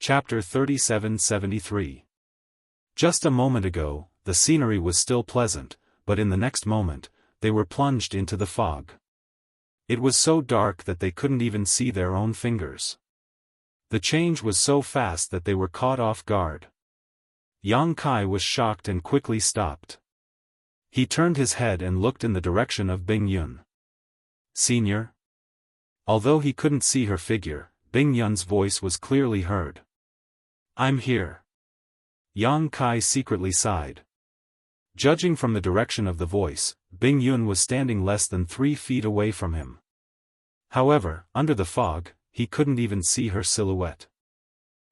Chapter 3773. Just a moment ago, the scenery was still pleasant, but in the next moment, they were plunged into the fog. It was so dark that they couldn't even see their own fingers. The change was so fast that they were caught off guard. Yang Kai was shocked and quickly stopped. He turned his head and looked in the direction of Bing Yun. "Senior?" Although he couldn't see her figure, Bing Yun's voice was clearly heard. "I'm here." Yang Kai secretly sighed. Judging from the direction of the voice, Bing Yun was standing less than 3 feet away from him. However, under the fog, he couldn't even see her silhouette.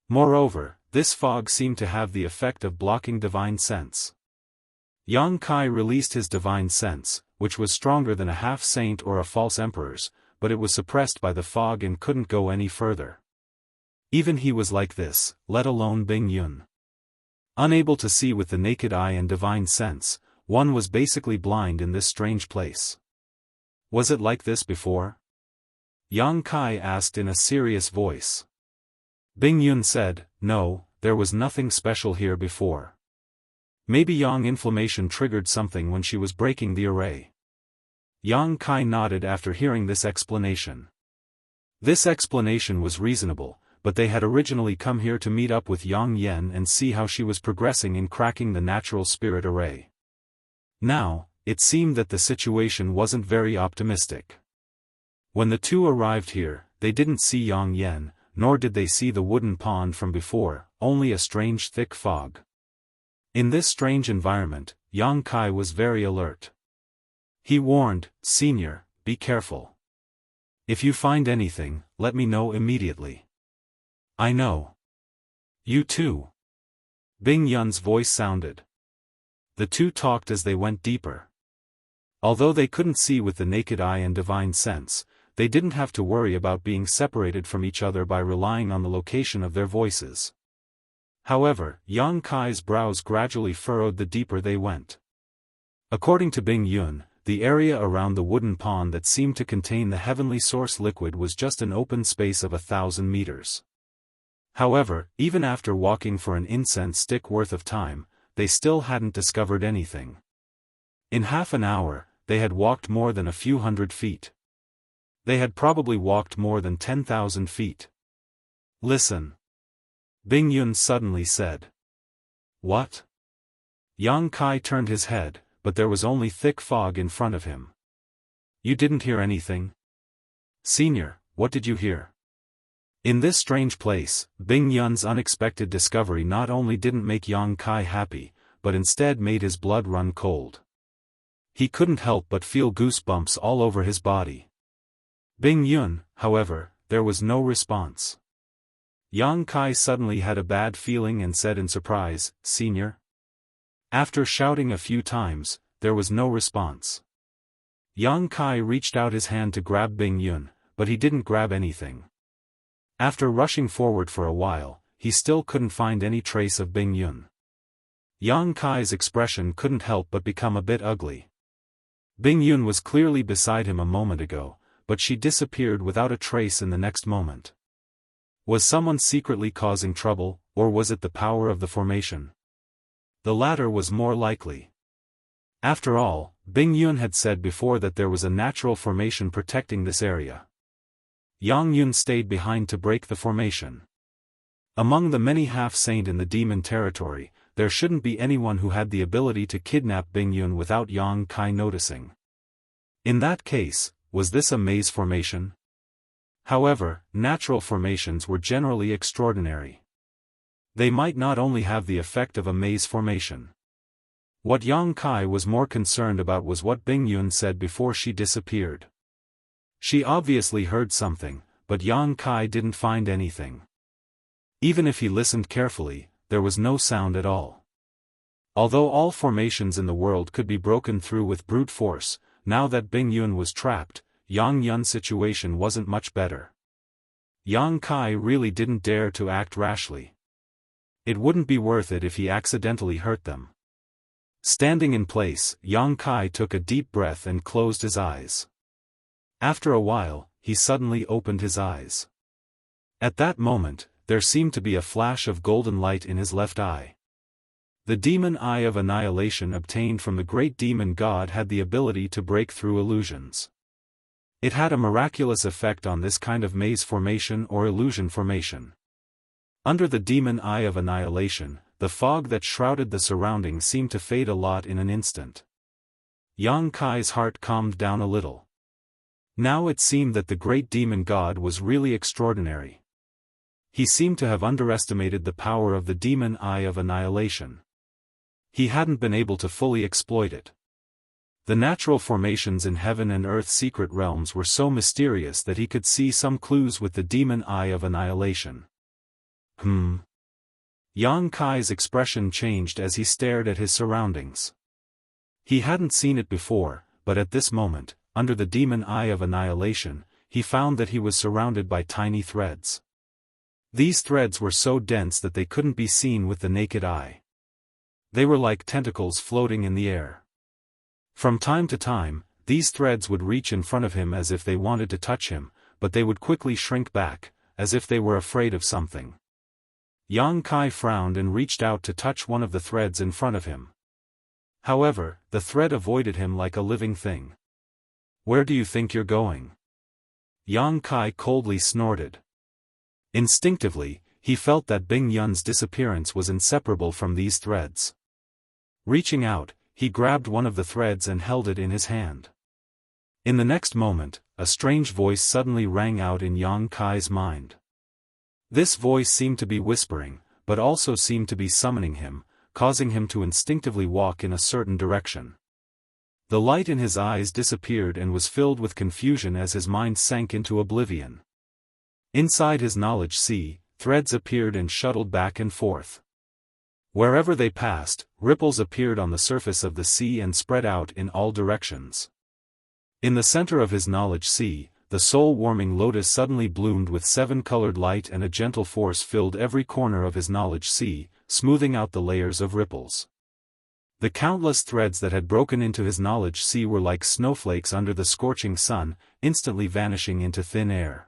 Moreover, this fog seemed to have the effect of blocking divine sense. Yang Kai released his divine sense, which was stronger than a half-saint or a false emperor's, but it was suppressed by the fog and couldn't go any further. Even he was like this, let alone Bing Yun. Unable to see with the naked eye and divine sense, one was basically blind in this strange place. Was it like this before? Yang Kai asked in a serious voice. Bing Yun said, "No, there was nothing special here before. Maybe Yang inflammation triggered something when she was breaking the array." Yang Kai nodded after hearing this explanation. This explanation was reasonable, but they had originally come here to meet up with Yang Yen and see how she was progressing in cracking the natural spirit array. Now, it seemed that the situation wasn't very optimistic. When the two arrived here, they didn't see Yang Yen, nor did they see the wooden pond from before, only a strange thick fog. In this strange environment, Yang Kai was very alert. He warned, "Senior, be careful. If you find anything, let me know immediately." "I know. You too." Bing Yun's voice sounded. The two talked as they went deeper. Although they couldn't see with the naked eye and divine sense, they didn't have to worry about being separated from each other by relying on the location of their voices. However, Yang Kai's brows gradually furrowed the deeper they went. According to Bing Yun, the area around the wooden pond that seemed to contain the heavenly source liquid was just an open space of 1,000 meters. However, even after walking for an incense stick worth of time, they still hadn't discovered anything. In half an hour, they had walked more than a few hundred feet. They had probably walked more than 10,000 feet. "Listen," Bing Yun suddenly said. "What?" Yang Kai turned his head, but there was only thick fog in front of him. "You didn't hear anything?" "Senior, what did you hear?" In this strange place, Bing Yun's unexpected discovery not only didn't make Yang Kai happy, but instead made his blood run cold. He couldn't help but feel goosebumps all over his body. Bing Yun, however, there was no response. Yang Kai suddenly had a bad feeling and said in surprise, "Senior?" After shouting a few times, there was no response. Yang Kai reached out his hand to grab Bing Yun, but he didn't grab anything. After rushing forward for a while, he still couldn't find any trace of Bing Yun. Yang Kai's expression couldn't help but become a bit ugly. Bing Yun was clearly beside him a moment ago, but she disappeared without a trace in the next moment. Was someone secretly causing trouble, or was it the power of the formation? The latter was more likely. After all, Bing Yun had said before that there was a natural formation protecting this area. Yang Yun stayed behind to break the formation. Among the many half-saint in the demon territory, there shouldn't be anyone who had the ability to kidnap Bing Yun without Yang Kai noticing. In that case, was this a maze formation? However, natural formations were generally extraordinary. They might not only have the effect of a maze formation. What Yang Kai was more concerned about was what Bing Yun said before she disappeared. She obviously heard something, but Yang Kai didn't find anything. Even if he listened carefully, there was no sound at all. Although all formations in the world could be broken through with brute force, now that Bing Yun was trapped, Yang Yun's situation wasn't much better. Yang Kai really didn't dare to act rashly. It wouldn't be worth it if he accidentally hurt them. Standing in place, Yang Kai took a deep breath and closed his eyes. After a while, he suddenly opened his eyes. At that moment, there seemed to be a flash of golden light in his left eye. The demon eye of annihilation obtained from the great demon god had the ability to break through illusions. It had a miraculous effect on this kind of maze formation or illusion formation. Under the demon eye of annihilation, the fog that shrouded the surroundings seemed to fade a lot in an instant. Yang Kai's heart calmed down a little. Now it seemed that the great demon god was really extraordinary. He seemed to have underestimated the power of the demon eye of annihilation. He hadn't been able to fully exploit it. The natural formations in heaven and earth's secret realms were so mysterious that he could see some clues with the demon eye of annihilation. Yang Kai's expression changed as he stared at his surroundings. He hadn't seen it before, but at this moment, under the demon eye of annihilation, he found that he was surrounded by tiny threads. These threads were so dense that they couldn't be seen with the naked eye. They were like tentacles floating in the air. From time to time, these threads would reach in front of him as if they wanted to touch him, but they would quickly shrink back, as if they were afraid of something. Yang Kai frowned and reached out to touch one of the threads in front of him. However, the thread avoided him like a living thing. "Where do you think you're going?" Yang Kai coldly snorted. Instinctively, he felt that Bing Yun's disappearance was inseparable from these threads. Reaching out, he grabbed one of the threads and held it in his hand. In the next moment, a strange voice suddenly rang out in Yang Kai's mind. This voice seemed to be whispering, but also seemed to be summoning him, causing him to instinctively walk in a certain direction. The light in his eyes disappeared and was filled with confusion as his mind sank into oblivion. Inside his knowledge sea, threads appeared and shuttled back and forth. Wherever they passed, ripples appeared on the surface of the sea and spread out in all directions. In the center of his knowledge sea, the soul-warming lotus suddenly bloomed with 7-colored light, and a gentle force filled every corner of his knowledge sea, smoothing out the layers of ripples. The countless threads that had broken into his knowledge sea were like snowflakes under the scorching sun, instantly vanishing into thin air.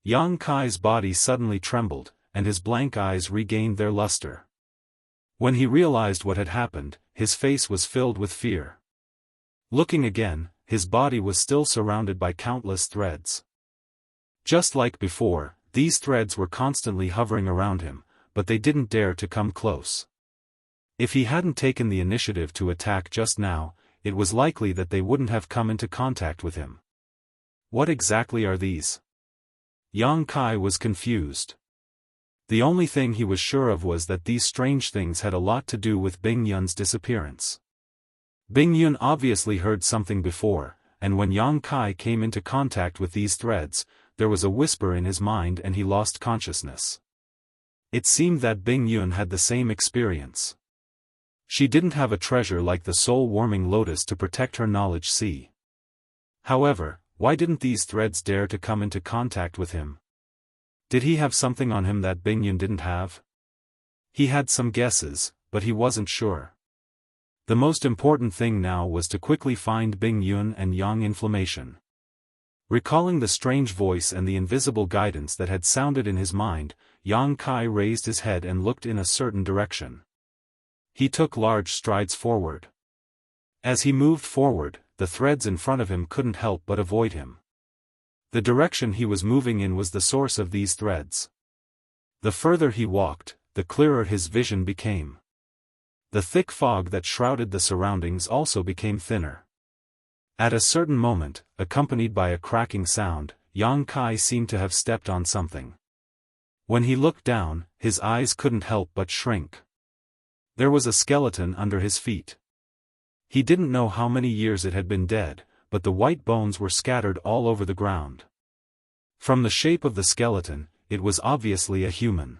Yang Kai's body suddenly trembled, and his blank eyes regained their luster. When he realized what had happened, his face was filled with fear. Looking again, his body was still surrounded by countless threads. Just like before, these threads were constantly hovering around him, but they didn't dare to come close. If he hadn't taken the initiative to attack just now, it was likely that they wouldn't have come into contact with him. What exactly are these? Yang Kai was confused. The only thing he was sure of was that these strange things had a lot to do with Bing Yun's disappearance. Bing Yun obviously heard something before, and when Yang Kai came into contact with these threads, there was a whisper in his mind and he lost consciousness. It seemed that Bing Yun had the same experience. She didn't have a treasure like the soul-warming lotus to protect her knowledge sea. However, why didn't these threads dare to come into contact with him? Did he have something on him that Bing Yun didn't have? He had some guesses, but he wasn't sure. The most important thing now was to quickly find Bing Yun and Yang Inflammation. Recalling the strange voice and the invisible guidance that had sounded in his mind, Yang Kai raised his head and looked in a certain direction. He took large strides forward. As he moved forward, the threads in front of him couldn't help but avoid him. The direction he was moving in was the source of these threads. The further he walked, the clearer his vision became. The thick fog that shrouded the surroundings also became thinner. At a certain moment, accompanied by a cracking sound, Yang Kai seemed to have stepped on something. When he looked down, his eyes couldn't help but shrink. There was a skeleton under his feet. He didn't know how many years it had been dead, but the white bones were scattered all over the ground. From the shape of the skeleton, it was obviously a human.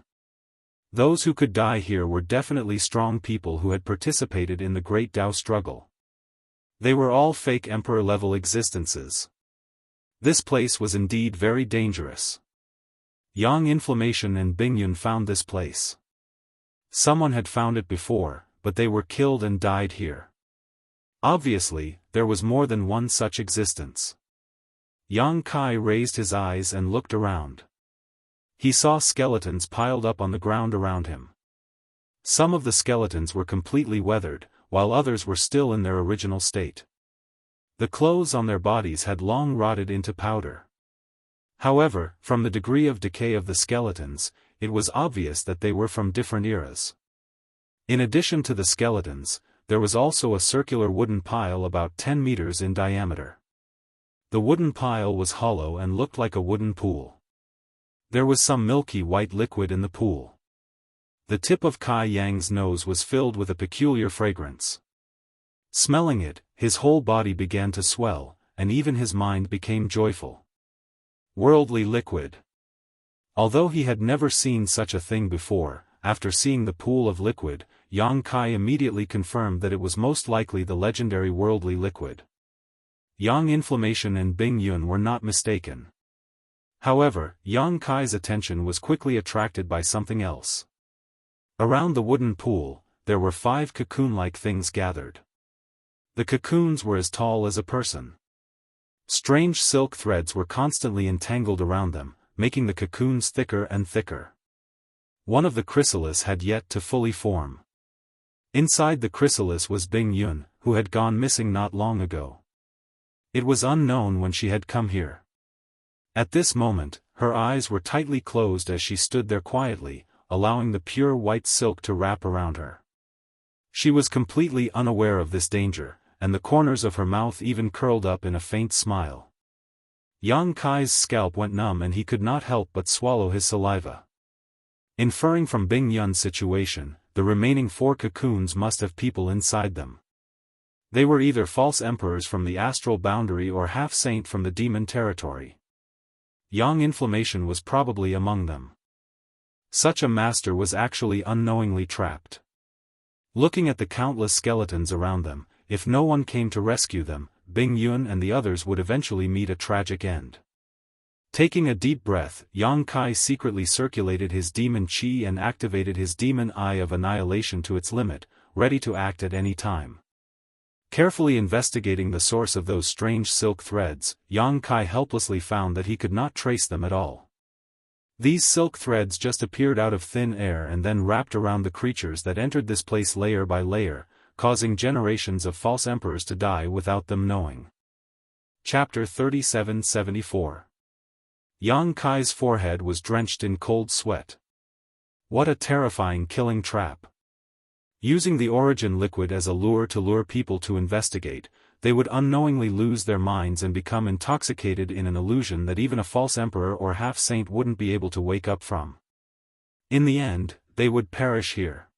Those who could die here were definitely strong people who had participated in the Great Tao struggle. They were all fake emperor-level existences. This place was indeed very dangerous. Yang Inflammation and Bing Yun found this place. Someone had found it before, but they were killed and died here. Obviously, there was more than one such existence. Yang Kai raised his eyes and looked around. He saw skeletons piled up on the ground around him. Some of the skeletons were completely weathered, while others were still in their original state. The clothes on their bodies had long rotted into powder. However, from the degree of decay of the skeletons, it was obvious that they were from different eras. In addition to the skeletons, there was also a circular wooden pile about 10 meters in diameter. The wooden pile was hollow and looked like a wooden pool. There was some milky white liquid in the pool. The tip of Kai Yang's nose was filled with a peculiar fragrance. Smelling it, his whole body began to swell, and even his mind became joyful. Worldly liquid. Although he had never seen such a thing before, after seeing the pool of liquid, Yang Kai immediately confirmed that it was most likely the legendary worldly liquid. Yang Inflammation and Bing Yun were not mistaken. However, Yang Kai's attention was quickly attracted by something else. Around the wooden pool, there were 5 cocoon-like things gathered. The cocoons were as tall as a person. Strange silk threads were constantly entangled around them, making the cocoons thicker and thicker. One of the chrysalis had yet to fully form. Inside the chrysalis was Bing Yun, who had gone missing not long ago. It was unknown when she had come here. At this moment, her eyes were tightly closed as she stood there quietly, allowing the pure white silk to wrap around her. She was completely unaware of this danger, and the corners of her mouth even curled up in a faint smile. Yang Kai's scalp went numb and he could not help but swallow his saliva. Inferring from Bing Yun's situation, the remaining 4 cocoons must have people inside them. They were either false emperors from the astral boundary or half-saint from the demon territory. Yang Inflammation was probably among them. Such a master was actually unknowingly trapped. Looking at the countless skeletons around them, if no one came to rescue them, Bing Yun and the others would eventually meet a tragic end. Taking a deep breath, Yang Kai secretly circulated his demon chi and activated his demon eye of annihilation to its limit, ready to act at any time. Carefully investigating the source of those strange silk threads, Yang Kai helplessly found that he could not trace them at all. These silk threads just appeared out of thin air and then wrapped around the creatures that entered this place layer by layer, causing generations of false emperors to die without them knowing. Chapter 3774. Yang Kai's forehead was drenched in cold sweat. What a terrifying killing trap. Using the origin liquid as a lure to lure people to investigate, they would unknowingly lose their minds and become intoxicated in an illusion that even a false emperor or half-saint wouldn't be able to wake up from. In the end, they would perish here.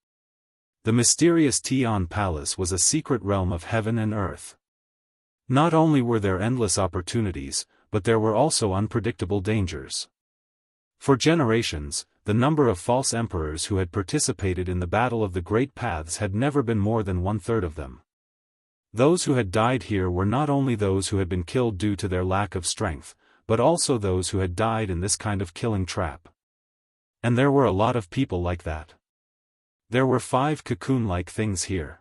The mysterious Tian Palace was a secret realm of heaven and earth. Not only were there endless opportunities, but there were also unpredictable dangers. For generations, the number of false emperors who had participated in the Battle of the Great Paths had never been more than 1/3 of them. Those who had died here were not only those who had been killed due to their lack of strength, but also those who had died in this kind of killing trap. And there were a lot of people like that. There were 5 cocoon-like things here.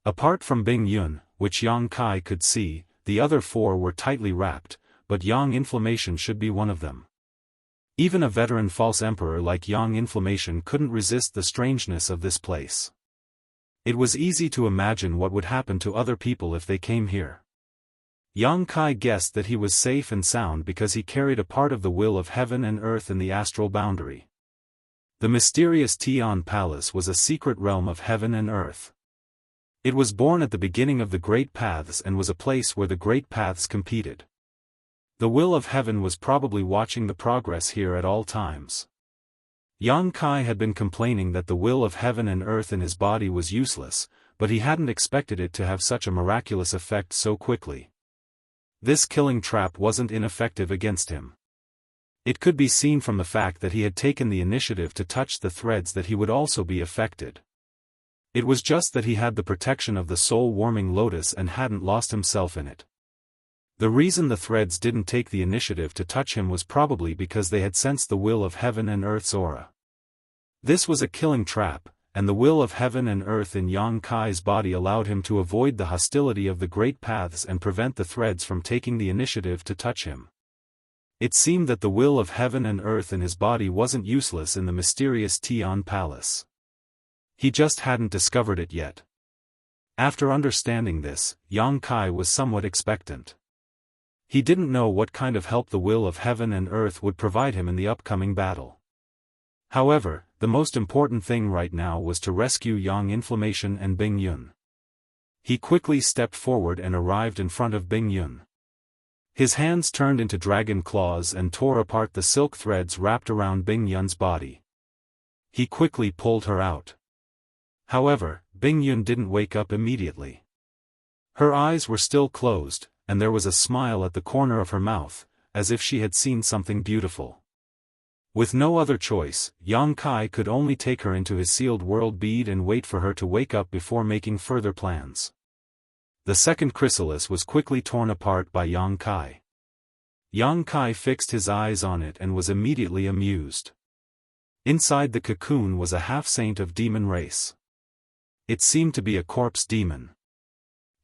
Apart from Bing Yun, which Yang Kai could see, the other 4 were tightly wrapped, but Yang Inflammation should be one of them. Even a veteran false emperor like Yang Inflammation couldn't resist the strangeness of this place. It was easy to imagine what would happen to other people if they came here. Yang Kai guessed that he was safe and sound because he carried a part of the will of heaven and earth in the astral boundary. The mysterious Tian Palace was a secret realm of heaven and earth. It was born at the beginning of the Great Paths and was a place where the Great Paths competed. The will of heaven was probably watching the progress here at all times. Yang Kai had been complaining that the will of heaven and earth in his body was useless, but he hadn't expected it to have such a miraculous effect so quickly. This killing trap wasn't ineffective against him. It could be seen from the fact that he had taken the initiative to touch the threads that he would also be affected. It was just that he had the protection of the soul-warming lotus and hadn't lost himself in it. The reason the threads didn't take the initiative to touch him was probably because they had sensed the will of heaven and earth's aura. This was a killing trap, and the will of heaven and earth in Yang Kai's body allowed him to avoid the hostility of the Great Paths and prevent the threads from taking the initiative to touch him. It seemed that the will of heaven and earth in his body wasn't useless in the mysterious Tian Palace. He just hadn't discovered it yet. After understanding this, Yang Kai was somewhat expectant. He didn't know what kind of help the will of heaven and earth would provide him in the upcoming battle. However, the most important thing right now was to rescue Yang Inflammation and Bing Yun. He quickly stepped forward and arrived in front of Bing Yun. His hands turned into dragon claws and tore apart the silk threads wrapped around Bing Yun's body. He quickly pulled her out. However, Bing Yun didn't wake up immediately. Her eyes were still closed, and there was a smile at the corner of her mouth, as if she had seen something beautiful. With no other choice, Yang Kai could only take her into his sealed world bead and wait for her to wake up before making further plans. The second chrysalis was quickly torn apart by Yang Kai. Yang Kai fixed his eyes on it and was immediately amused. Inside the cocoon was a half-saint of demon race. It seemed to be a corpse demon.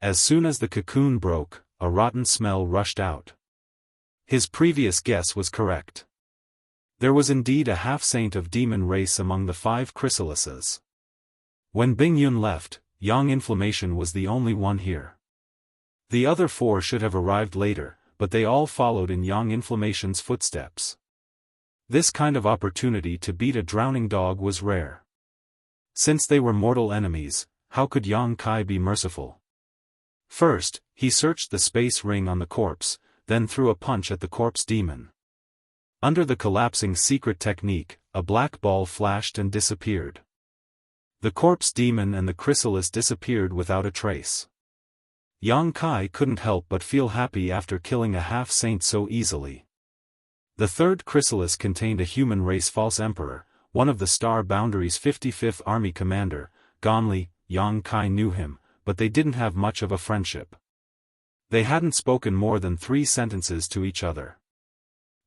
As soon as the cocoon broke, a rotten smell rushed out. His previous guess was correct. There was indeed a half-saint of demon race among the 5 chrysalises. When Bing Yun left, Yang Inflammation was the only one here. The other 4 should have arrived later, but they all followed in Yang Inflammation's footsteps. This kind of opportunity to beat a drowning dog was rare. Since they were mortal enemies, how could Yang Kai be merciful? First, he searched the space ring on the corpse, then threw a punch at the corpse demon. Under the collapsing secret technique, a black ball flashed and disappeared. The corpse demon and the chrysalis disappeared without a trace. Yang Kai couldn't help but feel happy after killing a half-saint so easily. The third chrysalis contained a human race false emperor, one of the Star Boundary's 55th Army commander, Ganli. Yang Kai knew him, but they didn't have much of a friendship. They hadn't spoken more than 3 sentences to each other.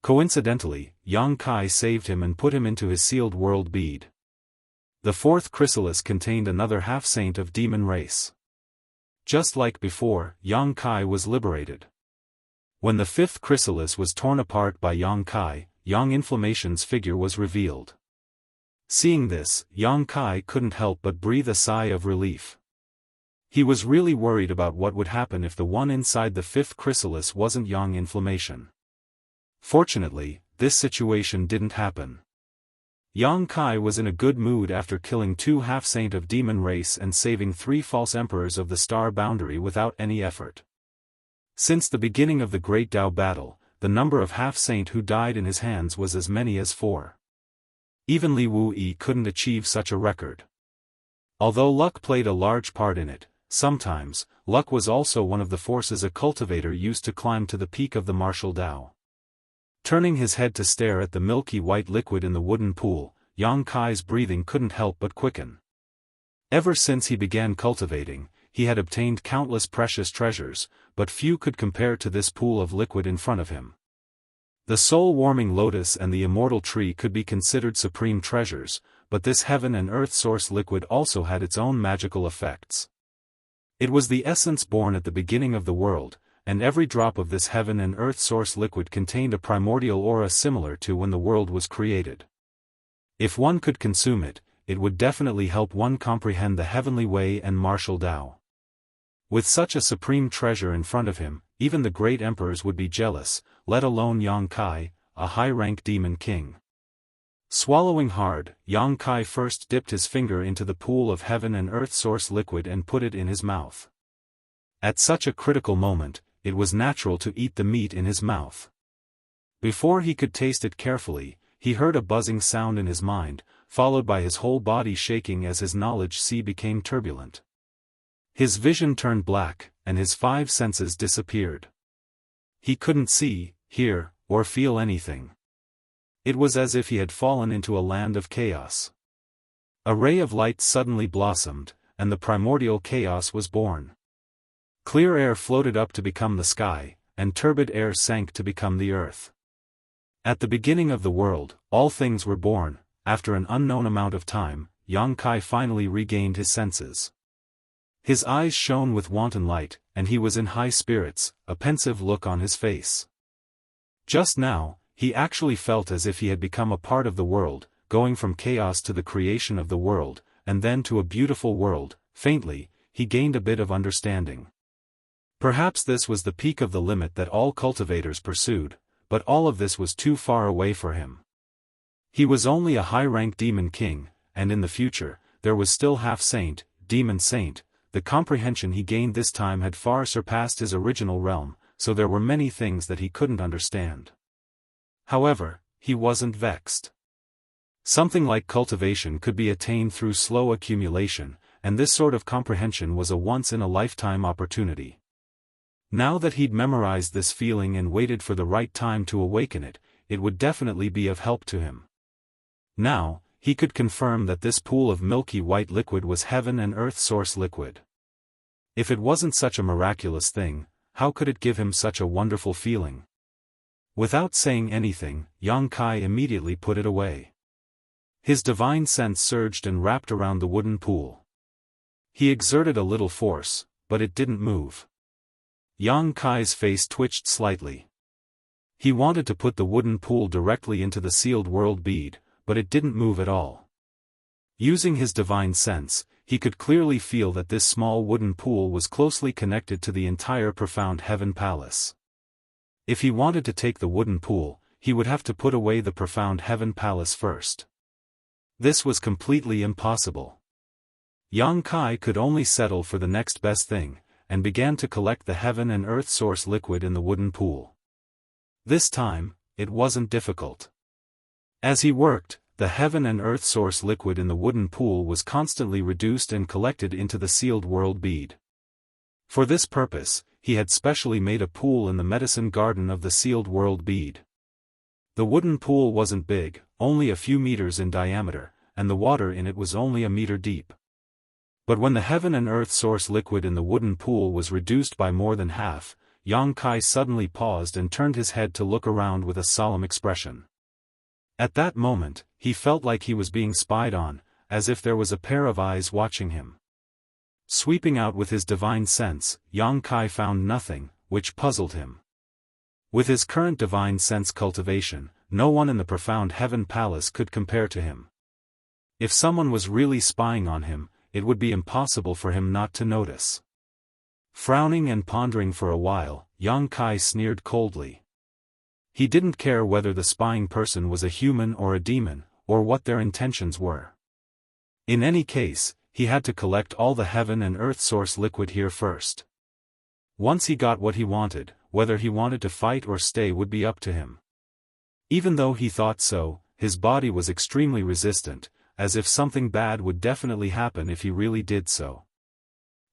Coincidentally, Yang Kai saved him and put him into his sealed world bead. The fourth chrysalis contained another half-saint of demon race. Just like before, Yang Kai was liberated. When the fifth chrysalis was torn apart by Yang Kai, Yang Inflammation's figure was revealed. Seeing this, Yang Kai couldn't help but breathe a sigh of relief. He was really worried about what would happen if the one inside the fifth chrysalis wasn't Yang Inflammation. Fortunately, this situation didn't happen. Yang Kai was in a good mood after killing 2 half-saint of demon race and saving 3 false emperors of the Star Boundary without any effort. Since the beginning of the Great Dao battle, the number of half-saint who died in his hands was as many as 4. Even Li Wu-yi couldn't achieve such a record. Although luck played a large part in it, sometimes, luck was also one of the forces a cultivator used to climb to the peak of the martial Dao. Turning his head to stare at the milky white liquid in the wooden pool, Yang Kai's breathing couldn't help but quicken. Ever since he began cultivating, he had obtained countless precious treasures, but few could compare to this pool of liquid in front of him. The soul-warming lotus and the immortal tree could be considered supreme treasures, but this heaven and earth source liquid also had its own magical effects. It was the essence born at the beginning of the world, and every drop of this heaven and earth source liquid contained a primordial aura similar to when the world was created. If one could consume it, it would definitely help one comprehend the heavenly way and martial Dao. With such a supreme treasure in front of him, even the great emperors would be jealous, let alone Yang Kai, a high-rank demon king. Swallowing hard, Yang Kai first dipped his finger into the pool of heaven and earth source liquid and put it in his mouth. At such a critical moment, it was natural to eat the meat in his mouth. Before he could taste it carefully, he heard a buzzing sound in his mind, followed by his whole body shaking as his knowledge sea became turbulent. His vision turned black, and his 5 senses disappeared. He couldn't see, hear, or feel anything. It was as if he had fallen into a land of chaos. A ray of light suddenly blossomed, and the primordial chaos was born. Clear air floated up to become the sky, and turbid air sank to become the earth. At the beginning of the world, all things were born. After an unknown amount of time, Yang Kai finally regained his senses. His eyes shone with wanton light, and he was in high spirits, a pensive look on his face. Just now, he actually felt as if he had become a part of the world, going from chaos to the creation of the world, and then to a beautiful world. Faintly, he gained a bit of understanding. Perhaps this was the peak of the limit that all cultivators pursued, but all of this was too far away for him. He was only a high-rank demon king, and in the future, there was still half-saint, demon saint. The comprehension he gained this time had far surpassed his original realm, so there were many things that he couldn't understand. However, he wasn't vexed. Something like cultivation could be attained through slow accumulation, and this sort of comprehension was a once-in-a-lifetime opportunity. Now that he'd memorized this feeling and waited for the right time to awaken it, it would definitely be of help to him. Now, he could confirm that this pool of milky white liquid was heaven and earth source liquid. If it wasn't such a miraculous thing, how could it give him such a wonderful feeling? Without saying anything, Yang Kai immediately put it away. His divine sense surged and wrapped around the wooden pool. He exerted a little force, but it didn't move. Yang Kai's face twitched slightly. He wanted to put the wooden pool directly into the sealed world bead, but it didn't move at all. Using his divine sense, he could clearly feel that this small wooden pool was closely connected to the entire profound heaven palace. If he wanted to take the wooden pool, he would have to put away the profound heaven palace first. This was completely impossible. Yang Kai could only settle for the next best thing, and began to collect the heaven and earth source liquid in the wooden pool. This time, it wasn't difficult. As he worked, the heaven and earth source liquid in the wooden pool was constantly reduced and collected into the sealed world bead. For this purpose, he had specially made a pool in the medicine garden of the sealed world bead. The wooden pool wasn't big, only a few meters in diameter, and the water in it was only a meter deep. But when the heaven and earth source liquid in the wooden pool was reduced by more than half, Yang Kai suddenly paused and turned his head to look around with a solemn expression. At that moment, he felt like he was being spied on, as if there was a pair of eyes watching him. Sweeping out with his divine sense, Yang Kai found nothing, which puzzled him. With his current divine sense cultivation, no one in the profound heaven palace could compare to him. If someone was really spying on him, it would be impossible for him not to notice. Frowning and pondering for a while, Yang Kai sneered coldly. He didn't care whether the spying person was a human or a demon, or what their intentions were. In any case, he had to collect all the heaven and earth source liquid here first. Once he got what he wanted, whether he wanted to fight or stay would be up to him. Even though he thought so, his body was extremely resistant, as if something bad would definitely happen if he really did so.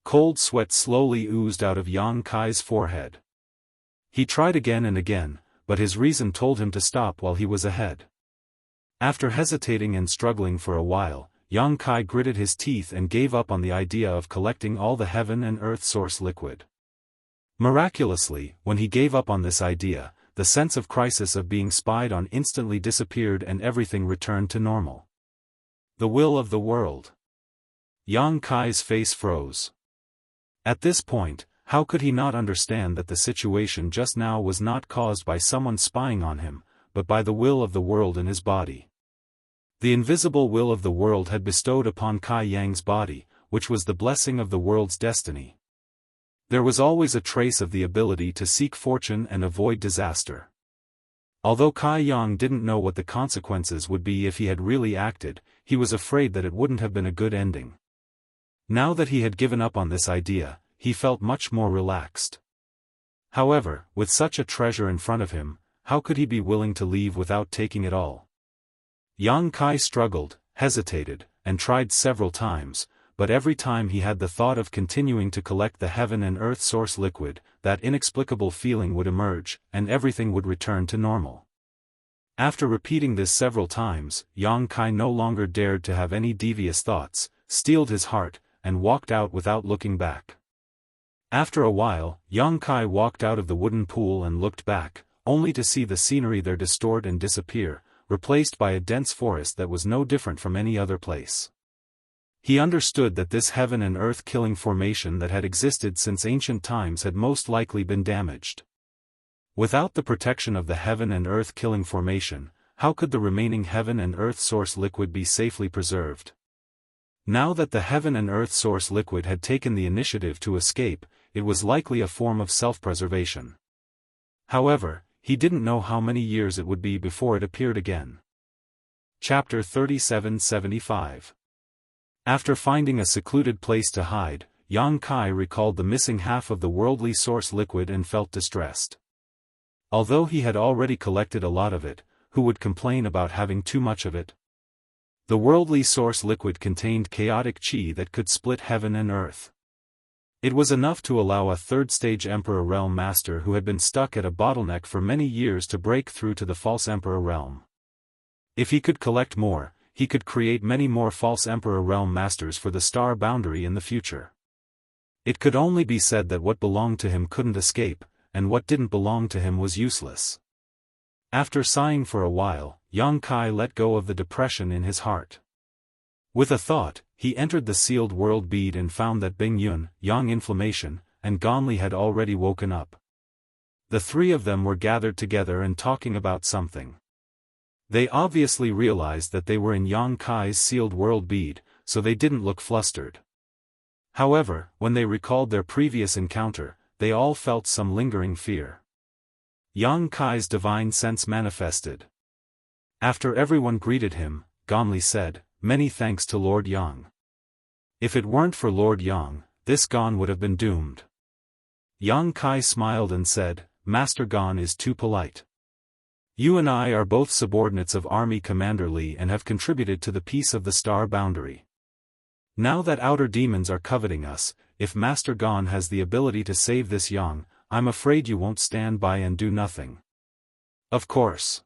Cold sweat slowly oozed out of Yang Kai's forehead. He tried again and again, but his reason told him to stop while he was ahead. After hesitating and struggling for a while, Yang Kai gritted his teeth and gave up on the idea of collecting all the heaven and earth source liquid. Miraculously, when he gave up on this idea, the sense of crisis of being spied on instantly disappeared and everything returned to normal. The will of the world. Yang Kai's face froze. At this point, how could he not understand that the situation just now was not caused by someone spying on him, but by the will of the world in his body? The invisible will of the world had bestowed upon Kai Yang's body, which was the blessing of the world's destiny. There was always a trace of the ability to seek fortune and avoid disaster. Although Kai Yang didn't know what the consequences would be if he had really acted, he was afraid that it wouldn't have been a good ending. Now that he had given up on this idea, he felt much more relaxed. However, with such a treasure in front of him, how could he be willing to leave without taking it all? Yang Kai struggled, hesitated, and tried several times, but every time he had the thought of continuing to collect the heaven and earth source liquid, that inexplicable feeling would emerge, and everything would return to normal. After repeating this several times, Yang Kai no longer dared to have any devious thoughts, steeled his heart, and walked out without looking back. After a while, Yang Kai walked out of the wooden pool and looked back, only to see the scenery there distort and disappear, replaced by a dense forest that was no different from any other place. He understood that this heaven and earth killing formation that had existed since ancient times had most likely been damaged. Without the protection of the heaven and earth killing formation, how could the remaining heaven and earth source liquid be safely preserved? Now that the heaven and earth source liquid had taken the initiative to escape, it was likely a form of self-preservation. However, he didn't know how many years it would be before it appeared again. Chapter 3775. After finding a secluded place to hide, Yang Kai recalled the missing half of the worldly source liquid and felt distressed. Although he had already collected a lot of it, who would complain about having too much of it? The worldly source liquid contained chaotic qi that could split heaven and earth. It was enough to allow a third-stage Emperor Realm Master who had been stuck at a bottleneck for many years to break through to the false Emperor Realm. If he could collect more, he could create many more false Emperor Realm Masters for the star boundary in the future. It could only be said that what belonged to him couldn't escape, and what didn't belong to him was useless. After sighing for a while, Yang Kai let go of the depression in his heart. With a thought, he entered the sealed world bead and found that Bing Yun, Yang Inflammation, and Gonli had already woken up. The three of them were gathered together and talking about something. They obviously realized that they were in Yang Kai's sealed world bead, so they didn't look flustered. However, when they recalled their previous encounter, they all felt some lingering fear. Yang Kai's divine sense manifested. After everyone greeted him, Gonli said, "Many thanks to Lord Yang. If it weren't for Lord Yang, this Gon would have been doomed." Yang Kai smiled and said, "Master Gon is too polite. You and I are both subordinates of Army Commander Li and have contributed to the peace of the star boundary. Now that outer demons are coveting us, if Master Gon has the ability to save this Yang, I'm afraid you won't stand by and do nothing." "Of course."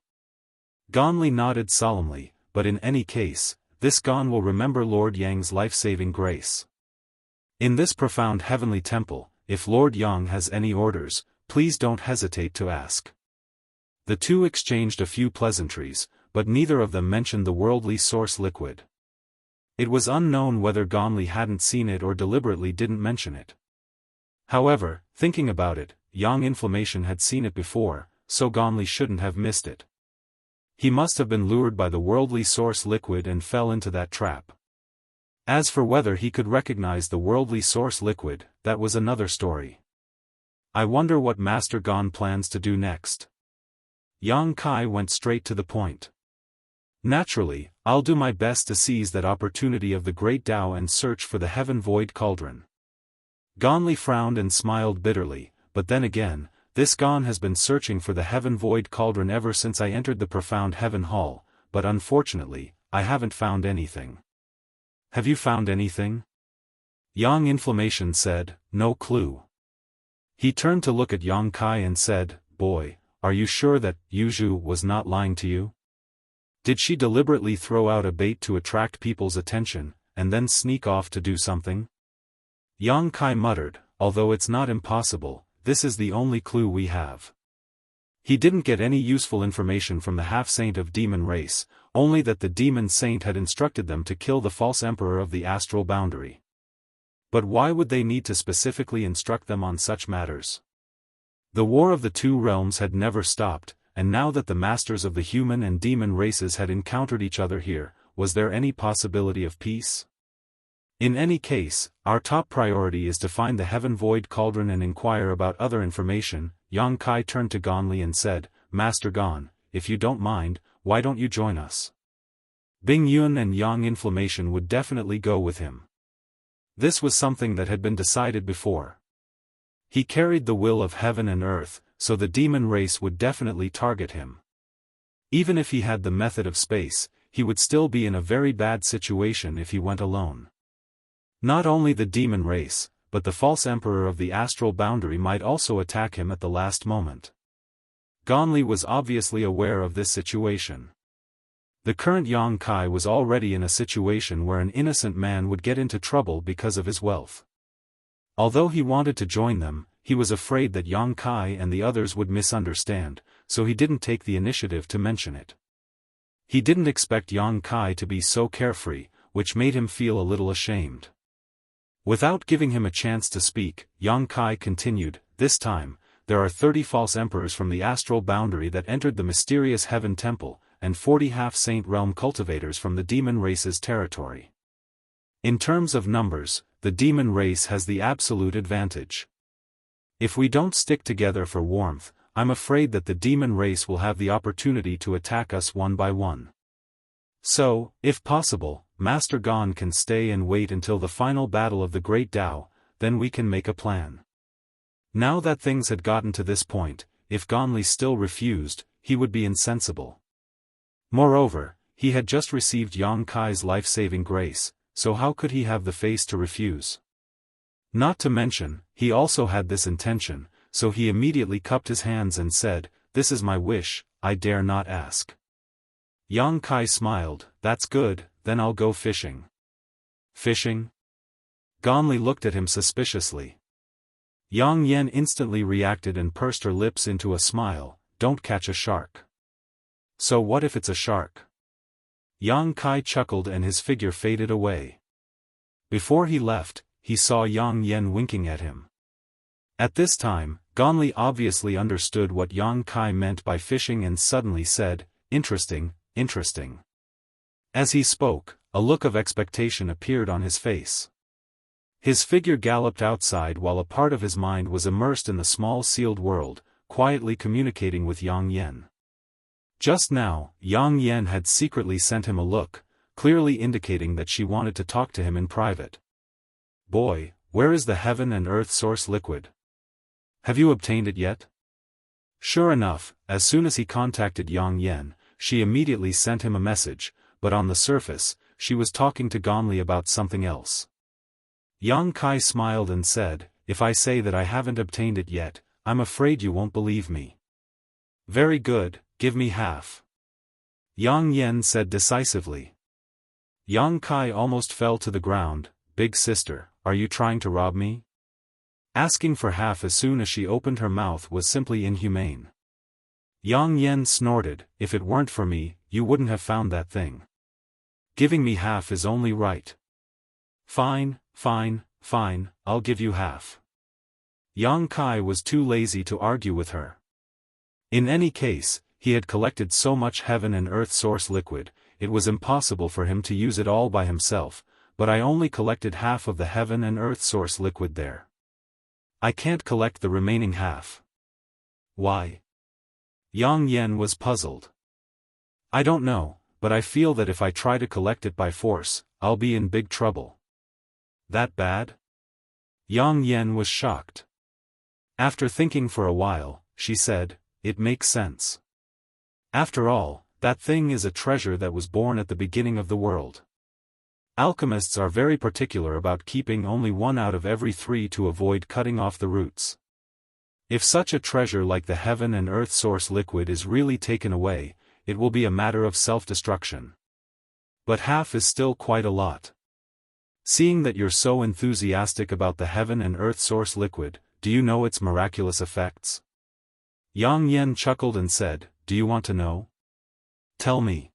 Gonli nodded solemnly, "But in any case, this Gon will remember Lord Yang's life-saving grace. In this profound heavenly temple, if Lord Yang has any orders, please don't hesitate to ask." The two exchanged a few pleasantries, but neither of them mentioned the worldly source liquid. It was unknown whether Gonli hadn't seen it or deliberately didn't mention it. However, thinking about it, Yang Inflammation had seen it before, so Gonli shouldn't have missed it. He must have been lured by the worldly source liquid and fell into that trap. As for whether he could recognize the worldly source liquid, that was another story. I wonder what Master Gon plans to do next. Yang Kai went straight to the point. Naturally, I'll do my best to seize that opportunity of the great Tao and search for the Heaven Void Cauldron. Gonli frowned and smiled bitterly, but then again, this Gon has been searching for the Heaven Void Cauldron ever since I entered the profound Heaven Hall, but unfortunately, I haven't found anything. Have you found anything? Yang Inflammation said, "No clue." He turned to look at Yang Kai and said, "Boy, are you sure that Yuzhu was not lying to you? Did she deliberately throw out a bait to attract people's attention, and then sneak off to do something?" Yang Kai muttered, "Although it's not impossible, this is the only clue we have." He didn't get any useful information from the half-saint of demon race, only that the demon saint had instructed them to kill the false emperor of the astral boundary. But why would they need to specifically instruct them on such matters? The war of the two realms had never stopped, and now that the masters of the human and demon races had encountered each other here, was there any possibility of peace? In any case, our top priority is to find the Heaven Void Cauldron and inquire about other information. Yang Kai turned to Gonli and said, "Master Gon, if you don't mind, why don't you join us?" Bing Yun and Yang Inflammation would definitely go with him. This was something that had been decided before. He carried the will of heaven and earth, so the demon race would definitely target him. Even if he had the method of space, he would still be in a very bad situation if he went alone. Not only the demon race, but the false emperor of the astral boundary might also attack him at the last moment. Gonli was obviously aware of this situation. The current Yang Kai was already in a situation where an innocent man would get into trouble because of his wealth. Although he wanted to join them, he was afraid that Yang Kai and the others would misunderstand, so he didn't take the initiative to mention it. He didn't expect Yang Kai to be so carefree, which made him feel a little ashamed. Without giving him a chance to speak, Yang Kai continued, "This time, there are 30 false emperors from the astral boundary that entered the mysterious heaven temple, and 40 half-saint realm cultivators from the demon race's territory. In terms of numbers, the demon race has the absolute advantage. If we don't stick together for warmth, I'm afraid that the demon race will have the opportunity to attack us one by one. So, if possible, Master Gon can stay and wait until the final battle of the Great Tao, then we can make a plan. Now that things had gotten to this point, if Gonli still refused, he would be insensible. Moreover, he had just received Yang Kai's life-saving grace, so how could he have the face to refuse? Not to mention, he also had this intention, so he immediately cupped his hands and said, "This is my wish, I dare not ask." Yang Kai smiled, "That's good, then I'll go fishing." Fishing? Gonli looked at him suspiciously. Yang Yen instantly reacted and pursed her lips into a smile, "Don't catch a shark." "So what if it's a shark?" Yang Kai chuckled and his figure faded away. Before he left, he saw Yang Yen winking at him. At this time, Gonli obviously understood what Yang Kai meant by fishing and suddenly said, "Interesting, interesting." As he spoke, a look of expectation appeared on his face. His figure galloped outside while a part of his mind was immersed in the small sealed world, quietly communicating with Yang Yen. Just now, Yang Yen had secretly sent him a look, clearly indicating that she wanted to talk to him in private. "Boy, where is the heaven and earth source liquid? Have you obtained it yet?" Sure enough, as soon as he contacted Yang Yen, she immediately sent him a message, but on the surface, she was talking to Gonli about something else. Yang Kai smiled and said, "If I say that I haven't obtained it yet, I'm afraid you won't believe me." "Very good, give me half," Yang Yen said decisively. Yang Kai almost fell to the ground. "Big sister, are you trying to rob me?" Asking for half as soon as she opened her mouth was simply inhumane. Yang Yen snorted, "If it weren't for me, you wouldn't have found that thing. Giving me half is only right." "Fine, fine, fine, I'll give you half." Yang Kai was too lazy to argue with her. In any case, he had collected so much heaven and earth source liquid, it was impossible for him to use it all by himself, but I only collected half of the heaven and earth source liquid there. I can't collect the remaining half. Why? Yang Yen was puzzled. "I don't know, but I feel that if I try to collect it by force, I'll be in big trouble." "That bad?" Yang Yen was shocked. After thinking for a while, she said, "It makes sense. After all, that thing is a treasure that was born at the beginning of the world. Alchemists are very particular about keeping only one out of every 3 to avoid cutting off the roots. If such a treasure like the heaven and earth source liquid is really taken away, it will be a matter of self-destruction. But half is still quite a lot. Seeing that you're so enthusiastic about the heaven and earth source liquid, do you know its miraculous effects?" Yang Yen chuckled and said, "Do you want to know? Tell me."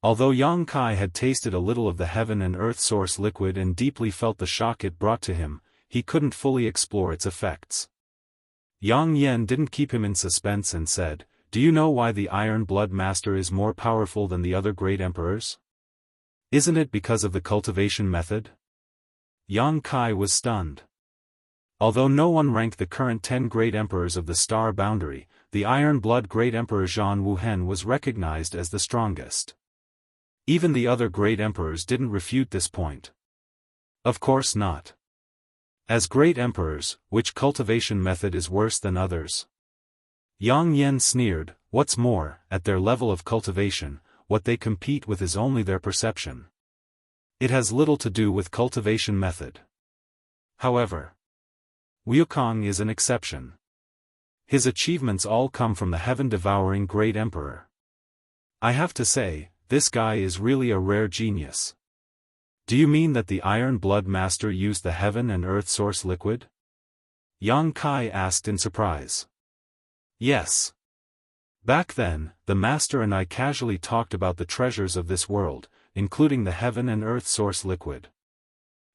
Although Yang Kai had tasted a little of the heaven and earth source liquid and deeply felt the shock it brought to him, he couldn't fully explore its effects. Yang Yen didn't keep him in suspense and said, "Do you know why the Iron Blood Master is more powerful than the other great emperors? Isn't it because of the cultivation method?" Yang Kai was stunned. Although no one ranked the current 10 great emperors of the star boundary, the Iron Blood Great Emperor Zhan Wuhen was recognized as the strongest. Even the other great emperors didn't refute this point. Of course not. As great emperors, which cultivation method is worse than others? Yang Yen sneered, "What's more, at their level of cultivation, what they compete with is only their perception. It has little to do with cultivation method." However, Wukong is an exception. His achievements all come from the heaven-devouring great emperor. I have to say, this guy is really a rare genius. "Do you mean that the Iron Blood Master used the heaven and earth source liquid?" Yang Kai asked in surprise. "Yes. Back then, the Master and I casually talked about the treasures of this world, including the heaven and earth source liquid.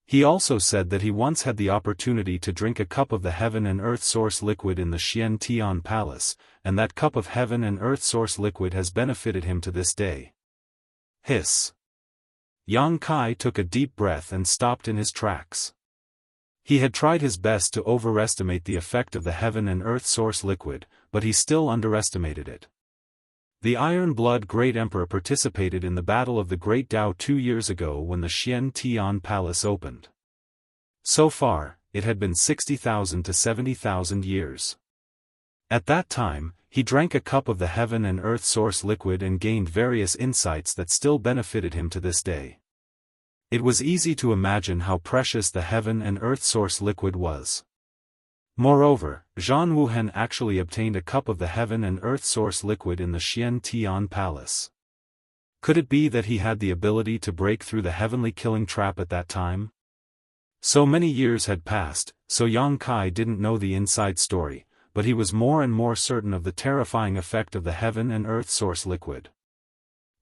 He also said that he once had the opportunity to drink a cup of the heaven and earth source liquid in the Xiantian Palace, and that cup of heaven and earth source liquid has benefited him to this day. Hiss. Yang Kai took a deep breath and stopped in his tracks. He had tried his best to overestimate the effect of the heaven and earth source liquid, but he still underestimated it. The Iron Blood Great Emperor participated in the Battle of the Great Dao 2 years ago when the Xiantian Palace opened. So far, it had been 60,000 to 70,000 years. At that time, he drank a cup of the heaven and earth source liquid and gained various insights that still benefited him to this day. It was easy to imagine how precious the heaven and earth source liquid was. Moreover, Zhan Wuhen actually obtained a cup of the heaven and earth source liquid in the Xiantian Palace. Could it be that he had the ability to break through the heavenly killing trap at that time? So many years had passed, so Yang Kai didn't know the inside story, but he was more and more certain of the terrifying effect of the heaven and earth source liquid.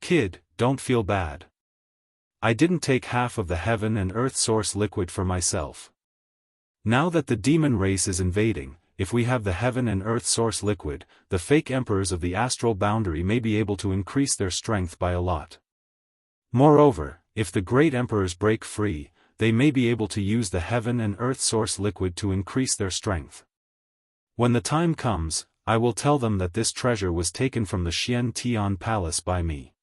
Kid, don't feel bad. I didn't take half of the heaven and earth source liquid for myself. Now that the demon race is invading, if we have the heaven and earth source liquid, the fake emperors of the astral boundary may be able to increase their strength by a lot. Moreover, if the great emperors break free, they may be able to use the heaven and earth source liquid to increase their strength. When the time comes, I will tell them that this treasure was taken from the Xiantian Palace by me.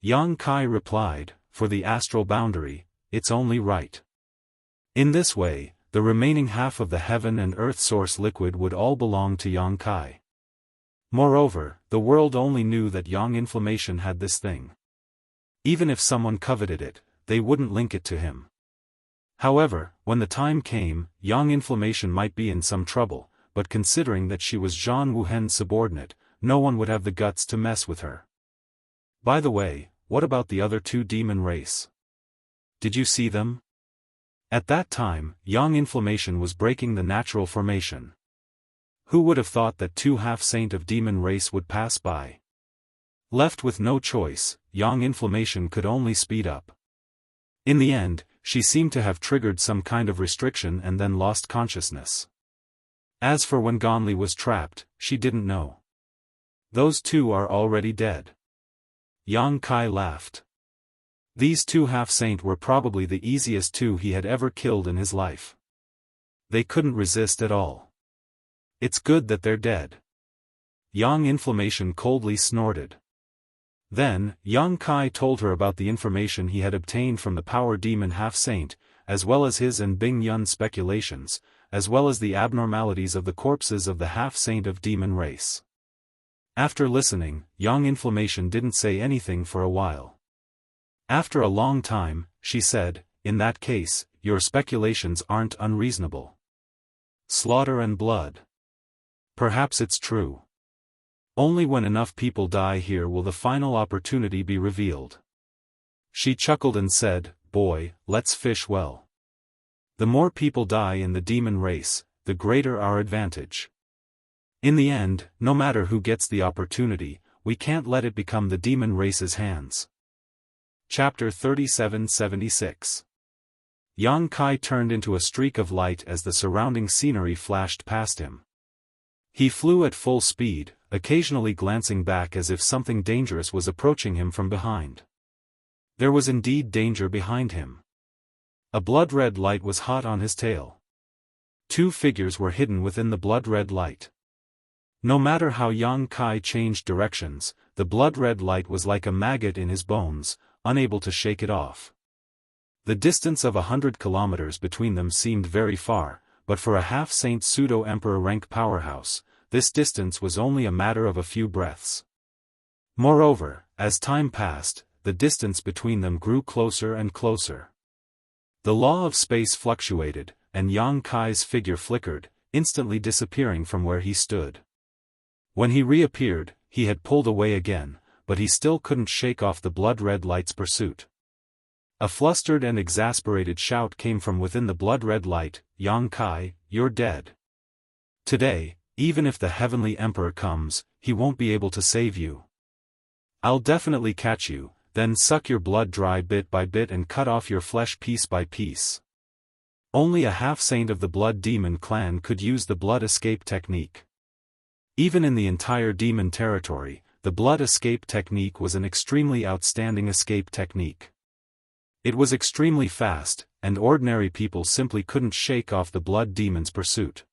Yang Kai replied, for the astral boundary, it's only right. In this way, the remaining half of the heaven and earth source liquid would all belong to Yang Kai. Moreover, the world only knew that Yang Inflammation had this thing. Even if someone coveted it, they wouldn't link it to him. However, when the time came, Yang Inflammation might be in some trouble, but considering that she was Zhan Wuhen's subordinate, no one would have the guts to mess with her. By the way, what about the other two demon race? Did you see them? At that time, Yang Inflammation was breaking the natural formation. Who would have thought that two half-saint of demon race would pass by? Left with no choice, Yang Inflammation could only speed up. In the end, she seemed to have triggered some kind of restriction and then lost consciousness. As for when Ganli was trapped, she didn't know. Those two are already dead. Yang Kai laughed. These two half-saint were probably the easiest two he had ever killed in his life. They couldn't resist at all. It's good that they're dead. Yang Inflammation coldly snorted. Then, Yang Kai told her about the information he had obtained from the power demon half-saint, as well as his and Bing Yun's speculations, as well as the abnormalities of the corpses of the half-saint of demon race. After listening, Yang Inflammation didn't say anything for a while. After a long time, she said, in that case, your speculations aren't unreasonable. Slaughter and blood. Perhaps it's true. Only when enough people die here will the final opportunity be revealed. She chuckled and said, boy, let's fish well. The more people die in the demon race, the greater our advantage. In the end, no matter who gets the opportunity, we can't let it become the demon race's hands. Chapter 3776. Yang Kai turned into a streak of light as the surrounding scenery flashed past him. He flew at full speed, occasionally glancing back as if something dangerous was approaching him from behind. There was indeed danger behind him. A blood-red light was hot on his tail. Two figures were hidden within the blood-red light. No matter how Yang Kai changed directions, the blood-red light was like a maggot in his bones, unable to shake it off. The distance of 100 kilometers between them seemed very far, but for a half-saint pseudo-emperor rank powerhouse, this distance was only a matter of a few breaths. Moreover, as time passed, the distance between them grew closer and closer. The law of space fluctuated, and Yang Kai's figure flickered, instantly disappearing from where he stood. When he reappeared, he had pulled away again, but he still couldn't shake off the blood-red light's pursuit. A flustered and exasperated shout came from within the blood-red light, Yang Kai, you're dead. Today, even if the Heavenly Emperor comes, he won't be able to save you. I'll definitely catch you, then suck your blood dry bit by bit and cut off your flesh piece by piece. Only a half-saint of the Blood Demon clan could use the blood escape technique. Even in the entire demon territory, the blood escape technique was an extremely outstanding escape technique. It was extremely fast, and ordinary people simply couldn't shake off the Blood Demon's pursuit.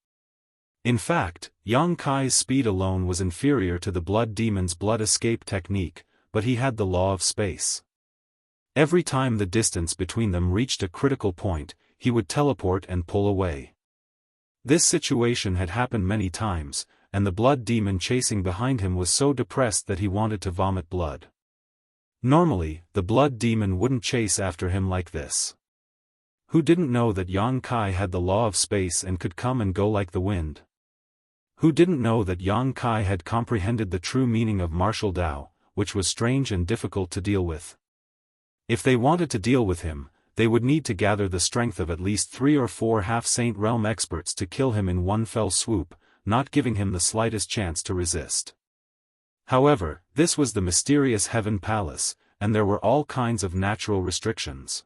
In fact, Yang Kai's speed alone was inferior to the Blood Demon's blood escape technique, but he had the law of space. Every time the distance between them reached a critical point, he would teleport and pull away. This situation had happened many times, and the Blood Demon chasing behind him was so depressed that he wanted to vomit blood. Normally, the Blood Demon wouldn't chase after him like this. Who didn't know that Yang Kai had the law of space and could come and go like the wind? Who didn't know that Yang Kai had comprehended the true meaning of martial Tao, which was strange and difficult to deal with? If they wanted to deal with him, they would need to gather the strength of at least 3 or 4 half-saint realm experts to kill him in one fell swoop, not giving him the slightest chance to resist. However, this was the mysterious Heaven Palace, and there were all kinds of natural restrictions.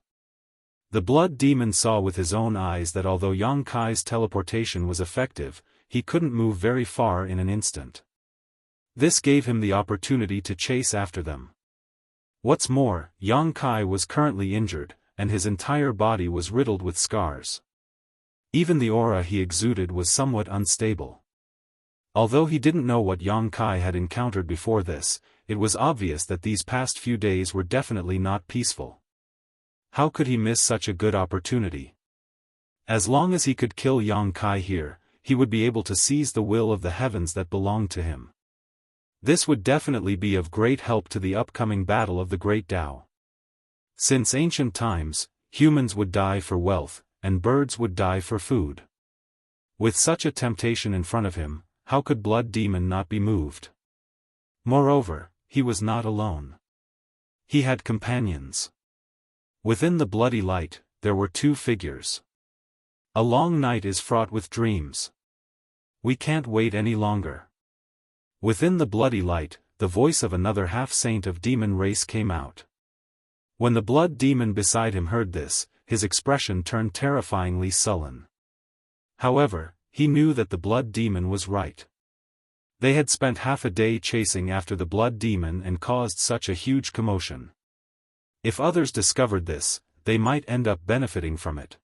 The Blood Demon saw with his own eyes that although Yang Kai's teleportation was effective, he couldn't move very far in an instant. This gave him the opportunity to chase after them. What's more, Yang Kai was currently injured, and his entire body was riddled with scars. Even the aura he exuded was somewhat unstable. Although he didn't know what Yang Kai had encountered before this, it was obvious that these past few days were definitely not peaceful. How could he miss such a good opportunity? As long as he could kill Yang Kai here, he would be able to seize the will of the heavens that belonged to him. This would definitely be of great help to the upcoming battle of the Great Tao. Since ancient times, humans would die for wealth, and birds would die for food. With such a temptation in front of him, how could Blood Demon not be moved? Moreover, he was not alone. He had companions. Within the bloody light, there were 2 figures. A long night is fraught with dreams. We can't wait any longer. Within the bloody light, the voice of another half-saint of demon race came out. When the Blood Demon beside him heard this, his expression turned terrifyingly sullen. However, he knew that the Blood Demon was right. They had spent half a day chasing after the Blood Demon and caused such a huge commotion. If others discovered this, they might end up benefiting from it.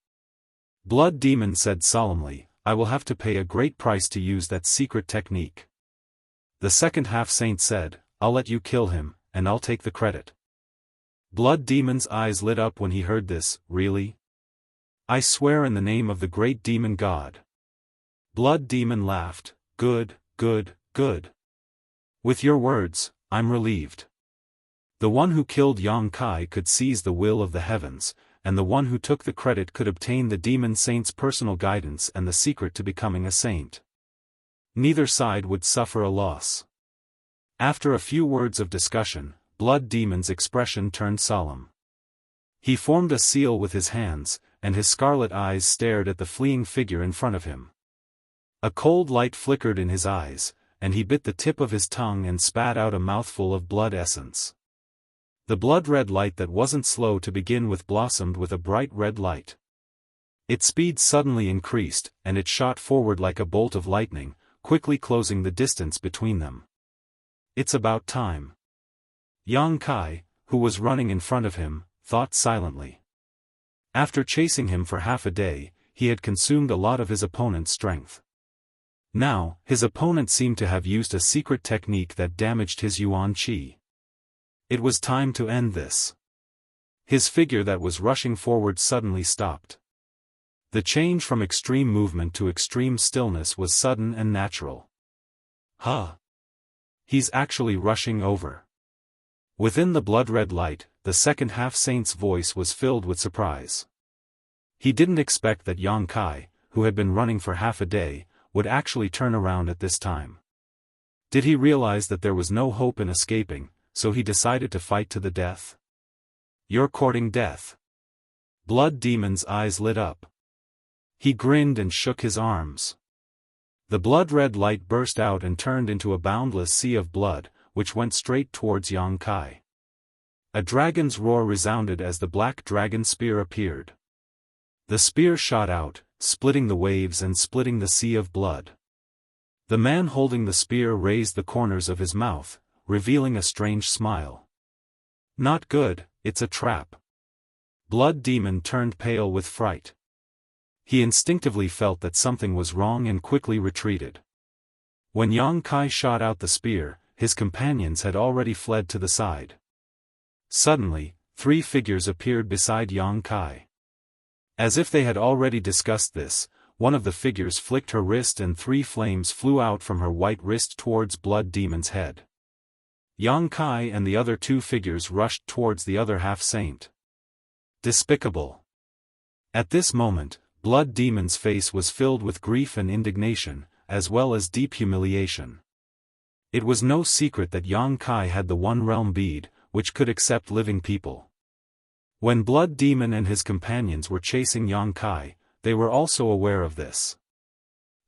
Blood Demon said solemnly, "I will have to pay a great price to use that secret technique." The second half-saint said, "I'll let you kill him, and I'll take the credit." Blood Demon's eyes lit up when he heard this. "Really? I swear in the name of the great demon god." Blood Demon laughed. "Good, good, good. With your words, I'm relieved. The one who killed Yang Kai could seize the will of the heavens, and the one who took the credit could obtain the demon saint's personal guidance and the secret to becoming a saint. Neither side would suffer a loss." After a few words of discussion, Blood Demon's expression turned solemn. He formed a seal with his hands, and his scarlet eyes stared at the fleeing figure in front of him. A cold light flickered in his eyes, and he bit the tip of his tongue and spat out a mouthful of blood essence. The blood-red light that wasn't slow to begin with blossomed with a bright red light. Its speed suddenly increased, and it shot forward like a bolt of lightning, quickly closing the distance between them. "It's about time." Yang Kai, who was running in front of him, thought silently. After chasing him for half a day, he had consumed a lot of his opponent's strength. Now, his opponent seemed to have used a secret technique that damaged his yuan qi. It was time to end this. His figure that was rushing forward suddenly stopped. The change from extreme movement to extreme stillness was sudden and natural. "Huh! He's actually rushing over." Within the blood-red light, the second half-saint's voice was filled with surprise. He didn't expect that Yang Kai, who had been running for half a day, would actually turn around at this time. Did he realize that there was no hope in escaping, so he decided to fight to the death? "You're courting death." Blood Demon's eyes lit up. He grinned and shook his arms. The blood-red light burst out and turned into a boundless sea of blood, which went straight towards Yang Kai. A dragon's roar resounded as the black dragon spear appeared. The spear shot out, splitting the waves and splitting the sea of blood. The man holding the spear raised the corners of his mouth, revealing a strange smile. Not good, it's a trap. Blood Demon turned pale with fright. He instinctively felt that something was wrong and quickly retreated. When Yang Kai shot out the spear, his companions had already fled to the side. Suddenly, 3 figures appeared beside Yang Kai. As if they had already discussed this, one of the figures flicked her wrist and 3 flames flew out from her white wrist towards Blood Demon's head. Yang Kai and the other 2 figures rushed towards the other half-saint. Despicable. At this moment, Blood Demon's face was filled with grief and indignation, as well as deep humiliation. It was no secret that Yang Kai had the One Realm bead, which could accept living people. When Blood Demon and his companions were chasing Yang Kai, they were also aware of this.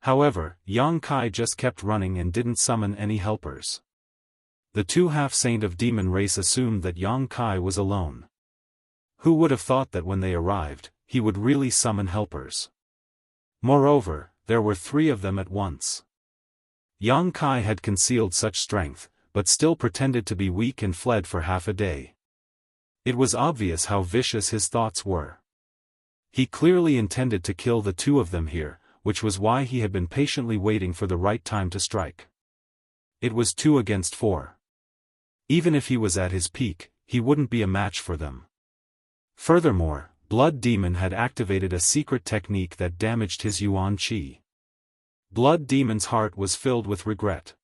However, Yang Kai just kept running and didn't summon any helpers. The 2 half-saint of demon race assumed that Yang Kai was alone. Who would have thought that when they arrived, he would really summon helpers? Moreover, there were 3 of them at once. Yang Kai had concealed such strength, but still pretended to be weak and fled for half a day. It was obvious how vicious his thoughts were. He clearly intended to kill the 2 of them here, which was why he had been patiently waiting for the right time to strike. It was 2 against 4. Even if he was at his peak, he wouldn't be a match for them. Furthermore, Blood Demon had activated a secret technique that damaged his Yuan Qi. Blood Demon's heart was filled with regret.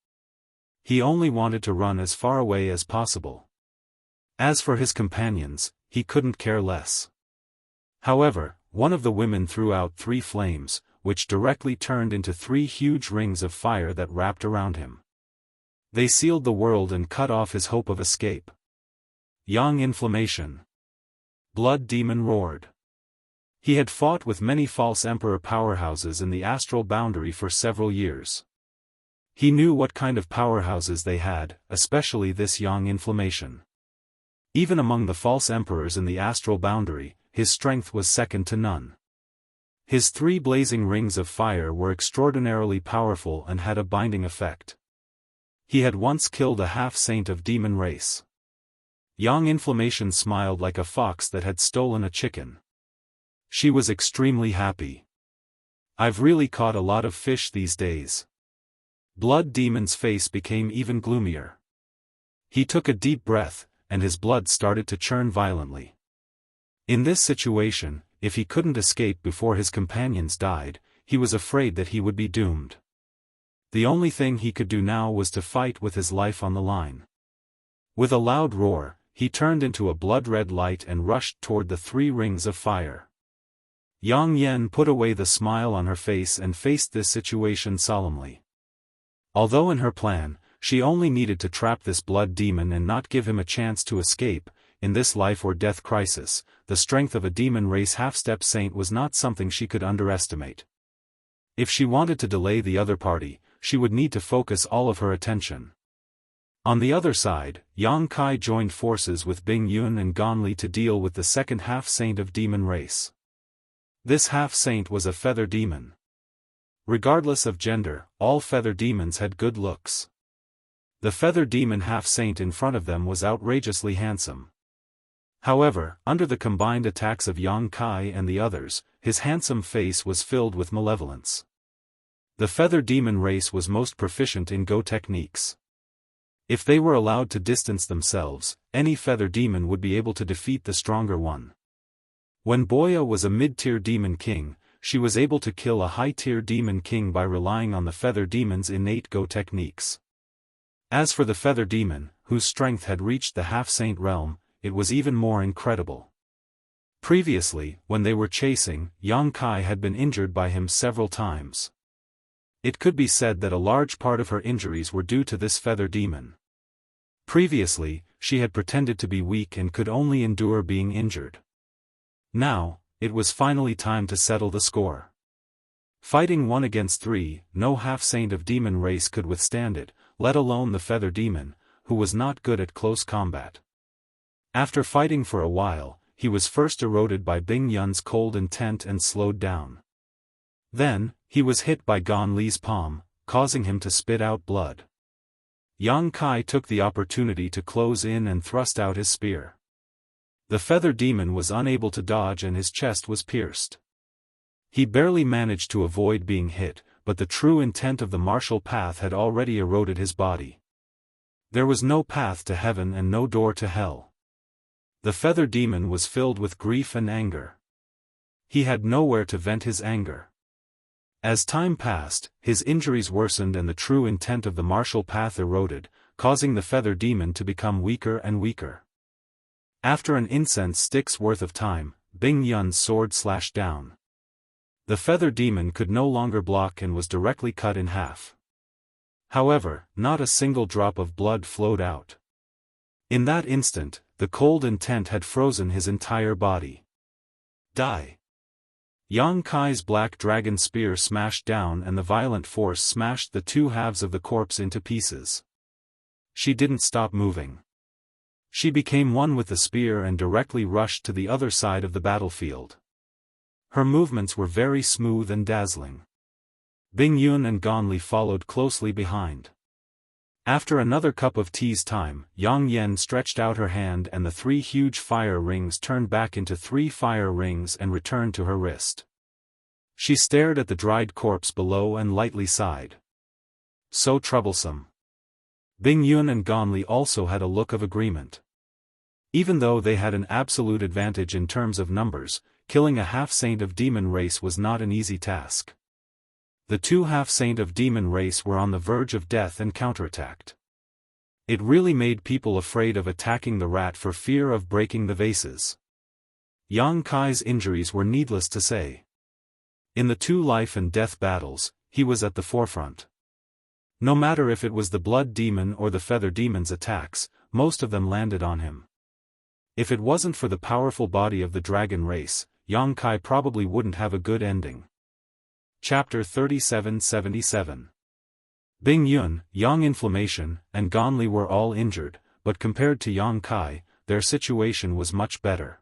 He only wanted to run as far away as possible. As for his companions, he couldn't care less. However, one of the women threw out 3 flames, which directly turned into 3 huge rings of fire that wrapped around him. They sealed the world and cut off his hope of escape. Yang Inflammation. Blood Demon roared. He had fought with many false emperor powerhouses in the astral boundary for several years. He knew what kind of powerhouses they had, especially this Yang Inflammation. Even among the false emperors in the astral boundary, his strength was second to none. His 3 blazing rings of fire were extraordinarily powerful and had a binding effect. He had once killed a half-saint of demon race. Yang Inflammation smiled like a fox that had stolen a chicken. She was extremely happy. I've really caught a lot of fish these days. Blood Demon's face became even gloomier. He took a deep breath, and his blood started to churn violently. In this situation, if he couldn't escape before his companions died, he was afraid that he would be doomed. The only thing he could do now was to fight with his life on the line. With a loud roar, he turned into a blood-red light and rushed toward the 3 rings of fire. Yang Yen put away the smile on her face and faced this situation solemnly. Although in her plan, she only needed to trap this blood demon and not give him a chance to escape, in this life-or-death crisis, the strength of a demon race half-step saint was not something she could underestimate. If she wanted to delay the other party, she would need to focus all of her attention. On the other side, Yang Kai joined forces with Bing Yun and Ganli to deal with the second half-saint of demon race. This half-saint was a feather demon. Regardless of gender, all feather demons had good looks. The feather demon half-saint in front of them was outrageously handsome. However, under the combined attacks of Yang Kai and the others, his handsome face was filled with malevolence. The feather demon race was most proficient in Go techniques. If they were allowed to distance themselves, any feather demon would be able to defeat the stronger one. When Boya was a mid-tier demon king, she was able to kill a high-tier demon king by relying on the feather demon's innate Go techniques. As for the feather demon, whose strength had reached the half-saint realm, it was even more incredible. Previously, when they were chasing, Yang Kai had been injured by him several times. It could be said that a large part of her injuries were due to this feather demon. Previously, she had pretended to be weak and could only endure being injured. Now, it was finally time to settle the score. Fighting 1 against 3, no half-saint of demon race could withstand it, let alone the feather demon, who was not good at close combat. After fighting for a while, he was first eroded by Bing Yun's cold intent and slowed down. Then, he was hit by Gan Li's palm, causing him to spit out blood. Yang Kai took the opportunity to close in and thrust out his spear. The feather demon was unable to dodge and his chest was pierced. He barely managed to avoid being hit, but the true intent of the martial path had already eroded his body. There was no path to heaven and no door to hell. The feather demon was filled with grief and anger. He had nowhere to vent his anger. As time passed, his injuries worsened and the true intent of the martial path eroded, causing the feather demon to become weaker and weaker. After an incense stick's worth of time, Bing Yun's sword slashed down. The feather demon could no longer block and was directly cut in half. However, not a single drop of blood flowed out. In that instant, the cold intent had frozen his entire body. Die! Yang Kai's black dragon spear smashed down and the violent force smashed the two halves of the corpse into pieces. She didn't stop moving. She became one with the spear and directly rushed to the other side of the battlefield. Her movements were very smooth and dazzling. Bing Yun and Gan Li followed closely behind. After another cup of tea's time, Yang Yen stretched out her hand and the three huge fire rings turned back into three fire rings and returned to her wrist. She stared at the dried corpse below and lightly sighed. So troublesome. Bing Yun and Gan Li also had a look of agreement. Even though they had an absolute advantage in terms of numbers, killing a half-saint of demon race was not an easy task. The two half-saint of demon race were on the verge of death and counterattacked. It really made people afraid of attacking the rat for fear of breaking the vases. Yang Kai's injuries were needless to say. In the two life and death battles, he was at the forefront. No matter if it was the blood demon or the feather demon's attacks, most of them landed on him. If it wasn't for the powerful body of the dragon race, Yang Kai probably wouldn't have a good ending. Chapter 3777. Bing Yun, Yang Inflammation, and Gan Li were all injured, but compared to Yang Kai, their situation was much better.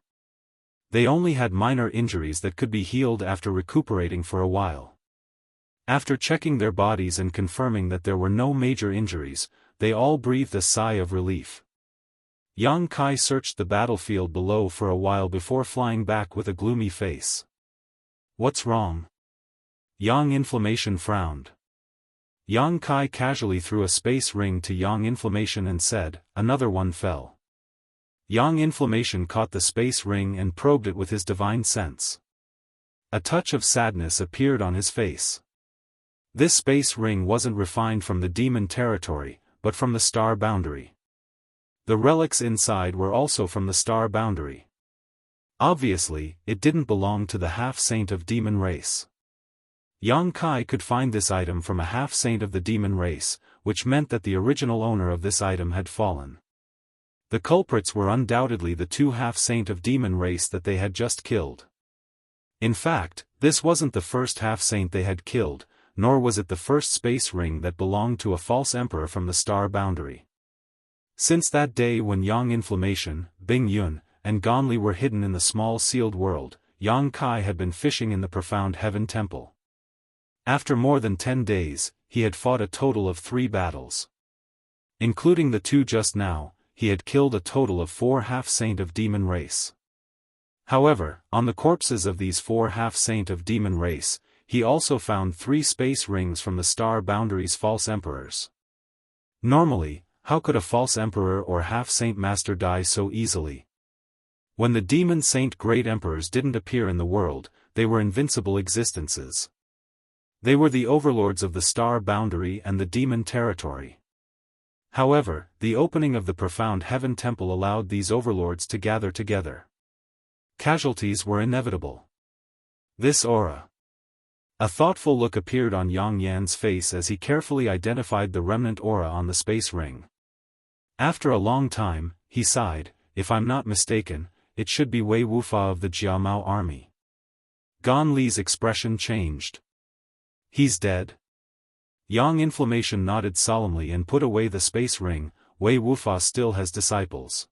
They only had minor injuries that could be healed after recuperating for a while. After checking their bodies and confirming that there were no major injuries, they all breathed a sigh of relief. Yang Kai searched the battlefield below for a while before flying back with a gloomy face. What's wrong? Yang Inflammation frowned. Yang Kai casually threw a space ring to Yang Inflammation and said, "Another one fell." Yang Inflammation caught the space ring and probed it with his divine sense. A touch of sadness appeared on his face. This space ring wasn't refined from the demon territory, but from the star boundary. The relics inside were also from the star boundary. Obviously, it didn't belong to the half-saint of demon race. Yang Kai could find this item from a half-saint of the demon race, which meant that the original owner of this item had fallen. The culprits were undoubtedly the two half-saint of demon race that they had just killed. In fact, this wasn't the first half-saint they had killed, nor was it the first space ring that belonged to a false emperor from the star boundary. Since that day when Yang Inflammation, Bing Yun, and Gan Li were hidden in the small sealed world, Yang Kai had been fishing in the profound heaven temple. After more than 10 days, he had fought a total of 3 battles. Including the 2 just now, he had killed a total of 4 half-saint of demon race. However, on the corpses of these 4 half-saint of demon race, he also found 3 space rings from the star boundary's false emperors. Normally, how could a false emperor or half-saint master die so easily? When the demon saint great emperors didn't appear in the world, they were invincible existences. They were the overlords of the star boundary and the demon territory. However, the opening of the profound heaven temple allowed these overlords to gather together. Casualties were inevitable. This aura. A thoughtful look appeared on Yang Yan's face as he carefully identified the remnant aura on the space ring. After a long time, he sighed, "If I'm not mistaken, it should be Wei Wufa of the Jiamao army." Gan Li's expression changed. "He's dead?" Yang Inflammation nodded solemnly and put away the space ring. "Wei Wufa still has disciples.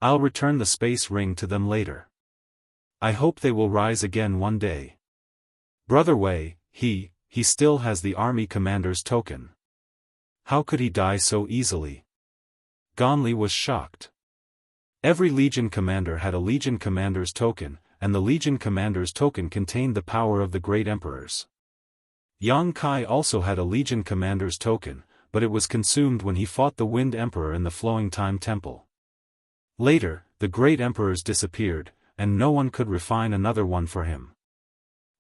I'll return the space ring to them later. I hope they will rise again one day. Brother Wei, he still has the army commander's token. How could he die so easily? Ganli was shocked. Every legion commander had a legion commander's token, and the legion commander's token contained the power of the great emperors. Yang Kai also had a legion commander's token, but it was consumed when he fought the Wind Emperor in the Flowing Time Temple. Later, the great emperors disappeared, and no one could refine another one for him.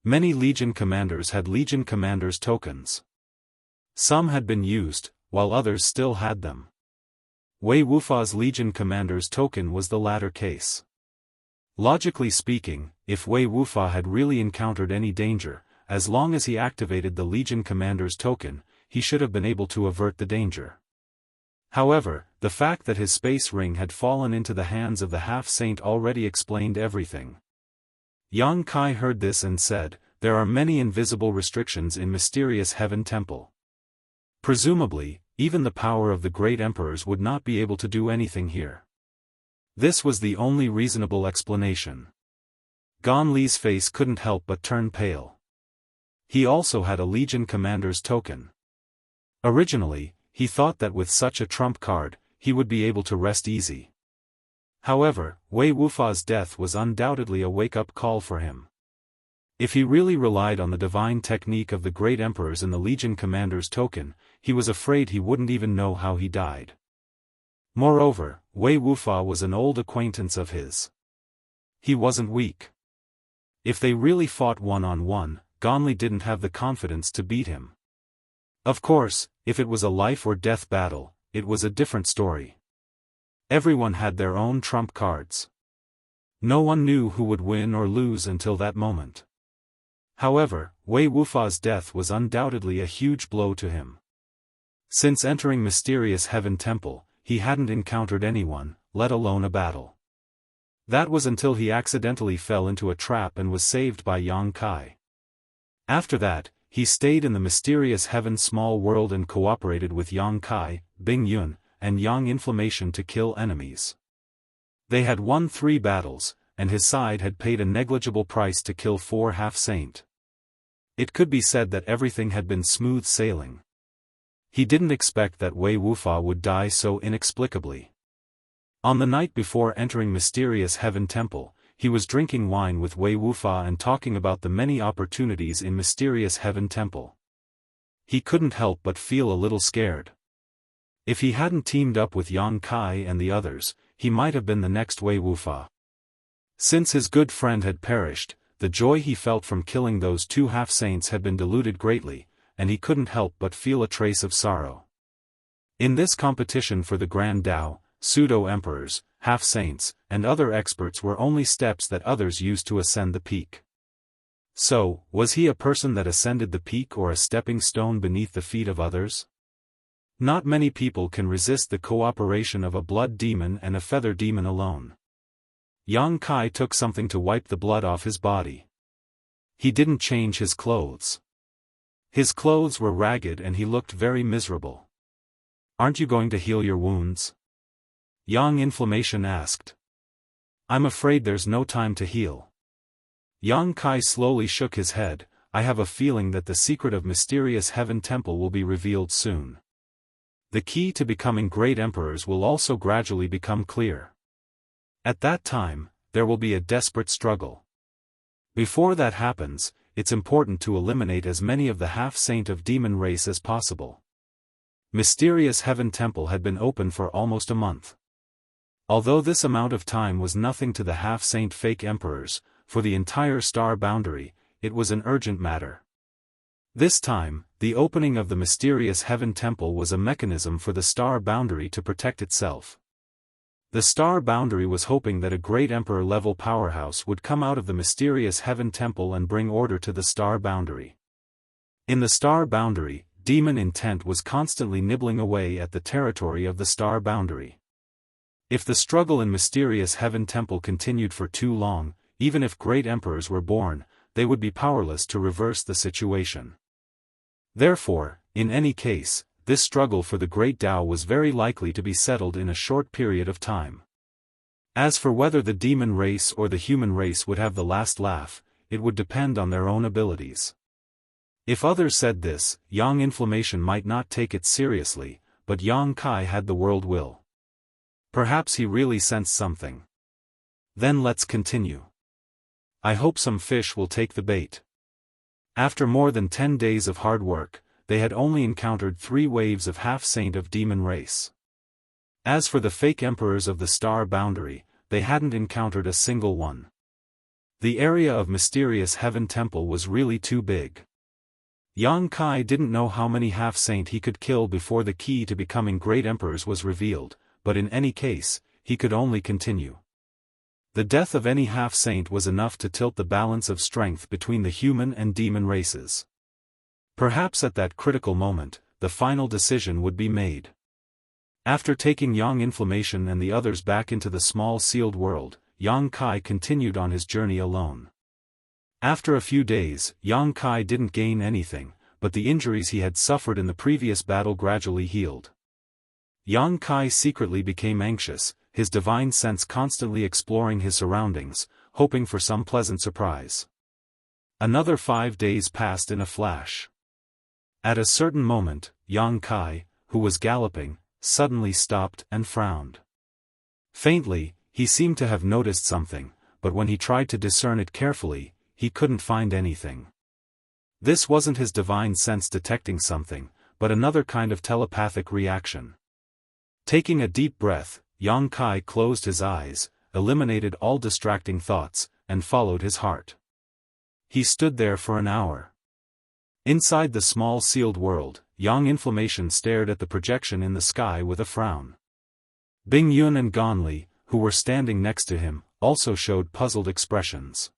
Many legion commanders had legion commanders' tokens. Some had been used, while others still had them. Wei Wufa's legion commander's token was the latter case. Logically speaking, if Wei Wufa had really encountered any danger, as long as he activated the legion commander's token, he should have been able to avert the danger. However, the fact that his space ring had fallen into the hands of the half-saint already explained everything. Yang Kai heard this and said, "There are many invisible restrictions in Mysterious Heaven Temple. Presumably, even the power of the great emperors would not be able to do anything here." This was the only reasonable explanation. Ganli's face couldn't help but turn pale. He also had a legion commander's token. Originally, he thought that with such a trump card, he would be able to rest easy. However, Wei Wufa's death was undoubtedly a wake-up call for him. If he really relied on the divine technique of the great emperors in the legion commander's token, he was afraid he wouldn't even know how he died. Moreover, Wei Wufa was an old acquaintance of his. He wasn't weak. If they really fought one-on-one, Ganli didn't have the confidence to beat him. Of course, if it was a life-or-death battle, it was a different story. Everyone had their own trump cards. No one knew who would win or lose until that moment. However, Wei Wufa's death was undoubtedly a huge blow to him. Since entering Mysterious Heaven Temple, he hadn't encountered anyone, let alone a battle. That was until he accidentally fell into a trap and was saved by Yang Kai. After that, he stayed in the Mysterious Heaven Small World and cooperated with Yang Kai, Bing Yun, and Yang Inflammation to kill enemies. They had won 3 battles, and his side had paid a negligible price to kill 4 half-saint. It could be said that everything had been smooth sailing. He didn't expect that Wei Wufa would die so inexplicably. On the night before entering Mysterious Heaven Temple, he was drinking wine with Wei Wufa and talking about the many opportunities in Mysterious Heaven Temple. He couldn't help but feel a little scared. If he hadn't teamed up with Yang Kai and the others, he might have been the next Wei Wufa. Since his good friend had perished, the joy he felt from killing those 2 half-saints had been diluted greatly, and he couldn't help but feel a trace of sorrow. In this competition for the Grand Tao, pseudo-emperors, half-saints, and other experts were only steps that others used to ascend the peak. So, was he a person that ascended the peak or a stepping stone beneath the feet of others? Not many people can resist the cooperation of a blood demon and a feather demon alone. Yang Kai took something to wipe the blood off his body. He didn't change his clothes. His clothes were ragged and he looked very miserable. "Aren't you going to heal your wounds?" Yang Inflammation asked. "I'm afraid there's no time to heal." Yang Kai slowly shook his head. "I have a feeling that the secret of Mysterious Heaven Temple will be revealed soon. The key to becoming great emperors will also gradually become clear. At that time, there will be a desperate struggle. Before that happens, it's important to eliminate as many of the half-saint of demon race as possible." Mysterious Heaven Temple had been open for almost a month. Although this amount of time was nothing to the half-saint fake emperors, for the entire star boundary, it was an urgent matter. This time, the opening of the Mysterious Heaven Temple was a mechanism for the star boundary to protect itself. The star boundary was hoping that a great emperor-level powerhouse would come out of the Mysterious Heaven Temple and bring order to the star boundary. In the star boundary, demon intent was constantly nibbling away at the territory of the star boundary. If the struggle in Mysterious Heaven Temple continued for too long, even if great emperors were born, they would be powerless to reverse the situation. Therefore, in any case, this struggle for the Great Tao was very likely to be settled in a short period of time. As for whether the demon race or the human race would have the last laugh, it would depend on their own abilities. If others said this, Yang Inflammation might not take it seriously, but Yang Kai had the world will. Perhaps he really sensed something. Then let's continue. I hope some fish will take the bait. After more than 10 days of hard work, they had only encountered 3 waves of half-saint of demon race. As for the fake emperors of the star boundary, they hadn't encountered a single one. The area of mysterious heaven temple was really too big. Yang Kai didn't know how many half-saint he could kill before the key to becoming great emperors was revealed, but in any case, he could only continue. The death of any half-saint was enough to tilt the balance of strength between the human and demon races. Perhaps at that critical moment, the final decision would be made. After taking Yang Inflammation and the others back into the small sealed world, Yang Kai continued on his journey alone. After a few days, Yang Kai didn't gain anything, but the injuries he had suffered in the previous battle gradually healed. Yang Kai secretly became anxious, his divine sense constantly exploring his surroundings, hoping for some pleasant surprise. Another 5 days passed in a flash. At a certain moment, Yang Kai, who was galloping, suddenly stopped and frowned. Faintly, he seemed to have noticed something, but when he tried to discern it carefully, he couldn't find anything. This wasn't his divine sense detecting something, but another kind of telepathic reaction. Taking a deep breath, Yang Kai closed his eyes, eliminated all distracting thoughts, and followed his heart. He stood there for an hour. Inside the small sealed world, Yang Inflammation stared at the projection in the sky with a frown. Bing Yun and Ganli, who were standing next to him, also showed puzzled expressions.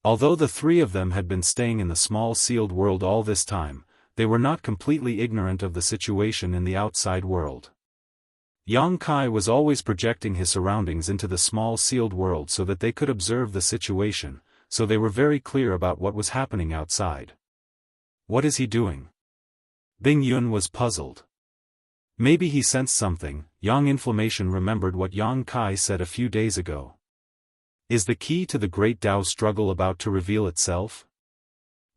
Although the 3 of them had been staying in the small sealed world all this time, they were not completely ignorant of the situation in the outside world. Yang Kai was always projecting his surroundings into the small sealed world so that they could observe the situation, so they were very clear about what was happening outside. What is he doing? Bing Yun was puzzled. Maybe he sensed something. Yang Inflammation remembered what Yang Kai said a few days ago. Is the key to the great Tao struggle about to reveal itself?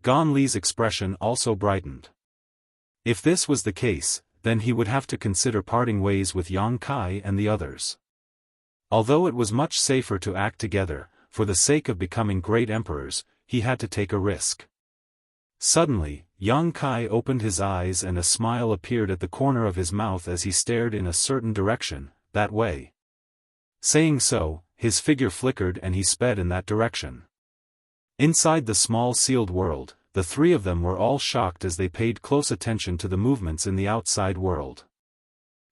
Gan Li's expression also brightened. If this was the case, then he would have to consider parting ways with Yang Kai and the others. Although it was much safer to act together, for the sake of becoming great emperors, he had to take a risk. Suddenly, Yang Kai opened his eyes and a smile appeared at the corner of his mouth as he stared in a certain direction, that way. Saying so, his figure flickered and he sped in that direction. Inside the small sealed world, the 3 of them were all shocked as they paid close attention to the movements in the outside world.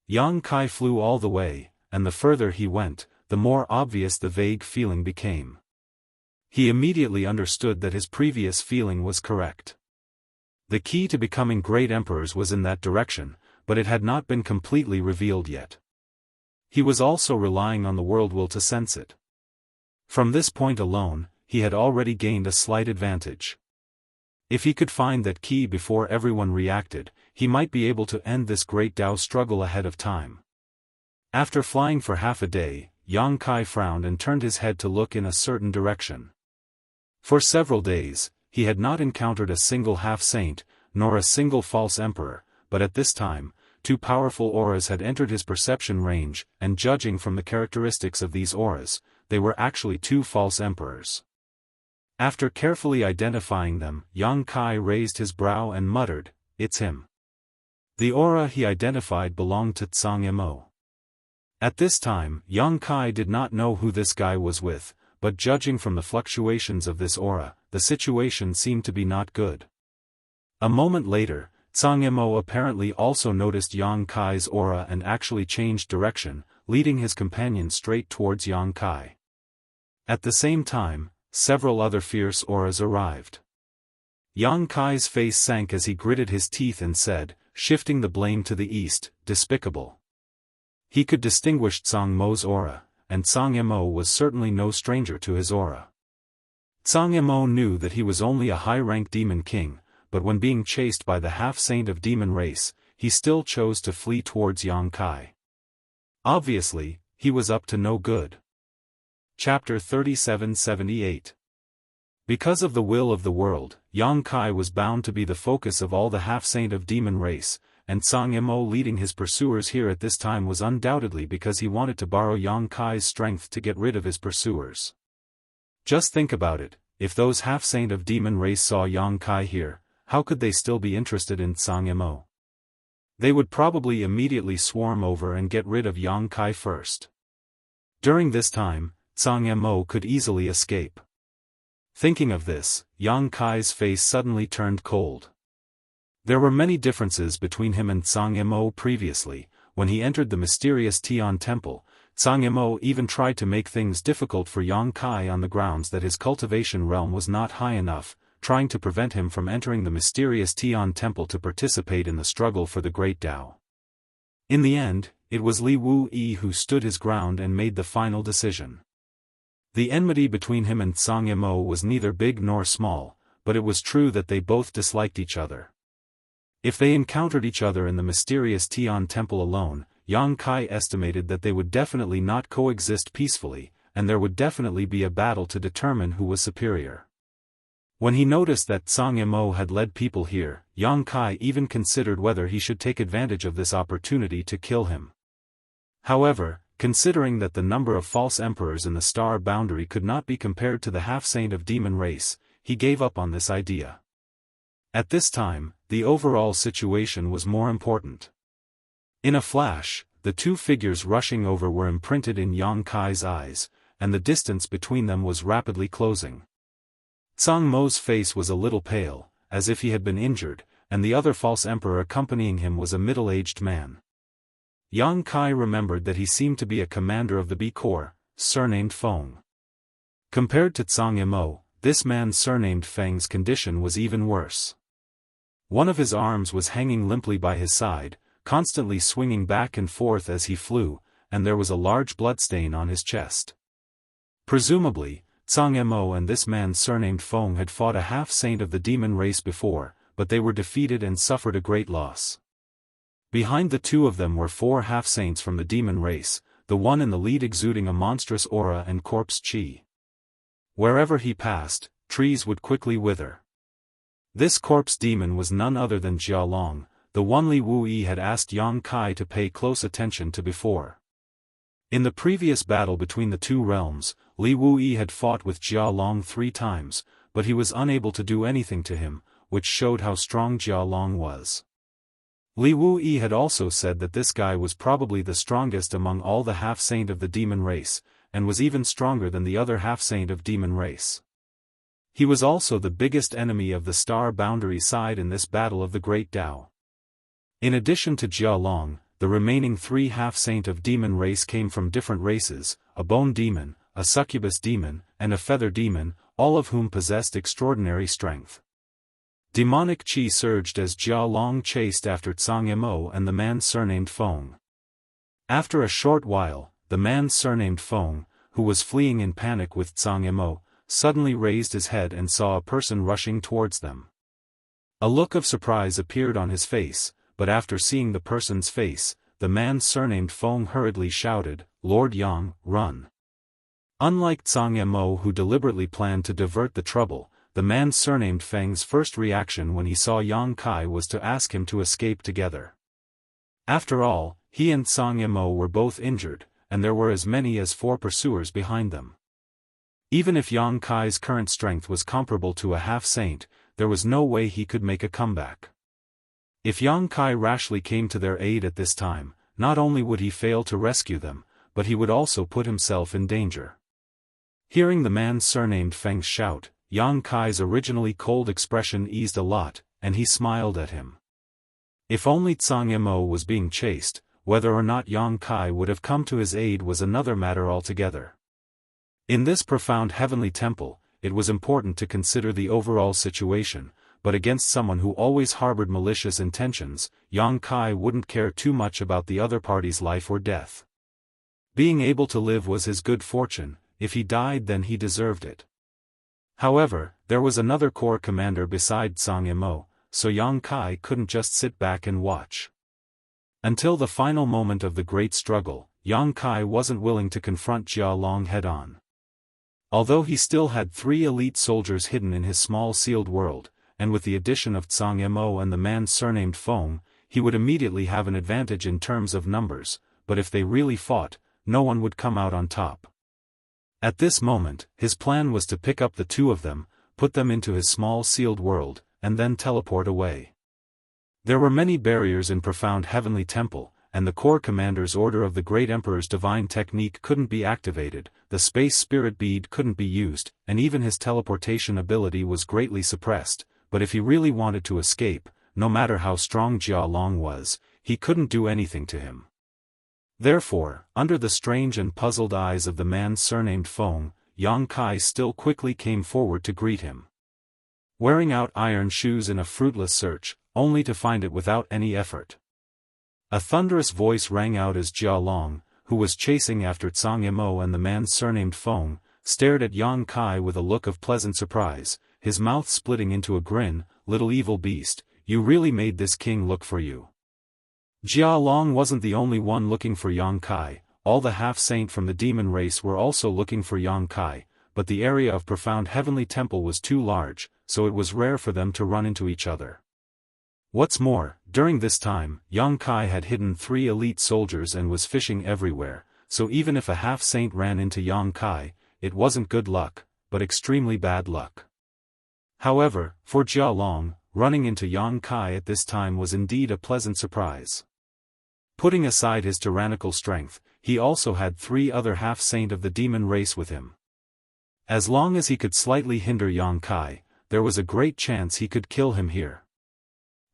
Yang Kai flew all the way, and the further he went, the more obvious the vague feeling became. He immediately understood that his previous feeling was correct. The key to becoming great emperors was in that direction, but it had not been completely revealed yet. He was also relying on the world will to sense it. From this point alone, he had already gained a slight advantage. If he could find that key before everyone reacted, he might be able to end this great Tao struggle ahead of time. After flying for half a day, Yang Kai frowned and turned his head to look in a certain direction. For several days, he had not encountered a single half-saint, nor a single false emperor, but at this time, 2 powerful auras had entered his perception range, and judging from the characteristics of these auras, they were actually 2 false emperors. After carefully identifying them, Yang Kai raised his brow and muttered, "It's him." The aura he identified belonged to Tsang Mo. At this time, Yang Kai did not know who this guy was with, but judging from the fluctuations of this aura, the situation seemed to be not good. A moment later, Tsang Mo apparently also noticed Yang Kai's aura and actually changed direction, leading his companion straight towards Yang Kai. At the same time, several other fierce auras arrived. Yang Kai's face sank as he gritted his teeth and said, shifting the blame to the east, "Despicable." He could distinguish Tsang Mo's aura, and Tsang Mo was certainly no stranger to his aura. Tsang Mo knew that he was only a high-rank demon king, but when being chased by the half-saint of demon race, he still chose to flee towards Yang Kai. Obviously, he was up to no good. Chapter 3778. Because of the will of the world, Yang Kai was bound to be the focus of all the half-saint of demon race, and Tsang Mo leading his pursuers here at this time was undoubtedly because he wanted to borrow Yang Kai's strength to get rid of his pursuers. Just think about it, if those half-saint of demon race saw Yang Kai here, how could they still be interested in Tsang Mo? They would probably immediately swarm over and get rid of Yang Kai first. During this time, Tsang Mo could easily escape. Thinking of this, Yang Kai's face suddenly turned cold. There were many differences between him and Tsang Mo previously. When he entered the mysterious Tian temple, Tsang Mo even tried to make things difficult for Yang Kai on the grounds that his cultivation realm was not high enough, trying to prevent him from entering the mysterious Tian temple to participate in the struggle for the Great Tao. In the end, it was Li Wu-yi who stood his ground and made the final decision. The enmity between him and Tsang Mo was neither big nor small, but it was true that they both disliked each other. If they encountered each other in the mysterious Tian temple alone, Yang Kai estimated that they would definitely not coexist peacefully, and there would definitely be a battle to determine who was superior. When he noticed that Tsang Mo had led people here, Yang Kai even considered whether he should take advantage of this opportunity to kill him. However, considering that the number of false emperors in the star boundary could not be compared to the half-saint of demon race, he gave up on this idea. At this time, the overall situation was more important. In a flash, the two figures rushing over were imprinted in Yang Kai's eyes, and the distance between them was rapidly closing. Tsang Mo's face was a little pale, as if he had been injured, and the other false emperor accompanying him was a middle-aged man. Yang Kai remembered that he seemed to be a commander of the B Corps, surnamed Feng. Compared to Tsang Mo, this man surnamed Feng's condition was even worse. One of his arms was hanging limply by his side, constantly swinging back and forth as he flew, and there was a large bloodstain on his chest. Presumably, Tsang Mo and this man surnamed Feng had fought a half-saint of the demon race before, but they were defeated and suffered a great loss. Behind the two of them were four half-saints from the demon race, the one in the lead exuding a monstrous aura and corpse chi. Wherever he passed, trees would quickly wither. This corpse demon was none other than Jia Long, the one Li Wu-yi had asked Yang Kai to pay close attention to before. In the previous battle between the two realms, Li Wu-yi had fought with Jia Long 3 times, but he was unable to do anything to him, which showed how strong Jia Long was. Li Wu-yi had also said that this guy was probably the strongest among all the half-saint of the demon race, and was even stronger than the other half-saint of demon race. He was also the biggest enemy of the star boundary side in this battle of the Great Tao. In addition to Jia Long, the remaining 3 half-saint of demon race came from different races, a bone demon, a succubus demon, and a feather demon, all of whom possessed extraordinary strength. Demonic chi surged as Jia Long chased after Tsang Mo and the man surnamed Feng. After a short while, the man surnamed Feng, who was fleeing in panic with Tsang Mo, suddenly raised his head and saw a person rushing towards them. A look of surprise appeared on his face, but after seeing the person's face, the man surnamed Feng hurriedly shouted, "Lord Yang, run!" Unlike Tsang Mo who deliberately planned to divert the trouble, the man surnamed Feng's first reaction when he saw Yang Kai was to ask him to escape together. After all, he and Tsang Mo were both injured, and there were as many as 4 pursuers behind them. Even if Yang Kai's current strength was comparable to a half-saint, there was no way he could make a comeback. If Yang Kai rashly came to their aid at this time, not only would he fail to rescue them, but he would also put himself in danger. Hearing the man surnamed Feng's shout, Yang Kai's originally cold expression eased a lot, and he smiled at him. If only Tsang Mo was being chased, whether or not Yang Kai would have come to his aid was another matter altogether. In this profound heavenly temple, it was important to consider the overall situation, but against someone who always harbored malicious intentions, Yang Kai wouldn't care too much about the other party's life or death. Being able to live was his good fortune, if he died then he deserved it. However, there was another corps commander beside Tsang Mo, so Yang Kai couldn't just sit back and watch. Until the final moment of the great struggle, Yang Kai wasn't willing to confront Jia Long head-on. Although he still had 3 elite soldiers hidden in his small sealed world, and with the addition of Zhang Yimou and the man surnamed Feng, he would immediately have an advantage in terms of numbers, but if they really fought, no one would come out on top. At this moment, his plan was to pick up the 2 of them, put them into his small sealed world, and then teleport away. There were many barriers in Profound Heavenly Temple, and the Corps Commander's order of the Great Emperor's divine technique couldn't be activated, the Space Spirit Bead couldn't be used, and even his teleportation ability was greatly suppressed, but if he really wanted to escape, no matter how strong Jia Long was, he couldn't do anything to him. Therefore, under the strange and puzzled eyes of the man surnamed Feng, Yang Kai still quickly came forward to greet him. Wearing out iron shoes in a fruitless search, only to find it without any effort. A thunderous voice rang out as Jia Long, who was chasing after Zhang Yimou and the man surnamed Feng, stared at Yang Kai with a look of pleasant surprise, his mouth splitting into a grin. "Little evil beast, you really made this king look for you." Jia Long wasn't the only one looking for Yang Kai, all the half-saint from the demon race were also looking for Yang Kai, but the area of Profound Heavenly Temple was too large, so it was rare for them to run into each other. What's more, during this time, Yang Kai had hidden 3 elite soldiers and was fishing everywhere, so even if a half-saint ran into Yang Kai, it wasn't good luck, but extremely bad luck. However, for Jia Long, running into Yang Kai at this time was indeed a pleasant surprise. Putting aside his tyrannical strength, he also had 3 other half-saint of the demon race with him. As long as he could slightly hinder Yang Kai, there was a great chance he could kill him here.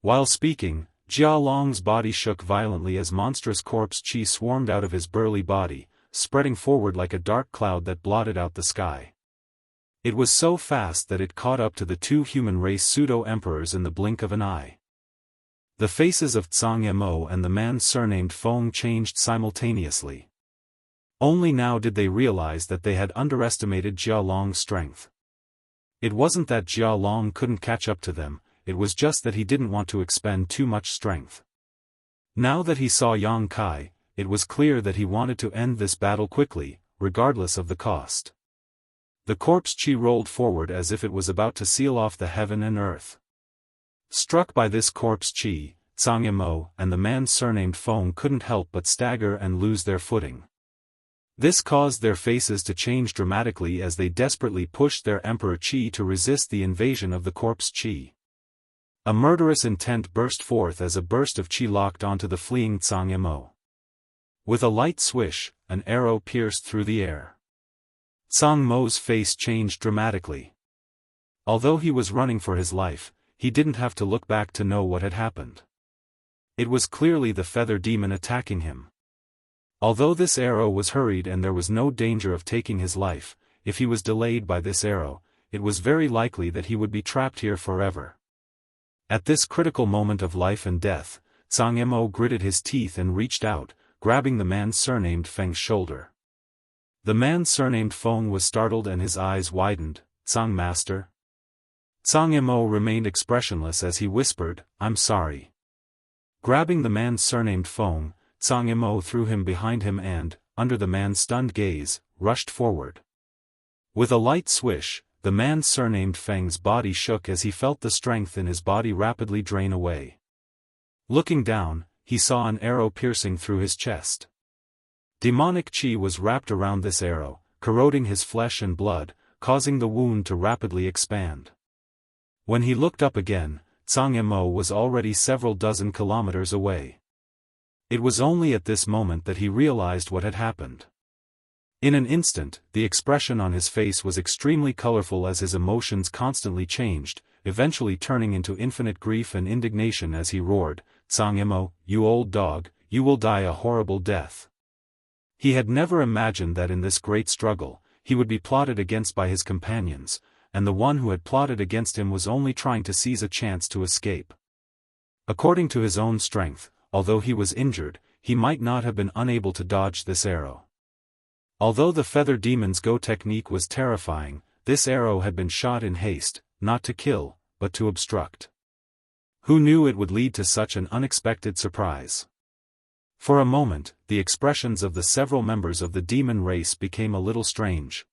While speaking, Jia Long's body shook violently as monstrous corpse chi swarmed out of his burly body, spreading forward like a dark cloud that blotted out the sky. It was so fast that it caught up to the 2 human race pseudo-emperors in the blink of an eye. The faces of Zhang Yimou and the man surnamed Feng changed simultaneously. Only now did they realize that they had underestimated Jia Long's strength. It wasn't that Jia Long couldn't catch up to them, it was just that he didn't want to expend too much strength. Now that he saw Yang Kai, it was clear that he wanted to end this battle quickly, regardless of the cost. The corpse chi rolled forward as if it was about to seal off the heaven and earth. Struck by this corpse chi, Zhang Yimou and the man surnamed Feng couldn't help but stagger and lose their footing. This caused their faces to change dramatically as they desperately pushed their emperor chi to resist the invasion of the corpse chi. A murderous intent burst forth as a burst of chi locked onto the fleeing Zhang Yimou. With a light swish, an arrow pierced through the air. Zhang Mo's face changed dramatically. Although he was running for his life, he didn't have to look back to know what had happened. It was clearly the feather demon attacking him. Although this arrow was hurried and there was no danger of taking his life, if he was delayed by this arrow, it was very likely that he would be trapped here forever. At this critical moment of life and death, Zhang Yimou gritted his teeth and reached out, grabbing the man surnamed Feng's shoulder. The man surnamed Feng was startled and his eyes widened. "Zhang Master?" Zhang Yimou remained expressionless as he whispered, "I'm sorry." Grabbing the man surnamed Feng, Zhang Yimou threw him behind him and, under the man's stunned gaze, rushed forward. With a light swish, the man surnamed Feng's body shook as he felt the strength in his body rapidly drain away. Looking down, he saw an arrow piercing through his chest. Demonic chi was wrapped around this arrow, corroding his flesh and blood, causing the wound to rapidly expand. When he looked up again, Zhang Yimou was already several dozen kilometers away. It was only at this moment that he realized what had happened. In an instant, the expression on his face was extremely colorful as his emotions constantly changed, eventually turning into infinite grief and indignation as he roared, "Zhang Yimou, you old dog, you will die a horrible death." He had never imagined that in this great struggle, he would be plotted against by his companions, and the one who had plotted against him was only trying to seize a chance to escape. According to his own strength, although he was injured, he might not have been unable to dodge this arrow. Although the feather demon's go technique was terrifying, this arrow had been shot in haste, not to kill, but to obstruct. Who knew it would lead to such an unexpected surprise? For a moment, the expressions of the several members of the demon race became a little strange.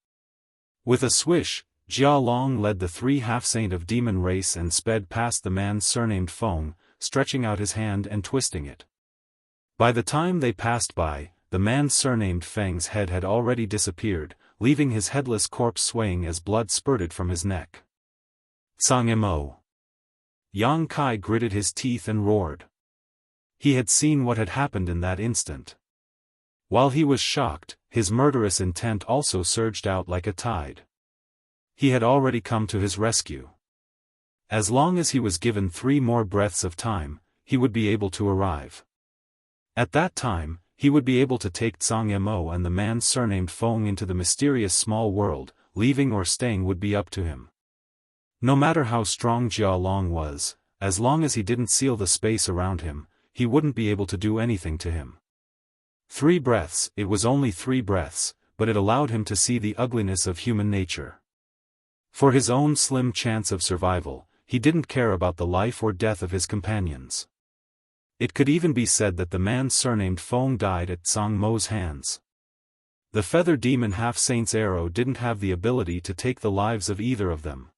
With a swish, Jia Long led the 3 half-saint of demon race and sped past the man surnamed Feng, stretching out his hand and twisting it. By the time they passed by, the man surnamed Feng's head had already disappeared, leaving his headless corpse swaying as blood spurted from his neck. Sangmo. Yang Kai gritted his teeth and roared. He had seen what had happened in that instant. While he was shocked, his murderous intent also surged out like a tide. He had already come to his rescue. As long as he was given 3 more breaths of time, he would be able to arrive. At that time, he would be able to take Sangmo and the man surnamed Feng into the mysterious small world. Leaving or staying would be up to him. No matter how strong Jia Long was, as long as he didn't seal the space around him, he wouldn't be able to do anything to him. 3 breaths, it was only 3 breaths, but it allowed him to see the ugliness of human nature. For his own slim chance of survival, he didn't care about the life or death of his companions. It could even be said that the man surnamed Feng died at Sangmo's hands. The feather demon half-saint's arrow didn't have the ability to take the lives of either of them.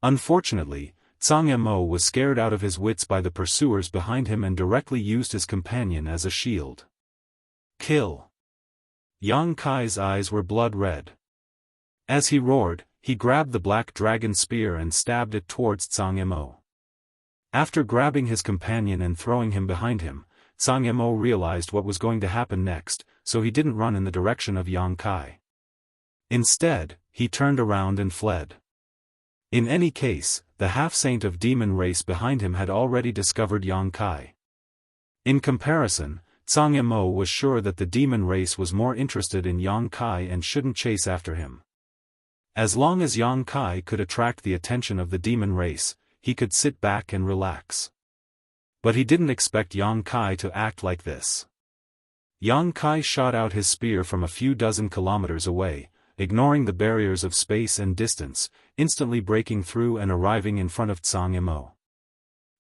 Unfortunately, Sangmo was scared out of his wits by the pursuers behind him and directly used his companion as a shield. Kill! Yang Kai's eyes were blood red. As he roared, he grabbed the black dragon spear and stabbed it towards Sangmo. After grabbing his companion and throwing him behind him, Sangmo realized what was going to happen next, so he didn't run in the direction of Yang Kai. Instead, he turned around and fled. In any case, the half-saint of demon race behind him had already discovered Yang Kai. In comparison, Sangmo was sure that the demon race was more interested in Yang Kai and shouldn't chase after him. As long as Yang Kai could attract the attention of the demon race, he could sit back and relax. But he didn't expect Yang Kai to act like this. Yang Kai shot out his spear from a few dozen kilometers away, ignoring the barriers of space and distance, instantly breaking through and arriving in front of Sangmo.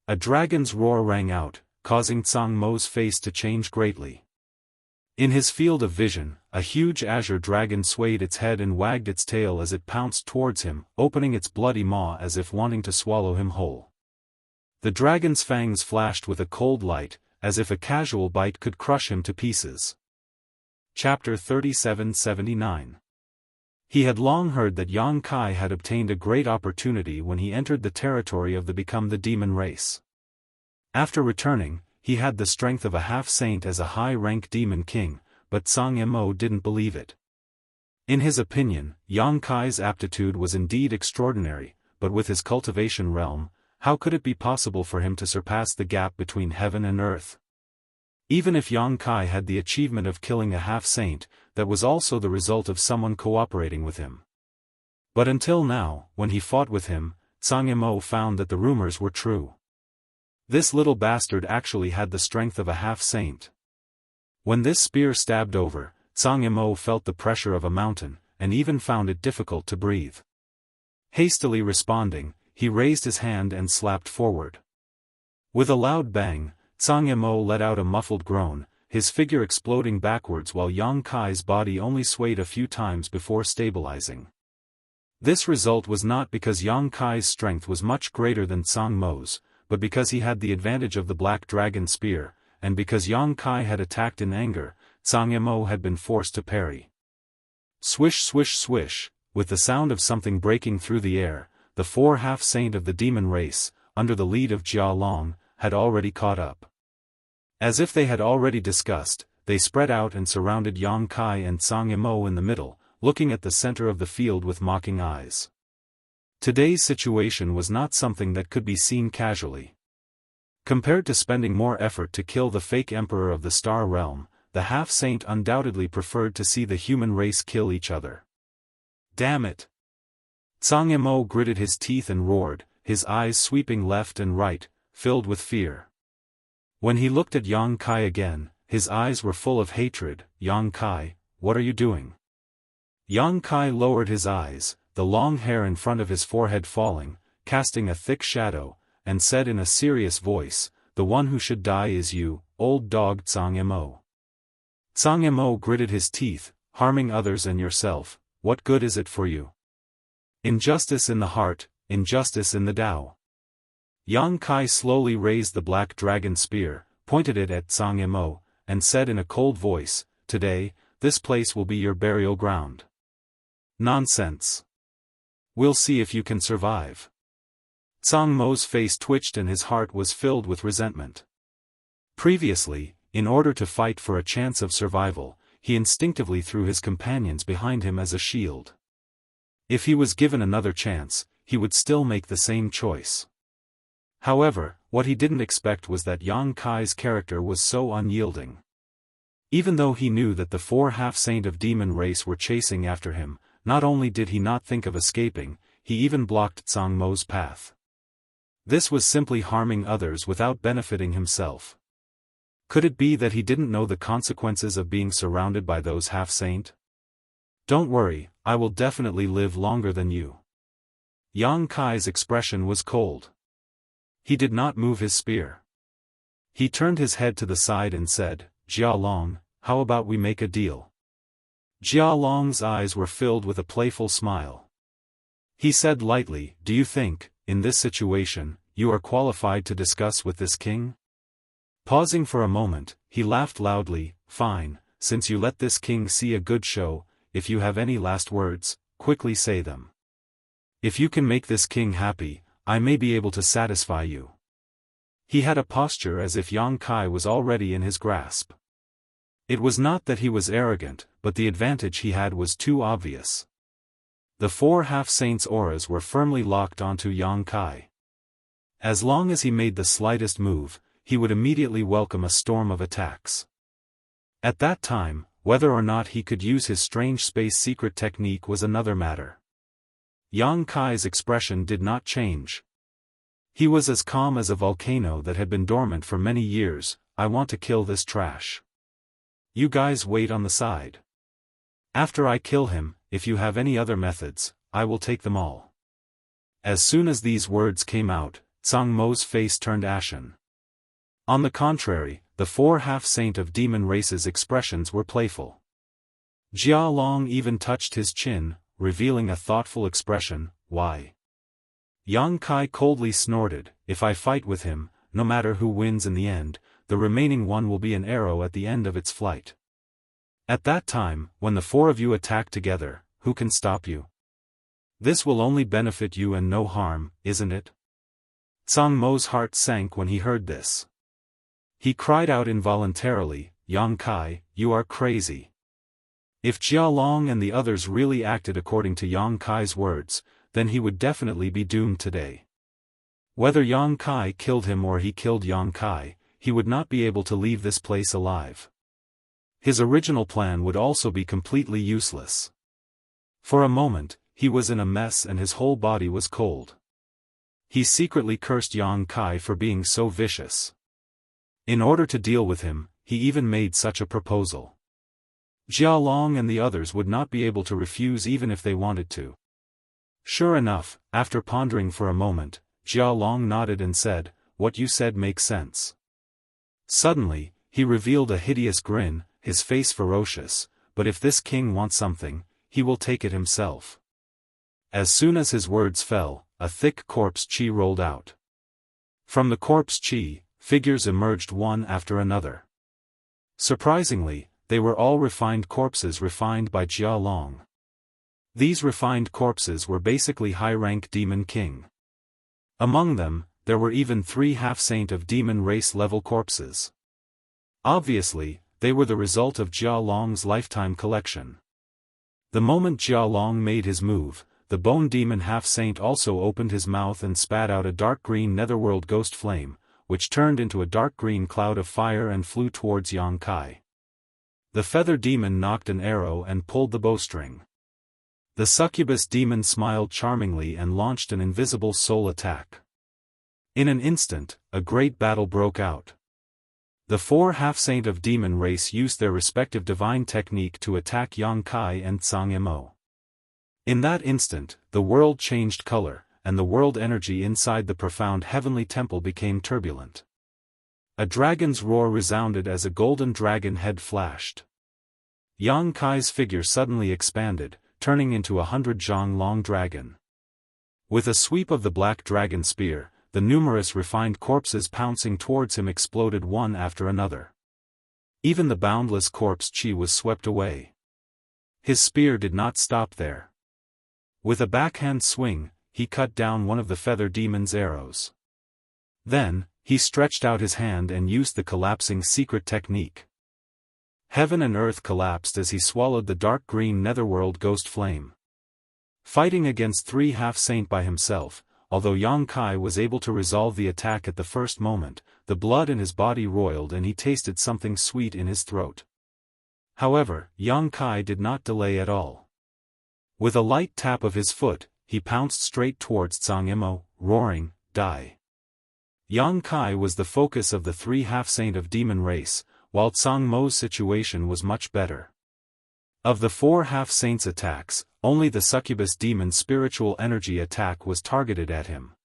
A dragon's roar rang out, causing Sangmo's face to change greatly. In his field of vision, a huge azure dragon swayed its head and wagged its tail as it pounced towards him, opening its bloody maw as if wanting to swallow him whole. The dragon's fangs flashed with a cold light, as if a casual bite could crush him to pieces. Chapter 3779. He had long heard that Yang Kai had obtained a great opportunity when he entered the territory of the demon race. After returning, he had the strength of a half-saint as a high-rank demon king, but Sangmo didn't believe it. In his opinion, Yang Kai's aptitude was indeed extraordinary, but with his cultivation realm, how could it be possible for him to surpass the gap between heaven and earth? Even if Yang Kai had the achievement of killing a half-saint, that was also the result of someone cooperating with him. But until now, when he fought with him, Sangmo found that the rumors were true. This little bastard actually had the strength of a half-saint. When this spear stabbed over, Sangmo felt the pressure of a mountain, and even found it difficult to breathe. Hastily responding, he raised his hand and slapped forward. With a loud bang, Sangmo let out a muffled groan, his figure exploding backwards while Yang Kai's body only swayed a few times before stabilizing. This result was not because Yang Kai's strength was much greater than Sangmo's, but because he had the advantage of the black dragon spear, and because Yang Kai had attacked in anger, Sangmo had been forced to parry. Swish swish swish, with the sound of something breaking through the air, the 4 half-saint of the demon race, under the lead of Jia Long, had already caught up. As if they had already discussed, they spread out and surrounded Yang Kai and Sangmo in the middle, looking at the center of the field with mocking eyes. Today's situation was not something that could be seen casually. Compared to spending more effort to kill the fake emperor of the Star Realm, the half-saint undoubtedly preferred to see the human race kill each other. Damn it! Sangmo gritted his teeth and roared, his eyes sweeping left and right, filled with fear. When he looked at Yang Kai again, his eyes were full of hatred. Yang Kai, what are you doing? Yang Kai lowered his eyes, the long hair in front of his forehead falling, casting a thick shadow, and said in a serious voice, "The one who should die is you, old dog Sangmo." Sangmo gritted his teeth, "Harming others and yourself, what good is it for you?" Injustice in the heart, injustice in the Tao. Yang Kai slowly raised the black dragon spear, pointed it at Zhang Yimou, and said in a cold voice, "Today, this place will be your burial ground." "Nonsense. We'll see if you can survive." Zhang Mo's face twitched and his heart was filled with resentment. Previously, in order to fight for a chance of survival, he instinctively threw his companions behind him as a shield. If he was given another chance, he would still make the same choice. However, what he didn't expect was that Yang Kai's character was so unyielding. Even though he knew that the 4 half-saint of demon race were chasing after him, not only did he not think of escaping, he even blocked Zhang Mo's path. This was simply harming others without benefiting himself. Could it be that he didn't know the consequences of being surrounded by those half-saint? "Don't worry, I will definitely live longer than you." Yang Kai's expression was cold. He did not move his spear. He turned his head to the side and said, "Jia Long, how about we make a deal?" Jia Long's eyes were filled with a playful smile. He said lightly, "Do you think, in this situation, you are qualified to discuss with this king?" Pausing for a moment, he laughed loudly, "Fine, since you let this king see a good show, if you have any last words, quickly say them. If you can make this king happy, I may be able to satisfy you." He had a posture as if Yang Kai was already in his grasp. It was not that he was arrogant, but the advantage he had was too obvious. The 4 half-saints' auras were firmly locked onto Yang Kai. As long as he made the slightest move, he would immediately welcome a storm of attacks. At that time, whether or not he could use his strange space secret technique was another matter. Yang Kai's expression did not change. He was as calm as a volcano that had been dormant for many years. "I want to kill this trash. You guys wait on the side. After I kill him, if you have any other methods, I will take them all." As soon as these words came out, Zhang Mo's face turned ashen. On the contrary, the 4 half-saint of demon race's expressions were playful. Jia Long even touched his chin, revealing a thoughtful expression. "Why?" Yang Kai coldly snorted, "If I fight with him, no matter who wins in the end, the remaining one will be an arrow at the end of its flight. At that time, when the 4 of you attack together, who can stop you? This will only benefit you and no harm, isn't it?" Zhang Mo's heart sank when he heard this. He cried out involuntarily, "Yang Kai, you are crazy." If Jia Long and the others really acted according to Yang Kai's words, then he would definitely be doomed today. Whether Yang Kai killed him or he killed Yang Kai, he would not be able to leave this place alive. His original plan would also be completely useless. For a moment, he was in a mess and his whole body was cold. He secretly cursed Yang Kai for being so vicious. In order to deal with him, he even made such a proposal. Jia Long and the others would not be able to refuse even if they wanted to. Sure enough, after pondering for a moment, Jia Long nodded and said, "What you said makes sense." Suddenly, he revealed a hideous grin, his face ferocious, "But if this king wants something, he will take it himself." As soon as his words fell, a thick corpse chi rolled out. From the corpse chi, figures emerged one after another. Surprisingly, they were all refined corpses refined by Jia Long. These refined corpses were basically high-rank demon king. Among them, there were even 3 half-saint of demon race level corpses. Obviously, they were the result of Jia Long's lifetime collection. The moment Jia Long made his move, the bone demon half-saint also opened his mouth and spat out a dark green netherworld ghost flame, which turned into a dark green cloud of fire and flew towards Yang Kai. The feather demon knocked an arrow and pulled the bowstring. The succubus demon smiled charmingly and launched an invisible soul attack. In an instant, a great battle broke out. The 4 half-saint of demon race used their respective divine technique to attack Yang Kai and Zhang Yimou. In that instant, the world changed color, and the world energy inside the profound heavenly temple became turbulent. A dragon's roar resounded as a golden dragon head flashed. Yang Kai's figure suddenly expanded, turning into a 100 zhang long dragon. With a sweep of the black dragon spear, the numerous refined corpses pouncing towards him exploded one after another. Even the boundless corpse chi was swept away. His spear did not stop there. With a backhand swing, he cut down one of the feather demon's arrows. Then, he stretched out his hand and used the collapsing secret technique. Heaven and earth collapsed as he swallowed the dark green netherworld ghost flame. Fighting against 3 half-saint by himself, although Yang Kai was able to resolve the attack at the first moment, the blood in his body roiled and he tasted something sweet in his throat. However, Yang Kai did not delay at all. With a light tap of his foot, he pounced straight towards Zhang Yimou, roaring, "Die!" Yang Kai was the focus of the 3 half-saint of demon race, while Zhang Mo's situation was much better. Of the 4 half-saints' attacks, only the succubus demon's spiritual energy attack was targeted at him.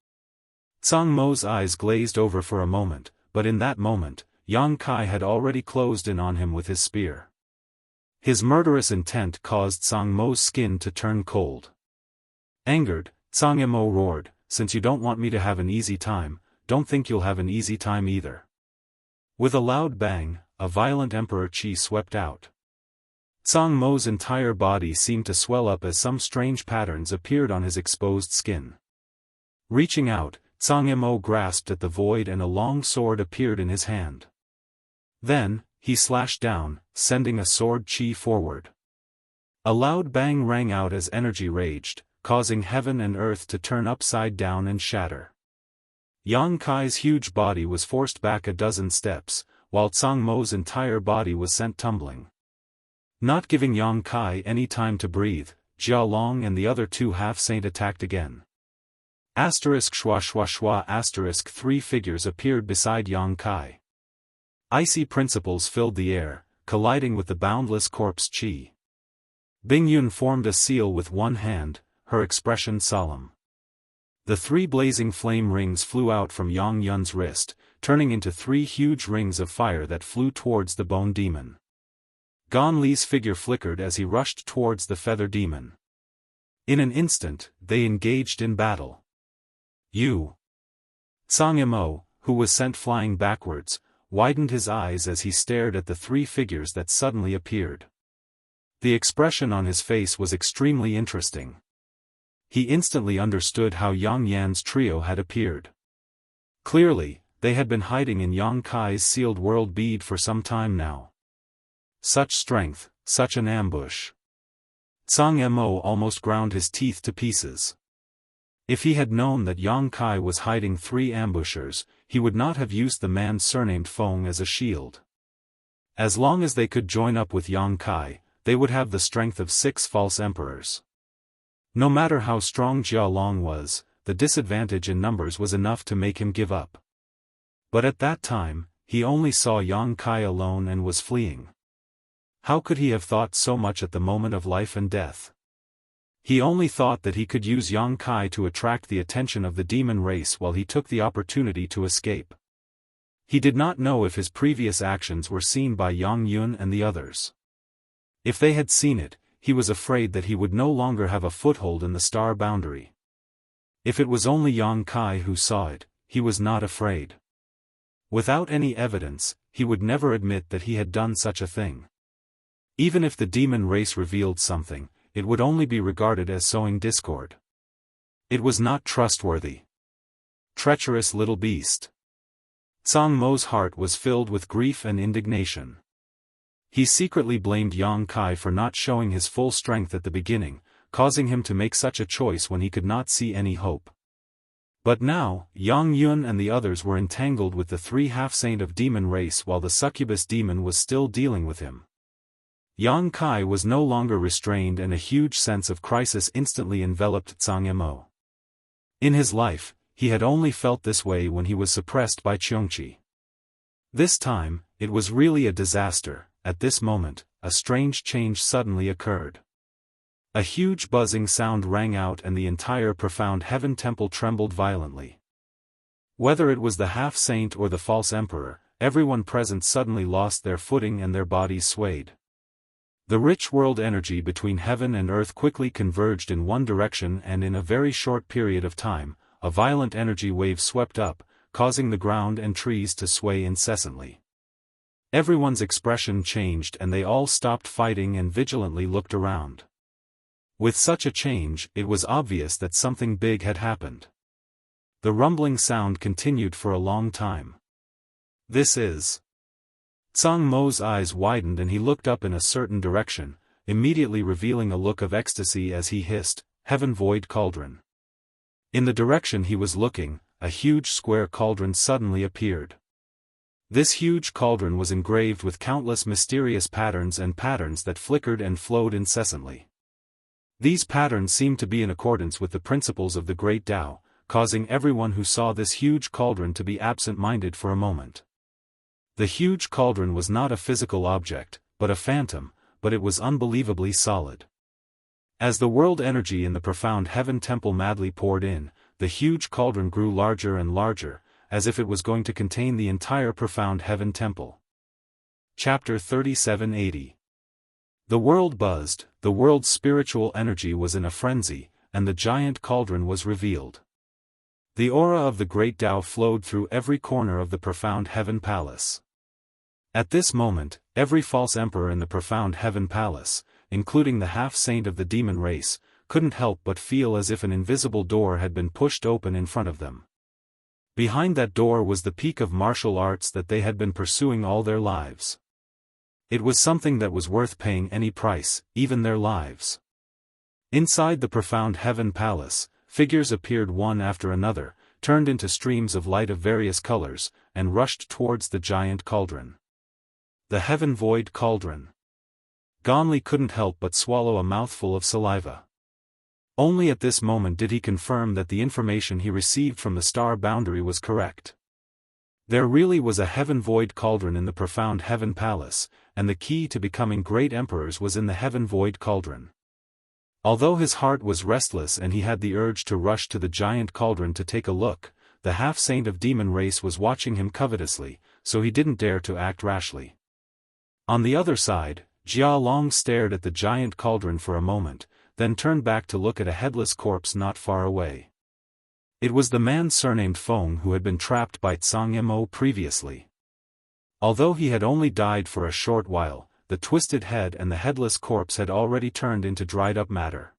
Zhang Mo's eyes glazed over for a moment, but in that moment, Yang Kai had already closed in on him with his spear. His murderous intent caused Zhang Mo's skin to turn cold. Angered, Zhang Yimou roared, "Since you don't want me to have an easy time, don't think you'll have an easy time either." With a loud bang, a violent emperor chi swept out. Zhang Mo's entire body seemed to swell up as some strange patterns appeared on his exposed skin. Reaching out, Zhang Yimou grasped at the void and a long sword appeared in his hand. Then, he slashed down, sending a sword chi forward. A loud bang rang out as energy raged, causing heaven and earth to turn upside down and shatter. Yang Kai's huge body was forced back a dozen steps, while Zhang Mo's entire body was sent tumbling. Not giving Yang Kai any time to breathe, Jia Long and the other 2 half-saint attacked again. Asterisk schwa schwa schwa asterisk 3 figures appeared beside Yang Kai. Icy principles filled the air, colliding with the boundless corpse chi. Bing Yun formed a seal with one hand, her expression solemn. The 3 blazing flame rings flew out from Yang Yun's wrist, turning into 3 huge rings of fire that flew towards the bone demon. Gan Li's figure flickered as he rushed towards the feather demon. In an instant, they engaged in battle. Zhang Yimou, who was sent flying backwards, widened his eyes as he stared at the 3 figures that suddenly appeared. The expression on his face was extremely interesting. He instantly understood how Yang Yan's trio had appeared. Clearly, they had been hiding in Yang Kai's sealed world bead for some time now. Such strength, such an ambush. Zhang Yimou almost ground his teeth to pieces. If he had known that Yang Kai was hiding 3 ambushers, he would not have used the man surnamed Feng as a shield. As long as they could join up with Yang Kai, they would have the strength of 6 false emperors. No matter how strong Jia Long was, the disadvantage in numbers was enough to make him give up. But at that time, he only saw Yang Kai alone and was fleeing. How could he have thought so much at the moment of life and death? He only thought that he could use Yang Kai to attract the attention of the demon race while he took the opportunity to escape. He did not know if his previous actions were seen by Yang Yun and the others. If they had seen it, he was afraid that he would no longer have a foothold in the star boundary. If it was only Yang Kai who saw it, he was not afraid. Without any evidence, he would never admit that he had done such a thing. Even if the demon race revealed something, it would only be regarded as sowing discord. It was not trustworthy. Treacherous little beast. Zhang Mo's heart was filled with grief and indignation. He secretly blamed Yang Kai for not showing his full strength at the beginning, causing him to make such a choice when he could not see any hope. But now, Yang Yun and the others were entangled with the 3 half-saint of demon race while the succubus demon was still dealing with him. Yang Kai was no longer restrained and a huge sense of crisis instantly enveloped Zhang Yimou. In his life, he had only felt this way when he was suppressed by Qiongqi. This time, it was really a disaster. At this moment, a strange change suddenly occurred. A huge buzzing sound rang out and the entire profound heaven temple trembled violently. Whether it was the half-saint or the false emperor, everyone present suddenly lost their footing and their bodies swayed. The rich world energy between heaven and earth quickly converged in one direction, and in a very short period of time, a violent energy wave swept up, causing the ground and trees to sway incessantly. Everyone's expression changed and they all stopped fighting and vigilantly looked around. With such a change, it was obvious that something big had happened. The rumbling sound continued for a long time. This is... Zhang Mo's eyes widened and he looked up in a certain direction, immediately revealing a look of ecstasy as he hissed, "Heaven Void Cauldron." In the direction he was looking, a huge square cauldron suddenly appeared. This huge cauldron was engraved with countless mysterious patterns and patterns that flickered and flowed incessantly. These patterns seemed to be in accordance with the principles of the Great Tao, causing everyone who saw this huge cauldron to be absent-minded for a moment. The huge cauldron was not a physical object, but a phantom, but it was unbelievably solid. As the world energy in the profound heaven temple madly poured in, the huge cauldron grew larger and larger, as if it was going to contain the entire profound heaven temple. Chapter 3780. The world buzzed, the world's spiritual energy was in a frenzy, and the giant cauldron was revealed. The aura of the Great Tao flowed through every corner of the profound heaven palace. At this moment, every false emperor in the profound heaven palace, including the half-saint of the demon race, couldn't help but feel as if an invisible door had been pushed open in front of them. Behind that door was the peak of martial arts that they had been pursuing all their lives. It was something that was worth paying any price, even their lives. Inside the profound heaven palace, figures appeared one after another, turned into streams of light of various colors, and rushed towards the giant cauldron. The Heaven Void Cauldron. Gonli couldn't help but swallow a mouthful of saliva. Only at this moment did he confirm that the information he received from the star boundary was correct. There really was a Heaven Void Cauldron in the profound heaven palace, and the key to becoming great emperors was in the Heaven Void Cauldron. Although his heart was restless and he had the urge to rush to the giant cauldron to take a look, the half-saint of demon race was watching him covetously, so he didn't dare to act rashly. On the other side, Jia Long stared at the giant cauldron for a moment, then turned back to look at a headless corpse not far away. It was the man surnamed Feng who had been trapped by Zhang Mo previously. Although he had only died for a short while, the twisted head and the headless corpse had already turned into dried-up matter.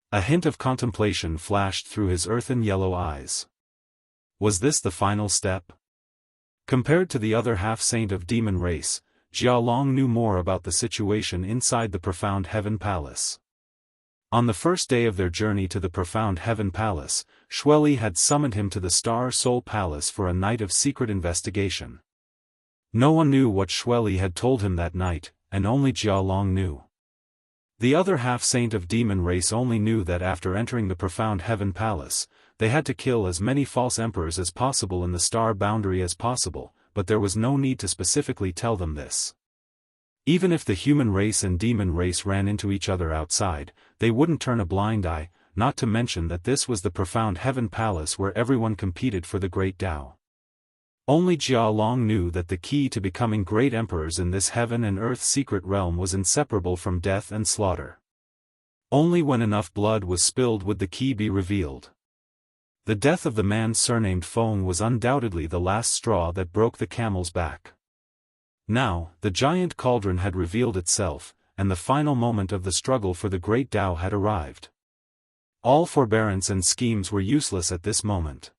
A hint of contemplation flashed through his earthen yellow eyes. Was this the final step? Compared to the other half-saint of demon race, Jia Long knew more about the situation inside the profound heaven palace. On the first day of their journey to the profound heaven palace, Xueli had summoned him to the Star Soul Palace for a night of secret investigation. No one knew what Xueli had told him that night, and only Jia Long knew. The other half-saint of demon race only knew that after entering the profound heaven palace, they had to kill as many false emperors as possible in the star boundary as possible, but there was no need to specifically tell them this. Even if the human race and demon race ran into each other outside, they wouldn't turn a blind eye, not to mention that this was the profound heaven palace where everyone competed for the Great Tao. Only Jia Long knew that the key to becoming great emperors in this heaven and earth secret realm was inseparable from death and slaughter. Only when enough blood was spilled would the key be revealed. The death of the man surnamed Feng was undoubtedly the last straw that broke the camel's back. Now, the giant cauldron had revealed itself, and the final moment of the struggle for the Great Tao had arrived. All forbearance and schemes were useless at this moment.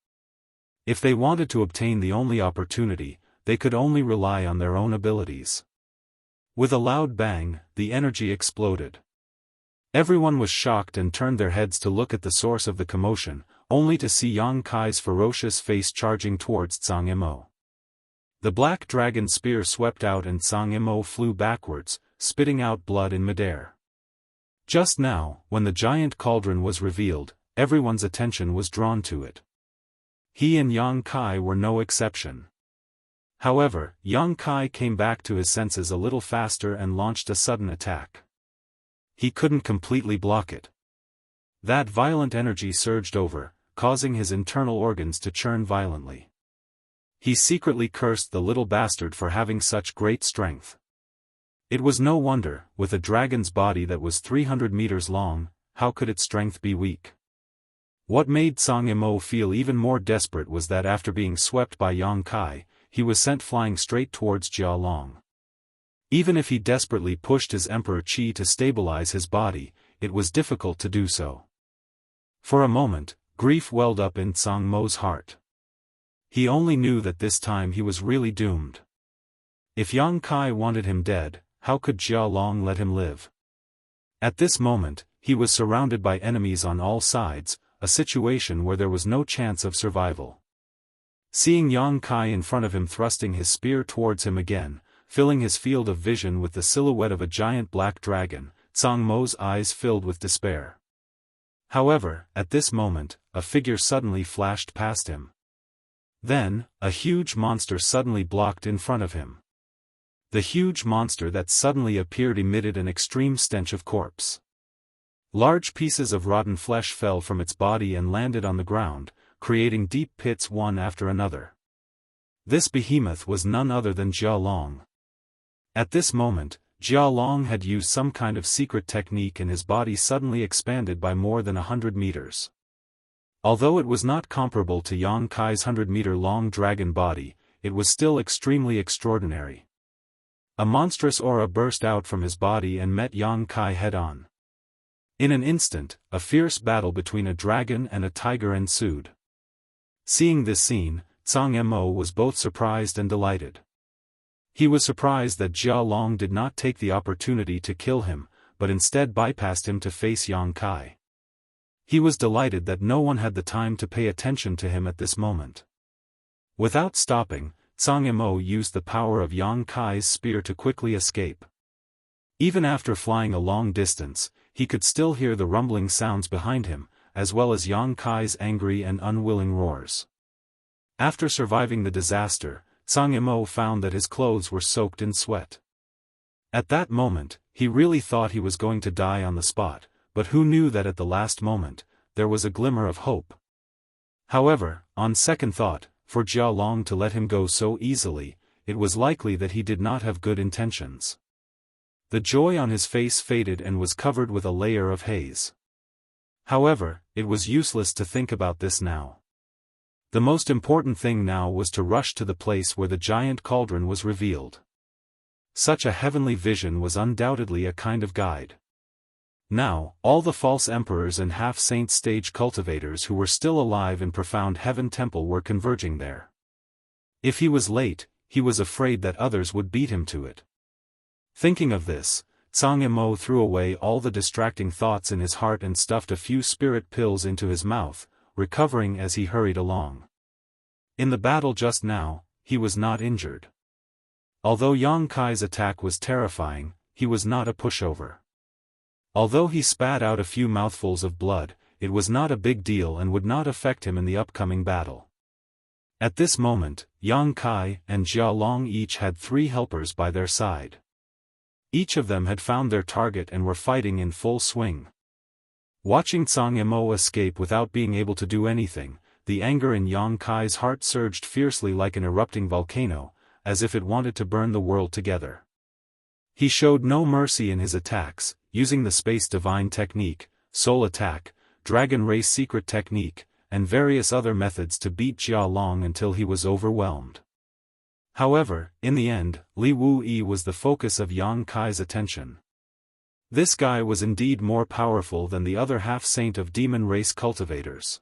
If they wanted to obtain the only opportunity, they could only rely on their own abilities. With a loud bang, the energy exploded. Everyone was shocked and turned their heads to look at the source of the commotion, only to see Yang Kai's ferocious face charging towards Zhang Mo. The black dragon spear swept out and Zhang Mo flew backwards, spitting out blood in midair. Just now, when the giant cauldron was revealed, everyone's attention was drawn to it. He and Yang Kai were no exception. However, Yang Kai came back to his senses a little faster and launched a sudden attack. He couldn't completely block it. That violent energy surged over, causing his internal organs to churn violently. He secretly cursed the little bastard for having such great strength. It was no wonder, with a dragon's body that was 300 meters long, how could its strength be weak? What made Song Yimou feel even more desperate was that after being swept by Yang Kai, he was sent flying straight towards Jia Long. Even if he desperately pushed his Emperor Qi to stabilize his body, it was difficult to do so. For a moment, grief welled up in Song Mo's heart. He only knew that this time he was really doomed. If Yang Kai wanted him dead, how could Jia Long let him live? At this moment, he was surrounded by enemies on all sides, a situation where there was no chance of survival. Seeing Yang Kai in front of him thrusting his spear towards him again, filling his field of vision with the silhouette of a giant black dragon, Song Mo's eyes filled with despair. However, at this moment, a figure suddenly flashed past him. Then, a huge monster suddenly blocked in front of him. The huge monster that suddenly appeared emitted an extreme stench of corpse. Large pieces of rotten flesh fell from its body and landed on the ground, creating deep pits one after another. This behemoth was none other than Jia Long. At this moment, Jia Long had used some kind of secret technique and his body suddenly expanded by more than 100 meters. Although it was not comparable to Yang Kai's 100-meter-long dragon body, it was still extremely extraordinary. A monstrous aura burst out from his body and met Yang Kai head-on. In an instant, a fierce battle between a dragon and a tiger ensued. Seeing this scene, Song Yimou was both surprised and delighted. He was surprised that Jia Long did not take the opportunity to kill him, but instead bypassed him to face Yang Kai. He was delighted that no one had the time to pay attention to him at this moment. Without stopping, Song Yimou used the power of Yang Kai's spear to quickly escape. Even after flying a long distance, he could still hear the rumbling sounds behind him, as well as Yang Kai's angry and unwilling roars. After surviving the disaster, Song Yimou found that his clothes were soaked in sweat. At that moment, he really thought he was going to die on the spot, but who knew that at the last moment, there was a glimmer of hope. However, on second thought, for Jia Long to let him go so easily, it was likely that he did not have good intentions. The joy on his face faded and was covered with a layer of haze. However, it was useless to think about this now. The most important thing now was to rush to the place where the giant cauldron was revealed. Such a heavenly vision was undoubtedly a kind of guide. Now, all the false emperors and half-saint stage cultivators who were still alive in Profound Heaven Temple were converging there. If he was late, he was afraid that others would beat him to it. Thinking of this, Song Yimou threw away all the distracting thoughts in his heart and stuffed a few spirit pills into his mouth, recovering as he hurried along. In the battle just now, he was not injured. Although Yang Kai's attack was terrifying, he was not a pushover. Although he spat out a few mouthfuls of blood, it was not a big deal and would not affect him in the upcoming battle. At this moment, Yang Kai and Jia Long each had 3 helpers by their side. Each of them had found their target and were fighting in full swing. Watching Song Yimou escape without being able to do anything, the anger in Yang Kai's heart surged fiercely like an erupting volcano, as if it wanted to burn the world together. He showed no mercy in his attacks, using the Space Divine Technique, Soul Attack, Dragon Race Secret Technique, and various other methods to beat Jia Long until he was overwhelmed. However, in the end, Li Wu-yi was the focus of Yang Kai's attention. This guy was indeed more powerful than the other half-saint of demon race cultivators.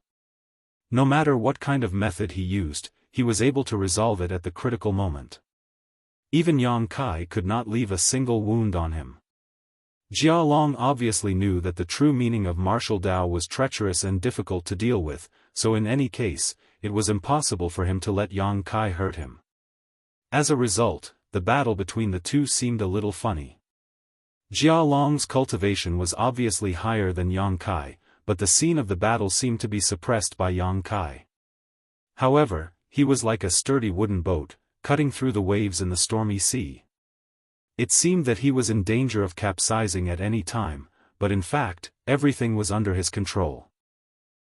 No matter what kind of method he used, he was able to resolve it at the critical moment. Even Yang Kai could not leave a single wound on him. Jia Long obviously knew that the true meaning of martial Dao was treacherous and difficult to deal with, so in any case, it was impossible for him to let Yang Kai hurt him. As a result, the battle between the two seemed a little funny. Jia Long's cultivation was obviously higher than Yang Kai, but the scene of the battle seemed to be suppressed by Yang Kai. However, he was like a sturdy wooden boat, cutting through the waves in the stormy sea. It seemed that he was in danger of capsizing at any time, but in fact, everything was under his control.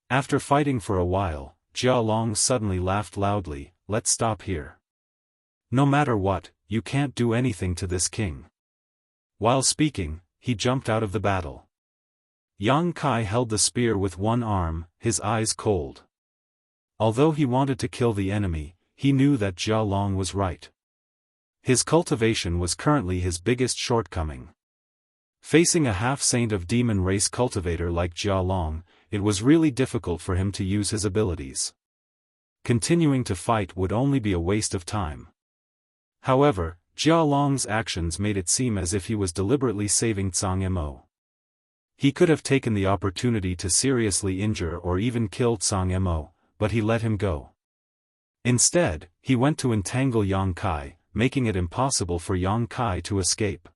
After fighting for a while, Jia Long suddenly laughed loudly. "Let's stop here. No matter what, you can't do anything to this king." While speaking, he jumped out of the battle. Yang Kai held the spear with one arm, his eyes cold. Although he wanted to kill the enemy, he knew that Jia Long was right. His cultivation was currently his biggest shortcoming. Facing a half-saint of demon race cultivator like Jia Long, it was really difficult for him to use his abilities. Continuing to fight would only be a waste of time. However, Jia Long's actions made it seem as if he was deliberately saving Zhang Mo. He could have taken the opportunity to seriously injure or even kill Zhang Mo, but he let him go. Instead, he went to entangle Yang Kai, making it impossible for Yang Kai to escape.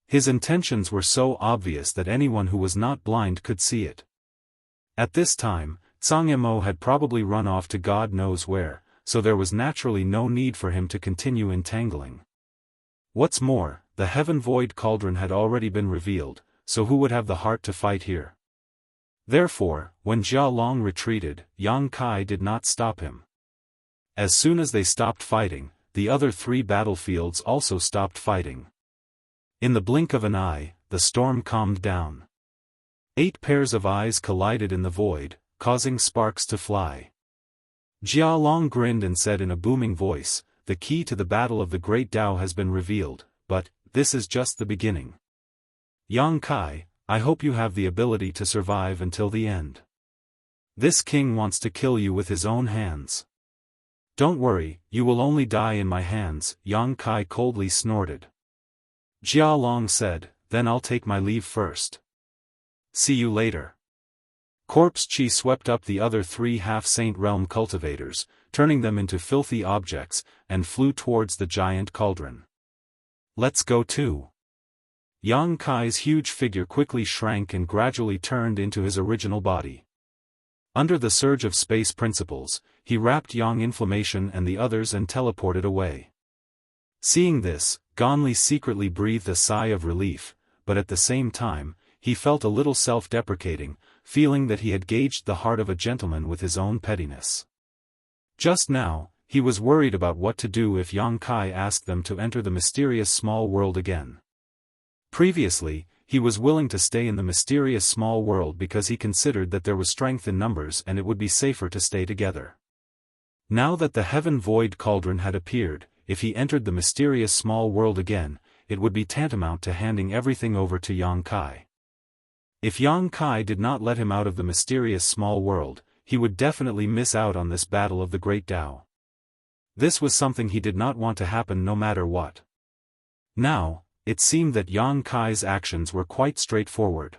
His intentions were so obvious that anyone who was not blind could see it. At this time, Zhang Mo had probably run off to God knows where, so there was naturally no need for him to continue entangling. What's more, the Heaven Void Cauldron had already been revealed, so who would have the heart to fight here? Therefore, when Jia Long retreated, Yang Kai did not stop him. As soon as they stopped fighting, the other three battlefields also stopped fighting. In the blink of an eye, the storm calmed down. 8 pairs of eyes collided in the void, causing sparks to fly. Jia Long grinned and said in a booming voice, "The key to the battle of the Great Tao has been revealed, but this is just the beginning. Yang Kai, I hope you have the ability to survive until the end. This king wants to kill you with his own hands." "Don't worry, you will only die in my hands," Yang Kai coldly snorted. Jia Long said, "Then I'll take my leave first. See you later." Corpse Chi swept up the other 3 half-saint realm cultivators, turning them into filthy objects, and flew towards the giant cauldron. "Let's go too." Yang Kai's huge figure quickly shrank and gradually turned into his original body. Under the surge of space principles, he wrapped Yang Inflammation and the others and teleported away. Seeing this, Ganli secretly breathed a sigh of relief, but at the same time, he felt a little self-deprecating, feeling that he had gauged the heart of a gentleman with his own pettiness. Just now, he was worried about what to do if Yang Kai asked them to enter the mysterious small world again. Previously, he was willing to stay in the mysterious small world because he considered that there was strength in numbers and it would be safer to stay together. Now that the Heaven Void Cauldron had appeared, if he entered the mysterious small world again, it would be tantamount to handing everything over to Yang Kai. If Yang Kai did not let him out of the mysterious small world, he would definitely miss out on this battle of the Great Tao. This was something he did not want to happen no matter what. Now, it seemed that Yang Kai's actions were quite straightforward.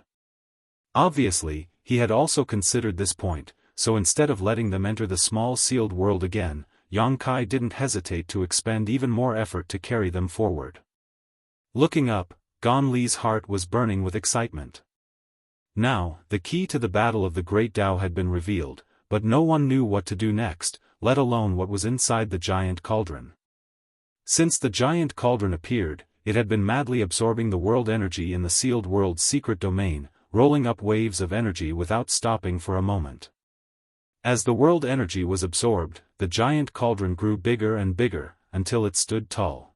Obviously, he had also considered this point, so instead of letting them enter the small sealed world again, Yang Kai didn't hesitate to expend even more effort to carry them forward. Looking up, Ganli's heart was burning with excitement. Now, the key to the battle of the Great Tao had been revealed, but no one knew what to do next, let alone what was inside the giant cauldron. Since the giant cauldron appeared, it had been madly absorbing the world energy in the sealed world's secret domain, rolling up waves of energy without stopping for a moment. As the world energy was absorbed, the giant cauldron grew bigger and bigger, until it stood tall.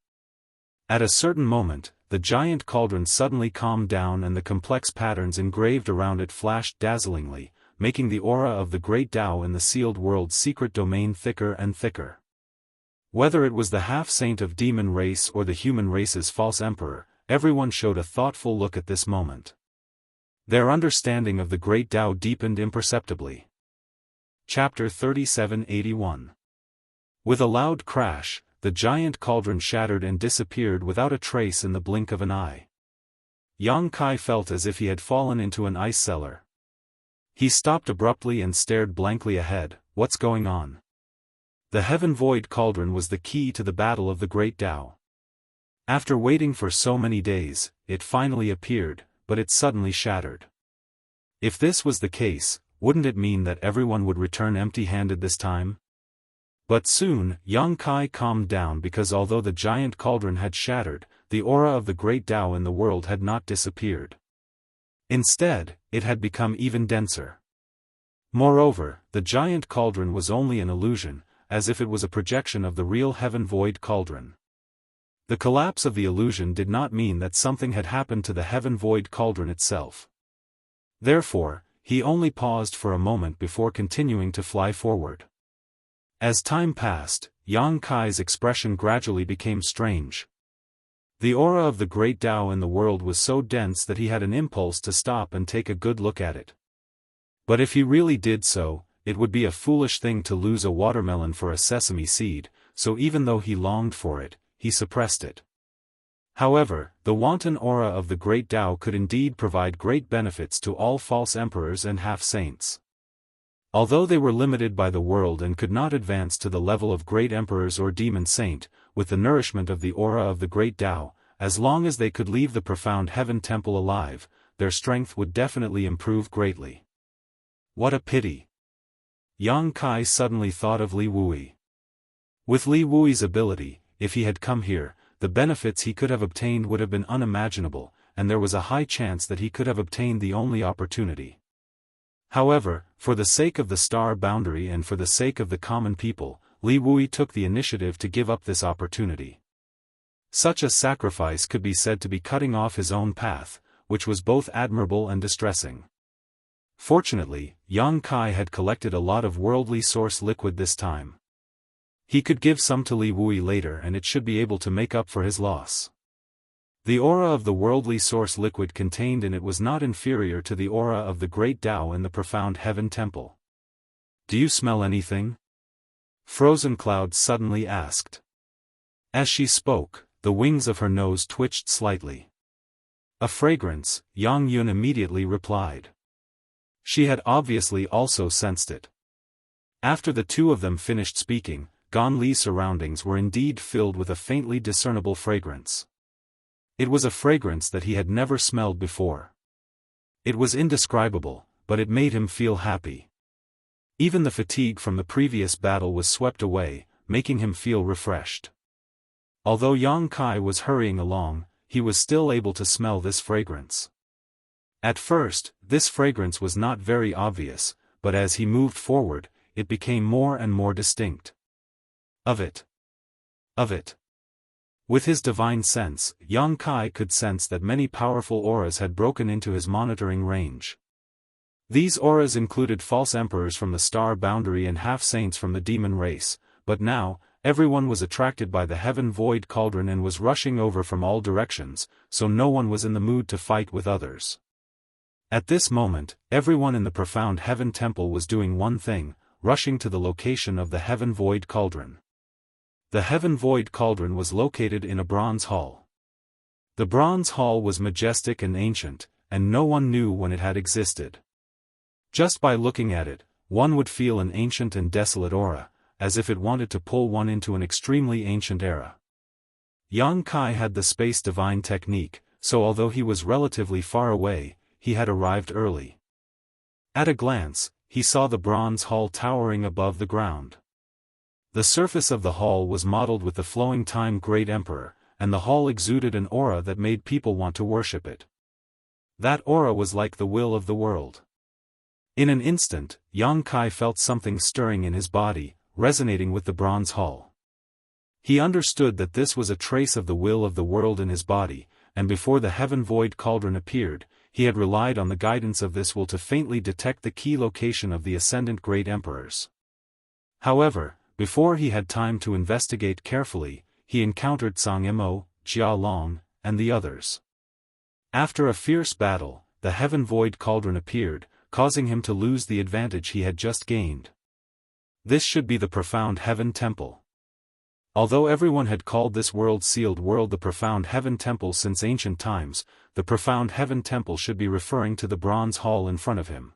At a certain moment, the giant cauldron suddenly calmed down and the complex patterns engraved around it flashed dazzlingly, making the aura of the Great Tao in the sealed world's secret domain thicker and thicker. Whether it was the half-saint of demon race or the human race's false emperor, everyone showed a thoughtful look at this moment. Their understanding of the Great Tao deepened imperceptibly. Chapter 3781. With a loud crash, the giant cauldron shattered and disappeared without a trace in the blink of an eye. Yang Kai felt as if he had fallen into an ice cellar. He stopped abruptly and stared blankly ahead. What's going on? The Heaven Void Cauldron was the key to the battle of the Great Tao. After waiting for so many days, it finally appeared, but it suddenly shattered. If this was the case, wouldn't it mean that everyone would return empty-handed this time? But soon, Yang Kai calmed down because although the giant cauldron had shattered, the aura of the Great Tao in the world had not disappeared. Instead, it had become even denser. Moreover, the giant cauldron was only an illusion, as if it was a projection of the real Heaven Void Cauldron. The collapse of the illusion did not mean that something had happened to the heaven void cauldron itself. Therefore, he only paused for a moment before continuing to fly forward. As time passed, Yang Kai's expression gradually became strange. The aura of the great Tao in the world was so dense that he had an impulse to stop and take a good look at it. But if he really did so, it would be a foolish thing to lose a watermelon for a sesame seed, so even though he longed for it, he suppressed it. However, the wanton aura of the great Tao could indeed provide great benefits to all false emperors and half-saints. Although they were limited by the world and could not advance to the level of great emperors or demon saint, with the nourishment of the aura of the great Tao, as long as they could leave the profound heaven temple alive, their strength would definitely improve greatly. What a pity! Yang Kai suddenly thought of Li Wui. With Li Wui's ability, if he had come here, the benefits he could have obtained would have been unimaginable, and there was a high chance that he could have obtained the only opportunity. However, for the sake of the star boundary and for the sake of the common people, Li Wui took the initiative to give up this opportunity. Such a sacrifice could be said to be cutting off his own path, which was both admirable and distressing. Fortunately, Yang Kai had collected a lot of worldly source liquid this time. He could give some to Li Wui later and it should be able to make up for his loss. The aura of the worldly source liquid contained in it was not inferior to the aura of the great Tao in the profound heaven temple. "Do you smell anything?" Frozen Cloud suddenly asked. As she spoke, the wings of her nose twitched slightly. "A fragrance," Yang Yun immediately replied. She had obviously also sensed it. After the two of them finished speaking, Gan Li's surroundings were indeed filled with a faintly discernible fragrance. It was a fragrance that he had never smelled before. It was indescribable, but it made him feel happy. Even the fatigue from the previous battle was swept away, making him feel refreshed. Although Yang Kai was hurrying along, he was still able to smell this fragrance. At first, this fragrance was not very obvious, but as he moved forward, it became more and more distinct. Of it. With his divine sense, Yang Kai could sense that many powerful auras had broken into his monitoring range. These auras included false emperors from the star boundary and half-saints from the demon race, but now, everyone was attracted by the heaven void cauldron and was rushing over from all directions, so no one was in the mood to fight with others. At this moment, everyone in the profound heaven temple was doing one thing, rushing to the location of the heaven void cauldron. The heaven void cauldron was located in a bronze hall. The bronze hall was majestic and ancient, and no one knew when it had existed. Just by looking at it, one would feel an ancient and desolate aura, as if it wanted to pull one into an extremely ancient era. Yang Kai had the space divine technique, so although he was relatively far away, he had arrived early. At a glance, he saw the bronze hall towering above the ground. The surface of the hall was modeled with the flowing time Great Emperor, and the hall exuded an aura that made people want to worship it. That aura was like the will of the world. In an instant, Yang Kai felt something stirring in his body, resonating with the bronze hall. He understood that this was a trace of the will of the world in his body, and before the heaven void cauldron appeared, he had relied on the guidance of this will to faintly detect the key location of the ascendant great emperors. However, before he had time to investigate carefully, he encountered Sang Mo, Jia Long, and the others. After a fierce battle, the heaven void cauldron appeared, causing him to lose the advantage he had just gained. This should be the profound heaven temple. Although everyone had called this world-sealed world the profound heaven temple since ancient times, the profound heaven temple should be referring to the bronze hall in front of him.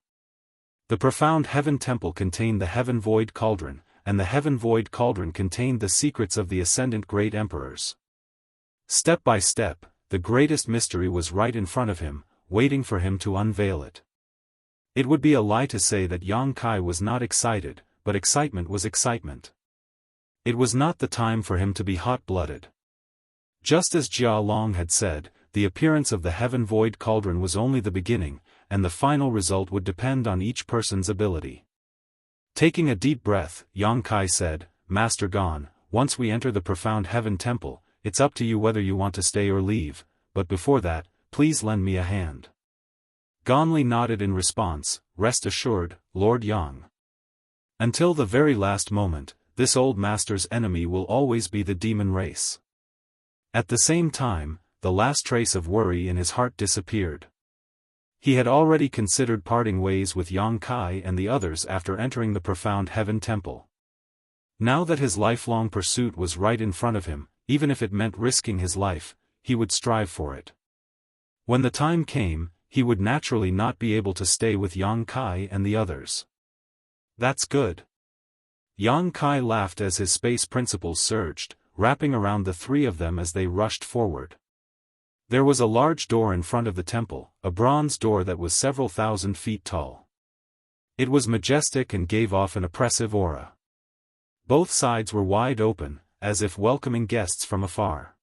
The profound heaven temple contained the heaven void cauldron, and the heaven void cauldron contained the secrets of the ascendant great emperors. Step by step, the greatest mystery was right in front of him, waiting for him to unveil it. It would be a lie to say that Yang Kai was not excited, but excitement was excitement. It was not the time for him to be hot-blooded. Just as Jia Long had said, the appearance of the heaven void cauldron was only the beginning, and the final result would depend on each person's ability. Taking a deep breath, Yang Kai said, "Master Gan, once we enter the profound heaven temple, it's up to you whether you want to stay or leave, but before that, please lend me a hand. Ganli nodded in response, rest assured, Lord Yang. Until the very last moment, this old master's enemy will always be the demon race. At the same time, the last trace of worry in his heart disappeared. He had already considered parting ways with Yang Kai and the others after entering the profound heaven temple. Now that his lifelong pursuit was right in front of him, even if it meant risking his life, he would strive for it. When the time came, he would naturally not be able to stay with Yang Kai and the others. That's good. Yang Kai laughed as his space principles surged, wrapping around the three of them as they rushed forward. There was a large door in front of the temple, a bronze door that was several thousand feet tall. It was majestic and gave off an oppressive aura. Both sides were wide open, as if welcoming guests from afar.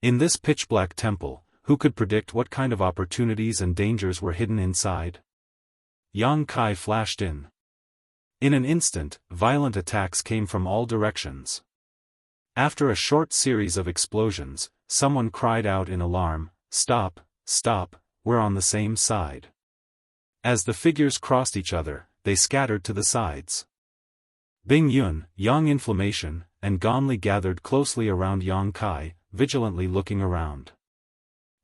In this pitch-black temple, who could predict what kind of opportunities and dangers were hidden inside? Yang Kai flashed in. In an instant, violent attacks came from all directions. After a short series of explosions, someone cried out in alarm, "Stop, stop, we're on the same side." As the figures crossed each other, they scattered to the sides. Bing Yun, Yang Inflammation, and Ganli gathered closely around Yang Kai, vigilantly looking around.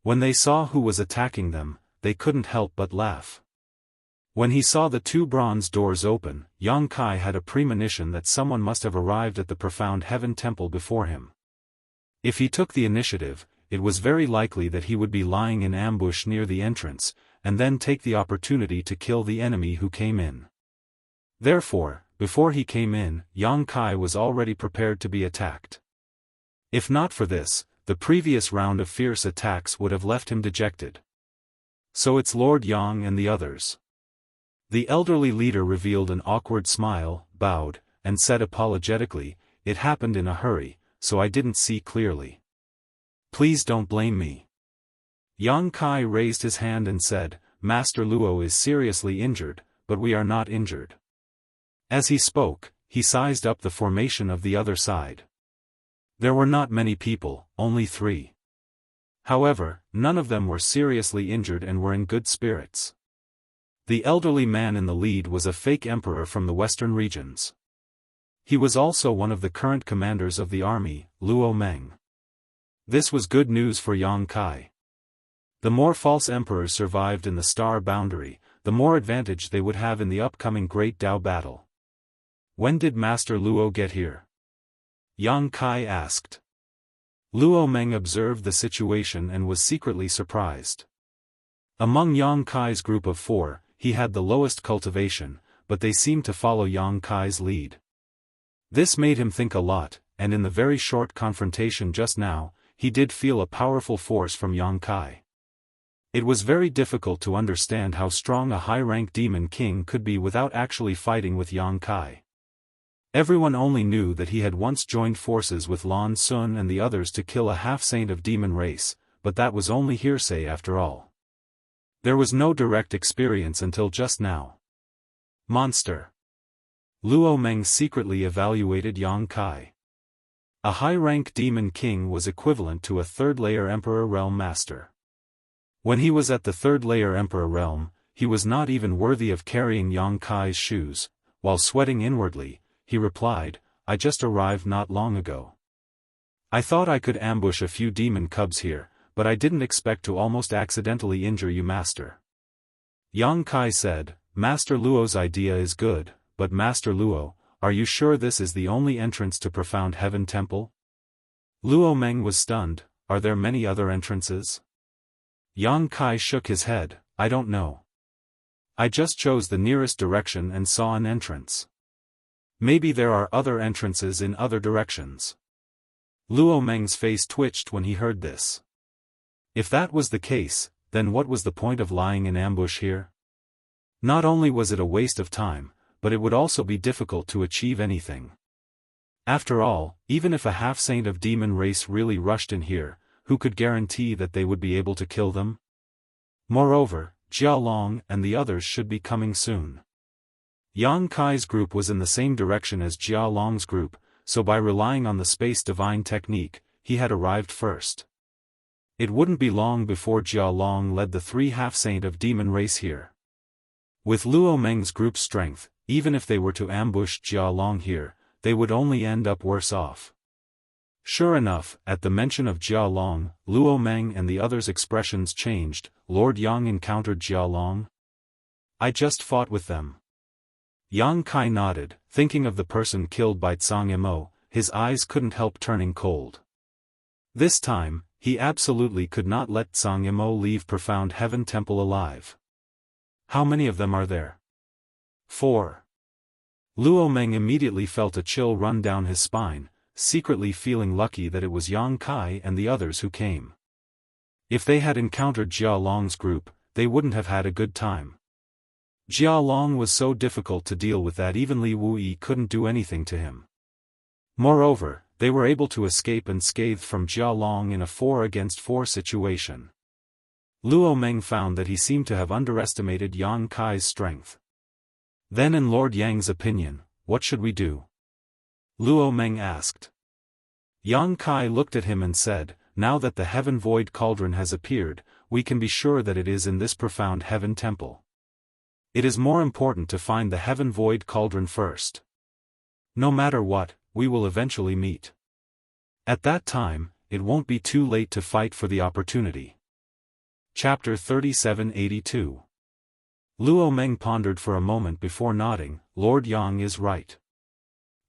When they saw who was attacking them, they couldn't help but laugh. When he saw the two bronze doors open, Yang Kai had a premonition that someone must have arrived at the profound heaven temple before him. If he took the initiative, it was very likely that he would be lying in ambush near the entrance, and then take the opportunity to kill the enemy who came in. Therefore, before he came in, Yang Kai was already prepared to be attacked. If not for this, the previous round of fierce attacks would have left him dejected. So it's Lord Yang and the others. The elderly leader revealed an awkward smile, bowed, and said apologetically, "It happened in a hurry, so I didn't see clearly. Please don't blame me." Yang Kai raised his hand and said, "Master Luo is seriously injured, but we are not injured." As he spoke, he sized up the formation of the other side. There were not many people, only 3. However, none of them were seriously injured and were in good spirits. The elderly man in the lead was a fake emperor from the western regions. He was also one of the current commanders of the army, Luo Meng. This was good news for Yang Kai. The more false emperors survived in the star boundary, the more advantage they would have in the upcoming Great Dao battle. When did Master Luo get here? Yang Kai asked. Luo Meng observed the situation and was secretly surprised. Among Yang Kai's group of 4, he had the lowest cultivation, but they seemed to follow Yang Kai's lead. This made him think a lot, and in the very short confrontation just now, he did feel a powerful force from Yang Kai. It was very difficult to understand how strong a high-rank demon king could be without actually fighting with Yang Kai. Everyone only knew that he had once joined forces with Lan Sun and the others to kill a half-saint of demon race, but that was only hearsay after all. There was no direct experience until just now. Monster. Luo Meng secretly evaluated Yang Kai. A high-rank demon king was equivalent to a third-layer emperor realm master. When he was at the third-layer emperor realm, he was not even worthy of carrying Yang Kai's shoes. While sweating inwardly, he replied, "I just arrived not long ago. I thought I could ambush a few demon cubs here, but I didn't expect to almost accidentally injure you, Master." Yang Kai said, "Master Luo's idea is good, but Master Luo, are you sure this is the only entrance to Profound Heaven Temple?" Luo Meng was stunned. "Are there many other entrances?" Yang Kai shook his head, "I don't know. I just chose the nearest direction and saw an entrance. Maybe there are other entrances in other directions." Luo Meng's face twitched when he heard this. If that was the case, then what was the point of lying in ambush here? Not only was it a waste of time, but it would also be difficult to achieve anything. After all, even if a half-saint of demon race really rushed in here, who could guarantee that they would be able to kill them? Moreover, Jia Long and the others should be coming soon. Yang Kai's group was in the same direction as Jia Long's group, so by relying on the space divine technique, he had arrived first. It wouldn't be long before Jia Long led the 3 half-saint of demon race here. With Luo Meng's group strength, even if they were to ambush Jia Long here, they would only end up worse off. Sure enough, at the mention of Jia Long, Luo Meng and the others' expressions changed. Lord Yang encountered Jia Long? I just fought with them. Yang Kai nodded, thinking of the person killed by Tsang Imo. His eyes couldn't help turning cold. This time, he absolutely could not let Tsang Imo leave Profound Heaven Temple alive. How many of them are there? 4. Luo Meng immediately felt a chill run down his spine, secretly feeling lucky that it was Yang Kai and the others who came. If they had encountered Jia Long's group, they wouldn't have had a good time. Jia Long was so difficult to deal with that even Li Wuyi couldn't do anything to him. Moreover, they were able to escape unscathed from Jia Long in a 4-against-4 situation. Luo Meng found that he seemed to have underestimated Yang Kai's strength. Then in Lord Yang's opinion, what should we do? Luo Meng asked. Yang Kai looked at him and said, now that the Heaven Void Cauldron has appeared, we can be sure that it is in this Profound Heaven Temple. It is more important to find the Heaven Void Cauldron first. No matter what, we will eventually meet. At that time, it won't be too late to fight for the opportunity. Chapter 3782. Luo Meng pondered for a moment before nodding. Lord Yang is right.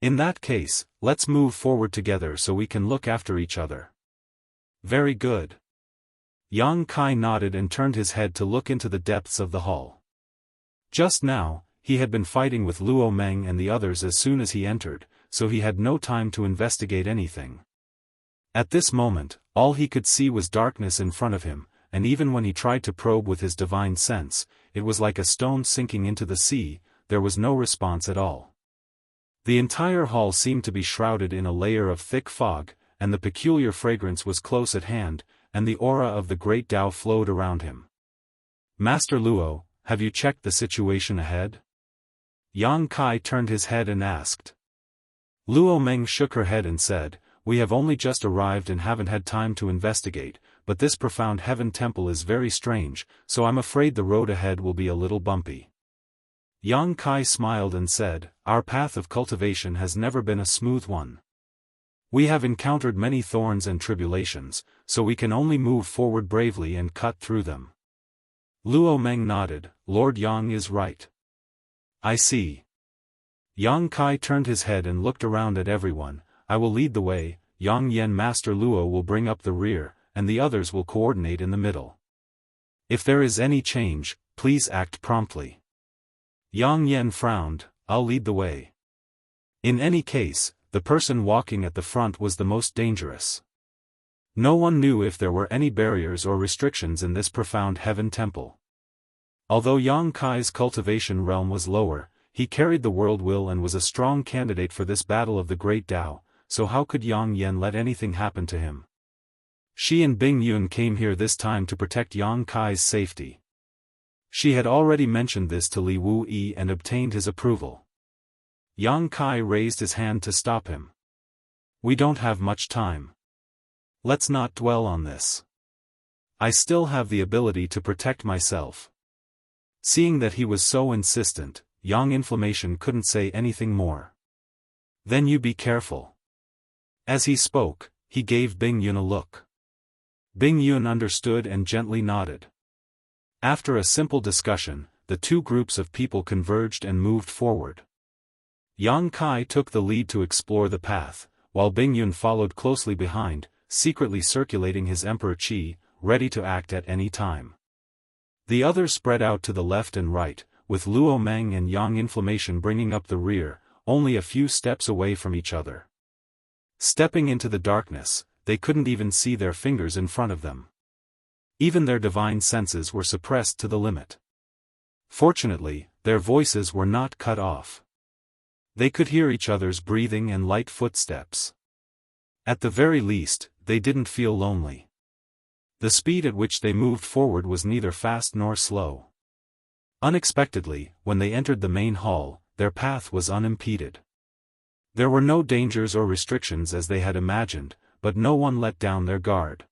In that case, let's move forward together so we can look after each other. Very good. Yang Kai nodded and turned his head to look into the depths of the hall. Just now, he had been fighting with Luo Meng and the others as soon as he entered, so he had no time to investigate anything. At this moment, all he could see was darkness in front of him, and even when he tried to probe with his divine sense, it was like a stone sinking into the sea. There was no response at all. The entire hall seemed to be shrouded in a layer of thick fog, and the peculiar fragrance was close at hand, and the aura of the great Tao flowed around him. Master Luo, have you checked the situation ahead? Yang Kai turned his head and asked. Luo Meng shook her head and said, we have only just arrived and haven't had time to investigate, but this Profound Heaven Temple is very strange, so I'm afraid the road ahead will be a little bumpy. Yang Kai smiled and said, our path of cultivation has never been a smooth one. We have encountered many thorns and tribulations, so we can only move forward bravely and cut through them. Luo Meng nodded. Lord Yang is right. I see. Yang Kai turned his head and looked around at everyone. I will lead the way, Yang Yen Master Luo will bring up the rear, and the others will coordinate in the middle. If there is any change, please act promptly. Yang Yen frowned. I'll lead the way. In any case, the person walking at the front was the most dangerous. No one knew if there were any barriers or restrictions in this Profound Heaven Temple. Although Yang Kai's cultivation realm was lower, he carried the world will and was a strong candidate for this battle of the Great Tao, so how could Yang Yen let anything happen to him? She and Bing Yun came here this time to protect Yang Kai's safety. She had already mentioned this to Li Wuyi and obtained his approval. Yang Kai raised his hand to stop him. We don't have much time. Let's not dwell on this. I still have the ability to protect myself. Seeing that he was so insistent, Yang Inflammation couldn't say anything more. Then you be careful. As he spoke, he gave Bing Yun a look. Bing Yun understood and gently nodded. After a simple discussion, the two groups of people converged and moved forward. Yang Kai took the lead to explore the path, while Bing Yun followed closely behind, secretly circulating his Emperor Qi, ready to act at any time. The others spread out to the left and right, with Luo Meng and Yang Inflammation bringing up the rear, only a few steps away from each other. Stepping into the darkness, they couldn't even see their fingers in front of them. Even their divine senses were suppressed to the limit. Fortunately, their voices were not cut off. They could hear each other's breathing and light footsteps. At the very least, they didn't feel lonely. The speed at which they moved forward was neither fast nor slow. Unexpectedly, when they entered the main hall, their path was unimpeded. There were no dangers or restrictions as they had imagined, but no one let down their guard.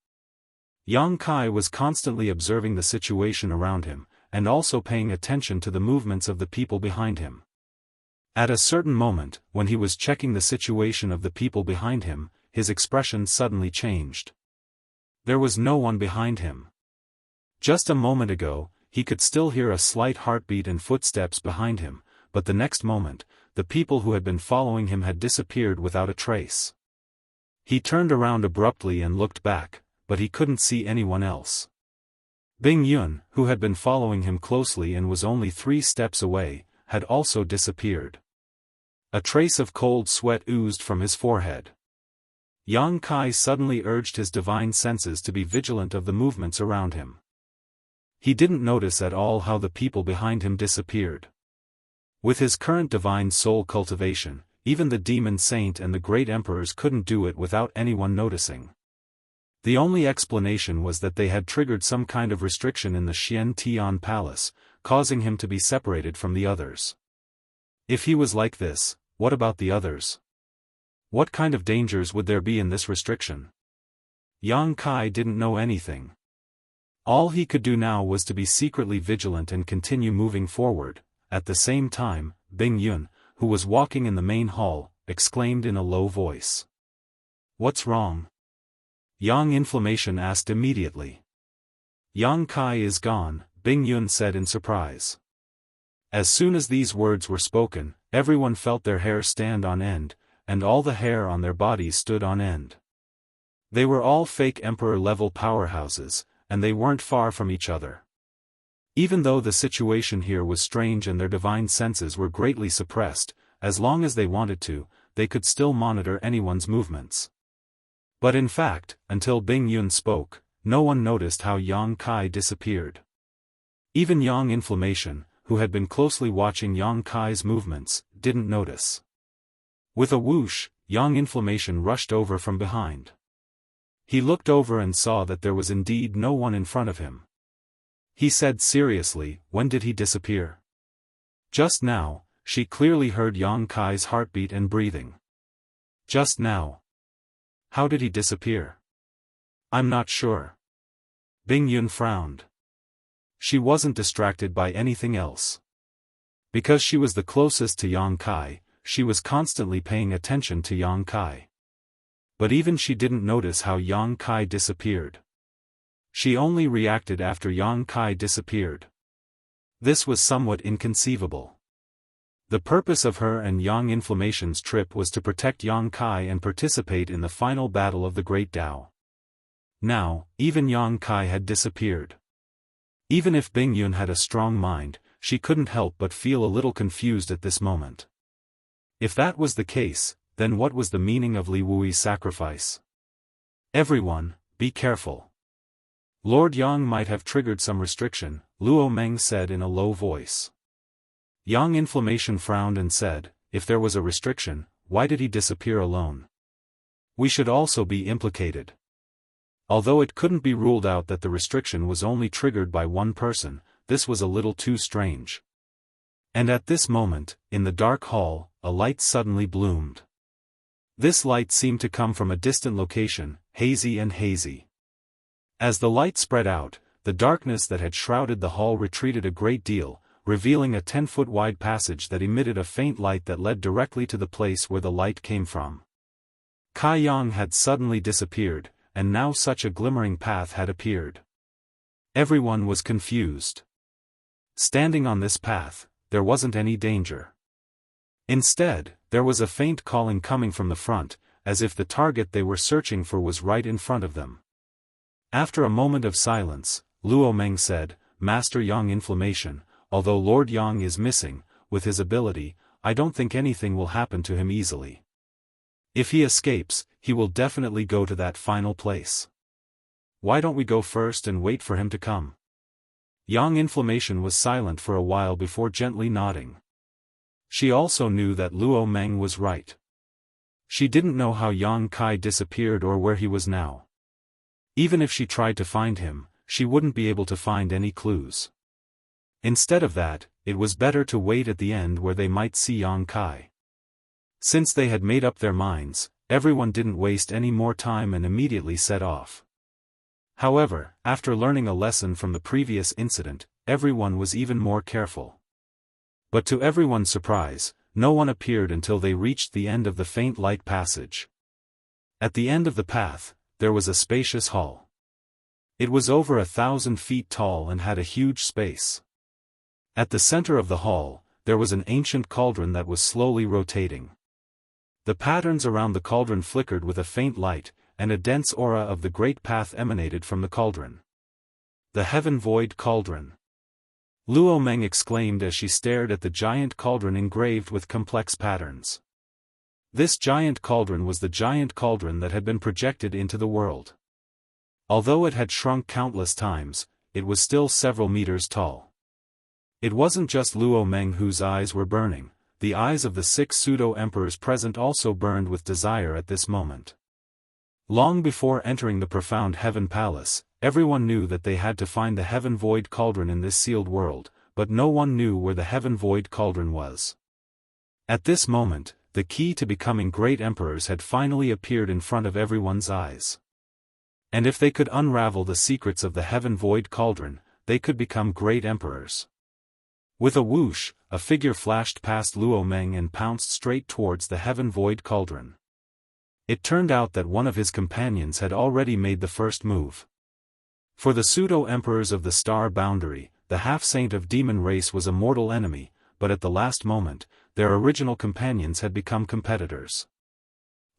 Yang Kai was constantly observing the situation around him, and also paying attention to the movements of the people behind him. At a certain moment, when he was checking the situation of the people behind him, his expression suddenly changed. There was no one behind him. Just a moment ago, he could still hear a slight heartbeat and footsteps behind him, but the next moment, the people who had been following him had disappeared without a trace. He turned around abruptly and looked back, but he couldn't see anyone else. Bing Yun, who had been following him closely and was only 3 steps away, had also disappeared. A trace of cold sweat oozed from his forehead. Yang Kai suddenly urged his divine senses to be vigilant of the movements around him. He didn't notice at all how the people behind him disappeared. With his current divine soul cultivation, even the demon saint and the great emperors couldn't do it without anyone noticing. The only explanation was that they had triggered some kind of restriction in the Xian Tian Palace, causing him to be separated from the others. If he was like this, what about the others? What kind of dangers would there be in this restriction? Yang Kai didn't know anything. All he could do now was to be secretly vigilant and continue moving forward. At the same time, Bing Yun, who was walking in the main hall, exclaimed in a low voice. "What's wrong?" Yang Inflammation asked immediately. "Yang Kai is gone," Bing Yun said in surprise. As soon as these words were spoken, everyone felt their hair stand on end, and all the hair on their bodies stood on end. They were all fake emperor-level powerhouses, and they weren't far from each other. Even though the situation here was strange and their divine senses were greatly suppressed, as long as they wanted to, they could still monitor anyone's movements. But in fact, until Bing Yun spoke, no one noticed how Yang Kai disappeared. Even Yang Inflammation, who had been closely watching Yang Kai's movements, didn't notice. With a whoosh, Yang Inflammation rushed over from behind. He looked over and saw that there was indeed no one in front of him. He said seriously, "When did he disappear?" Just now, she clearly heard Yang Kai's heartbeat and breathing. Just now. How did he disappear? I'm not sure. Bing Yun frowned. She wasn't distracted by anything else. Because she was the closest to Yang Kai, she was constantly paying attention to Yang Kai. But even she didn't notice how Yang Kai disappeared. She only reacted after Yang Kai disappeared. This was somewhat inconceivable. The purpose of her and Yang Inflammation's trip was to protect Yang Kai and participate in the final battle of the Great Tao. Now, even Yang Kai had disappeared. Even if Bing Yun had a strong mind, she couldn't help but feel a little confused at this moment. If that was the case, then what was the meaning of Li Wui's sacrifice? Everyone, be careful. Lord Yang might have triggered some restriction, Luo Meng said in a low voice. Yang Inflammation frowned and said, "If there was a restriction, why did he disappear alone? We should also be implicated." Although it couldn't be ruled out that the restriction was only triggered by one person, this was a little too strange. And at this moment, in the dark hall, a light suddenly bloomed. This light seemed to come from a distant location, hazy and hazy. As the light spread out, the darkness that had shrouded the hall retreated a great deal, revealing a 10-foot wide passage that emitted a faint light that led directly to the place where the light came from. Kai Yang had suddenly disappeared, and now such a glimmering path had appeared. Everyone was confused. Standing on this path, there wasn't any danger. Instead, there was a faint calling coming from the front, as if the target they were searching for was right in front of them. After a moment of silence, Luo Meng said, "Master Yang Inflammation, although Lord Yang is missing, with his ability, I don't think anything will happen to him easily. If he escapes, he will definitely go to that final place. Why don't we go first and wait for him to come?" Yang Inflammation was silent for a while before gently nodding. She also knew that Luo Meng was right. She didn't know how Yang Kai disappeared or where he was now. Even if she tried to find him, she wouldn't be able to find any clues. Instead of that, it was better to wait at the end where they might see Yang Kai. Since they had made up their minds, everyone didn't waste any more time and immediately set off. However, after learning a lesson from the previous incident, everyone was even more careful. But to everyone's surprise, no one appeared until they reached the end of the faint light passage. At the end of the path, there was a spacious hall. It was over 1,000 feet tall and had a huge space. At the center of the hall, there was an ancient cauldron that was slowly rotating. The patterns around the cauldron flickered with a faint light, and a dense aura of the great path emanated from the cauldron. The Heaven Void Cauldron. Luo Meng exclaimed as she stared at the giant cauldron engraved with complex patterns. This giant cauldron was the giant cauldron that had been projected into the world. Although it had shrunk countless times, it was still several meters tall. It wasn't just Luo Meng whose eyes were burning, the eyes of the 6 pseudo-emperors present also burned with desire at this moment. Long before entering the profound Heaven Palace, everyone knew that they had to find the Heaven Void Cauldron in this sealed world, but no one knew where the Heaven Void Cauldron was. At this moment, the key to becoming great emperors had finally appeared in front of everyone's eyes. And if they could unravel the secrets of the Heaven Void Cauldron, they could become great emperors. With a whoosh, a figure flashed past Luo Meng and pounced straight towards the Heaven Void Cauldron. It turned out that one of his companions had already made the first move. For the pseudo-emperors of the Star Boundary, the half-saint of demon race was a mortal enemy, but at the last moment, their original companions had become competitors.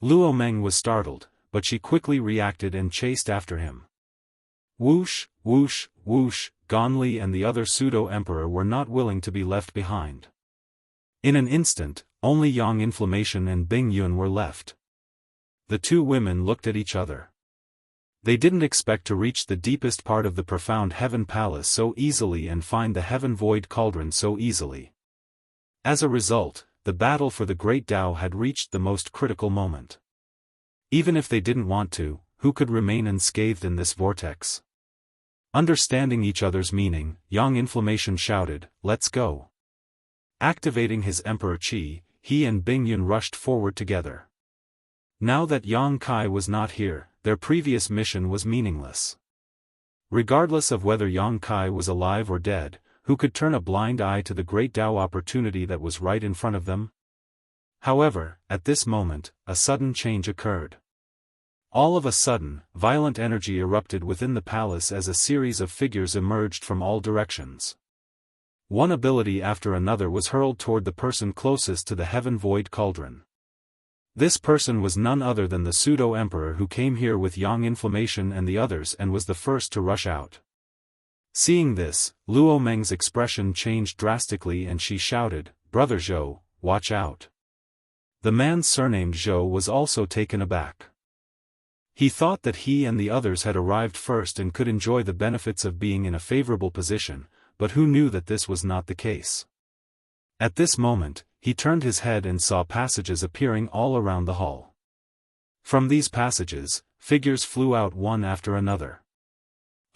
Luo Meng was startled, but she quickly reacted and chased after him. Whoosh, whoosh, whoosh, Gonli and the other pseudo-emperor were not willing to be left behind. In an instant, only Yang Inflammation and Bing Yun were left. The two women looked at each other. They didn't expect to reach the deepest part of the profound Heaven Palace so easily and find the Heaven Void Cauldron so easily. As a result, the battle for the Great Tao had reached the most critical moment. Even if they didn't want to, who could remain unscathed in this vortex? Understanding each other's meaning, Yang Inflammation shouted, "Let's go." Activating his Emperor Qi, he and Bing Yun rushed forward together. Now that Yang Kai was not here, their previous mission was meaningless. Regardless of whether Yang Kai was alive or dead, who could turn a blind eye to the great Tao opportunity that was right in front of them? However, at this moment, a sudden change occurred. All of a sudden, violent energy erupted within the palace as a series of figures emerged from all directions. One ability after another was hurled toward the person closest to the Heaven Void Cauldron. This person was none other than the pseudo-emperor who came here with Yang Inflammation and the others and was the first to rush out. Seeing this, Luo Meng's expression changed drastically and she shouted, "Brother Zhou, watch out." The man surnamed Zhou was also taken aback. He thought that he and the others had arrived first and could enjoy the benefits of being in a favorable position, but who knew that this was not the case? At this moment, he turned his head and saw passages appearing all around the hall. From these passages, figures flew out one after another.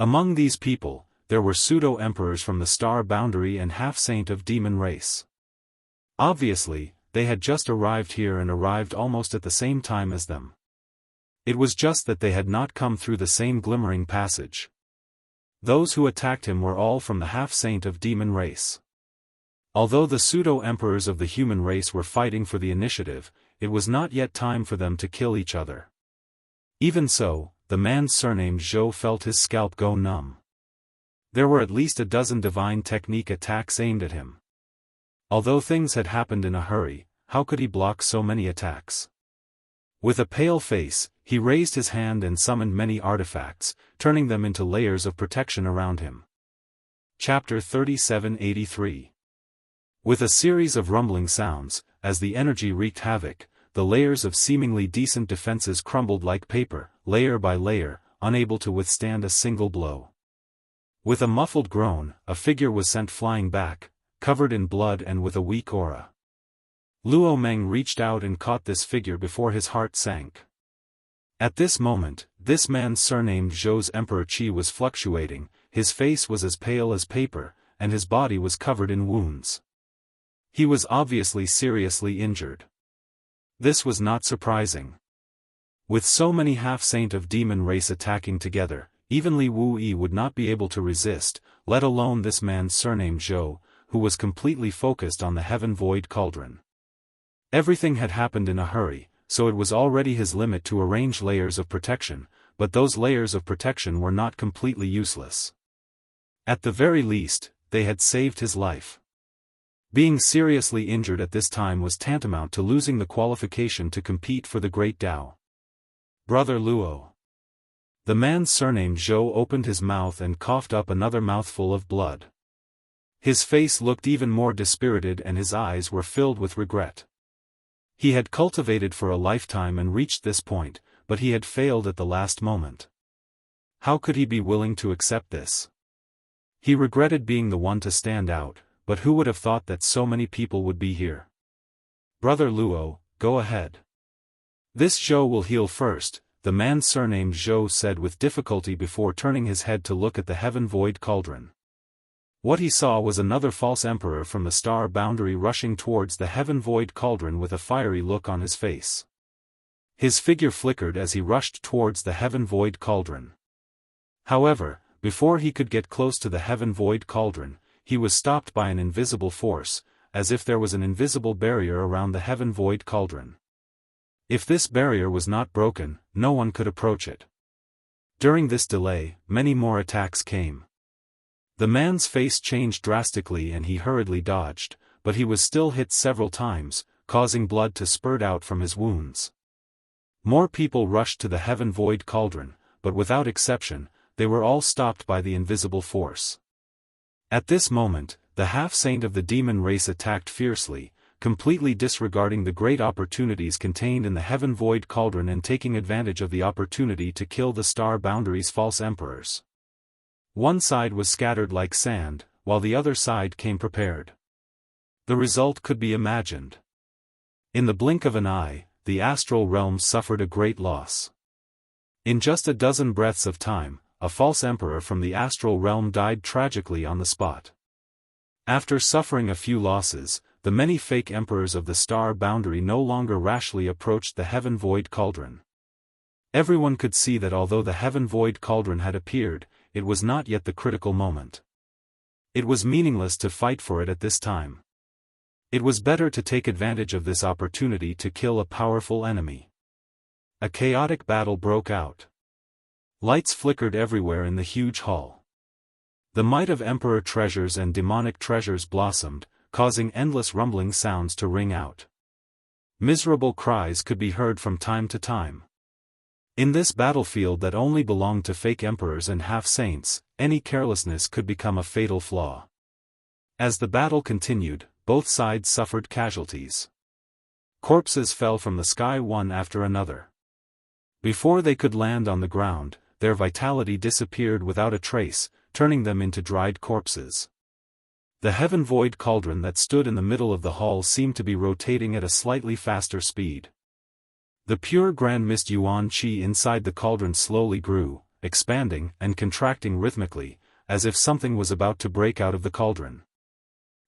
Among these people, there were pseudo-emperors from the Star Boundary and half-saint of demon race. Obviously, they had just arrived here and arrived almost at the same time as them. It was just that they had not come through the same glimmering passage. Those who attacked him were all from the half-saint of demon race. Although the pseudo-emperors of the human race were fighting for the initiative, it was not yet time for them to kill each other. Even so, the man surnamed Zhou felt his scalp go numb. There were at least a dozen divine technique attacks aimed at him. Although things had happened in a hurry, how could he block so many attacks? With a pale face, he raised his hand and summoned many artifacts, turning them into layers of protection around him. Chapter 3783. With a series of rumbling sounds, as the energy wreaked havoc, the layers of seemingly decent defenses crumbled like paper, layer by layer, unable to withstand a single blow. With a muffled groan, a figure was sent flying back, covered in blood and with a weak aura. Luo Meng reached out and caught this figure before his heart sank. At this moment, this man surnamed Zhou's Emperor Qi was fluctuating, his face was as pale as paper, and his body was covered in wounds. He was obviously seriously injured. This was not surprising. With so many half-saint of demon race attacking together, even Li Wuyi would not be able to resist, let alone this man surnamed Zhou, who was completely focused on the heaven void cauldron. Everything had happened in a hurry, so it was already his limit to arrange layers of protection, but those layers of protection were not completely useless. At the very least, they had saved his life. Being seriously injured at this time was tantamount to losing the qualification to compete for the Great Tao. Brother Luo. The man surnamed Zhou opened his mouth and coughed up another mouthful of blood. His face looked even more dispirited and his eyes were filled with regret. He had cultivated for a lifetime and reached this point, but he had failed at the last moment. How could he be willing to accept this? He regretted being the one to stand out, but who would have thought that so many people would be here? Brother Luo, go ahead. This Zhou will heal first, the man surnamed Zhou said with difficulty before turning his head to look at the heaven void cauldron. What he saw was another false emperor from the star boundary rushing towards the heaven void cauldron with a fiery look on his face. His figure flickered as he rushed towards the heaven void cauldron. However, before he could get close to the heaven void cauldron, he was stopped by an invisible force, as if there was an invisible barrier around the heaven void cauldron. If this barrier was not broken, no one could approach it. During this delay, many more attacks came. The man's face changed drastically and he hurriedly dodged, but he was still hit several times, causing blood to spurt out from his wounds. More people rushed to the heaven void cauldron, but without exception, they were all stopped by the invisible force. At this moment, the half-saint of the demon race attacked fiercely, completely disregarding the great opportunities contained in the heaven void cauldron and taking advantage of the opportunity to kill the star boundary's false emperors. One side was scattered like sand, while the other side came prepared. The result could be imagined. In the blink of an eye, the astral realm suffered a great loss. In just a dozen breaths of time, a false emperor from the astral realm died tragically on the spot. After suffering a few losses, the many fake emperors of the star boundary no longer rashly approached the heaven void cauldron. Everyone could see that although the heaven void cauldron had appeared, it was not yet the critical moment. It was meaningless to fight for it at this time. It was better to take advantage of this opportunity to kill a powerful enemy. A chaotic battle broke out. Lights flickered everywhere in the huge hall. The might of emperor treasures and demonic treasures blossomed, causing endless rumbling sounds to ring out. Miserable cries could be heard from time to time. In this battlefield that only belonged to fake emperors and half-saints, any carelessness could become a fatal flaw. As the battle continued, both sides suffered casualties. Corpses fell from the sky one after another. Before they could land on the ground, their vitality disappeared without a trace, turning them into dried corpses. The heaven void cauldron that stood in the middle of the hall seemed to be rotating at a slightly faster speed. The pure grand mist yuan qi inside the cauldron slowly grew, expanding and contracting rhythmically, as if something was about to break out of the cauldron.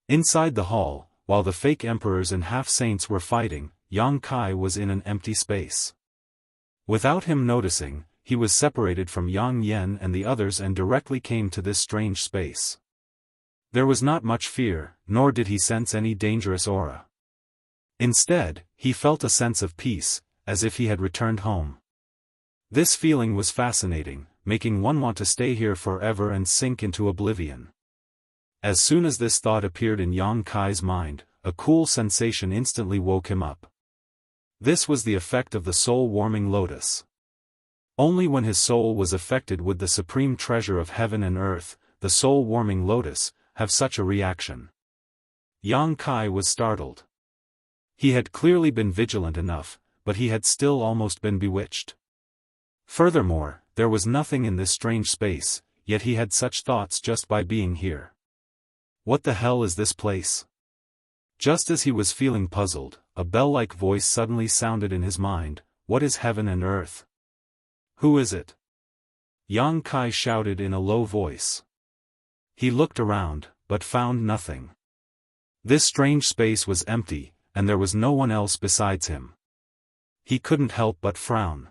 Inside the hall, while the fake emperors and half-saints were fighting, Yang Kai was in an empty space. Without him noticing, he was separated from Yang Yen and the others and directly came to this strange space. There was not much fear, nor did he sense any dangerous aura. Instead, he felt a sense of peace, as if he had returned home. This feeling was fascinating, making one want to stay here forever and sink into oblivion. As soon as this thought appeared in Yang Kai's mind, a cool sensation instantly woke him up. This was the effect of the soul-warming lotus. Only when his soul was affected would the supreme treasure of heaven and earth, the soul-warming lotus, have such a reaction. Yang Kai was startled. He had clearly been vigilant enough, but he had still almost been bewitched. Furthermore, there was nothing in this strange space, yet he had such thoughts just by being here. What the hell is this place? Just as he was feeling puzzled, a bell-like voice suddenly sounded in his mind. What is heaven and earth? Who is it? Yang Kai shouted in a low voice. He looked around, but found nothing. This strange space was empty, and there was no one else besides him. He couldn't help but frown.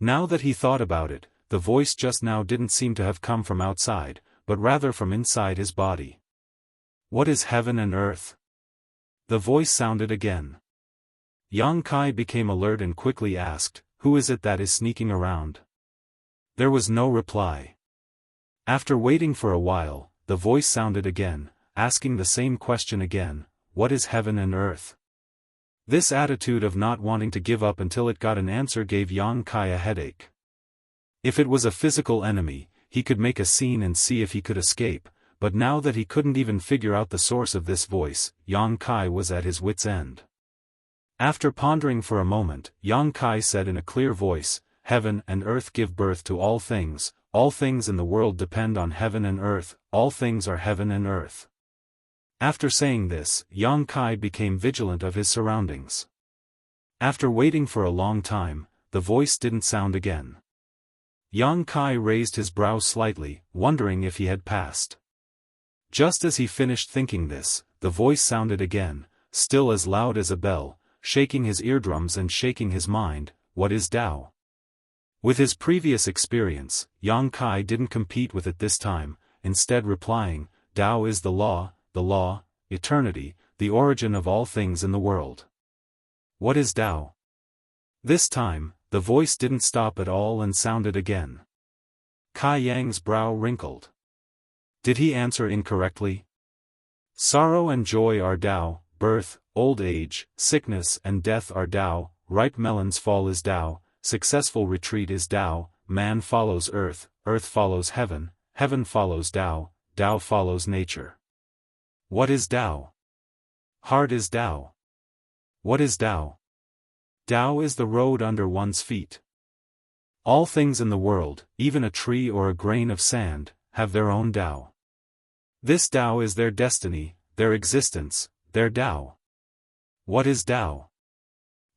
Now that he thought about it, the voice just now didn't seem to have come from outside, but rather from inside his body. What is heaven and earth? The voice sounded again. Yang Kai became alert and quickly asked, who is it that is sneaking around? There was no reply. After waiting for a while, the voice sounded again, asking the same question again, what is heaven and earth? This attitude of not wanting to give up until it got an answer gave Yang Kai a headache. If it was a physical enemy, he could make a scene and see if he could escape, but now that he couldn't even figure out the source of this voice, Yang Kai was at his wit's end. After pondering for a moment, Yang Kai said in a clear voice, heaven and earth give birth to all things in the world depend on heaven and earth, all things are heaven and earth. After saying this, Yang Kai became vigilant of his surroundings. After waiting for a long time, the voice didn't sound again. Yang Kai raised his brows slightly, wondering if he had passed. Just as he finished thinking this, the voice sounded again, still as loud as a bell, shaking his eardrums and shaking his mind, what is Tao? With his previous experience, Yang Kai didn't compete with it this time, instead replying, Tao is the law, eternity, the origin of all things in the world. What is Tao? This time, the voice didn't stop at all and sounded again. Kai Yang's brow wrinkled. Did he answer incorrectly? Sorrow and joy are Tao, birth, old age, sickness and death are Tao, ripe melons fall is Tao, successful retreat is Tao, man follows earth, earth follows heaven, heaven follows Tao, Tao follows nature. What is Tao? Heart is Tao. What is Tao? Tao is the road under one's feet. All things in the world, even a tree or a grain of sand, have their own Tao. This Tao is their destiny, their existence, their Tao. What is Tao?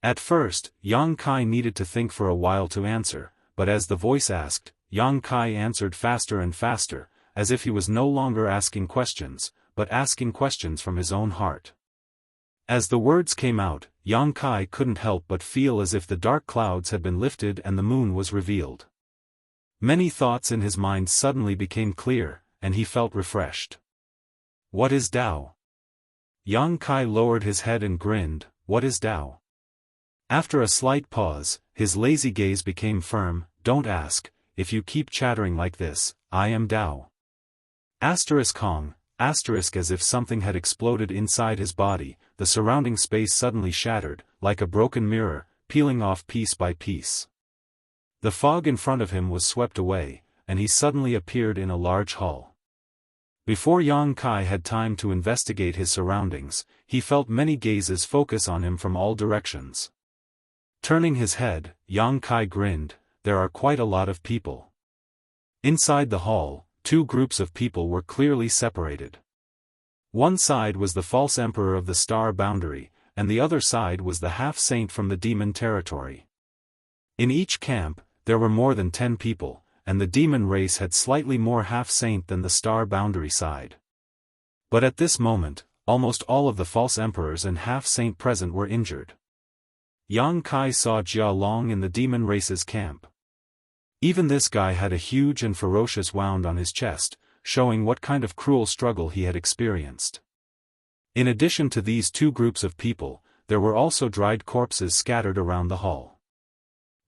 At first, Yang Kai needed to think for a while to answer, but as the voice asked, Yang Kai answered faster and faster, as if he was no longer asking questions, but asking questions from his own heart. As the words came out, Yang Kai couldn't help but feel as if the dark clouds had been lifted and the moon was revealed. Many thoughts in his mind suddenly became clear, and he felt refreshed. What is Tao? Yang Kai lowered his head and grinned, what is Tao? After a slight pause, his lazy gaze became firm, don't ask, if you keep chattering like this, I am Tao. Asterisk Hong, asterisk as if something had exploded inside his body, the surrounding space suddenly shattered, like a broken mirror, peeling off piece by piece. The fog in front of him was swept away, and he suddenly appeared in a large hall. Before Yang Kai had time to investigate his surroundings, he felt many gazes focus on him from all directions. Turning his head, Yang Kai grinned, there are quite a lot of people. Inside the hall, two groups of people were clearly separated. One side was the false emperor of the star boundary, and the other side was the half-saint from the demon territory. In each camp, there were more than 10 people, and the demon race had slightly more half-saint than the star boundary side. But at this moment, almost all of the false emperors and half-saint present were injured. Yang Kai saw Jia Long in the demon race's camp. Even this guy had a huge and ferocious wound on his chest, showing what kind of cruel struggle he had experienced. In addition to these two groups of people, there were also dried corpses scattered around the hall.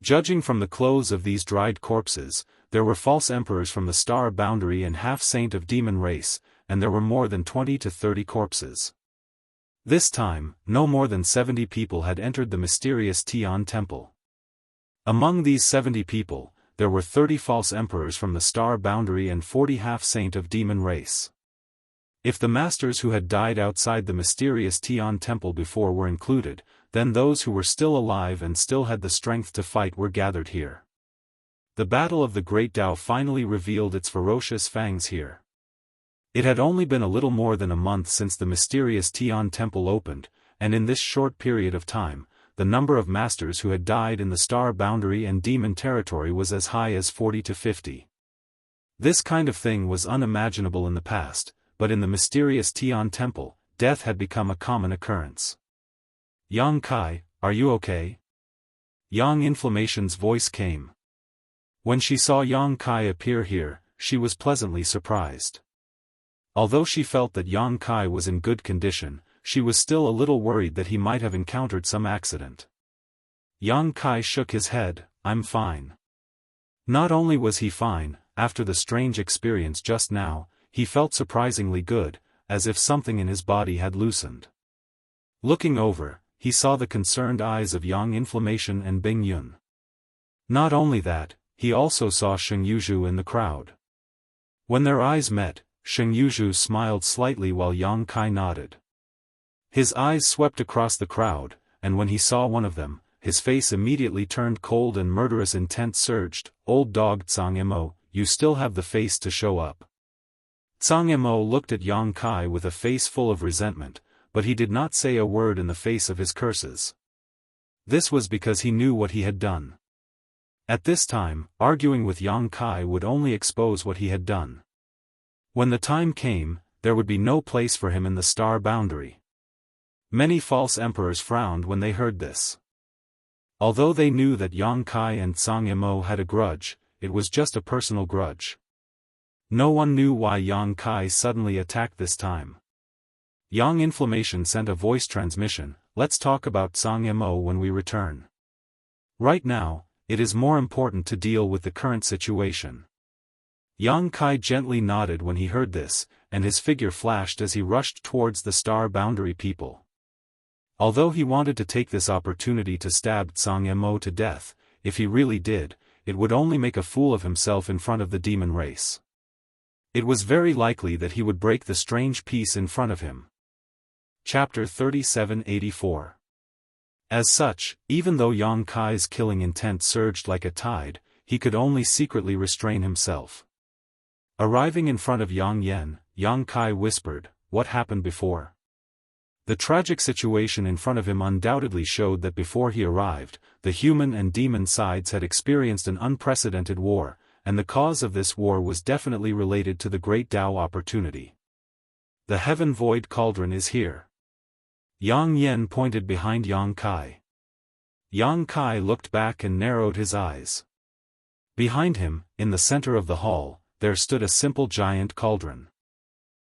Judging from the clothes of these dried corpses, there were false emperors from the star boundary and half-saint of demon race, and there were more than 20 to 30 corpses. This time, no more than 70 people had entered the mysterious Tian temple. Among these 70 people, there were 30 false emperors from the star boundary and 40 half-saint of demon race. If the masters who had died outside the mysterious Tian temple before were included, then those who were still alive and still had the strength to fight were gathered here. The battle of the Great Tao finally revealed its ferocious fangs here. It had only been a little more than a month since the mysterious Tian temple opened, and in this short period of time, the number of masters who had died in the star boundary and demon territory was as high as 40 to 50. This kind of thing was unimaginable in the past, but in the mysterious Tian temple, death had become a common occurrence. Yang Kai, are you okay? Yang Inflammation's voice came. When she saw Yang Kai appear here, she was pleasantly surprised. Although she felt that Yang Kai was in good condition, she was still a little worried that he might have encountered some accident. Yang Kai shook his head. "I'm fine." Not only was he fine, after the strange experience just now, he felt surprisingly good, as if something in his body had loosened. Looking over, he saw the concerned eyes of Yang Inflammation and Bing Yun. Not only that, he also saw Sheng Yuzhu in the crowd. When their eyes met, Sheng Yuzhu smiled slightly while Yang Kai nodded. His eyes swept across the crowd, and when he saw one of them, his face immediately turned cold and murderous intent surged. "Old dog Tsang Mo, you still have the face to show up." Tsang Mo looked at Yang Kai with a face full of resentment, but he did not say a word in the face of his curses. This was because he knew what he had done. At this time, arguing with Yang Kai would only expose what he had done. When the time came, there would be no place for him in the star boundary. Many false emperors frowned when they heard this. Although they knew that Yang Kai and Tsang Mo had a grudge, it was just a personal grudge. No one knew why Yang Kai suddenly attacked this time. Yang Inflammation sent a voice transmission. "Let's talk about Tsang Mo when we return. Right now, it is more important to deal with the current situation." Yang Kai gently nodded when he heard this, and his figure flashed as he rushed towards the star boundary people. Although he wanted to take this opportunity to stab Tsang Mo to death, if he really did, it would only make a fool of himself in front of the demon race. It was very likely that he would break the strange peace in front of him. Chapter 3784. As such, even though Yang Kai's killing intent surged like a tide, he could only secretly restrain himself. Arriving in front of Yang Yen, Yang Kai whispered, "What happened before?" The tragic situation in front of him undoubtedly showed that before he arrived, the human and demon sides had experienced an unprecedented war, and the cause of this war was definitely related to the Great Tao opportunity. "The Heaven Void Cauldron is here." Yang Yen pointed behind Yang Kai. Yang Kai looked back and narrowed his eyes. Behind him, in the center of the hall, there stood a simple giant cauldron.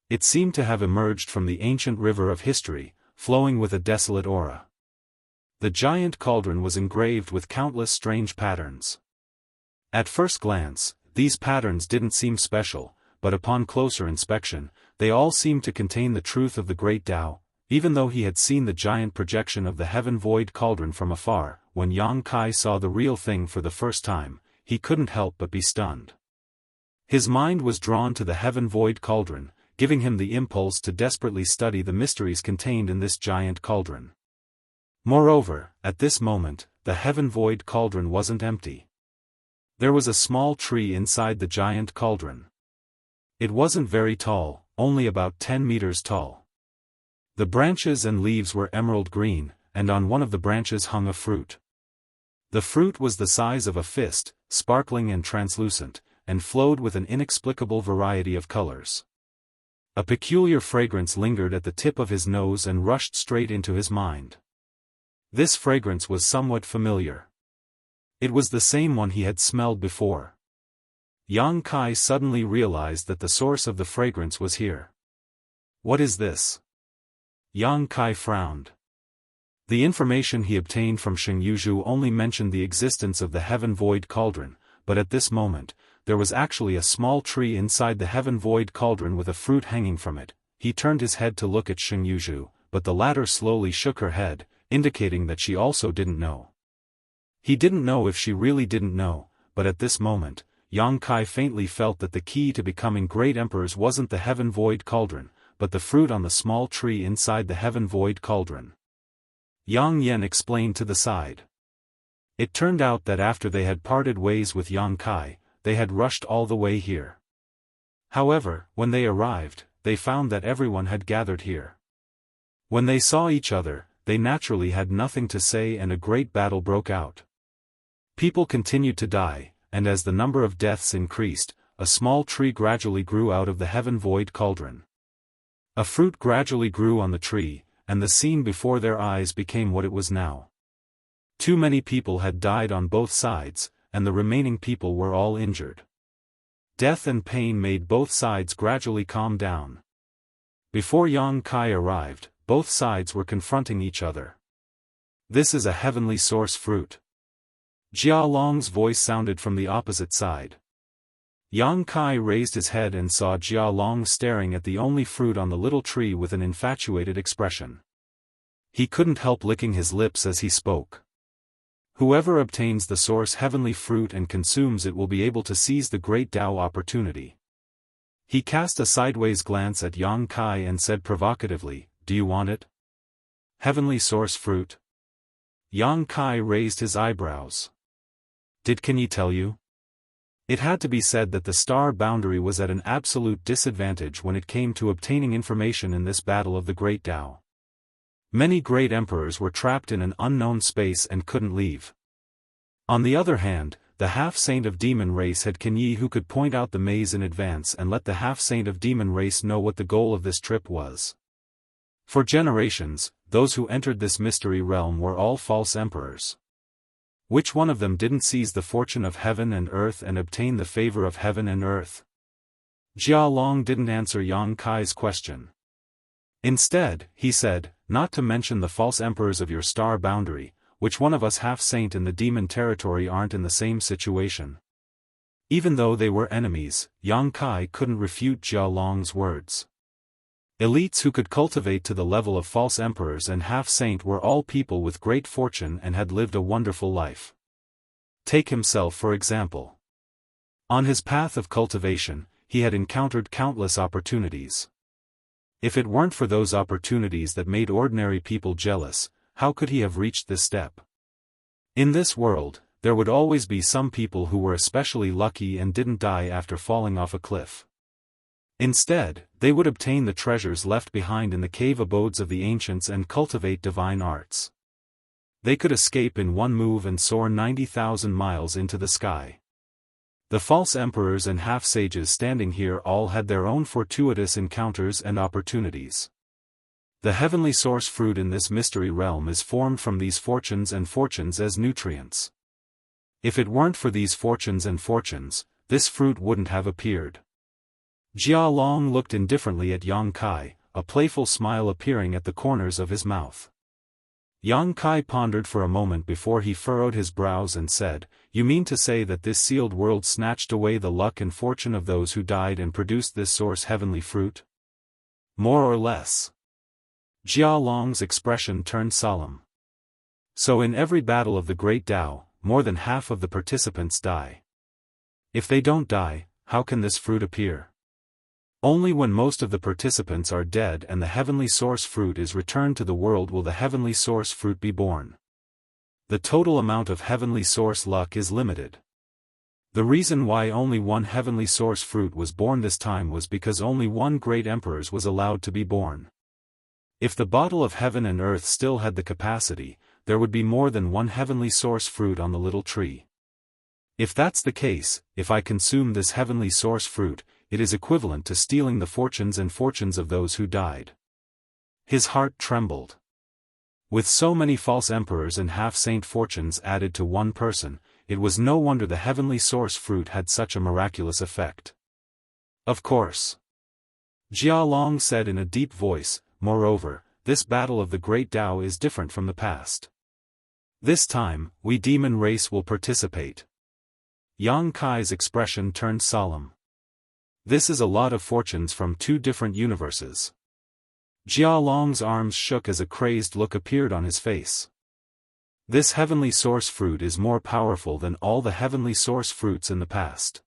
It seemed to have emerged from the ancient river of history, flowing with a desolate aura. The giant cauldron was engraved with countless strange patterns. At first glance, these patterns didn't seem special, but upon closer inspection, they all seemed to contain the truth of the Great Tao. Even though he had seen the giant projection of the Heaven Void Cauldron from afar, when Yang Kai saw the real thing for the first time, he couldn't help but be stunned. His mind was drawn to the Heaven Void Cauldron, giving him the impulse to desperately study the mysteries contained in this giant cauldron. Moreover, at this moment, the Heaven Void Cauldron wasn't empty. There was a small tree inside the giant cauldron. It wasn't very tall, only about 10 meters tall. The branches and leaves were emerald green, and on one of the branches hung a fruit. The fruit was the size of a fist, sparkling and translucent, and flowed with an inexplicable variety of colors. A peculiar fragrance lingered at the tip of his nose and rushed straight into his mind. This fragrance was somewhat familiar. It was the same one he had smelled before. Yang Kai suddenly realized that the source of the fragrance was here. "What is this?" Yang Kai frowned. The information he obtained from Sheng Yuzhu only mentioned the existence of the Heaven Void Cauldron, but at this moment, there was actually a small tree inside the Heaven Void Cauldron with a fruit hanging from it. He turned his head to look at Sheng Yuzhu, but the latter slowly shook her head, indicating that she also didn't know. He didn't know if she really didn't know, but at this moment, Yang Kai faintly felt that the key to becoming great emperors wasn't the Heaven Void Cauldron, but the fruit on the small tree inside the Heaven Void Cauldron. Yang Yen explained to the side. It turned out that after they had parted ways with Yang Kai, they had rushed all the way here. However, when they arrived, they found that everyone had gathered here. When they saw each other, they naturally had nothing to say and a great battle broke out. People continued to die, and as the number of deaths increased, a small tree gradually grew out of the Heaven Void Cauldron. A fruit gradually grew on the tree, and the scene before their eyes became what it was now. Too many people had died on both sides, and the remaining people were all injured. Death and pain made both sides gradually calm down. Before Yang Kai arrived, both sides were confronting each other. "This is a heavenly source fruit." Jia Long's voice sounded from the opposite side. Yang Kai raised his head and saw Jia Long staring at the only fruit on the little tree with an infatuated expression. He couldn't help licking his lips as he spoke. "Whoever obtains the source heavenly fruit and consumes it will be able to seize the great Tao opportunity." He cast a sideways glance at Yang Kai and said provocatively, "Do you want it? Heavenly source fruit?" Yang Kai raised his eyebrows. "Did Kenyi tell you?" It had to be said that the star boundary was at an absolute disadvantage when it came to obtaining information in this battle of the great Tao. Many great emperors were trapped in an unknown space and couldn't leave. On the other hand, the half-saint of demon race had Kenyi who could point out the maze in advance and let the half-saint of demon race know what the goal of this trip was. For generations, those who entered this mystery realm were all false emperors. Which one of them didn't seize the fortune of heaven and earth and obtain the favor of heaven and earth? Jia Long didn't answer Yang Kai's question. Instead, he said, "Not to mention the false emperors of your star boundary, which one of us half-saint in the demon territory aren't in the same situation?" Even though they were enemies, Yang Kai couldn't refute Jia Long's words. Elites who could cultivate to the level of false emperors and half-saint were all people with great fortune and had lived a wonderful life. Take himself for example. On his path of cultivation, he had encountered countless opportunities. If it weren't for those opportunities that made ordinary people jealous, how could he have reached this step? In this world, there would always be some people who were especially lucky and didn't die after falling off a cliff. Instead, they would obtain the treasures left behind in the cave abodes of the ancients and cultivate divine arts. They could escape in one move and soar 90,000 miles into the sky. The false emperors and half-sages standing here all had their own fortuitous encounters and opportunities. The heavenly source fruit in this mystery realm is formed from these fortunes and fortunes as nutrients. If it weren't for these fortunes and fortunes, this fruit wouldn't have appeared. Jia Long looked indifferently at Yang Kai, a playful smile appearing at the corners of his mouth. Yang Kai pondered for a moment before he furrowed his brows and said, "You mean to say that this sealed world snatched away the luck and fortune of those who died and produced this source heavenly fruit?" "More or less." Jia Long's expression turned solemn. "So in every battle of the great Tao, more than half of the participants die. If they don't die, how can this fruit appear? Only when most of the participants are dead and the heavenly source fruit is returned to the world will the heavenly source fruit be born. The total amount of heavenly source luck is limited. The reason why only one heavenly source fruit was born this time was because only one great emperor was allowed to be born. If the bottle of heaven and earth still had the capacity, there would be more than one heavenly source fruit on the little tree. If that's the case, if I consume this heavenly source fruit, it is equivalent to stealing the fortunes and fortunes of those who died." His heart trembled. With so many false emperors and half-saint fortunes added to one person, it was no wonder the heavenly source fruit had such a miraculous effect. "Of course," Jia Long said in a deep voice, "moreover, this battle of the great Tao is different from the past. This time, we demon race will participate." Yang Kai's expression turned solemn. "This is a lot of fortunes from two different universes." Jia Long's arms shook as a crazed look appeared on his face. "This heavenly source fruit is more powerful than all the heavenly source fruits in the past.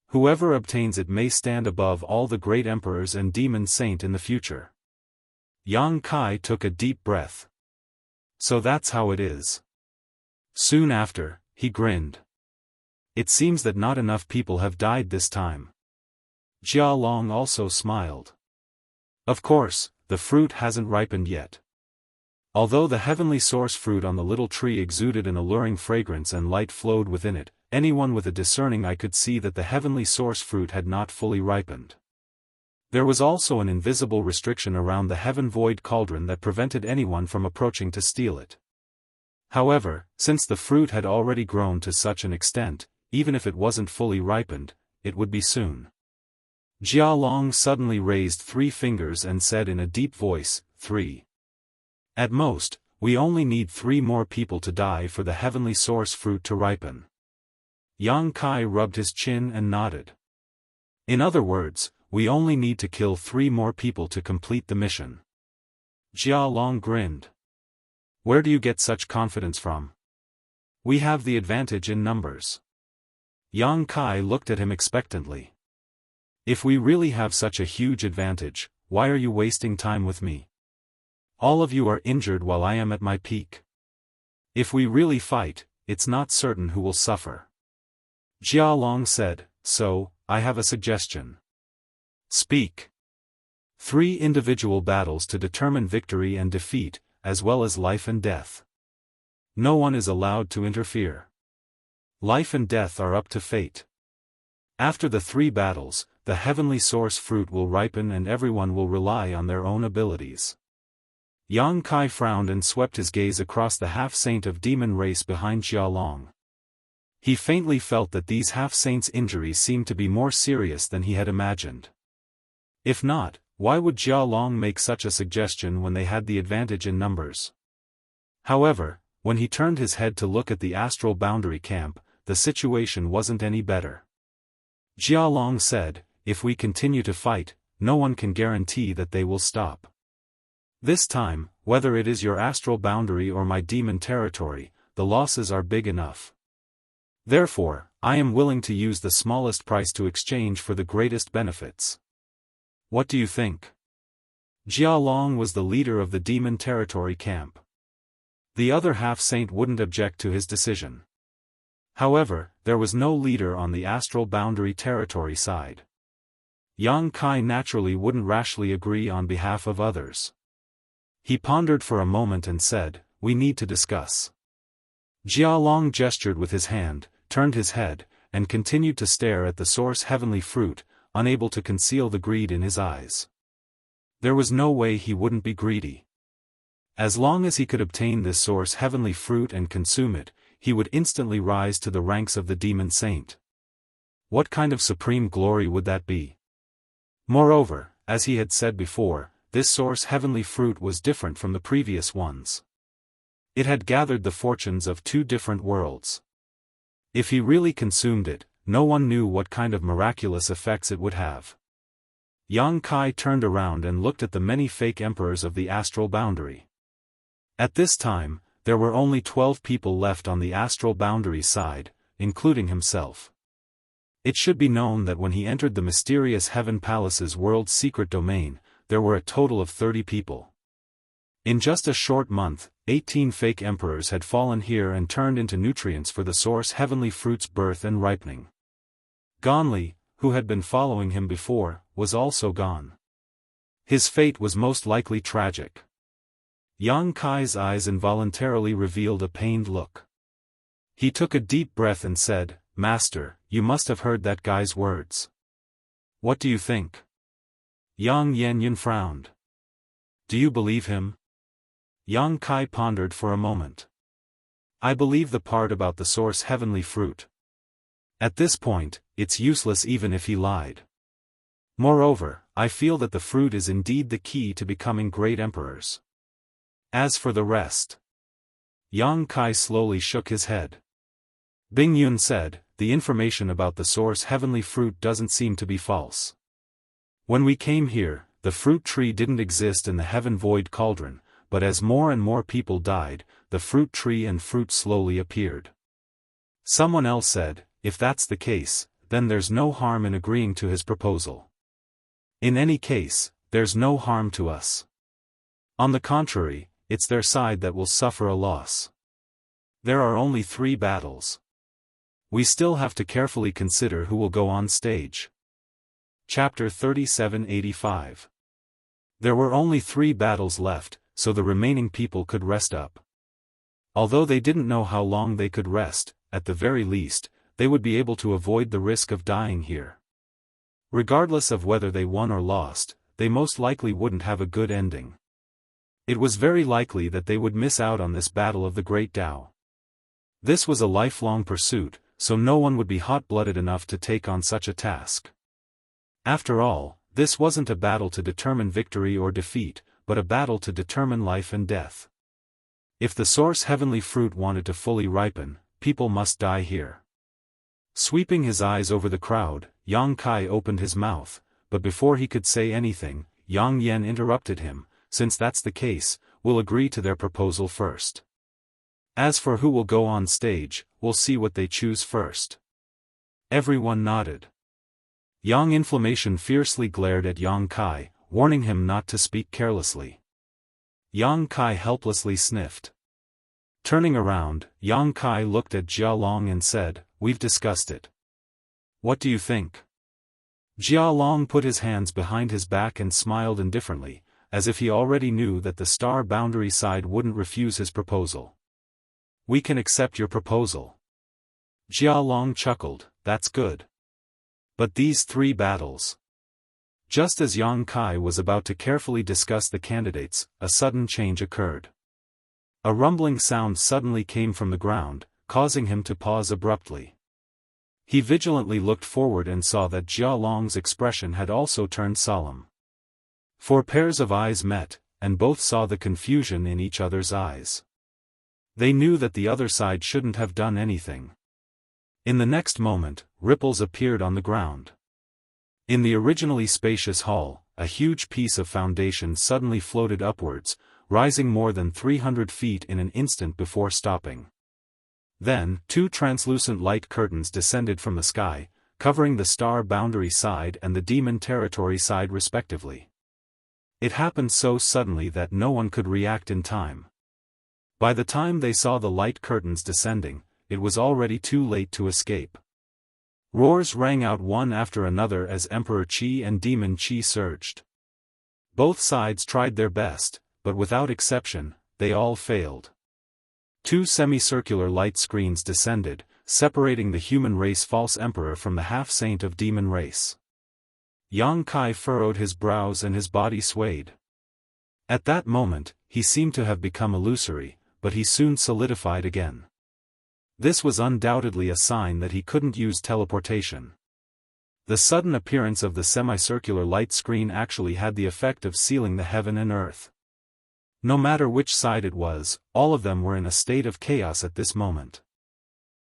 Whoever obtains it may stand above all the great emperors and demon saint in the future." Yang Kai took a deep breath. "So that's how it is." Soon after, he grinned. "It seems that not enough people have died this time." Jia Long also smiled. "Of course, the fruit hasn't ripened yet." Although the heavenly source fruit on the little tree exuded an alluring fragrance and light flowed within it, anyone with a discerning eye could see that the heavenly source fruit had not fully ripened. There was also an invisible restriction around the heaven void cauldron that prevented anyone from approaching to steal it. However, since the fruit had already grown to such an extent, even if it wasn't fully ripened, it would be soon. Jia Long suddenly raised 3 fingers and said in a deep voice, 3. At most, we only need 3 more people to die for the heavenly source fruit to ripen. Yang Kai rubbed his chin and nodded. In other words, we only need to kill 3 more people to complete the mission. Jia Long grinned. Where do you get such confidence from? We have the advantage in numbers. Yang Kai looked at him expectantly. If we really have such a huge advantage, why are you wasting time with me? All of you are injured while I am at my peak. If we really fight, it's not certain who will suffer. Jia Long said, so, I have a suggestion. Speak. 3 individual battles to determine victory and defeat, as well as life and death. No one is allowed to interfere. Life and death are up to fate. After the 3 battles, the heavenly source fruit will ripen and everyone will rely on their own abilities. Yang Kai frowned and swept his gaze across the half-saint of demon race behind Jia Long. He faintly felt that these half-saints' injuries seemed to be more serious than he had imagined. If not, why would Jia Long make such a suggestion when they had the advantage in numbers? However, when he turned his head to look at the astral boundary camp, the situation wasn't any better. Jia Long said, if we continue to fight, no one can guarantee that they will stop. This time, whether it is your astral boundary or my demon territory, the losses are big enough. Therefore, I am willing to use the smallest price to exchange for the greatest benefits. What do you think? Jia Long was the leader of the demon territory camp. The other half-saint wouldn't object to his decision. However, there was no leader on the astral boundary territory side. Yang Kai naturally wouldn't rashly agree on behalf of others. He pondered for a moment and said, we need to discuss. Jia Long gestured with his hand, turned his head, and continued to stare at the source heavenly fruit, unable to conceal the greed in his eyes. There was no way he wouldn't be greedy. As long as he could obtain this source heavenly fruit and consume it, he would instantly rise to the ranks of the demon saint. What kind of supreme glory would that be? Moreover, as he had said before, this source heavenly fruit was different from the previous ones. It had gathered the fortunes of 2 different worlds. If he really consumed it, no one knew what kind of miraculous effects it would have. Yang Kai turned around and looked at the many fake emperors of the astral boundary. At this time, there were only 12 people left on the astral boundary side, including himself. It should be known that when he entered the mysterious Heaven Palace's world's secret domain, there were a total of 30 people. In just a short month, 18 fake emperors had fallen here and turned into nutrients for the source heavenly fruit's birth and ripening. Ganli, who had been following him before, was also gone. His fate was most likely tragic. Yang Kai's eyes involuntarily revealed a pained look. He took a deep breath and said, Master, you must have heard that guy's words. What do you think? Yang Yanyan frowned. Do you believe him? Yang Kai pondered for a moment. I believe the part about the source heavenly fruit. At this point, it's useless even if he lied. Moreover, I feel that the fruit is indeed the key to becoming great emperors. As for the rest. Yang Kai slowly shook his head. Bing Yun said, the information about the source heavenly fruit doesn't seem to be false. When we came here, the fruit tree didn't exist in the heaven void cauldron, but as more and more people died, the fruit tree and fruit slowly appeared. Someone else said, if that's the case, then there's no harm in agreeing to his proposal. In any case, there's no harm to us. On the contrary, it's their side that will suffer a loss. There are only 3 battles. We still have to carefully consider who will go on stage. Chapter 3785. There were only 3 battles left, so the remaining people could rest up. Although they didn't know how long they could rest, at the very least, they would be able to avoid the risk of dying here. Regardless of whether they won or lost, they most likely wouldn't have a good ending. It was very likely that they would miss out on this battle of the Great Tao. This was a lifelong pursuit, so no one would be hot-blooded enough to take on such a task. After all, this wasn't a battle to determine victory or defeat, but a battle to determine life and death. If the source heavenly fruit wanted to fully ripen, people must die here. Sweeping his eyes over the crowd, Yang Kai opened his mouth, but before he could say anything, Yang Yen interrupted him. Since that's the case, we'll agree to their proposal first. As for who will go on stage, we'll see what they choose first. Everyone nodded. Yang Inflammation fiercely glared at Yang Kai, warning him not to speak carelessly. Yang Kai helplessly sniffed. Turning around, Yang Kai looked at Jia Long and said, "We've discussed it. What do you think?" Jia Long put his hands behind his back and smiled indifferently, as if he already knew that the Star Boundary side wouldn't refuse his proposal. "We can accept your proposal." Jia Long chuckled, "That's good. But these 3 battles." Just as Yang Kai was about to carefully discuss the candidates, a sudden change occurred. A rumbling sound suddenly came from the ground, causing him to pause abruptly. He vigilantly looked forward and saw that Jia Long's expression had also turned solemn. 4 pairs of eyes met, and both saw the confusion in each other's eyes. They knew that the other side shouldn't have done anything. In the next moment, ripples appeared on the ground. In the originally spacious hall, a huge piece of foundation suddenly floated upwards, rising more than 300 feet in an instant before stopping. Then, 2 translucent light curtains descended from the sky, covering the Star Boundary side and the Demon Territory side respectively. It happened so suddenly that no one could react in time. By the time they saw the light curtains descending, it was already too late to escape. Roars rang out one after another as Emperor Qi and Demon Qi surged. Both sides tried their best, but without exception, they all failed. 2 semicircular light screens descended, separating the human race false emperor from the half-saint of demon race. Yang Kai furrowed his brows and his body swayed. At that moment, he seemed to have become illusory, but he soon solidified again. This was undoubtedly a sign that he couldn't use teleportation. The sudden appearance of the semicircular light screen actually had the effect of sealing the heaven and earth. No matter which side it was, all of them were in a state of chaos at this moment.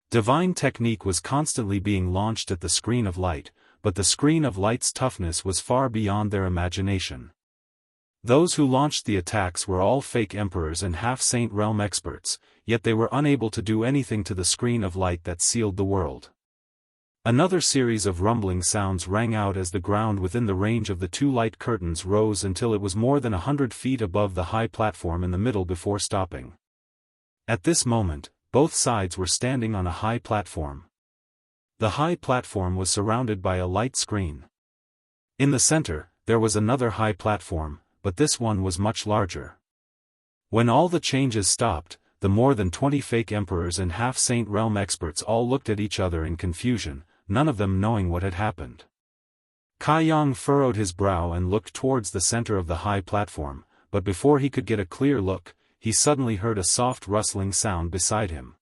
Divine technique was constantly being launched at the screen of light, but the screen of light's toughness was far beyond their imagination. Those who launched the attacks were all fake emperors and half-saint realm experts, yet they were unable to do anything to the screen of light that sealed the world. Another series of rumbling sounds rang out as the ground within the range of the 2 light curtains rose until it was more than 100 feet above the high platform in the middle before stopping. At this moment, both sides were standing on a high platform. The high platform was surrounded by a light screen. In the center, there was another high platform, but this one was much larger. When all the changes stopped, the more than 20 fake emperors and half-saint realm experts all looked at each other in confusion, none of them knowing what had happened. Kai Yang furrowed his brow and looked towards the center of the high platform, but before he could get a clear look, he suddenly heard a soft rustling sound beside him.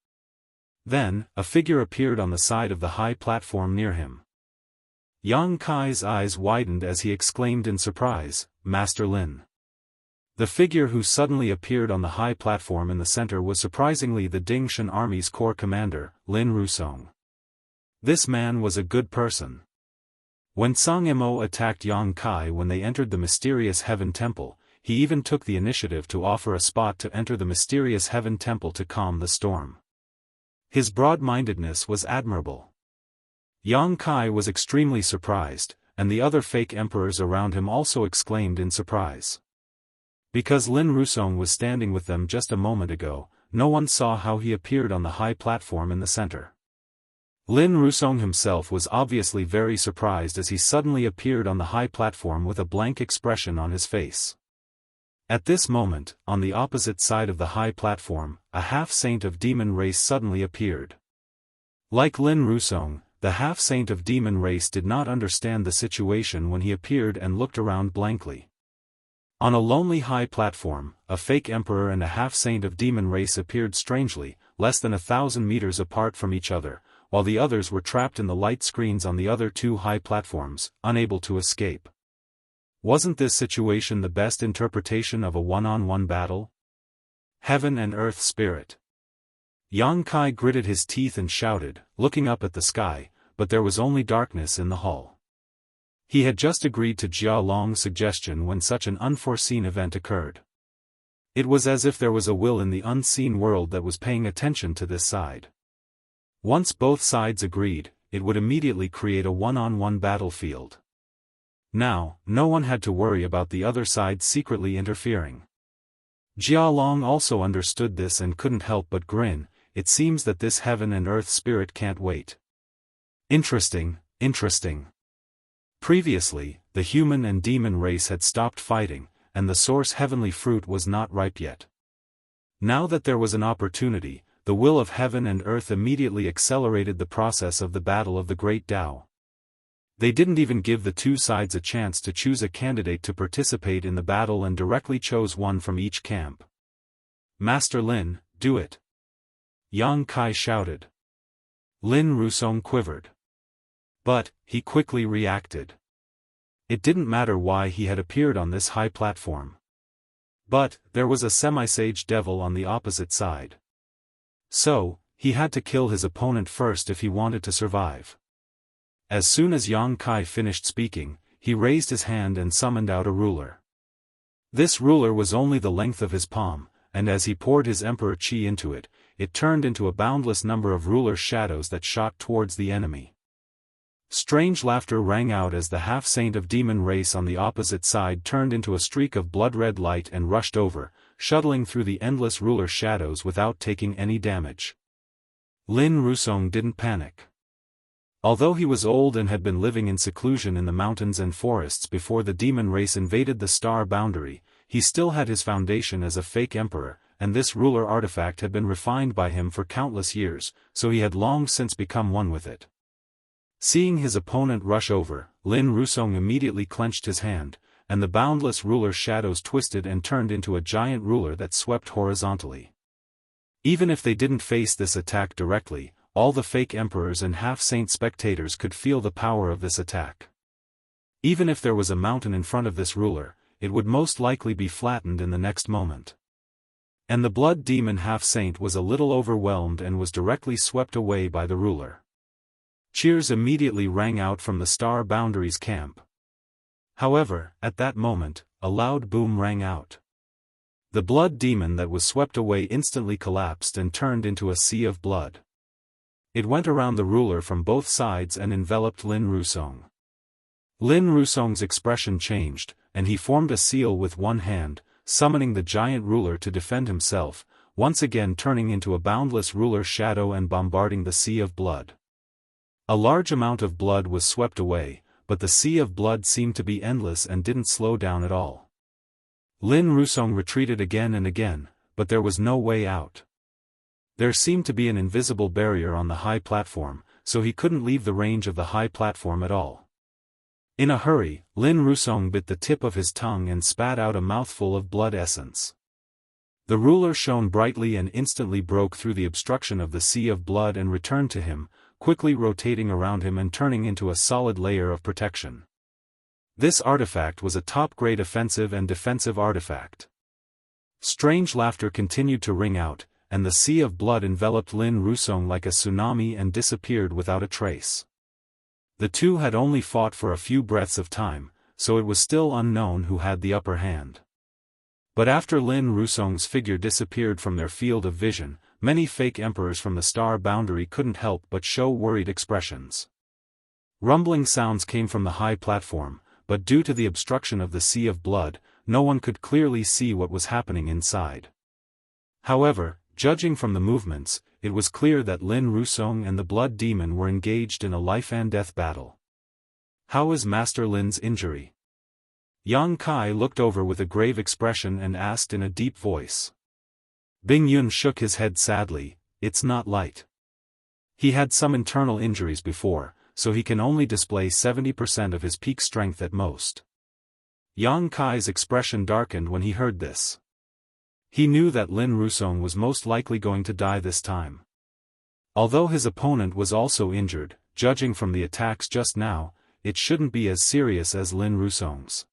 Then, a figure appeared on the side of the high platform near him. Yang Kai's eyes widened as he exclaimed in surprise, "Master Lin." The figure who suddenly appeared on the high platform in the center was surprisingly the Dingshan Army's corps commander, Lin Rusong. This man was a good person. When Song Imo attacked Yang Kai when they entered the mysterious Heaven Temple, he even took the initiative to offer a spot to enter the mysterious Heaven Temple to calm the storm. His broad-mindedness was admirable. Yang Kai was extremely surprised, and the other fake emperors around him also exclaimed in surprise. Because Lin Rusong was standing with them just a moment ago, no one saw how he appeared on the high platform in the center. Lin Rusong himself was obviously very surprised as he suddenly appeared on the high platform with a blank expression on his face. At this moment, on the opposite side of the high platform, a half-saint of demon race suddenly appeared. Like Lin Rusong, the half-saint of demon race did not understand the situation when he appeared and looked around blankly. On a lonely high platform, a fake emperor and a half-saint of demon race appeared strangely, less than 1,000 meters apart from each other, while the others were trapped in the light screens on the other two high platforms, unable to escape. Wasn't this situation the best interpretation of a one-on-one battle? Heaven and Earth Spirit. Yang Kai gritted his teeth and shouted, looking up at the sky, but there was only darkness in the hall. He had just agreed to Jia Long's suggestion when such an unforeseen event occurred. It was as if there was a will in the unseen world that was paying attention to this side. Once both sides agreed, it would immediately create a one-on-one battlefield. Now, no one had to worry about the other side secretly interfering. Jia Long also understood this and couldn't help but grin. It seems that this heaven and earth spirit can't wait. Interesting, interesting. Previously, the human and demon race had stopped fighting, and the source heavenly fruit was not ripe yet. Now that there was an opportunity, the will of heaven and earth immediately accelerated the process of the battle of the Great Tao. They didn't even give the two sides a chance to choose a candidate to participate in the battle and directly chose one from each camp. Master Lin, do it! Yang Kai shouted. Lin Rusong quivered. But, he quickly reacted. It didn't matter why he had appeared on this high platform. But, there was a semi-sage devil on the opposite side. So, he had to kill his opponent first if he wanted to survive. As soon as Yang Kai finished speaking, he raised his hand and summoned out a ruler. This ruler was only the length of his palm, and as he poured his emperor chi into it, it turned into a boundless number of ruler shadows that shot towards the enemy. Strange laughter rang out as the half-saint of demon race on the opposite side turned into a streak of blood-red light and rushed over, shuttling through the endless ruler shadows without taking any damage. Lin Rusong didn't panic. Although he was old and had been living in seclusion in the mountains and forests before the demon race invaded the star boundary, he still had his foundation as a fake emperor, and this ruler artifact had been refined by him for countless years, so he had long since become one with it. Seeing his opponent rush over, Lin Rusong immediately clenched his hand, and the boundless ruler shadows twisted and turned into a giant ruler that swept horizontally. Even if they didn't face this attack directly, all the fake emperors and half-saint spectators could feel the power of this attack. Even if there was a mountain in front of this ruler, it would most likely be flattened in the next moment. And the blood demon half-saint was a little overwhelmed and was directly swept away by the ruler. Cheers immediately rang out from the Star Boundaries camp. However, at that moment, a loud boom rang out. The blood demon that was swept away instantly collapsed and turned into a sea of blood. It went around the ruler from both sides and enveloped Lin Rusong. Lin Rusong's expression changed, and he formed a seal with one hand, summoning the giant ruler to defend himself, once again turning into a boundless ruler shadow and bombarding the sea of blood. A large amount of blood was swept away, but the sea of blood seemed to be endless and didn't slow down at all. Lin Rusong retreated again and again, but there was no way out. There seemed to be an invisible barrier on the high platform, so he couldn't leave the range of the high platform at all. In a hurry, Lin Rusong bit the tip of his tongue and spat out a mouthful of blood essence. The ruler shone brightly and instantly broke through the obstruction of the sea of blood and returned to him, quickly rotating around him and turning into a solid layer of protection. This artifact was a top-grade offensive and defensive artifact. Strange laughter continued to ring out, and the sea of blood enveloped Lin Rusong like a tsunami and disappeared without a trace. The two had only fought for a few breaths of time, so it was still unknown who had the upper hand. But after Lin Rusong's figure disappeared from their field of vision, many fake emperors from the star boundary couldn't help but show worried expressions. Rumbling sounds came from the high platform, but due to the obstruction of the sea of blood, no one could clearly see what was happening inside. However, judging from the movements, it was clear that Lin Rusong and the blood demon were engaged in a life-and-death battle. How is Master Lin's injury? Yang Kai looked over with a grave expression and asked in a deep voice. Bing Yun shook his head sadly. It's not light. He had some internal injuries before, so he can only display 70% of his peak strength at most. Yang Kai's expression darkened when he heard this. He knew that Lin Rusong was most likely going to die this time. Although his opponent was also injured, judging from the attacks just now, it shouldn't be as serious as Lin Rusong's.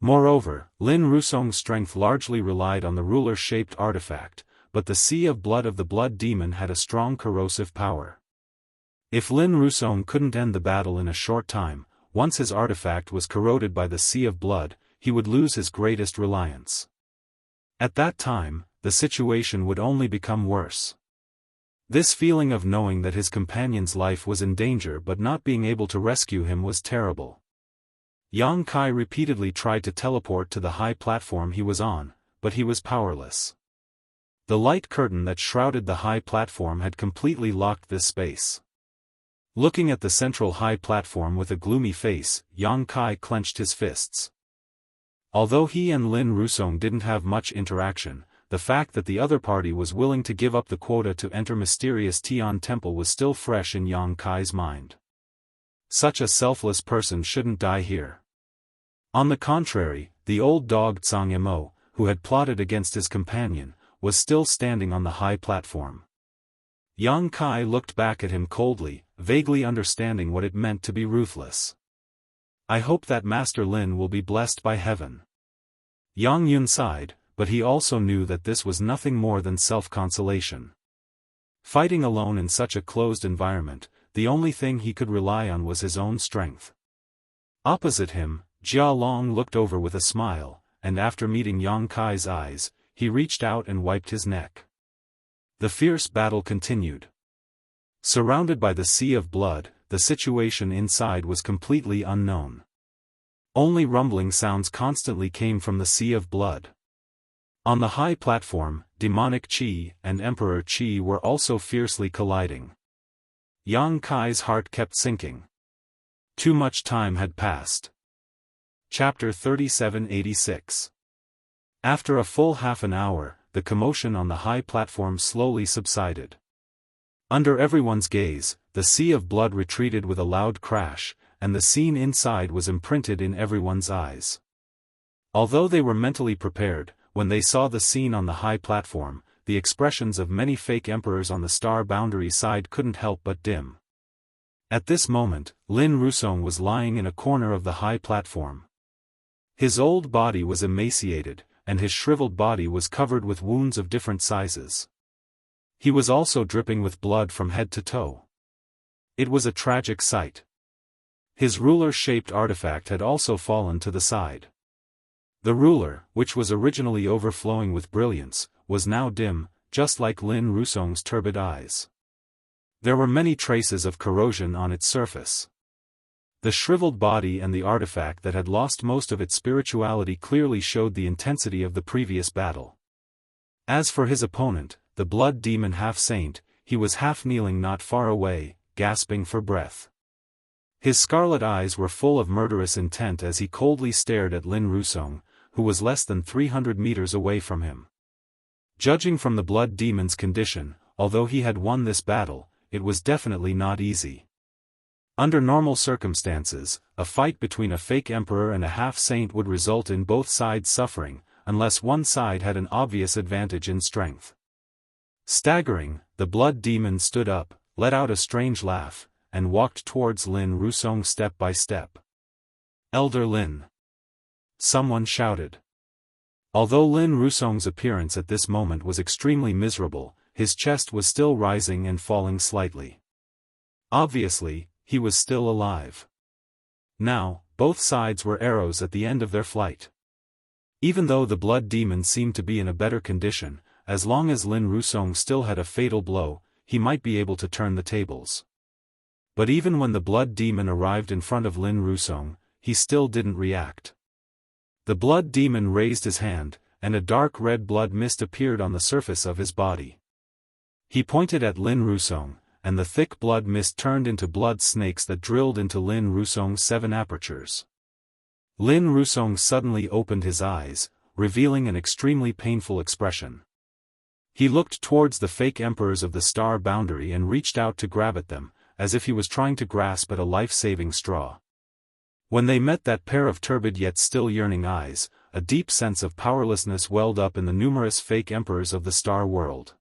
Moreover, Lin Rusong's strength largely relied on the ruler-shaped artifact, but the Sea of Blood of the Blood Demon had a strong corrosive power. If Lin Rusong couldn't end the battle in a short time, once his artifact was corroded by the Sea of Blood, he would lose his greatest reliance. At that time, the situation would only become worse. This feeling of knowing that his companion's life was in danger but not being able to rescue him was terrible. Yang Kai repeatedly tried to teleport to the high platform he was on, but he was powerless. The light curtain that shrouded the high platform had completely locked this space. Looking at the central high platform with a gloomy face, Yang Kai clenched his fists. Although he and Lin Rusong didn't have much interaction, the fact that the other party was willing to give up the quota to enter mysterious Tian Temple was still fresh in Yang Kai's mind. Such a selfless person shouldn't die here. On the contrary, the old dog Zhang Yimou, who had plotted against his companion, was still standing on the high platform. Yang Kai looked back at him coldly, vaguely understanding what it meant to be ruthless. I hope that Master Lin will be blessed by heaven. Yang Yun sighed, but he also knew that this was nothing more than self-consolation. Fighting alone in such a closed environment, the only thing he could rely on was his own strength. Opposite him, Jia Long looked over with a smile, and after meeting Yang Kai's eyes, he reached out and wiped his neck. The fierce battle continued. Surrounded by the Sea of Blood, the situation inside was completely unknown. Only rumbling sounds constantly came from the Sea of Blood. On the high platform, Demonic Qi and Emperor Qi were also fiercely colliding. Yang Kai's heart kept sinking. Too much time had passed. Chapter 3786. After a full half an hour, the commotion on the high platform slowly subsided. Under everyone's gaze, the Sea of Blood retreated with a loud crash, and the scene inside was imprinted in everyone's eyes. Although they were mentally prepared, when they saw the scene on the high platform, the expressions of many fake emperors on the star boundary side couldn't help but dim. At this moment, Lin Rusong was lying in a corner of the high platform. His old body was emaciated, and his shriveled body was covered with wounds of different sizes. He was also dripping with blood from head to toe. It was a tragic sight. His ruler-shaped artifact had also fallen to the side. The ruler, which was originally overflowing with brilliance, was now dim, just like Lin Rusong's turbid eyes. There were many traces of corrosion on its surface. The shriveled body and the artifact that had lost most of its spirituality clearly showed the intensity of the previous battle. As for his opponent, the blood demon half-saint, he was half-kneeling not far away, gasping for breath. His scarlet eyes were full of murderous intent as he coldly stared at Lin Rusong, who was less than 300 meters away from him. Judging from the blood demon's condition, although he had won this battle, it was definitely not easy. Under normal circumstances, a fight between a fake emperor and a half-saint would result in both sides suffering, unless one side had an obvious advantage in strength. Staggering, the blood demon stood up, let out a strange laugh, and walked towards Lin Rusong step by step. Elder Lin! Someone shouted. Although Lin Rusong's appearance at this moment was extremely miserable, his chest was still rising and falling slightly. Obviously, he was still alive. Now, both sides were arrows at the end of their flight. Even though the blood demon seemed to be in a better condition, as long as Lin Rusong still had a fatal blow, he might be able to turn the tables. But even when the blood demon arrived in front of Lin Rusong, he still didn't react. The blood demon raised his hand, and a dark red blood mist appeared on the surface of his body. He pointed at Lin Rusong, and the thick blood mist turned into blood snakes that drilled into Lin Rusong's 7 apertures. Lin Rusong suddenly opened his eyes, revealing an extremely painful expression. He looked towards the fake emperors of the star boundary and reached out to grab at them, as if he was trying to grasp at a life-saving straw. When they met that pair of turbid yet still yearning eyes, a deep sense of powerlessness welled up in the numerous fake emperors of the star world.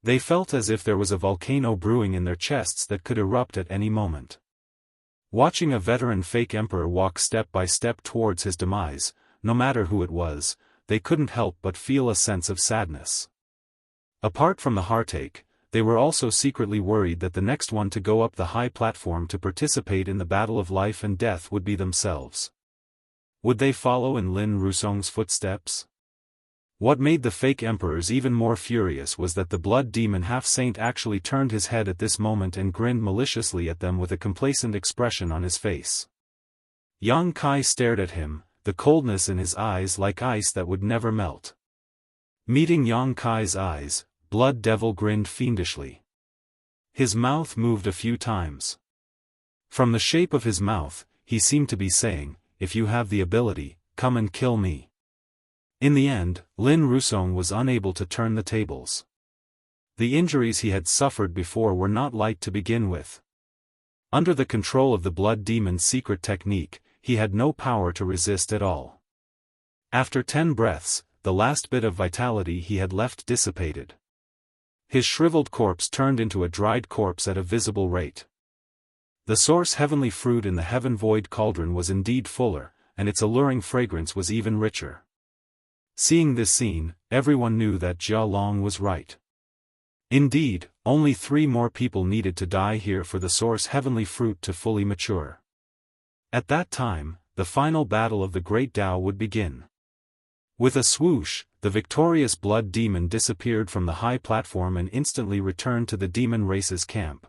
They felt as if there was a volcano brewing in their chests that could erupt at any moment. Watching a veteran fake emperor walk step by step towards his demise, no matter who it was, they couldn't help but feel a sense of sadness. Apart from the heartache, they were also secretly worried that the next one to go up the high platform to participate in the battle of life and death would be themselves. Would they follow in Lin Rusong's footsteps? What made the fake emperors even more furious was that the blood demon half-saint actually turned his head at this moment and grinned maliciously at them with a complacent expression on his face. Yang Kai stared at him, the coldness in his eyes like ice that would never melt. Meeting Yang Kai's eyes, Blood Devil grinned fiendishly. His mouth moved a few times. From the shape of his mouth, he seemed to be saying, "If you have the ability, come and kill me." In the end, Lin Rusong was unable to turn the tables. The injuries he had suffered before were not light to begin with. Under the control of the blood demon's secret technique, he had no power to resist at all. After 10 breaths, the last bit of vitality he had left dissipated. His shriveled corpse turned into a dried corpse at a visible rate. The source heavenly fruit in the heaven void cauldron was indeed fuller, and its alluring fragrance was even richer. Seeing this scene, everyone knew that Jia Long was right. Indeed, only 3 more people needed to die here for the source heavenly fruit to fully mature. At that time, the final battle of the Great Tao would begin. With a swoosh, the victorious blood demon disappeared from the high platform and instantly returned to the demon race's camp.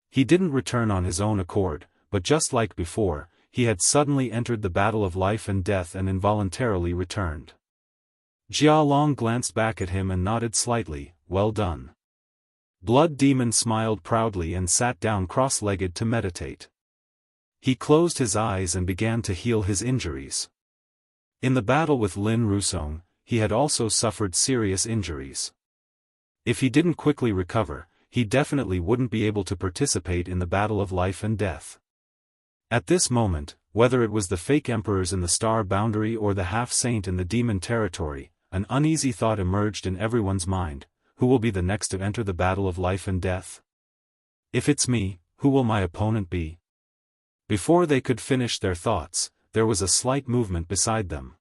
He didn't return on his own accord, but just like before, he had suddenly entered the battle of life and death and involuntarily returned. Jia Long glanced back at him and nodded slightly, "Well done." Blood demon smiled proudly and sat down cross-legged to meditate. He closed his eyes and began to heal his injuries. In the battle with Lin Rusong, he had also suffered serious injuries. If he didn't quickly recover, he definitely wouldn't be able to participate in the battle of life and death. At this moment, whether it was the fake emperors in the star boundary or the half-saint in the demon territory, an uneasy thought emerged in everyone's mind: who will be the next to enter the battle of life and death? If it's me, who will my opponent be? Before they could finish their thoughts, there was a slight movement beside them.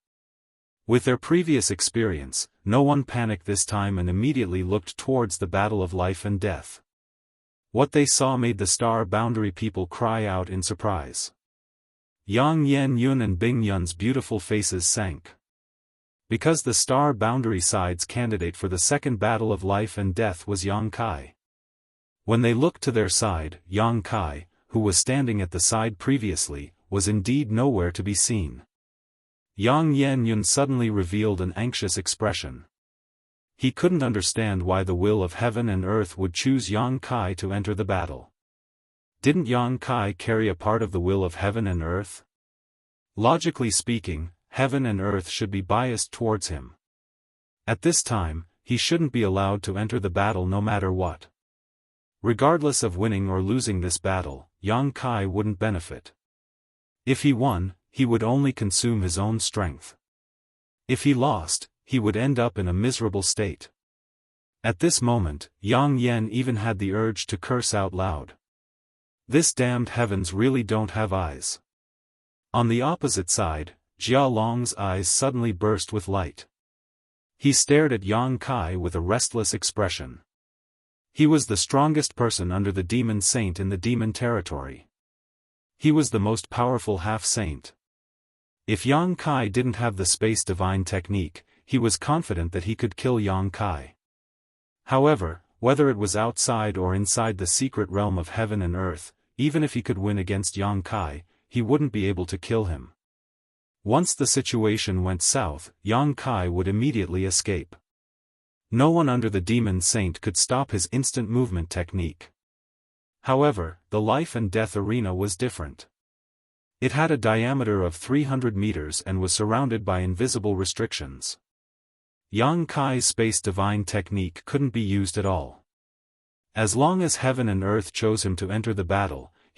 With their previous experience, no one panicked this time and immediately looked towards the battle of life and death. What they saw made the star boundary people cry out in surprise. Yang Yen Yun and Bing Yun's beautiful faces sank. Because the star boundary side's candidate for the second battle of life and death was Yang Kai. When they looked to their side, Yang Kai, who was standing at the side previously, was indeed nowhere to be seen. Yang Yen Yun suddenly revealed an anxious expression. He couldn't understand why the will of heaven and earth would choose Yang Kai to enter the battle. Didn't Yang Kai carry a part of the will of heaven and earth? Logically speaking, heaven and earth should be biased towards him. At this time, he shouldn't be allowed to enter the battle no matter what. Regardless of winning or losing this battle, Yang Kai wouldn't benefit. If he won, he would only consume his own strength. If he lost, he would end up in a miserable state. At this moment, Yang Yen even had the urge to curse out loud. This damned heavens really don't have eyes. On the opposite side, Jia Long's eyes suddenly burst with light. He stared at Yang Kai with a restless expression. He was the strongest person under the demon saint in the demon territory. He was the most powerful half-saint. If Yang Kai didn't have the space divine technique, he was confident that he could kill Yang Kai. However, whether it was outside or inside the secret realm of heaven and earth, even if he could win against Yang Kai, he wouldn't be able to kill him. Once the situation went south, Yang Kai would immediately escape. No one under the demon saint could stop his instant movement technique. However, the life and death arena was different. It had a diameter of 300 meters and was surrounded by invisible restrictions. Yang Kai's space divine technique couldn't be used at all. As long as heaven and earth chose him to enter the battle,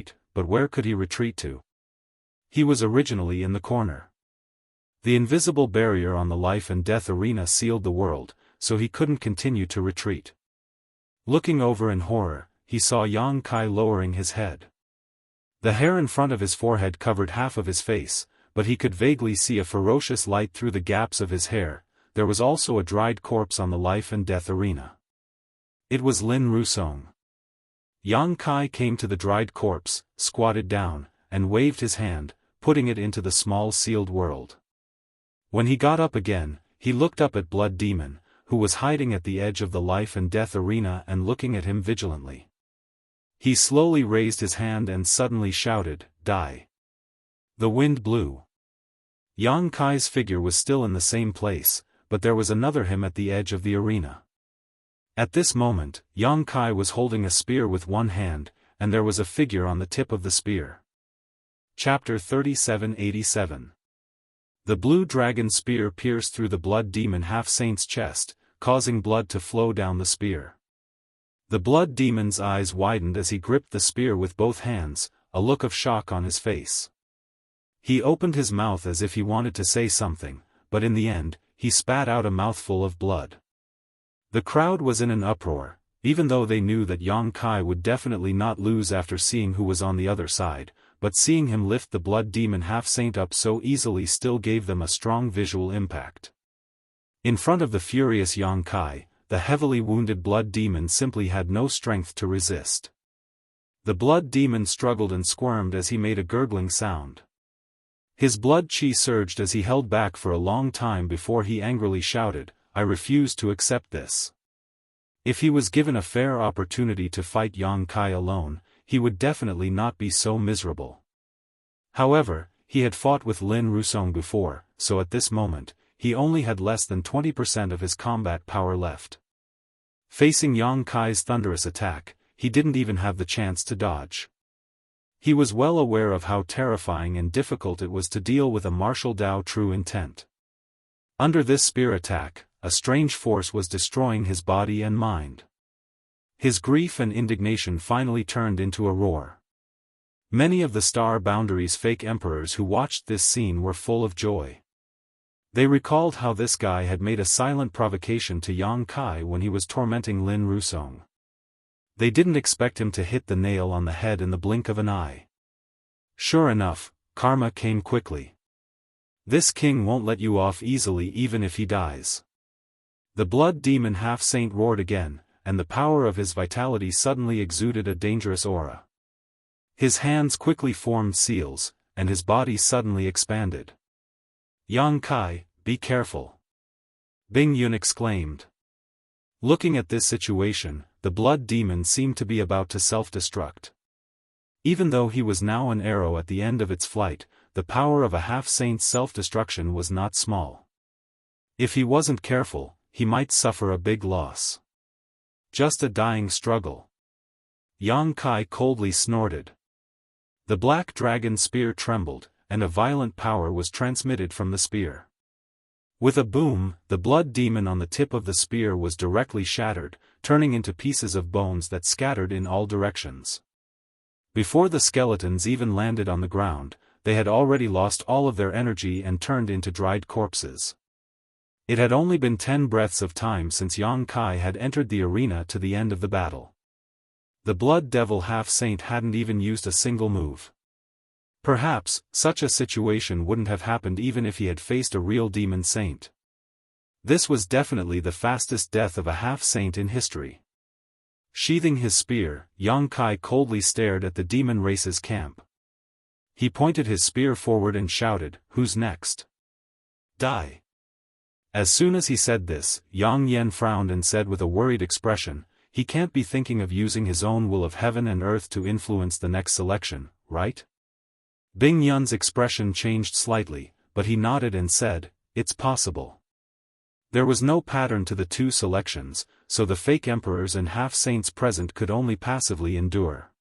retreat, but where could he retreat to? He was originally in the corner. The invisible barrier on the life and death arena sealed the world, so he couldn't continue to retreat. Looking over in horror, he saw Yang Kai lowering his head. The hair in front of his forehead covered half of his face, but he could vaguely see a ferocious light through the gaps of his hair. There was also a dried corpse on the life and death arena. It was Lin Rusong. Yang Kai came to the dried corpse, squatted down, and waved his hand, putting it into the small sealed world. When he got up again, he looked up at Blood Demon, who was hiding at the edge of the life and death arena and looking at him vigilantly. He slowly raised his hand and suddenly shouted, "Die!" The wind blew. Yang Kai's figure was still in the same place, but there was another him at the edge of the arena. At this moment, Yang Kai was holding a spear with one hand, and there was a figure on the tip of the spear. Chapter 3787. The blue dragon spear pierced through the Blood Demon half-saint's chest, causing blood to flow down the spear. The Blood Demon's eyes widened as he gripped the spear with both hands, a look of shock on his face. He opened his mouth as if he wanted to say something, but in the end, he spat out a mouthful of blood. The crowd was in an uproar, even though they knew that Yang Kai would definitely not lose after seeing who was on the other side, but seeing him lift the Blood Demon half-saint up so easily still gave them a strong visual impact. In front of the furious Yang Kai, the heavily wounded Blood Demon simply had no strength to resist. The Blood Demon struggled and squirmed as he made a gurgling sound. His blood chi surged as he held back for a long time before he angrily shouted, "I refuse to accept this." If he was given a fair opportunity to fight Yang Kai alone, he would definitely not be so miserable. However, he had fought with Lin Rusong before, so at this moment, he only had less than 20% of his combat power left. Facing Yang Kai's thunderous attack, he didn't even have the chance to dodge. He was well aware of how terrifying and difficult it was to deal with a martial Dao true intent. Under this spear attack, a strange force was destroying his body and mind. His grief and indignation finally turned into a roar. Many of the Star Boundary's fake emperors who watched this scene were full of joy. They recalled how this guy had made a silent provocation to Yang Kai when he was tormenting Lin Rusong. They didn't expect him to hit the nail on the head in the blink of an eye. Sure enough, karma came quickly. This king won't let you off easily even if he dies. The Blood Demon half-saint roared again, and the power of his vitality suddenly exuded a dangerous aura. His hands quickly formed seals, and his body suddenly expanded. "Yang Kai, be careful!" Bing Yun exclaimed. Looking at this situation, the Blood Demon seemed to be about to self-destruct. Even though he was now an arrow at the end of its flight, the power of a half-saint's self-destruction was not small. If he wasn't careful, he might suffer a big loss. Just a dying struggle. Yang Kai coldly snorted. The black dragon spear trembled, and a violent power was transmitted from the spear. With a boom, the Blood Demon on the tip of the spear was directly shattered, turning into pieces of bones that scattered in all directions. Before the skeletons even landed on the ground, they had already lost all of their energy and turned into dried corpses. It had only been 10 breaths of time since Yang Kai had entered the arena to the end of the battle. The Blood Devil half-saint hadn't even used a single move. Perhaps, such a situation wouldn't have happened even if he had faced a real demon saint. This was definitely the fastest death of a half-saint in history. Sheathing his spear, Yang Kai coldly stared at the demon race's camp. He pointed his spear forward and shouted, "Who's next? Die!" As soon as he said this, Yang Yen frowned and said with a worried expression, "He can't be thinking of using his own will of heaven and earth to influence the next selection, right?" Bing Yun's expression changed slightly, but he nodded and said, "It's possible." There was no pattern to the two selections, so the fake emperors and half-saints present could only passively endure.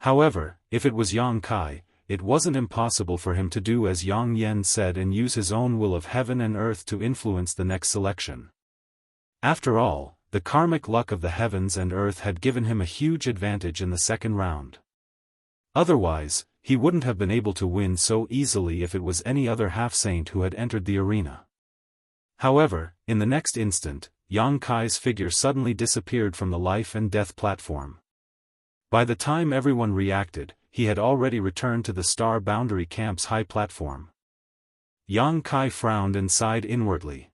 However, if it was Yang Kai, it wasn't impossible for him to do as Yang Yen said and use his own will of heaven and earth to influence the next selection. After all, the karmic luck of the heavens and earth had given him a huge advantage in the second round. Otherwise, he wouldn't have been able to win so easily if it was any other half-saint who had entered the arena. However, in the next instant, Yang Kai's figure suddenly disappeared from the life and death platform. By the time everyone reacted, he had already returned to the Star Boundary camp's high platform. Yang Kai frowned and sighed inwardly.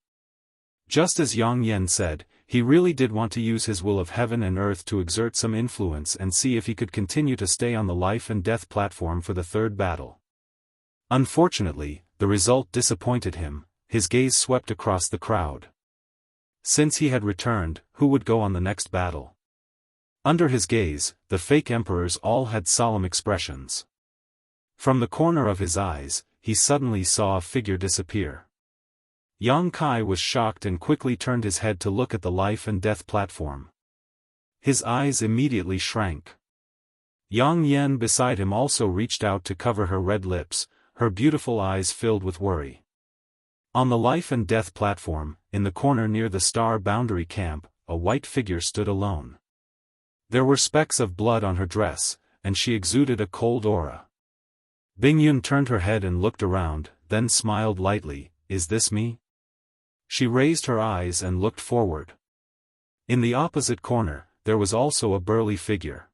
Just as Yang Yen said, he really did want to use his will of heaven and earth to exert some influence and see if he could continue to stay on the life and death platform for the third battle. Unfortunately, the result disappointed him. His gaze swept across the crowd. Since he had returned, who would go on the next battle? Under his gaze, the fake emperors all had solemn expressions. From the corner of his eyes, he suddenly saw a figure disappear. Yang Kai was shocked and quickly turned his head to look at the life and death platform. His eyes immediately shrank. Yang Yan beside him also reached out to cover her red lips, her beautiful eyes filled with worry. On the life and death platform, in the corner near the star boundary camp, a white figure stood alone. There were specks of blood on her dress, and she exuded a cold aura. Bingyun turned her head and looked around, then smiled lightly. Is this me? She raised her eyes and looked forward. In the opposite corner, there was also a burly figure.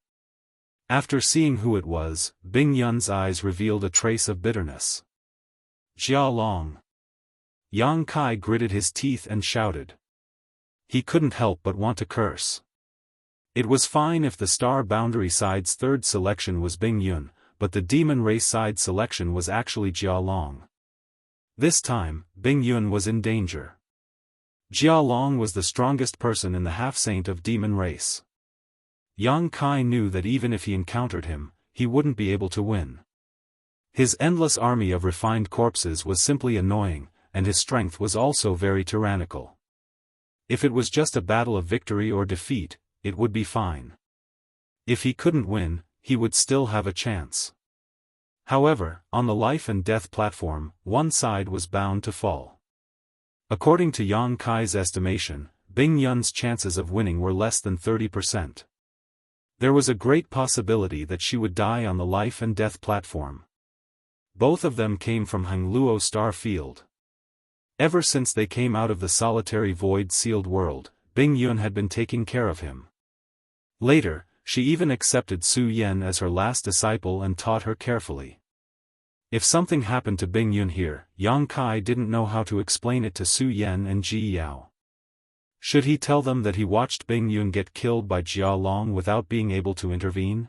After seeing who it was, Bingyun's eyes revealed a trace of bitterness. Jia Long. Yang Kai gritted his teeth and shouted. He couldn't help but want to curse. It was fine if the Star Boundary side's third selection was Bingyun, but the Demon Race side selection was actually Jia Long. This time, Bingyun was in danger. Jia Long was the strongest person in the half-saint of Demon Race. Yang Kai knew that even if he encountered him, he wouldn't be able to win. His endless army of refined corpses was simply annoying, and his strength was also very tyrannical. If it was just a battle of victory or defeat, it would be fine. If he couldn't win, he would still have a chance. However, on the life and death platform, one side was bound to fall. According to Yang Kai's estimation, Bingyun's chances of winning were less than 30%. There was a great possibility that she would die on the life and death platform. Both of them came from Hangluo Star Field. Ever since they came out of the solitary void-sealed world, Bingyun had been taking care of him. Later, she even accepted Su Yan as her last disciple and taught her carefully. If something happened to Bingyun here, Yang Kai didn't know how to explain it to Su Yan and Ji Yao. Should he tell them that he watched Bingyun get killed by Jia Long without being able to intervene?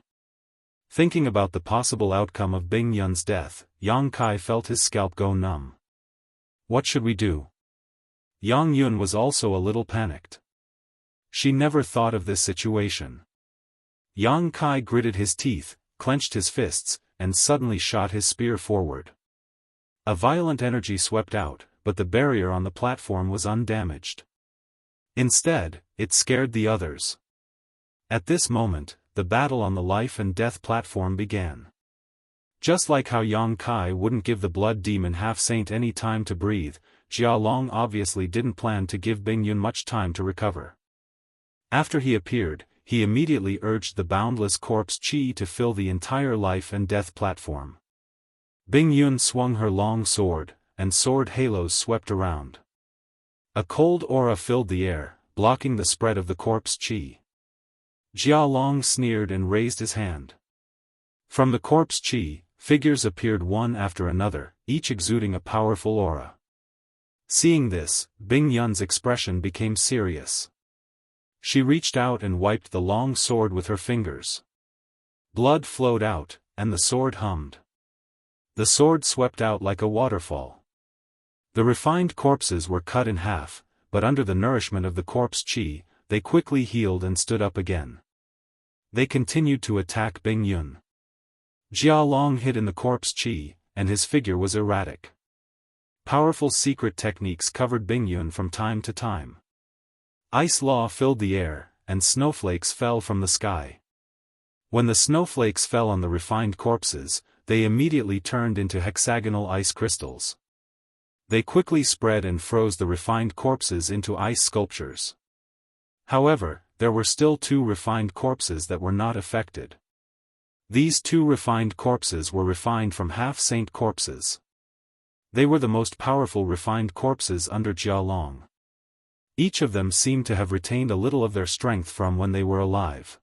Thinking about the possible outcome of Bingyun's death, Yang Kai felt his scalp go numb. What should we do? Yang Yun was also a little panicked. She never thought of this situation. Yang Kai gritted his teeth, clenched his fists, and suddenly shot his spear forward. A violent energy swept out, but the barrier on the platform was undamaged. Instead, it scared the others. At this moment, the battle on the life and death platform began. Just like how Yang Kai wouldn't give the blood demon half-saint any time to breathe, Jia Long obviously didn't plan to give Bingyun much time to recover. After he appeared, he immediately urged the boundless corpse chi to fill the entire life and death platform. Bingyun swung her long sword, and sword halos swept around. A cold aura filled the air, blocking the spread of the corpse chi. Jia Long sneered and raised his hand. From the corpse chi, figures appeared one after another, each exuding a powerful aura. Seeing this, Bingyun's expression became serious. She reached out and wiped the long sword with her fingers. Blood flowed out, and the sword hummed. The sword swept out like a waterfall. The refined corpses were cut in half, but under the nourishment of the corpse chi, they quickly healed and stood up again. They continued to attack Bingyun. Jia Long hid in the corpse chi, and his figure was erratic. Powerful secret techniques covered Bingyun from time to time. Ice law filled the air, and snowflakes fell from the sky. When the snowflakes fell on the refined corpses, they immediately turned into hexagonal ice crystals. They quickly spread and froze the refined corpses into ice sculptures. However, there were still 2 refined corpses that were not affected. These 2 refined corpses were refined from half-saint corpses. They were the most powerful refined corpses under Jia Long. Each of them seemed to have retained a little of their strength from when they were alive.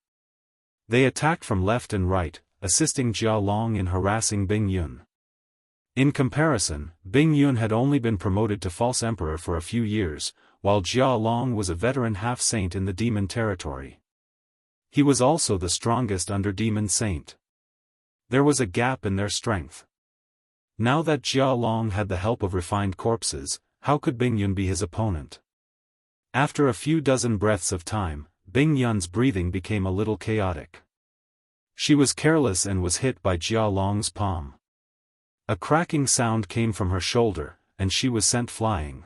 They attacked from left and right, assisting Jia Long in harassing Bingyun. In comparison, Bingyun had only been promoted to false emperor for a few years, while Jia Long was a veteran half-saint in the demon territory. He was also the strongest under demon saint. There was a gap in their strength. Now that Jia Long had the help of refined corpses, how could Bing Yun be his opponent? After a few dozen breaths of time, Bing Yun's breathing became a little chaotic. She was careless and was hit by Jia Long's palm. A cracking sound came from her shoulder, and she was sent flying.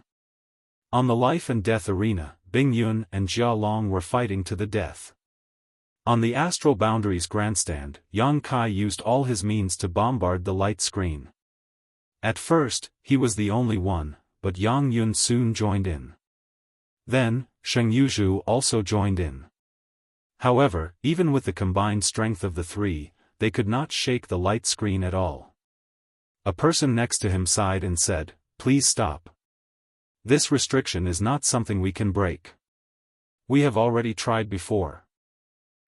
On the life and death arena, Bing Yun and Jia Long were fighting to the death. On the Astral Boundaries grandstand, Yang Kai used all his means to bombard the light screen. At first, he was the only one, but Yang Yun soon joined in. Then, Sheng Yuzhu also joined in. However, even with the combined strength of the three, they could not shake the light screen at all. A person next to him sighed and said, "Please stop. This restriction is not something we can break. We have already tried before.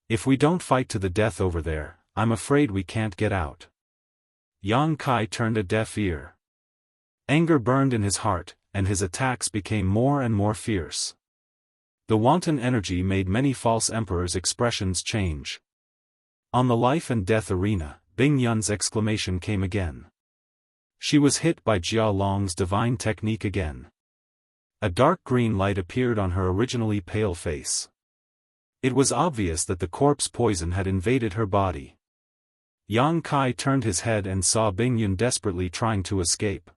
If we don't fight to the death over there, I'm afraid we can't get out." Yang Kai turned a deaf ear. Anger burned in his heart, and his attacks became more and more fierce. The wanton energy made many false emperors' expressions change. On the life and death arena, Bing Yun's exclamation came again. She was hit by Jia Long's divine technique again. A dark green light appeared on her originally pale face. It was obvious that the corpse poison had invaded her body. Yang Kai turned his head and saw Bing Yun desperately trying to escape.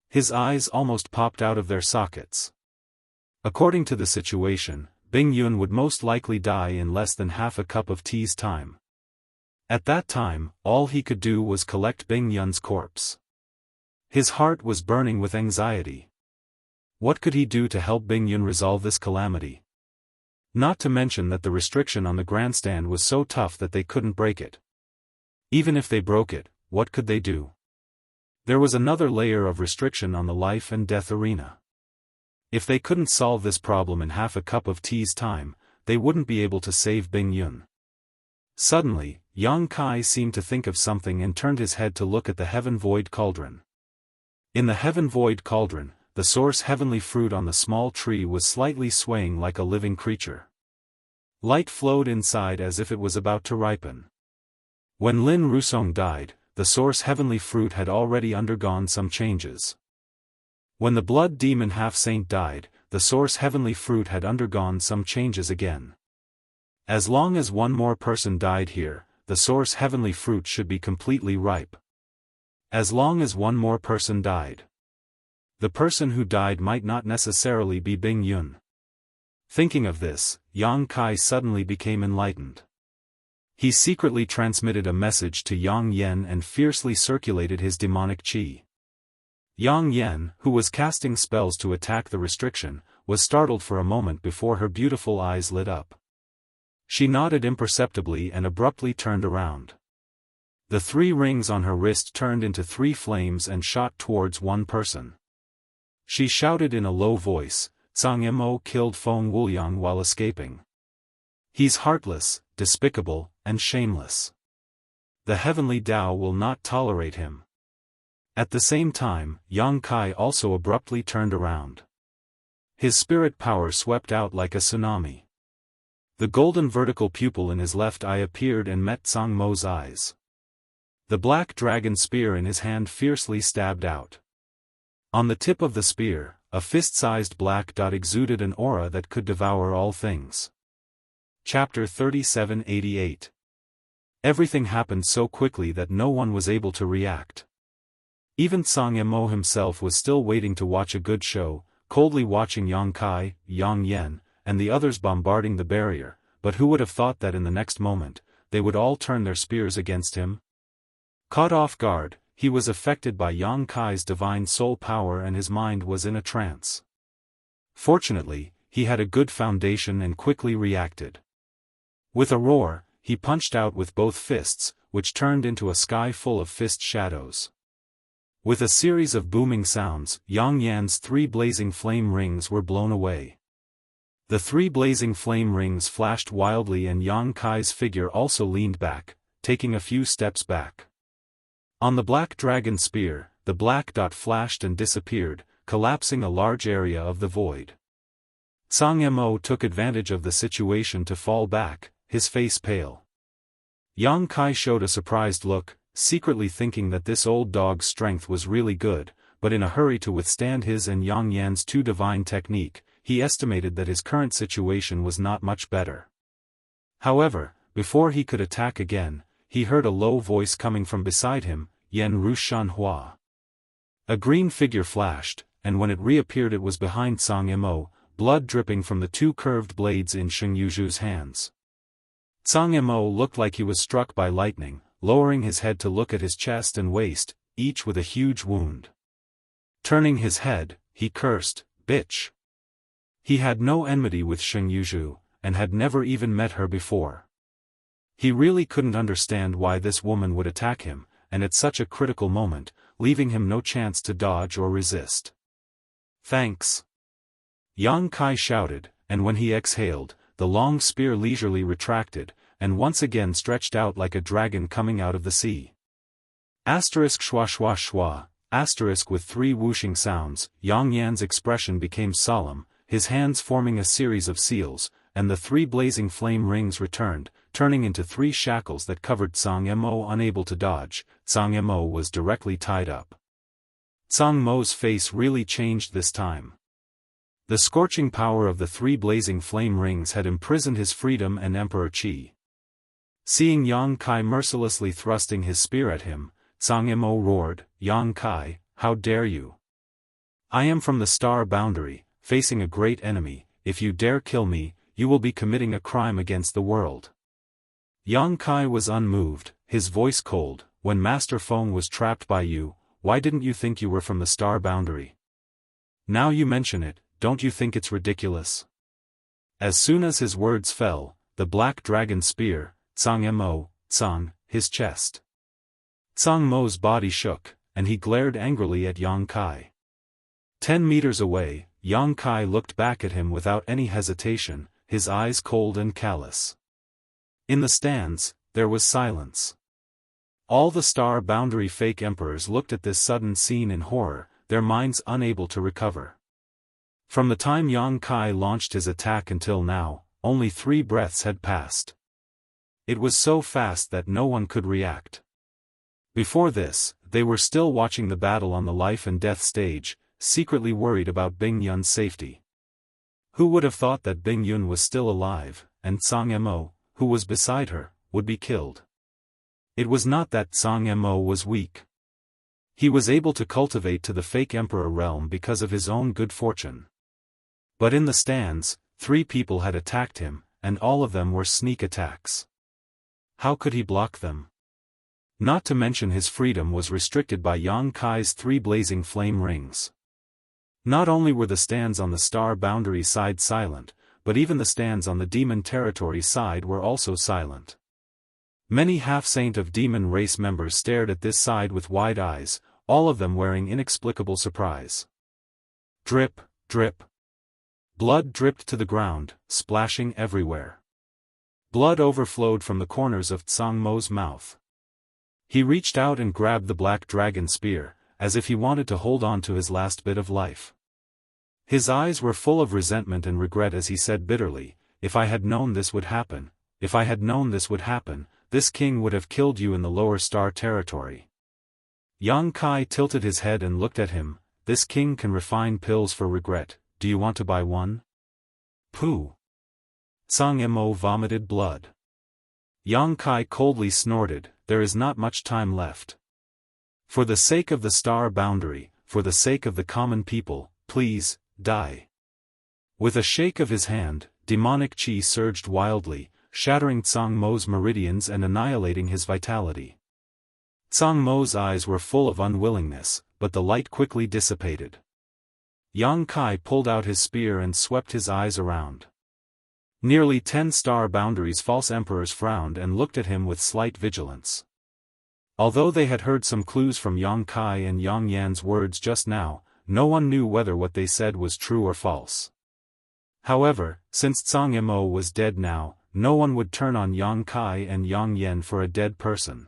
His eyes almost popped out of their sockets. According to the situation, Bing Yun would most likely die in less than half a cup of tea's time. At that time, all he could do was collect Bing Yun's corpse. His heart was burning with anxiety. What could he do to help Bing Yun resolve this calamity? Not to mention that the restriction on the grandstand was so tough that they couldn't break it. Even if they broke it, what could they do? There was another layer of restriction on the life and death arena. If they couldn't solve this problem in half a cup of tea's time, they wouldn't be able to save Bing Yun. Suddenly, Yang Kai seemed to think of something and turned his head to look at the Heaven Void Cauldron. In the Heaven Void Cauldron, the source heavenly fruit on the small tree was slightly swaying like a living creature. Light flowed inside as if it was about to ripen. When Lin Rusong died, the source heavenly fruit had already undergone some changes. When the blood demon half-saint died, the source heavenly fruit had undergone some changes again. As long as one more person died here, the source heavenly fruit should be completely ripe. As long as one more person died. The person who died might not necessarily be Bing Yun. Thinking of this, Yang Kai suddenly became enlightened. He secretly transmitted a message to Yang Yan and fiercely circulated his demonic qi. Yang Yan, who was casting spells to attack the restriction, was startled for a moment before her beautiful eyes lit up. She nodded imperceptibly and abruptly turned around. The 3 rings on her wrist turned into 3 flames and shot towards one person. She shouted in a low voice, "Zhang Mo killed Feng Wuliang while escaping. He's heartless, despicable, and shameless. The heavenly Tao will not tolerate him." At the same time, Yang Kai also abruptly turned around. His spirit power swept out like a tsunami. The golden vertical pupil in his left eye appeared and met Zhang Mo's eyes. The black dragon spear in his hand fiercely stabbed out. On the tip of the spear, a fist-sized black dot exuded an aura that could devour all things. Chapter 3788. Everything happened so quickly that no one was able to react. Even Zhang Mo himself was still waiting to watch a good show, coldly watching Yang Kai, Yang Yan, and the others bombarding the barrier, but who would have thought that in the next moment, they would all turn their spears against him? Caught off guard, he was affected by Yang Kai's divine soul power and his mind was in a trance. Fortunately, he had a good foundation and quickly reacted. With a roar, he punched out with both fists, which turned into a sky full of fist shadows. With a series of booming sounds, Yang Yan's 3 blazing flame rings were blown away. The 3 blazing flame rings flashed wildly and Yang Kai's figure also leaned back, taking a few steps back. On the black dragon spear, the black dot flashed and disappeared, collapsing a large area of the void. Zhang Mo took advantage of the situation to fall back, his face pale. Yang Kai showed a surprised look, secretly thinking that this old dog's strength was really good, but in a hurry to withstand his and Yang Yan's too divine technique, he estimated that his current situation was not much better. However, before he could attack again, he heard a low voice coming from beside him, Yan Rushan Hua. A green figure flashed, and when it reappeared it was behind Song Mo, blood dripping from the two curved blades in Sheng Yuzhu's hands. Song Mo looked like he was struck by lightning, lowering his head to look at his chest and waist, each with a huge wound. Turning his head, he cursed, "Bitch!" He had no enmity with Sheng Yuzhu, and had never even met her before. He really couldn't understand why this woman would attack him, and at such a critical moment, leaving him no chance to dodge or resist. "Thanks!" Yang Kai shouted, and when he exhaled, the long spear leisurely retracted, and once again stretched out like a dragon coming out of the sea. Asterisk schwa schwa schwa, asterisk with three whooshing sounds, Yang Yan's expression became solemn, his hands forming a series of seals, and the three blazing flame rings returned, turning into three shackles that covered Song Mo. Unable to dodge, Song Mo was directly tied up. Song Mo's face really changed this time. The scorching power of the three blazing flame rings had imprisoned his freedom and Emperor Qi. Seeing Yang Kai mercilessly thrusting his spear at him, Song Mo roared, "Yang Kai, how dare you? I am from the star boundary, facing a great enemy. If you dare kill me, you will be committing a crime against the world." Yang Kai was unmoved, his voice cold. "When Master Feng was trapped by you, why didn't you think you were from the star boundary? Now you mention it, don't you think it's ridiculous?" As soon as his words fell, the black dragon spear, Song Mo, sung, his chest. Song Mo's body shook, and he glared angrily at Yang Kai. 10 meters away, Yang Kai looked back at him without any hesitation, his eyes cold and callous. In the stands, there was silence. All the star boundary fake emperors looked at this sudden scene in horror, their minds unable to recover. From the time Yang Kai launched his attack until now, only 3 breaths had passed. It was so fast that no one could react. Before this, they were still watching the battle on the life and death stage, secretly worried about Bing Yun's safety. Who would have thought that Bing Yun was still alive, and Song Mo, who was beside her, would be killed? It was not that Song Mo was weak. He was able to cultivate to the fake emperor realm because of his own good fortune. But in the stands, 3 people had attacked him, and all of them were sneak attacks. How could he block them? Not to mention his freedom was restricted by Yang Kai's 3 blazing flame rings. Not only were the stands on the star boundary side silent, but even the stands on the demon territory side were also silent. Many half-saint of demon race members stared at this side with wide eyes, all of them wearing inexplicable surprise. Drip, drip. Blood dripped to the ground, splashing everywhere. Blood overflowed from the corners of Song Mo's mouth. He reached out and grabbed the black dragon spear, as if he wanted to hold on to his last bit of life. His eyes were full of resentment and regret as he said bitterly, "If I had known this would happen, if I had known this would happen, this king would have killed you in the lower star territory." Yang Kai tilted his head and looked at him. "This king can refine pills for regret, do you want to buy one?" "Pooh." Song Mo vomited blood. Yang Kai coldly snorted, "There is not much time left. For the sake of the star boundary, for the sake of the common people, please, die." With a shake of his hand, demonic chi surged wildly, shattering Song Mo's meridians and annihilating his vitality. Song Mo's eyes were full of unwillingness, but the light quickly dissipated. Yang Kai pulled out his spear and swept his eyes around. Nearly 10 star boundaries false emperors frowned and looked at him with slight vigilance. Although they had heard some clues from Yang Kai and Yang Yan's words just now, no one knew whether what they said was true or false. However, since Song Mo was dead now, no one would turn on Yang Kai and Yang Yan for a dead person.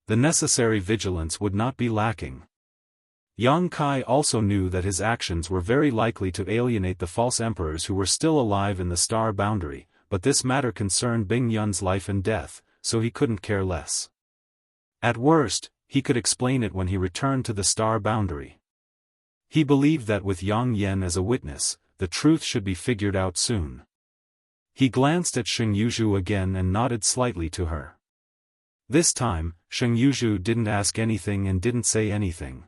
The necessary vigilance would not be lacking. Yang Kai also knew that his actions were very likely to alienate the false emperors who were still alive in the star boundary, but this matter concerned Bing Yun's life and death, so he couldn't care less. At worst, he could explain it when he returned to the star boundary. He believed that with Yang Yan as a witness, the truth should be figured out soon. He glanced at Sheng Yuzhu again and nodded slightly to her. This time, Sheng Yuzhu didn't ask anything and didn't say anything.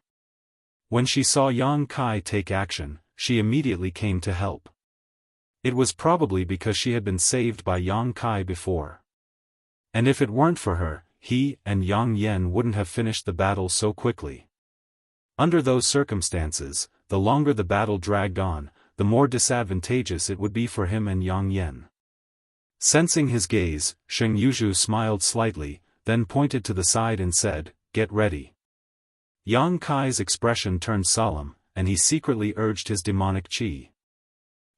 When she saw Yang Kai take action, she immediately came to help. It was probably because she had been saved by Yang Kai before. And if it weren't for her, he and Yang Yan wouldn't have finished the battle so quickly. Under those circumstances, the longer the battle dragged on, the more disadvantageous it would be for him and Yang Yan. Sensing his gaze, Sheng Yuzhu smiled slightly, then pointed to the side and said, "Get ready." Yang Kai's expression turned solemn, and he secretly urged his demonic qi.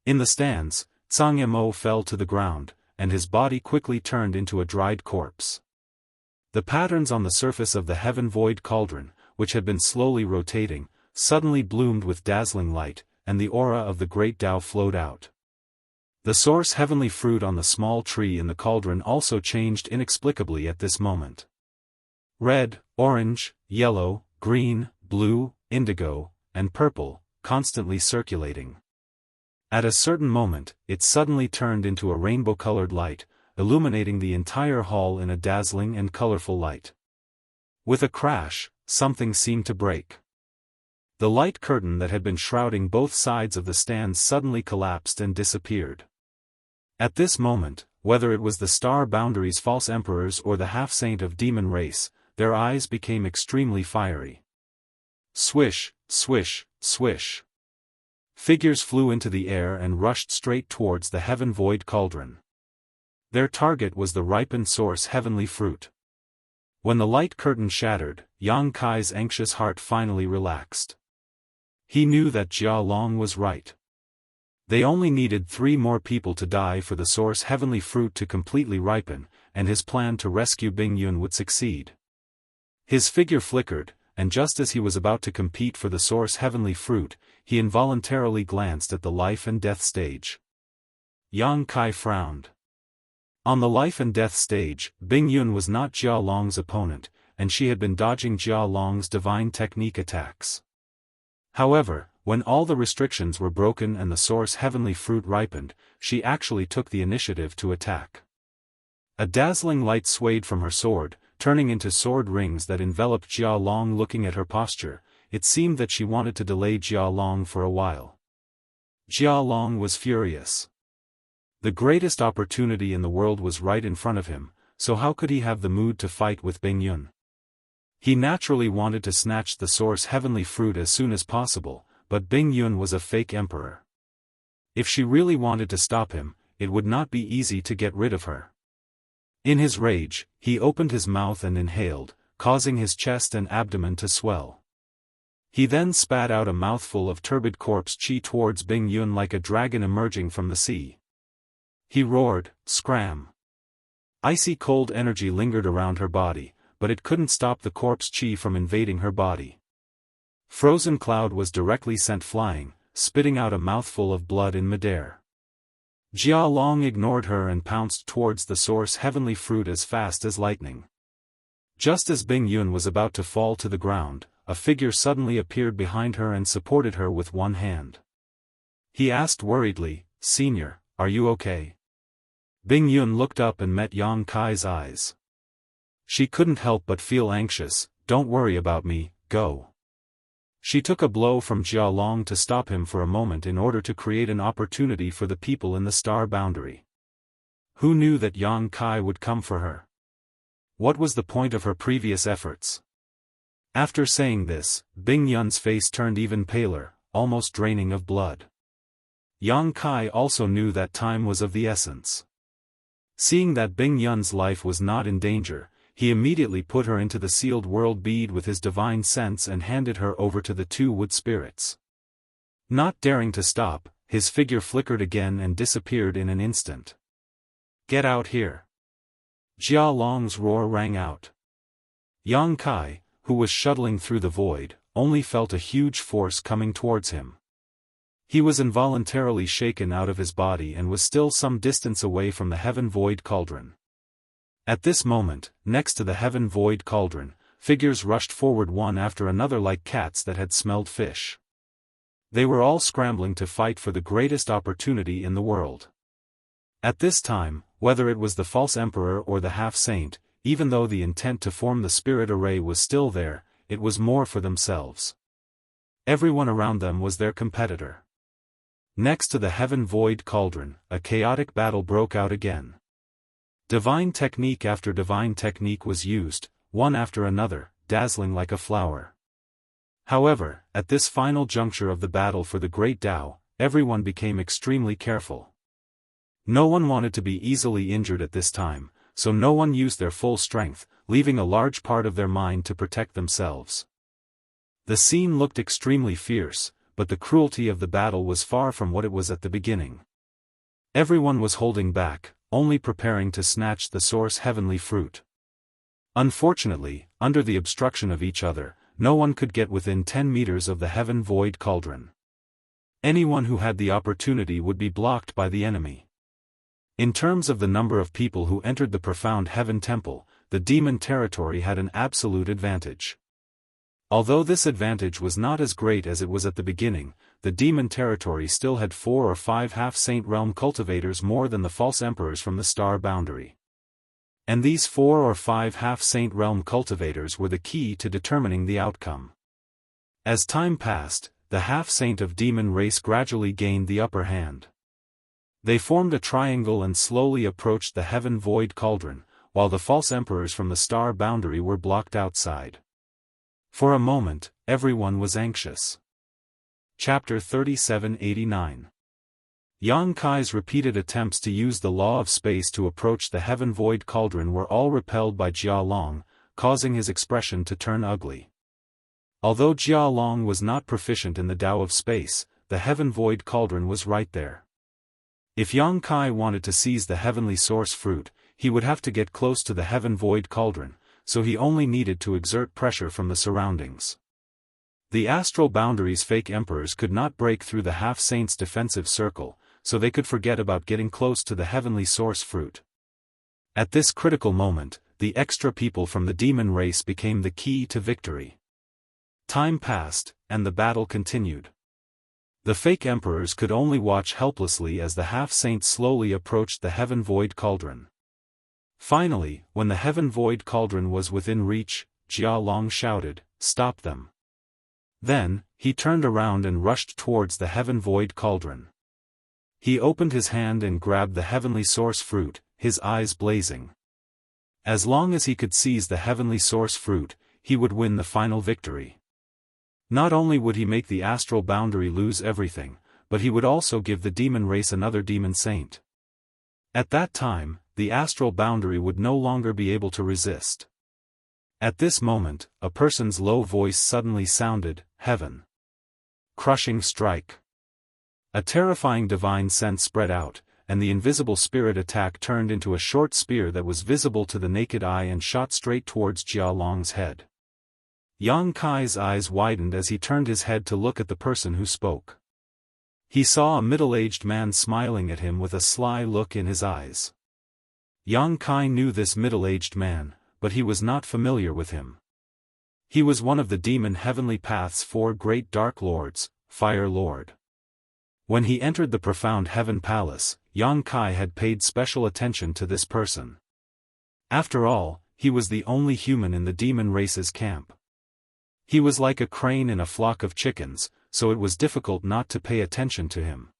In the stands, Zhang Yimou fell to the ground, and his body quickly turned into a dried corpse. The patterns on the surface of the heaven-void cauldron, which had been slowly rotating, suddenly bloomed with dazzling light, and the aura of the great Tao flowed out. The source heavenly fruit on the small tree in the cauldron also changed inexplicably at this moment. Red, orange, yellow, green, blue, indigo, and purple, constantly circulating. At a certain moment, it suddenly turned into a rainbow-colored light, illuminating the entire hall in a dazzling and colorful light. With a crash, something seemed to break. The light curtain that had been shrouding both sides of the stands suddenly collapsed and disappeared. At this moment, whether it was the star boundary's false emperors or the half-saint of demon race, their eyes became extremely fiery. Swish, swish, swish. Figures flew into the air and rushed straight towards the heaven-void cauldron. Their target was the ripened source heavenly fruit. When the light curtain shattered, Yang Kai's anxious heart finally relaxed. He knew that Jia Long was right. They only needed 3 more people to die for the source heavenly fruit to completely ripen, and his plan to rescue Bing Yun would succeed. His figure flickered, and just as he was about to compete for the source heavenly fruit, he involuntarily glanced at the life and death stage. Yang Kai frowned. On the life and death stage, Bing Yun was not Jia Long's opponent, and she had been dodging Jia Long's divine technique attacks. However, when all the restrictions were broken and the source heavenly fruit ripened, she actually took the initiative to attack. A dazzling light swayed from her sword, turning into sword rings that enveloped Jia Long. Looking at her posture, it seemed that she wanted to delay Jia Long for a while. Jia Long was furious. The greatest opportunity in the world was right in front of him, so how could he have the mood to fight with Bing Yun? He naturally wanted to snatch the source heavenly fruit as soon as possible, but Bing Yun was a fake emperor. If she really wanted to stop him, it would not be easy to get rid of her. In his rage, he opened his mouth and inhaled, causing his chest and abdomen to swell. He then spat out a mouthful of turbid corpse qi towards Bing Yun like a dragon emerging from the sea. He roared, "Scram!" Icy cold energy lingered around her body, but it couldn't stop the corpse qi from invading her body. Frozen Cloud was directly sent flying, spitting out a mouthful of blood in midair. Jia Long ignored her and pounced towards the source heavenly fruit as fast as lightning. Just as Bing Yun was about to fall to the ground, a figure suddenly appeared behind her and supported her with one hand. He asked worriedly, "Senior, are you okay?" Bing Yun looked up and met Yang Kai's eyes. She couldn't help but feel anxious. "Don't worry about me, go." She took a blow from Jia Long to stop him for a moment in order to create an opportunity for the people in the star boundary. Who knew that Yang Kai would come for her? What was the point of her previous efforts? After saying this, Bing Yun's face turned even paler, almost draining of blood. Yang Kai also knew that time was of the essence. Seeing that Bing Yun's life was not in danger, he immediately put her into the sealed world bead with his divine sense and handed her over to the 2 wood spirits. Not daring to stop, his figure flickered again and disappeared in an instant. "Get out here!" Jia Long's roar rang out. Yang Kai, who was shuttling through the void, only felt a huge force coming towards him. He was involuntarily shaken out of his body and was still some distance away from the heaven-void cauldron. At this moment, next to the heaven-void cauldron, figures rushed forward one after another like cats that had smelled fish. They were all scrambling to fight for the greatest opportunity in the world. At this time, whether it was the false emperor or the half-saint, even though the intent to form the spirit array was still there, it was more for themselves. Everyone around them was their competitor. Next to the heaven void cauldron, a chaotic battle broke out again. Divine technique after divine technique was used, one after another, dazzling like a flower. However, at this final juncture of the battle for the great Tao, everyone became extremely careful. No one wanted to be easily injured at this time, so no one used their full strength, leaving a large part of their mind to protect themselves. The scene looked extremely fierce, but the cruelty of the battle was far from what it was at the beginning. Everyone was holding back, only preparing to snatch the source heavenly fruit. Unfortunately, under the obstruction of each other, no one could get within 10 meters of the heaven void cauldron. Anyone who had the opportunity would be blocked by the enemy. In terms of the number of people who entered the profound heaven temple, the demon territory had an absolute advantage. Although this advantage was not as great as it was at the beginning, the demon territory still had 4 or 5 half-saint realm cultivators more than the false emperors from the star boundary. And these 4 or 5 half-saint realm cultivators were the key to determining the outcome. As time passed, the half-saint of demon race gradually gained the upper hand. They formed a triangle and slowly approached the heaven void cauldron, while the false emperors from the star boundary were blocked outside. For a moment, everyone was anxious. Chapter 3789. Yang Kai's repeated attempts to use the law of space to approach the heaven void cauldron were all repelled by Jia Long, causing his expression to turn ugly. Although Jia Long was not proficient in the Tao of space, the heaven void cauldron was right there. If Yang Kai wanted to seize the heavenly source fruit, he would have to get close to the heaven void cauldron, so he only needed to exert pressure from the surroundings. The astral boundaries fake emperors could not break through the half-saint's defensive circle, so they could forget about getting close to the heavenly source fruit. At this critical moment, the extra people from the demon race became the key to victory. Time passed, and the battle continued. The fake emperors could only watch helplessly as the half-saint slowly approached the heaven void cauldron. Finally, when the heaven void cauldron was within reach, Jia Long shouted, "Stop them." Then, he turned around and rushed towards the heaven void cauldron. He opened his hand and grabbed the heavenly source fruit, his eyes blazing. As long as he could seize the heavenly source fruit, he would win the final victory. Not only would he make the astral boundary lose everything, but he would also give the demon race another demon saint. At that time, the astral boundary would no longer be able to resist. At this moment, a person's low voice suddenly sounded, "Heaven. Crushing strike." A terrifying divine sense spread out, and the invisible spirit attack turned into a short spear that was visible to the naked eye and shot straight towards Jia Long's head. Yang Kai's eyes widened as he turned his head to look at the person who spoke. He saw a middle-aged man smiling at him with a sly look in his eyes. Yang Kai knew this middle-aged man, but he was not familiar with him. He was one of the demon heavenly path's 4 great dark lords, Fire Lord. When he entered the profound heaven palace, Yang Kai had paid special attention to this person. After all, he was the only human in the demon race's camp. He was like a crane in a flock of chickens, so it was difficult not to pay attention to him.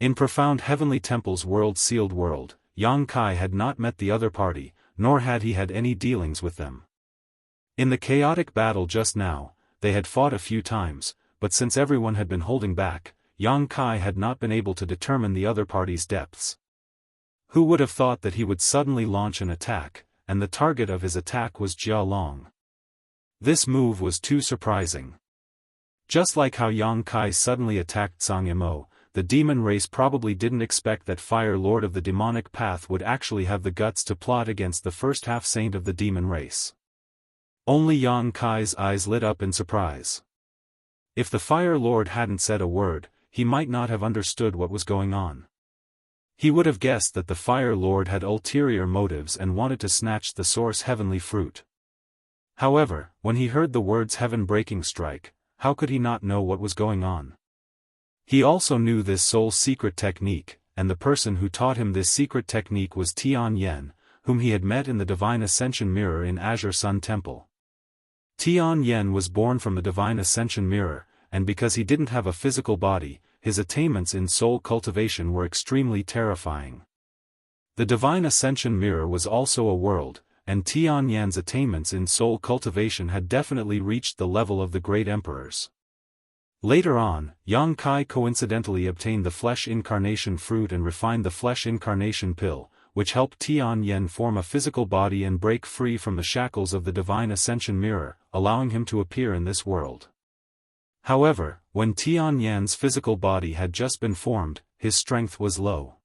In profound heavenly temple's world-sealed world, Yang Kai had not met the other party, nor had he had any dealings with them. In the chaotic battle just now, they had fought a few times, but since everyone had been holding back, Yang Kai had not been able to determine the other party's depths. Who would have thought that he would suddenly launch an attack, and the target of his attack was Jia Long? This move was too surprising. Just like how Yang Kai suddenly attacked Zhang Yimou, the demon race probably didn't expect that Fire Lord of the demonic path would actually have the guts to plot against the first half-saint of the demon race. Only Yang Kai's eyes lit up in surprise. If the Fire Lord hadn't said a word, he might not have understood what was going on. He would have guessed that the Fire Lord had ulterior motives and wanted to snatch the source heavenly fruit. However, when he heard the words heaven-breaking strike, how could he not know what was going on? He also knew this soul's secret technique, and the person who taught him this secret technique was Tian Yen, whom he had met in the Divine Ascension Mirror in Azure Sun Temple. Tian Yen was born from the Divine Ascension Mirror, and because he didn't have a physical body, his attainments in soul cultivation were extremely terrifying. The Divine Ascension Mirror was also a world, and Tian Yan's attainments in soul cultivation had definitely reached the level of the great emperors. Later on, Yang Kai coincidentally obtained the flesh incarnation fruit and refined the flesh incarnation pill, which helped Tian Yen form a physical body and break free from the shackles of the Divine Ascension Mirror, allowing him to appear in this world. However, when Tian Yan's physical body had just been formed, his strength was low.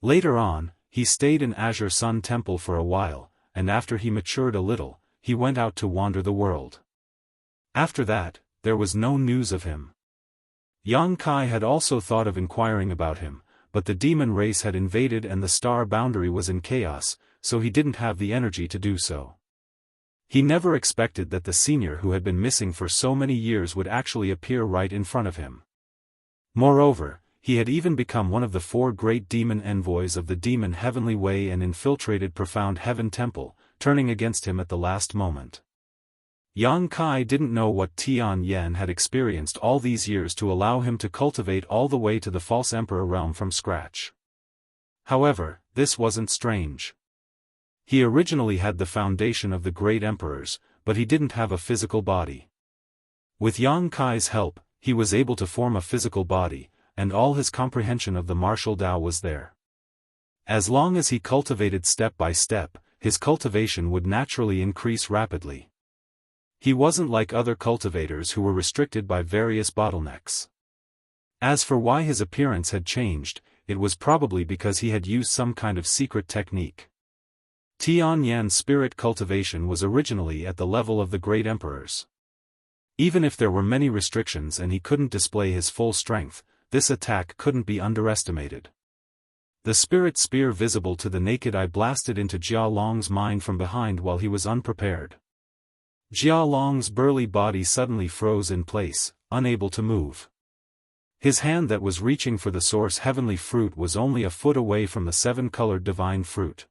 Later on, he stayed in Azure Sun Temple for a while, and after he matured a little, he went out to wander the world. After that, there was no news of him. Yang Kai had also thought of inquiring about him, but the demon race had invaded and the star boundary was in chaos, so he didn't have the energy to do so. He never expected that the senior who had been missing for so many years would actually appear right in front of him. Moreover, he had even become one of the 4 great demon envoys of the demon heavenly way and infiltrated profound heaven temple, turning against him at the last moment. Yang Kai didn't know what Tian Yen had experienced all these years to allow him to cultivate all the way to the false emperor realm from scratch. However, this wasn't strange. He originally had the foundation of the great emperors, but he didn't have a physical body. With Yang Kai's help, he was able to form a physical body, and all his comprehension of the martial Tao was there. As long as he cultivated step by step, his cultivation would naturally increase rapidly. He wasn't like other cultivators who were restricted by various bottlenecks. As for why his appearance had changed, it was probably because he had used some kind of secret technique. Tian Yan's spirit cultivation was originally at the level of the great emperors. Even if there were many restrictions and he couldn't display his full strength, this attack couldn't be underestimated. The spirit spear visible to the naked eye blasted into Jia Long's mind from behind while he was unprepared. Jia Long's burly body suddenly froze in place, unable to move. His hand that was reaching for the source heavenly fruit was only a foot away from the 7-colored divine fruit.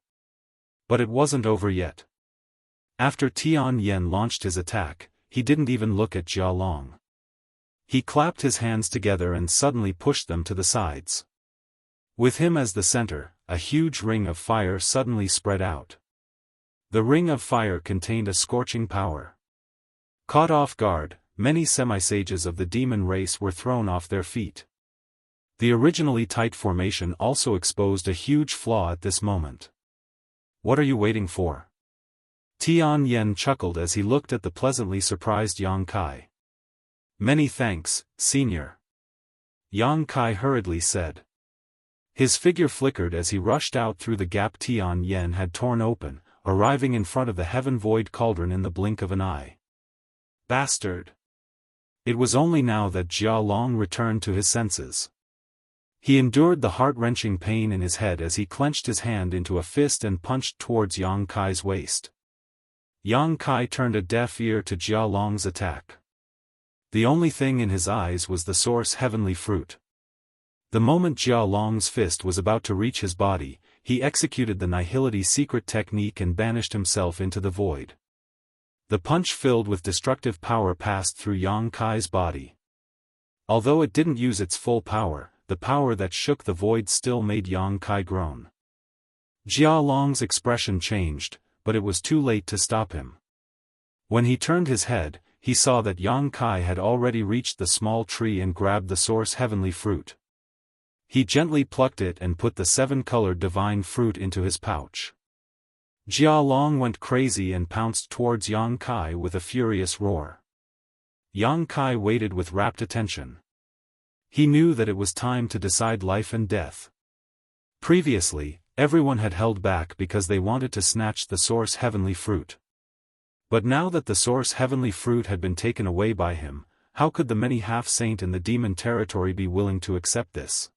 But it wasn't over yet. After Tian Yen launched his attack, he didn't even look at Jia Long. He clapped his hands together and suddenly pushed them to the sides. With him as the center, a huge ring of fire suddenly spread out. The ring of fire contained a scorching power. Caught off guard, many semi-sages of the demon race were thrown off their feet. The originally tight formation also exposed a huge flaw at this moment. What are you waiting for? Tian Yen chuckled as he looked at the pleasantly surprised Yang Kai. Many thanks, senior. Yang Kai hurriedly said. His figure flickered as he rushed out through the gap Tian Yen had torn open, arriving in front of the heaven void cauldron in the blink of an eye. Bastard! It was only now that Jia Long returned to his senses. He endured the heart-wrenching pain in his head as he clenched his hand into a fist and punched towards Yang Kai's waist. Yang Kai turned a deaf ear to Jia Long's attack. The only thing in his eyes was the source heavenly fruit. The moment Jia Long's fist was about to reach his body, he executed the Nihility secret technique and banished himself into the void. The punch filled with destructive power passed through Yang Kai's body. Although it didn't use its full power, the power that shook the void still made Yang Kai groan. Jia Long's expression changed, but it was too late to stop him. When he turned his head, he saw that Yang Kai had already reached the small tree and grabbed the source heavenly fruit. He gently plucked it and put the 7-colored divine fruit into his pouch. Jia Long went crazy and pounced towards Yang Kai with a furious roar. Yang Kai waited with rapt attention. He knew that it was time to decide life and death. Previously, everyone had held back because they wanted to snatch the source heavenly fruit. But now that the source heavenly fruit had been taken away by him, how could the many half-saint in the demon territory be willing to accept this?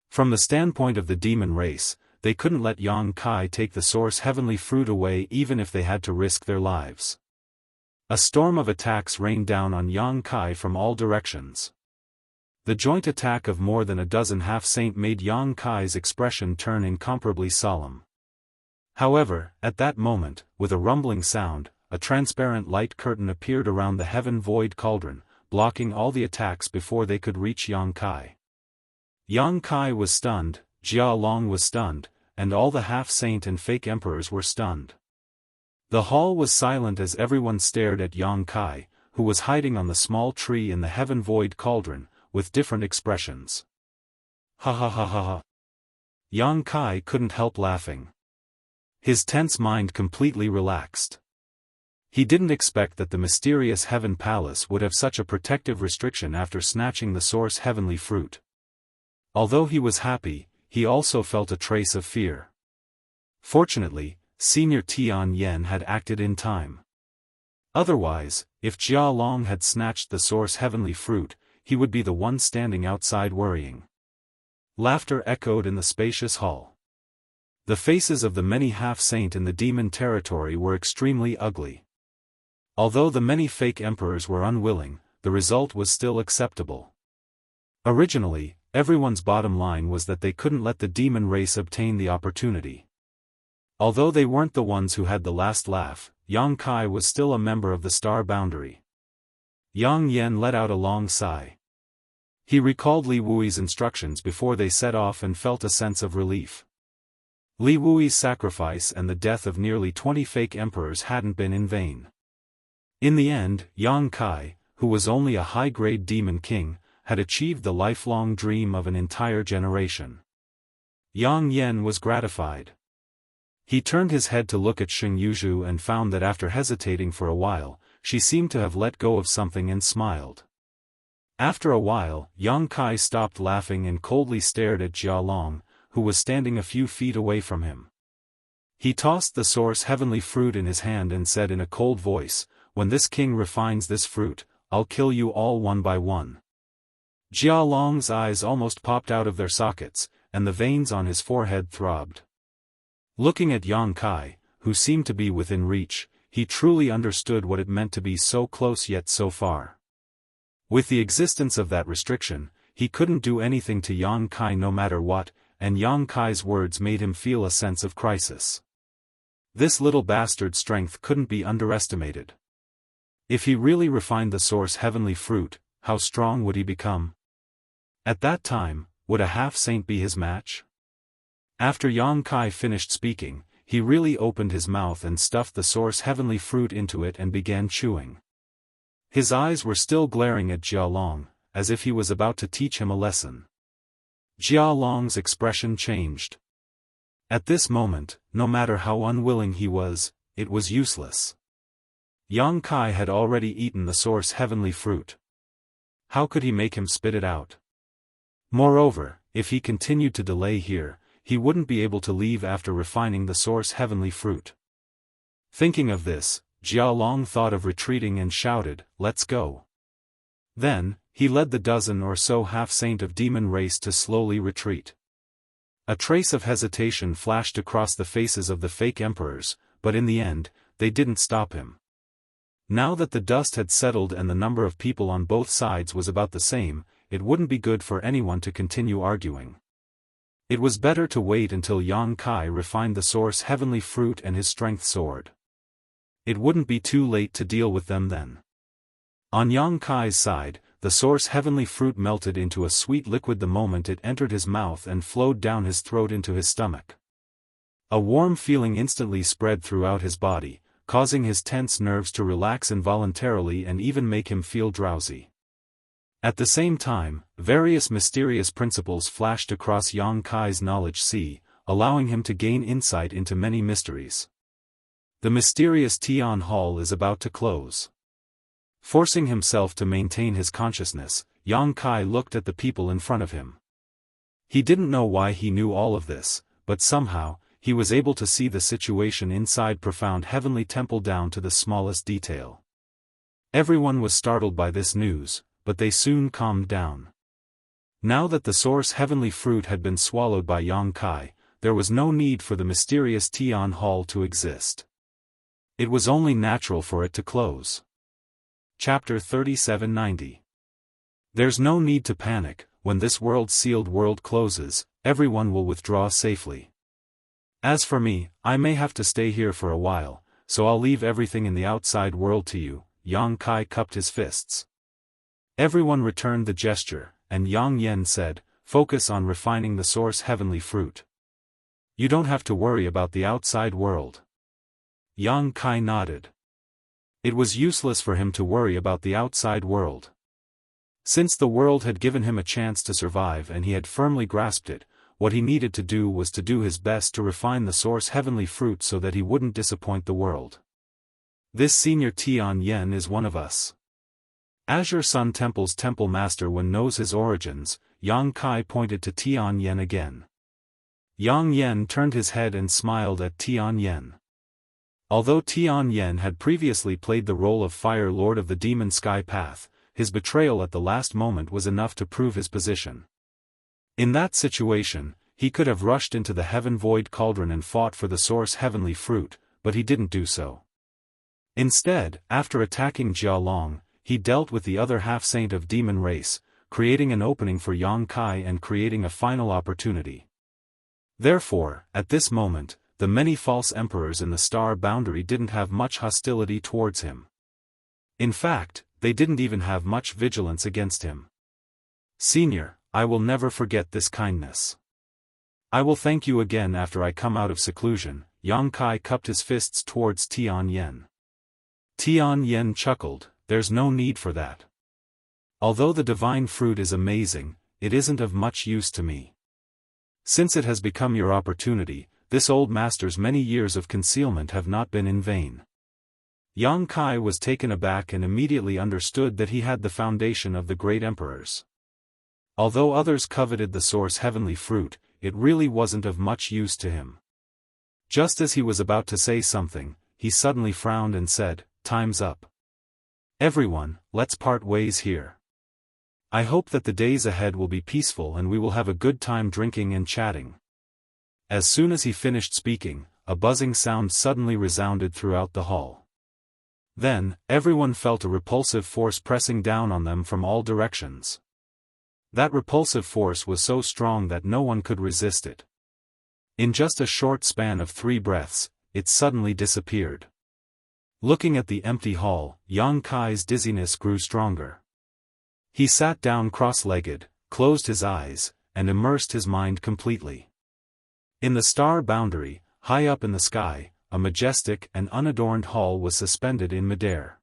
From the standpoint of the demon race, they couldn't let Yang Kai take the source heavenly fruit away even if they had to risk their lives. A storm of attacks rained down on Yang Kai from all directions. The joint attack of more than a dozen half-saint made Yang Kai's expression turn incomparably solemn. However, at that moment, with a rumbling sound, a transparent light curtain appeared around the heaven-void cauldron, blocking all the attacks before they could reach Yang Kai. Yang Kai was stunned, Jia Long was stunned, and all the half-saint and fake emperors were stunned. The hall was silent as everyone stared at Yang Kai, who was hiding on the small tree in the heaven-void cauldron, with different expressions. Ha ha ha ha ha. Yang Kai couldn't help laughing. His tense mind completely relaxed. He didn't expect that the mysterious Heaven Palace would have such a protective restriction after snatching the source heavenly fruit. Although he was happy, he also felt a trace of fear. Fortunately, Senior Tian Yen had acted in time. Otherwise, if Jia Long had snatched the source heavenly fruit, he would be the one standing outside worrying. Laughter echoed in the spacious hall. The faces of the many half-saint in the demon territory were extremely ugly. Although the many fake emperors were unwilling, the result was still acceptable. Originally, everyone's bottom line was that they couldn't let the demon race obtain the opportunity. Although they weren't the ones who had the last laugh, Yang Kai was still a member of the star boundary. Yang Yen let out a long sigh. He recalled Li Wui's instructions before they set off and felt a sense of relief. Li Wui's sacrifice and the death of nearly 20 fake emperors hadn't been in vain. In the end, Yang Kai, who was only a high-grade demon king, had achieved the lifelong dream of an entire generation. Yang Yen was gratified. He turned his head to look at Xing Yuzhu and found that after hesitating for a while, she seemed to have let go of something and smiled. After a while, Yang Kai stopped laughing and coldly stared at Jia Long, who was standing a few feet away from him. He tossed the source heavenly fruit in his hand and said in a cold voice, "When this king refines this fruit, I'll kill you all one by one." Jia Long's eyes almost popped out of their sockets, and the veins on his forehead throbbed. Looking at Yang Kai, who seemed to be within reach, he truly understood what it meant to be so close yet so far. With the existence of that restriction, he couldn't do anything to Yang Kai no matter what, and Yang Kai's words made him feel a sense of crisis. This little bastard's strength couldn't be underestimated. If he really refined the source heavenly fruit, how strong would he become? At that time, would a half-saint be his match? After Yang Kai finished speaking, he really opened his mouth and stuffed the source heavenly fruit into it and began chewing. His eyes were still glaring at Jia Long, as if he was about to teach him a lesson. Jia Long's expression changed. At this moment, no matter how unwilling he was, it was useless. Yang Kai had already eaten the source heavenly fruit. How could he make him spit it out? Moreover, if he continued to delay here, he wouldn't be able to leave after refining the source heavenly fruit. Thinking of this, Jia Long thought of retreating and shouted, "Let's go." Then, he led the dozen or so half-saint of demon race to slowly retreat. A trace of hesitation flashed across the faces of the fake emperors, but in the end, they didn't stop him. Now that the dust had settled and the number of people on both sides was about the same, it wouldn't be good for anyone to continue arguing. It was better to wait until Yang Kai refined the source heavenly fruit and his strength soared. It wouldn't be too late to deal with them then. On Yang Kai's side, the source heavenly fruit melted into a sweet liquid the moment it entered his mouth and flowed down his throat into his stomach. A warm feeling instantly spread throughout his body, causing his tense nerves to relax involuntarily and even make him feel drowsy. At the same time, various mysterious principles flashed across Yang Kai's knowledge sea, allowing him to gain insight into many mysteries. The mysterious Tian Hall is about to close. Forcing himself to maintain his consciousness, Yang Kai looked at the people in front of him. He didn't know why he knew all of this, but somehow, he was able to see the situation inside profound heavenly temple down to the smallest detail. Everyone was startled by this news, but they soon calmed down. Now that the source heavenly fruit had been swallowed by Yang Kai, there was no need for the mysterious Tian Hall to exist. It was only natural for it to close. Chapter 3790. There's no need to panic. When this world-sealed world closes, everyone will withdraw safely. As for me, I may have to stay here for a while, so I'll leave everything in the outside world to you. Yang Kai cupped his fists. Everyone returned the gesture, and Yang Yen said, focus on refining the source heavenly fruit. You don't have to worry about the outside world. Yang Kai nodded. It was useless for him to worry about the outside world. Since the world had given him a chance to survive and he had firmly grasped it, what he needed to do was to do his best to refine the source heavenly fruit so that he wouldn't disappoint the world. This senior Tian Yen is one of us. Azure Sun Temple's temple master when knows his origins. Yang Kai pointed to Tian Yen again. Yang Yen turned his head and smiled at Tian Yen. Although Tian Yen had previously played the role of Fire Lord of the Demon Sky Path, his betrayal at the last moment was enough to prove his position. In that situation, he could have rushed into the Heaven Void Cauldron and fought for the source heavenly fruit, but he didn't do so. Instead, after attacking Jia Long, he dealt with the other half-saint of demon race, creating an opening for Yang Kai and creating a final opportunity. Therefore, at this moment, the many false emperors in the star boundary didn't have much hostility towards him. In fact, they didn't even have much vigilance against him. Senior, I will never forget this kindness. I will thank you again after I come out of seclusion. Yang Kai cupped his fists towards Tian Yen. Tian Yen chuckled, there's no need for that. Although the divine fruit is amazing, it isn't of much use to me. Since it has become your opportunity, this old master's many years of concealment have not been in vain. Yang Kai was taken aback and immediately understood that he had the foundation of the great emperors. Although others coveted the source heavenly fruit, it really wasn't of much use to him. Just as he was about to say something, he suddenly frowned and said, time's up. Everyone, let's part ways here. I hope that the days ahead will be peaceful and we will have a good time drinking and chatting. As soon as he finished speaking, a buzzing sound suddenly resounded throughout the hall. Then, everyone felt a repulsive force pressing down on them from all directions. That repulsive force was so strong that no one could resist it. In just a short span of 3 breaths, it suddenly disappeared. Looking at the empty hall, Yang Kai's dizziness grew stronger. He sat down cross-legged, closed his eyes, and immersed his mind completely. In the star boundary, high up in the sky, a majestic and unadorned hall was suspended in midair.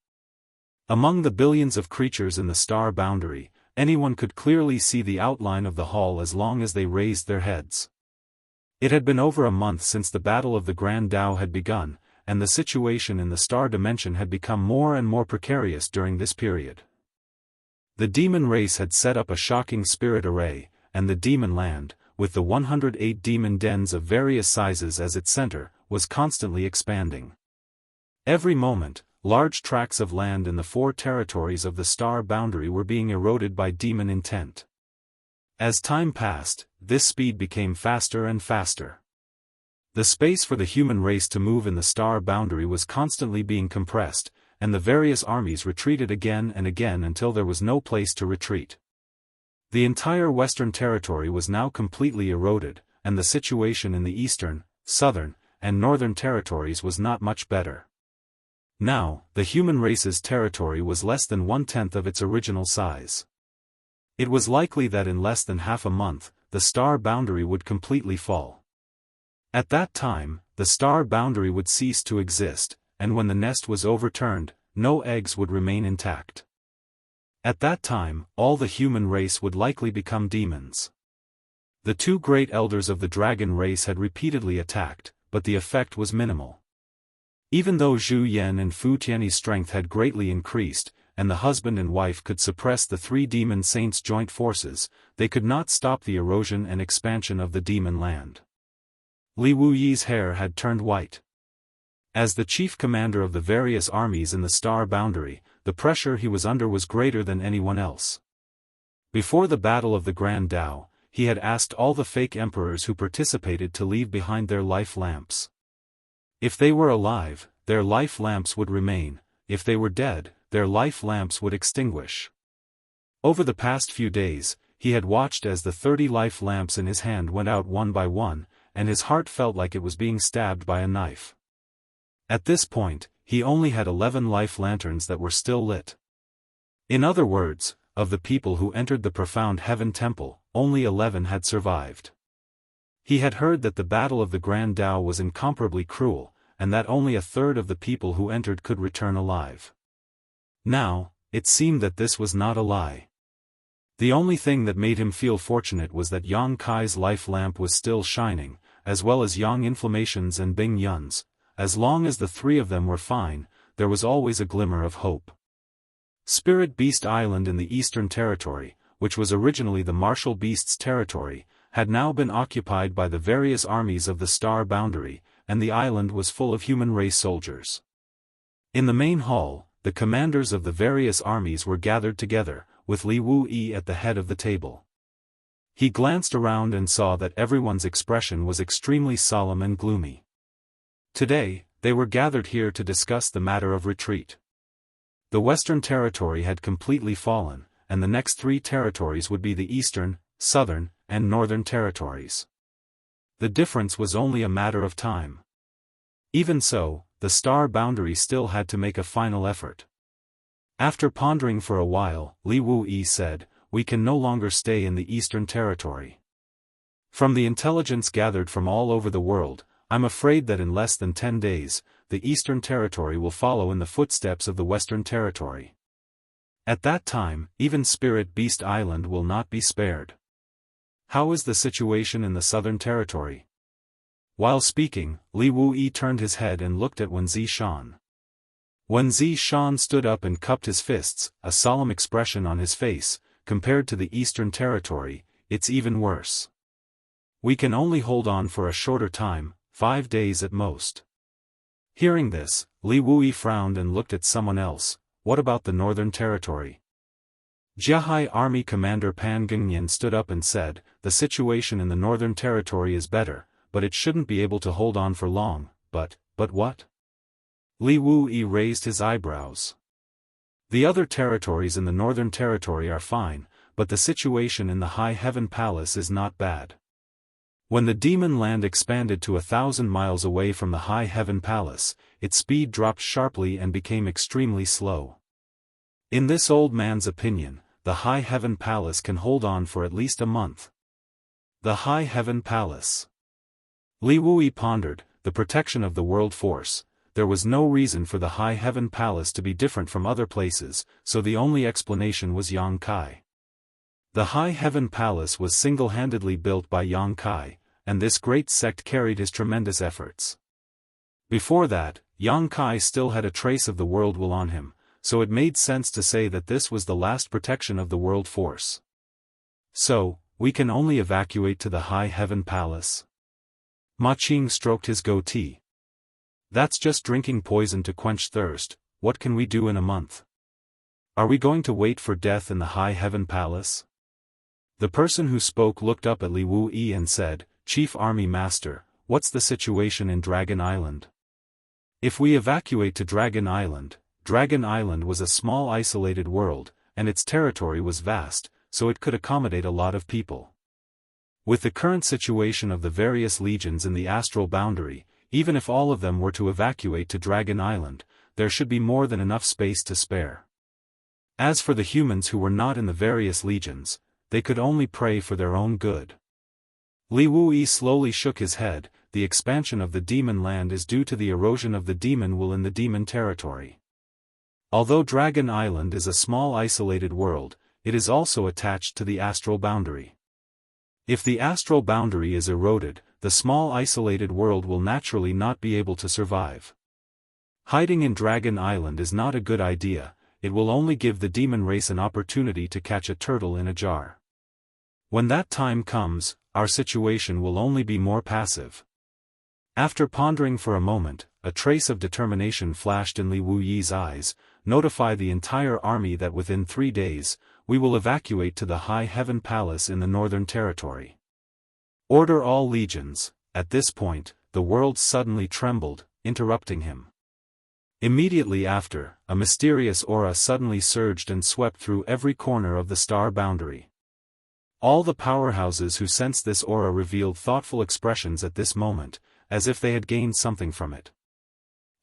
Among the billions of creatures in the star boundary, anyone could clearly see the outline of the hall as long as they raised their heads. It had been over a month since the Battle of the Grand Tao had begun, and the situation in the star dimension had become more and more precarious during this period. The demon race had set up a shocking spirit array, and the demon land, with the 108 demon dens of various sizes as its center, was constantly expanding. Every moment, large tracts of land in the 4 territories of the star boundary were being eroded by demon intent. As time passed, this speed became faster and faster. The space for the human race to move in the star boundary was constantly being compressed, and the various armies retreated again and again until there was no place to retreat. The entire western territory was now completely eroded, and the situation in the eastern, southern, and northern territories was not much better. Now, the human race's territory was less than 1/10 of its original size. It was likely that in less than half a month, the star boundary would completely fall. At that time, the star boundary would cease to exist, and when the nest was overturned, no eggs would remain intact. At that time, all the human race would likely become demons. The 2 great elders of the dragon race had repeatedly attacked, but the effect was minimal. Even though Zhu Yan and Fu Tianyi's strength had greatly increased, and the husband and wife could suppress the 3 demon saints' joint forces, they could not stop the erosion and expansion of the demon land. Li Wuyi's hair had turned white. As the chief commander of the various armies in the star boundary, the pressure he was under was greater than anyone else. Before the Battle of the Grand Tao, he had asked all the fake emperors who participated to leave behind their life lamps. If they were alive, their life lamps would remain; if they were dead, their life lamps would extinguish. Over the past few days, he had watched as the 30 life lamps in his hand went out one by one, and his heart felt like it was being stabbed by a knife. At this point, he only had 11 life lanterns that were still lit. In other words, of the people who entered the profound heaven temple, only 11 had survived. He had heard that the battle of the Grand Tao was incomparably cruel, and that only a third of the people who entered could return alive. Now, it seemed that this was not a lie. The only thing that made him feel fortunate was that Yang Kai's life lamp was still shining, as well as Yang Inflammation's and Bing Yun's. As long as the three of them were fine, there was always a glimmer of hope. Spirit Beast Island in the Eastern Territory, which was originally the Martial Beast's territory, had now been occupied by the various armies of the Star Boundary, and the island was full of human race soldiers. In the main hall, the commanders of the various armies were gathered together, with Li Wuyi at the head of the table. He glanced around and saw that everyone's expression was extremely solemn and gloomy. Today, they were gathered here to discuss the matter of retreat. The Western Territory had completely fallen, and the next three territories would be the Eastern, Southern, and Northern Territories. The difference was only a matter of time. Even so, the Star Boundary still had to make a final effort. After pondering for a while, Li Wuyi said, "We can no longer stay in the Eastern Territory. From the intelligence gathered from all over the world, I'm afraid that in less than 10 days, the Eastern Territory will follow in the footsteps of the Western Territory. At that time, even Spirit Beast Island will not be spared. How is the situation in the Southern Territory?" While speaking, Li Wuyi turned his head and looked at Wen Zishan. Wen Zishan stood up and cupped his fists, a solemn expression on his face. Compared to the Eastern Territory, it's even worse. We can only hold on for a shorter time, 5 days at most. Hearing this, Li Wuyi frowned and looked at someone else. What about the Northern Territory? Jiahai Army Commander Pan Gengyan stood up and said, "The situation in the Northern Territory is better, but it shouldn't be able to hold on for long." But what? Li Wuyi raised his eyebrows. The other territories in the Northern Territory are fine, but the situation in the High Heaven Palace is not bad. When the demon land expanded to 1,000 miles away from the High Heaven Palace, its speed dropped sharply and became extremely slow. In this old man's opinion, the High Heaven Palace can hold on for at least a month. The High Heaven Palace. Li Wuyi pondered, the protection of the world force. There was no reason for the High Heaven Palace to be different from other places, so the only explanation was Yang Kai. The High Heaven Palace was single-handedly built by Yang Kai, and this great sect carried his tremendous efforts. Before that, Yang Kai still had a trace of the world will on him, so it made sense to say that this was the last protection of the world force. So, we can only evacuate to the High Heaven Palace? Ma Qing stroked his goatee. That's just drinking poison to quench thirst. What can we do in a month? Are we going to wait for death in the High Heaven Palace? The person who spoke looked up at Li Wuyi and said, "Chief Army Master, what's the situation in Dragon Island?" If we evacuate to Dragon Island was a small isolated world, and its territory was vast, so it could accommodate a lot of people. With the current situation of the various legions in the astral boundary, even if all of them were to evacuate to Dragon Island, there should be more than enough space to spare. As for the humans who were not in the various legions, they could only pray for their own good. Li Wuyi slowly shook his head. The expansion of the demon land is due to the erosion of the demon will in the demon territory. Although Dragon Island is a small isolated world, it is also attached to the astral boundary. If the astral boundary is eroded, the small isolated world will naturally not be able to survive. Hiding in Dragon Island is not a good idea. It will only give the demon race an opportunity to catch a turtle in a jar. When that time comes, our situation will only be more passive. After pondering for a moment, a trace of determination flashed in Li Wuyi's eyes. Notify the entire army that within 3 days, we will evacuate to the High Heaven Palace in the Northern Territory. Order all legions. At this point, the world suddenly trembled, interrupting him. Immediately after, a mysterious aura suddenly surged and swept through every corner of the star boundary. All the powerhouses who sensed this aura revealed thoughtful expressions at this moment, as if they had gained something from it.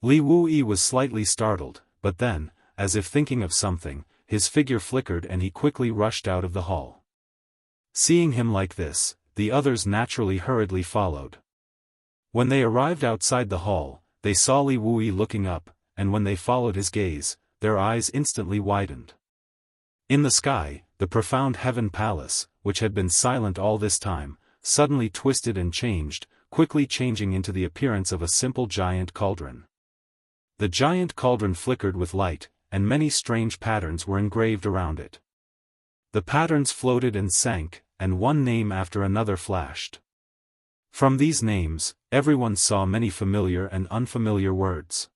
Li Wuyi was slightly startled, but then, as if thinking of something, his figure flickered and he quickly rushed out of the hall. Seeing him like this, the others naturally hurriedly followed. When they arrived outside the hall, they saw Li Wuyi looking up, and when they followed his gaze, their eyes instantly widened. In the sky, the profound heaven palace, which had been silent all this time, suddenly twisted and changed, quickly changing into the appearance of a simple giant cauldron. The giant cauldron flickered with light, and many strange patterns were engraved around it. The patterns floated and sank, and one name after another flashed. From these names, everyone saw many familiar and unfamiliar words.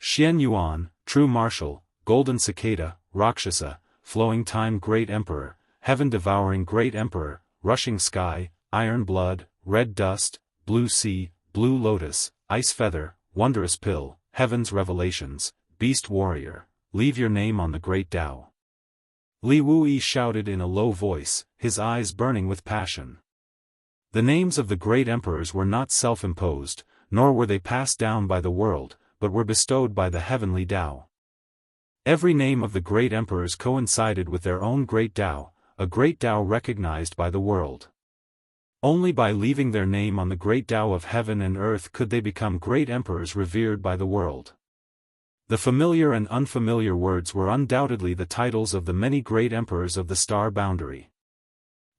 Xian Yuan, True Martial, Golden Cicada, Rakshasa, Flowing Time Great Emperor, Heaven-Devouring Great Emperor, Rushing Sky, Iron Blood, Red Dust, Blue Sea, Blue Lotus, Ice Feather, Wondrous Pill, Heaven's Revelations, Beast Warrior, Leave Your Name on the Great Tao. Li Wuyi shouted in a low voice, his eyes burning with passion. The names of the great emperors were not self-imposed, nor were they passed down by the world, but were bestowed by the heavenly Tao. Every name of the great emperors coincided with their own great Tao, a great Tao recognized by the world. Only by leaving their name on the great Tao of heaven and earth could they become great emperors revered by the world. The familiar and unfamiliar words were undoubtedly the titles of the many great emperors of the star boundary.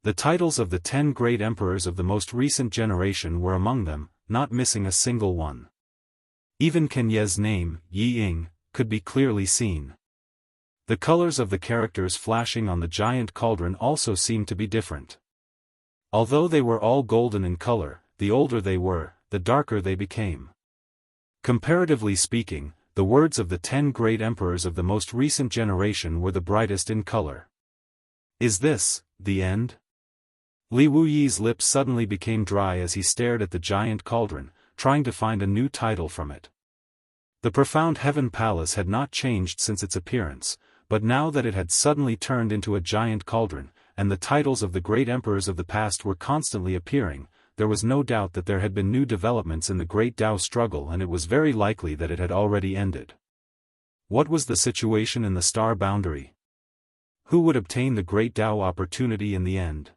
The titles of the 10 great emperors of the most recent generation were among them, not missing a single one. Even Kenye's name, Yi Ying, could be clearly seen. The colors of the characters flashing on the giant cauldron also seemed to be different. Although they were all golden in color, the older they were, the darker they became. Comparatively speaking, the words of the 10 great emperors of the most recent generation were the brightest in color. Is this the end? Li Wuyi's lips suddenly became dry as he stared at the giant cauldron, trying to find a new title from it. The profound heaven palace had not changed since its appearance, but now that it had suddenly turned into a giant cauldron, and the titles of the great emperors of the past were constantly appearing, there was no doubt that there had been new developments in the great Tao struggle, and it was very likely that it had already ended. What was the situation in the star boundary? Who would obtain the great Tao opportunity in the end?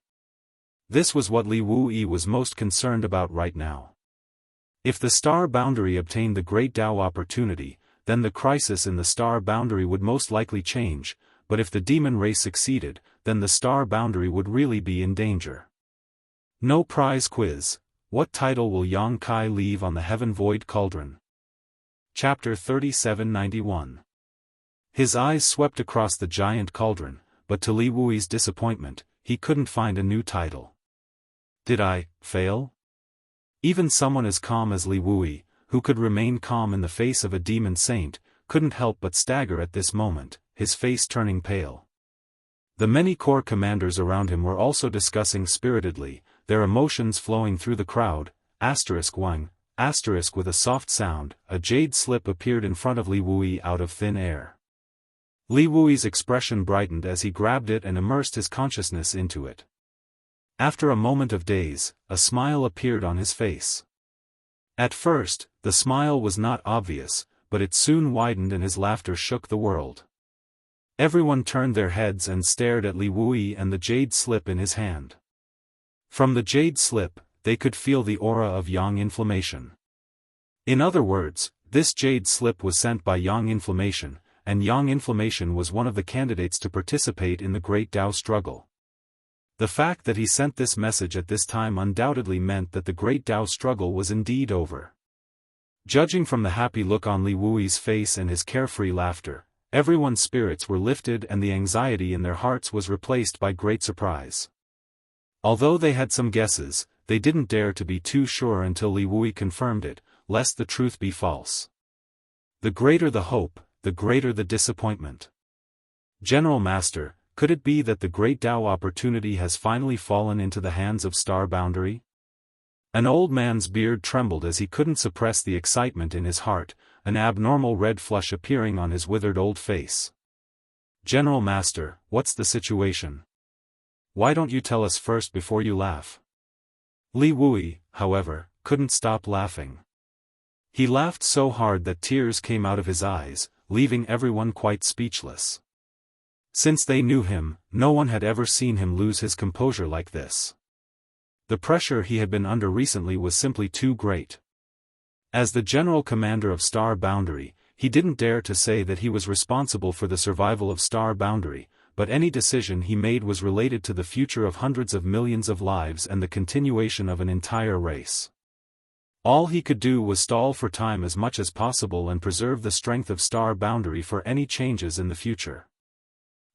This was what Li Wuyi was most concerned about right now. If the star boundary obtained the great Tao opportunity, then the crisis in the star boundary would most likely change, but if the demon race succeeded, then the star boundary would really be in danger. No prize quiz. What title will Yang Kai leave on the Heaven Void Cauldron? Chapter 3791. His eyes swept across the giant cauldron, but to Li Wuyi's disappointment, he couldn't find a new title. Did I fail? Even someone as calm as Li Wuyi, who could remain calm in the face of a demon saint, couldn't help but stagger at this moment, his face turning pale. The many corps commanders around him were also discussing spiritedly, their emotions flowing through the crowd. Wang, with a soft sound, a jade slip appeared in front of Li Wuyi out of thin air. Li Wuyi's expression brightened as he grabbed it and immersed his consciousness into it. After a moment of daze, a smile appeared on his face. At first, the smile was not obvious, but it soon widened and his laughter shook the world. Everyone turned their heads and stared at Li Wuyi and the jade slip in his hand. From the jade slip, they could feel the aura of Yang Inflammation. In other words, this jade slip was sent by Yang Inflammation, and Yang Inflammation was one of the candidates to participate in the Great Tao struggle. The fact that he sent this message at this time undoubtedly meant that the Great Tao struggle was indeed over. Judging from the happy look on Li Wuyi's face and his carefree laughter, everyone's spirits were lifted and the anxiety in their hearts was replaced by great surprise. Although they had some guesses, they didn't dare to be too sure until Li Wuyi confirmed it, lest the truth be false. The greater the hope, the greater the disappointment. General Master, could it be that the Great Tao opportunity has finally fallen into the hands of Star Boundary? An old man's beard trembled as he couldn't suppress the excitement in his heart, an abnormal red flush appearing on his withered old face. "General Master, what's the situation? Why don't you tell us first before you laugh?" Li Wui, however, couldn't stop laughing. He laughed so hard that tears came out of his eyes, leaving everyone quite speechless. Since they knew him, no one had ever seen him lose his composure like this. The pressure he had been under recently was simply too great. As the general commander of Star Boundary, he didn't dare to say that he was responsible for the survival of Star Boundary, but any decision he made was related to the future of hundreds of millions of lives and the continuation of an entire race. All he could do was stall for time as much as possible and preserve the strength of Star Boundary for any changes in the future.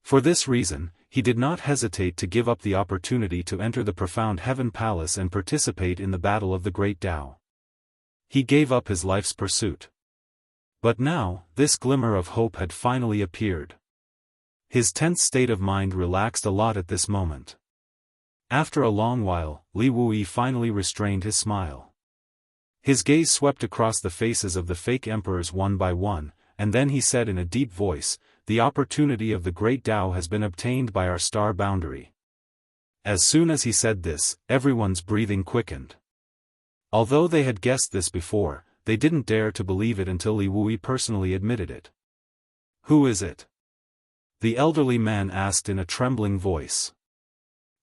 For this reason, he did not hesitate to give up the opportunity to enter the profound Heaven Palace and participate in the battle of the Great Tao. He gave up his life's pursuit. But now, this glimmer of hope had finally appeared. His tense state of mind relaxed a lot at this moment. After a long while, Li Wui finally restrained his smile. His gaze swept across the faces of the fake emperors one by one, and then he said in a deep voice, "The opportunity of the Great Tao has been obtained by our Star Boundary." As soon as he said this, everyone's breathing quickened. Although they had guessed this before, they didn't dare to believe it until Li Wui personally admitted it. "Who is it?" the elderly man asked in a trembling voice.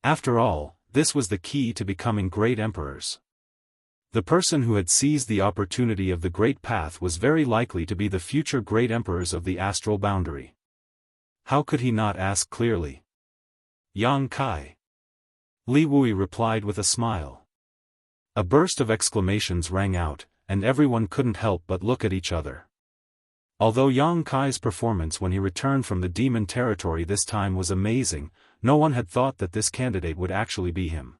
After all, this was the key to becoming great emperors. The person who had seized the opportunity of the Great Path was very likely to be the future great emperors of the astral boundary. How could he not ask clearly? "Yang Kai." Li Wui replied with a smile. A burst of exclamations rang out, and everyone couldn't help but look at each other. Although Yang Kai's performance when he returned from the demon territory this time was amazing, no one had thought that this candidate would actually be him.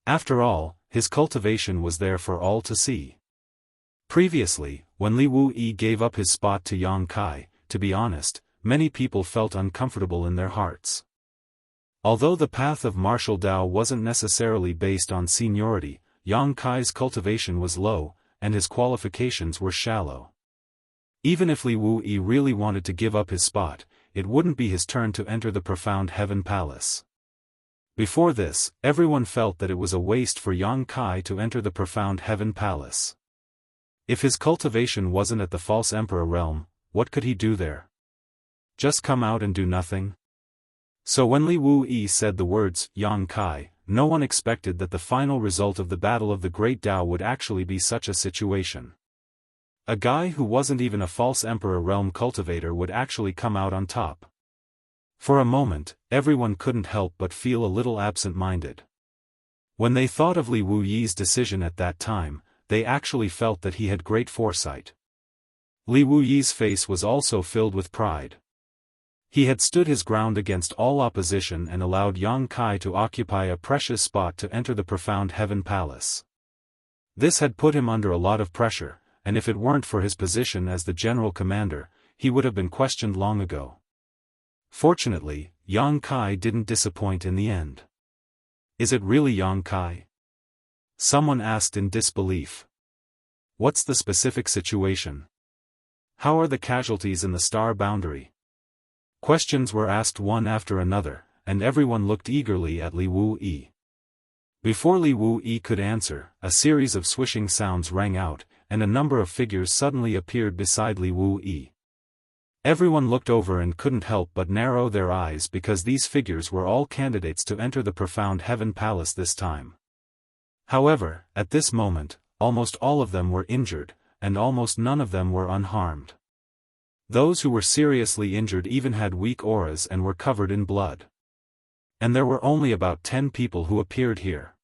After all, his cultivation was there for all to see. Previously, when Li Wui gave up his spot to Yang Kai, to be honest, many people felt uncomfortable in their hearts. Although the path of martial Dao wasn't necessarily based on seniority, Yang Kai's cultivation was low, and his qualifications were shallow. Even if Li Wui really wanted to give up his spot, it wouldn't be his turn to enter the profound Heaven Palace. Before this, everyone felt that it was a waste for Yang Kai to enter the profound Heaven Palace. If his cultivation wasn't at the false emperor realm, what could he do there? Just come out and do nothing? So when Li Wui said the words, "Yang Kai," no one expected that the final result of the battle of the Great Tao would actually be such a situation. A guy who wasn't even a false emperor realm cultivator would actually come out on top. For a moment, everyone couldn't help but feel a little absent-minded. When they thought of Li Wuyi's decision at that time, they actually felt that he had great foresight. Li Wuyi's face was also filled with pride. He had stood his ground against all opposition and allowed Yang Kai to occupy a precious spot to enter the profound Heaven Palace. This had put him under a lot of pressure, and if it weren't for his position as the general commander, he would have been questioned long ago. Fortunately, Yang Kai didn't disappoint in the end. "Is it really Yang Kai?" someone asked in disbelief. "What's the specific situation? How are the casualties in the Star Boundary?" Questions were asked one after another, and everyone looked eagerly at Li Wui. Before Li Wui could answer, a series of swishing sounds rang out, and a number of figures suddenly appeared beside Li Wui. Everyone looked over and couldn't help but narrow their eyes because these figures were all candidates to enter the profound Heaven Palace this time. However, at this moment, almost all of them were injured, and almost none of them were unharmed. Those who were seriously injured even had weak auras and were covered in blood. And there were only about 10 people who appeared here.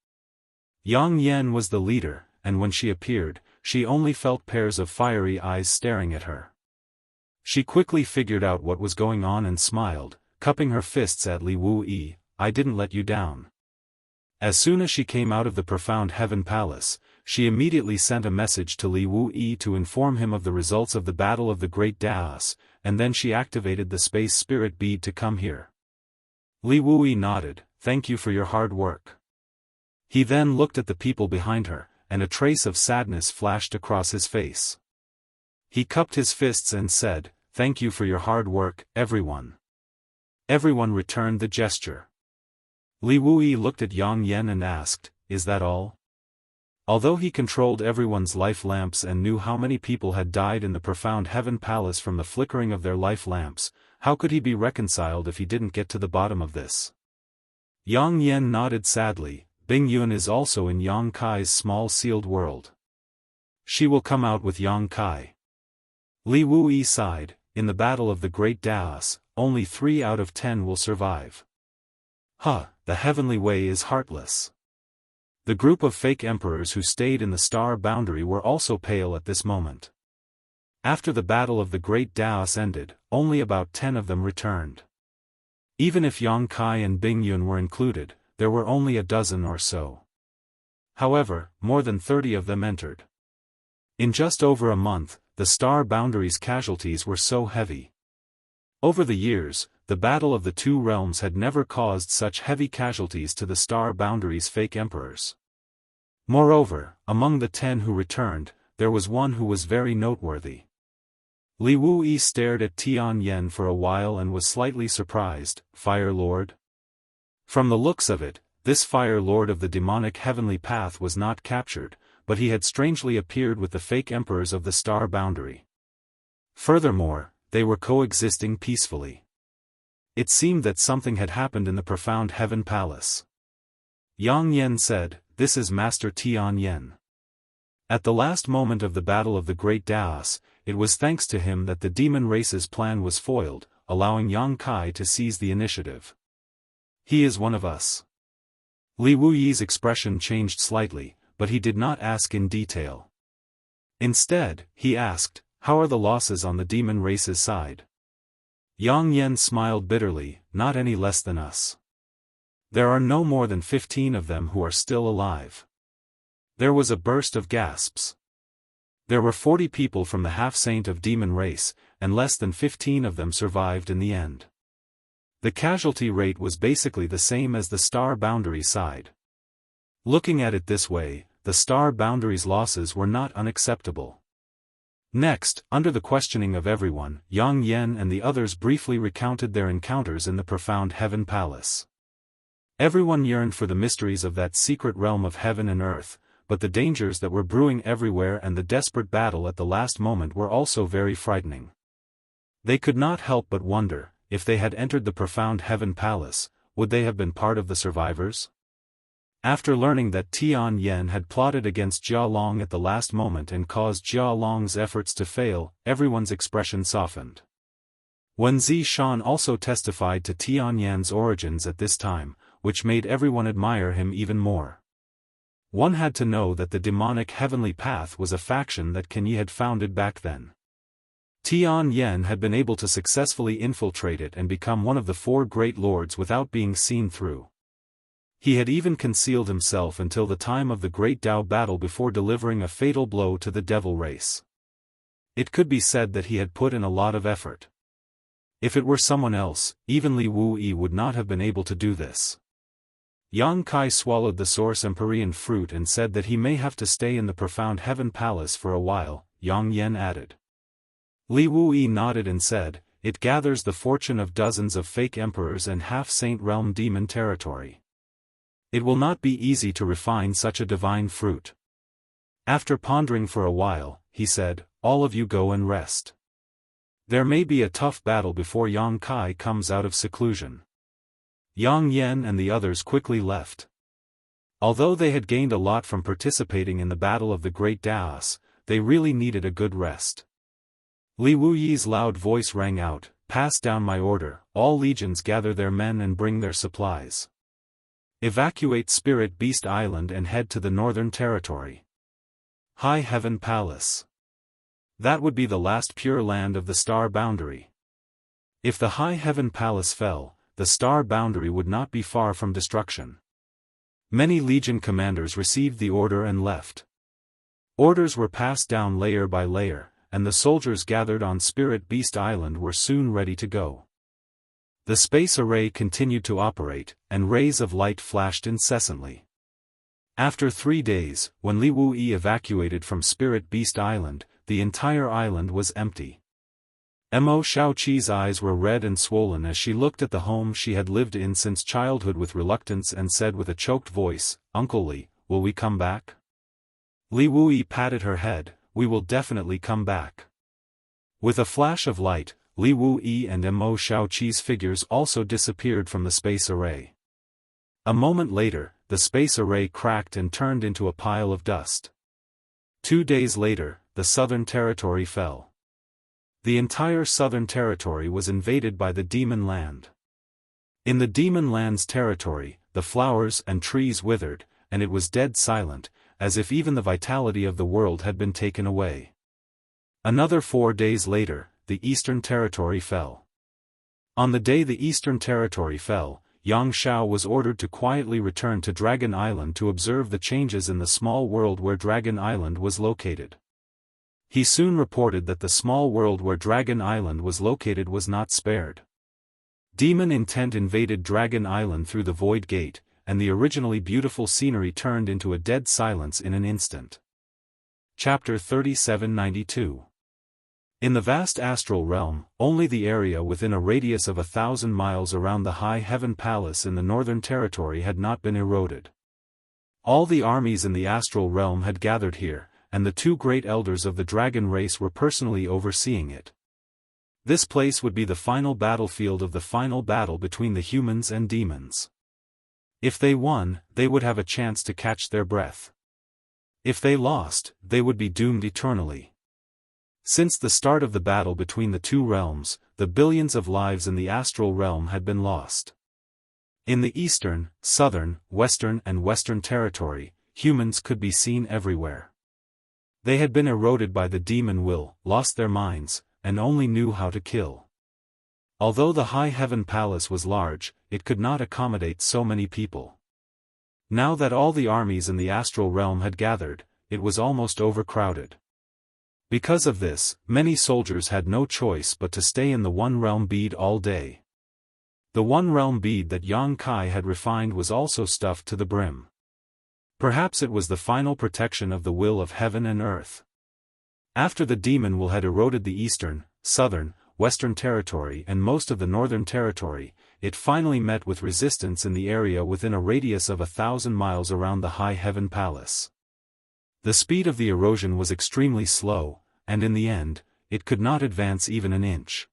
Yang Yan was the leader, and when she appeared, she only felt pairs of fiery eyes staring at her. She quickly figured out what was going on and smiled, cupping her fists at Li Wui. "I didn't let you down." As soon as she came out of the profound Heaven Palace, she immediately sent a message to Li Wui to inform him of the results of the battle of the Great Daoist, and then she activated the Space Spirit Bead to come here. Li Wui nodded, "Thank you for your hard work." He then looked at the people behind her, and a trace of sadness flashed across his face. He cupped his fists and said, "Thank you for your hard work, everyone." Everyone returned the gesture. Li Wuyi looked at Yang Yan and asked, "Is that all?" Although he controlled everyone's life lamps and knew how many people had died in the profound heaven palace from the flickering of their life lamps, how could he be reconciled if he didn't get to the bottom of this? Yang Yan nodded sadly. Bing Yun is also in Yang Kai's small sealed world. She will come out with Yang Kai. Li Wuyi sighed. In the battle of the Great Daoist, only 3 out of 10 will survive. The heavenly way is heartless. The group of fake emperors who stayed in the star boundary were also pale at this moment. After the battle of the Great Daoist ended, only about 10 of them returned. Even if Yang Kai and Bing Yun were included, there were only a dozen or so. However, more than 30 of them entered. In just over a month, the star boundary's casualties were so heavy. Over the years, the battle of the two realms had never caused such heavy casualties to the star boundary's fake emperors. Moreover, among the 10 who returned, there was one who was very noteworthy. Li Wuyi stared at Tian Yen for a while and was slightly surprised. Fire Lord? From the looks of it, this Fire Lord of the demonic heavenly path was not captured, but he had strangely appeared with the fake emperors of the star boundary. Furthermore, they were coexisting peacefully. It seemed that something had happened in the profound heaven palace. Yang Yen said, "This is Master Tian Yen." At the last moment of the battle of the Great Daoist, it was thanks to him that the demon race's plan was foiled, allowing Yang Kai to seize the initiative. "He is one of us." Li Wuyi's expression changed slightly, but he did not ask in detail. Instead, he asked, "How are the losses on the demon race's side?" Yang Yen smiled bitterly, "Not any less than us. There are no more than 15 of them who are still alive." There was a burst of gasps. There were 40 people from the half-saint of demon race, and less than 15 of them survived in the end. The casualty rate was basically the same as the star boundary side. Looking at it this way, the star boundary's losses were not unacceptable. Next, under the questioning of everyone, Yang Yen and the others briefly recounted their encounters in the profound heaven palace. Everyone yearned for the mysteries of that secret realm of heaven and earth, but the dangers that were brewing everywhere and the desperate battle at the last moment were also very frightening. They could not help but wonder, if they had entered the profound heaven palace, would they have been part of the survivors? After learning that Tian Yen had plotted against Jia Long at the last moment and caused Jia Long's efforts to fail, everyone's expression softened. Wen Shan also testified to Tian Yan's origins at this time, which made everyone admire him even more. One had to know that the demonic heavenly path was a faction that Kenyi had founded back then. Tian Yen had been able to successfully infiltrate it and become one of the 4 great lords without being seen through. He had even concealed himself until the time of the Great Dao battle before delivering a fatal blow to the devil race. It could be said that he had put in a lot of effort. If it were someone else, even Li Wuyi would not have been able to do this. Yang Kai swallowed the source Empyrean fruit and said that he may have to stay in the profound heaven palace for a while. Yang Yen added. Li Wuyi nodded and said, "It gathers the fortune of dozens of fake emperors and half-saint realm demon territory. It will not be easy to refine such a divine fruit." After pondering for a while, he said, "All of you go and rest. There may be a tough battle before Yang Kai comes out of seclusion." Yang Yen and the others quickly left. Although they had gained a lot from participating in the battle of the Great Daoist, they really needed a good rest. Li Wuyi's loud voice rang out, "Pass down my order, all legions gather their men and bring their supplies. Evacuate Spirit Beast Island and head to the Northern Territory. High Heaven Palace. That would be the last pure land of the star boundary. If the High Heaven Palace fell, the star boundary would not be far from destruction." Many legion commanders received the order and left. Orders were passed down layer by layer, and the soldiers gathered on Spirit Beast Island were soon ready to go. The space array continued to operate, and rays of light flashed incessantly. After 3 days, when Li Wuyi evacuated from Spirit Beast Island, the entire island was empty. Mo Xiaoqi's eyes were red and swollen as she looked at the home she had lived in since childhood with reluctance and said with a choked voice, "Uncle Li, will we come back?" Li Wuyi patted her head, "We will definitely come back." With a flash of light, Li Wuyi and Mo Xiaoqi's figures also disappeared from the space array. A moment later, the space array cracked and turned into a pile of dust. 2 days later, the southern territory fell. The entire southern territory was invaded by the Demon Land. In the Demon Land's territory, the flowers and trees withered, and it was dead silent, as if even the vitality of the world had been taken away. Another 4 days later, the Eastern Territory fell. On the day the Eastern Territory fell, Yang Xiao was ordered to quietly return to Dragon Island to observe the changes in the small world where Dragon Island was located. He soon reported that the small world where Dragon Island was located was not spared. Demon intent invaded Dragon Island through the Void Gate, and the originally beautiful scenery turned into a dead silence in an instant. Chapter 3792. In the vast astral realm, only the area within a radius of 1,000 miles around the High Heaven Palace in the Northern Territory had not been eroded. All the armies in the astral realm had gathered here, and the 2 great elders of the dragon race were personally overseeing it. This place would be the final battlefield of the final battle between the humans and demons. If they won, they would have a chance to catch their breath. If they lost, they would be doomed eternally. Since the start of the battle between the 2 realms, the billions of lives in the astral realm had been lost. In the Eastern, Southern, Western and Western Territory, humans could be seen everywhere. They had been eroded by the demon will, lost their minds, and only knew how to kill. Although the High Heaven Palace was large, it could not accommodate so many people. Now that all the armies in the astral realm had gathered, it was almost overcrowded. Because of this, many soldiers had no choice but to stay in the One Realm bead all day. The One Realm bead that Yang Kai had refined was also stuffed to the brim. Perhaps it was the final protection of the will of heaven and earth. After the demon will had eroded the Eastern, Southern, Western Territory and most of the Northern Territory, it finally met with resistance in the area within a radius of 1,000 miles around the High Heaven Palace. The speed of the erosion was extremely slow, and in the end, it could not advance even an inch.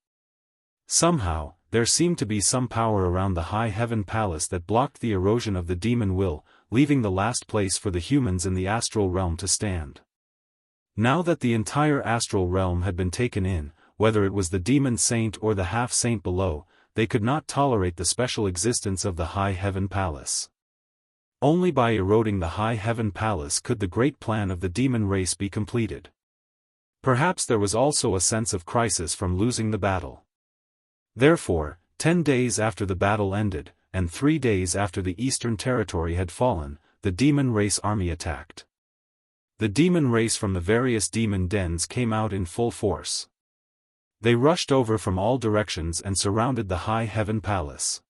Somehow, there seemed to be some power around the High Heaven Palace that blocked the erosion of the demon will, leaving the last place for the humans in the astral realm to stand. Now that the entire astral realm had been taken in, whether it was the demon saint or the half-saint below, they could not tolerate the special existence of the High Heaven Palace. Only by eroding the High Heaven Palace could the great plan of the demon race be completed. Perhaps there was also a sense of crisis from losing the battle. Therefore, 10 days after the battle ended, and 3 days after the Eastern Territory had fallen, the demon race army attacked. The demon race from the various demon dens came out in full force. They rushed over from all directions and surrounded the High Heaven Palace.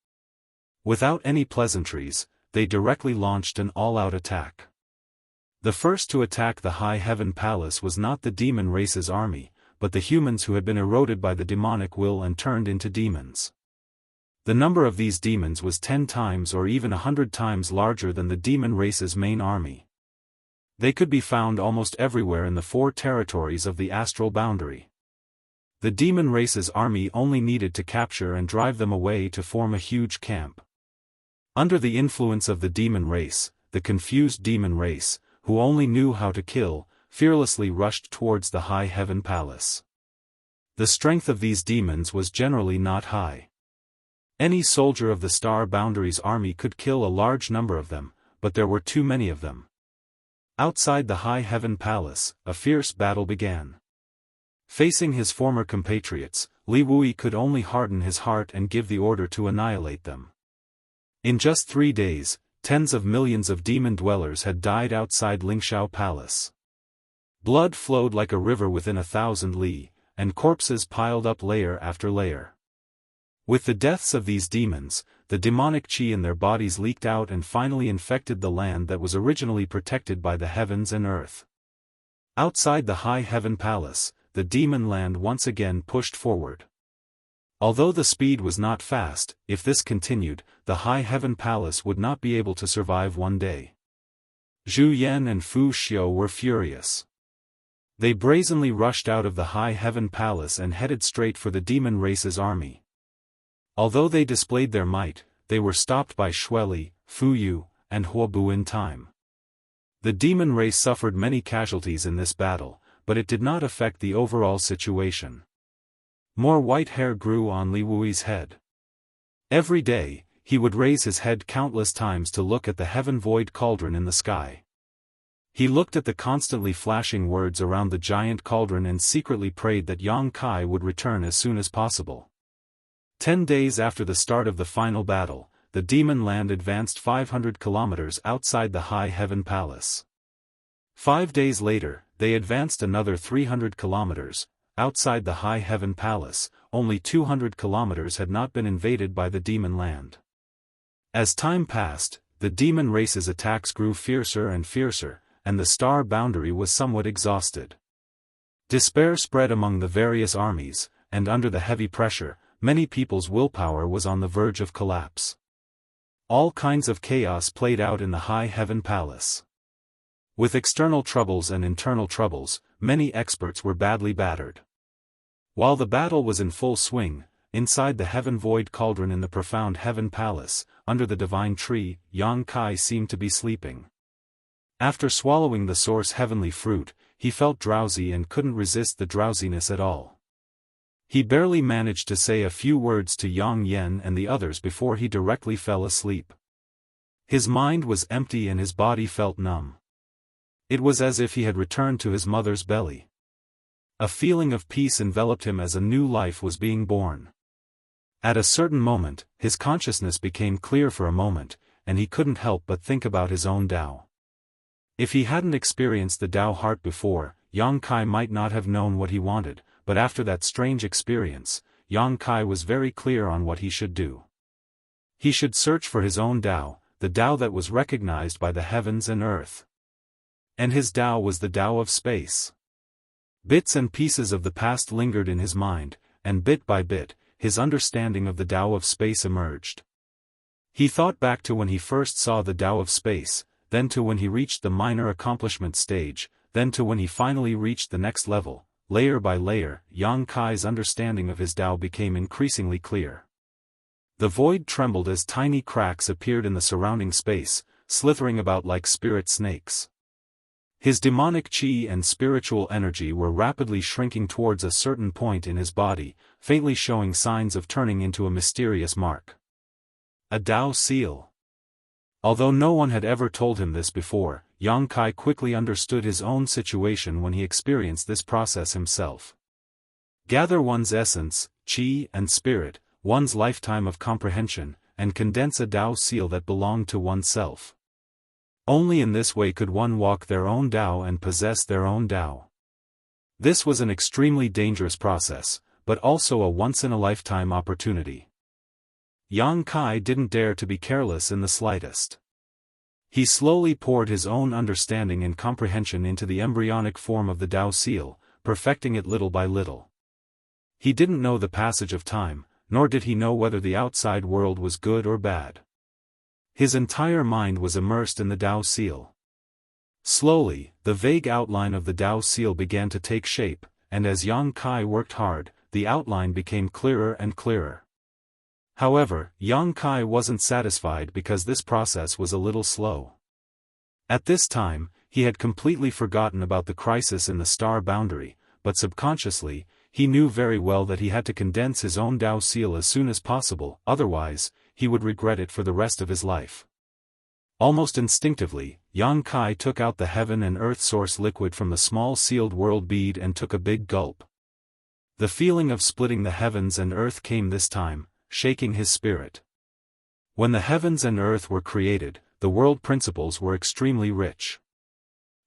Without any pleasantries, they directly launched an all-out attack. The first to attack the High Heaven Palace was not the demon race's army, but the humans who had been eroded by the demonic will and turned into demons. The number of these demons was 10 times or even 100 times larger than the demon race's main army. They could be found almost everywhere in the 4 territories of the astral boundary. The demon race's army only needed to capture and drive them away to form a huge camp. Under the influence of the demon race, the confused demon race, who only knew how to kill, fearlessly rushed towards the High Heaven Palace. The strength of these demons was generally not high. Any soldier of the Star Boundaries army could kill a large number of them, but there were too many of them. Outside the High Heaven Palace, a fierce battle began. Facing his former compatriots, Li Wuyi could only harden his heart and give the order to annihilate them. In just 3 days, tens of millions of demon dwellers had died outside Lingxiao Palace. Blood flowed like a river within 1,000 li, and corpses piled up layer after layer. With the deaths of these demons, the demonic qi in their bodies leaked out and finally infected the land that was originally protected by the heavens and earth. Outside the High Heaven Palace, the demon land once again pushed forward. Although the speed was not fast, if this continued, the High Heaven Palace would not be able to survive one day. Zhu Yan and Fu Xiu were furious. They brazenly rushed out of the High Heaven Palace and headed straight for the demon race's army. Although they displayed their might, they were stopped by Xueli, Fu Yu, and Huobu in time. The demon race suffered many casualties in this battle, but it did not affect the overall situation. More white hair grew on Li Wui's head. Every day, he would raise his head countless times to look at the heaven-void cauldron in the sky. He looked at the constantly flashing words around the giant cauldron and secretly prayed that Yang Kai would return as soon as possible. 10 days after the start of the final battle, the demon land advanced 500 kilometers outside the High Heaven Palace. 5 days later, they advanced another 300 kilometers. Outside the High Heaven Palace, only 200 kilometers had not been invaded by the demon land. As time passed, the demon race's attacks grew fiercer and fiercer, and the star boundary was somewhat exhausted. Despair spread among the various armies, and under the heavy pressure, many people's willpower was on the verge of collapse. All kinds of chaos played out in the High Heaven Palace. With external troubles and internal troubles, many experts were badly battered. While the battle was in full swing, inside the heaven-void cauldron in the profound Heaven Palace, under the divine tree, Yang Kai seemed to be sleeping. After swallowing the source heavenly fruit, he felt drowsy and couldn't resist the drowsiness at all. He barely managed to say a few words to Yang Yen and the others before he directly fell asleep. His mind was empty and his body felt numb. It was as if he had returned to his mother's belly. A feeling of peace enveloped him as a new life was being born. At a certain moment, his consciousness became clear for a moment, and he couldn't help but think about his own Tao. If he hadn't experienced the Tao heart before, Yang Kai might not have known what he wanted, but after that strange experience, Yang Kai was very clear on what he should do. He should search for his own Tao, the Tao that was recognized by the heavens and earth. And his Tao was the Tao of space. Bits and pieces of the past lingered in his mind, and bit by bit, his understanding of the Tao of space emerged. He thought back to when he first saw the Tao of space, then to when he reached the minor accomplishment stage, then to when he finally reached the next level. Layer by layer, Yang Kai's understanding of his Tao became increasingly clear. The void trembled as tiny cracks appeared in the surrounding space, slithering about like spirit snakes. His demonic qi and spiritual energy were rapidly shrinking towards a certain point in his body, faintly showing signs of turning into a mysterious mark. A Tao seal. Although no one had ever told him this before, Yang Kai quickly understood his own situation when he experienced this process himself. Gather one's essence, qi and spirit, one's lifetime of comprehension, and condense a Tao seal that belonged to oneself. Only in this way could one walk their own Tao and possess their own Tao. This was an extremely dangerous process, but also a once-in-a-lifetime opportunity. Yang Kai didn't dare to be careless in the slightest. He slowly poured his own understanding and comprehension into the embryonic form of the Tao seal, perfecting it little by little. He didn't know the passage of time, nor did he know whether the outside world was good or bad. His entire mind was immersed in the Tao seal. Slowly, the vague outline of the Tao seal began to take shape, and as Yang Kai worked hard, the outline became clearer and clearer. However, Yang Kai wasn't satisfied because this process was a little slow. At this time, he had completely forgotten about the crisis in the star boundary, but subconsciously, he knew very well that he had to condense his own Tao seal as soon as possible, otherwise, he would regret it for the rest of his life. Almost instinctively, Yang Kai took out the heaven and earth source liquid from the small sealed world bead and took a big gulp. The feeling of splitting the heavens and earth came this time, shaking his spirit. When the heavens and earth were created, the world principles were extremely rich.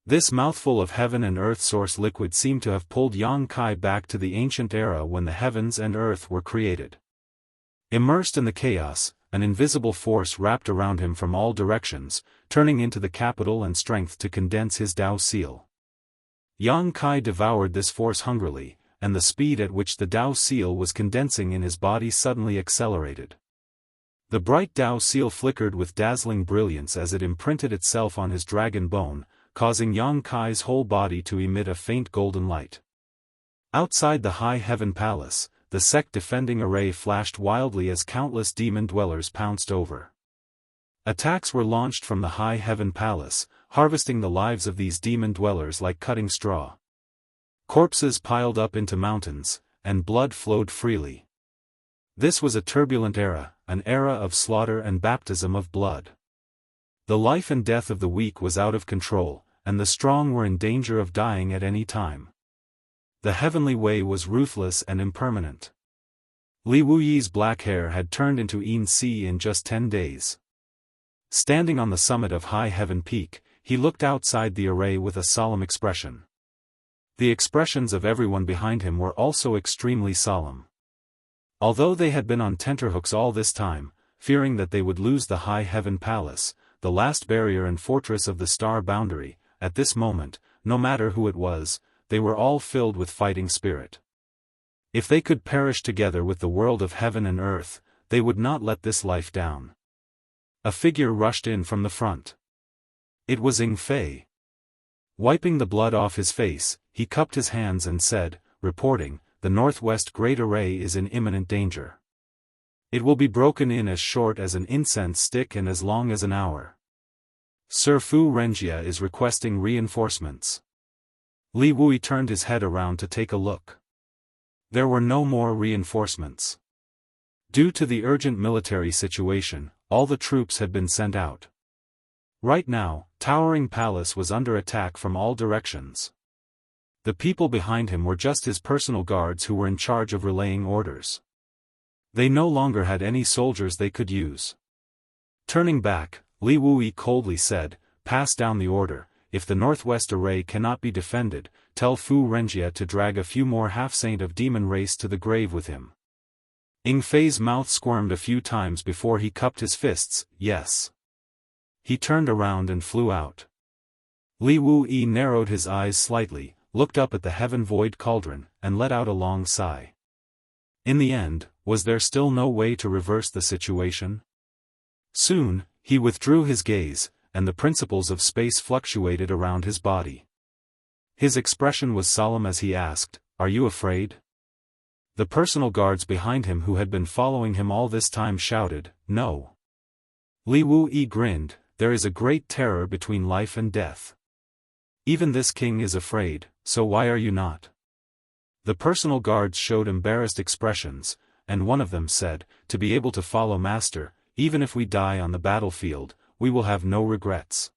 This mouthful of heaven and earth source liquid seemed to have pulled Yang Kai back to the ancient era when the heavens and earth were created. Immersed in the chaos, an invisible force wrapped around him from all directions, turning into the capital and strength to condense his Dao seal. Yang Kai devoured this force hungrily, and the speed at which the Dao seal was condensing in his body suddenly accelerated. The bright Dao seal flickered with dazzling brilliance as it imprinted itself on his dragon bone, causing Yang Kai's whole body to emit a faint golden light. Outside the High Heaven Palace, the sect defending array flashed wildly as countless demon dwellers pounced over. Attacks were launched from the High Heaven Palace, harvesting the lives of these demon dwellers like cutting straw. Corpses piled up into mountains, and blood flowed freely. This was a turbulent era, an era of slaughter and baptism of blood. The life and death of the weak was out of control, and the strong were in danger of dying at any time. The heavenly way was ruthless and impermanent. Li Wuyi's black hair had turned into Yin Si in just 10 days. Standing on the summit of High Heaven Peak, he looked outside the array with a solemn expression. The expressions of everyone behind him were also extremely solemn. Although they had been on tenterhooks all this time, fearing that they would lose the High Heaven Palace, the last barrier and fortress of the star boundary, at this moment, no matter who it was, they were all filled with fighting spirit. If they could perish together with the world of heaven and earth, they would not let this life down. A figure rushed in from the front. It was Ing Fei. Wiping the blood off his face, he cupped his hands and said, reporting, "The Northwest Great Array is in imminent danger. It will be broken in as short as an incense stick and as long as an hour. Sir Fu Renjia is requesting reinforcements." Li Wui turned his head around to take a look. There were no more reinforcements. Due to the urgent military situation, all the troops had been sent out. Right now, Towering Palace was under attack from all directions. The people behind him were just his personal guards who were in charge of relaying orders. They no longer had any soldiers they could use. Turning back, Li Wui coldly said, "Pass down the order. If the Northwest Array cannot be defended, tell Fu Renjia to drag a few more half-saint of demon race to the grave with him." Ing Fei's mouth squirmed a few times before he cupped his fists. "Yes." He turned around and flew out. Li Wui narrowed his eyes slightly, looked up at the heaven void cauldron, and let out a long sigh. In the end, was there still no way to reverse the situation? Soon, he withdrew his gaze, and the principles of space fluctuated around his body. His expression was solemn as he asked, "Are you afraid?" The personal guards behind him who had been following him all this time shouted, "No." Li Wui grinned, "There is a great terror between life and death. Even this king is afraid, so why are you not?" The personal guards showed embarrassed expressions, and one of them said, "To be able to follow Master, even if we die on the battlefield, we will have no regrets."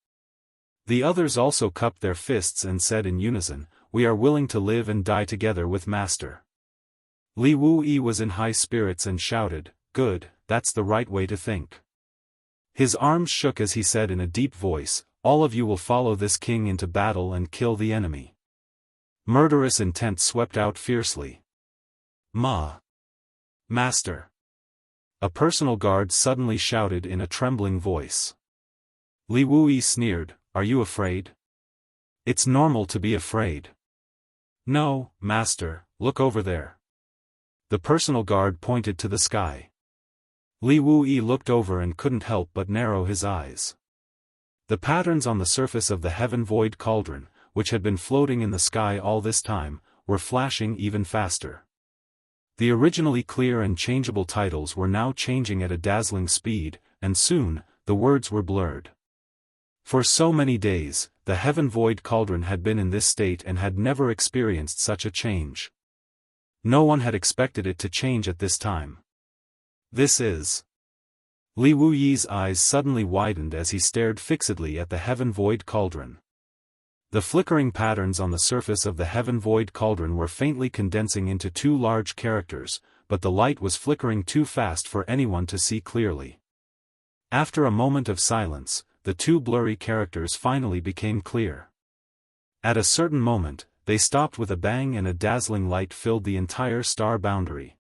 The others also cupped their fists and said in unison, "We are willing to live and die together with Master." Li Wui was in high spirits and shouted, "Good, that's the right way to think." His arms shook as he said in a deep voice, "All of you will follow this king into battle and kill the enemy." Murderous intent swept out fiercely. Master!" A personal guard suddenly shouted in a trembling voice. Li Wui sneered, "Are you afraid? It's normal to be afraid." "No, Master, look over there." The personal guard pointed to the sky. Li Wui looked over and couldn't help but narrow his eyes. The patterns on the surface of the heaven void cauldron, which had been floating in the sky all this time, were flashing even faster. The originally clear and changeable titles were now changing at a dazzling speed, and soon, the words were blurred. For so many days, the heaven void cauldron had been in this state and had never experienced such a change. No one had expected it to change at this time. This is... Li Wuyi's eyes suddenly widened as he stared fixedly at the heaven void cauldron. The flickering patterns on the surface of the heaven void cauldron were faintly condensing into two large characters, but the light was flickering too fast for anyone to see clearly. After a moment of silence, the two blurry characters finally became clear. At a certain moment, they stopped with a bang and a dazzling light filled the entire star boundary.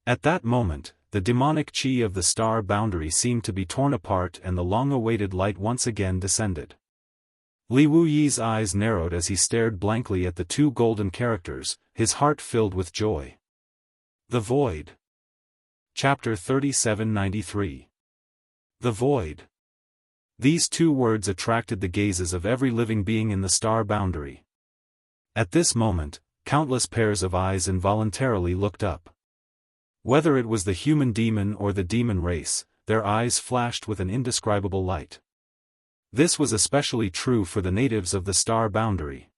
At that moment, the demonic chi of the star boundary seemed to be torn apart and the long-awaited light once again descended. Li Wuyi's eyes narrowed as he stared blankly at the two golden characters, his heart filled with joy. The Void. Chapter 3793. The Void. These two words attracted the gazes of every living being in the star boundary. At this moment, countless pairs of eyes involuntarily looked up. Whether it was the human demon or the demon race, their eyes flashed with an indescribable light. This was especially true for the natives of the star boundary.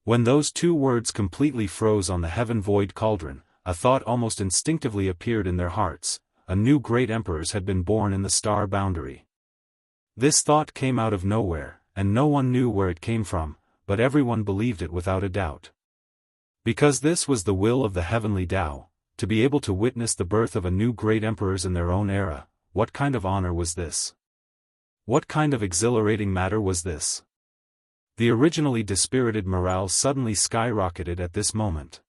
When those two words completely froze on the heaven void cauldron, a thought almost instinctively appeared in their hearts: a new great emperor had been born in the star boundary. This thought came out of nowhere, and no one knew where it came from, but everyone believed it without a doubt. Because this was the will of the heavenly Tao, to be able to witness the birth of a new great emperor in their own era. What kind of honor was this? What kind of exhilarating matter was this? The originally dispirited morale suddenly skyrocketed at this moment.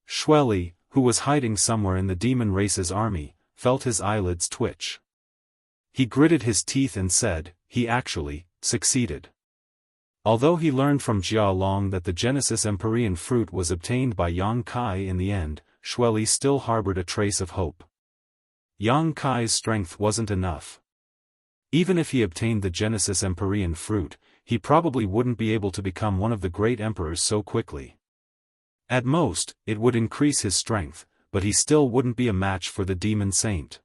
Xueli, who was hiding somewhere in the demon race's army, felt his eyelids twitch. He gritted his teeth and said, he actually succeeded. Although he learned from Jia Long that the Genesis Empyrean fruit was obtained by Yang Kai in the end, Xueli still harbored a trace of hope. Yang Kai's strength wasn't enough. Even if he obtained the Genesis Empyrean fruit, he probably wouldn't be able to become one of the great emperors so quickly. At most, it would increase his strength, but he still wouldn't be a match for the demon saint.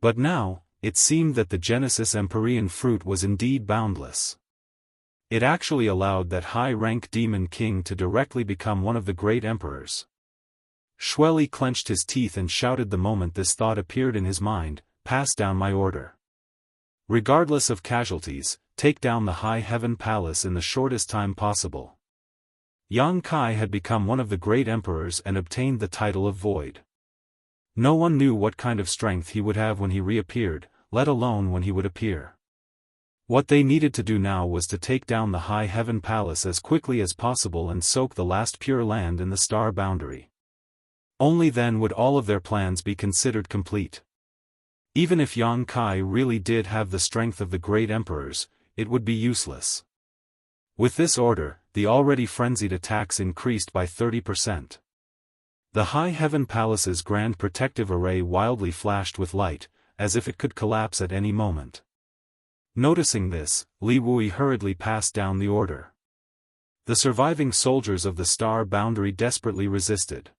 But now, it seemed that the Genesis Empyrean fruit was indeed boundless. It actually allowed that high-rank demon king to directly become one of the great emperors. Xueli clenched his teeth and shouted the moment this thought appeared in his mind, "Pass down my order. Regardless of casualties, take down the High Heaven Palace in the shortest time possible." Yang Kai had become one of the great emperors and obtained the title of Void. No one knew what kind of strength he would have when he reappeared, let alone when he would appear. What they needed to do now was to take down the High Heaven Palace as quickly as possible and soak the last pure land in the star boundary. Only then would all of their plans be considered complete. Even if Yang Kai really did have the strength of the great emperors, it would be useless. With this order, the already frenzied attacks increased by 30%. The High Heaven Palace's grand protective array wildly flashed with light, as if it could collapse at any moment. Noticing this, Li Wui hurriedly passed down the order. The surviving soldiers of the star boundary desperately resisted.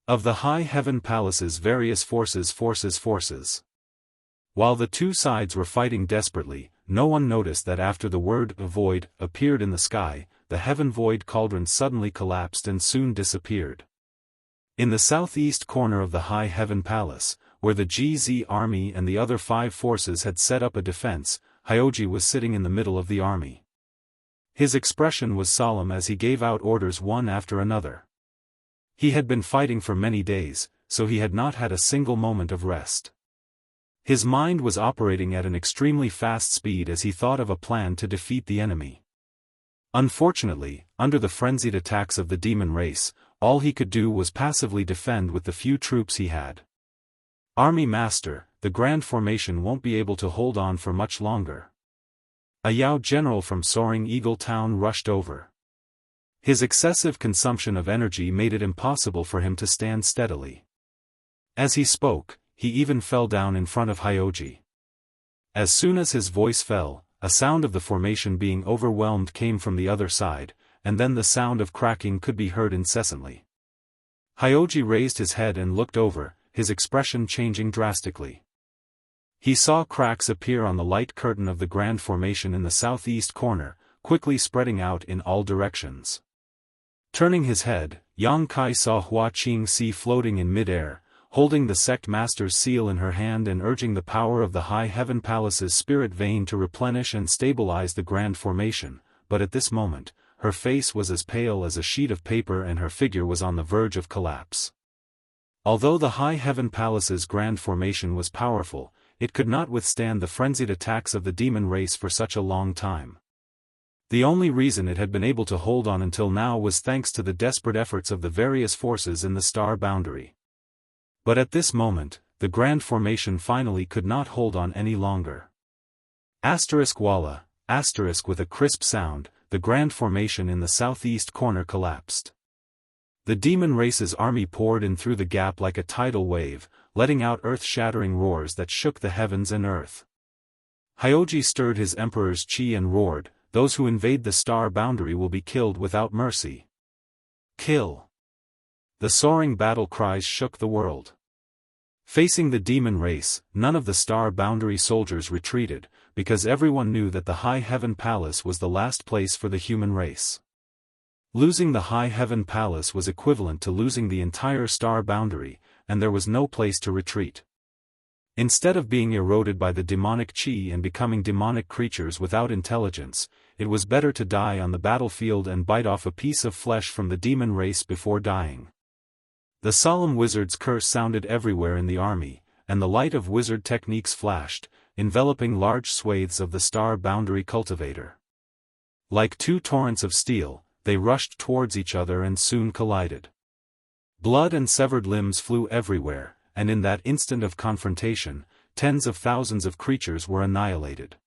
Of the High Heaven Palace's various forces. While the two sides were fighting desperately, no one noticed that after the word "void" appeared in the sky, the heaven void cauldron suddenly collapsed and soon disappeared. In the southeast corner of the High Heaven Palace, where the GZ army and the other 5 forces had set up a defense, Hyoji was sitting in the middle of the army. His expression was solemn as he gave out orders one after another. He had been fighting for many days, so he had not had a single moment of rest. His mind was operating at an extremely fast speed as he thought of a plan to defeat the enemy. Unfortunately, under the frenzied attacks of the demon race, all he could do was passively defend with the few troops he had. "Army Master, the Grand Formation won't be able to hold on for much longer." A Yao general from Soaring Eagle Town rushed over. His excessive consumption of energy made it impossible for him to stand steadily. As he spoke, he even fell down in front of Hyoji. As soon as his voice fell, a sound of the formation being overwhelmed came from the other side, and then the sound of cracking could be heard incessantly. Hyoji raised his head and looked over, his expression changing drastically. He saw cracks appear on the light curtain of the grand formation in the southeast corner, quickly spreading out in all directions. Turning his head, Yang Kai saw Hua Qingxi floating in mid-air, holding the sect master's seal in her hand and urging the power of the High Heaven Palace's spirit vein to replenish and stabilize the grand formation, but at this moment, her face was as pale as a sheet of paper and her figure was on the verge of collapse. Although the High Heaven Palace's grand formation was powerful, it could not withstand the frenzied attacks of the demon race for such a long time. The only reason it had been able to hold on until now was thanks to the desperate efforts of the various forces in the star boundary. But at this moment, the grand formation finally could not hold on any longer. Asterisk Walla, asterisk with a crisp sound, the grand formation in the southeast corner collapsed. The demon race's army poured in through the gap like a tidal wave, letting out earth-shattering roars that shook the heavens and earth. Hyoji stirred his emperor's chi and roared, "Those who invade the star boundary will be killed without mercy. Kill!" The soaring battle cries shook the world. Facing the demon race, none of the star boundary soldiers retreated, because everyone knew that the High Heaven Palace was the last place for the human race. Losing the High Heaven Palace was equivalent to losing the entire star boundary, and there was no place to retreat. Instead of being eroded by the demonic chi and becoming demonic creatures without intelligence, it was better to die on the battlefield and bite off a piece of flesh from the demon race before dying. The solemn wizard's curse sounded everywhere in the army, and the light of wizard techniques flashed, enveloping large swathes of the star boundary cultivator. Like two torrents of steel, they rushed towards each other and soon collided. Blood and severed limbs flew everywhere, and in that instant of confrontation, tens of thousands of creatures were annihilated.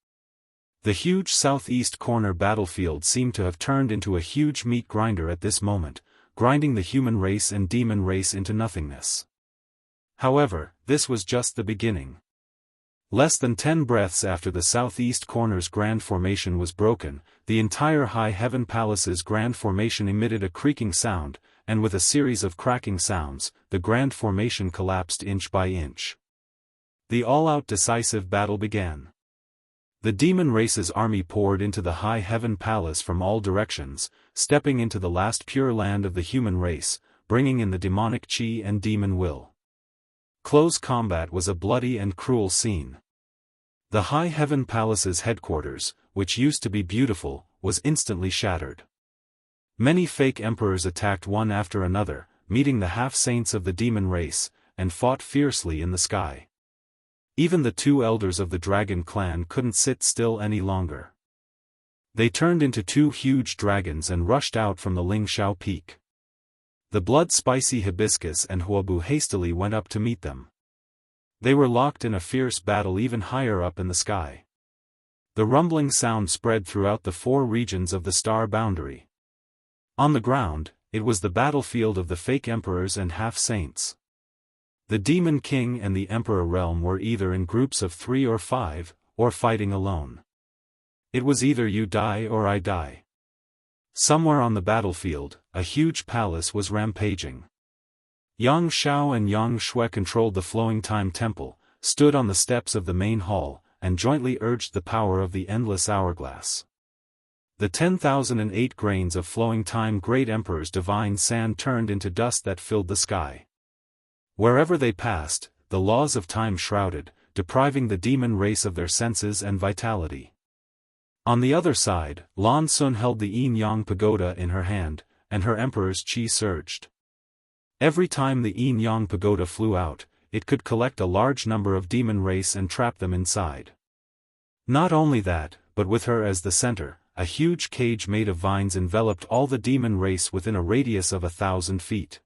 The huge southeast corner battlefield seemed to have turned into a huge meat grinder at this moment, grinding the human race and demon race into nothingness. However, this was just the beginning. Less than 10 breaths after the southeast corner's grand formation was broken, the entire High Heaven Palace's grand formation emitted a creaking sound, and with a series of cracking sounds, the grand formation collapsed inch by inch. The all-out decisive battle began. The demon race's army poured into the High Heaven Palace from all directions, stepping into the last pure land of the human race, bringing in the demonic chi and demon will. Close combat was a bloody and cruel scene. The High Heaven Palace's headquarters, which used to be beautiful, was instantly shattered. Many fake emperors attacked one after another, meeting the half-saints of the demon race, and fought fiercely in the sky. Even the two elders of the dragon clan couldn't sit still any longer. They turned into two huge dragons and rushed out from the Lingshao Peak. The blood-spicy Hibiscus and Huobu hastily went up to meet them. They were locked in a fierce battle even higher up in the sky. The rumbling sound spread throughout the 4 regions of the star boundary. On the ground, it was the battlefield of the fake emperors and half-saints. The Demon King and the Emperor realm were either in groups of 3 or 5, or fighting alone. It was either you die or I die. Somewhere on the battlefield, a huge palace was rampaging. Yang Shao and Yang Shui controlled the Flowing Time Temple, stood on the steps of the main hall, and jointly urged the power of the endless hourglass. The 10,008 grains of flowing time Great Emperor's divine sand turned into dust that filled the sky. Wherever they passed, the laws of time shrouded, depriving the demon race of their senses and vitality. On the other side, Lan Sun held the Yin-Yang Pagoda in her hand, and her emperor's chi surged. Every time the Yin-Yang Pagoda flew out, it could collect a large number of demon race and trap them inside. Not only that, but with her as the center, a huge cage made of vines enveloped all the demon race within a radius of 1,000 feet.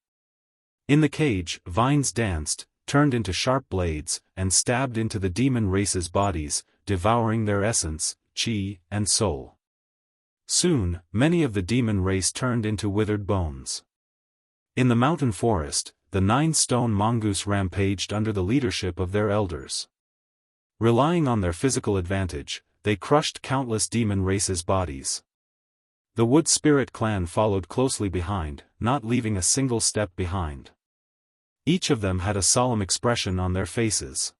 In the cage, vines danced, turned into sharp blades, and stabbed into the demon race's bodies, devouring their essence, chi, and soul. Soon, many of the demon race turned into withered bones. In the mountain forest, the 9-stone mongoose rampaged under the leadership of their elders. Relying on their physical advantage, they crushed countless demon races' bodies. The Wood Spirit clan followed closely behind, not leaving a single step behind. Each of them had a solemn expression on their faces.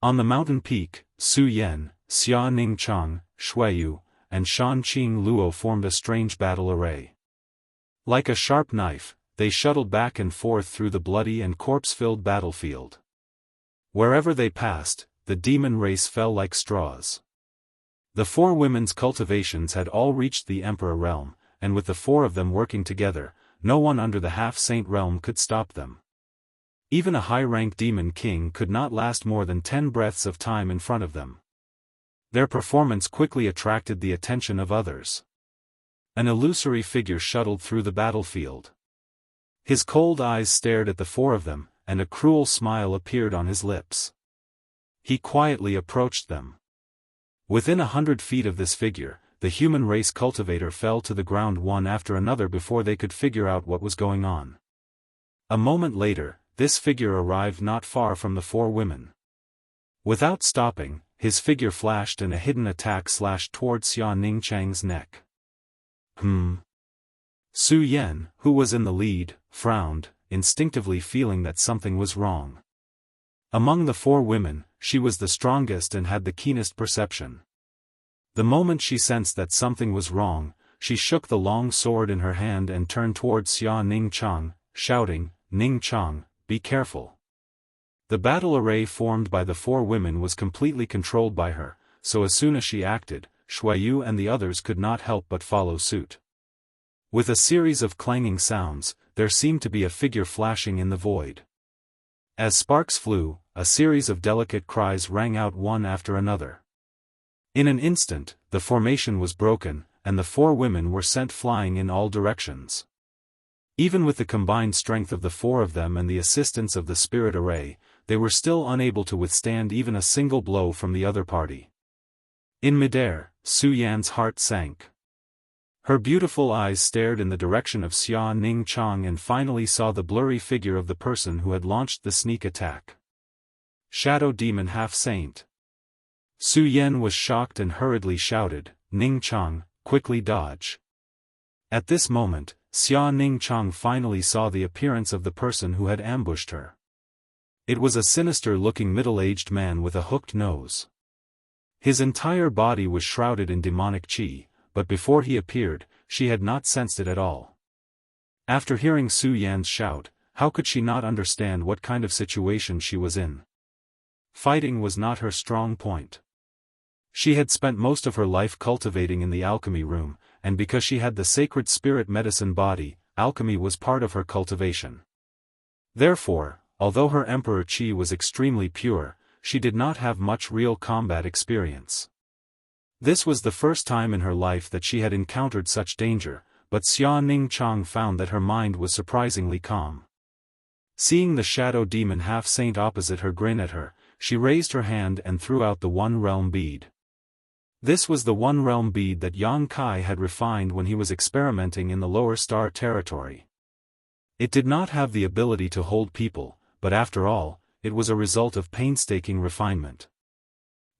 On the mountain peak, Su Yan, Xia Ningchang, Shuiyu, and Shan Qing Luo formed a strange battle array. Like a sharp knife, they shuttled back and forth through the bloody and corpse-filled battlefield. Wherever they passed, the demon race fell like straws. The 4 women's cultivations had all reached the Emperor realm, and with the 4 of them working together, no one under the half-saint realm could stop them. Even a high-rank demon king could not last more than 10 breaths of time in front of them. Their performance quickly attracted the attention of others. An illusory figure shuttled through the battlefield. His cold eyes stared at the 4 of them, and a cruel smile appeared on his lips. He quietly approached them. Within 100 feet of this figure, the human race cultivator fell to the ground one after another before they could figure out what was going on. A moment later, this figure arrived not far from the four women. Without stopping, his figure flashed and a hidden attack slashed toward Xia Ningchang's neck. Su Yan, who was in the lead, frowned, instinctively feeling that something was wrong. Among the four women, she was the strongest and had the keenest perception. The moment she sensed that something was wrong, she shook the long sword in her hand and turned towards Xia Ningchang, shouting, "Ningchang, be careful." The battle array formed by the four women was completely controlled by her, so as soon as she acted, Shuiyu and the others could not help but follow suit. With a series of clanging sounds, there seemed to be a figure flashing in the void. As sparks flew, a series of delicate cries rang out one after another. In an instant, the formation was broken, and the four women were sent flying in all directions. Even with the combined strength of the four of them and the assistance of the spirit array, they were still unable to withstand even a single blow from the other party. In midair, Su Yan's heart sank. Her beautiful eyes stared in the direction of Xia Ningchang and finally saw the blurry figure of the person who had launched the sneak attack. Shadow Demon Half-Saint. Su Yan was shocked and hurriedly shouted, "Ningchang, quickly dodge." At this moment, Xia Ningchang finally saw the appearance of the person who had ambushed her. It was a sinister-looking middle-aged man with a hooked nose. His entire body was shrouded in demonic qi, but before he appeared, she had not sensed it at all. After hearing Su Yan's shout, how could she not understand what kind of situation she was in? Fighting was not her strong point. She had spent most of her life cultivating in the alchemy room, and because she had the sacred spirit medicine body, alchemy was part of her cultivation. Therefore, although her emperor qi was extremely pure, she did not have much real combat experience. This was the first time in her life that she had encountered such danger, but Xia Ningchang found that her mind was surprisingly calm. Seeing the shadow demon half-saint opposite her grin at her, she raised her hand and threw out the One Realm bead. This was the One Realm bead that Yang Kai had refined when he was experimenting in the lower star territory. It did not have the ability to hold people, but after all, it was a result of painstaking refinement.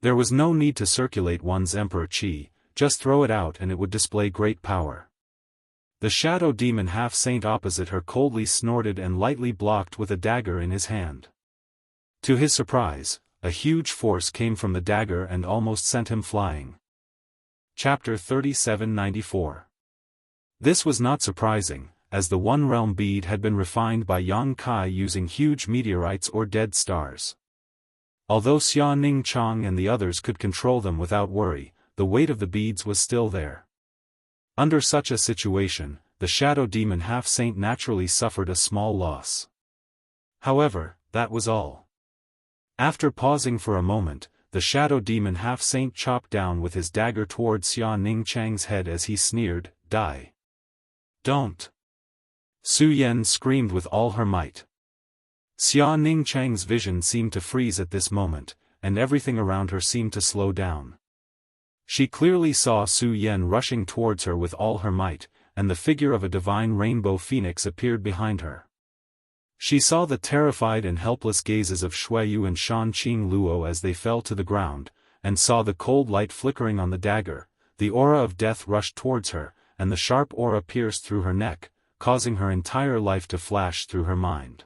There was no need to circulate one's emperor qi, just throw it out and it would display great power. The shadow demon half-saint opposite her coldly snorted and lightly blocked with a dagger in his hand. To his surprise, a huge force came from the dagger and almost sent him flying. Chapter 3794. This was not surprising, as the One Realm bead had been refined by Yang Kai using huge meteorites or dead stars. Although Xia Ningchang and the others could control them without worry, the weight of the beads was still there. Under such a situation, the shadow demon half-saint naturally suffered a small loss. However, that was all. After pausing for a moment, the shadow demon half-saint chopped down with his dagger towards Xia Ningchang's head as he sneered, "Die. Don't." Su Yan screamed with all her might. Xia Ningchang's vision seemed to freeze at this moment, and everything around her seemed to slow down. She clearly saw Su Yan rushing towards her with all her might, and the figure of a divine rainbow phoenix appeared behind her. She saw the terrified and helpless gazes of Shuiyu and Shanqing Luo as they fell to the ground, and saw the cold light flickering on the dagger. The aura of death rushed towards her, and the sharp aura pierced through her neck, causing her entire life to flash through her mind.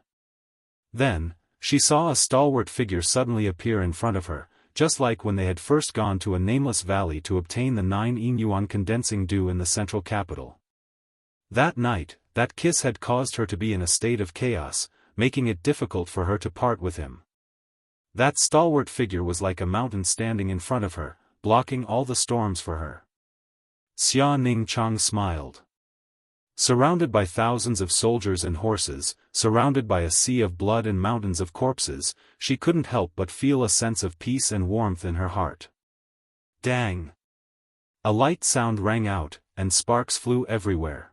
Then, she saw a stalwart figure suddenly appear in front of her, just like when they had first gone to a nameless valley to obtain the 9 Yingyuan condensing dew in the central capital. That night, that kiss had caused her to be in a state of chaos, making it difficult for her to part with him. That stalwart figure was like a mountain standing in front of her, blocking all the storms for her. Xia Ningchang smiled. Surrounded by thousands of soldiers and horses, surrounded by a sea of blood and mountains of corpses, she couldn't help but feel a sense of peace and warmth in her heart. Dang! A light sound rang out, and sparks flew everywhere.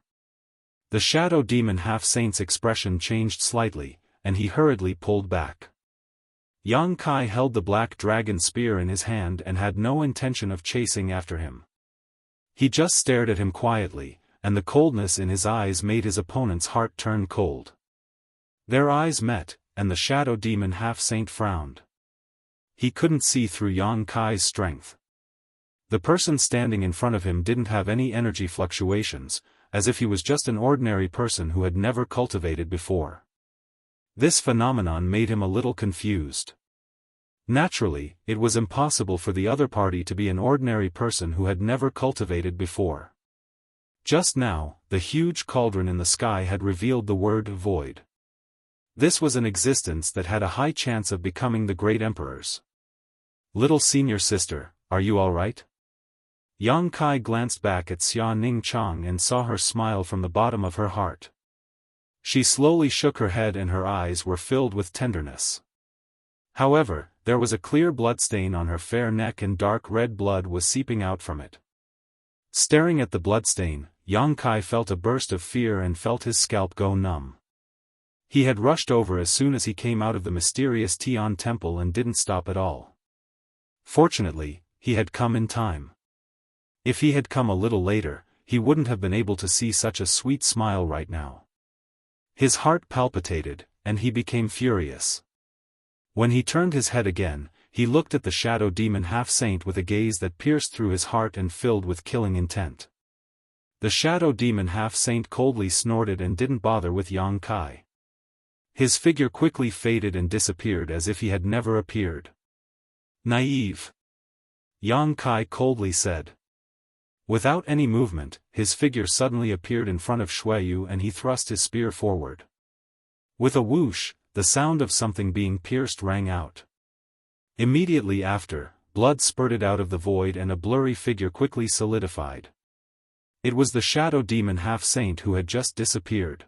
The shadow demon half-saint's expression changed slightly, and he hurriedly pulled back. Yang Kai held the black dragon spear in his hand and had no intention of chasing after him. He just stared at him quietly, and the coldness in his eyes made his opponent's heart turn cold. Their eyes met, and the shadow demon half-saint frowned. He couldn't see through Yang Kai's strength. The person standing in front of him didn't have any energy fluctuations, as if he was just an ordinary person who had never cultivated before. This phenomenon made him a little confused. Naturally, it was impossible for the other party to be an ordinary person who had never cultivated before. Just now, the huge cauldron in the sky had revealed the word void. This was an existence that had a high chance of becoming the great emperor's. Little senior sister, are you all right? Yang Kai glanced back at Xia Ning Chang and saw her smile from the bottom of her heart. She slowly shook her head and her eyes were filled with tenderness. However, there was a clear bloodstain on her fair neck and dark red blood was seeping out from it. Staring at the bloodstain, Yang Kai felt a burst of fear and felt his scalp go numb. He had rushed over as soon as he came out of the mysterious Tian temple and didn't stop at all. Fortunately, he had come in time. If he had come a little later, he wouldn't have been able to see such a sweet smile right now. His heart palpitated, and he became furious. When he turned his head again, he looked at the shadow demon half-saint with a gaze that pierced through his heart and filled with killing intent. The shadow demon half-saint coldly snorted and didn't bother with Yang Kai. His figure quickly faded and disappeared as if he had never appeared. Naive. Yang Kai coldly said. Without any movement, his figure suddenly appeared in front of Xueyu and he thrust his spear forward. With a whoosh, the sound of something being pierced rang out. Immediately after, blood spurted out of the void and a blurry figure quickly solidified. It was the shadow demon half-saint who had just disappeared.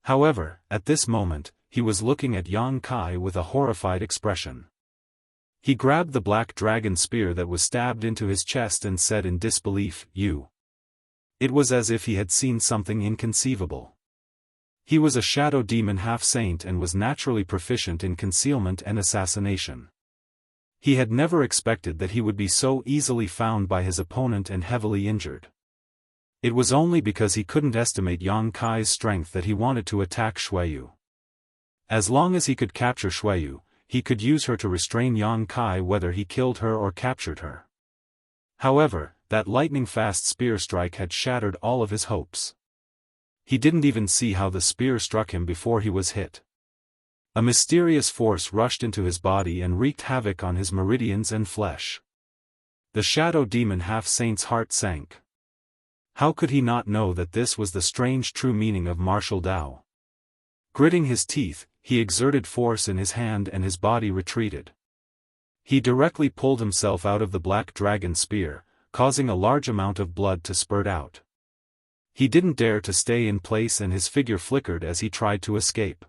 However, at this moment, he was looking at Yang Kai with a horrified expression. He grabbed the black dragon spear that was stabbed into his chest and said in disbelief, "You." It was as if he had seen something inconceivable. He was a shadow demon half-saint and was naturally proficient in concealment and assassination. He had never expected that he would be so easily found by his opponent and heavily injured. It was only because he couldn't estimate Yang Kai's strength that he wanted to attack Xueyu. As long as he could capture Xueyu, he could use her to restrain Yang Kai whether he killed her or captured her. However, that lightning-fast spear strike had shattered all of his hopes. He didn't even see how the spear struck him before he was hit. A mysterious force rushed into his body and wreaked havoc on his meridians and flesh. The shadow demon half-saint's heart sank. How could he not know that this was the strange true meaning of martial Tao? Gritting his teeth, he exerted force in his hand and his body retreated. He directly pulled himself out of the black dragon spear, causing a large amount of blood to spurt out. He didn't dare to stay in place and his figure flickered as he tried to escape.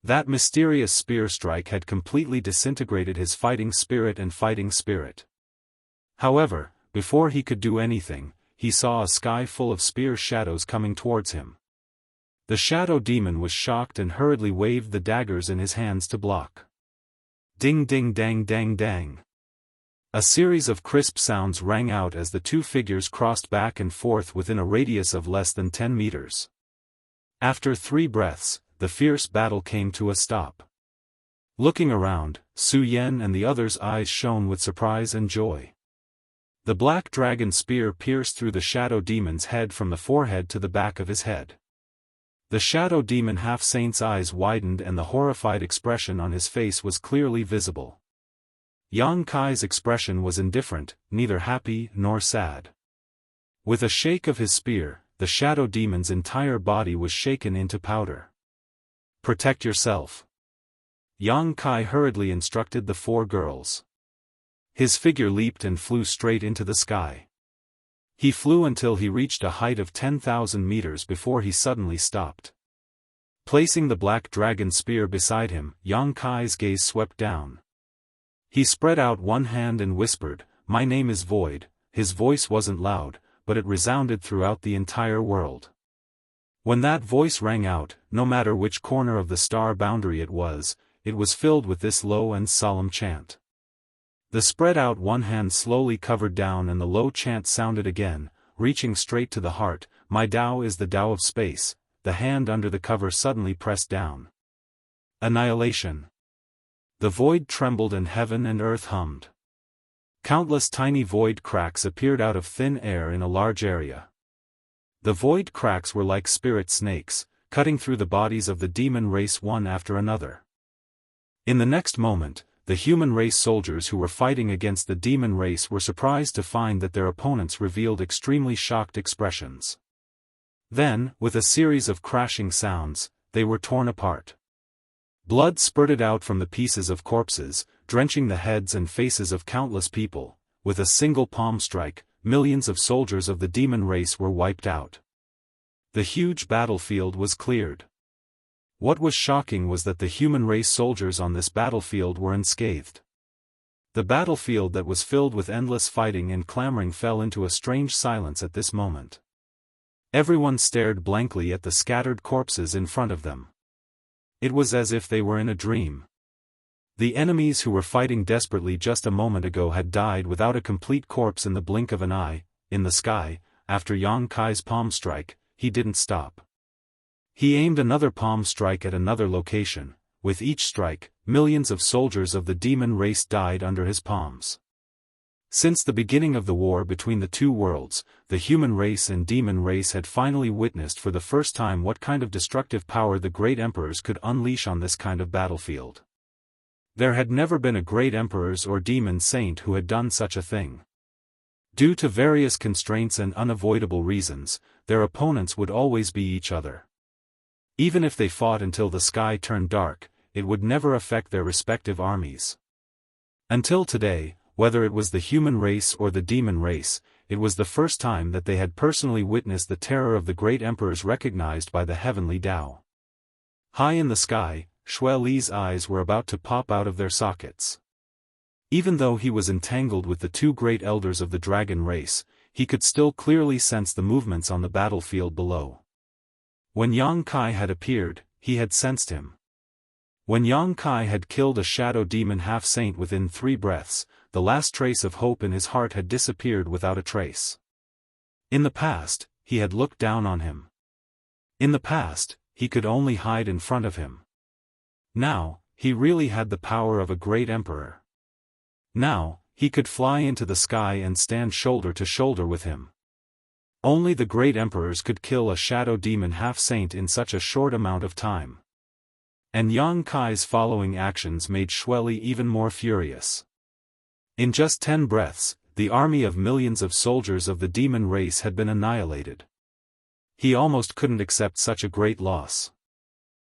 That mysterious spear strike had completely disintegrated his fighting spirit and fighting spirit. However, before he could do anything, he saw a sky full of spear shadows coming towards him. The shadow demon was shocked and hurriedly waved the daggers in his hands to block. Ding ding dang dang dang. A series of crisp sounds rang out as the two figures crossed back and forth within a radius of less than 10 meters. After 3 breaths, the fierce battle came to a stop. Looking around, Su Yan and the others' eyes shone with surprise and joy. The black dragon spear pierced through the shadow demon's head from the forehead to the back of his head. The shadow demon half-saint's eyes widened and the horrified expression on his face was clearly visible. Yang Kai's expression was indifferent, neither happy nor sad. With a shake of his spear, the shadow demon's entire body was shaken into powder. Protect yourself. Yang Kai hurriedly instructed the 4 girls. His figure leaped and flew straight into the sky. He flew until he reached a height of 10,000 meters before he suddenly stopped. Placing the black dragon spear beside him, Yang Kai's gaze swept down. He spread out one hand and whispered, "My name is Void." His voice wasn't loud, but it resounded throughout the entire world. When that voice rang out, no matter which corner of the star boundary it was filled with this low and solemn chant. The spread out one hand slowly covered down and the low chant sounded again, reaching straight to the heart. My Tao is the Tao of space. The hand under the cover suddenly pressed down. Annihilation. The void trembled and heaven and earth hummed. Countless tiny void cracks appeared out of thin air in a large area. The void cracks were like spirit snakes, cutting through the bodies of the demon race one after another. In the next moment, the human race soldiers who were fighting against the demon race were surprised to find that their opponents revealed extremely shocked expressions. Then, with a series of crashing sounds, they were torn apart. Blood spurted out from the pieces of corpses, drenching the heads and faces of countless people. With a single palm strike, millions of soldiers of the demon race were wiped out. The huge battlefield was cleared. What was shocking was that the human race soldiers on this battlefield were unscathed. The battlefield that was filled with endless fighting and clamoring fell into a strange silence at this moment. Everyone stared blankly at the scattered corpses in front of them. It was as if they were in a dream. The enemies who were fighting desperately just a moment ago had died without a complete corpse in the blink of an eye. In the sky, after Yang Kai's palm strike, he didn't stop. He aimed another palm strike at another location. With each strike, millions of soldiers of the demon race died under his palms. Since the beginning of the war between the two worlds, the human race and demon race had finally witnessed for the first time what kind of destructive power the great emperors could unleash on this kind of battlefield. There had never been a great emperors or demon saint who had done such a thing. Due to various constraints and unavoidable reasons, their opponents would always be each other. Even if they fought until the sky turned dark, it would never affect their respective armies. Until today, whether it was the human race or the demon race, it was the first time that they had personally witnessed the terror of the great emperors recognized by the heavenly Tao. High in the sky, Xue Li's eyes were about to pop out of their sockets. Even though he was entangled with the two great elders of the dragon race, he could still clearly sense the movements on the battlefield below. When Yang Kai had appeared, he had sensed him. When Yang Kai had killed a shadow demon half-saint within 3 breaths, the last trace of hope in his heart had disappeared without a trace. In the past, he had looked down on him. In the past, he could only hide in front of him. Now, he really had the power of a great emperor. Now, he could fly into the sky and stand shoulder to shoulder with him. Only the great emperors could kill a shadow demon half-saint in such a short amount of time. And Yang Kai's following actions made Xue Li even more furious. In just 10 breaths, the army of millions of soldiers of the demon race had been annihilated. He almost couldn't accept such a great loss.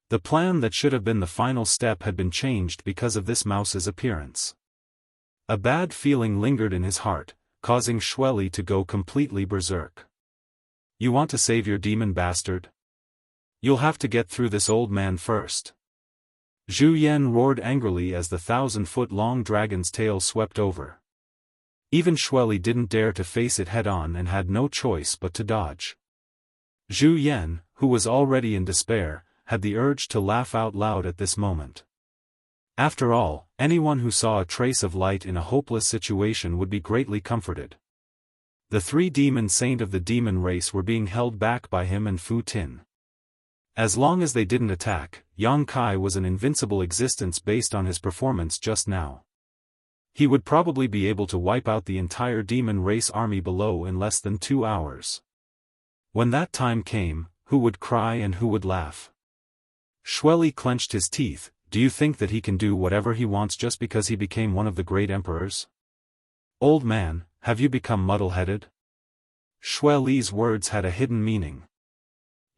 The plan that should have been the final step had been changed because of this mouse's appearance. A bad feeling lingered in his heart, causing Xue Li to go completely berserk. You want to save your demon bastard? You'll have to get through this old man first. Zhu Yan roared angrily as the 1,000-foot-long dragon's tail swept over. Even Xue Li didn't dare to face it head-on and had no choice but to dodge. Zhu Yan, who was already in despair, had the urge to laugh out loud at this moment. After all, anyone who saw a trace of light in a hopeless situation would be greatly comforted. The 3 demon saints of the demon race were being held back by him and Fu Tin. As long as they didn't attack, Yang Kai was an invincible existence based on his performance just now. He would probably be able to wipe out the entire demon race army below in less than 2 hours. When that time came, who would cry and who would laugh? Xue Li clenched his teeth. Do you think that he can do whatever he wants just because he became one of the great emperors? Old man, have you become muddle-headed? Xue Li's words had a hidden meaning.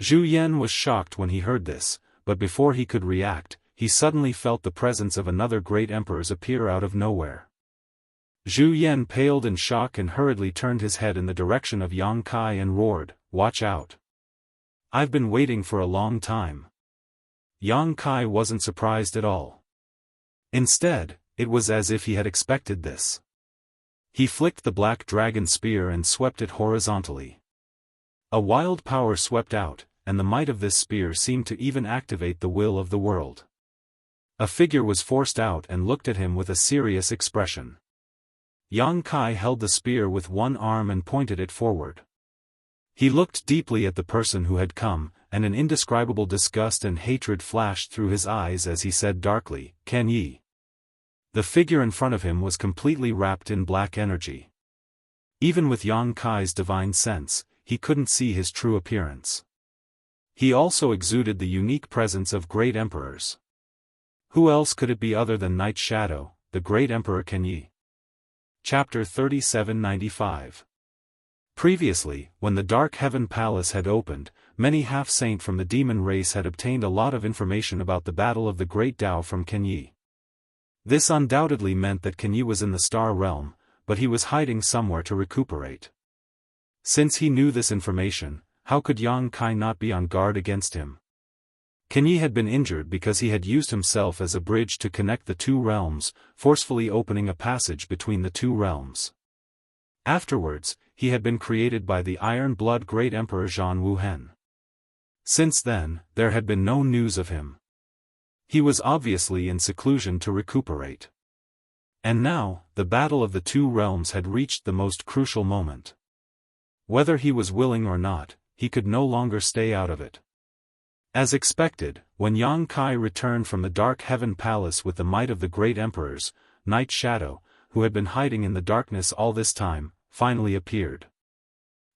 Zhu Yan was shocked when he heard this, but before he could react, he suddenly felt the presence of another great emperors appear out of nowhere. Zhu Yan paled in shock and hurriedly turned his head in the direction of Yang Kai and roared, "Watch out! I've been waiting for a long time." Yang Kai wasn't surprised at all. Instead, it was as if he had expected this. He flicked the black dragon spear and swept it horizontally. A wild power swept out, and the might of this spear seemed to even activate the will of the world. A figure was forced out and looked at him with a serious expression. Yang Kai held the spear with one arm and pointed it forward. He looked deeply at the person who had come, and an indescribable disgust and hatred flashed through his eyes as he said darkly, "Can ye?" The figure in front of him was completely wrapped in black energy. Even with Yang Kai's divine sense, he couldn't see his true appearance. He also exuded the unique presence of great emperors. Who else could it be other than Night Shadow, the great emperor Can Ye? Chapter 3795. Previously, when the Dark Heaven Palace had opened, many half-saint from the demon race had obtained a lot of information about the battle of the Great Tao from Can Ye. This undoubtedly meant that Can Ye was in the Star Realm, but he was hiding somewhere to recuperate. Since he knew this information, how could Yang Kai not be on guard against him? Can Ye had been injured because he had used himself as a bridge to connect the two realms, forcefully opening a passage between the two realms. Afterwards, he had been created by the Iron Blood Great Emperor Zhan Wuhen. Since then, there had been no news of him. He was obviously in seclusion to recuperate. And now, the battle of the two realms had reached the most crucial moment. Whether he was willing or not, he could no longer stay out of it. As expected, when Yang Kai returned from the Dark Heaven Palace with the might of the great emperors, Night Shadow, who had been hiding in the darkness all this time, finally appeared.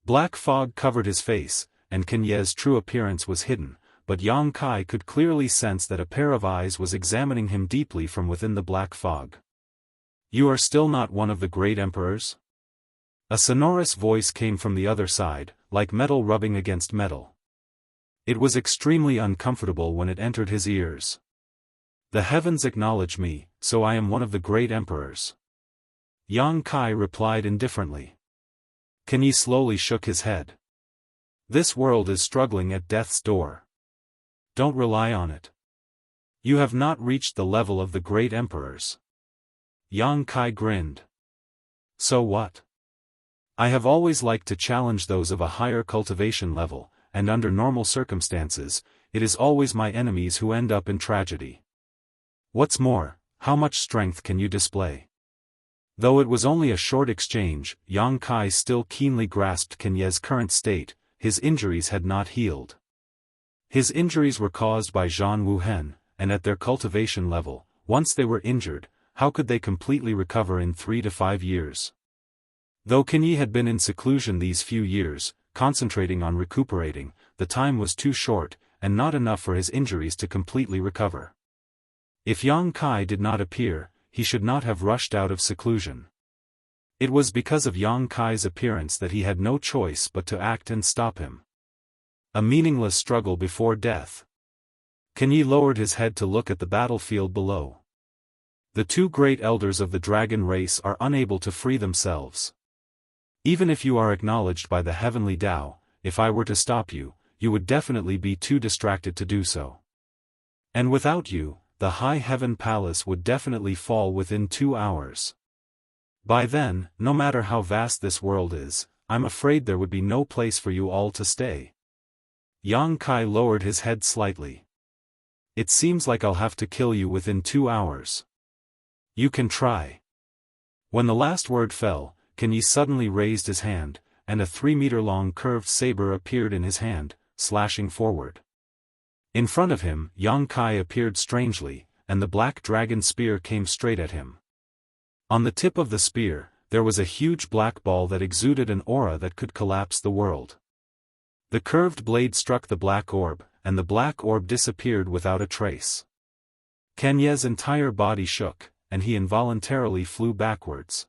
Black fog covered his face, and Can Ye's true appearance was hidden, but Yang Kai could clearly sense that a pair of eyes was examining him deeply from within the black fog. "You are still not one of the great emperors?" A sonorous voice came from the other side, like metal rubbing against metal. It was extremely uncomfortable when it entered his ears. "The heavens acknowledge me, so I am one of the great emperors." Yang Kai replied indifferently. Can Ye slowly shook his head. "This world is struggling at death's door. Don't rely on it. You have not reached the level of the great emperors." Yang Kai grinned. "So what? I have always liked to challenge those of a higher cultivation level, and under normal circumstances, it is always my enemies who end up in tragedy. What's more, how much strength can you display?" Though it was only a short exchange, Yang Kai still keenly grasped Can Ye's current state. His injuries had not healed. His injuries were caused by Zhan Wuhen, and at their cultivation level, once they were injured, how could they completely recover in 3 to 5 years? Though Can Ye had been in seclusion these few years, concentrating on recuperating, the time was too short, and not enough for his injuries to completely recover. If Yang Kai did not appear, he should not have rushed out of seclusion. It was because of Yang Kai's appearance that he had no choice but to act and stop him. A meaningless struggle before death. Can Ye lowered his head to look at the battlefield below. The two great elders of the dragon race are unable to free themselves. Even if you are acknowledged by the heavenly Tao, if I were to stop you, you would definitely be too distracted to do so. And without you, the High Heaven Palace would definitely fall within 2 hours. By then, no matter how vast this world is, I'm afraid there would be no place for you all to stay. Yang Kai lowered his head slightly. It seems like I'll have to kill you within 2 hours. You can try. When the last word fell, Can Ye suddenly raised his hand, and a 3-meter-long curved saber appeared in his hand, slashing forward. In front of him, Yang Kai appeared strangely, and the black dragon spear came straight at him. On the tip of the spear, there was a huge black ball that exuded an aura that could collapse the world. The curved blade struck the black orb, and the black orb disappeared without a trace. Can Ye's entire body shook, and he involuntarily flew backwards.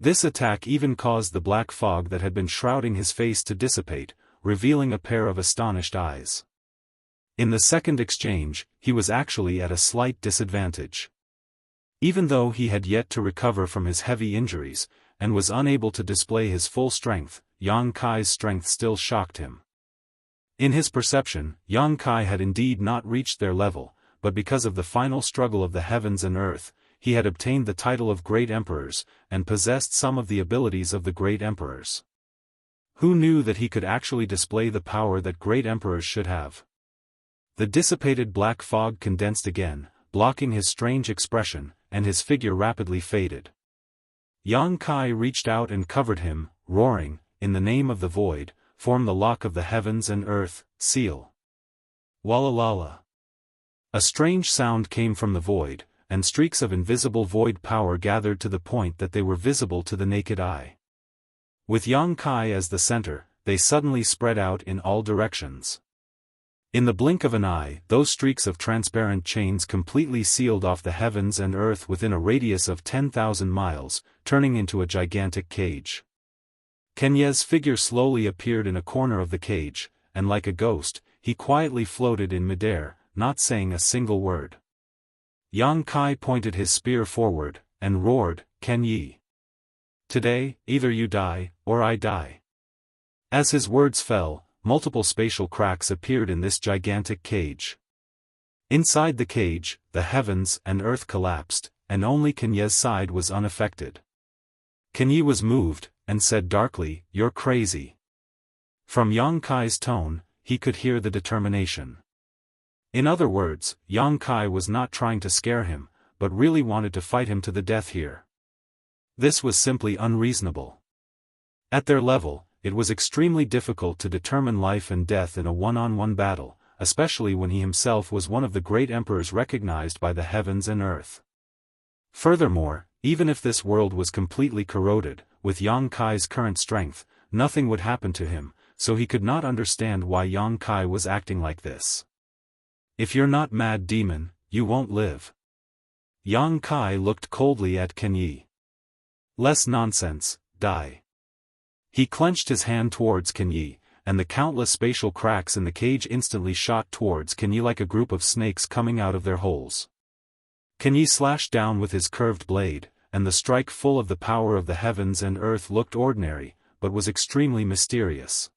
This attack even caused the black fog that had been shrouding his face to dissipate, revealing a pair of astonished eyes. In the second exchange, he was actually at a slight disadvantage. Even though he had yet to recover from his heavy injuries, and was unable to display his full strength, Yang Kai's strength still shocked him. In his perception, Yang Kai had indeed not reached their level, but because of the final struggle of the heavens and earth, he had obtained the title of Great Emperors, and possessed some of the abilities of the Great Emperors. Who knew that he could actually display the power that great emperors should have? The dissipated black fog condensed again, blocking his strange expression, and his figure rapidly faded. Yang Kai reached out and covered him, roaring, "In the name of the void, form the lock of the heavens and earth, seal." Walalala. A strange sound came from the void, and streaks of invisible void power gathered to the point that they were visible to the naked eye. With Yang Kai as the center, they suddenly spread out in all directions. In the blink of an eye, those streaks of transparent chains completely sealed off the heavens and earth within a radius of 10,000 miles, turning into a gigantic cage. Kenye's figure slowly appeared in a corner of the cage, and like a ghost, he quietly floated in midair, not saying a single word. Yang Kai pointed his spear forward, and roared, "Kenye. Today, either you die, or I die." As his words fell, multiple spatial cracks appeared in this gigantic cage. Inside the cage, the heavens and earth collapsed, and only Kenye's side was unaffected. Kenye was moved, and said darkly, "You're crazy." From Yang Kai's tone, he could hear the determination. In other words, Yang Kai was not trying to scare him, but really wanted to fight him to the death here. This was simply unreasonable. At their level, it was extremely difficult to determine life and death in a one-on-one battle, especially when he himself was one of the great emperors recognized by the heavens and earth. Furthermore, even if this world was completely corroded, with Yang Kai's current strength, nothing would happen to him, so he could not understand why Yang Kai was acting like this. "If you're not mad demon, you won't live." Yang Kai looked coldly at Kenye. "Less nonsense, die." He clenched his hand towards Kenye, and the countless spatial cracks in the cage instantly shot towards Kenye like a group of snakes coming out of their holes. Kenye slashed down with his curved blade, and the strike full of the power of the heavens and earth looked ordinary, but was extremely mysterious.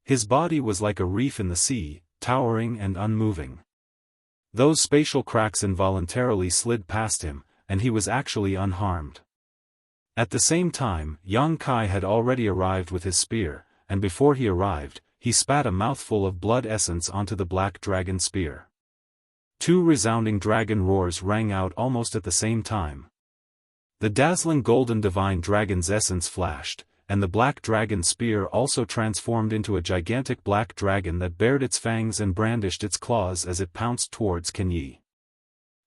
His body was like a reef in the sea, towering and unmoving. Those spatial cracks involuntarily slid past him, and he was actually unharmed. At the same time, Yang Kai had already arrived with his spear, and before he arrived, he spat a mouthful of blood essence onto the black dragon spear. Two resounding dragon roars rang out almost at the same time. The dazzling golden divine dragon's essence flashed, and the black dragon spear also transformed into a gigantic black dragon that bared its fangs and brandished its claws as it pounced towards Kenye.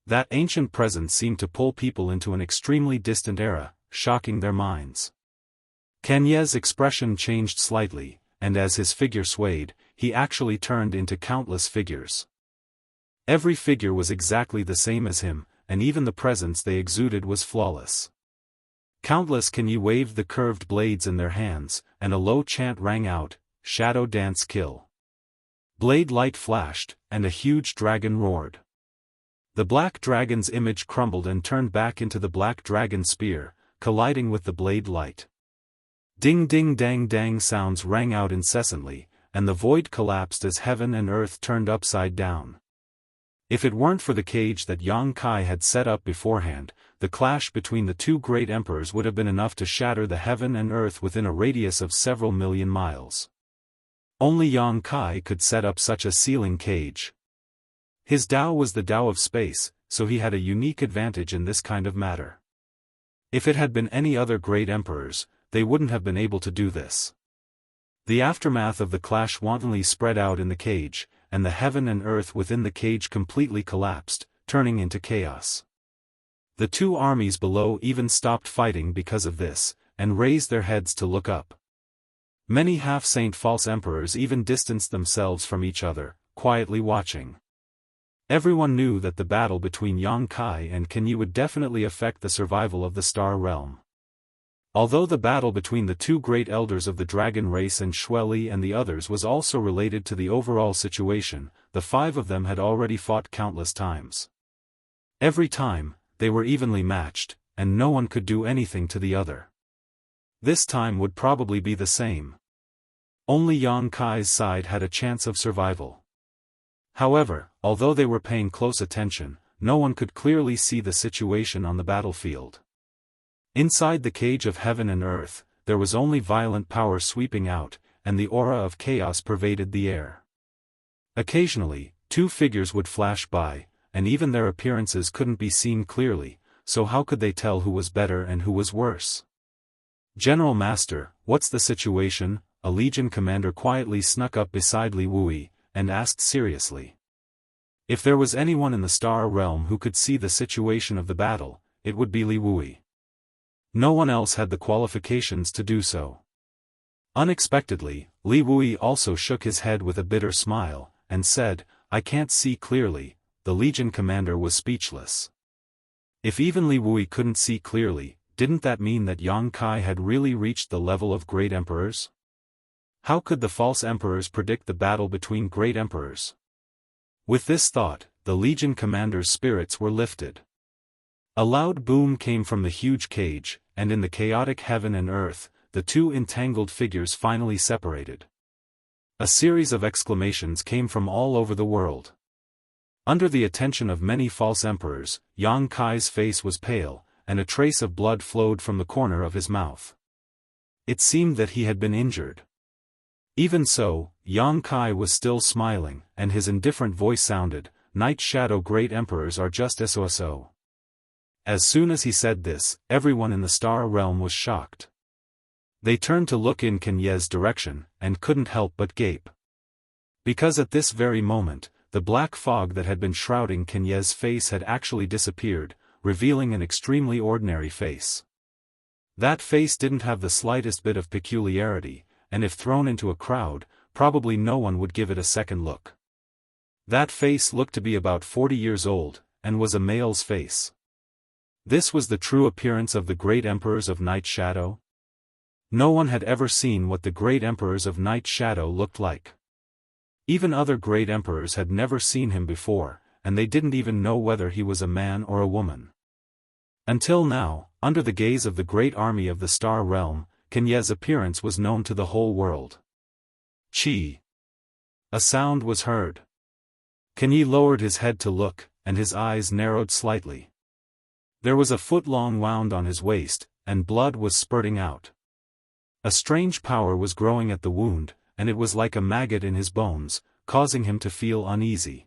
That ancient presence seemed to pull people into an extremely distant era, shocking their minds. Kenye's expression changed slightly, and as his figure swayed, he actually turned into countless figures. Every figure was exactly the same as him, and even the presence they exuded was flawless. Countless Kenye waved the curved blades in their hands, and a low chant rang out, "Shadow dance kill." Blade light flashed, and a huge dragon roared. The black dragon's image crumbled and turned back into the black dragon spear, colliding with the blade light. Ding ding dang dang sounds rang out incessantly, and the void collapsed as heaven and earth turned upside down. If it weren't for the cage that Yang Kai had set up beforehand, the clash between the two great emperors would have been enough to shatter the heaven and earth within a radius of several million miles. Only Yang Kai could set up such a sealing cage. His Tao was the Tao of space, so he had a unique advantage in this kind of matter. If it had been any other great emperors, they wouldn't have been able to do this. The aftermath of the clash wantonly spread out in the cage, and the heaven and earth within the cage completely collapsed, turning into chaos. The two armies below even stopped fighting because of this, and raised their heads to look up. Many half-saint false emperors even distanced themselves from each other, quietly watching. Everyone knew that the battle between Yang Kai and Kenye would definitely affect the survival of the Star Realm. Although the battle between the two great elders of the dragon race and Shueli and the others was also related to the overall situation, the five of them had already fought countless times. Every time, they were evenly matched, and no one could do anything to the other. This time would probably be the same. Only Yang Kai's side had a chance of survival. However, although they were paying close attention, no one could clearly see the situation on the battlefield. Inside the cage of heaven and earth, there was only violent power sweeping out, and the aura of chaos pervaded the air. Occasionally, two figures would flash by, and even their appearances couldn't be seen clearly, so how could they tell who was better and who was worse? "General Master, what's the situation?" A legion commander quietly snuck up beside Li Wui, and asked seriously. If there was anyone in the Star Realm who could see the situation of the battle, it would be Li Wui. No one else had the qualifications to do so. Unexpectedly, Li Wui also shook his head with a bitter smile, and said, "I can't see clearly." The legion commander was speechless. If even Li Wui couldn't see clearly, didn't that mean that Yang Kai had really reached the level of great emperors? How could the false emperors predict the battle between great emperors? With this thought, the legion commander's spirits were lifted. A loud boom came from the huge cage, and in the chaotic heaven and earth, the two entangled figures finally separated. A series of exclamations came from all over the world. Under the attention of many false emperors, Yang Kai's face was pale, and a trace of blood flowed from the corner of his mouth. It seemed that he had been injured. Even so, Yang Kai was still smiling, and his indifferent voice sounded, "Night Shadow great emperors are just SOSO." As soon as he said this, everyone in the Star Realm was shocked. They turned to look in Kenye's direction, and couldn't help but gape. Because at this very moment, the black fog that had been shrouding Kenye's face had actually disappeared, revealing an extremely ordinary face. That face didn't have the slightest bit of peculiarity, and if thrown into a crowd, probably no one would give it a second look. That face looked to be about 40 years old, and was a male's face. This was the true appearance of the great emperors of Night Shadow? No one had ever seen what the great emperors of Night Shadow looked like. Even other great emperors had never seen him before, and they didn't even know whether he was a man or a woman. Until now, under the gaze of the great army of the Star Realm, Kenye's appearance was known to the whole world. Chi! A sound was heard. Kenye lowered his head to look, and his eyes narrowed slightly. There was a foot-long wound on his waist, and blood was spurting out. A strange power was growing at the wound, and it was like a maggot in his bones, causing him to feel uneasy.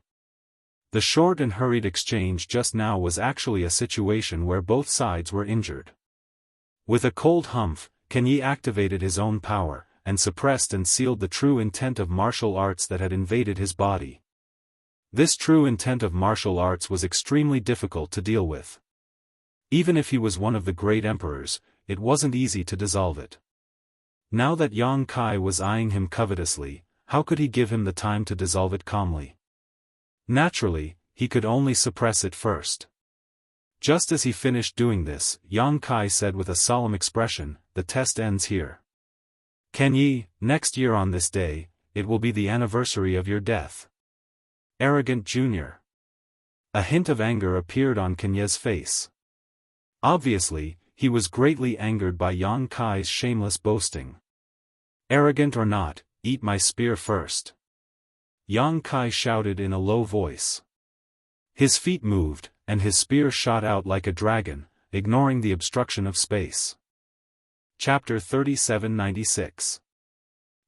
The short and hurried exchange just now was actually a situation where both sides were injured. With a cold humph, Kenye activated his own power, and suppressed and sealed the true intent of martial arts that had invaded his body. This true intent of martial arts was extremely difficult to deal with. Even if he was one of the great emperors, it wasn't easy to dissolve it. Now that Yang Kai was eyeing him covetously, how could he give him the time to dissolve it calmly? Naturally, he could only suppress it first. Just as he finished doing this, Yang Kai said with a solemn expression, "The test ends here. Kenye, next year on this day, it will be the anniversary of your death." Arrogant Jr. A hint of anger appeared on Kenye's face. Obviously, he was greatly angered by Yang Kai's shameless boasting. "Arrogant or not, eat my spear first," Yang Kai shouted in a low voice. His feet moved, and his spear shot out like a dragon, ignoring the obstruction of space. Chapter 3796.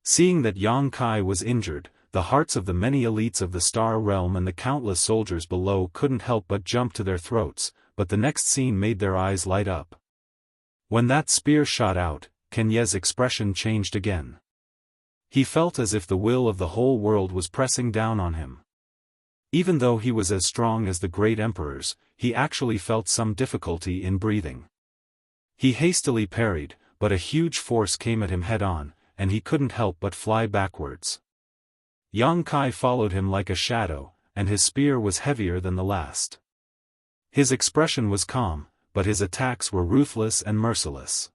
Seeing that Yang Kai was injured, the hearts of the many elites of the Star Realm and the countless soldiers below couldn't help but jump to their throats, but the next scene made their eyes light up. When that spear shot out, Kenye's expression changed again. He felt as if the will of the whole world was pressing down on him. Even though he was as strong as the great emperors, he actually felt some difficulty in breathing. He hastily parried, but a huge force came at him head-on, and he couldn't help but fly backwards. Yang Kai followed him like a shadow, and his spear was heavier than the last. His expression was calm, but his attacks were ruthless and merciless.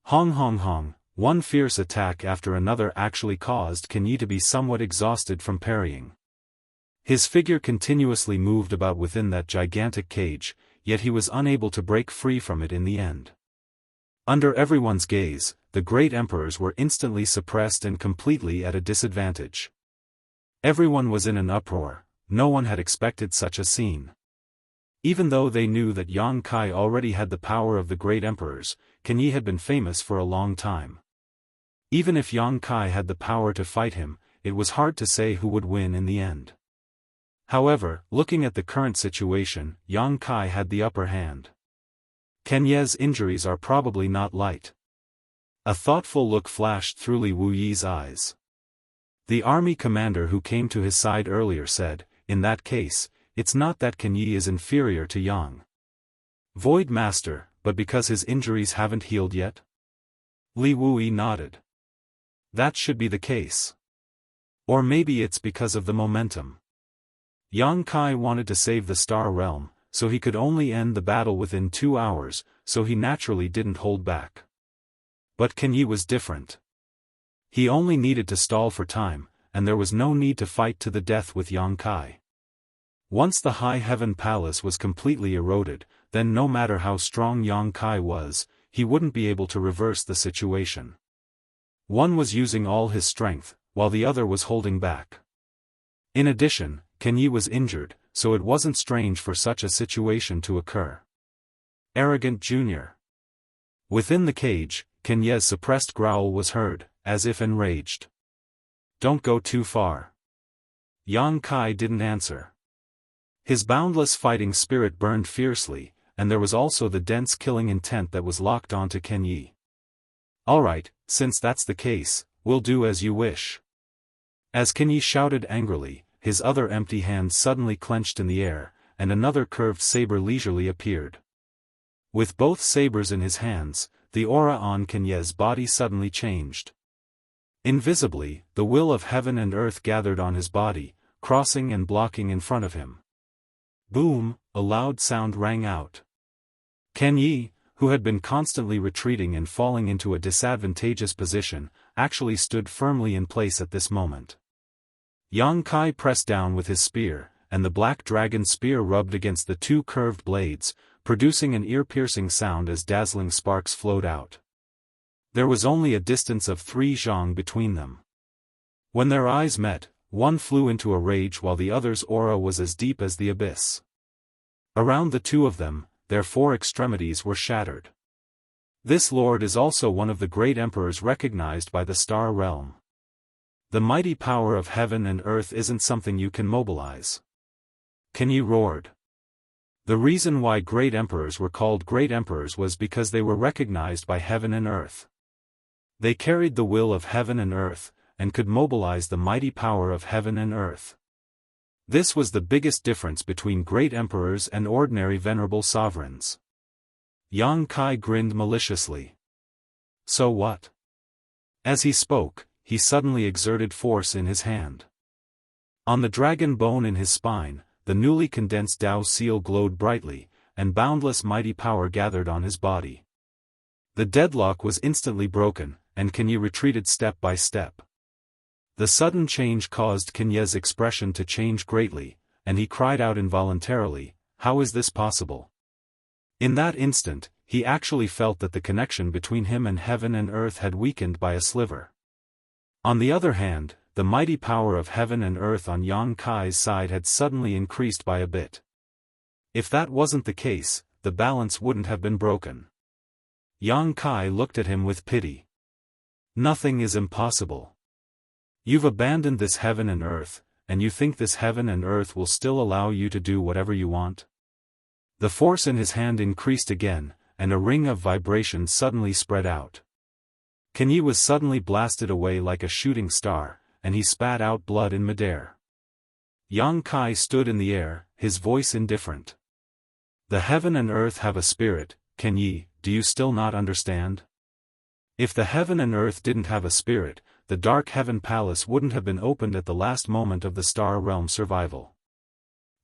Hong hong hong, one fierce attack after another actually caused Kenye to be somewhat exhausted from parrying. His figure continuously moved about within that gigantic cage, yet he was unable to break free from it in the end. Under everyone's gaze, the great emperors were instantly suppressed and completely at a disadvantage. Everyone was in an uproar, no one had expected such a scene. Even though they knew that Yang Kai already had the power of the great emperors, Ken Yi had been famous for a long time. Even if Yang Kai had the power to fight him, it was hard to say who would win in the end. However, looking at the current situation, Yang Kai had the upper hand. Ken Ye's injuries are probably not light. A thoughtful look flashed through Li Wuyi's eyes. The army commander who came to his side earlier said, "In that case, it's not that Ken Yi is inferior to Yang Void Master, but because his injuries haven't healed yet?" Li Wuyi nodded. That should be the case. Or maybe it's because of the momentum. Yang Kai wanted to save the Star Realm, so he could only end the battle within 2 hours, so he naturally didn't hold back. But Ken Yi was different. He only needed to stall for time, and there was no need to fight to the death with Yang Kai. Once the High Heaven Palace was completely eroded, then no matter how strong Yang Kai was, he wouldn't be able to reverse the situation. One was using all his strength, while the other was holding back. In addition, Ken Yi was injured, so it wasn't strange for such a situation to occur. Arrogant Junior. Within the cage, Ken Ye's suppressed growl was heard, as if enraged. Don't go too far. Yang Kai didn't answer. His boundless fighting spirit burned fiercely, and there was also the dense killing intent that was locked onto Ken Yi. Alright, since that's the case, we'll do as you wish. As Ken Yi shouted angrily, his other empty hand suddenly clenched in the air, and another curved saber leisurely appeared. With both sabers in his hands, the aura on Ken Ye's body suddenly changed. Invisibly, the will of heaven and earth gathered on his body, crossing and blocking in front of him. Boom, a loud sound rang out. Ken Yi, who had been constantly retreating and falling into a disadvantageous position, actually stood firmly in place at this moment. Yang Kai pressed down with his spear, and the black dragon spear rubbed against the two curved blades, producing an ear-piercing sound as dazzling sparks flowed out. There was only a distance of 3 zhang between them. When their eyes met, one flew into a rage while the other's aura was as deep as the abyss. Around the two of them, their 4 extremities were shattered. This lord is also one of the great emperors recognized by the Star Realm. The mighty power of heaven and earth isn't something you can mobilize. Ken Yi roared. The reason why great emperors were called great emperors was because they were recognized by heaven and earth. They carried the will of heaven and earth, and could mobilize the mighty power of heaven and earth. This was the biggest difference between great emperors and ordinary venerable sovereigns. Yang Kai grinned maliciously. So what? As he spoke, he suddenly exerted force in his hand. On the dragon bone in his spine, the newly condensed Dao seal glowed brightly, and boundless mighty power gathered on his body. The deadlock was instantly broken, and Ken Yi retreated step by step. The sudden change caused Ken Ye's expression to change greatly, and he cried out involuntarily, "How is this possible?" In that instant, he actually felt that the connection between him and heaven and earth had weakened by a sliver. On the other hand, the mighty power of heaven and earth on Yang Kai's side had suddenly increased by a bit. If that wasn't the case, the balance wouldn't have been broken. Yang Kai looked at him with pity. Nothing is impossible. You've abandoned this heaven and earth, and you think this heaven and earth will still allow you to do whatever you want? The force in his hand increased again, and a ring of vibration suddenly spread out. Ken Yi was suddenly blasted away like a shooting star, and he spat out blood in midair. Yang Kai stood in the air, his voice indifferent. The heaven and earth have a spirit, Ken Yi, do you still not understand? If the heaven and earth didn't have a spirit, the Dark Heaven Palace wouldn't have been opened at the last moment of the Star Realm survival.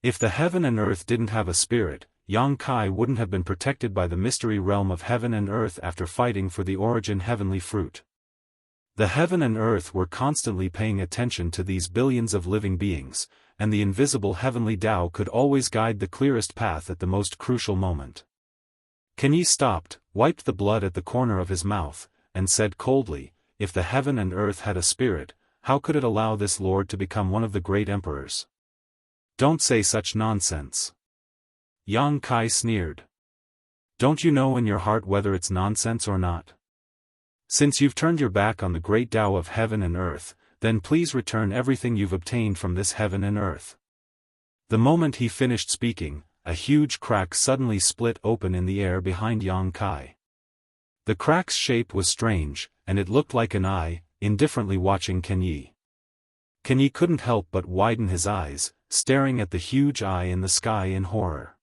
If the heaven and earth didn't have a spirit, Yang Kai wouldn't have been protected by the mystery realm of heaven and earth after fighting for the origin heavenly fruit. The heaven and earth were constantly paying attention to these billions of living beings, and the invisible heavenly Tao could always guide the clearest path at the most crucial moment. Ken Yi stopped, wiped the blood at the corner of his mouth, and said coldly, if the heaven and earth had a spirit, how could it allow this lord to become one of the great emperors? Don't say such nonsense. Yang Kai sneered. Don't you know in your heart whether it's nonsense or not? Since you've turned your back on the great Tao of heaven and earth, then please return everything you've obtained from this heaven and earth. The moment he finished speaking, a huge crack suddenly split open in the air behind Yang Kai. The crack's shape was strange, and it looked like an eye, indifferently watching Ken Yi. Ken Yi couldn't help but widen his eyes, staring at the huge eye in the sky in horror.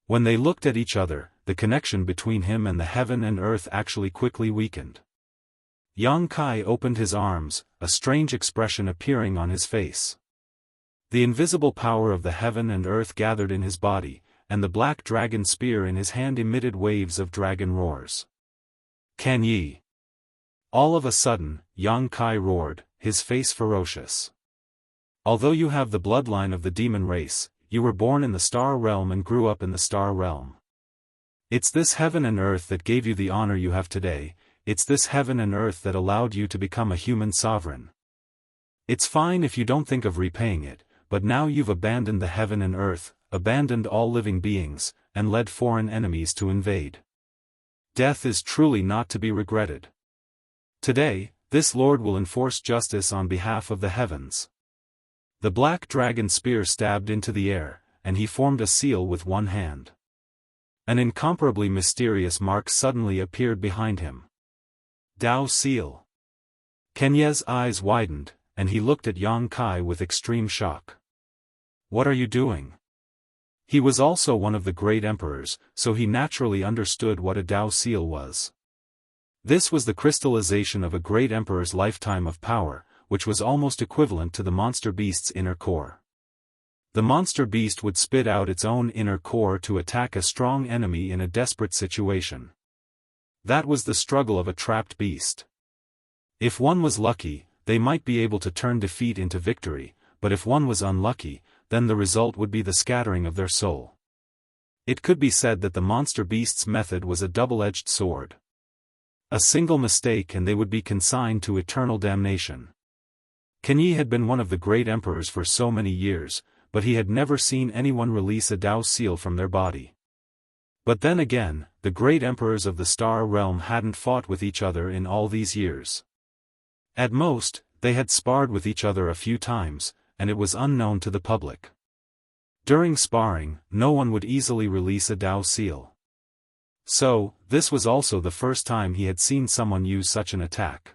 When they looked at each other, the connection between him and the heaven and earth actually quickly weakened. Yang Kai opened his arms, a strange expression appearing on his face. The invisible power of the heaven and earth gathered in his body, and the black dragon spear in his hand emitted waves of dragon roars. Ken Yi! All of a sudden, Yang Kai roared, his face ferocious. Although you have the bloodline of the demon race, you were born in the star realm and grew up in the star realm. It's this heaven and earth that gave you the honor you have today, it's this heaven and earth that allowed you to become a human sovereign. It's fine if you don't think of repaying it, but now you've abandoned the heaven and earth, abandoned all living beings, and led foreign enemies to invade. Death is truly not to be regretted. Today, this Lord will enforce justice on behalf of the heavens. The black dragon spear stabbed into the air, and he formed a seal with one hand. An incomparably mysterious mark suddenly appeared behind him. Dao Seal. Ken Yi's eyes widened, and he looked at Yang Kai with extreme shock. What are you doing? He was also one of the great emperors, so he naturally understood what a Dao Seal was. This was the crystallization of a great emperor's lifetime of power, which was almost equivalent to the monster beast's inner core. The monster beast would spit out its own inner core to attack a strong enemy in a desperate situation. That was the struggle of a trapped beast. If one was lucky, they might be able to turn defeat into victory, but if one was unlucky, then the result would be the scattering of their soul. It could be said that the monster beast's method was a double-edged sword. A single mistake and they would be consigned to eternal damnation. Ken Yi had been one of the great emperors for so many years, but he had never seen anyone release a Dao Seal from their body. But then again, the great emperors of the star realm hadn't fought with each other in all these years. At most, they had sparred with each other a few times, and it was unknown to the public. During sparring, no one would easily release a Dao Seal. So, this was also the first time he had seen someone use such an attack.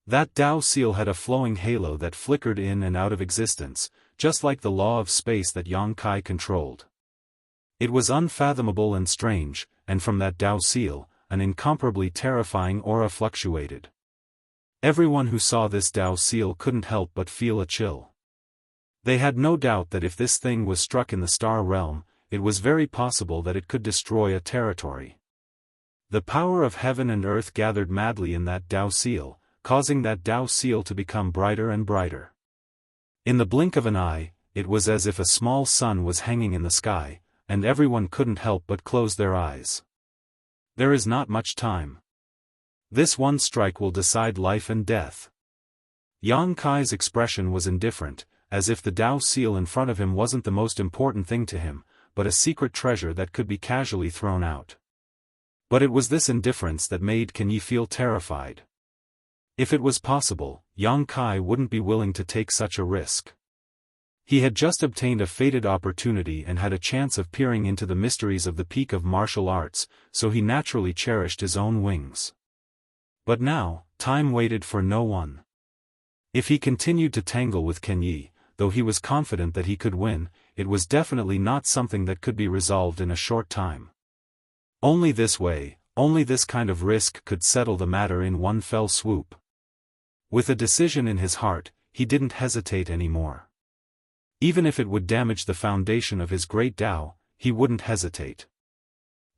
That Dao Seal had a flowing halo that flickered in and out of existence, just like the law of space that Yang Kai controlled. It was unfathomable and strange, and from that Dao Seal, an incomparably terrifying aura fluctuated. Everyone who saw this Dao Seal couldn't help but feel a chill. They had no doubt that if this thing was struck in the star realm, it was very possible that it could destroy a territory. The power of heaven and earth gathered madly in that Dao Seal, causing that Dao Seal to become brighter and brighter. In the blink of an eye, it was as if a small sun was hanging in the sky, and everyone couldn't help but close their eyes. There is not much time. This one strike will decide life and death. Yang Kai's expression was indifferent, as if the Dao Seal in front of him wasn't the most important thing to him, but a secret treasure that could be casually thrown out. But it was this indifference that made Ken Yi feel terrified. If it was possible, Yang Kai wouldn't be willing to take such a risk. He had just obtained a fated opportunity and had a chance of peering into the mysteries of the peak of martial arts, so he naturally cherished his own wings. But now, time waited for no one. If he continued to tangle with Ken Yi, though he was confident that he could win, it was definitely not something that could be resolved in a short time. Only this way, only this kind of risk could settle the matter in one fell swoop. With a decision in his heart, he didn't hesitate anymore. Even if it would damage the foundation of his great Tao, he wouldn't hesitate.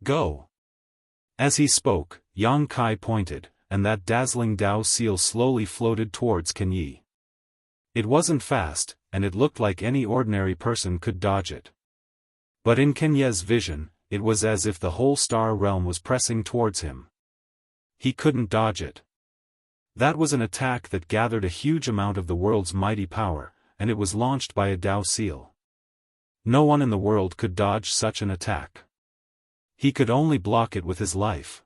Go! As he spoke, Yang Kai pointed, and that dazzling Dao Seal slowly floated towards Ken Yi. It wasn't fast, and it looked like any ordinary person could dodge it. But in Ken Yi's vision, it was as if the whole star realm was pressing towards him. He couldn't dodge it. That was an attack that gathered a huge amount of the world's mighty power, and it was launched by a Dao Seal. No one in the world could dodge such an attack. He could only block it with his life.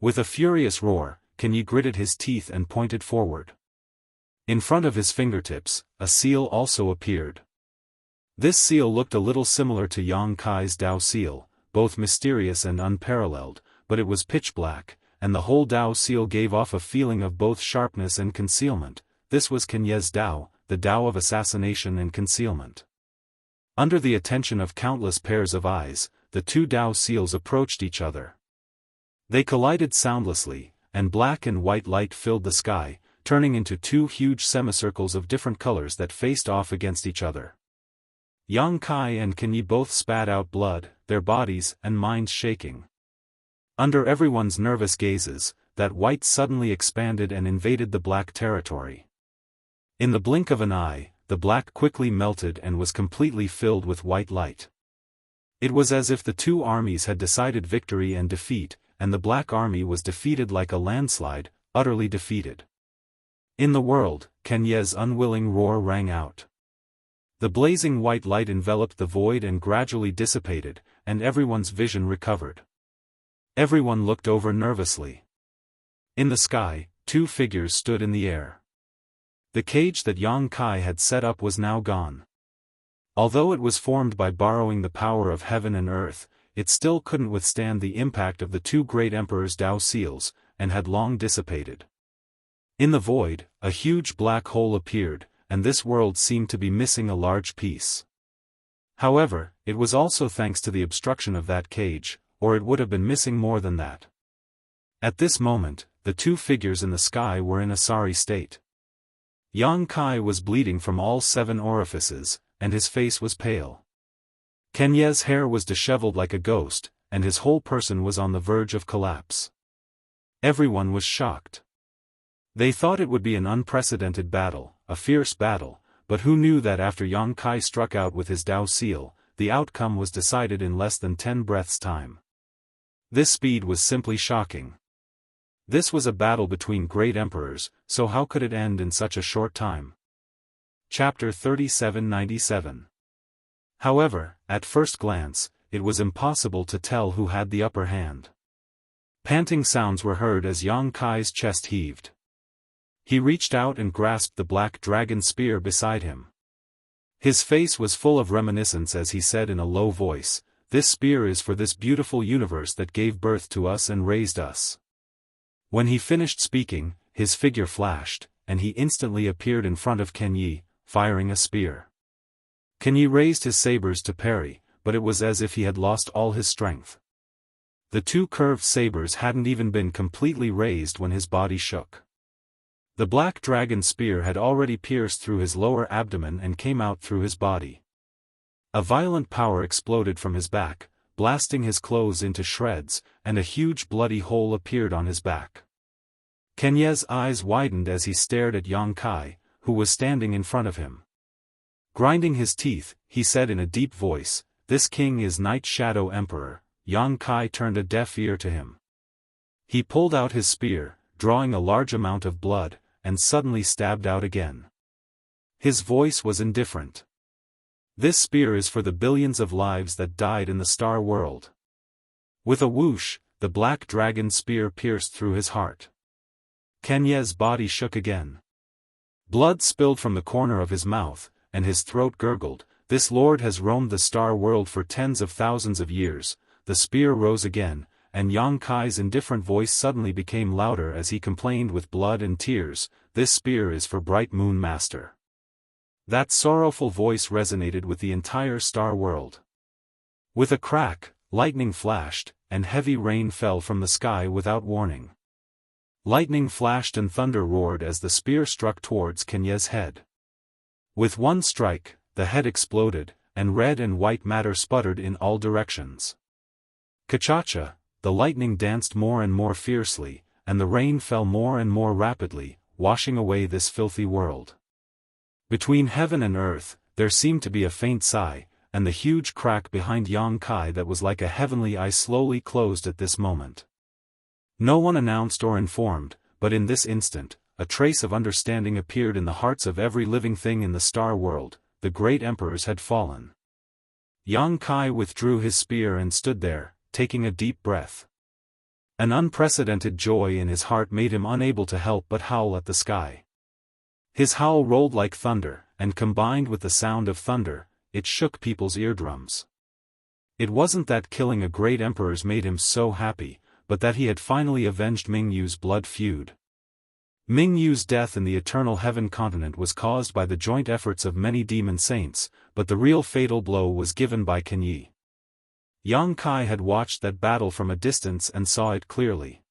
With a furious roar, Kenyi gritted his teeth and pointed forward. In front of his fingertips, a seal also appeared. This seal looked a little similar to Yang Kai's Dao seal, both mysterious and unparalleled, but it was pitch black, and the whole Dao seal gave off a feeling of both sharpness and concealment. This was Kenyi's Dao, the Dao of assassination and concealment. Under the attention of countless pairs of eyes, the two Dao seals approached each other. They collided soundlessly, and black and white light filled the sky, turning into two huge semicircles of different colors that faced off against each other. Yang Kai and Kenyi both spat out blood, their bodies and minds shaking. Under everyone's nervous gazes, that white suddenly expanded and invaded the black territory. In the blink of an eye, the black quickly melted and was completely filled with white light. It was as if the two armies had decided victory and defeat, and the black army was defeated like a landslide, utterly defeated. In the world, Kenyi's unwilling roar rang out. The blazing white light enveloped the void and gradually dissipated, and everyone's vision recovered. Everyone looked over nervously. In the sky, two figures stood in the air. The cage that Yang Kai had set up was now gone. Although it was formed by borrowing the power of heaven and earth, it still couldn't withstand the impact of the two great emperors' Dao seals, and had long dissipated. In the void, a huge black hole appeared, and this world seemed to be missing a large piece. However, it was also thanks to the obstruction of that cage, or it would have been missing more than that. At this moment, the two figures in the sky were in a sorry state. Yang Kai was bleeding from all 7 orifices, and his face was pale. Kenyi's hair was disheveled like a ghost, and his whole person was on the verge of collapse. Everyone was shocked. They thought it would be an unprecedented battle, a fierce battle, but who knew that after Yang Kai struck out with his Dao seal, the outcome was decided in less than 10 breaths' time. This speed was simply shocking. This was a battle between great emperors, so how could it end in such a short time? Chapter 3797. However, at first glance, it was impossible to tell who had the upper hand. Panting sounds were heard as Yang Kai's chest heaved. He reached out and grasped the black dragon spear beside him. His face was full of reminiscence as he said in a low voice, "This spear is for this beautiful universe that gave birth to us and raised us." When he finished speaking, his figure flashed, and he instantly appeared in front of Kenyi, firing a spear. Kenyi raised his sabers to parry, but it was as if he had lost all his strength. The two curved sabers hadn't even been completely raised when his body shook. The black dragon spear had already pierced through his lower abdomen and came out through his body. A violent power exploded from his back, blasting his clothes into shreds, and a huge bloody hole appeared on his back. Kenyi's eyes widened as he stared at Yang Kai, who was standing in front of him. Grinding his teeth, he said in a deep voice, "This king is Night Shadow Emperor." Yang Kai turned a deaf ear to him. He pulled out his spear, drawing a large amount of blood, and suddenly stabbed out again. His voice was indifferent. "This spear is for the billions of lives that died in the star world." With a whoosh, the black dragon spear pierced through his heart. Kenyi's body shook again. Blood spilled from the corner of his mouth, and his throat gurgled. "This lord has roamed the star world for tens of thousands of years." The spear rose again, and Yang Kai's indifferent voice suddenly became louder as he complained with blood and tears, "This spear is for Bright Moon Master." That sorrowful voice resonated with the entire star world. With a crack, lightning flashed, and heavy rain fell from the sky without warning. Lightning flashed and thunder roared as the spear struck towards Kenyi's head. With one strike, the head exploded, and red and white matter sputtered in all directions. Kachacha, the lightning danced more and more fiercely, and the rain fell more and more rapidly, washing away this filthy world. Between heaven and earth, there seemed to be a faint sigh, and the huge crack behind Yang Kai that was like a heavenly eye slowly closed at this moment. No one announced or informed, but in this instant, a trace of understanding appeared in the hearts of every living thing in the star world. The great emperors had fallen. Yang Kai withdrew his spear and stood there, taking a deep breath. An unprecedented joy in his heart made him unable to help but howl at the sky. His howl rolled like thunder, and combined with the sound of thunder, it shook people's eardrums. It wasn't that killing a great emperor's made him so happy, but that he had finally avenged Ming Yu's blood feud. Ming Yu's death in the Eternal Heaven continent was caused by the joint efforts of many demon saints, but the real fatal blow was given by Ken Yi. Yang Kai had watched that battle from a distance and saw it clearly.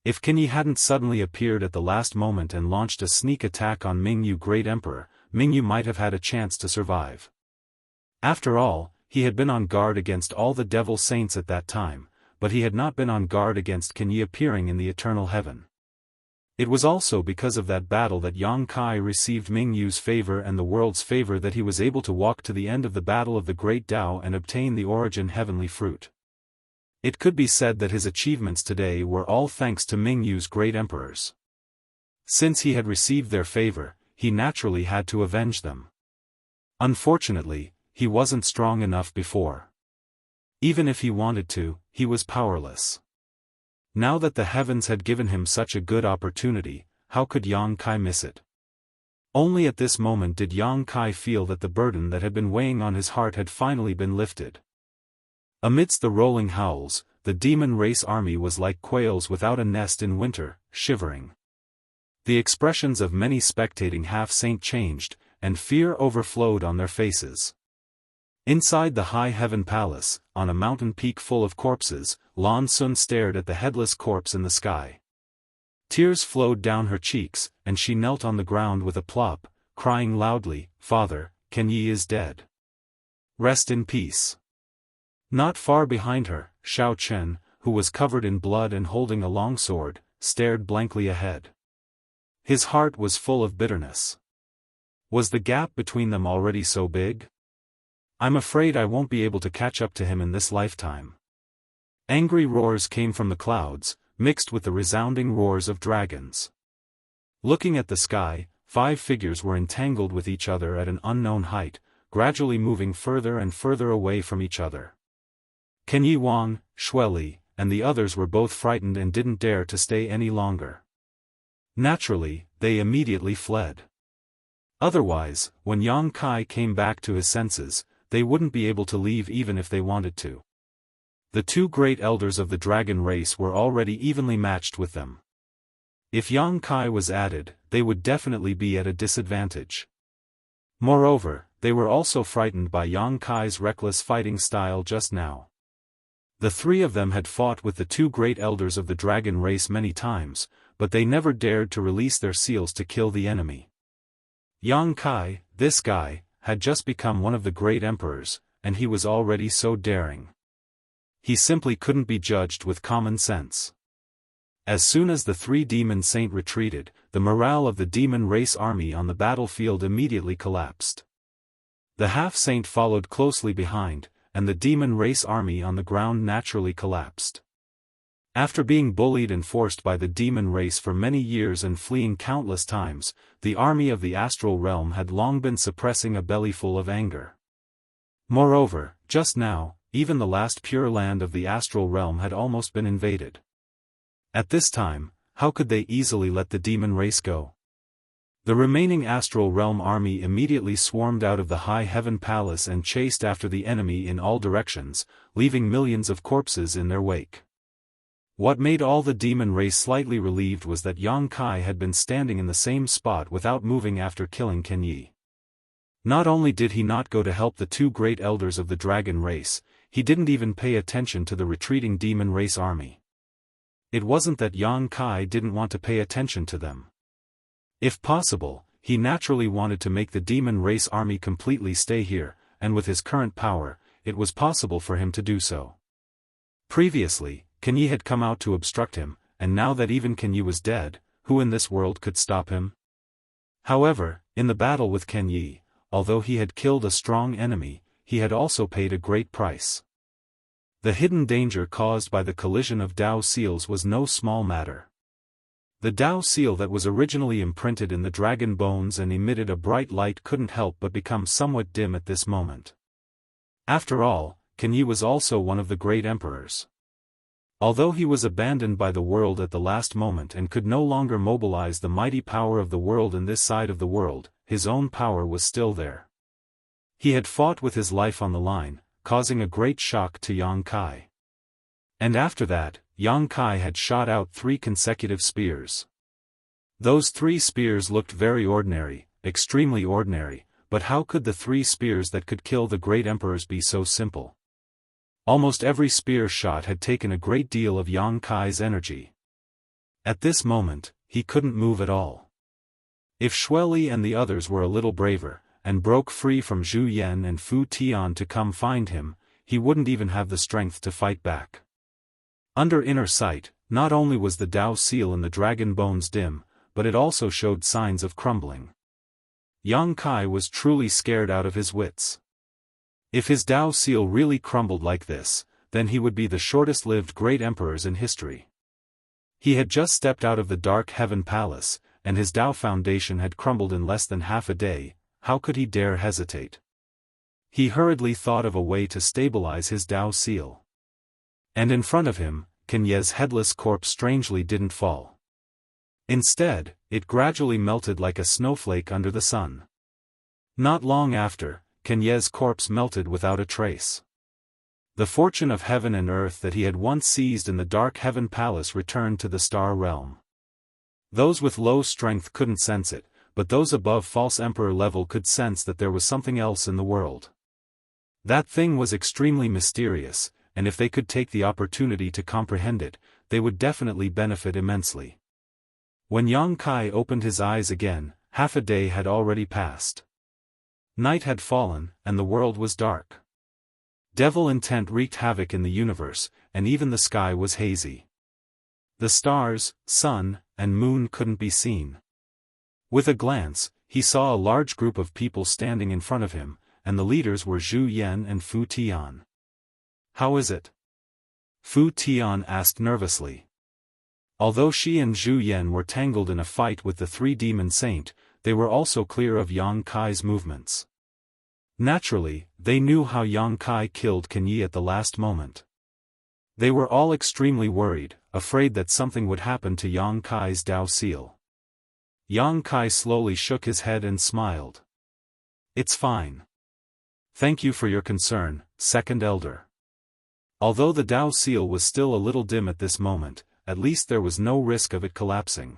If Ken Yi hadn't suddenly appeared at the last moment and launched a sneak attack on Ming Yu Great Emperor, Ming Yu might have had a chance to survive. After all, he had been on guard against all the devil saints at that time, but he had not been on guard against Ken Yi appearing in the Eternal Heaven. It was also because of that battle that Yang Kai received Ming Yu's favor and the world's favor that he was able to walk to the end of the battle of the Great Tao and obtain the origin heavenly fruit. It could be said that his achievements today were all thanks to Ming Yu's great emperors. Since he had received their favor, he naturally had to avenge them. Unfortunately, he wasn't strong enough before. Even if he wanted to, he was powerless. Now that the heavens had given him such a good opportunity, how could Yang Kai miss it? Only at this moment did Yang Kai feel that the burden that had been weighing on his heart had finally been lifted. Amidst the rolling howls, the demon race army was like quails without a nest in winter, shivering. The expressions of many spectating half-saint changed, and fear overflowed on their faces. Inside the high heaven palace, on a mountain peak full of corpses, Lan Sun stared at the headless corpse in the sky. Tears flowed down her cheeks, and she knelt on the ground with a plop, crying loudly, "Father, Ken Yi is dead. Rest in peace." Not far behind her, Shao Chen, who was covered in blood and holding a long sword, stared blankly ahead. His heart was full of bitterness. Was the gap between them already so big? "I'm afraid I won't be able to catch up to him in this lifetime." Angry roars came from the clouds, mixed with the resounding roars of dragons. Looking at the sky, 5 figures were entangled with each other at an unknown height, gradually moving further and further away from each other. Ken Yi Wang, Xueli, and the others were both frightened and didn't dare to stay any longer. Naturally, they immediately fled. Otherwise, when Yang Kai came back to his senses, they wouldn't be able to leave even if they wanted to. The 2 great elders of the dragon race were already evenly matched with them. If Yang Kai was added, they would definitely be at a disadvantage. Moreover, they were also frightened by Yang Kai's reckless fighting style just now. The 3 of them had fought with the 2 great elders of the dragon race many times, but they never dared to release their seals to kill the enemy. Yang Kai, this guy, had just become one of the great emperors, and he was already so daring. He simply couldn't be judged with common sense. As soon as the 3 demon saint retreated, the morale of the demon race army on the battlefield immediately collapsed. The half-saint followed closely behind, and the demon race army on the ground naturally collapsed. After being bullied and forced by the demon race for many years and fleeing countless times, the army of the astral realm had long been suppressing a bellyful of anger. Moreover, just now, even the last pure land of the astral realm had almost been invaded. At this time, how could they easily let the demon race go? The remaining astral realm army immediately swarmed out of the high heaven palace and chased after the enemy in all directions, leaving millions of corpses in their wake. What made all the demon race slightly relieved was that Yang Kai had been standing in the same spot without moving after killing Ken Yi. Not only did he not go to help the 2 great elders of the dragon race, he didn't even pay attention to the retreating demon race army. It wasn't that Yang Kai didn't want to pay attention to them. If possible, he naturally wanted to make the demon race army completely stay here, and with his current power, it was possible for him to do so. Previously, Ken Yi had come out to obstruct him, and now that even Ken Yi was dead, who in this world could stop him? However, in the battle with Ken Yi, although he had killed a strong enemy, he had also paid a great price. The hidden danger caused by the collision of Dao seals was no small matter. The Dao seal that was originally imprinted in the dragon bones and emitted a bright light couldn't help but become somewhat dim at this moment. After all, Can Yi was also one of the great emperors. Although he was abandoned by the world at the last moment and could no longer mobilize the mighty power of the world in this side of the world, his own power was still there. He had fought with his life on the line, causing a great shock to Yang Kai. And after that, Yang Kai had shot out 3 consecutive spears. Those 3 spears looked very ordinary, extremely ordinary, but how could the 3 spears that could kill the great emperors be so simple? Almost every spear shot had taken a great deal of Yang Kai's energy. At this moment, he couldn't move at all. If Xueli and the others were a little braver, and broke free from Zhu Yan and Fu Tian to come find him, he wouldn't even have the strength to fight back. Under inner sight, not only was the Dao seal in the dragon bones dim, but it also showed signs of crumbling. Yang Kai was truly scared out of his wits. If his Dao seal really crumbled like this, then he would be the shortest-lived great emperors in history. He had just stepped out of the Dark Heaven Palace, and his Dao foundation had crumbled in less than half a day. How could he dare hesitate? He hurriedly thought of a way to stabilize his Dao seal. And in front of him, Can Ye's headless corpse strangely didn't fall. Instead, it gradually melted like a snowflake under the sun. Not long after, Can Ye's corpse melted without a trace. The fortune of heaven and earth that he had once seized in the Dark Heaven Palace returned to the star realm. Those with low strength couldn't sense it, but those above false emperor level could sense that there was something else in the world. That thing was extremely mysterious, and if they could take the opportunity to comprehend it, they would definitely benefit immensely. When Yang Kai opened his eyes again, half a day had already passed. Night had fallen, and the world was dark. Devil intent wreaked havoc in the universe, and even the sky was hazy. The stars, sun, and moon couldn't be seen. With a glance, he saw a large group of people standing in front of him, and the leaders were Zhu Yan and Fu Tian. "How is it?" Fu Tian asked nervously. Although she and Zhu Yan were tangled in a fight with the 3-demon saint, they were also clear of Yang Kai's movements. Naturally, they knew how Yang Kai killed Can Yi at the last moment. They were all extremely worried, afraid that something would happen to Yang Kai's Dao seal. Yang Kai slowly shook his head and smiled. "It's fine. Thank you for your concern, second elder." Although the Dao seal was still a little dim at this moment, at least there was no risk of it collapsing.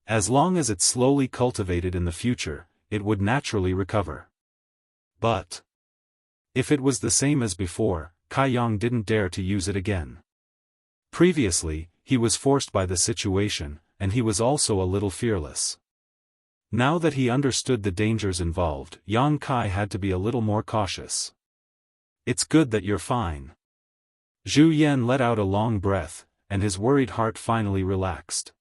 As long as it slowly cultivated in the future, it would naturally recover. But if it was the same as before, Kai Yang didn't dare to use it again. Previously, he was forced by the situation, and he was also a little fearless. Now that he understood the dangers involved, Yang Kai had to be a little more cautious. "It's good that you're fine." Zhu Yan let out a long breath, and his worried heart finally relaxed.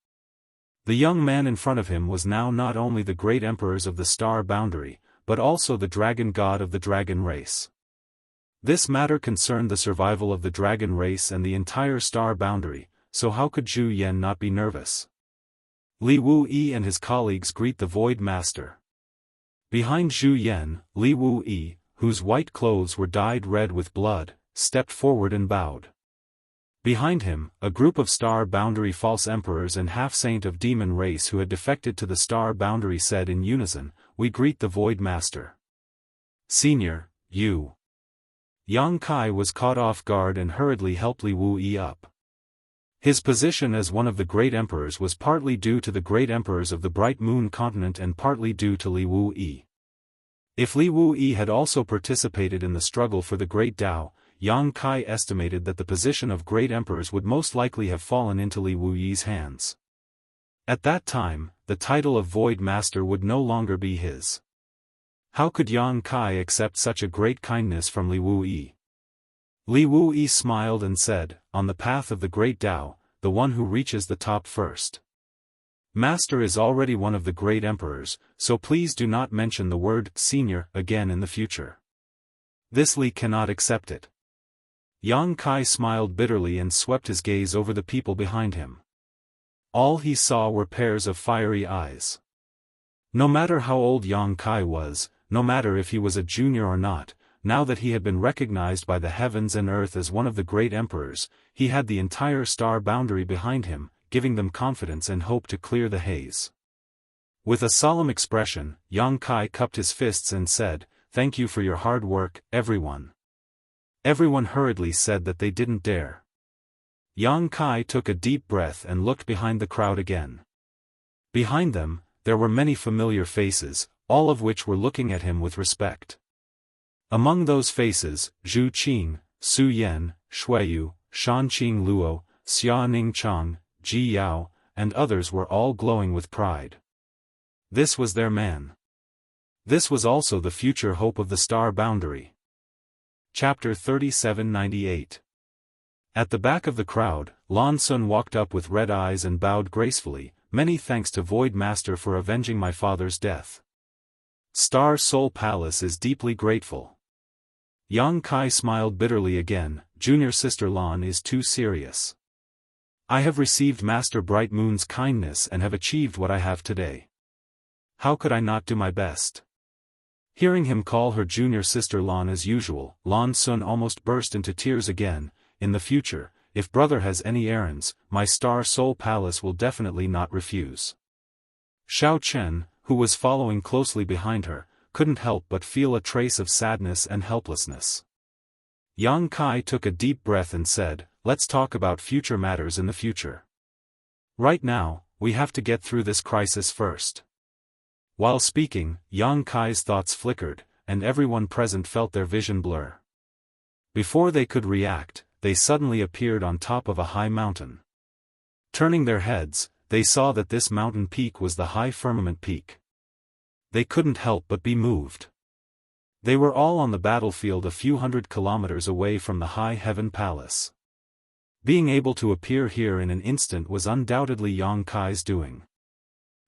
The young man in front of him was now not only the great emperors of the star boundary, but also the dragon god of the dragon race. This matter concerned the survival of the dragon race and the entire star boundary, so how could Zhu Yan not be nervous? Li Wu-yi and his colleagues greet the Void Master. Behind Zhu Yan, Li Wu-yi, whose white clothes were dyed red with blood, stepped forward and bowed. Behind him, a group of star boundary false emperors and half-saint of demon race who had defected to the star boundary said in unison, "We greet the Void Master." "Senior, you." Yang Kai was caught off guard and hurriedly helped Li Wu-yi up. His position as one of the great emperors was partly due to the great emperors of the Bright Moon continent and partly due to Li Wu-yi. If Li Wu-yi had also participated in the struggle for the great Dao, Yang Kai estimated that the position of great emperors would most likely have fallen into Li Wu-yi's hands. At that time, the title of Void Master would no longer be his. How could Yang Kai accept such a great kindness from Li Wu-yi? Li Wu-yi smiled and said, "On the path of the great Dao, the one who reaches the top first. Master is already one of the great emperors, so please do not mention the word senior again in the future. This Li cannot accept it." Yang Kai smiled bitterly and swept his gaze over the people behind him. All he saw were pairs of fiery eyes. No matter how old Yang Kai was, no matter if he was a junior or not, now that he had been recognized by the heavens and earth as one of the great emperors, he had the entire star boundary behind him, giving them confidence and hope to clear the haze. With a solemn expression, Yang Kai cupped his fists and said, "Thank you for your hard work, everyone." Everyone hurriedly said that they didn't dare. Yang Kai took a deep breath and looked behind the crowd again. Behind them, there were many familiar faces, all of which were looking at him with respect. Among those faces, Zhu Qing, Su Yan, Shuiyu, Shanqing Luo, Xia Ningchang, Ji Yao, and others were all glowing with pride. This was their man. This was also the future hope of the star boundary. Chapter 3798. At the back of the crowd, Lan Sun walked up with red eyes and bowed gracefully, "Many thanks to Void Master for avenging my father's death. Star Soul Palace is deeply grateful." Yang Kai smiled bitterly again. "Junior sister Lan is too serious. I have received Master Bright Moon's kindness and have achieved what I have today. How could I not do my best?" Hearing him call her junior sister Lan as usual, Lan Sun almost burst into tears again. "In the future, if brother has any errands, my Star Soul Palace will definitely not refuse." Xiao Chen, who was following closely behind her, couldn't help but feel a trace of sadness and helplessness. Yang Kai took a deep breath and said, "Let's talk about future matters in the future. Right now, we have to get through this crisis first." While speaking, Yang Kai's thoughts flickered, and everyone present felt their vision blur. Before they could react, they suddenly appeared on top of a high mountain. Turning their heads, they saw that this mountain peak was the High Firmament Peak. They couldn't help but be moved. They were all on the battlefield a few hundred kilometers away from the High Heaven Palace. Being able to appear here in an instant was undoubtedly Yang Kai's doing.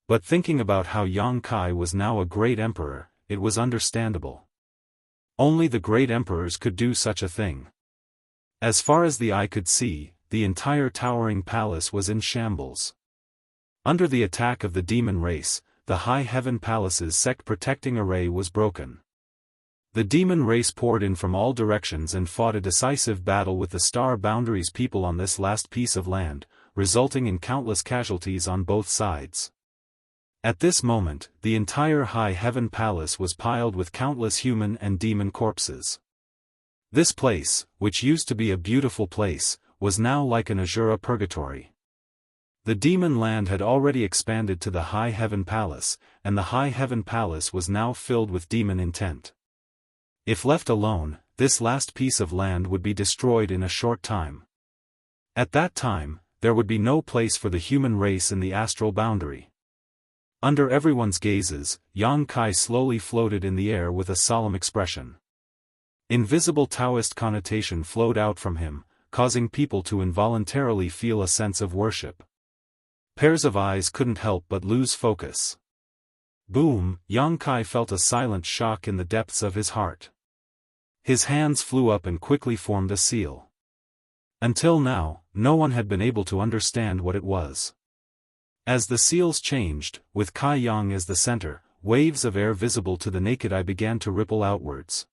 But thinking about how Yang Kai was now a great emperor, it was understandable. Only the great emperors could do such a thing. As far as the eye could see, the entire towering palace was in shambles. Under the attack of the demon race, the High Heaven Palace's sect protecting array was broken. The demon race poured in from all directions and fought a decisive battle with the Star Boundary's people on this last piece of land, resulting in countless casualties on both sides. At this moment, the entire High Heaven Palace was piled with countless human and demon corpses. This place, which used to be a beautiful place, was now like an Azura purgatory. The demon land had already expanded to the High Heaven Palace, and the High Heaven Palace was now filled with demon intent. If left alone, this last piece of land would be destroyed in a short time. At that time, there would be no place for the human race in the astral boundary. Under everyone's gazes, Yang Kai slowly floated in the air with a solemn expression. Invisible Daoist connotation flowed out from him, causing people to involuntarily feel a sense of worship. Pairs of eyes couldn't help but lose focus. Boom! Yang Kai felt a silent shock in the depths of his heart. His hands flew up and quickly formed a seal. Until now, no one had been able to understand what it was. As the seals changed, with Kai Yang as the center, waves of air visible to the naked eye began to ripple outwards.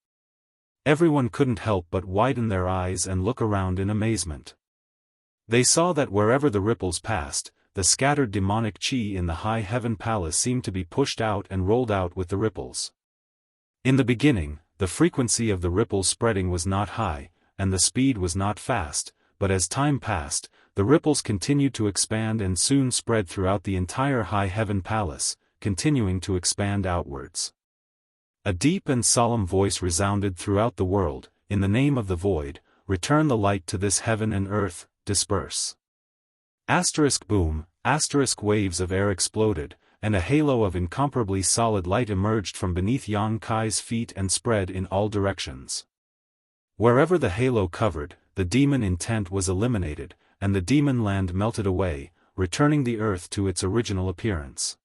Everyone couldn't help but widen their eyes and look around in amazement. They saw that wherever the ripples passed, the scattered demonic chi in the High Heaven Palace seemed to be pushed out and rolled out with the ripples. In the beginning, the frequency of the ripples spreading was not high, and the speed was not fast, but as time passed, the ripples continued to expand and soon spread throughout the entire High Heaven Palace, continuing to expand outwards. A deep and solemn voice resounded throughout the world, "In the name of the void, return the light to this heaven and earth, disperse." Asterisk boom, asterisk waves of air exploded, and a halo of incomparably solid light emerged from beneath Yang Kai's feet and spread in all directions. Wherever the halo covered, the demon intent was eliminated, and the demon land melted away, returning the earth to its original appearance.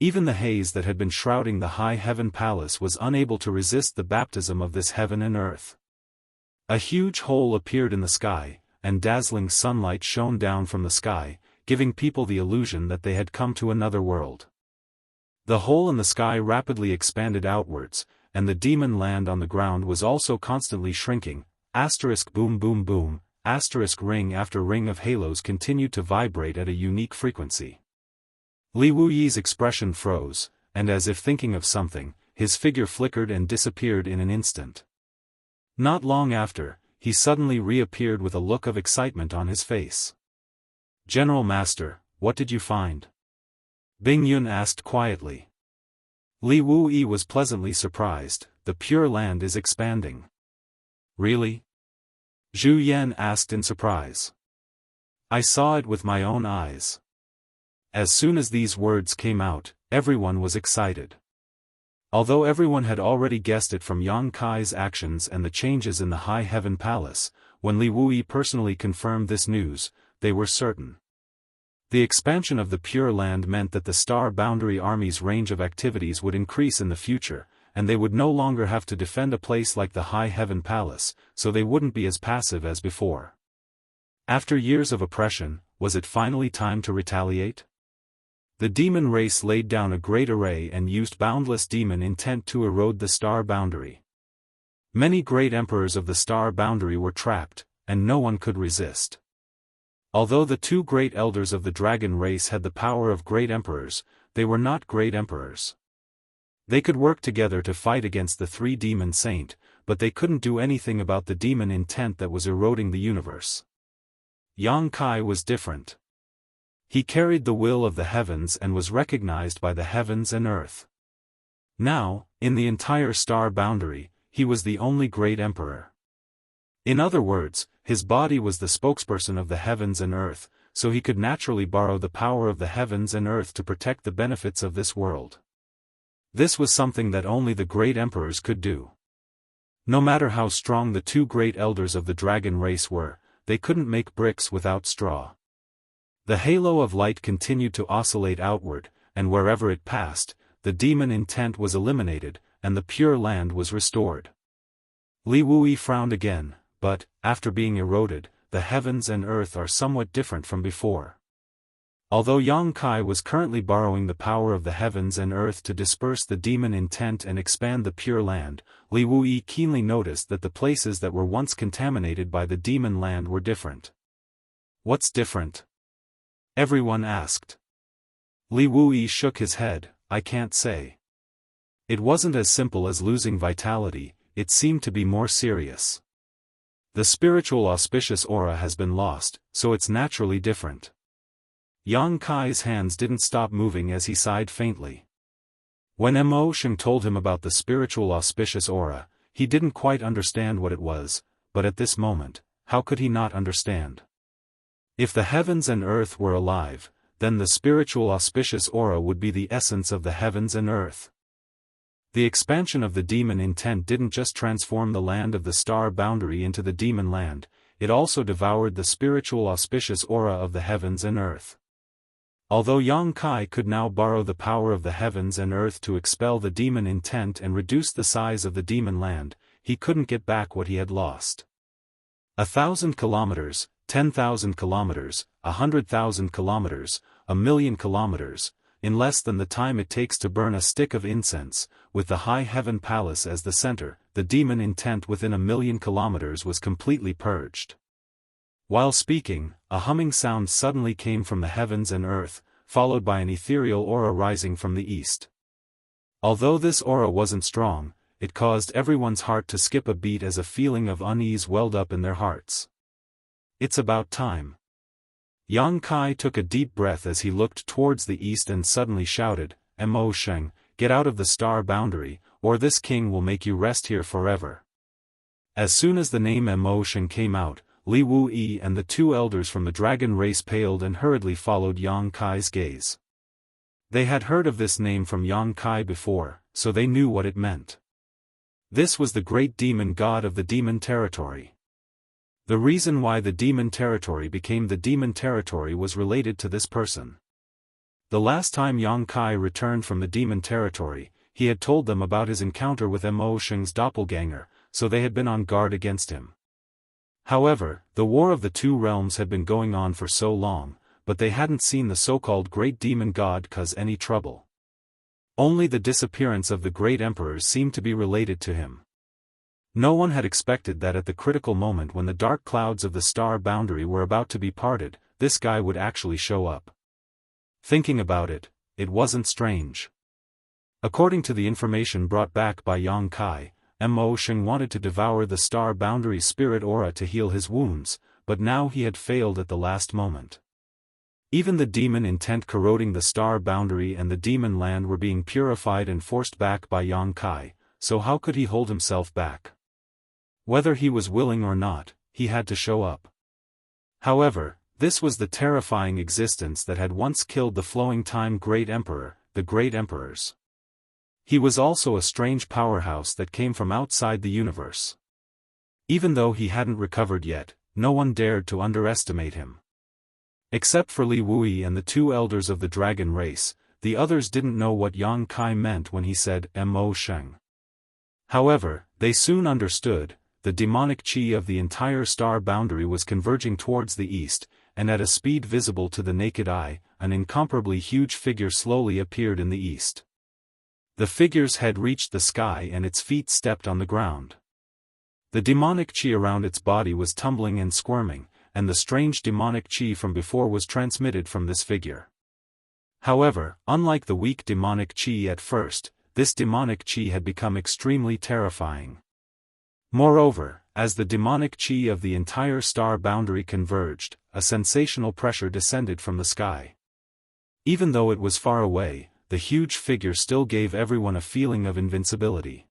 Even the haze that had been shrouding the High Heaven Palace was unable to resist the baptism of this heaven and earth. A huge hole appeared in the sky, and dazzling sunlight shone down from the sky, giving people the illusion that they had come to another world. The hole in the sky rapidly expanded outwards, and the demon land on the ground was also constantly shrinking. Asterisk boom boom boom, asterisk ring after ring of halos continued to vibrate at a unique frequency. Li Wuyi's expression froze, and as if thinking of something, his figure flickered and disappeared in an instant. Not long after, he suddenly reappeared with a look of excitement on his face. "General Master, what did you find?" Bing Yun asked quietly. Li Wuyi was pleasantly surprised. "The Pure Land is expanding." "Really?" Zhu Yan asked in surprise. "I saw it with my own eyes." As soon as these words came out, everyone was excited. Although everyone had already guessed it from Yang Kai's actions and the changes in the High Heaven Palace, when Li Wuyi personally confirmed this news, they were certain. The expansion of the Pure Land meant that the Star Boundary Army's range of activities would increase in the future, and they would no longer have to defend a place like the High Heaven Palace, so they wouldn't be as passive as before. After years of oppression, was it finally time to retaliate? The demon race laid down a great array and used boundless demon intent to erode the Star Boundary. Many great emperors of the Star Boundary were trapped, and no one could resist. Although the two great elders of the dragon race had the power of great emperors, they were not great emperors. They could work together to fight against the three demon saint, but they couldn't do anything about the demon intent that was eroding the universe. Yang Kai was different. He carried the will of the heavens and was recognized by the heavens and earth. Now, in the entire Star Boundary, he was the only great emperor. In other words, his body was the spokesperson of the heavens and earth, so he could naturally borrow the power of the heavens and earth to protect the benefits of this world. This was something that only the great emperors could do. No matter how strong the two great elders of the dragon race were, they couldn't make bricks without straw. The halo of light continued to oscillate outward, and wherever it passed, the demon intent was eliminated, and the Pure Land was restored. Li Wuyi frowned again, but, after being eroded, the heavens and earth are somewhat different from before. Although Yang Kai was currently borrowing the power of the heavens and earth to disperse the demon intent and expand the Pure Land, Li Wuyi keenly noticed that the places that were once contaminated by the demon land were different. "What's different?" everyone asked. Li Wuyi shook his head. "I can't say. It wasn't as simple as losing vitality, it seemed to be more serious. The spiritual auspicious aura has been lost, so it's naturally different." Yang Kai's hands didn't stop moving as he sighed faintly. When Emotion told him about the spiritual auspicious aura, he didn't quite understand what it was, but at this moment, how could he not understand? If the heavens and earth were alive, then the spiritual auspicious aura would be the essence of the heavens and earth. The expansion of the demon intent didn't just transform the land of the Star Boundary into the demon land, it also devoured the spiritual auspicious aura of the heavens and earth. Although Yang Kai could now borrow the power of the heavens and earth to expel the demon intent and reduce the size of the demon land, he couldn't get back what he had lost. 1,000 kilometers, 10,000 kilometers, 100,000 kilometers, 1,000,000 kilometers, in less than the time it takes to burn a stick of incense, with the High Heaven Palace as the center, the demon intent within 1,000,000 kilometers was completely purged. While speaking, a humming sound suddenly came from the heavens and earth, followed by an ethereal aura rising from the east. Although this aura wasn't strong, it caused everyone's heart to skip a beat as a feeling of unease welled up in their hearts. "It's about time." Yang Kai took a deep breath as he looked towards the east and suddenly shouted, "Emotion, get out of the Star Boundary, or this king will make you rest here forever." As soon as the name Emotion came out, Li Wuyi and the two elders from the dragon race paled and hurriedly followed Yang Kai's gaze. They had heard of this name from Yang Kai before, so they knew what it meant. This was the great demon god of the demon territory. The reason why the demon territory became the demon territory was related to this person. The last time Yang Kai returned from the demon territory, he had told them about his encounter with Mo Sheng's doppelganger, so they had been on guard against him. However, the war of the two realms had been going on for so long, but they hadn't seen the so-called great demon god cause any trouble. Only the disappearance of the great emperors seemed to be related to him. No one had expected that at the critical moment when the dark clouds of the star boundary were about to be parted, this guy would actually show up. Thinking about it, it wasn't strange. According to the information brought back by Yang Kai, Mo Sheng wanted to devour the star boundary spirit aura to heal his wounds, but now he had failed at the last moment. Even the demon intent corroding the star boundary and the demon land were being purified and forced back by Yang Kai, so how could he hold himself back? Whether he was willing or not, he had to show up. However, this was the terrifying existence that had once killed the flowing time great emperor, the great emperors. He was also a strange powerhouse that came from outside the universe. Even though he hadn't recovered yet, no one dared to underestimate him. Except for Li Wui and the two elders of the dragon race, the others didn't know what Yang Kai meant when he said Mo Sheng. However, they soon understood. The demonic chi of the entire star boundary was converging towards the east, and at a speed visible to the naked eye, an incomparably huge figure slowly appeared in the east. The figure's head reached the sky and its feet stepped on the ground. The demonic chi around its body was tumbling and squirming, and the strange demonic chi from before was transmitted from this figure. However, unlike the weak demonic chi at first, this demonic chi had become extremely terrifying. Moreover, as the demonic chi of the entire star boundary converged, a sensational pressure descended from the sky. Even though it was far away, the huge figure still gave everyone a feeling of invincibility.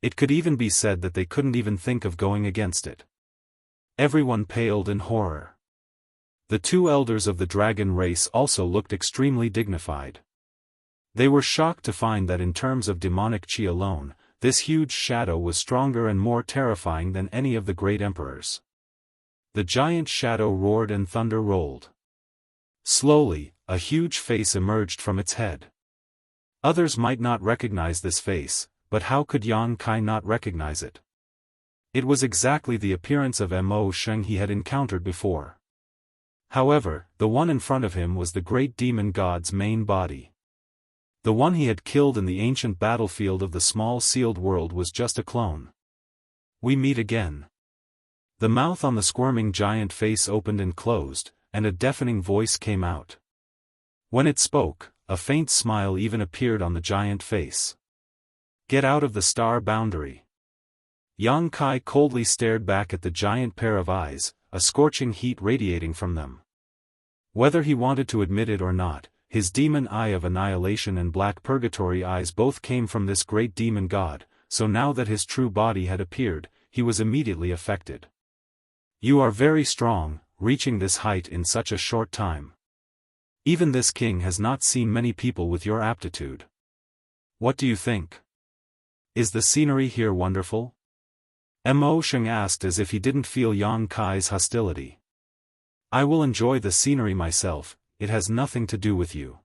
It could even be said that they couldn't even think of going against it. Everyone paled in horror. The two elders of the dragon race also looked extremely dignified. They were shocked to find that in terms of demonic chi alone, this huge shadow was stronger and more terrifying than any of the great emperors. The giant shadow roared and thunder rolled. Slowly, a huge face emerged from its head. Others might not recognize this face, but how could Yang Kai not recognize it? It was exactly the appearance of Mo Sheng he had encountered before. However, the one in front of him was the great demon god's main body. The one he had killed in the ancient battlefield of the small sealed world was just a clone. We meet again. The mouth on the squirming giant face opened and closed, and a deafening voice came out. When it spoke, a faint smile even appeared on the giant face. Get out of the star boundary. Yang Kai coldly stared back at the giant pair of eyes, a scorching heat radiating from them. Whether he wanted to admit it or not, his demon eye of annihilation and black purgatory eyes both came from this great demon god, so now that his true body had appeared, he was immediately affected. You are very strong, reaching this height in such a short time. Even this king has not seen many people with your aptitude. What do you think? Is the scenery here wonderful? Mo Sheng asked as if he didn't feel Yang Kai's hostility. I will enjoy the scenery myself. It has nothing to do with you.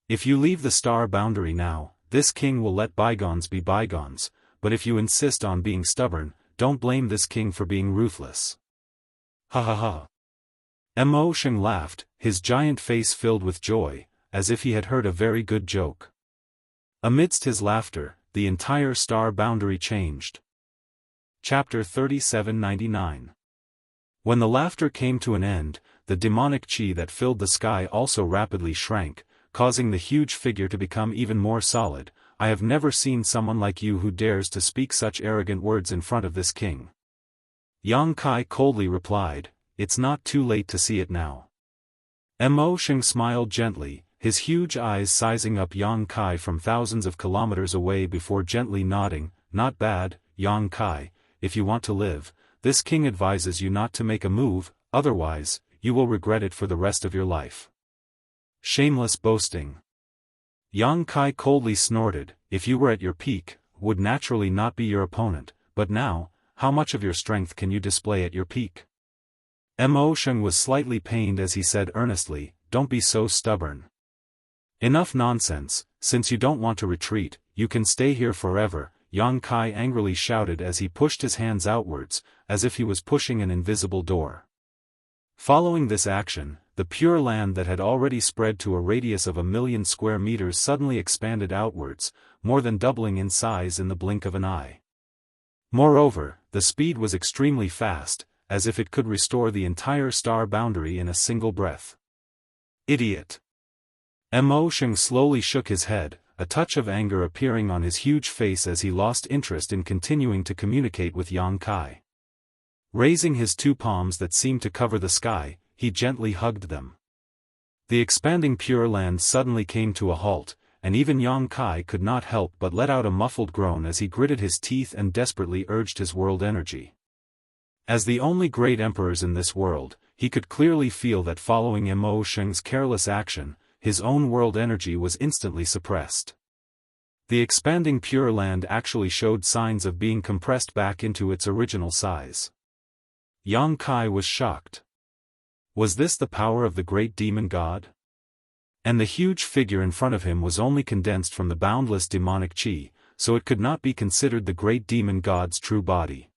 If you leave the star boundary now, this king will let bygones be bygones, but if you insist on being stubborn, don't blame this king for being ruthless. Ha ha ha. Mo Sheng laughed, his giant face filled with joy, as if he had heard a very good joke. Amidst his laughter, the entire star boundary changed. Chapter 3799. When the laughter came to an end, the demonic chi that filled the sky also rapidly shrank, causing the huge figure to become even more solid. I have never seen someone like you who dares to speak such arrogant words in front of this king. Yang Kai coldly replied, it's not too late to see it now. Mo Sheng smiled gently, his huge eyes sizing up Yang Kai from thousands of kilometers away before gently nodding. Not bad, Yang Kai, if you want to live, this king advises you not to make a move, otherwise, you will regret it for the rest of your life. Shameless boasting. Yang Kai coldly snorted, if you were at your peak, would naturally not be your opponent, but now, how much of your strength can you display at your peak? Mo Sheng was slightly pained as he said earnestly, don't be so stubborn. Enough nonsense, since you don't want to retreat, you can stay here forever, Yang Kai angrily shouted as he pushed his hands outwards, as if he was pushing an invisible door. Following this action, the Pure Land that had already spread to a radius of 1,000,000 square meters suddenly expanded outwards, more than doubling in size in the blink of an eye. Moreover, the speed was extremely fast, as if it could restore the entire star boundary in a single breath. Idiot! Emotion slowly shook his head, a touch of anger appearing on his huge face as he lost interest in continuing to communicate with Yang Kai. Raising his two palms that seemed to cover the sky, he gently hugged them. The expanding Pure Land suddenly came to a halt, and even Yang Kai could not help but let out a muffled groan as he gritted his teeth and desperately urged his world energy. As the only great emperors in this world, he could clearly feel that following Mo Sheng's careless action, his own world energy was instantly suppressed. The expanding Pure Land actually showed signs of being compressed back into its original size. Yang Kai was shocked. Was this the power of the great demon god? And the huge figure in front of him was only condensed from the boundless demonic chi, so it could not be considered the great demon god's true body.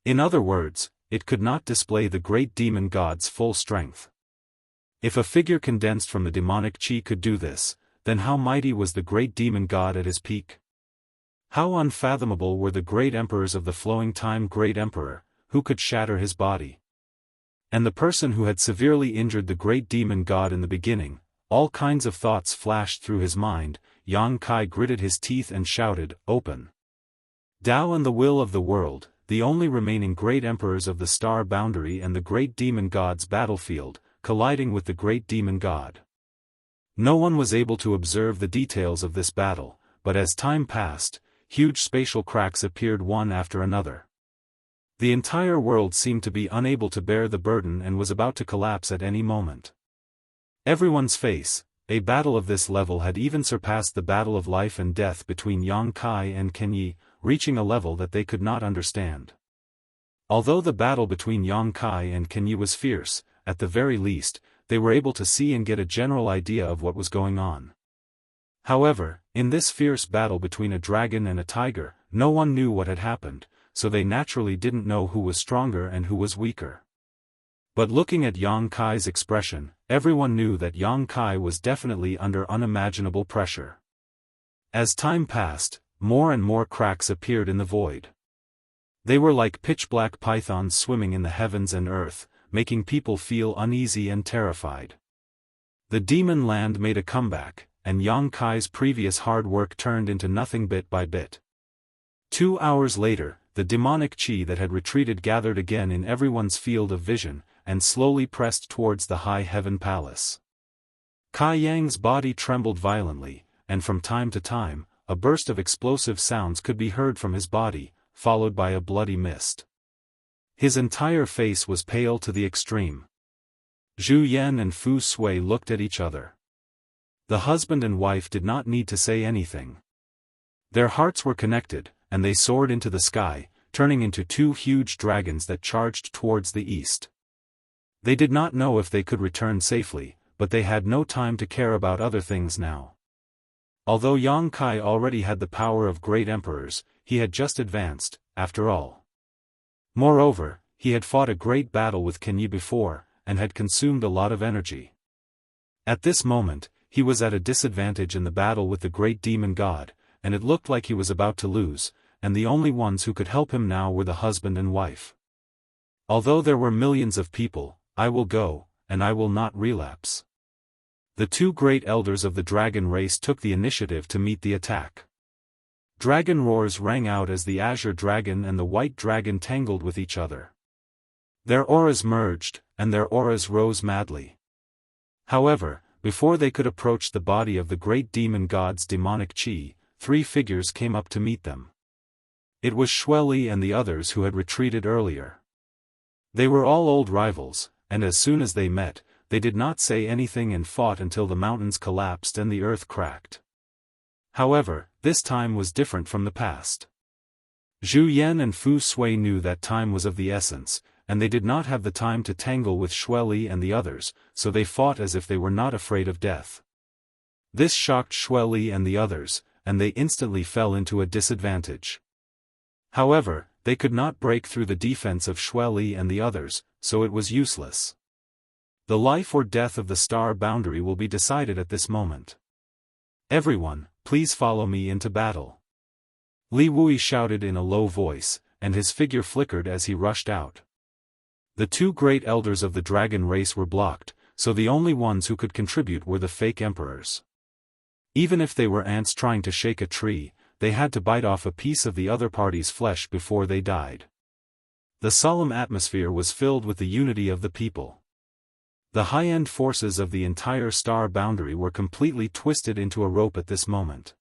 In other words, it could not display the great demon god's full strength. If a figure condensed from the demonic chi could do this, then how mighty was the great demon god at his peak? How unfathomable were the great emperors of the flowing time great emperor, who could shatter his body? And the person who had severely injured the great demon god in the beginning, all kinds of thoughts flashed through his mind. Yang Kai gritted his teeth and shouted, "Open!" Tao and the will of the world, the only remaining great emperors of the star boundary and the great demon god's battlefield, colliding with the great demon god. No one was able to observe the details of this battle, but as time passed, huge spatial cracks appeared one after another. The entire world seemed to be unable to bear the burden and was about to collapse at any moment. Everyone's face, a battle of this level had even surpassed the battle of life and death between Yang Kai and Kenyi, reaching a level that they could not understand. Although the battle between Yang Kai and Kenyi was fierce, at the very least, they were able to see and get a general idea of what was going on. However, in this fierce battle between a dragon and a tiger, no one knew what had happened, so they naturally didn't know who was stronger and who was weaker. But looking at Yang Kai's expression, everyone knew that Yang Kai was definitely under unimaginable pressure. As time passed, more and more cracks appeared in the void. They were like pitch-black pythons swimming in the heavens and earth, making people feel uneasy and terrified. The demon land made a comeback, and Yang Kai's previous hard work turned into nothing bit by bit. 2 hours later, the demonic chi that had retreated gathered again in everyone's field of vision, and slowly pressed towards the high heaven palace. Kai Yang's body trembled violently, and from time to time, a burst of explosive sounds could be heard from his body, followed by a bloody mist. His entire face was pale to the extreme. Zhu Yan and Fu Sui looked at each other. The husband and wife did not need to say anything. Their hearts were connected, and they soared into the sky, turning into two huge dragons that charged towards the east. They did not know if they could return safely, but they had no time to care about other things now. Although Yang Kai already had the power of great emperors, he had just advanced, after all. Moreover, he had fought a great battle with Kenyi before, and had consumed a lot of energy. At this moment, he was at a disadvantage in the battle with the great demon god, and it looked like he was about to lose, and the only ones who could help him now were the husband and wife. Although there were millions of people, I will go, and I will not relapse. The two great elders of the dragon race took the initiative to meet the attack. Dragon roars rang out as the azure dragon and the white dragon tangled with each other. Their auras merged, and their auras rose madly. However, before they could approach the body of the great demon god's demonic chi, 3 figures came up to meet them. It was Xueli and the others who had retreated earlier. They were all old rivals, and as soon as they met, they did not say anything and fought until the mountains collapsed and the earth cracked. However, this time was different from the past. Zhu Yan and Fu Sui knew that time was of the essence, and they did not have the time to tangle with Xueli and the others, so they fought as if they were not afraid of death. This shocked Xueli and the others, and they instantly fell into a disadvantage. However, they could not break through the defense of Xueli and the others, so it was useless. The life or death of the star boundary will be decided at this moment. Everyone, please follow me into battle. Li Wui shouted in a low voice, and his figure flickered as he rushed out. The two great elders of the dragon race were blocked, so the only ones who could contribute were the fake emperors. Even if they were ants trying to shake a tree, they had to bite off a piece of the other party's flesh before they died. The solemn atmosphere was filled with the unity of the people. The high-end forces of the entire star boundary were completely twisted into a rope at this moment.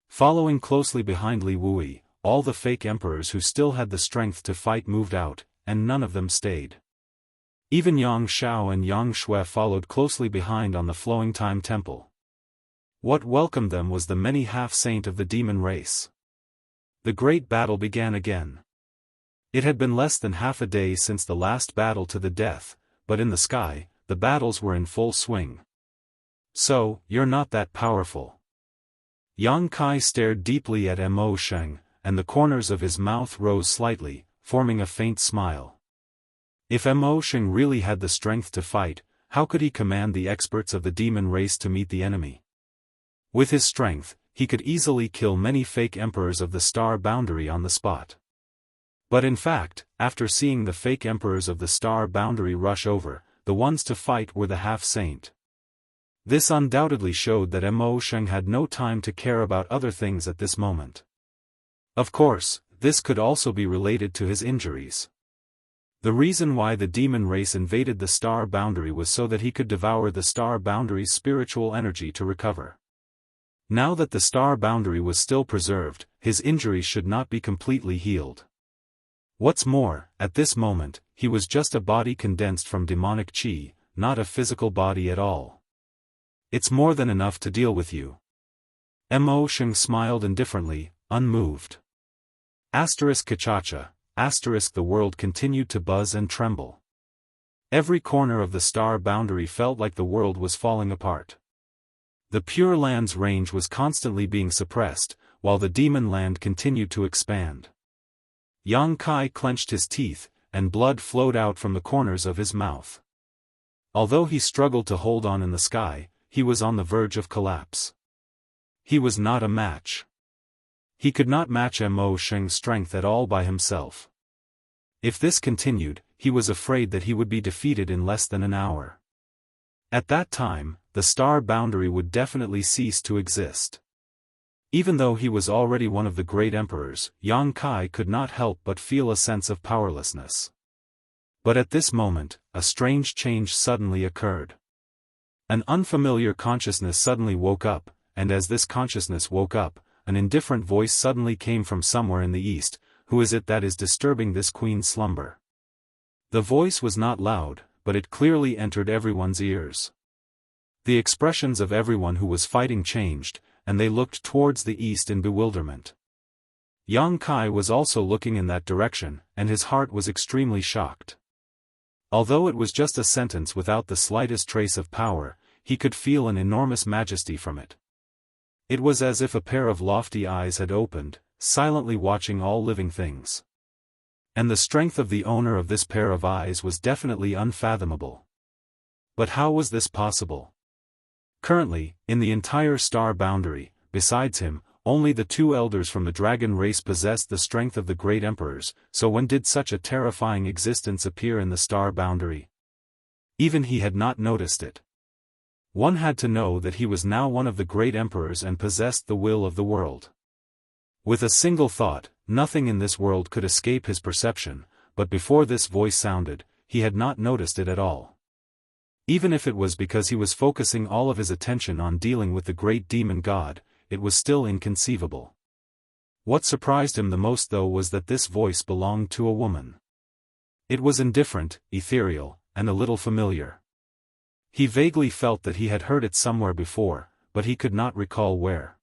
Following closely behind Li Wui, all the fake emperors who still had the strength to fight moved out, and none of them stayed. Even Yang Xiao and Yang Shui followed closely behind on the flowing time temple. What welcomed them was the many half-saint of the demon race. The great battle began again. It had been less than half a day since the last battle to the death, but in the sky, the battles were in full swing. So, you're not that powerful. Yang Kai stared deeply at Mo Sheng, and the corners of his mouth rose slightly, forming a faint smile. If Mo Sheng really had the strength to fight, how could he command the experts of the demon race to meet the enemy? With his strength, he could easily kill many fake emperors of the star boundary on the spot. But in fact, after seeing the fake emperors of the star boundary rush over, the ones to fight were the half-saint. This undoubtedly showed that Mo Sheng had no time to care about other things at this moment. Of course, this could also be related to his injuries. The reason why the demon race invaded the star boundary was so that he could devour the star boundary's spiritual energy to recover. Now that the star boundary was still preserved, his injuries should not be completely healed. What's more, at this moment, he was just a body condensed from demonic qi, not a physical body at all. It's more than enough to deal with you. Mo Sheng smiled indifferently, unmoved. Kachacha, the world continued to buzz and tremble. Every corner of the star boundary felt like the world was falling apart. The Pure Land's range was constantly being suppressed, while the Demon Land continued to expand. Yang Kai clenched his teeth, and blood flowed out from the corners of his mouth. Although he struggled to hold on in the sky, he was on the verge of collapse. He was not a match. He could not match Mo Sheng's strength at all by himself. If this continued, he was afraid that he would be defeated in less than an hour. At that time, the star boundary would definitely cease to exist. Even though he was already one of the great emperors, Yang Kai could not help but feel a sense of powerlessness. But at this moment, a strange change suddenly occurred. An unfamiliar consciousness suddenly woke up, and as this consciousness woke up, an indifferent voice suddenly came from somewhere in the east. Who is it that is disturbing this queen's slumber? The voice was not loud, but it clearly entered everyone's ears. The expressions of everyone who was fighting changed, and they looked towards the east in bewilderment. Yang Kai was also looking in that direction, and his heart was extremely shocked. Although it was just a sentence without the slightest trace of power, he could feel an enormous majesty from it. It was as if a pair of lofty eyes had opened, silently watching all living things. And the strength of the owner of this pair of eyes was definitely unfathomable. But how was this possible? Currently, in the entire star boundary, besides him, only the two elders from the dragon race possessed the strength of the great emperors, so when did such a terrifying existence appear in the star boundary? Even he had not noticed it. One had to know that he was now one of the great emperors and possessed the will of the world. With a single thought, nothing in this world could escape his perception, but before this voice sounded, he had not noticed it at all. Even if it was because he was focusing all of his attention on dealing with the great demon god, it was still inconceivable. What surprised him the most though was that this voice belonged to a woman. It was indifferent, ethereal, and a little familiar. He vaguely felt that he had heard it somewhere before, but he could not recall where.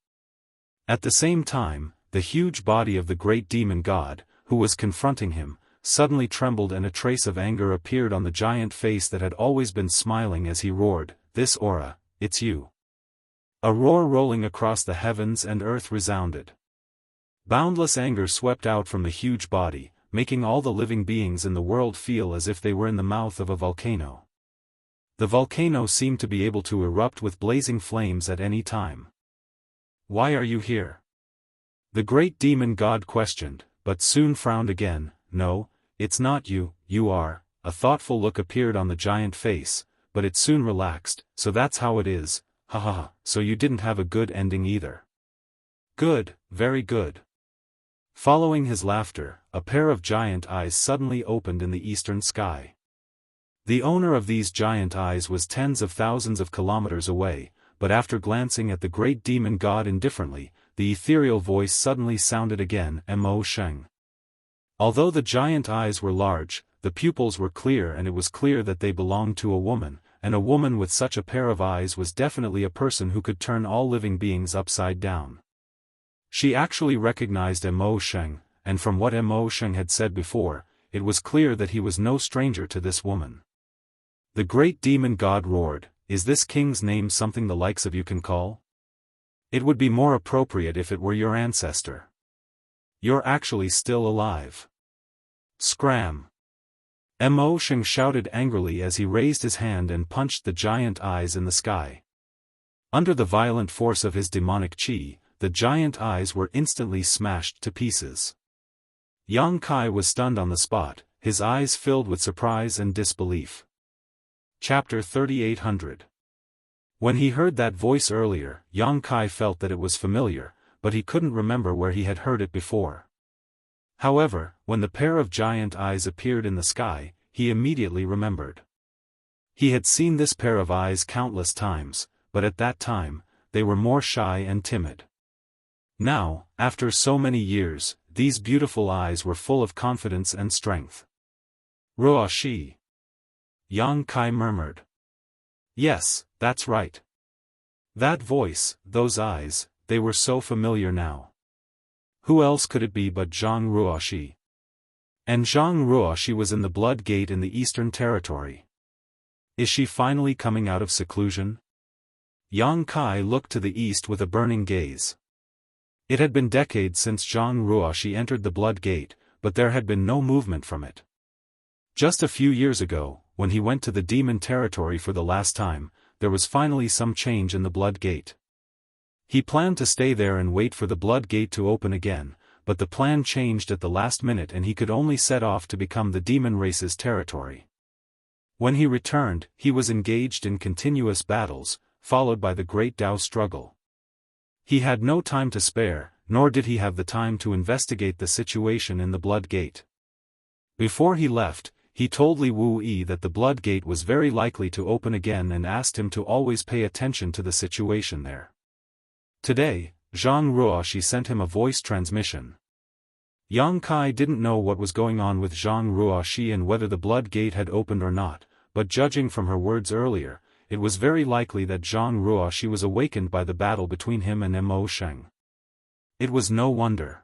At the same time, the huge body of the great demon god, who was confronting him, suddenly trembled and a trace of anger appeared on the giant face that had always been smiling as he roared, "This aura, it's you." A roar rolling across the heavens and earth resounded. Boundless anger swept out from the huge body, making all the living beings in the world feel as if they were in the mouth of a volcano. The volcano seemed to be able to erupt with blazing flames at any time. "Why are you here?" the great demon god questioned, but soon frowned again. "No, it's not you, you are." A thoughtful look appeared on the giant face, but it soon relaxed. "So that's how it is, ha ha ha, so you didn't have a good ending either." "Good, very good." Following his laughter, a pair of giant eyes suddenly opened in the eastern sky. The owner of these giant eyes was tens of thousands of kilometers away, but after glancing at the great demon god indifferently, the ethereal voice suddenly sounded again, "Mo Sheng." Although the giant eyes were large, the pupils were clear, and it was clear that they belonged to a woman, and a woman with such a pair of eyes was definitely a person who could turn all living beings upside down. She actually recognized Mo Sheng, and from what Mo Sheng had said before, it was clear that he was no stranger to this woman. The great demon god roared, "Is this king's name something the likes of you can call? It would be more appropriate if it were your ancestor. You're actually still alive." Scram! Mo Sheng shouted angrily as he raised his hand and punched the giant eyes in the sky. Under the violent force of his demonic chi, the giant eyes were instantly smashed to pieces. Yang Kai was stunned on the spot, his eyes filled with surprise and disbelief. Chapter 3800. When he heard that voice earlier, Yang Kai felt that it was familiar, but he couldn't remember where he had heard it before. However, when the pair of giant eyes appeared in the sky, he immediately remembered. He had seen this pair of eyes countless times, but at that time, they were more shy and timid. Now, after so many years, these beautiful eyes were full of confidence and strength. "Ruo Shi," Yang Kai murmured. "Yes, that's right." That voice, those eyes, they were so familiar now. Who else could it be but Zhang Ruoxi? And Zhang Ruoxi was in the Blood Gate in the Eastern Territory. Is she finally coming out of seclusion? Yang Kai looked to the east with a burning gaze. It had been decades since Zhang Ruoxi entered the Blood Gate, but there had been no movement from it. Just a few years ago, when he went to the Demon Territory for the last time, there was finally some change in the Blood Gate. He planned to stay there and wait for the Blood Gate to open again, but the plan changed at the last minute and he could only set off to become the demon race's territory. When he returned, he was engaged in continuous battles, followed by the Great Dao struggle. He had no time to spare, nor did he have the time to investigate the situation in the Blood Gate. Before he left, he told Li Wuyi that the Blood Gate was very likely to open again and asked him to always pay attention to the situation there. Today, Zhang Ruoxi sent him a voice transmission. Yang Kai didn't know what was going on with Zhang Ruoxi and whether the Blood Gate had opened or not, but judging from her words earlier, it was very likely that Zhang Ruoxi was awakened by the battle between him and Mo Sheng. It was no wonder.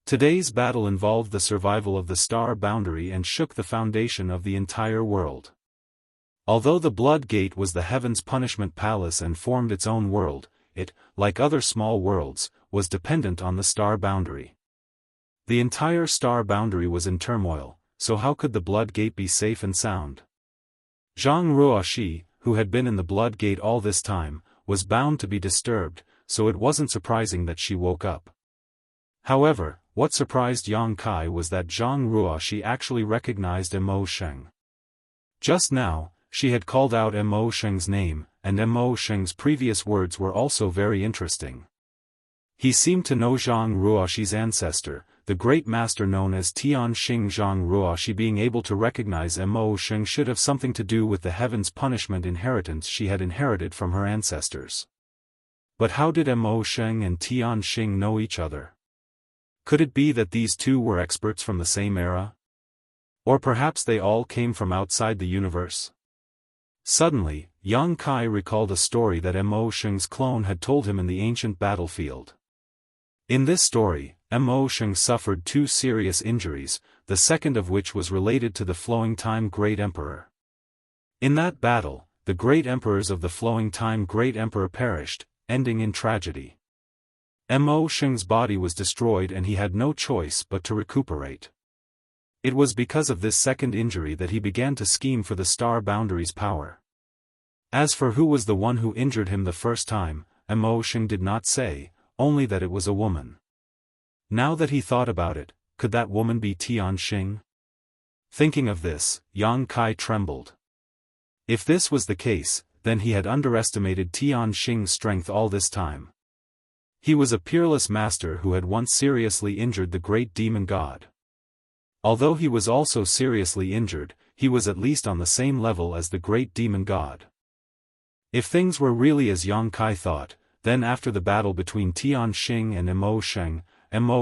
Today's battle involved the survival of the star boundary and shook the foundation of the entire world. Although the Blood Gate was the Heaven's punishment palace and formed its own world, it, like other small worlds, was dependent on the star boundary. The entire star boundary was in turmoil, so how could the Blood Gate be safe and sound? Zhang Ruoxi, who had been in the Blood Gate all this time, was bound to be disturbed, so it wasn't surprising that she woke up. However, what surprised Yang Kai was that Zhang Ruoxi actually recognized Mo Sheng. Just now, she had called out Mo Sheng's name, and Mo Sheng's previous words were also very interesting. He seemed to know Zhang Ruoxi's ancestor, the great master known as Tian Xing. Zhang Ruoxi being able to recognize Mo Sheng should have something to do with the heaven's punishment inheritance she had inherited from her ancestors. But how did Mo Sheng and Tian Xing know each other? Could it be that these two were experts from the same era? Or perhaps they all came from outside the universe? Suddenly, Yang Kai recalled a story that Mo Sheng's clone had told him in the ancient battlefield. In this story, Mo Sheng suffered two serious injuries, the second of which was related to the Flowing Time Great Emperor. In that battle, the great emperors of the Flowing Time Great Emperor perished, ending in tragedy. Mo Sheng's body was destroyed and he had no choice but to recuperate. It was because of this second injury that he began to scheme for the star boundary's power. As for who was the one who injured him the first time, Sheng did not say, only that it was a woman. Now that he thought about it, could that woman be Tianxing? Thinking of this, Yang Kai trembled. If this was the case, then he had underestimated Tianxing's strength all this time. He was a peerless master who had once seriously injured the great demon god. Although he was also seriously injured, he was at least on the same level as the great demon god. If things were really as Yang Kai thought, then after the battle between Tianxing and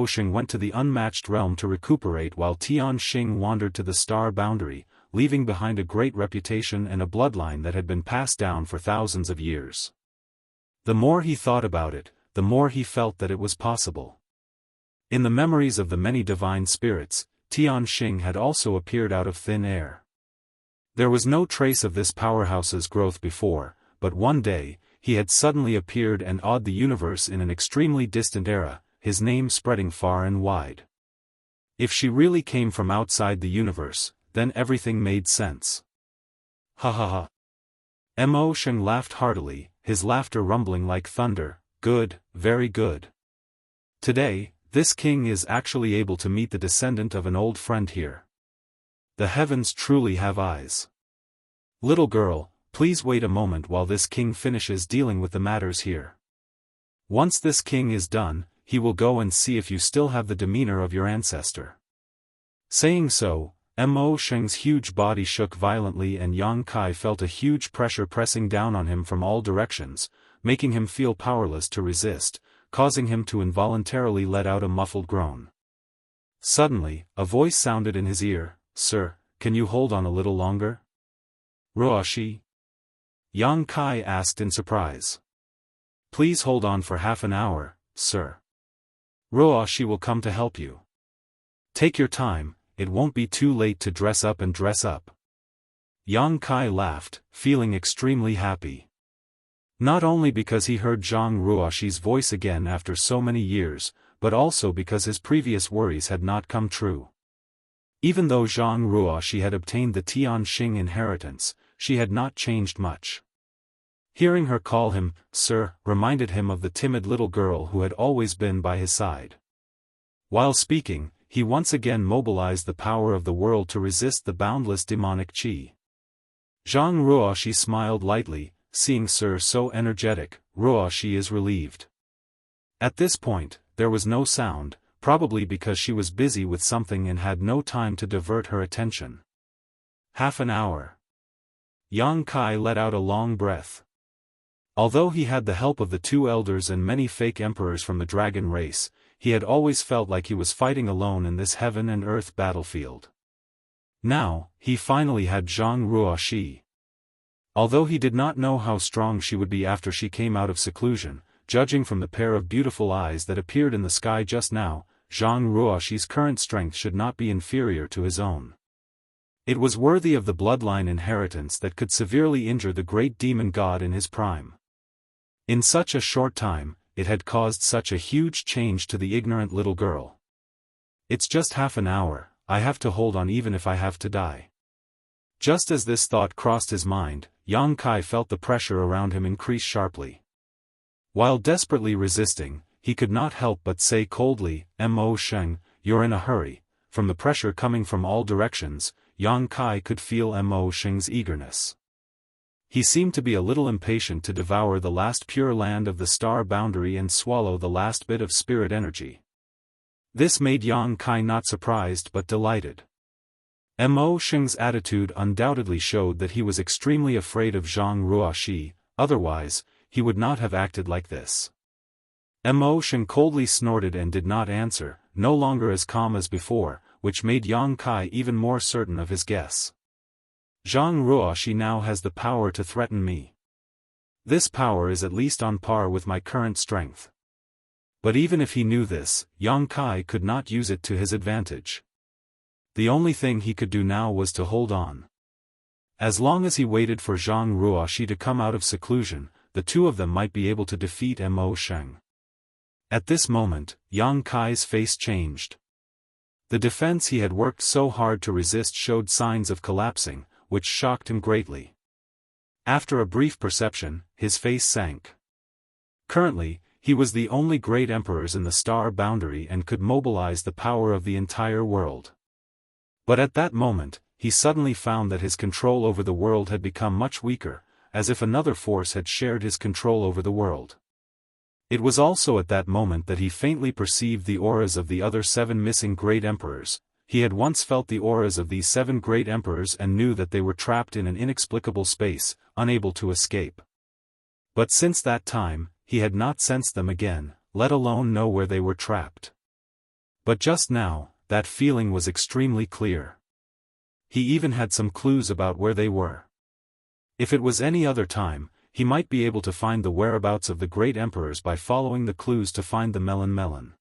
Sheng went to the unmatched realm to recuperate while Tianxing wandered to the star boundary, leaving behind a great reputation and a bloodline that had been passed down for thousands of years. The more he thought about it, the more he felt that it was possible. In the memories of the many divine spirits, Tianxing had also appeared out of thin air. There was no trace of this powerhouse's growth before, but one day, he had suddenly appeared and awed the universe in an extremely distant era, his name spreading far and wide. If she really came from outside the universe, then everything made sense. Ha ha ha. Sheng laughed heartily, his laughter rumbling like thunder. Good, very good. Today, this king is actually able to meet the descendant of an old friend here. The heavens truly have eyes. Little girl, please wait a moment while this king finishes dealing with the matters here. Once this king is done, he will go and see if you still have the demeanor of your ancestor. Saying so, Sheng's huge body shook violently and Yang Kai felt a huge pressure pressing down on him from all directions, making him feel powerless to resist, causing him to involuntarily let out a muffled groan. Suddenly, a voice sounded in his ear, "Sir, can you hold on a little longer?" "Ruoshi?" Yang Kai asked in surprise. "Please hold on for half an hour, sir. Ruoshi will come to help you. Take your time, it won't be too late to dress up and dress up." Yang Kai laughed, feeling extremely happy. Not only because he heard Zhang Ruoshi's voice again after so many years, but also because his previous worries had not come true. Even though Zhang Ruoshi had obtained the Tianxing inheritance, she had not changed much. Hearing her call him, "Sir," reminded him of the timid little girl who had always been by his side. While speaking, he once again mobilized the power of the world to resist the boundless demonic qi. Zhang Ruoshi smiled lightly, seeing Sir so energetic. Ruoshi is relieved. At this point, there was no sound, probably because she was busy with something and had no time to divert her attention. Half an hour. Yang Kai let out a long breath. Although he had the help of the two elders and many fake emperors from the dragon race, he had always felt like he was fighting alone in this heaven and earth battlefield. Now, he finally had Zhang Ruoshi. Although he did not know how strong she would be after she came out of seclusion, judging from the pair of beautiful eyes that appeared in the sky just now, Zhang Ruoshi's current strength should not be inferior to his own. It was worthy of the bloodline inheritance that could severely injure the great demon god in his prime. In such a short time, it had caused such a huge change to the ignorant little girl. "It's just half an hour, I have to hold on even if I have to die." Just as this thought crossed his mind, Yang Kai felt the pressure around him increase sharply. While desperately resisting, he could not help but say coldly, "Sheng, you're in a hurry." From the pressure coming from all directions, Yang Kai could feel Sheng's eagerness. He seemed to be a little impatient to devour the last pure land of the star boundary and swallow the last bit of spirit energy. This made Yang Kai not surprised but delighted. Sheng's attitude undoubtedly showed that he was extremely afraid of Zhang Ruoshi, otherwise, he would not have acted like this. Sheng coldly snorted and did not answer, no longer as calm as before, which made Yang Kai even more certain of his guess. Zhang Ruoshi now has the power to threaten me. This power is at least on par with my current strength. But even if he knew this, Yang Kai could not use it to his advantage. The only thing he could do now was to hold on. As long as he waited for Zhang Ruoshi to come out of seclusion, the two of them might be able to defeat Sheng. At this moment, Yang Kai's face changed. The defense he had worked so hard to resist showed signs of collapsing, which shocked him greatly. After a brief perception, his face sank. Currently, he was the only great emperors in the star boundary and could mobilize the power of the entire world. But at that moment, he suddenly found that his control over the world had become much weaker, as if another force had shared his control over the world. It was also at that moment that he faintly perceived the auras of the other 7 missing great emperors. He had once felt the auras of these 7 great emperors and knew that they were trapped in an inexplicable space, unable to escape. But since that time, he had not sensed them again, let alone know where they were trapped. But just now, that feeling was extremely clear. He even had some clues about where they were. If it was any other time, he might be able to find the whereabouts of the great emperors by following the clues to find the melon.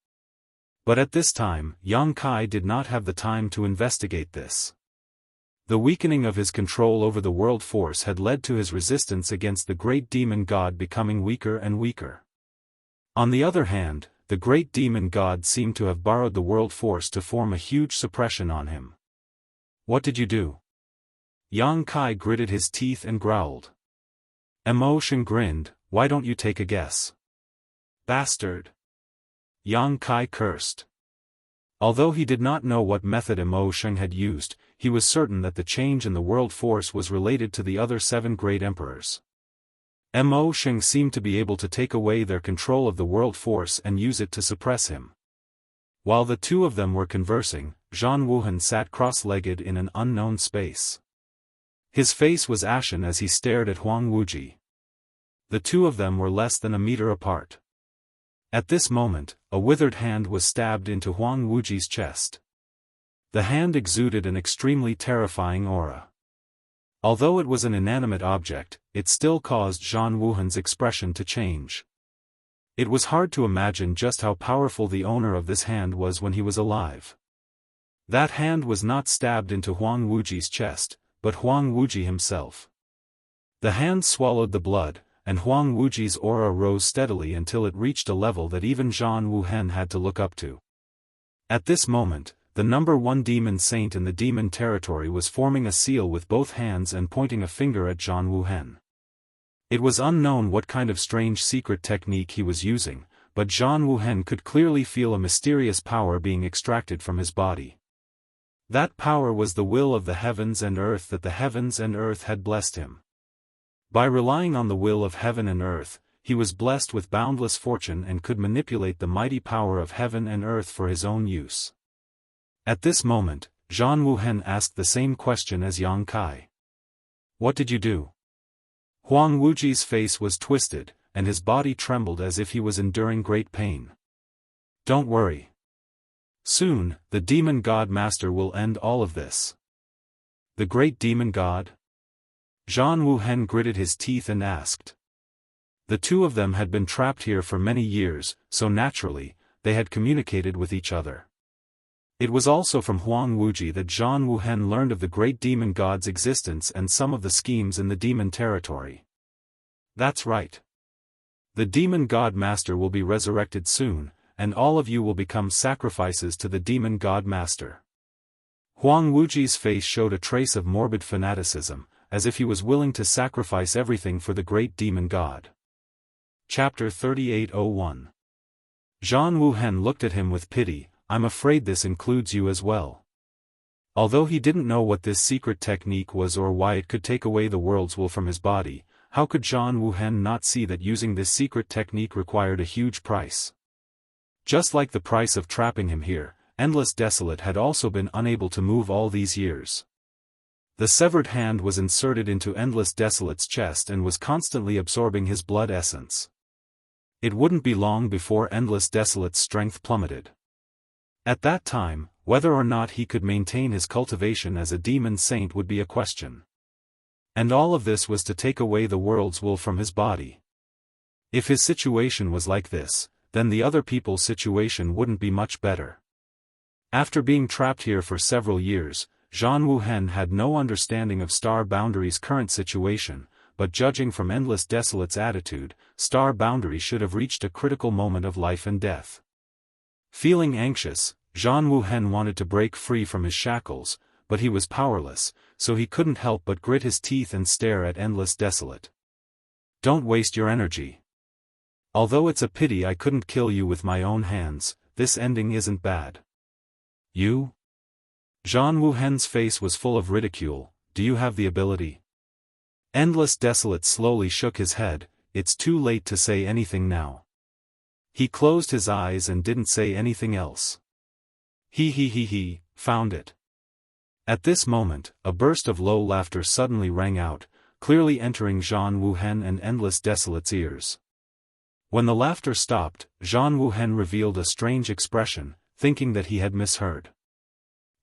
But at this time, Yang Kai did not have the time to investigate this. The weakening of his control over the world force had led to his resistance against the great demon god becoming weaker and weaker. On the other hand, the great demon god seemed to have borrowed the world force to form a huge suppression on him. What did you do? Yang Kai gritted his teeth and growled. Emotion grinned, why don't you take a guess? Bastard! Yang Kai cursed. Although he did not know what method Emotion had used, he was certain that the change in the world force was related to the other 7 great emperors. Emotion seemed to be able to take away their control of the world force and use it to suppress him. While the two of them were conversing, Zhan Wuhan sat cross-legged in an unknown space. His face was ashen as he stared at Huang Wuji. The two of them were less than a meter apart. At this moment, a withered hand was stabbed into Huang Wuji's chest. The hand exuded an extremely terrifying aura. Although it was an inanimate object, it still caused Zhan Wuhan's expression to change. It was hard to imagine just how powerful the owner of this hand was when he was alive. That hand was not stabbed into Huang Wuji's chest, but Huang Wuji himself. The hand swallowed the blood, and Huang Wuji's aura rose steadily until it reached a level that even Zhan Wuhan had to look up to. At this moment, the number 1 demon saint in the demon territory was forming a seal with both hands and pointing a finger at Zhan Wuhan. It was unknown what kind of strange secret technique he was using, but Zhan Wuhan could clearly feel a mysterious power being extracted from his body. That power was the will of the heavens and earth that the heavens and earth had blessed him. By relying on the will of heaven and earth, he was blessed with boundless fortune and could manipulate the mighty power of heaven and earth for his own use. At this moment, Zhan Wuhan asked the same question as Yang Kai. What did you do? Huang Wuji's face was twisted, and his body trembled as if he was enduring great pain. Don't worry. Soon, the demon god master will end all of this. The great demon god? Zhan Wuhan gritted his teeth and asked. The two of them had been trapped here for many years, so naturally, they had communicated with each other. It was also from Huang Wuji that Zhan Wuhan learned of the great demon god's existence and some of the schemes in the demon territory. That's right. The demon god master will be resurrected soon, and all of you will become sacrifices to the demon god master. Huang Wuji's face showed a trace of morbid fanaticism, as if he was willing to sacrifice everything for the great demon god. Chapter 3801. Zhan Wuhan looked at him with pity. I'm afraid this includes you as well. Although he didn't know what this secret technique was or why it could take away the world's will from his body, how could Zhan Wuhan not see that using this secret technique required a huge price? Just like the price of trapping him here, Endless Desolate had also been unable to move all these years. The severed hand was inserted into Endless Desolate's chest and was constantly absorbing his blood essence. It wouldn't be long before Endless Desolate's strength plummeted. At that time, whether or not he could maintain his cultivation as a demon saint would be a question. And all of this was to take away the world's will from his body. If his situation was like this, then the other people's situation wouldn't be much better. After being trapped here for several years, Zhan Wuhan had no understanding of Star Boundary's current situation, but judging from Endless Desolate's attitude, Star Boundary should have reached a critical moment of life and death. Feeling anxious, Zhan Wuhan wanted to break free from his shackles, but he was powerless, so he couldn't help but grit his teeth and stare at Endless Desolate. Don't waste your energy. Although it's a pity I couldn't kill you with my own hands, this ending isn't bad. You? Zhang Wuhen's face was full of ridicule. Do you have the ability? Endless Desolate slowly shook his head. It's too late to say anything now. He closed his eyes and didn't say anything else. He, found it. At this moment, a burst of low laughter suddenly rang out, clearly entering Zhang Wuhen and Endless Desolate's ears. When the laughter stopped, Zhang Wuhen revealed a strange expression, thinking that he had misheard.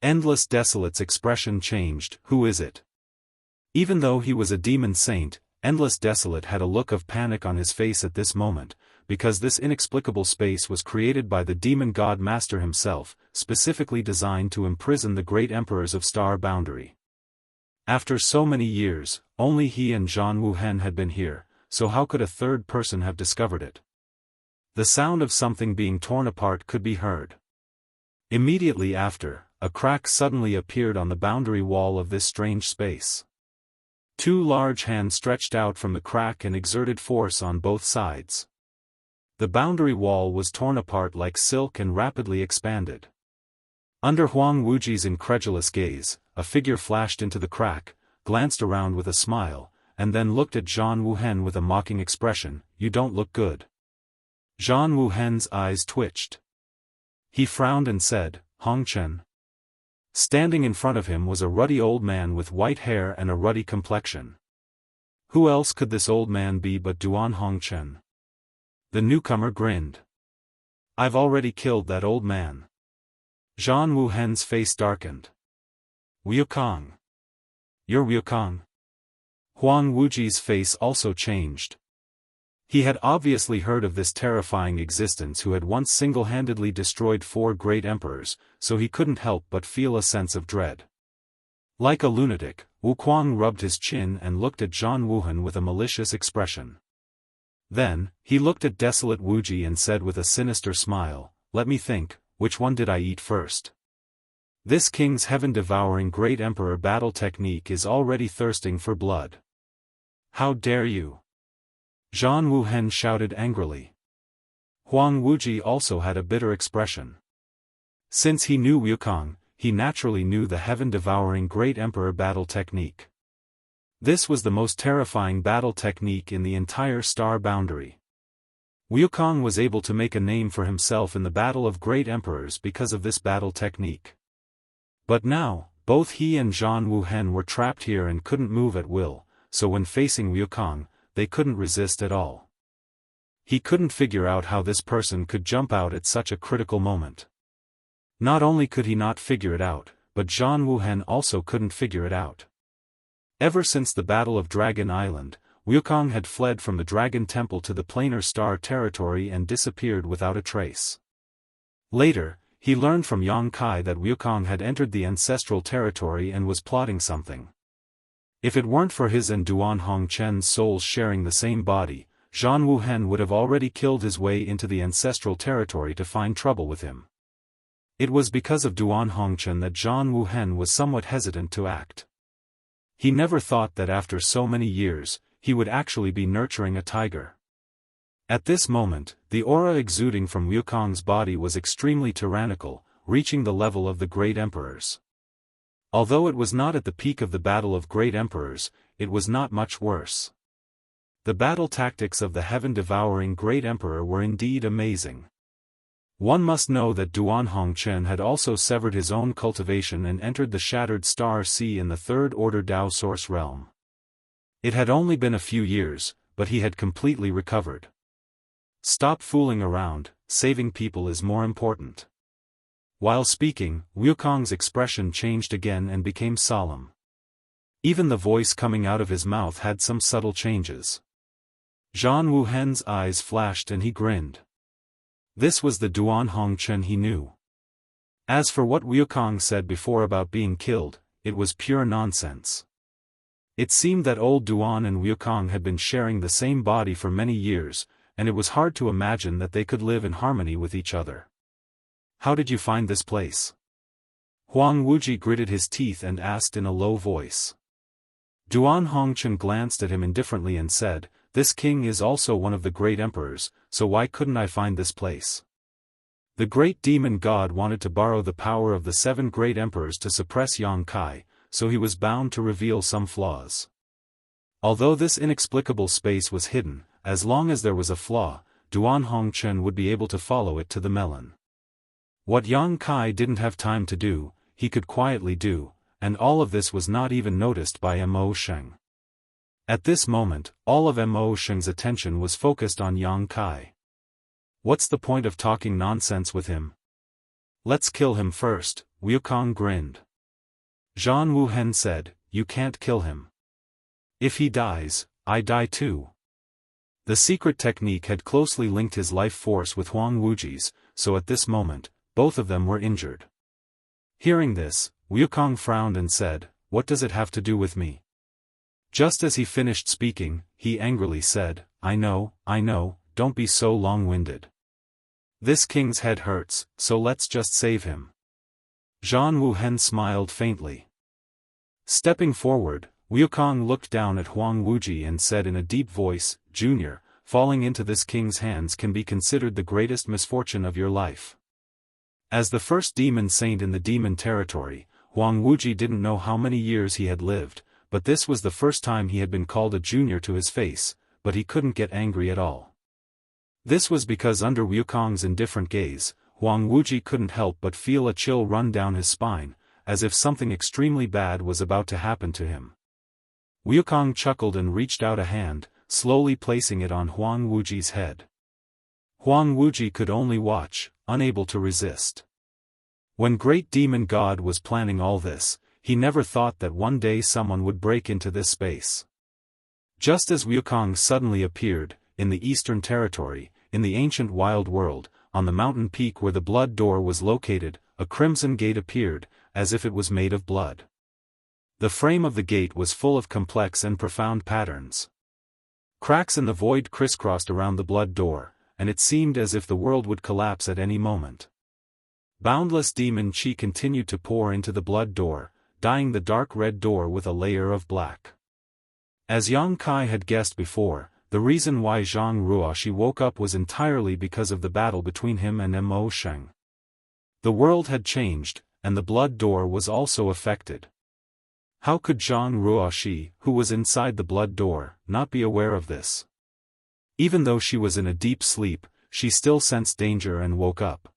Endless Desolate's expression changed. Who is it? Even though he was a demon saint, Endless Desolate had a look of panic on his face at this moment, because this inexplicable space was created by the demon god master himself, specifically designed to imprison the great emperors of Star Boundary. After so many years, only he and Zhang Wuhen had been here, so how could a third person have discovered it? The sound of something being torn apart could be heard. Immediately after, a crack suddenly appeared on the boundary wall of this strange space. Two large hands stretched out from the crack and exerted force on both sides. The boundary wall was torn apart like silk and rapidly expanded. Under Huang Wuji's incredulous gaze, a figure flashed into the crack, glanced around with a smile, and then looked at Zhang Wuhen with a mocking expression. You don't look good. Zhang Wuhen's eyes twitched. He frowned and said, Hongchen. Standing in front of him was a ruddy old man with white hair and a ruddy complexion. Who else could this old man be but Duan Hongchen? The newcomer grinned. I've already killed that old man. Zhang Wuhen's face darkened. Wukong. You're Wukong? Huang Wuji's face also changed. He had obviously heard of this terrifying existence who had once single-handedly destroyed 4 great emperors, so he couldn't help but feel a sense of dread. Like a lunatic, Wukong rubbed his chin and looked at Zhang Wuhen with a malicious expression. Then, he looked at Desolate Wuji and said with a sinister smile, let me think, which one did I eat first? This king's heaven-devouring great emperor battle technique is already thirsting for blood. How dare you? Zhang Wuhen shouted angrily. Huang Wuji also had a bitter expression. Since he knew Wukong, he naturally knew the heaven-devouring great emperor battle technique. This was the most terrifying battle technique in the entire Star Boundary. Wukong was able to make a name for himself in the battle of great emperors because of this battle technique. But now, both he and Zhang Wuhen were trapped here and couldn't move at will, so when facing Wukong, they couldn't resist at all. He couldn't figure out how this person could jump out at such a critical moment. Not only could he not figure it out, but Zhang Wuhen also couldn't figure it out. Ever since the Battle of Dragon Island, Wukong had fled from the Dragon Temple to the Planar Star territory and disappeared without a trace. Later, he learned from Yang Kai that Wukong had entered the ancestral territory and was plotting something. If it weren't for his and Duan Hongchen's souls sharing the same body, Zhang Wuhen would have already killed his way into the ancestral territory to find trouble with him. It was because of Duan Hongchen that Zhang Wuhen was somewhat hesitant to act. He never thought that after so many years, he would actually be nurturing a tiger. At this moment, the aura exuding from Wukong's body was extremely tyrannical, reaching the level of the great emperors. Although it was not at the peak of the battle of great emperors, it was not much worse. The battle tactics of the heaven-devouring great emperor were indeed amazing. One must know that Duan Hongchen had also severed his own cultivation and entered the Shattered Star Sea in the Third Order Dao Source realm. It had only been a few years, but he had completely recovered. Stop fooling around, saving people is more important. While speaking, Wukong's expression changed again and became solemn. Even the voice coming out of his mouth had some subtle changes. Zhang Wuhen's eyes flashed and he grinned. This was the Duan Hongchen he knew. As for what Wukong said before about being killed, it was pure nonsense. It seemed that old Duan and Wukong had been sharing the same body for many years, and it was hard to imagine that they could live in harmony with each other. How did you find this place? Huang Wuji gritted his teeth and asked in a low voice. Duan Hongchen glanced at him indifferently and said, "This king is also one of the great emperors, so why couldn't I find this place?" The great demon god wanted to borrow the power of the 7 great emperors to suppress Yang Kai, so he was bound to reveal some flaws. Although this inexplicable space was hidden, as long as there was a flaw, Duan Hongchen would be able to follow it to the melon. What Yang Kai didn't have time to do, he could quietly do, and all of this was not even noticed by Mo Sheng. At this moment, all of Mo Sheng's attention was focused on Yang Kai. What's the point of talking nonsense with him? Let's kill him first, Wukong grinned. Zhan Wuhen said, "You can't kill him. If he dies, I die too." The secret technique had closely linked his life force with Huang Wuji's, so at this moment, both of them were injured. Hearing this, Wukong frowned and said, "What does it have to do with me?" Just as he finished speaking, he angrily said, I know, don't be so long-winded. This king's head hurts, so let's just save him." Zhan Wuhen smiled faintly. Stepping forward, Wukong looked down at Huang Wuji and said in a deep voice, "Junior, falling into this king's hands can be considered the greatest misfortune of your life." As the first demon saint in the demon territory, Huang Wuji didn't know how many years he had lived, but this was the first time he had been called a junior to his face, but he couldn't get angry at all. This was because under Wukong's indifferent gaze, Huang Wuji couldn't help but feel a chill run down his spine, as if something extremely bad was about to happen to him. Wukong chuckled and reached out a hand, slowly placing it on Huang Wuji's head. Huang Wuji could only watch, unable to resist. When Great Demon God was planning all this, he never thought that one day someone would break into this space. Just as Wukong suddenly appeared, in the Eastern Territory, in the ancient wild world, on the mountain peak where the blood door was located, a crimson gate appeared, as if it was made of blood. The frame of the gate was full of complex and profound patterns. Cracks in the void crisscrossed around the blood door, and it seemed as if the world would collapse at any moment. Boundless demon chi continued to pour into the blood door, dyeing the dark red door with a layer of black. As Yang Kai had guessed before, the reason why Zhang Ruoshi woke up was entirely because of the battle between him and Mo Sheng. The world had changed, and the blood door was also affected. How could Zhang Ruoshi, who was inside the blood door, not be aware of this? Even though she was in a deep sleep, she still sensed danger and woke up.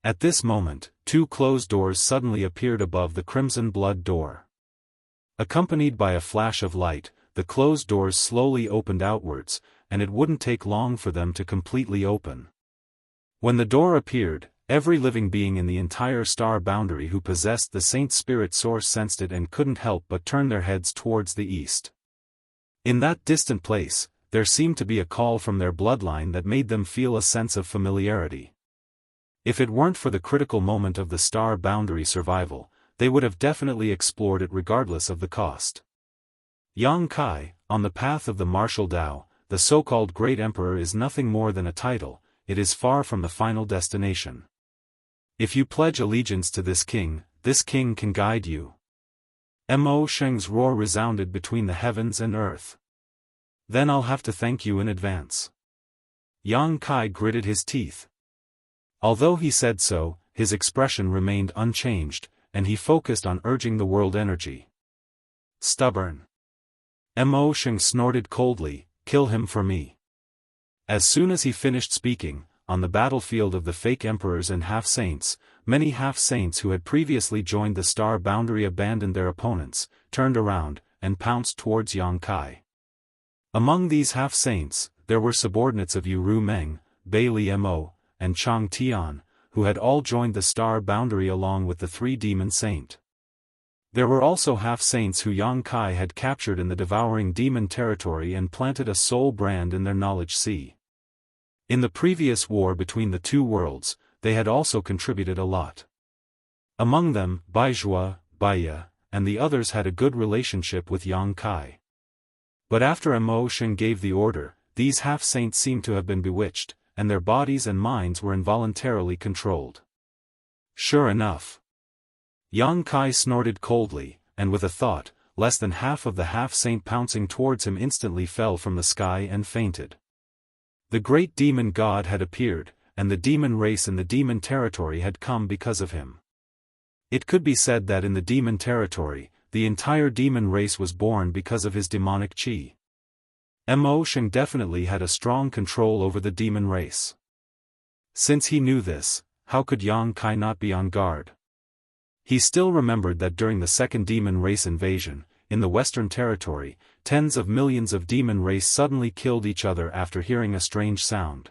At this moment, 2 closed doors suddenly appeared above the crimson blood door. Accompanied by a flash of light, the closed doors slowly opened outwards, and it wouldn't take long for them to completely open. When the door appeared, every living being in the entire star boundary who possessed the Saint Spirit Source sensed it and couldn't help but turn their heads towards the east. In that distant place, there seemed to be a call from their bloodline that made them feel a sense of familiarity. If it weren't for the critical moment of the star boundary survival, they would have definitely explored it regardless of the cost. Yang Kai, on the path of the martial Tao, the so-called Great Emperor is nothing more than a title, it is far from the final destination. If you pledge allegiance to this king can guide you. Mo Sheng's roar resounded between the heavens and earth. Then I'll have to thank you in advance. Yang Kai gritted his teeth. Although he said so, his expression remained unchanged, and he focused on urging the world energy. Stubborn. Mo Sheng snorted coldly, "Kill him for me." As soon as he finished speaking, on the battlefield of the fake emperors and half-saints, many half-saints who had previously joined the star boundary abandoned their opponents, turned around, and pounced towards Yang Kai. Among these half-saints, there were subordinates of Yu Ru Meng, Bailey Mo, and Chang Tian, who had all joined the star boundary along with the 3 demon saint. There were also half-saints who Yang Kai had captured in the devouring demon territory and planted a soul brand in their knowledge sea. In the previous war between the 2 worlds, they had also contributed a lot. Among them, Baizhua, Baiya, and the others had a good relationship with Yang Kai. But after Mo Sheng gave the order, these half-saints seemed to have been bewitched, and their bodies and minds were involuntarily controlled. Sure enough. Yang Kai snorted coldly, and with a thought, less than half of the half-saint pouncing towards him instantly fell from the sky and fainted. The great demon god had appeared, and the demon race in the demon territory had come because of him. It could be said that in the demon territory, the entire demon race was born because of his demonic chi. Mo Sheng definitely had a strong control over the demon race. Since he knew this, how could Yang Kai not be on guard? He still remembered that during the second demon race invasion, in the Western Territory, tens of millions of demon race suddenly killed each other after hearing a strange sound.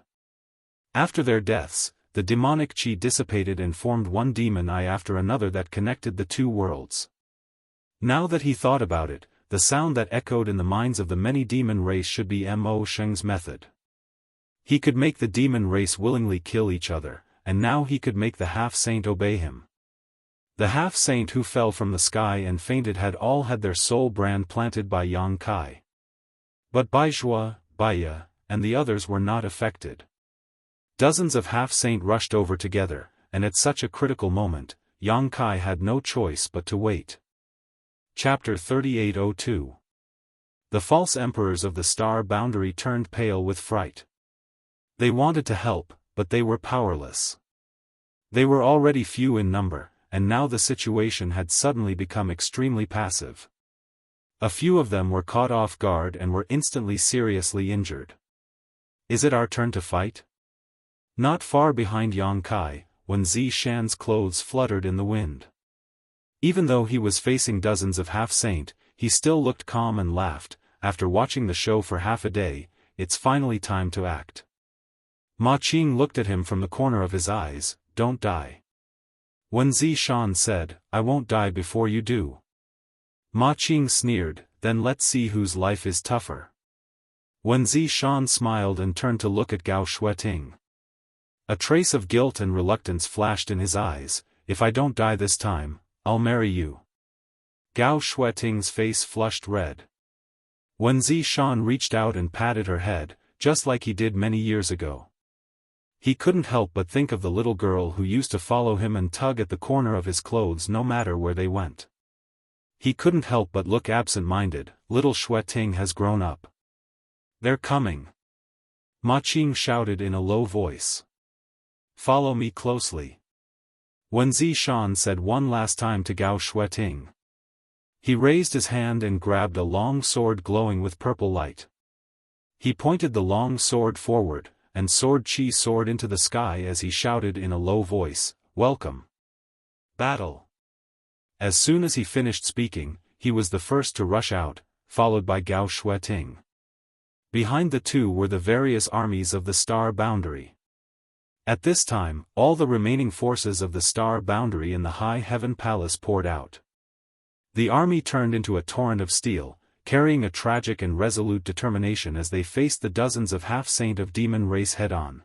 After their deaths, the demonic chi dissipated and formed one demon eye after another that connected the two worlds. Now that he thought about it, the sound that echoed in the minds of the many demon race should be Mo Sheng's method. He could make the demon race willingly kill each other, and now he could make the half-saint obey him. The half-saint who fell from the sky and fainted had all had their soul brand planted by Yang Kai. But Baizhua, Baiya, and the others were not affected. Dozens of half-saint rushed over together, and at such a critical moment, Yang Kai had no choice but to wait. Chapter 3802. The false emperors of the star boundary turned pale with fright. They wanted to help, but they were powerless. They were already few in number, and now the situation had suddenly become extremely passive. A few of them were caught off guard and were instantly seriously injured. Is it our turn to fight? Not far behind Yang Kai, Wen Zishan's clothes fluttered in the wind. Even though he was facing dozens of half-saint, he still looked calm and laughed. After watching the show for half a day, it's finally time to act. Ma Qing looked at him from the corner of his eyes. Don't die. Wen Zishan said, I won't die before you do. Ma Qing sneered, then let's see whose life is tougher. Wen Zishan smiled and turned to look at Gao Shueting. A trace of guilt and reluctance flashed in his eyes. If I don't die this time, I'll marry you. Gao Shueting's face flushed red. Wen Zishan reached out and patted her head, just like he did many years ago. He couldn't help but think of the little girl who used to follow him and tug at the corner of his clothes no matter where they went. He couldn't help but look absent-minded. Little Shueting has grown up. They're coming. Ma Qing shouted in a low voice. Follow me closely. Wen Zishan said one last time to Gao Shueting. He raised his hand and grabbed a long sword glowing with purple light. He pointed the long sword forward, and sword chi soared into the sky as he shouted in a low voice, Welcome. Battle. As soon as he finished speaking, he was the first to rush out, followed by Gao Shueting. Behind the two were the various armies of the star boundary. At this time, all the remaining forces of the star boundary in the High Heaven Palace poured out. The army turned into a torrent of steel, carrying a tragic and resolute determination as they faced the dozens of half-saint of demon race head-on.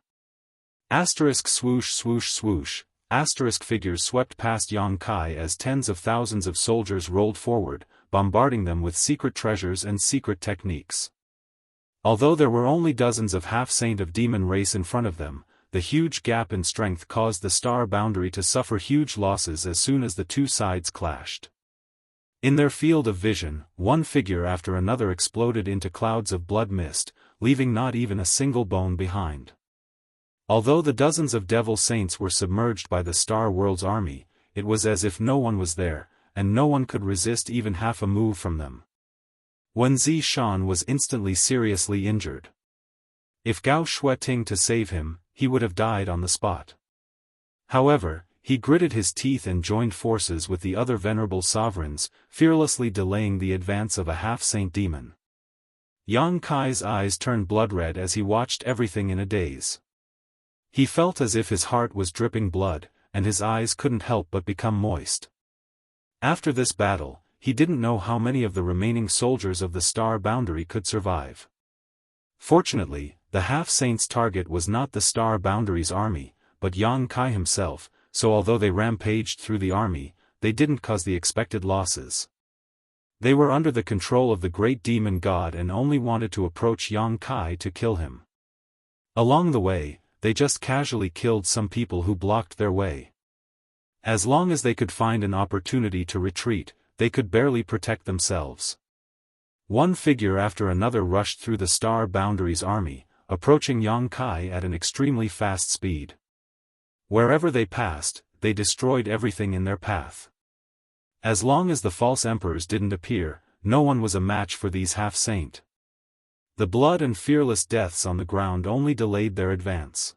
Asterisk swoosh swoosh swoosh, asterisk figures swept past Yang Kai as tens of thousands of soldiers rolled forward, bombarding them with secret treasures and secret techniques. Although there were only dozens of half-saint of demon race in front of them, the huge gap in strength caused the star boundary to suffer huge losses as soon as the two sides clashed. In their field of vision, one figure after another exploded into clouds of blood mist, leaving not even a single bone behind. Although the dozens of devil saints were submerged by the Star World's army, it was as if no one was there, and no one could resist even half a move from them. Wen Zishan was instantly seriously injured. If Gao Shueting to save him, he would have died on the spot. However, he gritted his teeth and joined forces with the other venerable sovereigns, fearlessly delaying the advance of a half-saint demon. Yang Kai's eyes turned blood-red as he watched everything in a daze. He felt as if his heart was dripping blood, and his eyes couldn't help but become moist. After this battle, he didn't know how many of the remaining soldiers of the star boundary could survive. Fortunately, the half-saint's target was not the star boundary's army, but Yang Kai himself, so although they rampaged through the army, they didn't cause the expected losses. They were under the control of the great demon god and only wanted to approach Yang Kai to kill him. Along the way, they just casually killed some people who blocked their way. As long as they could find an opportunity to retreat, they could barely protect themselves. One figure after another rushed through the Star Boundary's army, approaching Yang Kai at an extremely fast speed. Wherever they passed, they destroyed everything in their path. As long as the false emperors didn't appear, no one was a match for these half-saint. The blood and fearless deaths on the ground only delayed their advance.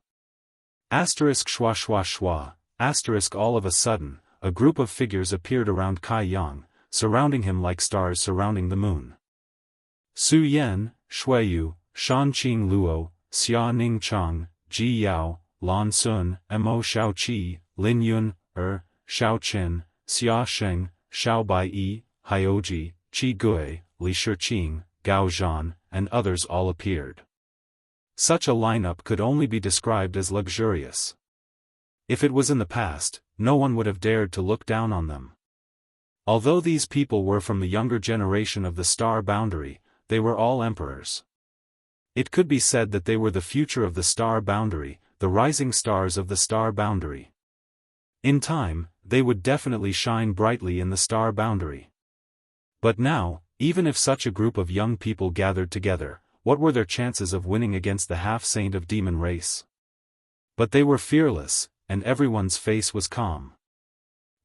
Asterisk schwa schwa schwa, asterisk all of a sudden, a group of figures appeared around Kai Yang, surrounding him like stars surrounding the moon. Su Yan, Shuiyu, Shanqing Luo, Xia Ning Chang, Ji Yao, Lan Sun, Mo Xiaoqi, Lin Yun, Xiao Qin, Xia Sheng, Xiao Bai, Haioji, Qi Gui, Li Shiqing, Gao Zhan, and others all appeared. Such a lineup could only be described as luxurious. If it was in the past, no one would have dared to look down on them. Although these people were from the younger generation of the Star Boundary, they were all emperors. It could be said that they were the future of the Star Boundary, the rising stars of the Star Boundary. In time, they would definitely shine brightly in the Star Boundary. But now, even if such a group of young people gathered together, what were their chances of winning against the half-saint of demon race? But they were fearless, and everyone's face was calm.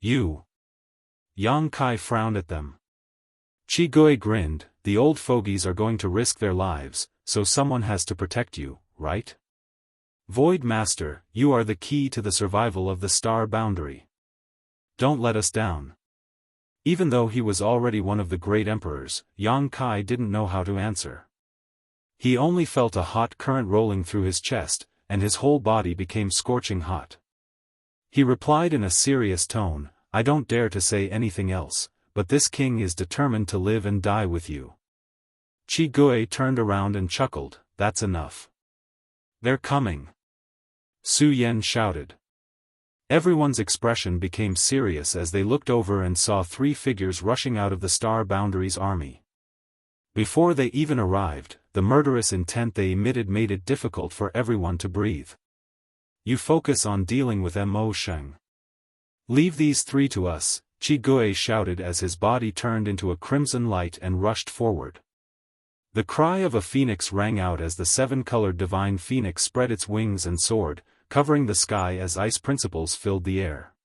You. Yang Kai frowned at them. Qi Gui grinned, the old fogies are going to risk their lives, so someone has to protect you, right? Void Master, you are the key to the survival of the Star Boundary. Don't let us down. Even though he was already one of the great emperors, Yang Kai didn't know how to answer. He only felt a hot current rolling through his chest, and his whole body became scorching hot. He replied in a serious tone, I don't dare to say anything else, but this king is determined to live and die with you. Qi Gui turned around and chuckled, that's enough. They're coming. Su Yan shouted. Everyone's expression became serious as they looked over and saw three figures rushing out of the Star Boundary's army. Before they even arrived, the murderous intent they emitted made it difficult for everyone to breathe. You focus on dealing with Mo Sheng. Leave these three to us, Qi Gui shouted as his body turned into a crimson light and rushed forward. The cry of a phoenix rang out as the seven-colored divine phoenix spread its wings and soared, covering the sky as ice principles filled the air.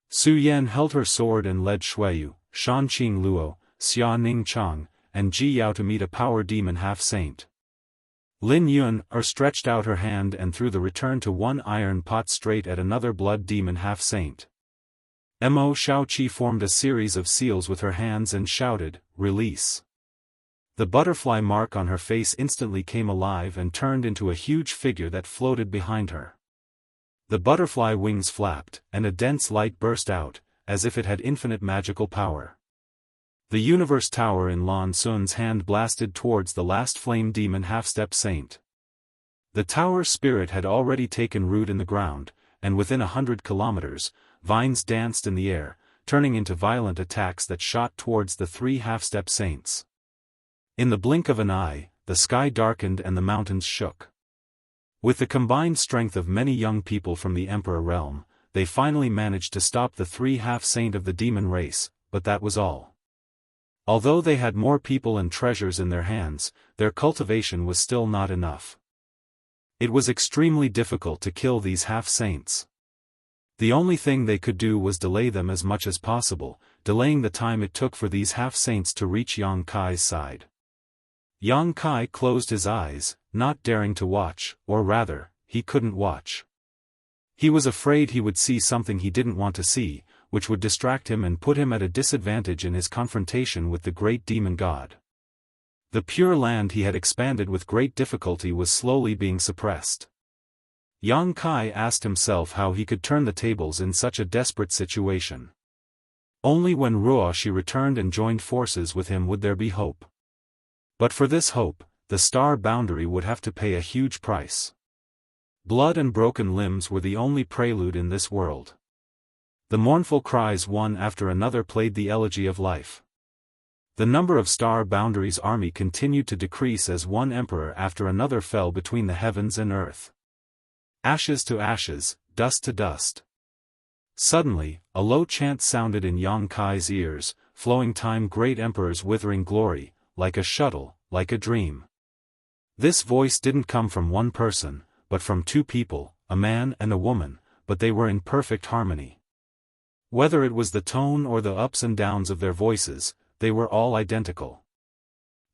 Su Yan held her sword and led Shuiyu, Shanqing Luo, Xia Ning Chang, and Ji Yao to meet a power demon half-saint. Lin Yun stretched out her hand and threw the return to one iron pot straight at another blood demon half-saint. Mo Xiaoqi formed a series of seals with her hands and shouted, release. The butterfly mark on her face instantly came alive and turned into a huge figure that floated behind her. The butterfly wings flapped, and a dense light burst out, as if it had infinite magical power. The Universe Tower in Lan Sun's hand blasted towards the last flame demon half-step saint. The tower's spirit had already taken root in the ground, and within 100 kilometers, vines danced in the air, turning into violent attacks that shot towards the three half-step saints. In the blink of an eye, the sky darkened and the mountains shook. With the combined strength of many young people from the Emperor realm, they finally managed to stop the three half-saint of the demon race, but that was all. Although they had more people and treasures in their hands, their cultivation was still not enough. It was extremely difficult to kill these half-saints. The only thing they could do was delay them as much as possible, delaying the time it took for these half-saints to reach Yang Kai's side. Yang Kai closed his eyes, not daring to watch, or rather, he couldn't watch. He was afraid he would see something he didn't want to see, which would distract him and put him at a disadvantage in his confrontation with the great demon god. The pure land he had expanded with great difficulty was slowly being suppressed. Yang Kai asked himself how he could turn the tables in such a desperate situation. Only when Ruoshi returned and joined forces with him would there be hope. But for this hope, the Star Boundary would have to pay a huge price. Blood and broken limbs were the only prelude in this world. The mournful cries one after another played the elegy of life. The number of Star Boundary's army continued to decrease as one emperor after another fell between the heavens and earth. Ashes to ashes, dust to dust. Suddenly, a low chant sounded in Yang Kai's ears, flowing time great emperor's withering glory, like a shuttle, like a dream. This voice didn't come from one person, but from two people, a man and a woman, but they were in perfect harmony. Whether it was the tone or the ups and downs of their voices, they were all identical.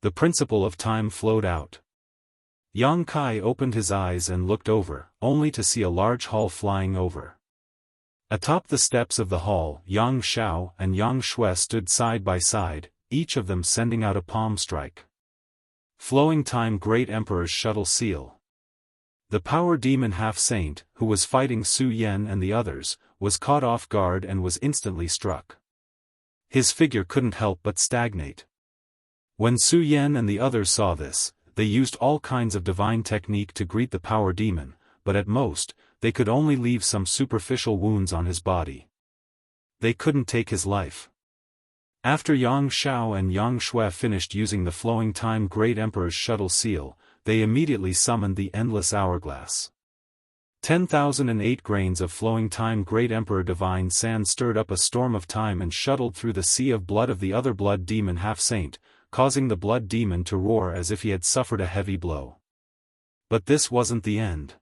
The principle of time flowed out. Yang Kai opened his eyes and looked over, only to see a large hall flying over. Atop the steps of the hall, Yang Xiao and Yang Shui stood side by side, each of them sending out a palm strike. Flowing time great emperor's shuttle seal. The power demon half-saint, who was fighting Su Yan and the others, was caught off guard and was instantly struck. His figure couldn't help but stagnate. When Su Yan and the others saw this, they used all kinds of divine technique to greet the power demon, but at most, they could only leave some superficial wounds on his body. They couldn't take his life. After Yang Xiao and Yang Shui finished using the flowing time great emperor's shuttle seal, they immediately summoned the endless hourglass. 10,008 grains of flowing time great emperor divine sand stirred up a storm of time and shuttled through the sea of blood of the other blood demon half-saint, causing the blood demon to roar as if he had suffered a heavy blow. But this wasn't the end.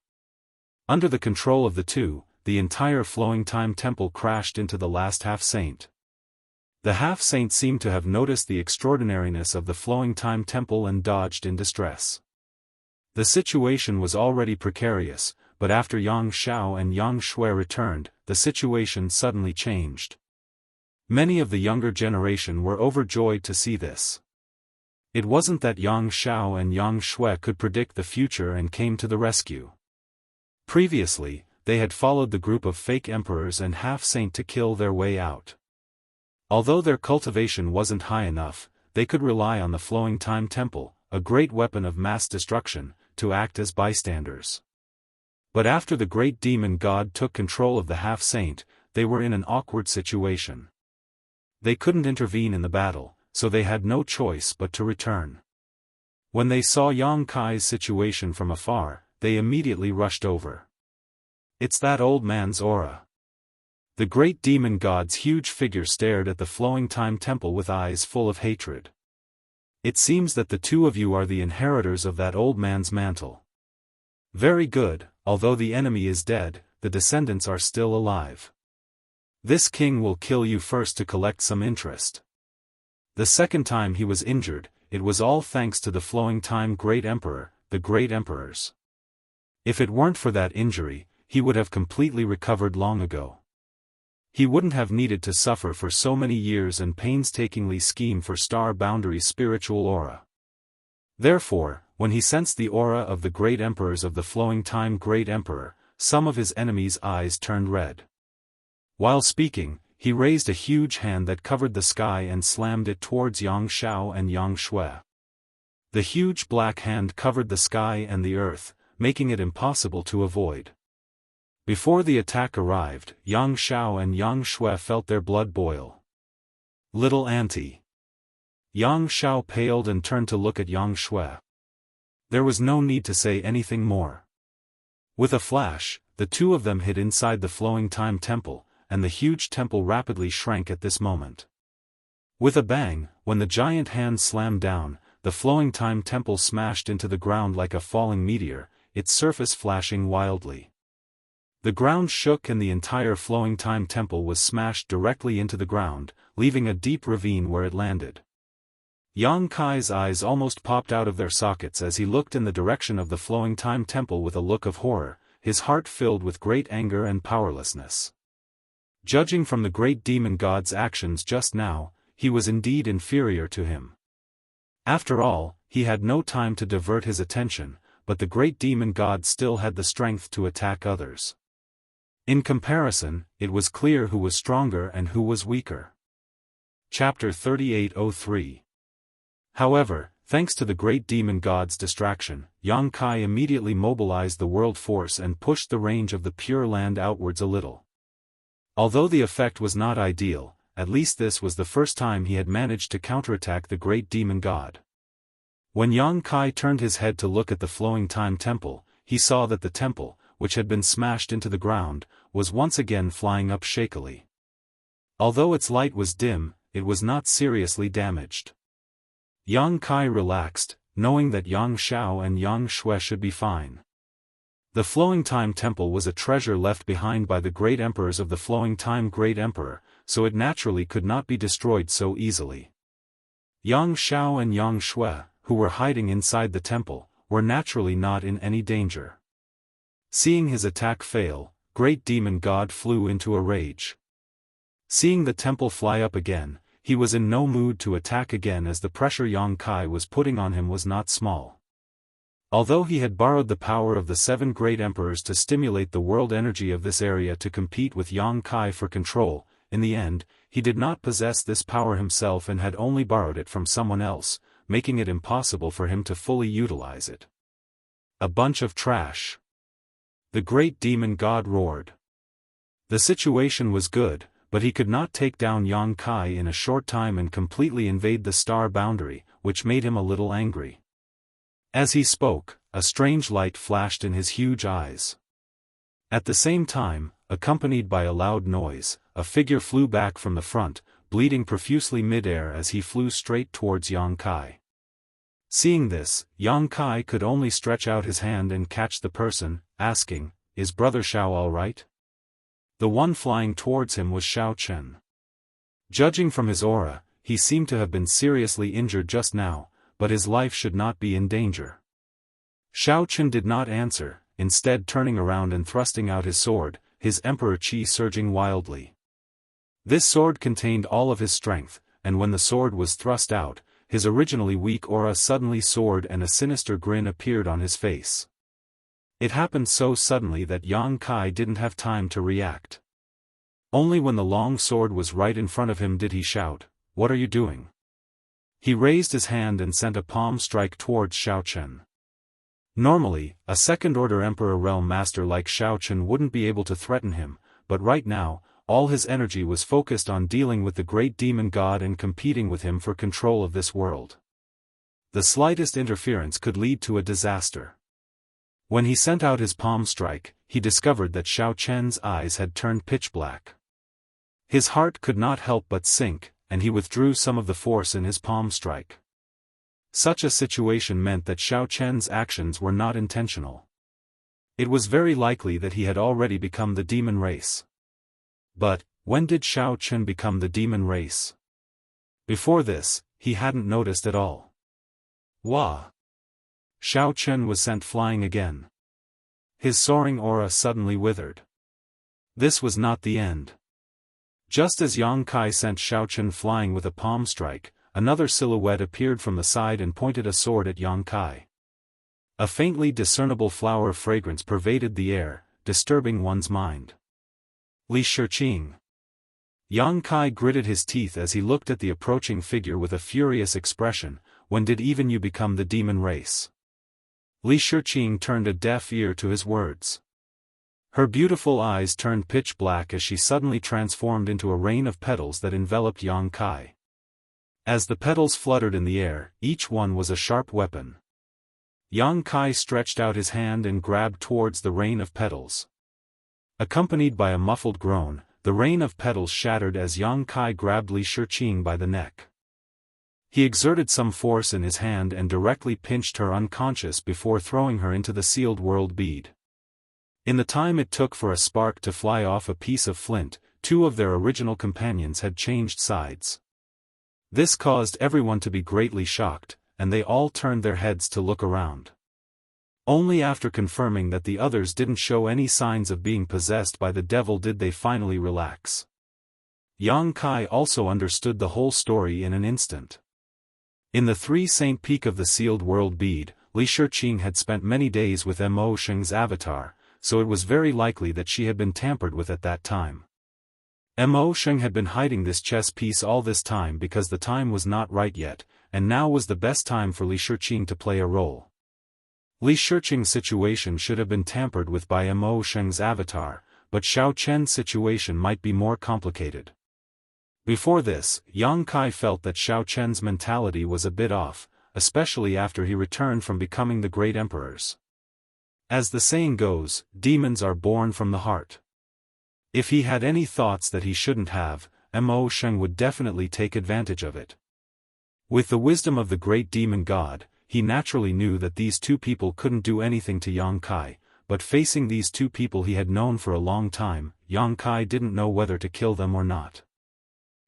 Under the control of the two, the entire flowing time temple crashed into the last half-saint. The half-saint seemed to have noticed the extraordinariness of the flowing time temple and dodged in distress. The situation was already precarious, but after Yang Xiao and Yang Shui returned, the situation suddenly changed. Many of the younger generation were overjoyed to see this. It wasn't that Yang Xiao and Yang Shui could predict the future and came to the rescue. Previously, they had followed the group of fake emperors and half-saint to kill their way out. Although their cultivation wasn't high enough, they could rely on the flowing time temple, a great weapon of mass destruction, to act as bystanders. But after the great demon god took control of the half-saint, they were in an awkward situation. They couldn't intervene in the battle, so they had no choice but to return. When they saw Yang Kai's situation from afar, they immediately rushed over. It's that old man's aura. The great demon god's huge figure stared at the flowing time temple with eyes full of hatred. It seems that the two of you are the inheritors of that old man's mantle. Very good, although the enemy is dead, the descendants are still alive. This king will kill you first to collect some interest. The second time he was injured, it was all thanks to the flowing time great emperor, the great emperors. If it weren't for that injury, he would have completely recovered long ago. He wouldn't have needed to suffer for so many years and painstakingly scheme for Star Boundary's spiritual aura. Therefore, when he sensed the aura of the great emperors of the flowing time great emperor, some of his enemies' eyes turned red. While speaking, he raised a huge hand that covered the sky and slammed it towards Yang Xiao and Yang Shui. The huge black hand covered the sky and the earth, making it impossible to avoid. Before the attack arrived, Yang Xiao and Yang Shui felt their blood boil. Little auntie. Yang Xiao paled and turned to look at Yang Shui. There was no need to say anything more. With a flash, the two of them hid inside the flowing time temple, and the huge temple rapidly shrank at this moment. With a bang, when the giant hand slammed down, the flowing time temple smashed into the ground like a falling meteor, its surface flashing wildly. The ground shook and the entire flowing time temple was smashed directly into the ground, leaving a deep ravine where it landed. Yang Kai's eyes almost popped out of their sockets as he looked in the direction of the flowing time temple with a look of horror, his heart filled with great anger and powerlessness. Judging from the great demon god's actions just now, he was indeed inferior to him. After all, he had no time to divert his attention, but the great demon god still had the strength to attack others. In comparison, it was clear who was stronger and who was weaker. Chapter 3803. However, thanks to the great demon god's distraction, Yang Kai immediately mobilized the world force and pushed the range of the Pure Land outwards a little. Although the effect was not ideal, at least this was the first time he had managed to counterattack the great demon god. When Yang Kai turned his head to look at the flowing time temple, he saw that the temple, which had been smashed into the ground, was once again flying up shakily. Although its light was dim, it was not seriously damaged. Yang Kai relaxed, knowing that Yang Xiao and Yang Shui should be fine. The Flowing Time Temple was a treasure left behind by the great emperors of the Flowing Time Great Emperor, so it naturally could not be destroyed so easily. Yang Xiao and Yang Shui, who were hiding inside the temple, were naturally not in any danger. Seeing his attack fail, Great Demon God flew into a rage. Seeing the temple fly up again, he was in no mood to attack again, as the pressure Yang Kai was putting on him was not small. Although he had borrowed the power of the 7 great emperors to stimulate the world energy of this area to compete with Yang Kai for control, in the end, he did not possess this power himself and had only borrowed it from someone else, making it impossible for him to fully utilize it. A bunch of trash. The great demon god roared. The situation was good, but he could not take down Yang Kai in a short time and completely invade the star boundary, which made him a little angry. As he spoke, a strange light flashed in his huge eyes. At the same time, accompanied by a loud noise, a figure flew back from the front, bleeding profusely mid-air as he flew straight towards Yang Kai. Seeing this, Yang Kai could only stretch out his hand and catch the person, asking, "Is Brother Xiao all right?" The one flying towards him was Xiao Chen. Judging from his aura, he seemed to have been seriously injured just now, but his life should not be in danger. Xiao Chen did not answer, instead turning around and thrusting out his sword, his emperor chi surging wildly. This sword contained all of his strength, and when the sword was thrust out, his originally weak aura suddenly soared and a sinister grin appeared on his face. It happened so suddenly that Yang Kai didn't have time to react. Only when the long sword was right in front of him did he shout, "What are you doing?" He raised his hand and sent a palm strike towards Xiao Chen. Normally, a second-order Emperor Realm Master like Xiao Chen wouldn't be able to threaten him, but right now, all his energy was focused on dealing with the great demon god and competing with him for control of this world. The slightest interference could lead to a disaster. When he sent out his palm strike, he discovered that Xiao Chen's eyes had turned pitch black. His heart could not help but sink, and he withdrew some of the force in his palm strike. Such a situation meant that Xiao Chen's actions were not intentional. It was very likely that he had already become the demon race. But, when did Xiao Chen become the demon race? Before this, he hadn't noticed at all. Wah! Xiao Chen was sent flying again. His soaring aura suddenly withered. This was not the end. Just as Yang Kai sent Xiao Chen flying with a palm strike, another silhouette appeared from the side and pointed a sword at Yang Kai. A faintly discernible flower fragrance pervaded the air, disturbing one's mind. Li Shiqing. Yang Kai gritted his teeth as he looked at the approaching figure with a furious expression. "When did even you become the demon race?" Li Shiqing turned a deaf ear to his words. Her beautiful eyes turned pitch black as she suddenly transformed into a rain of petals that enveloped Yang Kai. As the petals fluttered in the air, each one was a sharp weapon. Yang Kai stretched out his hand and grabbed towards the rain of petals. Accompanied by a muffled groan, the rain of petals shattered as Yang Kai grabbed Li Shiqing by the neck. He exerted some force in his hand and directly pinched her unconscious before throwing her into the sealed world bead. In the time it took for a spark to fly off a piece of flint, 2 of their original companions had changed sides. This caused everyone to be greatly shocked, and they all turned their heads to look around. Only after confirming that the others didn't show any signs of being possessed by the devil did they finally relax. Yang Kai also understood the whole story in an instant. In the 3 Saint Peak of the sealed world bead, Li Shiqing had spent many days with Mo Sheng's avatar, so it was very likely that she had been tampered with at that time. Mo Sheng had been hiding this chess piece all this time because the time was not right yet, and now was the best time for Li Shiqing to play a role. Li Shiqing's situation should have been tampered with by Mo Sheng's avatar, but Xiao Chen's situation might be more complicated. Before this, Yang Kai felt that Xiao Chen's mentality was a bit off, especially after he returned from becoming the great emperors. As the saying goes, demons are born from the heart. If he had any thoughts that he shouldn't have, Mo Sheng would definitely take advantage of it. With the wisdom of the great demon god, he naturally knew that these two people couldn't do anything to Yang Kai, but facing these two people he had known for a long time, Yang Kai didn't know whether to kill them or not.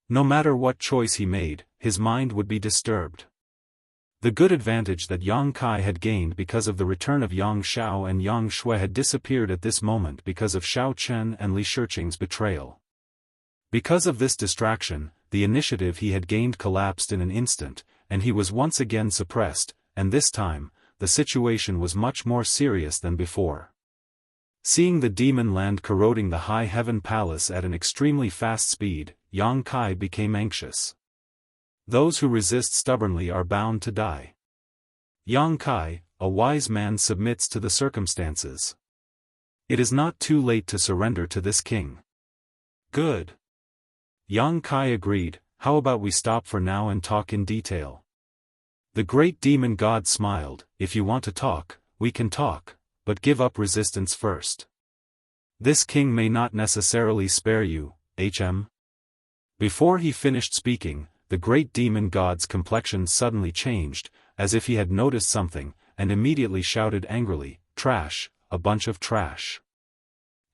No matter what choice he made, his mind would be disturbed. The good advantage that Yang Kai had gained because of the return of Yang Xiao and Yang Shui had disappeared at this moment because of Xiao Chen and Li Shiqing's betrayal. Because of this distraction, the initiative he had gained collapsed in an instant, and he was once again suppressed, and this time, the situation was much more serious than before. Seeing the demon land corroding the high heaven palace at an extremely fast speed, Yang Kai became anxious. Those who resist stubbornly are bound to die. Yang Kai, a wise man, submits to the circumstances. It is not too late to surrender to this king. Good. Yang Kai agreed. How about we stop for now and talk in detail? The great demon god smiled. If you want to talk, we can talk, but give up resistance first. This king may not necessarily spare you, HM. Before he finished speaking, the great demon god's complexion suddenly changed, as if he had noticed something, and immediately shouted angrily, "Trash, a bunch of trash."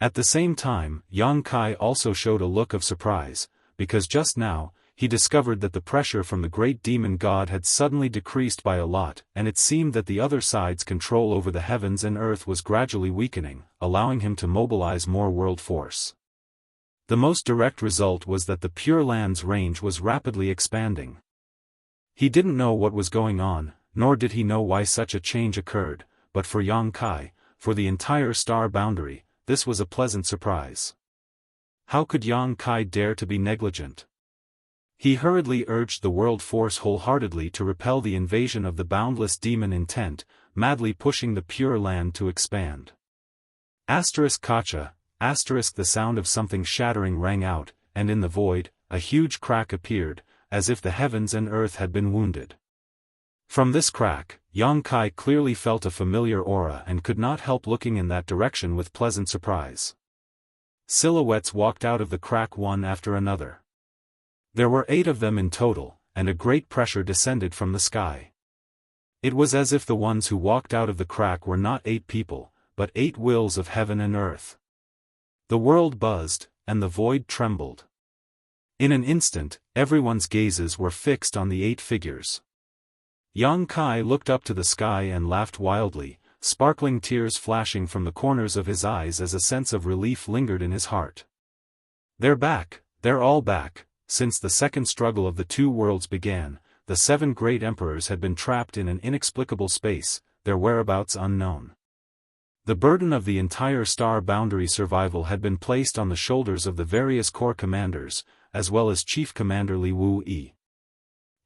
At the same time, Yang Kai also showed a look of surprise, because just now, he discovered that the pressure from the great demon god had suddenly decreased by a lot, and it seemed that the other side's control over the heavens and earth was gradually weakening, allowing him to mobilize more world force. The most direct result was that the Pure Land's range was rapidly expanding. He didn't know what was going on, nor did he know why such a change occurred, but for Yang Kai, for the entire star boundary, this was a pleasant surprise. How could Yang Kai dare to be negligent? He hurriedly urged the world force wholeheartedly to repel the invasion of the boundless demon intent, madly pushing the Pure Land to expand. Kacha, the sound of something shattering rang out, and in the void, a huge crack appeared, as if the heavens and earth had been wounded. From this crack, Yang Kai clearly felt a familiar aura and could not help looking in that direction with pleasant surprise. Silhouettes walked out of the crack one after another. There were 8 of them in total, and a great pressure descended from the sky. It was as if the ones who walked out of the crack were not 8 people, but 8 wills of heaven and earth. The world buzzed, and the void trembled. In an instant, everyone's gazes were fixed on the 8 figures. Yang Kai looked up to the sky and laughed wildly, sparkling tears flashing from the corners of his eyes as a sense of relief lingered in his heart. They're back, they're all back. Since the second struggle of the 2 worlds began, the 7 great emperors had been trapped in an inexplicable space, their whereabouts unknown. The burden of the entire star boundary survival had been placed on the shoulders of the various corps commanders, as well as Chief Commander Li Wu-yi.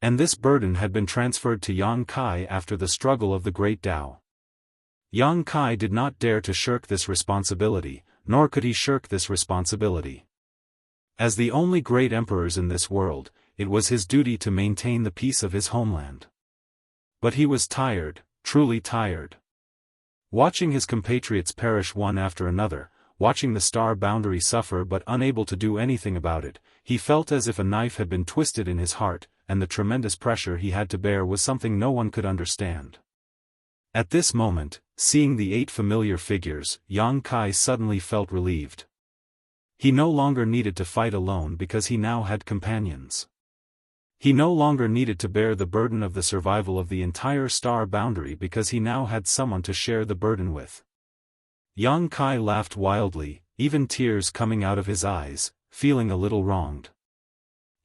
And this burden had been transferred to Yang Kai after the struggle of the Great Tao. Yang Kai did not dare to shirk this responsibility, nor could he shirk this responsibility. As the only great emperors in this world, it was his duty to maintain the peace of his homeland. But he was tired, truly tired. Watching his compatriots perish one after another, watching the star boundary suffer but unable to do anything about it, he felt as if a knife had been twisted in his heart, and the tremendous pressure he had to bear was something no one could understand. At this moment, seeing the 8 familiar figures, Yang Kai suddenly felt relieved. He no longer needed to fight alone because he now had companions. He no longer needed to bear the burden of the survival of the entire star boundary because he now had someone to share the burden with. Yang Kai laughed wildly, even tears coming out of his eyes, feeling a little wronged.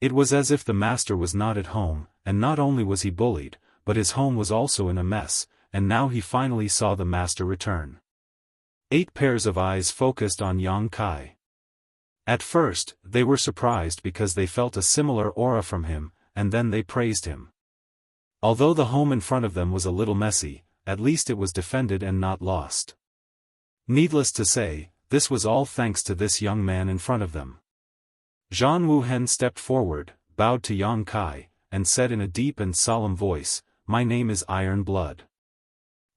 It was as if the master was not at home, and not only was he bullied, but his home was also in a mess, and now he finally saw the master return. 8 pairs of eyes focused on Yang Kai. At first, they were surprised because they felt a similar aura from him, and then they praised him. Although the home in front of them was a little messy, at least it was defended and not lost. Needless to say, this was all thanks to this young man in front of them. Zhan Wuhen stepped forward, bowed to Yang Kai, and said in a deep and solemn voice, "My name is Iron Blood."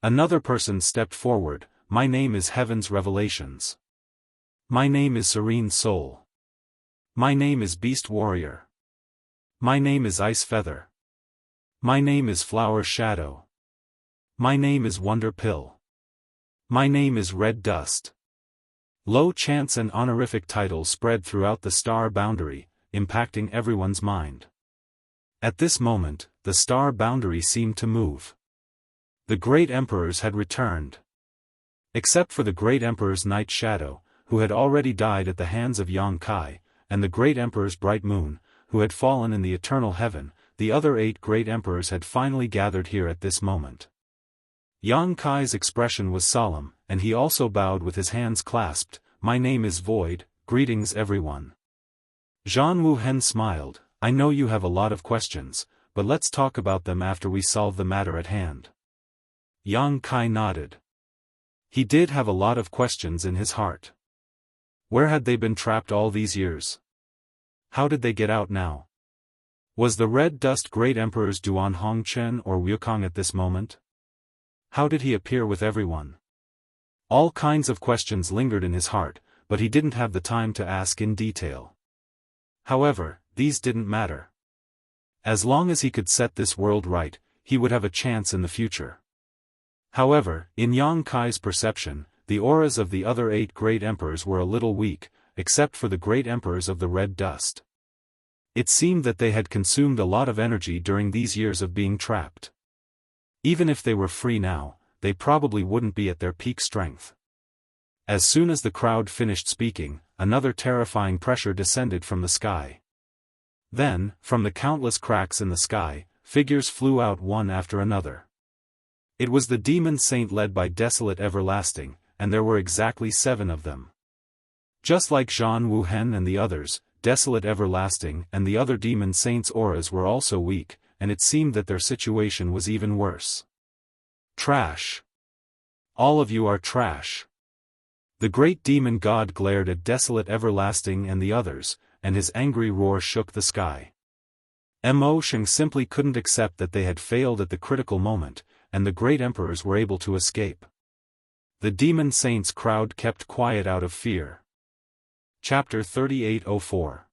Another person stepped forward, my name is Heaven's Revelations. My name is Serene Soul. My name is Beast Warrior. My name is Ice Feather. My name is Flower Shadow. My name is Wonder Pill. My name is Red Dust. Low chants and honorific titles spread throughout the star boundary, impacting everyone's mind. At this moment, the star boundary seemed to move. The great emperors had returned. Except for the great emperor's Night Shadow, who had already died at the hands of Yang Kai, and the great emperor's Bright Moon, who had fallen in the eternal heaven, the other 8 great emperors had finally gathered here at this moment. Yang Kai's expression was solemn, and he also bowed with his hands clasped. My name is Void, greetings everyone. Zhan Wuhen smiled. I know you have a lot of questions, but let's talk about them after we solve the matter at hand. Yang Kai nodded. He did have a lot of questions in his heart. Where had they been trapped all these years? How did they get out now? Was the Red Dust Great Emperor's Duan Hongchen or Wukong at this moment? How did he appear with everyone? All kinds of questions lingered in his heart, but he didn't have the time to ask in detail. However, these didn't matter. As long as he could set this world right, he would have a chance in the future. However, in Yang Kai's perception, the auras of the other 8 great emperors were a little weak, except for the great emperors of the Red Dust. It seemed that they had consumed a lot of energy during these years of being trapped. Even if they were free now, they probably wouldn't be at their peak strength. As soon as the crowd finished speaking, another terrifying pressure descended from the sky. Then, from the countless cracks in the sky, figures flew out one after another. It was the demon saint led by Desolate Everlasting, and there were exactly 7 of them. Just like Zhan Wuhen and the others, Desolate Everlasting and the other demon saints' auras were also weak, and it seemed that their situation was even worse. Trash. All of you are trash. The great demon god glared at Desolate Everlasting and the others, and his angry roar shook the sky. Emotion simply couldn't accept that they had failed at the critical moment, and the great emperors were able to escape. The demon saints' crowd kept quiet out of fear. Chapter 3804.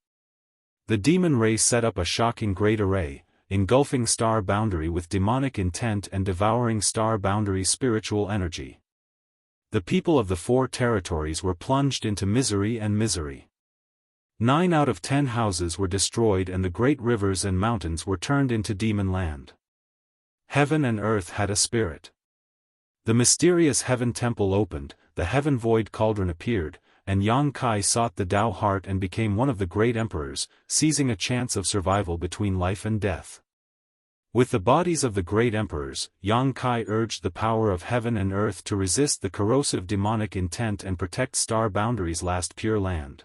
The demon race set up a shocking great array, engulfing star boundary with demonic intent and devouring star boundary's spiritual energy. The people of the 4 territories were plunged into misery and misery. 9 out of 10 houses were destroyed and the great rivers and mountains were turned into demon land. Heaven and earth had a spirit. The mysterious heaven temple opened, the heaven void cauldron appeared, and Yang Kai sought the Tao heart and became one of the great emperors, seizing a chance of survival between life and death. With the bodies of the great emperors, Yang Kai urged the power of heaven and earth to resist the corrosive demonic intent and protect star boundary's last pure land.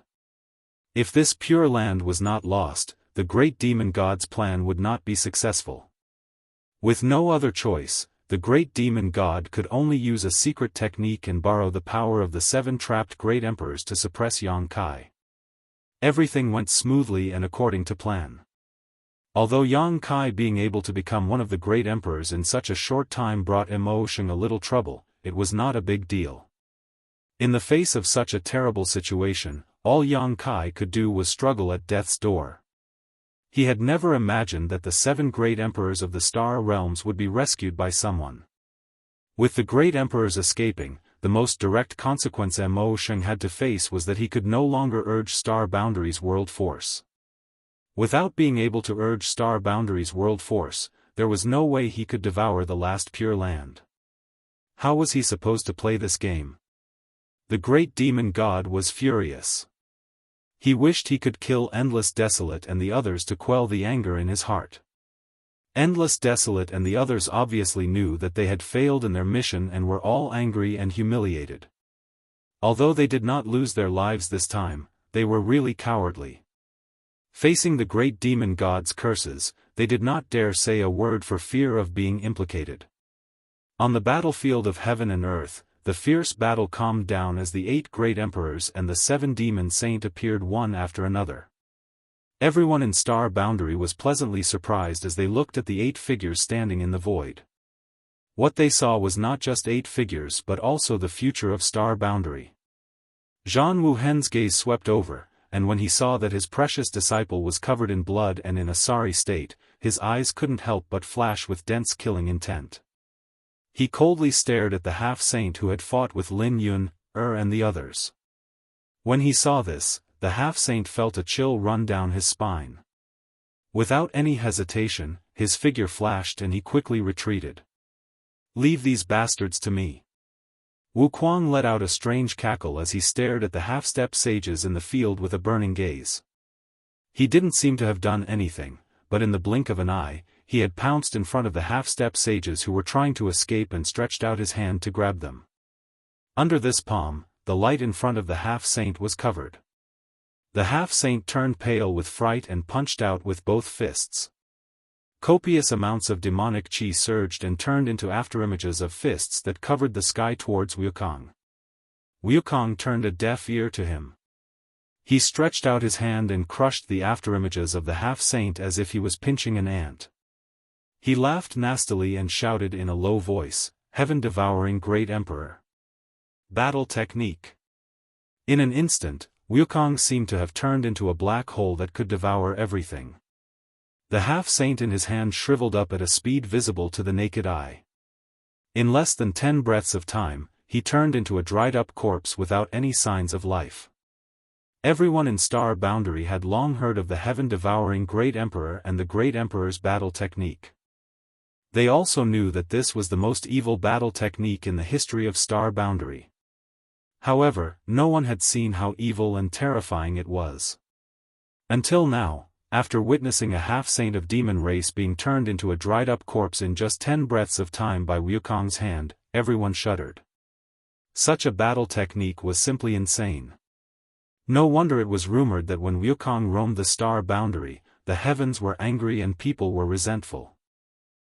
If this pure land was not lost, the great demon god's plan would not be successful. With no other choice, the great demon god could only use a secret technique and borrow the power of the 7 trapped great emperors to suppress Yang Kai. Everything went smoothly and according to plan. Although Yang Kai being able to become one of the great emperors in such a short time brought Emotion a little trouble, it was not a big deal. In the face of such a terrible situation, all Yang Kai could do was struggle at death's door. He had never imagined that the 7 great emperors of the star realms would be rescued by someone. With the great emperors escaping, the most direct consequence Emotion had to face was that he could no longer urge star boundary's world force. Without being able to urge star boundary's world force, there was no way he could devour the last pure land. How was he supposed to play this game? The great demon god was furious. He wished he could kill Endless Desolate and the others to quell the anger in his heart. Endless Desolate and the others obviously knew that they had failed in their mission and were all angry and humiliated. Although they did not lose their lives this time, they were really cowardly. Facing the great demon god's curses, they did not dare say a word for fear of being implicated. On the battlefield of heaven and earth, the fierce battle calmed down as the 8 great emperors and the 7 demon saints appeared one after another. Everyone in Star Boundary was pleasantly surprised as they looked at the 8 figures standing in the void. What they saw was not just 8 figures but also the future of Star Boundary. Zhan Wuhen's gaze swept over, and when he saw that his precious disciple was covered in blood and in a sorry state, his eyes couldn't help but flash with dense killing intent. He coldly stared at the half-saint who had fought with Lin Yun, and the others. When he saw this, the half-saint felt a chill run down his spine. Without any hesitation, his figure flashed and he quickly retreated. "Leave these bastards to me." Wuquang let out a strange cackle as he stared at the half-step sages in the field with a burning gaze. He didn't seem to have done anything, but in the blink of an eye, he had pounced in front of the half-step sages who were trying to escape and stretched out his hand to grab them. Under this palm, the light in front of the half-saint was covered. The half-saint turned pale with fright and punched out with both fists. Copious amounts of demonic qi surged and turned into afterimages of fists that covered the sky towards Wuquang. Wuquang turned a deaf ear to him. He stretched out his hand and crushed the afterimages of the half-saint as if he was pinching an ant. He laughed nastily and shouted in a low voice, "Heaven-devouring Great Emperor! Battle technique!" In an instant, Wuquang seemed to have turned into a black hole that could devour everything. The half-saint in his hand shriveled up at a speed visible to the naked eye. In less than 10 breaths of time, he turned into a dried-up corpse without any signs of life. Everyone in Star Boundary had long heard of the heaven-devouring Great Emperor and the Great Emperor's battle technique. They also knew that this was the most evil battle technique in the history of Star Boundary. However, no one had seen how evil and terrifying it was. Until now, after witnessing a half-saint of demon race being turned into a dried-up corpse in just 10 breaths of time by Wuquang's hand, everyone shuddered. Such a battle technique was simply insane. No wonder it was rumored that when Wuquang roamed the Star Boundary, the heavens were angry and people were resentful.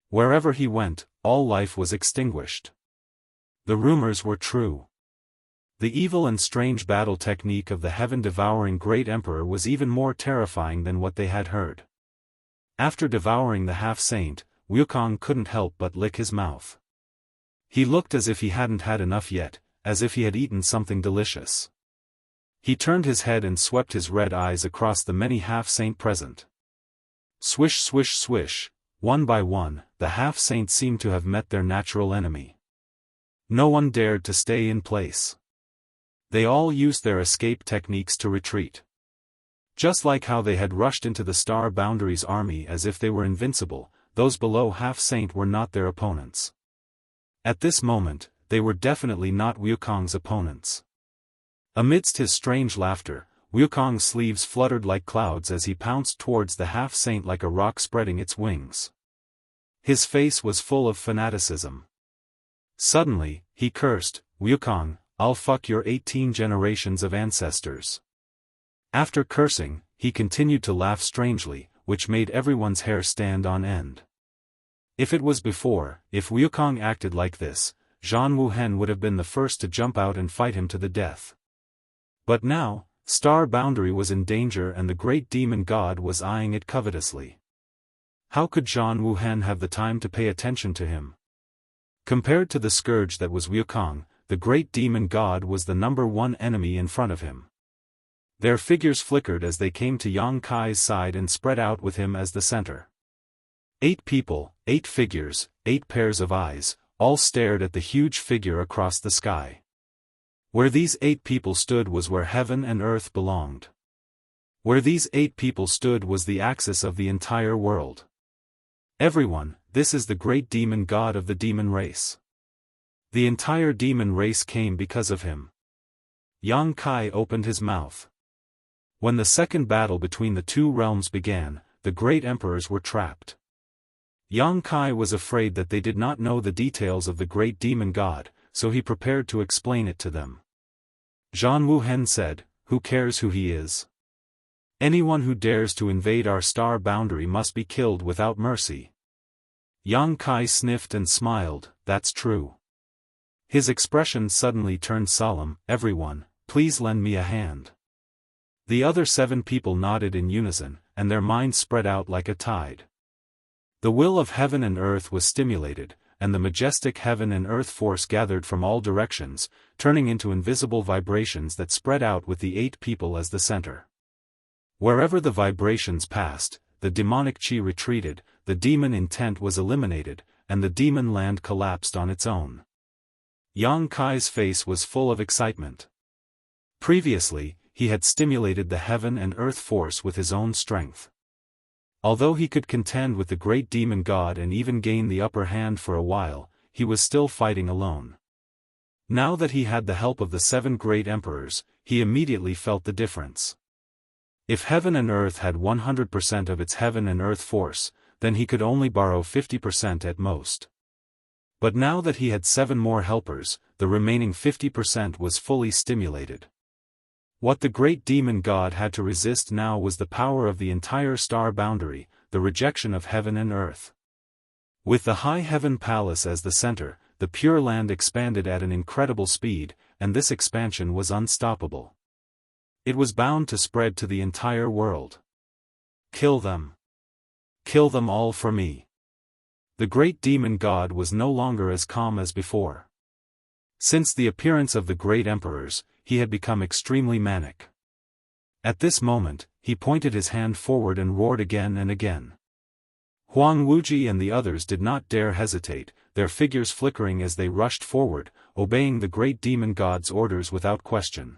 Wherever he went, all life was extinguished. The rumors were true. The evil and strange battle technique of the heaven-devouring Great Emperor was even more terrifying than what they had heard. After devouring the half-saint, Wuquang couldn't help but lick his mouth. He looked as if he hadn't had enough yet, as if he had eaten something delicious. He turned his head and swept his red eyes across the many half-saint present. Swish swish swish, one by one, the half-saints seemed to have met their natural enemy. No one dared to stay in place. They all used their escape techniques to retreat. Just like how they had rushed into the Star Boundary's army as if they were invincible, those below half-saint were not their opponents. At this moment, they were definitely not Wuquang's opponents. Amidst his strange laughter, Wuquang's sleeves fluttered like clouds as he pounced towards the half-saint like a rock spreading its wings. His face was full of fanaticism. Suddenly, he cursed, "Wuquang, I'll fuck your 18 generations of ancestors." After cursing, he continued to laugh strangely, which made everyone's hair stand on end. If it was before, if Wuquang acted like this, Zhan Wuhen would have been the first to jump out and fight him to the death. But now, Star Boundary was in danger and the great demon god was eyeing it covetously. How could Zhan Wuhen have the time to pay attention to him? Compared to the scourge that was Wuquang, the great demon god was the #1 enemy in front of him. Their figures flickered as they came to Yang Kai's side and spread out with him as the center. 8 people, 8 figures, 8 pairs of eyes, all stared at the huge figure across the sky. Where these 8 people stood was where heaven and earth belonged. Where these 8 people stood was the axis of the entire world. Everyone, this is the great demon god of the demon race. The entire demon race came because of him. Yang Kai opened his mouth. When the second battle between the two realms began, the great emperors were trapped. Yang Kai was afraid that they did not know the details of the great demon god, so he prepared to explain it to them. Zhan Wuhen said, "Who cares who he is? Anyone who dares to invade our Star Boundary must be killed without mercy." Yang Kai sniffed and smiled, "That's true." His expression suddenly turned solemn, "Everyone, please lend me a hand." The other 7 people nodded in unison, and their minds spread out like a tide. The will of heaven and earth was stimulated, and the majestic heaven and earth force gathered from all directions, turning into invisible vibrations that spread out with the 8 people as the center. Wherever the vibrations passed, the demonic qi retreated, the demon intent was eliminated, and the demon land collapsed on its own. Yang Kai's face was full of excitement. Previously, he had stimulated the heaven and earth force with his own strength. Although he could contend with the great demon god and even gain the upper hand for a while, he was still fighting alone. Now that he had the help of the 7 great emperors, he immediately felt the difference. If heaven and earth had 100% of its heaven and earth force, then he could only borrow 50% at most. But now that he had 7 more helpers, the remaining 50% was fully stimulated. What the great demon god had to resist now was the power of the entire star boundary, the rejection of heaven and earth. With the high heaven palace as the center, the Pure Land expanded at an incredible speed, and this expansion was unstoppable. It was bound to spread to the entire world. Kill them. Kill them all for me. The great demon god was no longer as calm as before. Since the appearance of the great emperors, he had become extremely manic. At this moment, he pointed his hand forward and roared again and again. Huang Wuji and the others did not dare hesitate, their figures flickering as they rushed forward, obeying the great demon god's orders without question.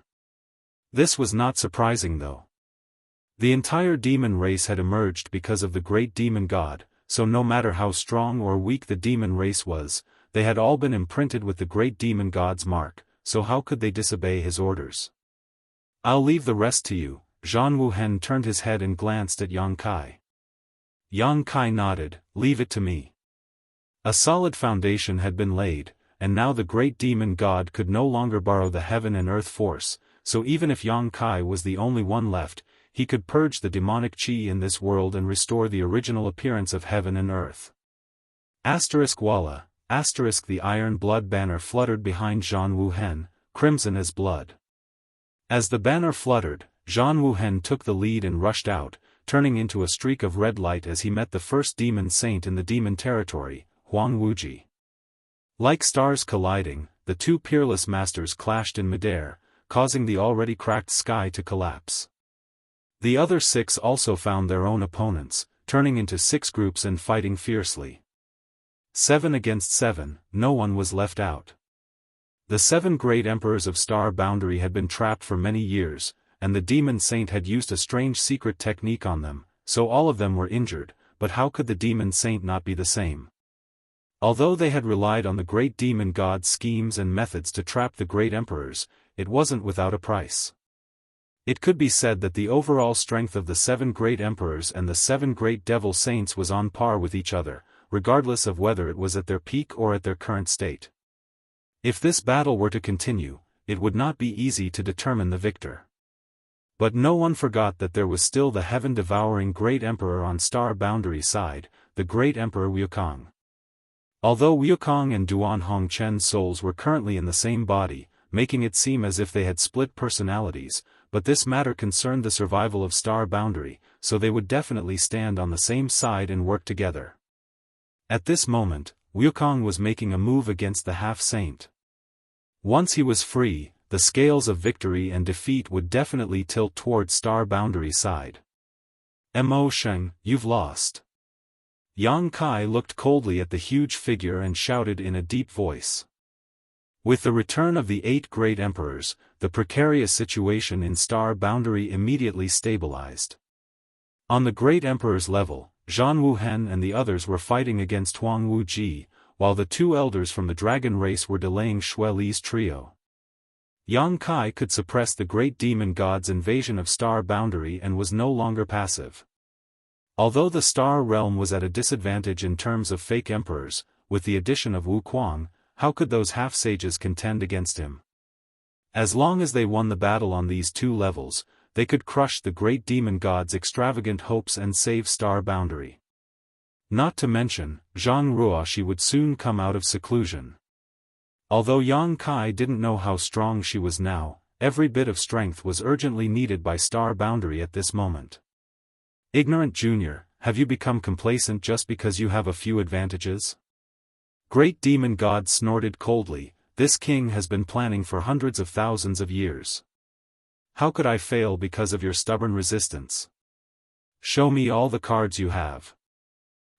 This was not surprising though. The entire demon race had emerged because of the great demon god, so no matter how strong or weak the demon race was, they had all been imprinted with the great demon god's mark, so how could they disobey his orders? I'll leave the rest to you. Zhang Wuhen turned his head and glanced at Yang Kai. Yang Kai nodded, leave it to me. A solid foundation had been laid, and now the great demon god could no longer borrow the heaven and earth force, so even if Yang Kai was the only one left, he could purge the demonic qi in this world and restore the original appearance of heaven and earth. Walla, the iron blood banner fluttered behind Zhang Wuhen, crimson as blood. As the banner fluttered, Zhang Wuhen took the lead and rushed out, turning into a streak of red light as he met the first demon saint in the demon territory, Huang Wuji. Like stars colliding, the 2 peerless masters clashed in midair, causing the already cracked sky to collapse. The other 6 also found their own opponents, turning into 6 groups and fighting fiercely. 7 against 7, no one was left out. The 7 great emperors of Star Boundary had been trapped for many years, and the demon saint had used a strange secret technique on them, so all of them were injured, but how could the demon saint not be the same? Although they had relied on the great demon god's schemes and methods to trap the great emperors, it wasn't without a price. It could be said that the overall strength of the 7 great emperors and the 7 great devil saints was on par with each other, regardless of whether it was at their peak or at their current state. If this battle were to continue, it would not be easy to determine the victor. But no one forgot that there was still the heaven-devouring great emperor on Star Boundary side, the great emperor Wukong. Although Wukong and Duan Hongchen's souls were currently in the same body, making it seem as if they had split personalities, but this matter concerned the survival of Star Boundary, so they would definitely stand on the same side and work together. At this moment, Wukong was making a move against the half-saint. Once he was free, the scales of victory and defeat would definitely tilt towards Star Boundary side. Mo Sheng, you've lost. Yang Kai looked coldly at the huge figure and shouted in a deep voice. With the return of the 8 great emperors, the precarious situation in Star Boundary immediately stabilized. On the great emperor's level, Zhang Wuhen and the others were fighting against Huang Wuji, while the 2 elders from the dragon race were delaying Xue Li's trio. Yang Kai could suppress the great demon god's invasion of Star Boundary and was no longer passive. Although the Star Realm was at a disadvantage in terms of fake emperors, with the addition of Wu Kuang, how could those half-sages contend against him? As long as they won the battle on these 2 levels, they could crush the great demon god's extravagant hopes and save Star Boundary. Not to mention, Zhang Ruoxi would soon come out of seclusion. Although Yang Kai didn't know how strong she was now, every bit of strength was urgently needed by Star Boundary at this moment. Ignorant Junior, have you become complacent just because you have a few advantages? Great demon god snorted coldly, this king has been planning for hundreds of thousands of years. How could I fail because of your stubborn resistance? Show me all the cards you have.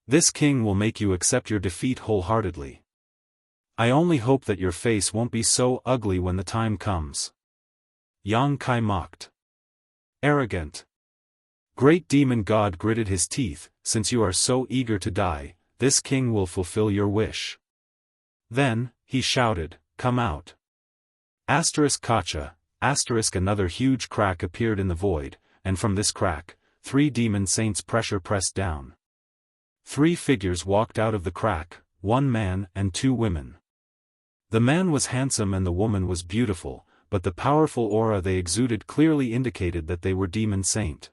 This king will make you accept your defeat wholeheartedly. I only hope that your face won't be so ugly when the time comes. Yang Kai mocked. Arrogant. Great demon god gritted his teeth, since you are so eager to die, this king will fulfill your wish. Then, he shouted, come out. Kacha, another huge crack appeared in the void, and from this crack, 3 demon saints pressure pressed down. 3 figures walked out of the crack, 1 man and 2 women. The man was handsome and the woman was beautiful, but the powerful aura they exuded clearly indicated that they were demon saint.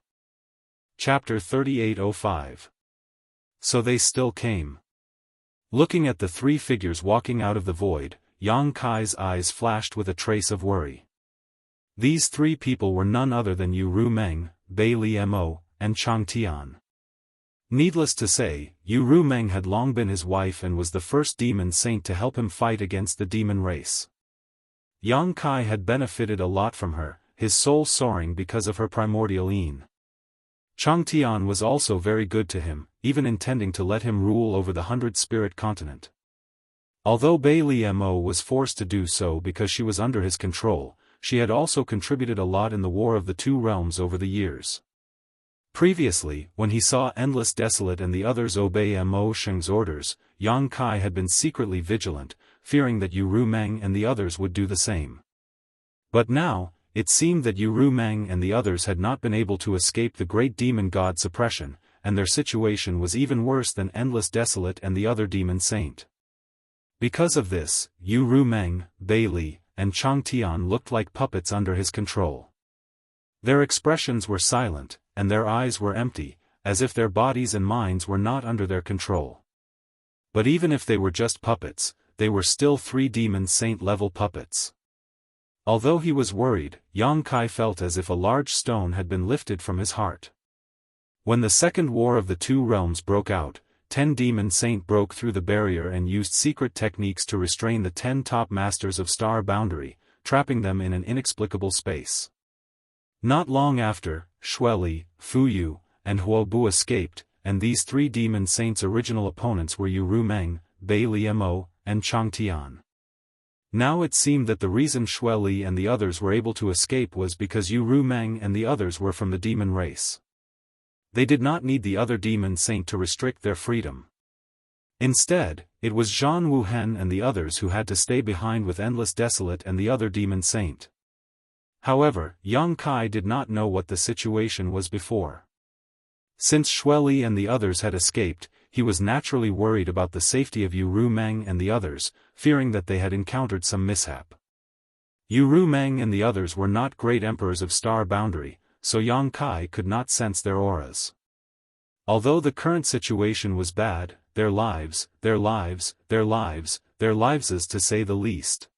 Chapter 3805. So they still came. Looking at the 3 figures walking out of the void, Yang Kai's eyes flashed with a trace of worry. These 3 people were none other than Yu Rumeng, Bei Li Mo, and Chang Tian. Needless to say, Yu Rumeng had long been his wife and was the first demon saint to help him fight against the demon race. Yang Kai had benefited a lot from her, his soul soaring because of her primordial yin. Chang Tian was also very good to him, even intending to let him rule over the 100-spirit continent. Although Bei Li Mo was forced to do so because she was under his control, she had also contributed a lot in the war of the 2 realms over the years. Previously, when he saw Endless Desolate and the others obey Mo Sheng's orders, Yang Kai had been secretly vigilant, fearing that Yu Rumeng and the others would do the same. But now, it seemed that Yu Rumeng and the others had not been able to escape the great demon god suppression, and their situation was even worse than Endless Desolate and the other demon saint. Because of this, Yu Rumeng, Bei Li, and Chang Tian looked like puppets under his control. Their expressions were silent, and their eyes were empty, as if their bodies and minds were not under their control. But even if they were just puppets, they were still 3 demon saint-level puppets. Although he was worried, Yang Kai felt as if a large stone had been lifted from his heart. When the second war of the 2 realms broke out, 10 demon saint broke through the barrier and used secret techniques to restrain the 10 top masters of Star Boundary, trapping them in an inexplicable space. Not long after, Xueli, Fu Yu, and Huo Bu escaped, and these 3 demon saints' original opponents were Yu Rumeng, Bei Li Mo, and Chang Tian. Now it seemed that the reason Xueli and the others were able to escape was because Yu Rumeng and the others were from the demon race. They did not need the other demon saint to restrict their freedom. Instead, it was Zhan Wuhen and the others who had to stay behind with Endless Desolate and the other demon saint. However, Yang Kai did not know what the situation was before. Since Xueli and the others had escaped, he was naturally worried about the safety of Yu Rumeng and the others, fearing that they had encountered some mishap. Yu Rumeng and the others were not great emperors of Star Boundary, so Yang Kai could not sense their auras. Although the current situation was bad, their lives, to say the least.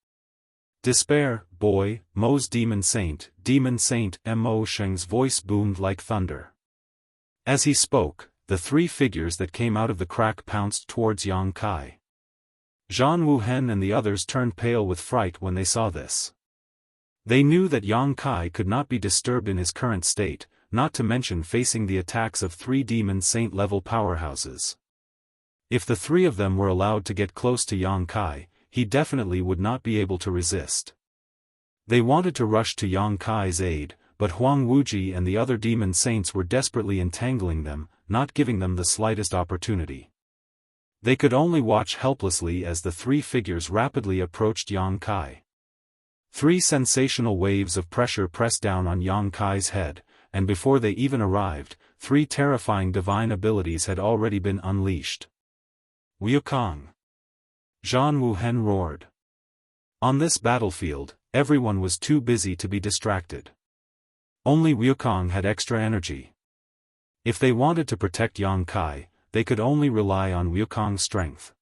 Despair, boy, Mo's demon saint, Mo Sheng's voice boomed like thunder. As he spoke, the 3 figures that came out of the crack pounced towards Yang Kai. Zhan Wuhen and the others turned pale with fright when they saw this. They knew that Yang Kai could not be disturbed in his current state, not to mention facing the attacks of 3 demon saint-level powerhouses. If the 3 of them were allowed to get close to Yang Kai, he definitely would not be able to resist. They wanted to rush to Yang Kai's aid, but Huang Wuji and the other demon saints were desperately entangling them, not giving them the slightest opportunity. They could only watch helplessly as the 3 figures rapidly approached Yang Kai. 3 sensational waves of pressure pressed down on Yang Kai's head, and before they even arrived, 3 terrifying divine abilities had already been unleashed. Wukong! Zhan Wuhen roared. On this battlefield, everyone was too busy to be distracted. Only Wukong had extra energy. If they wanted to protect Yang Kai, they could only rely on Wukong's strength.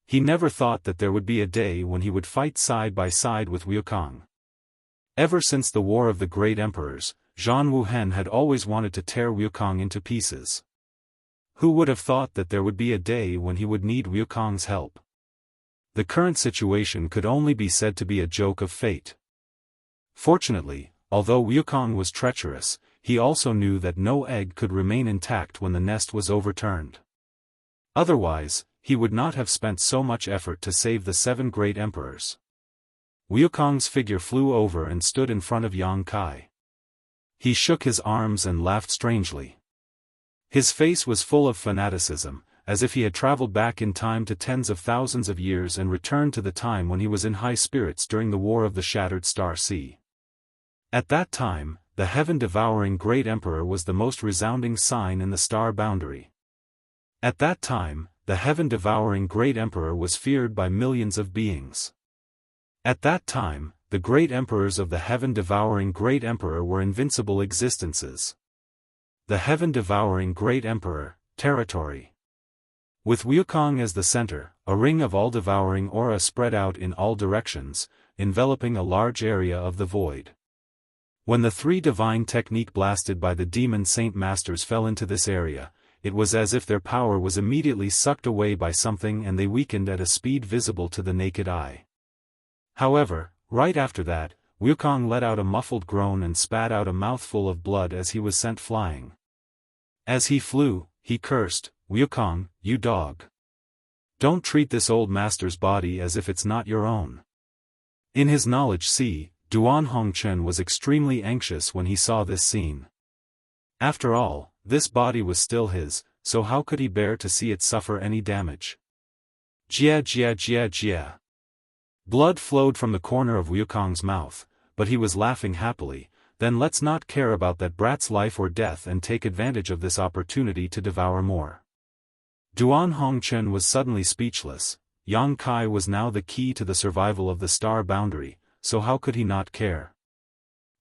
He never thought that there would be a day when he would fight side by side with Wukong. Ever since the War of the Great Emperors, Zhan Wuhen had always wanted to tear Wukong into pieces. Who would have thought that there would be a day when he would need Wukong's help? the current situation could only be said to be a joke of fate. Fortunately, although Wukong was treacherous, he also knew that no egg could remain intact when the nest was overturned. Otherwise, he would not have spent so much effort to save the 7 great emperors. Wukong's figure flew over and stood in front of Yang Kai. He shook his arms and laughed strangely. His face was full of fanaticism, as if he had traveled back in time to tens of thousands of years and returned to the time when he was in high spirits during the War of the Shattered Star Sea. At that time, the heaven-devouring Great Emperor was the most resounding sign in the star boundary. At that time, the heaven-devouring Great Emperor was feared by millions of beings. At that time, the great emperors of the heaven-devouring Great Emperor were invincible existences. The heaven-devouring Great Emperor, territory. With Wukong as the center, a ring of all-devouring aura spread out in all directions, enveloping a large area of the void. When the 3 divine technique blasted by the demon saint masters fell into this area, it was as if their power was immediately sucked away by something and they weakened at a speed visible to the naked eye. However, right after that, Wukong let out a muffled groan and spat out a mouthful of blood as he was sent flying. As he flew, he cursed, "Wukong, you dog. Don't treat this old master's body as if it's not your own." In his knowledge sea, Duan Hongchen was extremely anxious when he saw this scene. After all, this body was still his, so how could he bear to see it suffer any damage? Jia jia jia jia. Blood flowed from the corner of Wukong's mouth, but he was laughing happily. Then let's not care about that brat's life or death and take advantage of this opportunity to devour more. Duan Hongchen was suddenly speechless. Yang Kai was now the key to the survival of the star boundary, so how could he not care?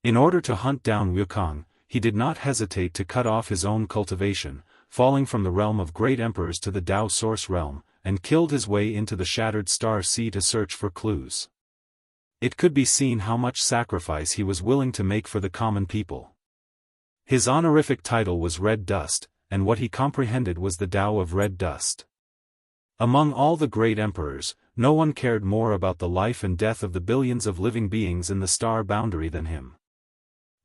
In order to hunt down Wukong, he did not hesitate to cut off his own cultivation, falling from the realm of great emperors to the Dao source realm, and killed his way into the Shattered Star Sea to search for clues. It could be seen how much sacrifice he was willing to make for the common people. His honorific title was Red Dust, and what he comprehended was the Tao of Red Dust. Among all the great emperors, no one cared more about the life and death of the billions of living beings in the star boundary than him.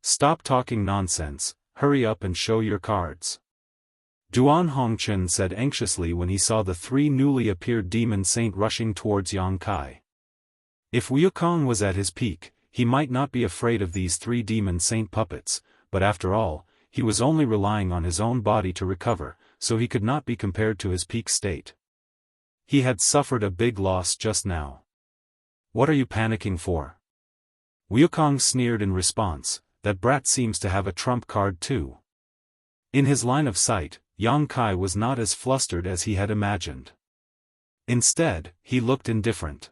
"Stop talking nonsense, hurry up and show your cards," Duan Hongchen said anxiously when he saw the 3 newly appeared demon saint rushing towards Yang Kai. If Wukong was at his peak, he might not be afraid of these 3 demon saint puppets, but after all, he was only relying on his own body to recover, so he could not be compared to his peak state. He had suffered a big loss just now. "What are you panicking for?" Wukong sneered in response. "That brat seems to have a trump card too." In his line of sight, Yang Kai was not as flustered as he had imagined. Instead, he looked indifferent.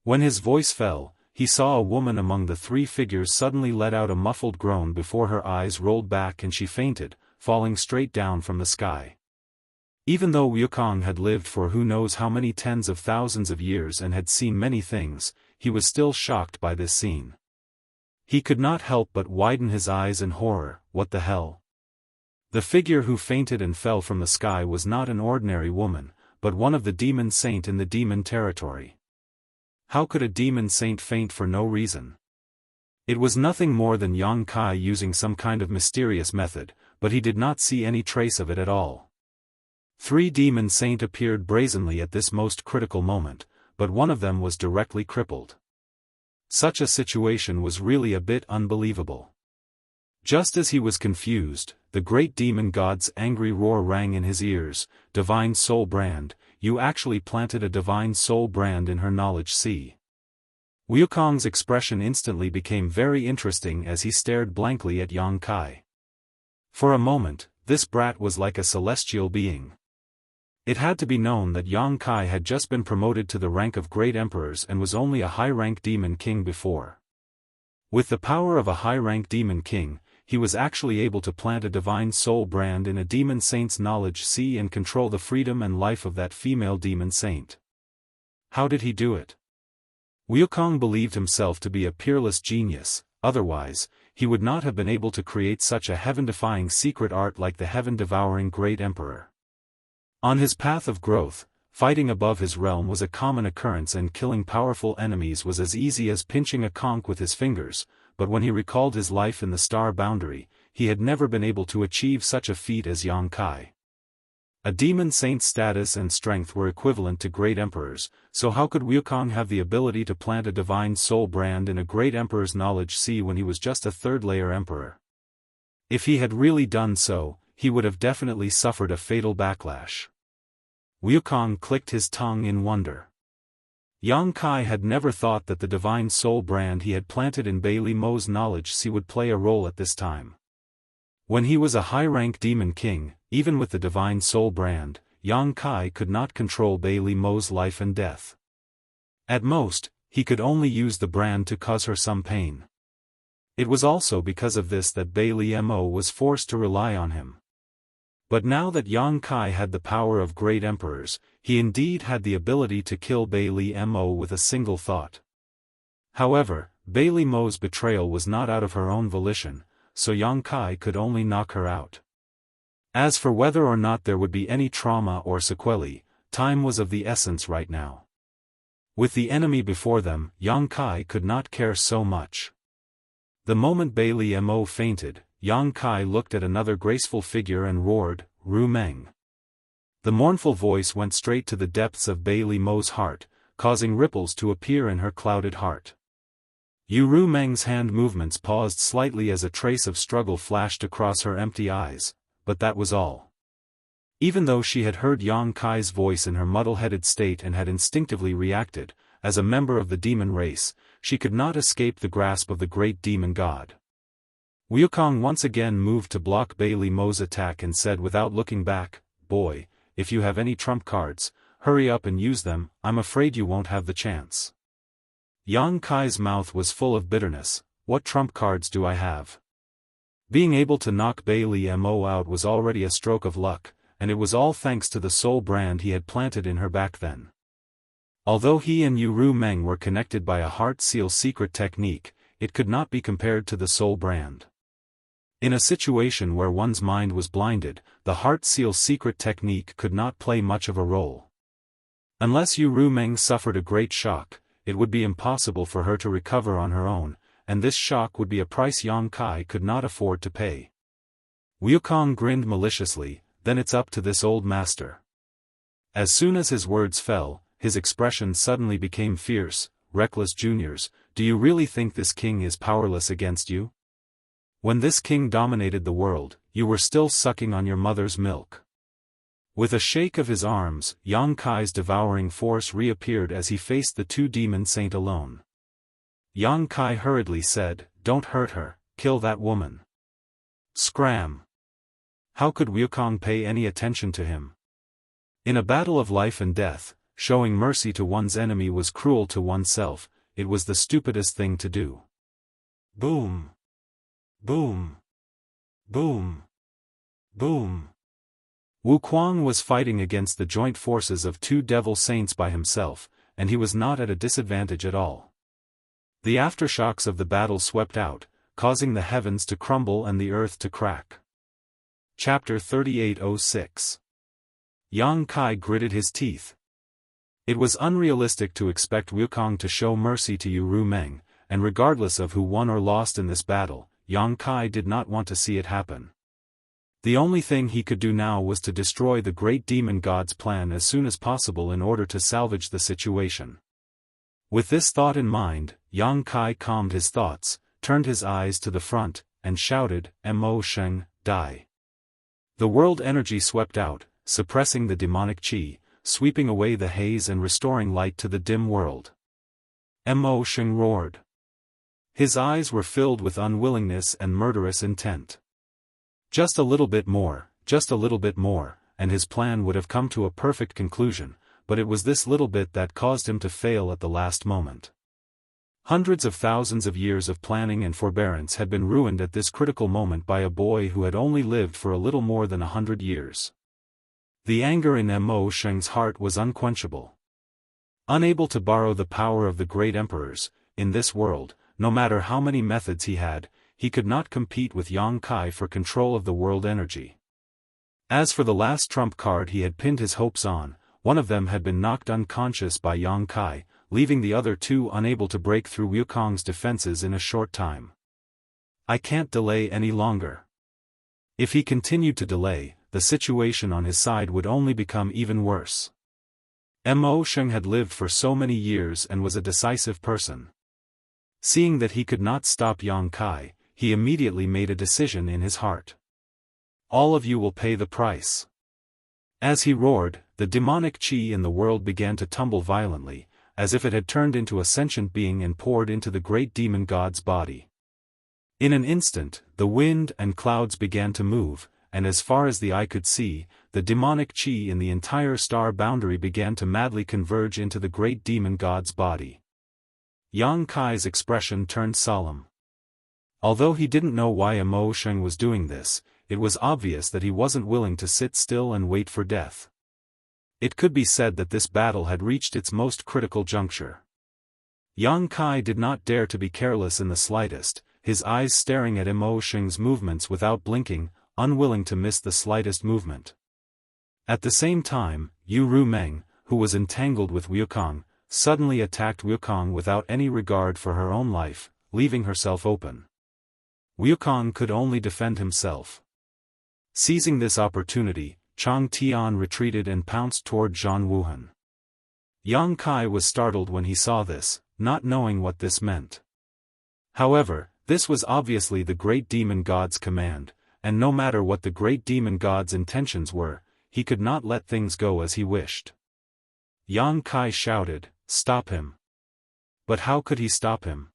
When his voice fell, he saw a woman among the 3 figures suddenly let out a muffled groan before her eyes rolled back and she fainted, falling straight down from the sky. Even though Wukong had lived for who knows how many tens of thousands of years and had seen many things, he was still shocked by this scene. He could not help but widen his eyes in horror. What the hell? The figure who fainted and fell from the sky was not an ordinary woman, but one of the demon saint in the demon territory. How could a demon saint faint for no reason? It was nothing more than Yang Kai using some kind of mysterious method, but he did not see any trace of it at all. 3 demon saint appeared brazenly at this most critical moment, but one of them was directly crippled. Such a situation was really a bit unbelievable. Just as he was confused, the great demon god's angry roar rang in his ears. "Divine soul brand, you actually planted a divine soul brand in her knowledge sea." Wukong's expression instantly became very interesting as he stared blankly at Yang Kai. For a moment, this brat was like a celestial being. It had to be known that Yang Kai had just been promoted to the rank of great emperors and was only a high-rank demon king before. With the power of a high-rank demon king, he was actually able to plant a divine soul brand in a demon saint's knowledge sea and control the freedom and life of that female demon saint. How did he do it? Wukong believed himself to be a peerless genius, otherwise, he would not have been able to create such a heaven-defying secret art like the heaven-devouring great emperor. On his path of growth, fighting above his realm was a common occurrence and killing powerful enemies was as easy as pinching a conch with his fingers, but when he recalled his life in the star boundary, he had never been able to achieve such a feat as Yang Kai. A demon saint's status and strength were equivalent to great emperors, so how could Wukong have the ability to plant a divine soul brand in a great emperor's knowledge sea when he was just a third-layer emperor? If he had really done so, he would have definitely suffered a fatal backlash. Wukong clicked his tongue in wonder. Yang Kai had never thought that the divine soul brand he had planted in Bai Li Mo's knowledge sea would play a role at this time. When he was a high-rank demon king, even with the divine soul brand, Yang Kai could not control Bai Li Mo's life and death. At most, he could only use the brand to cause her some pain. It was also because of this that Bai Li Mo was forced to rely on him. But now that Yang Kai had the power of great emperors, he indeed had the ability to kill Bai Li Mo with a single thought. However, Bai Li Mo's betrayal was not out of her own volition, so Yang Kai could only knock her out. As for whether or not there would be any trauma or sequelae, time was of the essence right now. With the enemy before them, Yang Kai could not care so much. The moment Bai Li Mo fainted, Yang Kai looked at another graceful figure and roared, "Ru Meng." The mournful voice went straight to the depths of Bai Li Mo's heart, causing ripples to appear in her clouded heart. Ru Meng's hand movements paused slightly as a trace of struggle flashed across her empty eyes, but that was all. Even though she had heard Yang Kai's voice in her muddle-headed state and had instinctively reacted, as a member of the demon race, she could not escape the grasp of the great demon god. Wukong once again moved to block Bai Li Mo's attack and said without looking back, "Boy, if you have any trump cards, hurry up and use them, I'm afraid you won't have the chance." Yang Kai's mouth was full of bitterness. "What trump cards do I have?" Being able to knock Bai Li Mo out was already a stroke of luck, and it was all thanks to the soul brand he had planted in her back then. Although he and Ru Meng were connected by a heart seal secret technique, it could not be compared to the soul brand. In a situation where one's mind was blinded, the heart seal secret technique could not play much of a role. Unless Ru Meng suffered a great shock, it would be impossible for her to recover on her own, and this shock would be a price Yang Kai could not afford to pay. Wukong grinned maliciously, "Then it's up to this old master." As soon as his words fell, his expression suddenly became fierce. "Reckless juniors, do you really think this king is powerless against you? When this king dominated the world, you were still sucking on your mother's milk." With a shake of his arms, Yang Kai's devouring force reappeared as he faced the two demon saint alone. Yang Kai hurriedly said, "Don't hurt her, kill that woman." Scram! How could Wukong pay any attention to him? In a battle of life and death, showing mercy to one's enemy was cruel to oneself. It was the stupidest thing to do. Boom! Boom! Boom! Boom! Wukong was fighting against the joint forces of two devil saints by himself, and he was not at a disadvantage at all. The aftershocks of the battle swept out, causing the heavens to crumble and the earth to crack. Chapter 3806. Yang Kai gritted his teeth. It was unrealistic to expect Wukong to show mercy to Ru Meng, and regardless of who won or lost in this battle, Yang Kai did not want to see it happen. The only thing he could do now was to destroy the great demon god's plan as soon as possible in order to salvage the situation. With this thought in mind, Yang Kai calmed his thoughts, turned his eyes to the front, and shouted, "Mo Sheng, die." The world energy swept out, suppressing the demonic qi, sweeping away the haze and restoring light to the dim world. Mo Sheng roared. His eyes were filled with unwillingness and murderous intent. Just a little bit more, and his plan would have come to a perfect conclusion, but it was this little bit that caused him to fail at the last moment. Hundreds of thousands of years of planning and forbearance had been ruined at this critical moment by a boy who had only lived for a little more than 100 years. The anger in Mo Sheng's heart was unquenchable. Unable to borrow the power of the great emperors, in this world, no matter how many methods he had, he could not compete with Yang Kai for control of the world energy. As for the last trump card he had pinned his hopes on, one of them had been knocked unconscious by Yang Kai, leaving the other two unable to break through Wukong's defenses in a short time. I can't delay any longer. If he continued to delay, the situation on his side would only become even worse. Mo Sheng had lived for so many years and was a decisive person. Seeing that he could not stop Yang Kai, he immediately made a decision in his heart. All of you will pay the price. As he roared, the demonic qi in the world began to tumble violently, as if it had turned into a sentient being and poured into the great demon god's body. In an instant, the wind and clouds began to move, and as far as the eye could see, the demonic qi in the entire star boundary began to madly converge into the great demon god's body. Yang Kai's expression turned solemn. Although he didn't know why Mo Sheng was doing this, it was obvious that he wasn't willing to sit still and wait for death. It could be said that this battle had reached its most critical juncture. Yang Kai did not dare to be careless in the slightest, his eyes staring at Mo Sheng's movements without blinking, unwilling to miss the slightest movement. At the same time, Yu Rumeng, who was entangled with Wukong, suddenly attacked Wukong without any regard for her own life, leaving herself open. Wukong could only defend himself. Seizing this opportunity, Chang Tian retreated and pounced toward Zhan Wuhan. Yang Kai was startled when he saw this, not knowing what this meant. However, this was obviously the great demon god's command, and no matter what the great demon god's intentions were, he could not let things go as he wished. Yang Kai shouted, "Stop him!" But how could he stop him?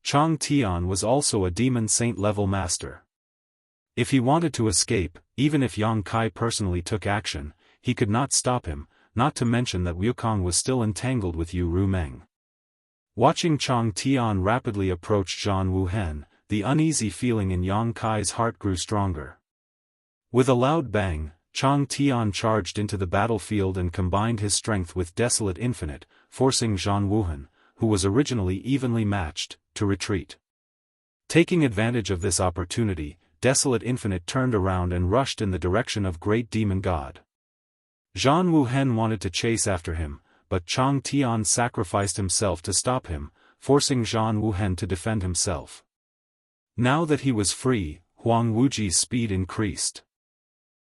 Chang Tian was also a demon saint-level master. If he wanted to escape, even if Yang Kai personally took action, he could not stop him, not to mention that Wukong was still entangled with Yu Rumeng. Watching Chang Tian rapidly approach Zhan Wuhan, the uneasy feeling in Yang Kai's heart grew stronger. With a loud bang, Chang Tian charged into the battlefield and combined his strength with Desolate Infinite, forcing Zhan Wuhan, who was originally evenly matched, to retreat. Taking advantage of this opportunity, Desolate Infinite turned around and rushed in the direction of Great Demon God. Zhan Wuhan wanted to chase after him, but Chang Tian sacrificed himself to stop him, forcing Zhan Wuhan to defend himself. Now that he was free, Huang Wuji's speed increased.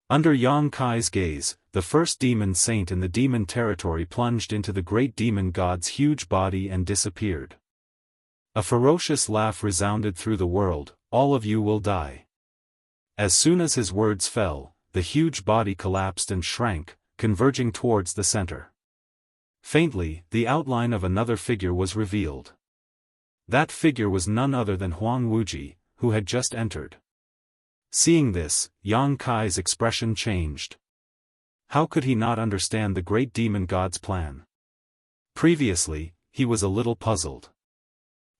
Under Yang Kai's gaze, the first demon saint in the demon territory plunged into the great demon god's huge body and disappeared. A ferocious laugh resounded through the world, "All of you will die." As soon as his words fell, the huge body collapsed and shrank, converging towards the center. Faintly, the outline of another figure was revealed. That figure was none other than Huang Wuji, who had just entered. Seeing this, Yang Kai's expression changed. How could he not understand the great demon god's plan? Previously, he was a little puzzled.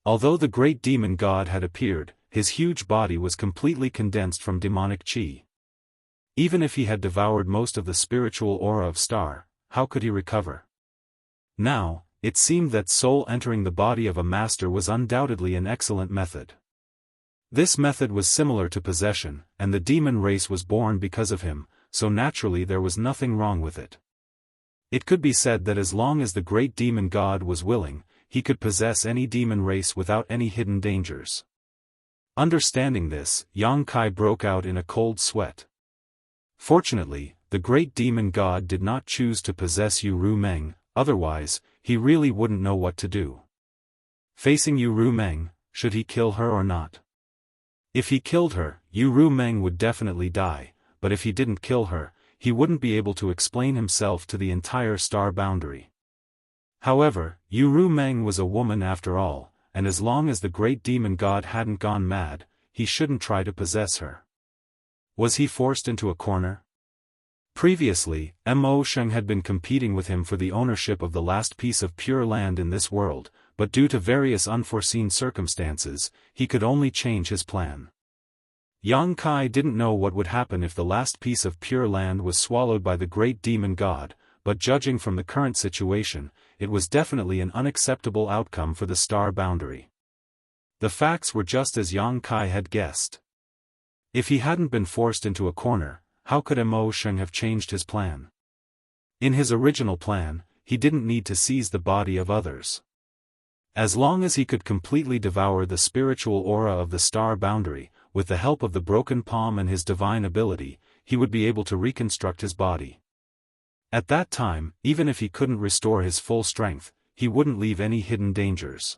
Although the great demon god had appeared, his huge body was completely condensed from demonic qi. Even if he had devoured most of the spiritual aura of Star, how could he recover? Now, it seemed that soul entering the body of a master was undoubtedly an excellent method. This method was similar to possession, and the demon race was born because of him, so naturally there was nothing wrong with it. It could be said that as long as the great demon god was willing, he could possess any demon race without any hidden dangers. Understanding this, Yang Kai broke out in a cold sweat. Fortunately, the great demon god did not choose to possess Yu Rumeng, otherwise, he really wouldn't know what to do. Facing Yu Rumeng, should he kill her or not? If he killed her, Yu Rumeng would definitely die, but if he didn't kill her, he wouldn't be able to explain himself to the entire star boundary. However, Yu Rumeng was a woman after all, and as long as the great demon god hadn't gone mad, he shouldn't try to possess her. Was he forced into a corner? Previously, Mo Sheng had been competing with him for the ownership of the last piece of pure land in this world, but due to various unforeseen circumstances, he could only change his plan. Yang Kai didn't know what would happen if the last piece of pure land was swallowed by the great demon god, but judging from the current situation, it was definitely an unacceptable outcome for the star boundary. The facts were just as Yang Kai had guessed. If he hadn't been forced into a corner, how could Mo Sheng have changed his plan? In his original plan, he didn't need to seize the body of others. As long as he could completely devour the spiritual aura of the star boundary, with the help of the broken palm and his divine ability, he would be able to reconstruct his body. At that time, even if he couldn't restore his full strength, he wouldn't leave any hidden dangers.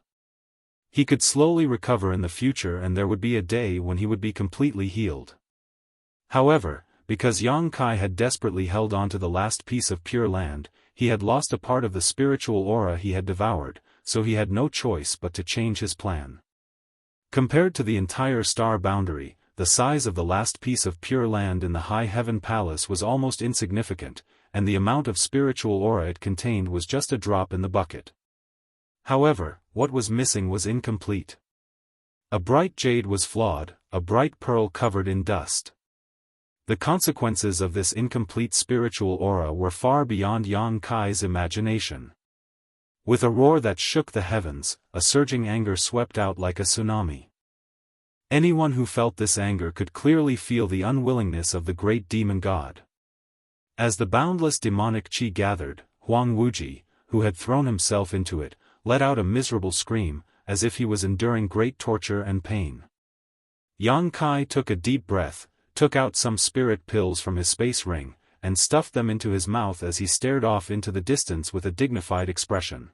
He could slowly recover in the future, and there would be a day when he would be completely healed. However, because Yang Kai had desperately held on to the last piece of pure land, he had lost a part of the spiritual aura he had devoured, so he had no choice but to change his plan. Compared to the entire star boundary, the size of the last piece of pure land in the High Heaven Palace was almost insignificant, and the amount of spiritual aura it contained was just a drop in the bucket. However, what was missing was incomplete. A bright jade was flawed, a bright pearl covered in dust. The consequences of this incomplete spiritual aura were far beyond Yang Kai's imagination. With a roar that shook the heavens, a surging anger swept out like a tsunami. Anyone who felt this anger could clearly feel the unwillingness of the great demon god. As the boundless demonic qi gathered, Huang Wuji, who had thrown himself into it, let out a miserable scream, as if he was enduring great torture and pain. Yang Kai took a deep breath, took out some spirit pills from his space ring, and stuffed them into his mouth as he stared off into the distance with a dignified expression.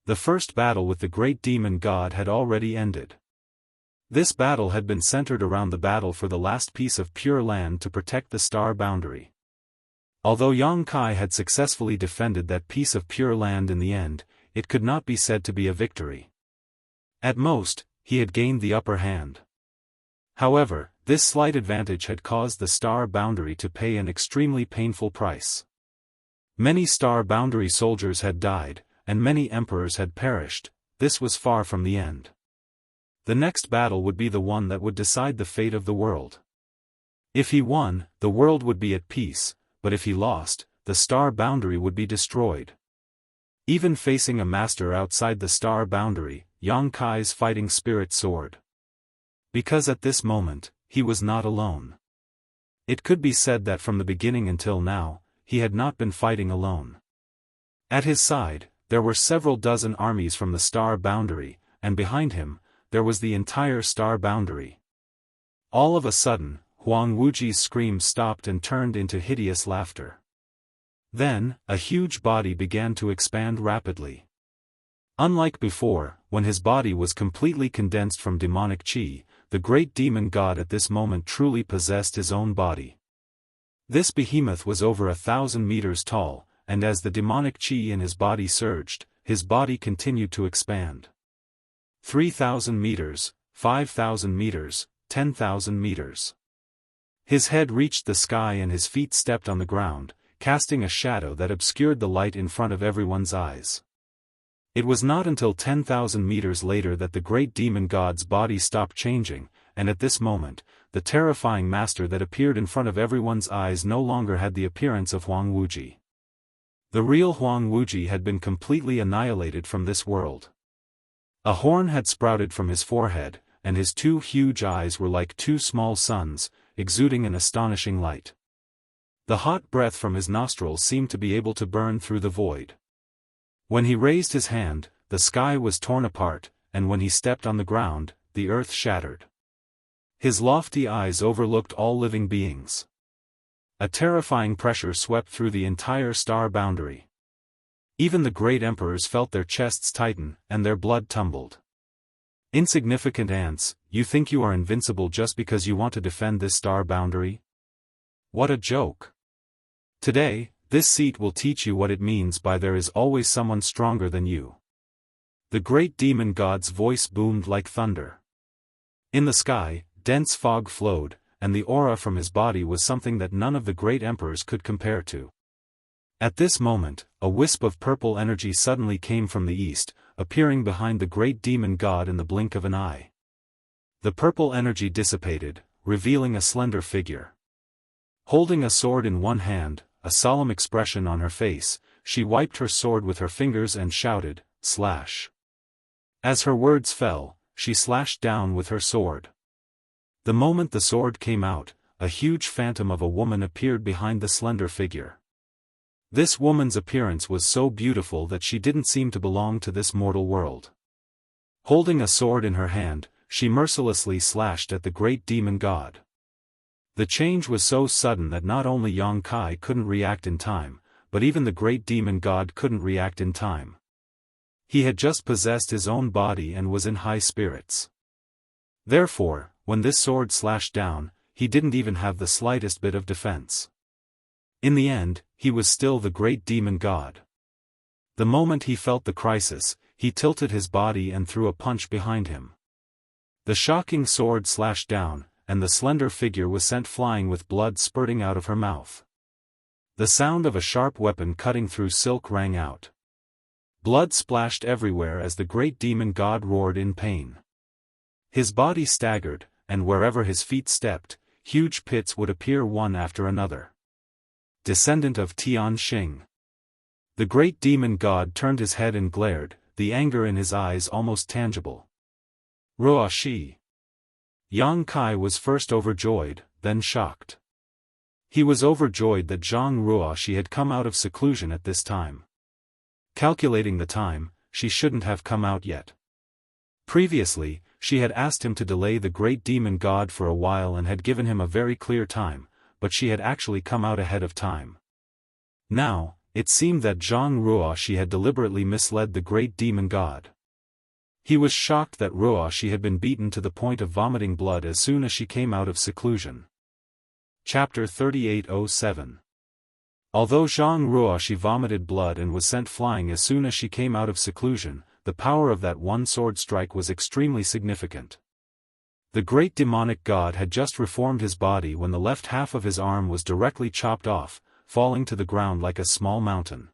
The first battle with the great demon god had already ended. This battle had been centered around the battle for the last piece of pure land to protect the star boundary. Although Yang Kai had successfully defended that piece of pure land in the end, it could not be said to be a victory. At most, he had gained the upper hand. However, this slight advantage had caused the star boundary to pay an extremely painful price. Many star boundary soldiers had died, and many emperors had perished. This was far from the end. The next battle would be the one that would decide the fate of the world. If he won, the world would be at peace, but if he lost, the star boundary would be destroyed. Even facing a master outside the star boundary, Yang Kai's fighting spirit soared. Because at this moment, he was not alone. It could be said that from the beginning until now, he had not been fighting alone. At his side, there were several dozen armies from the star boundary, and behind him, there was the entire star boundary. All of a sudden, Huang Wuji's scream stopped and turned into hideous laughter. Then, a huge body began to expand rapidly. Unlike before, when his body was completely condensed from demonic qi, the great demon god at this moment truly possessed his own body. This behemoth was over 1,000 meters tall, and as the demonic qi in his body surged, his body continued to expand. 3,000 meters, 5,000 meters, 10,000 meters. His head reached the sky and his feet stepped on the ground, casting a shadow that obscured the light in front of everyone's eyes. It was not until 10,000 meters later that the great demon god's body stopped changing, and at this moment, the terrifying master that appeared in front of everyone's eyes no longer had the appearance of Huang Wuji. The real Huang Wuji had been completely annihilated from this world. A horn had sprouted from his forehead, and his two huge eyes were like two small suns, exuding an astonishing light. The hot breath from his nostrils seemed to be able to burn through the void. When he raised his hand, the sky was torn apart, and when he stepped on the ground, the earth shattered. His lofty eyes overlooked all living beings. A terrifying pressure swept through the entire star boundary. Even the great emperors felt their chests tighten, and their blood tumbled. Insignificant ants, you think you are invincible just because you want to defend this star boundary? What a joke! Today, this seat will teach you what it means by there is always someone stronger than you. The great demon god's voice boomed like thunder. In the sky, dense fog flowed, and the aura from his body was something that none of the great emperors could compare to. At this moment, a wisp of purple energy suddenly came from the east, appearing behind the great demon god in the blink of an eye. The purple energy dissipated, revealing a slender figure. Holding a sword in one hand, a solemn expression on her face, she wiped her sword with her fingers and shouted, "Slash!" As her words fell, she slashed down with her sword. The moment the sword came out, a huge phantom of a woman appeared behind the slender figure. This woman's appearance was so beautiful that she didn't seem to belong to this mortal world. Holding a sword in her hand, she mercilessly slashed at the great demon god. The change was so sudden that not only Yang Kai couldn't react in time, but even the great demon god couldn't react in time. He had just possessed his own body and was in high spirits. Therefore, when this sword slashed down, he didn't even have the slightest bit of defense. In the end, he was still the great demon god. The moment he felt the crisis, he tilted his body and threw a punch behind him. The shocking sword slashed down, and the slender figure was sent flying with blood spurting out of her mouth. The sound of a sharp weapon cutting through silk rang out. Blood splashed everywhere as the great demon god roared in pain. His body staggered, and wherever his feet stepped, huge pits would appear one after another. Descendant of Tian Xing. The great demon god turned his head and glared, the anger in his eyes almost tangible. Ruo Shi. Yang Kai was first overjoyed, then shocked. He was overjoyed that Zhang Ruoshi had come out of seclusion at this time. Calculating the time, she shouldn't have come out yet. Previously, she had asked him to delay the great demon god for a while and had given him a very clear time, but she had actually come out ahead of time. Now, it seemed that Zhang Ruoshi had deliberately misled the great demon god. He was shocked that Ruoshi had been beaten to the point of vomiting blood as soon as she came out of seclusion. Chapter 3807. Although Zhang Ruoshi vomited blood and was sent flying as soon as she came out of seclusion, the power of that one sword strike was extremely significant. The great demonic god had just reformed his body when the left half of his arm was directly chopped off, falling to the ground like a small mountain.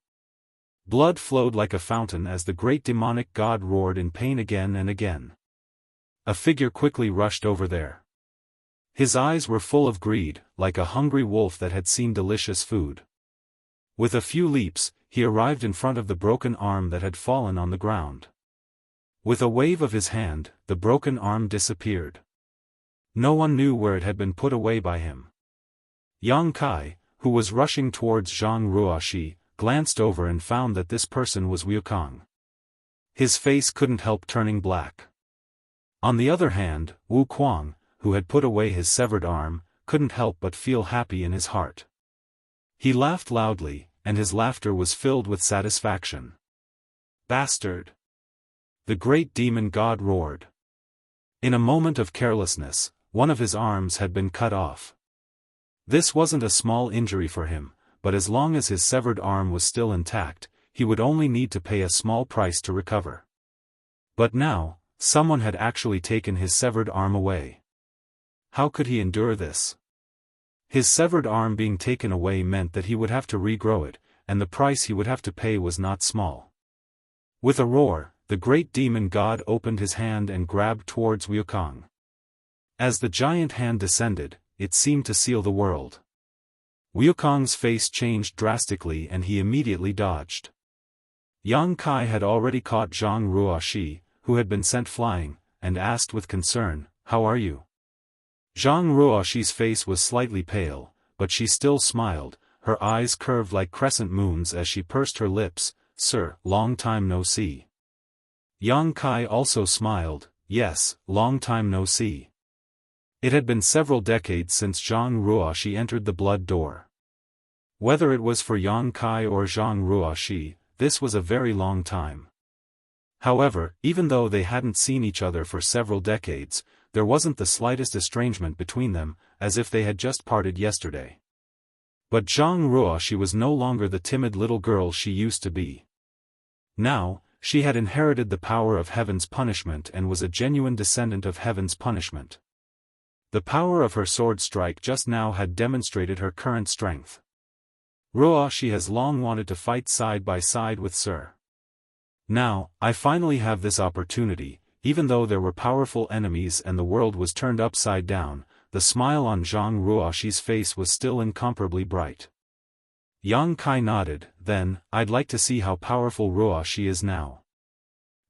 Blood flowed like a fountain as the great demonic god roared in pain again and again. A figure quickly rushed over there. His eyes were full of greed, like a hungry wolf that had seen delicious food. With a few leaps, he arrived in front of the broken arm that had fallen on the ground. With a wave of his hand, the broken arm disappeared. No one knew where it had been put away by him. Yang Kai, who was rushing towards Zhang Ruoshi, glanced over and found that this person was Wukong. His face couldn't help turning black. On the other hand, Wu Kuang, who had put away his severed arm, couldn't help but feel happy in his heart. He laughed loudly, and his laughter was filled with satisfaction. Bastard! The great demon god roared. In a moment of carelessness, one of his arms had been cut off. This wasn't a small injury for him, but as long as his severed arm was still intact, he would only need to pay a small price to recover. But now, someone had actually taken his severed arm away. How could he endure this? His severed arm being taken away meant that he would have to regrow it, and the price he would have to pay was not small. With a roar, the great demon god opened his hand and grabbed towards Wukong. As the giant hand descended, it seemed to seal the world. Wukong's face changed drastically and he immediately dodged. Yang Kai had already caught Zhang Ruoshi, who had been sent flying, and asked with concern, "How are you?" Zhang Ruoshi's face was slightly pale, but she still smiled, her eyes curved like crescent moons as she pursed her lips. "Sir, long time no see." Yang Kai also smiled, "Yes, long time no see." It had been several decades since Zhang Ruoshi entered the blood door. Whether it was for Yang Kai or Zhang Ruoshi, this was a very long time. However, even though they hadn't seen each other for several decades, there wasn't the slightest estrangement between them, as if they had just parted yesterday. But Zhang Ruoshi was no longer the timid little girl she used to be. Now, she had inherited the power of heaven's punishment and was a genuine descendant of heaven's punishment. The power of her sword strike just now had demonstrated her current strength. Ruoshi has long wanted to fight side by side with Sir. Now, I finally have this opportunity. Even though there were powerful enemies and the world was turned upside down, the smile on Zhang Ruoshi's face was still incomparably bright. Yang Kai nodded, "Then, I'd like to see how powerful Ruoshi is now."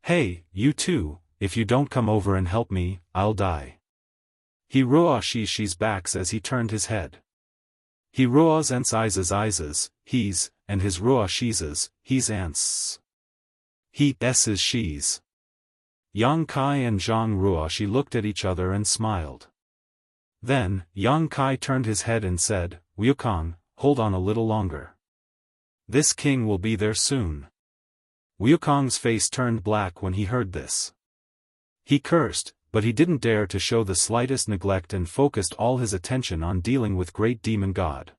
"Hey, you two, if you don't come over and help me, I'll die." He Ruoshi's backs as he turned his head. He ruas ens izes, he's, and his rua shizes, he's ans. He s's she's. Yang Kai and Zhang Ruoxi looked at each other and smiled. Then, Yang Kai turned his head and said, Wukong, hold on a little longer. This king will be there soon. Wukong's face turned black when he heard this. He cursed, but he didn't dare to show the slightest neglect and focused all his attention on dealing with great demon god.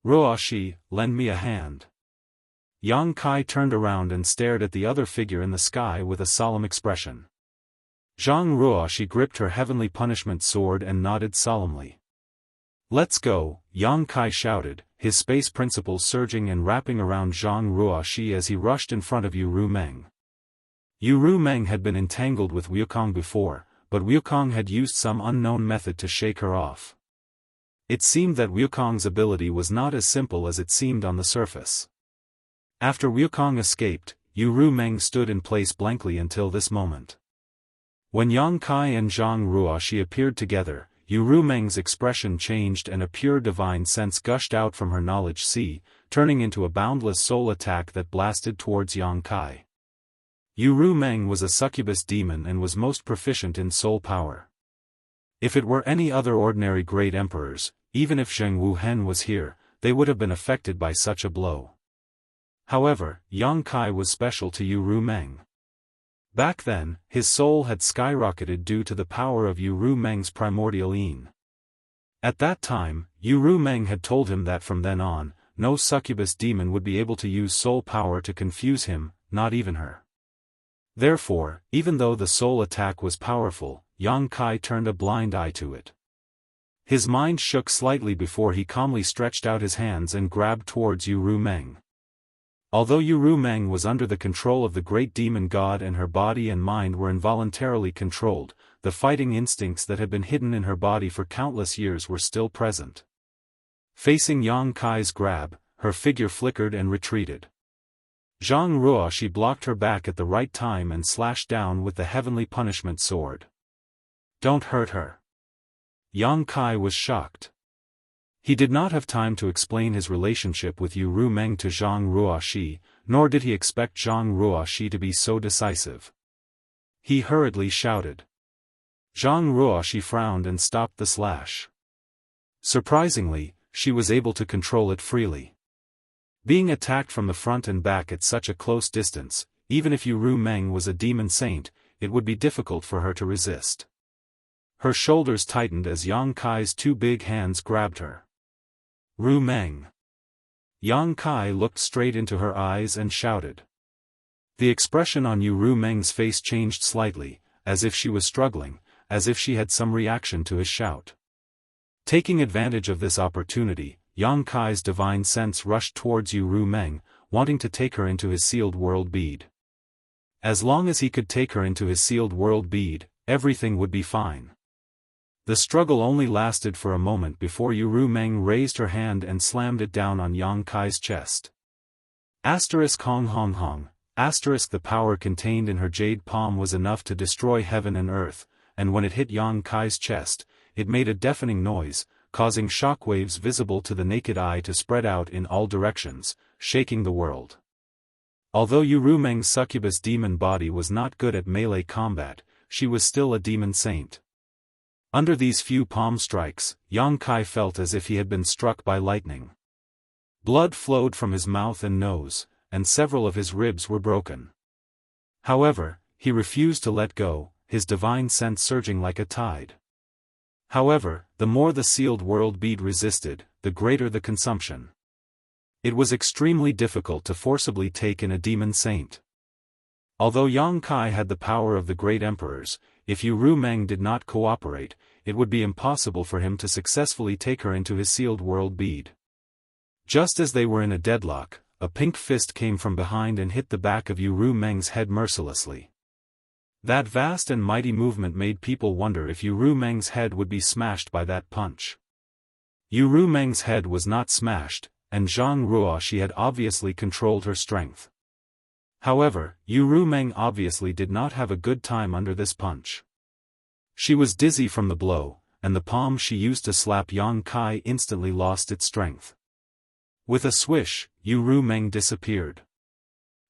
Ruoxi, lend me a hand. Yang Kai turned around and stared at the other figure in the sky with a solemn expression. Zhang Ruoxi gripped her heavenly punishment sword and nodded solemnly. Let's go, Yang Kai shouted, his space principles surging and wrapping around Zhang Ruoxi as he rushed in front of Yu Rumeng. Yu Rumeng had been entangled with Wukong before, but Wukong had used some unknown method to shake her off. It seemed that Wukong's ability was not as simple as it seemed on the surface. After Wukong escaped, Yu Rumeng stood in place blankly until this moment. When Yang Kai and Zhang Ruoxi appeared together, Yu Rumeng's expression changed and a pure divine sense gushed out from her knowledge sea, turning into a boundless soul attack that blasted towards Yang Kai. Yu Rumeng was a succubus demon and was most proficient in soul power. If it were any other ordinary great emperors, even if Zheng Wuhen was here, they would have been affected by such a blow. However, Yang Kai was special to Yu Rumeng. Back then, his soul had skyrocketed due to the power of Yu Rumeng's primordial yin. At that time, Yu Rumeng had told him that from then on, no succubus demon would be able to use soul power to confuse him, not even her. Therefore, even though the soul attack was powerful, Yang Kai turned a blind eye to it. His mind shook slightly before he calmly stretched out his hands and grabbed towards Yu Rumeng. Although Yu Rumeng was under the control of the great demon god and her body and mind were involuntarily controlled, the fighting instincts that had been hidden in her body for countless years were still present. Facing Yang Kai's grab, her figure flickered and retreated. Zhang Ruoxi blocked her back at the right time and slashed down with the heavenly punishment sword. Don't hurt her. Yang Kai was shocked. He did not have time to explain his relationship with Yu Rumeng to Zhang Ruoxi, nor did he expect Zhang Ruoxi to be so decisive. He hurriedly shouted. Zhang Ruoxi frowned and stopped the slash. Surprisingly, she was able to control it freely. Being attacked from the front and back at such a close distance, even if Yu Rumeng was a demon saint, it would be difficult for her to resist. Her shoulders tightened as Yang Kai's two big hands grabbed her. Rumeng. Yang Kai looked straight into her eyes and shouted. The expression on Yu Rumeng's face changed slightly, as if she was struggling, as if she had some reaction to his shout. Taking advantage of this opportunity, Yang Kai's divine sense rushed towards Yu Rumeng, wanting to take her into his sealed world bead. As long as he could take her into his sealed world bead, everything would be fine. The struggle only lasted for a moment before Yu Rumeng raised her hand and slammed it down on Yang Kai's chest. Hong Hong Hong, the power contained in her jade palm was enough to destroy heaven and earth, and when it hit Yang Kai's chest, it made a deafening noise, causing shockwaves visible to the naked eye to spread out in all directions, shaking the world. Although Yu Rumeng's succubus demon body was not good at melee combat, she was still a demon saint. Under these few palm strikes, Yang Kai felt as if he had been struck by lightning. Blood flowed from his mouth and nose, and several of his ribs were broken. However, he refused to let go, his divine sense surging like a tide. However, the more the sealed world bead resisted, the greater the consumption. It was extremely difficult to forcibly take in a demon saint. Although Yang Kai had the power of the great emperors, if Yu Rumeng did not cooperate, it would be impossible for him to successfully take her into his sealed world bead. Just as they were in a deadlock, a pink fist came from behind and hit the back of Yu Rumeng's head mercilessly. That vast and mighty movement made people wonder if Yu Rumeng's head would be smashed by that punch. Yu Rumeng's head was not smashed, and Zhang Ruoxi had obviously controlled her strength. However, Yu Rumeng obviously did not have a good time under this punch. She was dizzy from the blow, and the palm she used to slap Yang Kai instantly lost its strength. With a swish, Yu Rumeng disappeared.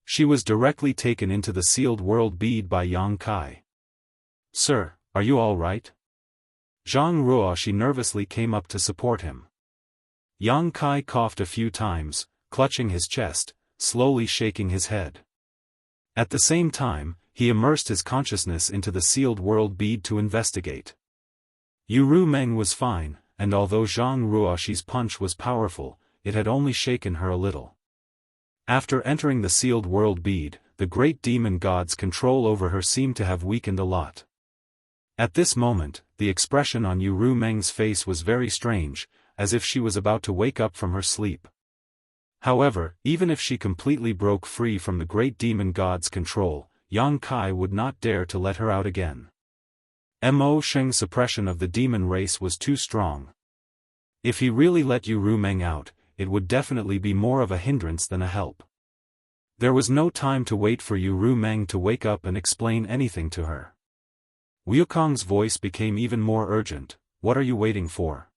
She was directly taken into the sealed world bead by Yang Kai. "Sir, are you all right?" Zhang Ruoxi nervously came up to support him. Yang Kai coughed a few times, clutching his chest, slowly shaking his head. At the same time, he immersed his consciousness into the sealed world bead to investigate. Yu Rumeng was fine, and although Zhang Ruoxi's punch was powerful, it had only shaken her a little. After entering the sealed world bead, the great demon god's control over her seemed to have weakened a lot. At this moment, the expression on Yu Rumeng's face was very strange, as if she was about to wake up from her sleep. However, even if she completely broke free from the great demon god's control, Yang Kai would not dare to let her out again. Mo Sheng's suppression of the demon race was too strong. If he really let Yu Rumeng out, it would definitely be more of a hindrance than a help. There was no time to wait for Yu Rumeng to wake up and explain anything to her. Wukong's voice became even more urgent. "What are you waiting for?"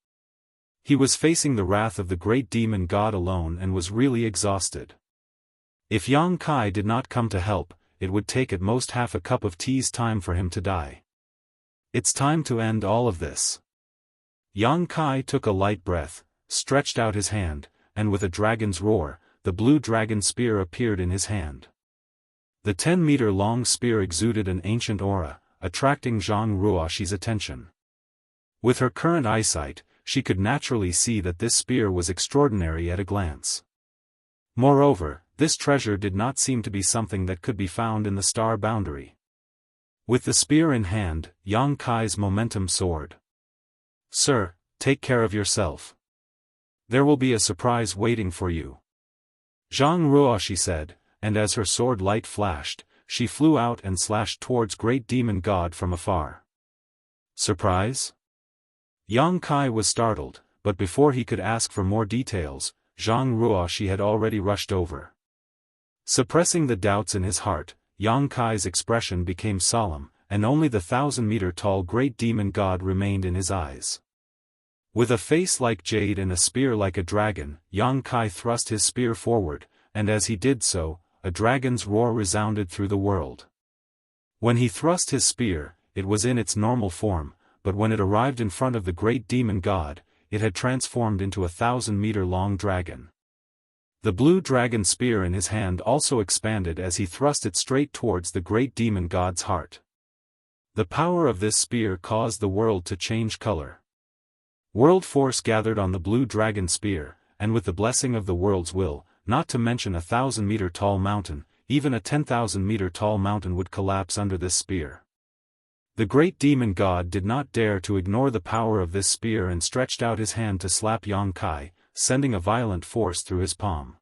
He was facing the wrath of the great demon god alone and was really exhausted. If Yang Kai did not come to help, it would take at most half a cup of tea's time for him to die. It's time to end all of this. Yang Kai took a light breath, stretched out his hand, and with a dragon's roar, the blue dragon spear appeared in his hand. The 10-meter-long spear exuded an ancient aura, attracting Zhang Ruoxi's attention. With her current eyesight, she could naturally see that this spear was extraordinary at a glance. Moreover, this treasure did not seem to be something that could be found in the star boundary. With the spear in hand, Yang Kai's momentum soared. "Sir, take care of yourself. There will be a surprise waiting for you," Zhang Ruoxi said, and as her sword light flashed, she flew out and slashed towards Great Demon God from afar. Surprise? Yang Kai was startled, but before he could ask for more details, Zhang Ruoxi had already rushed over. Suppressing the doubts in his heart, Yang Kai's expression became solemn, and only the 1,000-meter-tall Great Demon God remained in his eyes. With a face like jade and a spear like a dragon, Yang Kai thrust his spear forward, and as he did so, a dragon's roar resounded through the world. When he thrust his spear, it was in its normal form, but when it arrived in front of the great demon god, it had transformed into a 1,000-meter-long dragon. The blue dragon spear in his hand also expanded as he thrust it straight towards the great demon god's heart. The power of this spear caused the world to change color. World force gathered on the blue dragon spear, and with the blessing of the world's will, not to mention a 1,000-meter-tall mountain, even a 10,000-meter-tall mountain would collapse under this spear. The great demon god did not dare to ignore the power of this spear and stretched out his hand to slap Yang Kai, sending a violent force through his palm.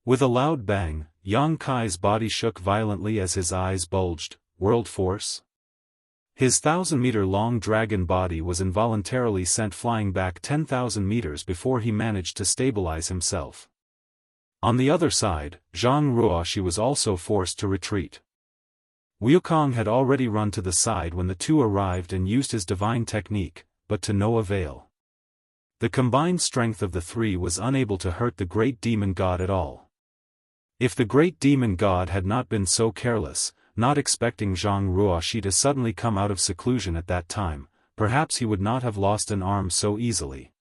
With a loud bang, Yang Kai's body shook violently as his eyes bulged. World force? His 1,000-meter-long dragon body was involuntarily sent flying back 10,000 meters before he managed to stabilize himself. On the other side, Zhang Ruoxi was also forced to retreat. Wukong had already run to the side when the two arrived and used his divine technique, but to no avail. The combined strength of the three was unable to hurt the great demon god at all. If the great demon god had not been so careless, not expecting Zhang Ruoxi to suddenly come out of seclusion at that time, perhaps he would not have lost an arm so easily.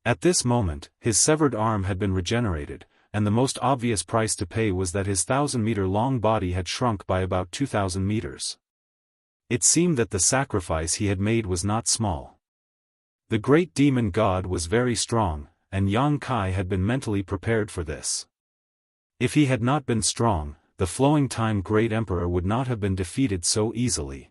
At this moment, his severed arm had been regenerated, and the most obvious price to pay was that his 1,000-meter-long body had shrunk by about 2,000 meters. It seemed that the sacrifice he had made was not small. The great demon god was very strong, and Yang Kai had been mentally prepared for this. If he had not been strong, the flowing time Great Emperor would not have been defeated so easily.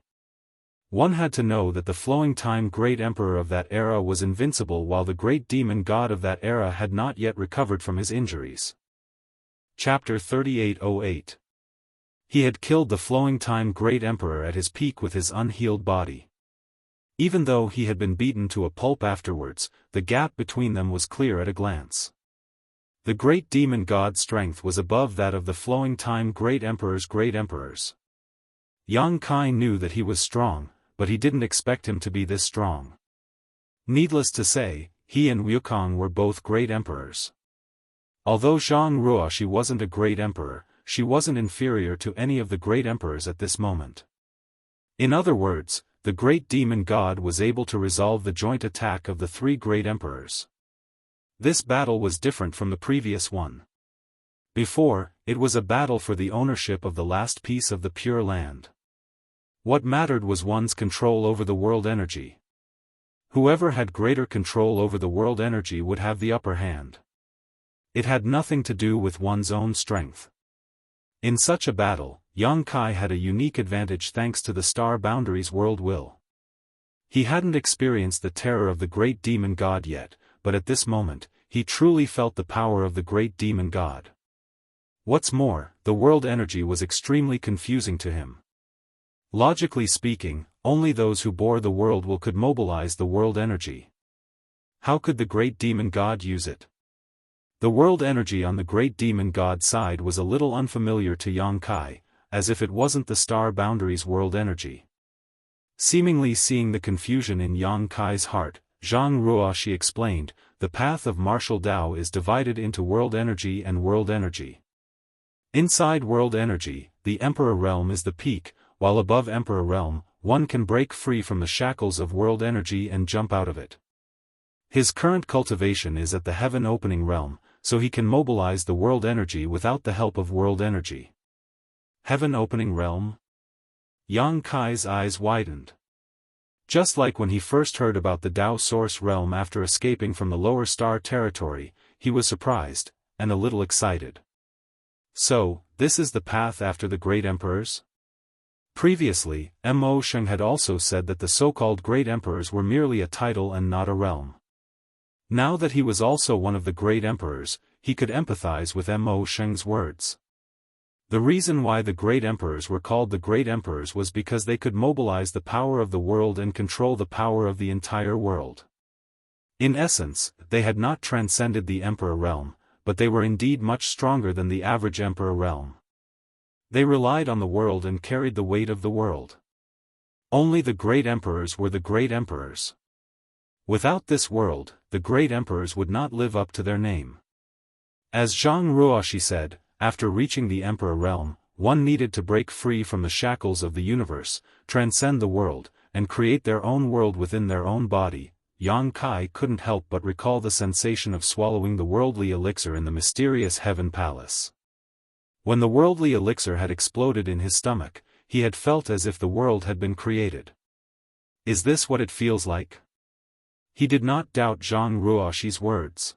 One had to know that the flowing time Great Emperor of that era was invincible while the great demon god of that era had not yet recovered from his injuries. Chapter 3808. He had killed the flowing time Great Emperor at his peak with his unhealed body. Even though he had been beaten to a pulp afterwards, the gap between them was clear at a glance. The great demon god's strength was above that of the flowing time Great Emperor's great emperors. Yang Kai knew that he was strong, but he didn't expect him to be this strong. Needless to say, he and Wukong were both great emperors. Although Zhang Ruoxi wasn't a great emperor, she wasn't inferior to any of the great emperors at this moment. In other words, the great demon god was able to resolve the joint attack of the three great emperors. This battle was different from the previous one. Before, it was a battle for the ownership of the last piece of the Pure Land. What mattered was one's control over the world energy. Whoever had greater control over the world energy would have the upper hand. It had nothing to do with one's own strength. In such a battle, Yang Kai had a unique advantage thanks to the star boundaries world will. He hadn't experienced the terror of the great demon god yet, but at this moment, he truly felt the power of the great demon god. What's more, the world energy was extremely confusing to him. Logically speaking, only those who bore the world will could mobilize the world energy. How could the great demon god use it? The world energy on the great demon god side was a little unfamiliar to Yang Kai, as if it wasn't the star boundaries world energy. Seemingly seeing the confusion in Yang Kai's heart, Zhang Ruoxi explained, the path of martial Dao is divided into world energy and world energy. Inside world energy, the Emperor Realm is the peak, while above Emperor Realm, one can break free from the shackles of world energy and jump out of it. His current cultivation is at the Heaven Opening Realm, so he can mobilize the world energy without the help of world energy. Heaven Opening Realm? Yang Kai's eyes widened. Just like when he first heard about the Dao Source Realm after escaping from the lower star territory, he was surprised, and a little excited. So, this is the path after the great emperors? Previously, Mo Sheng had also said that the so-called great emperors were merely a title and not a realm. Now that he was also one of the great emperors, he could empathize with Mo Sheng's words. The reason why the great emperors were called the great emperors was because they could mobilize the power of the world and control the power of the entire world. In essence, they had not transcended the emperor realm, but they were indeed much stronger than the average emperor realm. They relied on the world and carried the weight of the world. Only the great emperors were the great emperors. Without this world, the great emperors would not live up to their name. As Zhang Ruoxi said, after reaching the emperor realm, one needed to break free from the shackles of the universe, transcend the world, and create their own world within their own body. Yang Kai couldn't help but recall the sensation of swallowing the worldly elixir in the mysterious Heaven Palace. When the worldly elixir had exploded in his stomach, he had felt as if the world had been created. Is this what it feels like? He did not doubt Zhang Ruoxi's words.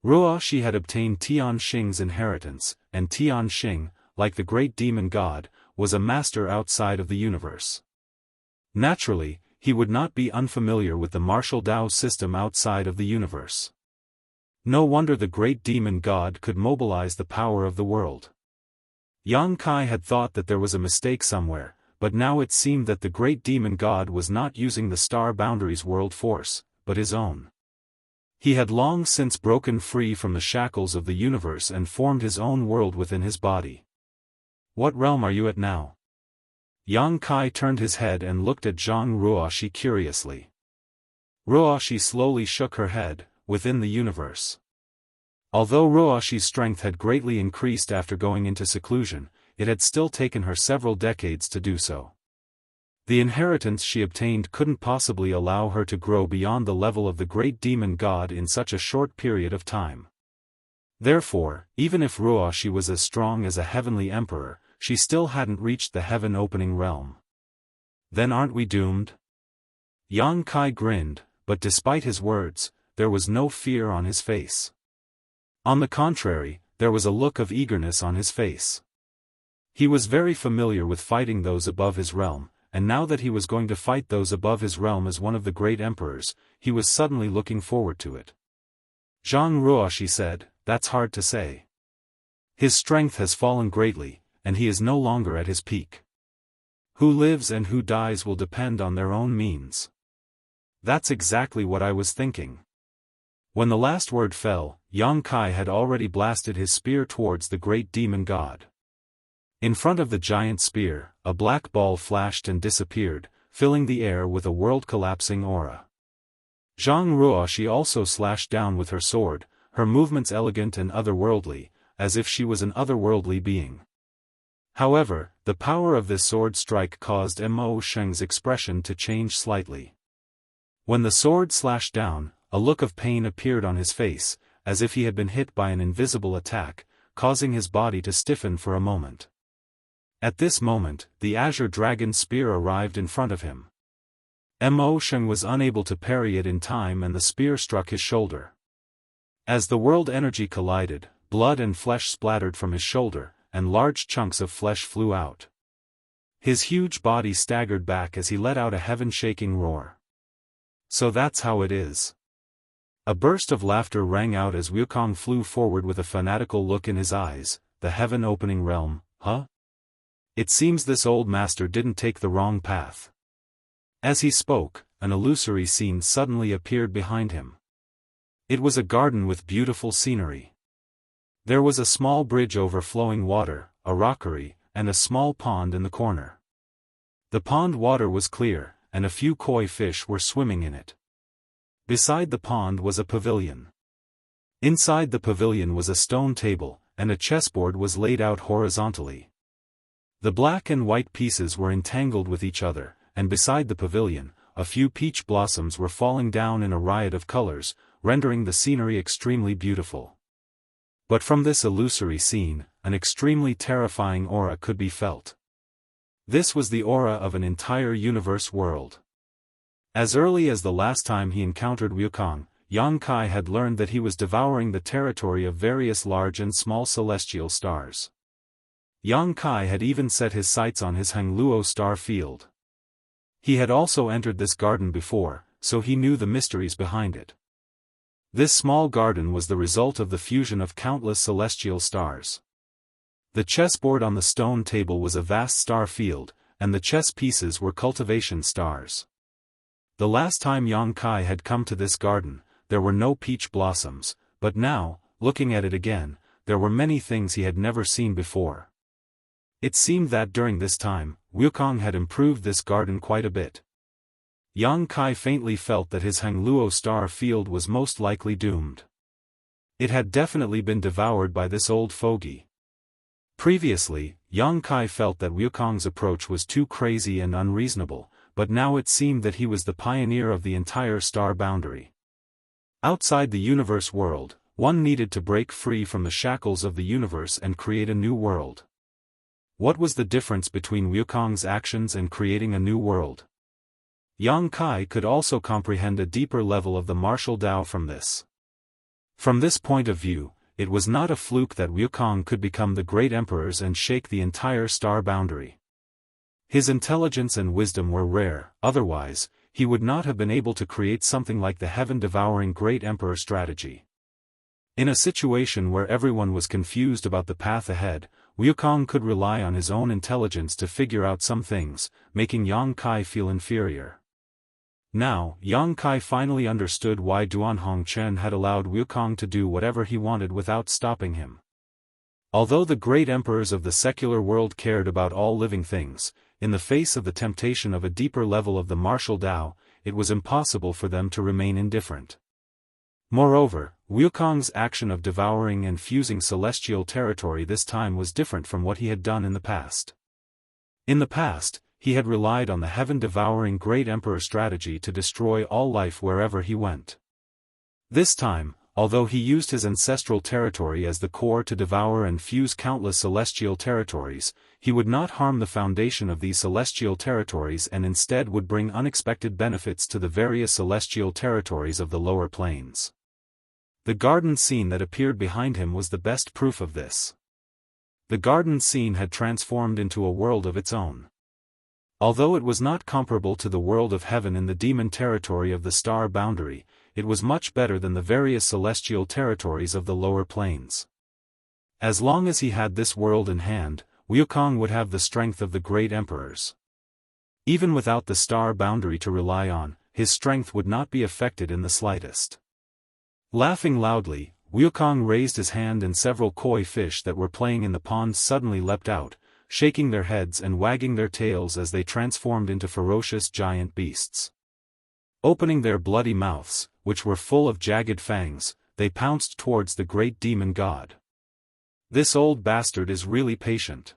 Ruoxi had obtained Tian Xing's inheritance, and Tian Xing, like the great demon god, was a master outside of the universe. Naturally, he would not be unfamiliar with the martial Dao system outside of the universe. No wonder the great demon god could mobilize the power of the world. Yang Kai had thought that there was a mistake somewhere, but now it seemed that the great demon god was not using the star boundaries world force, but his own. He had long since broken free from the shackles of the universe and formed his own world within his body. What realm are you at now? Yang Kai turned his head and looked at Zhang Ruoxi curiously. Ruoxi slowly shook her head, within the universe. Although Ruoxi's strength had greatly increased after going into seclusion, it had still taken her several decades to do so. The inheritance she obtained couldn't possibly allow her to grow beyond the level of the great demon god in such a short period of time. Therefore, even if Ruoxi was as strong as a heavenly emperor, she still hadn't reached the heaven opening realm. Then aren't we doomed? Yang Kai grinned, but despite his words, there was no fear on his face. On the contrary, there was a look of eagerness on his face. He was very familiar with fighting those above his realm, and now that he was going to fight those above his realm as one of the great emperors, he was suddenly looking forward to it. Zhang Ruoxi said, "That's hard to say. His strength has fallen greatly, and he is no longer at his peak. Who lives and who dies will depend on their own means." That's exactly what I was thinking. When the last word fell, Yang Kai had already blasted his spear towards the great demon god. In front of the giant spear, a black ball flashed and disappeared, filling the air with a world-collapsing aura. Zhang Ruoxi also slashed down with her sword, her movements elegant and otherworldly, as if she was an otherworldly being. However, the power of this sword strike caused Mo Sheng's expression to change slightly. When the sword slashed down, a look of pain appeared on his face, as if he had been hit by an invisible attack, causing his body to stiffen for a moment. At this moment, the azure dragon spear arrived in front of him. Mo Sheng was unable to parry it in time and the spear struck his shoulder. As the world energy collided, blood and flesh splattered from his shoulder, and large chunks of flesh flew out. His huge body staggered back as he let out a heaven-shaking roar. So that's how it is. A burst of laughter rang out as Wukong flew forward with a fanatical look in his eyes. The heaven-opening realm, huh? It seems this old master didn't take the wrong path. As he spoke, an illusory scene suddenly appeared behind him. It was a garden with beautiful scenery. There was a small bridge over flowing water, a rockery, and a small pond in the corner. The pond water was clear, and a few koi fish were swimming in it. Beside the pond was a pavilion. Inside the pavilion was a stone table, and a chessboard was laid out horizontally. The black and white pieces were entangled with each other, and beside the pavilion, a few peach blossoms were falling down in a riot of colors, rendering the scenery extremely beautiful. But from this illusory scene, an extremely terrifying aura could be felt. This was the aura of an entire universe world. As early as the last time he encountered Wukong, Yang Kai had learned that he was devouring the territory of various large and small celestial stars. Yang Kai had even set his sights on his Hangluo star field. He had also entered this garden before, so he knew the mysteries behind it. This small garden was the result of the fusion of countless celestial stars. The chessboard on the stone table was a vast star field, and the chess pieces were cultivation stars. The last time Yang Kai had come to this garden, there were no peach blossoms, but now, looking at it again, there were many things he had never seen before. It seemed that during this time, Wukong had improved this garden quite a bit. Yang Kai faintly felt that his Hangluo star field was most likely doomed. It had definitely been devoured by this old fogey. Previously, Yang Kai felt that Wukong's approach was too crazy and unreasonable, but now it seemed that he was the pioneer of the entire star boundary. Outside the universe world, one needed to break free from the shackles of the universe and create a new world. What was the difference between Wukong's actions and creating a new world? Yang Kai could also comprehend a deeper level of the martial Tao from this. From this point of view, it was not a fluke that Wukong could become the great emperors and shake the entire star boundary. His intelligence and wisdom were rare, otherwise, he would not have been able to create something like the heaven-devouring great emperor strategy. In a situation where everyone was confused about the path ahead, Wukong could rely on his own intelligence to figure out some things, making Yang Kai feel inferior. Now, Yang Kai finally understood why Duan Hongchen had allowed Wukong to do whatever he wanted without stopping him. Although the great emperors of the secular world cared about all living things, in the face of the temptation of a deeper level of the martial Tao, it was impossible for them to remain indifferent. Moreover, Wukong's action of devouring and fusing celestial territory this time was different from what he had done in the past. In the past, he had relied on the heaven-devouring great emperor strategy to destroy all life wherever he went. This time, although he used his ancestral territory as the core to devour and fuse countless celestial territories, he would not harm the foundation of these celestial territories and instead would bring unexpected benefits to the various celestial territories of the lower planes. The garden scene that appeared behind him was the best proof of this. The garden scene had transformed into a world of its own. Although it was not comparable to the world of heaven in the demon territory of the star boundary, it was much better than the various celestial territories of the lower planes. As long as he had this world in hand, Wukong would have the strength of the great emperors. Even without the star boundary to rely on, his strength would not be affected in the slightest. Laughing loudly, Wukong raised his hand and several koi fish that were playing in the pond suddenly leapt out, shaking their heads and wagging their tails as they transformed into ferocious giant beasts. Opening their bloody mouths, which were full of jagged fangs, they pounced towards the great demon god. This old bastard is really patient.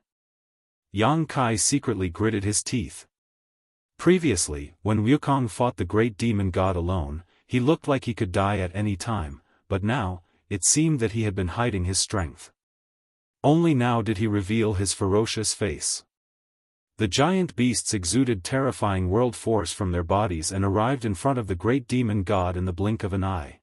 Yang Kai secretly gritted his teeth. Previously, when Wukong fought the great demon god alone, he looked like he could die at any time, but now, it seemed that he had been hiding his strength. Only now did he reveal his ferocious face. The giant beasts exuded terrifying world force from their bodies and arrived in front of the great demon god in the blink of an eye.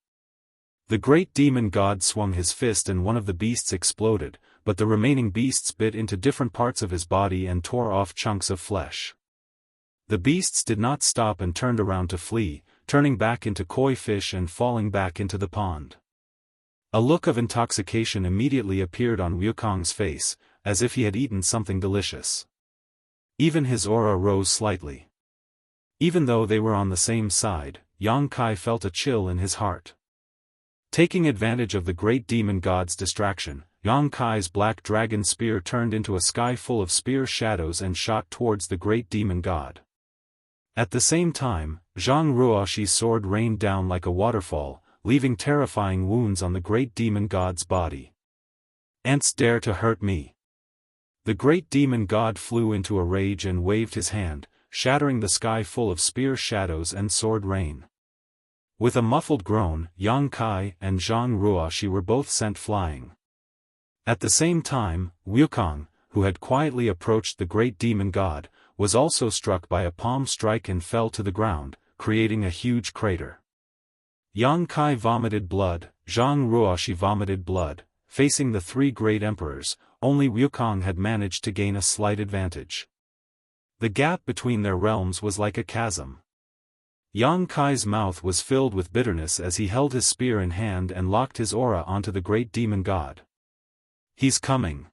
The great demon god swung his fist and one of the beasts exploded, but the remaining beasts bit into different parts of his body and tore off chunks of flesh. The beasts did not stop and turned around to flee, turning back into koi fish and falling back into the pond. A look of intoxication immediately appeared on Wukong's face, as if he had eaten something delicious. Even his aura rose slightly. Even though they were on the same side, Yang Kai felt a chill in his heart. Taking advantage of the great demon god's distraction, Yang Kai's black dragon spear turned into a sky full of spear shadows and shot towards the great demon god. At the same time, Zhang Ruoxi's sword rained down like a waterfall, leaving terrifying wounds on the great demon god's body. "Ants dare to hurt me." The great demon god flew into a rage and waved his hand, shattering the sky full of spear shadows and sword rain. With a muffled groan, Yang Kai and Zhang Ruoxi were both sent flying. At the same time, Wukong, who had quietly approached the great demon god, was also struck by a palm strike and fell to the ground, creating a huge crater. Yang Kai vomited blood, Zhang Ruoxi vomited blood. Facing the three great emperors, only Wukong had managed to gain a slight advantage. The gap between their realms was like a chasm. Yang Kai's mouth was filled with bitterness as he held his spear in hand and locked his aura onto the great demon god. "He's coming."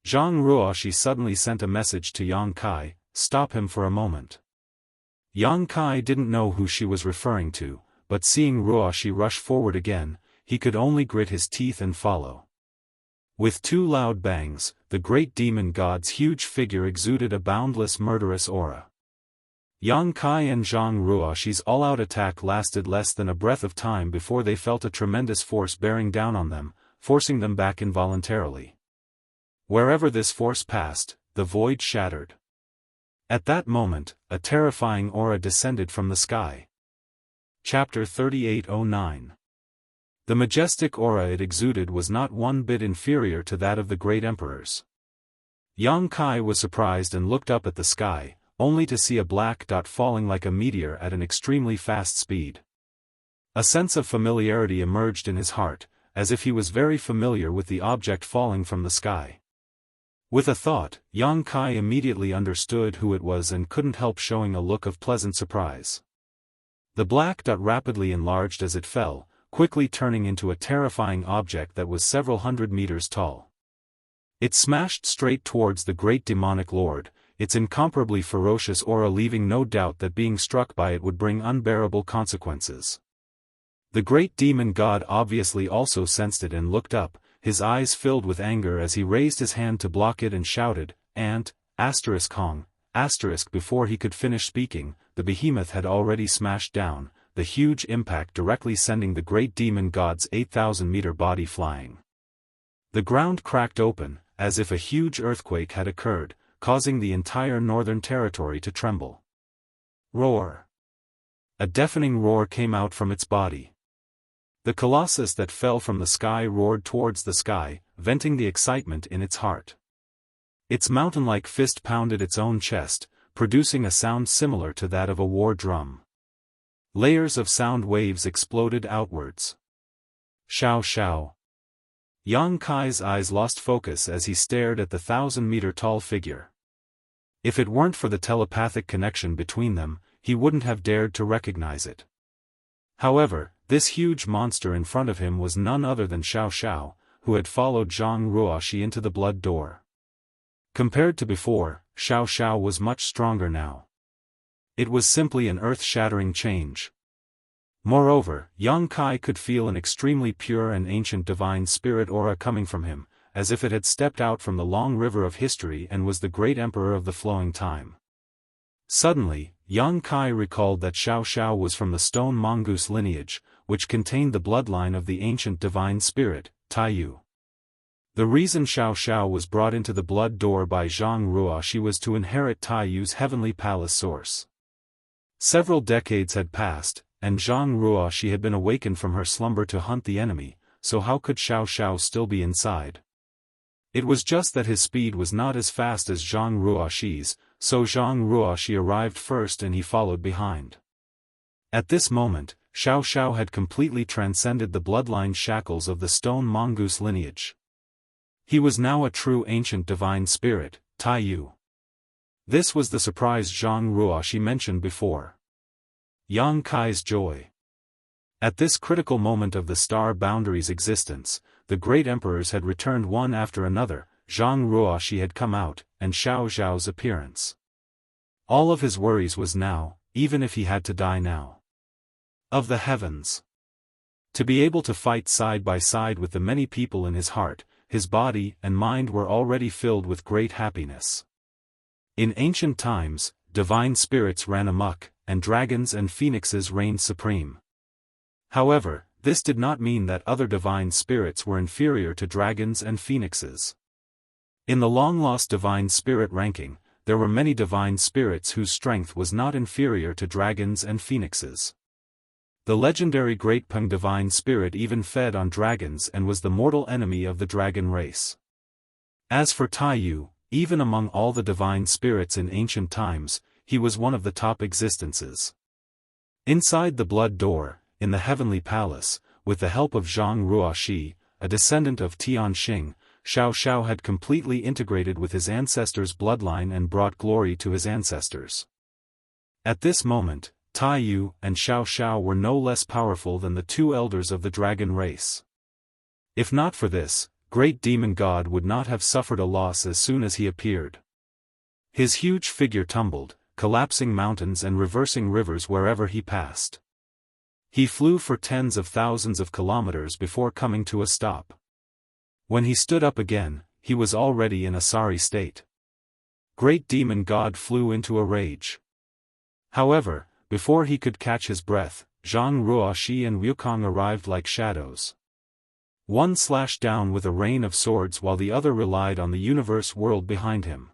Zhang Ruoxi suddenly sent a message to Yang Kai, "Stop him for a moment." Yang Kai didn't know who she was referring to, but seeing Ruoxi rush forward again, he could only grit his teeth and follow. With two loud bangs, the great demon god's huge figure exuded a boundless murderous aura. Yang Kai and Zhang Ruoxi's all-out attack lasted less than a breath of time before they felt a tremendous force bearing down on them, forcing them back involuntarily. Wherever this force passed, the void shattered. At that moment, a terrifying aura descended from the sky. Chapter 3809. The majestic aura it exuded was not one bit inferior to that of the great emperors. Yang Kai was surprised and looked up at the sky, only to see a black dot falling like a meteor at an extremely fast speed. A sense of familiarity emerged in his heart, as if he was very familiar with the object falling from the sky. With a thought, Yang Kai immediately understood who it was and couldn't help showing a look of pleasant surprise. The black dot rapidly enlarged as it fell, quickly turning into a terrifying object that was several hundred meters tall. It smashed straight towards the great demonic lord, its incomparably ferocious aura leaving no doubt that being struck by it would bring unbearable consequences. The great demon god obviously also sensed it and looked up, his eyes filled with anger as he raised his hand to block it and shouted, "Ant, Hong, before he could finish speaking, the behemoth had already smashed down, the huge impact directly sending the great demon god's 8,000-meter body flying. The ground cracked open, as if a huge earthquake had occurred, causing the entire northern territory to tremble. Roar! A deafening roar came out from its body. The colossus that fell from the sky roared towards the sky, venting the excitement in its heart. Its mountain-like fist pounded its own chest, producing a sound similar to that of a war drum. Layers of sound waves exploded outwards. Xiao Xiao. Yang Kai's eyes lost focus as he stared at the 1,000-meter-tall figure. If it weren't for the telepathic connection between them, he wouldn't have dared to recognize it. However, this huge monster in front of him was none other than Xiao Xiao, who had followed Zhang Ruoxi into the blood door. Compared to before, Xiao Xiao was much stronger now. It was simply an earth-shattering change. Moreover, Yang Kai could feel an extremely pure and ancient divine spirit aura coming from him, as if it had stepped out from the long river of history and was the great emperor of the flowing time. Suddenly, Yang Kai recalled that Xiao Xiao was from the stone mongoose lineage, which contained the bloodline of the ancient divine spirit, Taiyu. The reason Xiao Xiao was brought into the blood door by Zhang Ruoxi was to inherit Taiyu's heavenly palace source. Several decades had passed, and Zhang Ruoxi had been awakened from her slumber to hunt the enemy, so how could Xiao Xiao still be inside? It was just that his speed was not as fast as Zhang Ruoxi's, so Zhang Ruoxi arrived first and he followed behind. At this moment, Xiao Xiao had completely transcended the bloodline shackles of the stone mongoose lineage. He was now a true ancient divine spirit, Taiyu. This was the surprise Zhang Ruoxi mentioned before. Yang Kai's joy. At this critical moment of the star boundary's existence, the great emperors had returned one after another. Zhang Ruoxi had come out, and Xiao Xiao's appearance. All of his worries was now, even if he had to die now. Of the heavens. To be able to fight side by side with the many people in his heart, his body and mind were already filled with great happiness. In ancient times, divine spirits ran amok, and dragons and phoenixes reigned supreme. However, this did not mean that other divine spirits were inferior to dragons and phoenixes. In the long-lost divine spirit ranking, there were many divine spirits whose strength was not inferior to dragons and phoenixes. The legendary Great Peng divine spirit even fed on dragons and was the mortal enemy of the dragon race. As for Taiyu, even among all the divine spirits in ancient times, he was one of the top existences. Inside the blood door, in the heavenly palace, with the help of Zhang Ruoxi, a descendant of Tianxing, Xiao Xiao had completely integrated with his ancestors' bloodline and brought glory to his ancestors. At this moment, Taiyu and Xiao Xiao were no less powerful than the two elders of the dragon race. If not for this, great demon god would not have suffered a loss as soon as he appeared. His huge figure tumbled, collapsing mountains and reversing rivers wherever he passed. He flew for tens of thousands of kilometers before coming to a stop. When he stood up again, he was already in a sorry state. Great demon god flew into a rage. However, before he could catch his breath, Zhang Ruoxi and Wukong arrived like shadows. One slashed down with a rain of swords while the other relied on the universe world behind him.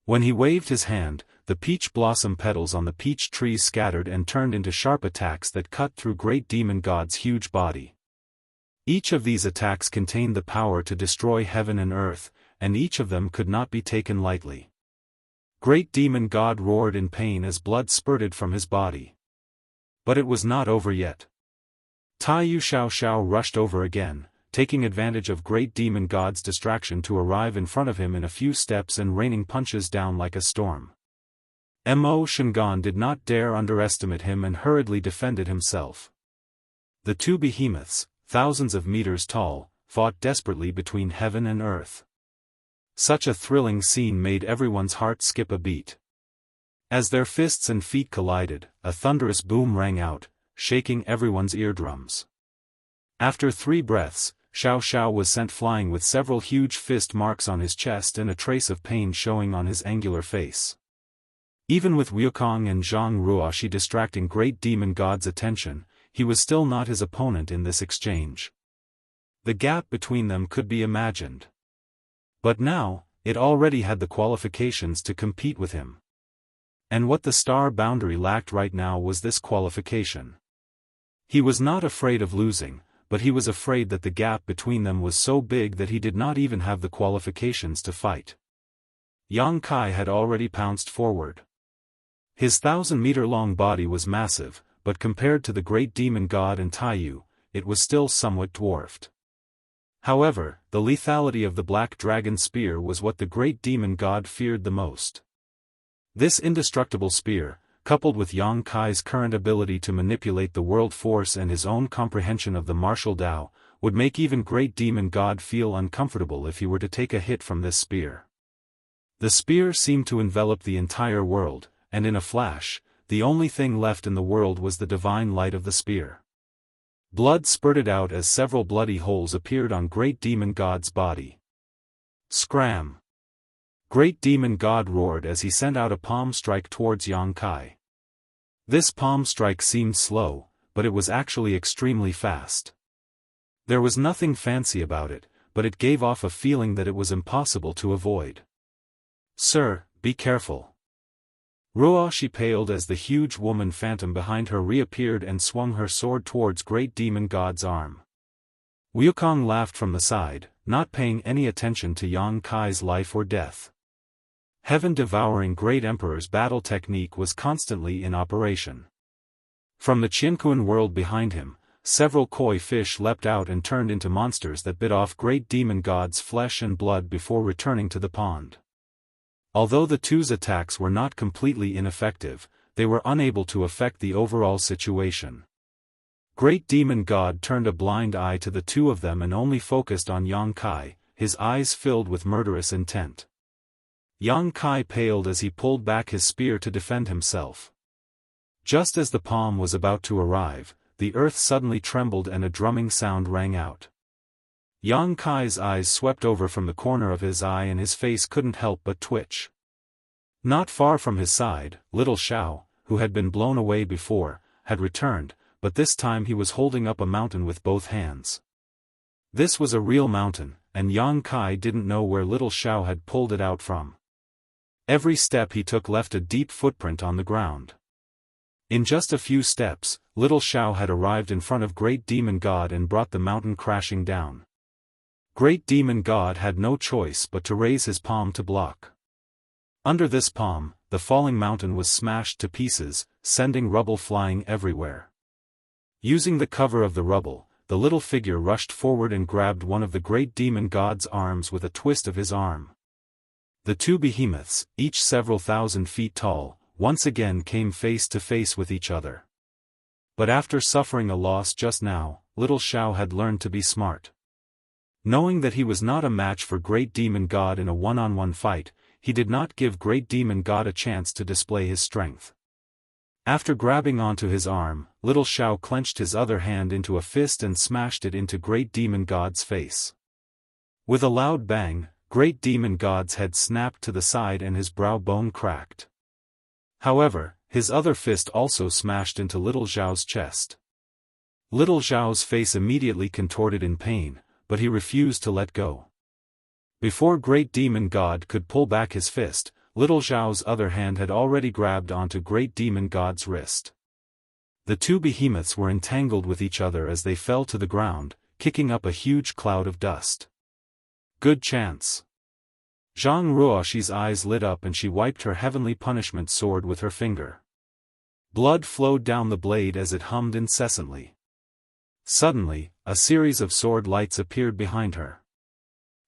When he waved his hand, the peach blossom petals on the peach trees scattered and turned into sharp attacks that cut through Great Demon God's huge body. Each of these attacks contained the power to destroy heaven and earth, and each of them could not be taken lightly. Great Demon God roared in pain as blood spurted from his body. But it was not over yet. Taiyu Xiao Xiao rushed over again, taking advantage of Great Demon God's distraction to arrive in front of him in a few steps and raining punches down like a storm. Mo Shingon did not dare underestimate him and hurriedly defended himself. The two behemoths, thousands of meters tall, fought desperately between heaven and earth. Such a thrilling scene made everyone's heart skip a beat. As their fists and feet collided, a thunderous boom rang out, shaking everyone's eardrums. After 3 breaths, Xiao Xiao was sent flying with several huge fist marks on his chest and a trace of pain showing on his angular face. Even with Wukong and Zhang Ruoxi distracting Great Demon God's attention, he was still not his opponent in this exchange. The gap between them could be imagined. But now, it already had the qualifications to compete with him. And what the star boundary lacked right now was this qualification. He was not afraid of losing, but he was afraid that the gap between them was so big that he did not even have the qualifications to fight. Yang Kai had already pounced forward. His 1,000-meter-long body was massive, but compared to the Great Demon God and Taiyu, it was still somewhat dwarfed. However, the lethality of the Black Dragon Spear was what the Great Demon God feared the most. This indestructible spear, coupled with Yang Kai's current ability to manipulate the world force and his own comprehension of the martial Tao, would make even Great Demon God feel uncomfortable if he were to take a hit from this spear. The spear seemed to envelop the entire world, and in a flash, the only thing left in the world was the divine light of the spear. Blood spurted out as several bloody holes appeared on Great Demon God's body. Scram! Great Demon God roared as he sent out a palm strike towards Yang Kai. This palm strike seemed slow, but it was actually extremely fast. There was nothing fancy about it, but it gave off a feeling that it was impossible to avoid. "Sir, be careful." Ruo she paled as the huge woman phantom behind her reappeared and swung her sword towards Great Demon God's arm. Wukong laughed from the side, not paying any attention to Yang Kai's life or death. Heaven-devouring Great Emperor's battle technique was constantly in operation. From the Qianquan world behind him, several koi fish leapt out and turned into monsters that bit off Great Demon God's flesh and blood before returning to the pond. Although the two's attacks were not completely ineffective, they were unable to affect the overall situation. Great Demon God turned a blind eye to the two of them and only focused on Yang Kai, his eyes filled with murderous intent. Yang Kai paled as he pulled back his spear to defend himself. Just as the palm was about to arrive, the earth suddenly trembled and a drumming sound rang out. Yang Kai's eyes swept over from the corner of his eye and his face couldn't help but twitch. Not far from his side, Little Xiao, who had been blown away before, had returned, but this time he was holding up a mountain with both hands. This was a real mountain, and Yang Kai didn't know where Little Xiao had pulled it out from. Every step he took left a deep footprint on the ground. In just a few steps, Little Xiao had arrived in front of Great Demon God and brought the mountain crashing down. Great Demon God had no choice but to raise his palm to block. Under this palm, the falling mountain was smashed to pieces, sending rubble flying everywhere. Using the cover of the rubble, the little figure rushed forward and grabbed one of the Great Demon God's arms with a twist of his arm. The two behemoths, each several thousand feet tall, once again came face to face with each other. But after suffering a loss just now, Little Xiao had learned to be smart. Knowing that he was not a match for Great Demon God in a one-on-one fight, he did not give Great Demon God a chance to display his strength. After grabbing onto his arm, Little Xiao clenched his other hand into a fist and smashed it into Great Demon God's face. With a loud bang, Great Demon God's head snapped to the side and his brow bone cracked. However, his other fist also smashed into Little Xiao's chest. Little Xiao's face immediately contorted in pain, but he refused to let go. Before Great Demon God could pull back his fist, Little Xiao's other hand had already grabbed onto Great Demon God's wrist. The two behemoths were entangled with each other as they fell to the ground, kicking up a huge cloud of dust. Good chance. Zhang Ruoxi's eyes lit up and she wiped her heavenly punishment sword with her finger. Blood flowed down the blade as it hummed incessantly. Suddenly, a series of sword lights appeared behind her.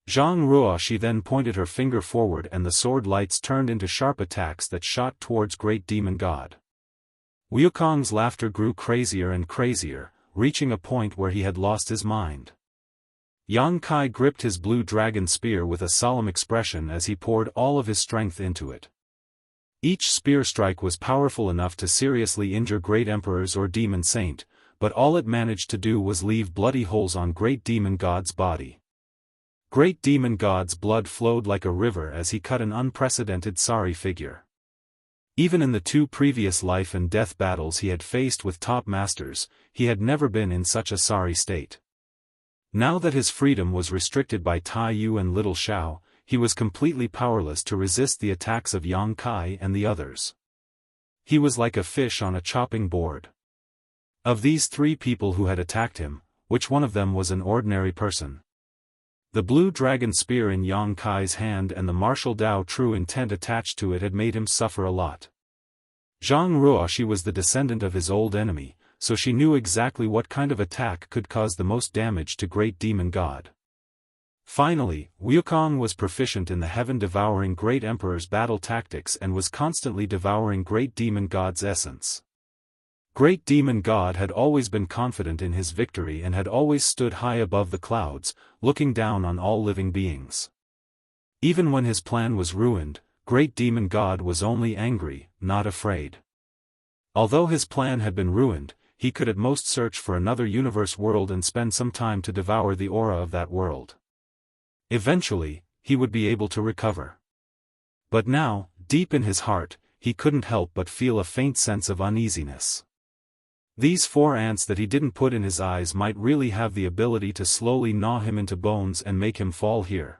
Zhang Ruoxi then pointed her finger forward and the sword lights turned into sharp attacks that shot towards Great Demon God. Wukong's laughter grew crazier and crazier, reaching a point where he had lost his mind. Yang Kai gripped his blue dragon spear with a solemn expression as he poured all of his strength into it. Each spear strike was powerful enough to seriously injure Great Emperors or Demon Saint, but all it managed to do was leave bloody holes on Great Demon God's body. Great Demon God's blood flowed like a river as he cut an unprecedented sorry figure. Even in the two previous life and death battles he had faced with top masters, he had never been in such a sorry state. Now that his freedom was restricted by Tai Yu and Little Xiao, he was completely powerless to resist the attacks of Yang Kai and the others. He was like a fish on a chopping board. Of these three people who had attacked him, which one of them was an ordinary person? The blue dragon spear in Yang Kai's hand and the martial Dao true intent attached to it had made him suffer a lot. Zhang Ruoxi was the descendant of his old enemy, so she knew exactly what kind of attack could cause the most damage to Great Demon God. Finally, Wukong was proficient in the heaven-devouring Great Emperor's battle tactics and was constantly devouring Great Demon God's essence. Great Demon God had always been confident in his victory and had always stood high above the clouds, looking down on all living beings. Even when his plan was ruined, Great Demon God was only angry, not afraid. Although his plan had been ruined, he could at most search for another universe world and spend some time to devour the aura of that world. Eventually, he would be able to recover. But now, deep in his heart, he couldn't help but feel a faint sense of uneasiness. These 4 ants that he didn't put in his eyes might really have the ability to slowly gnaw him into bones and make him fall here.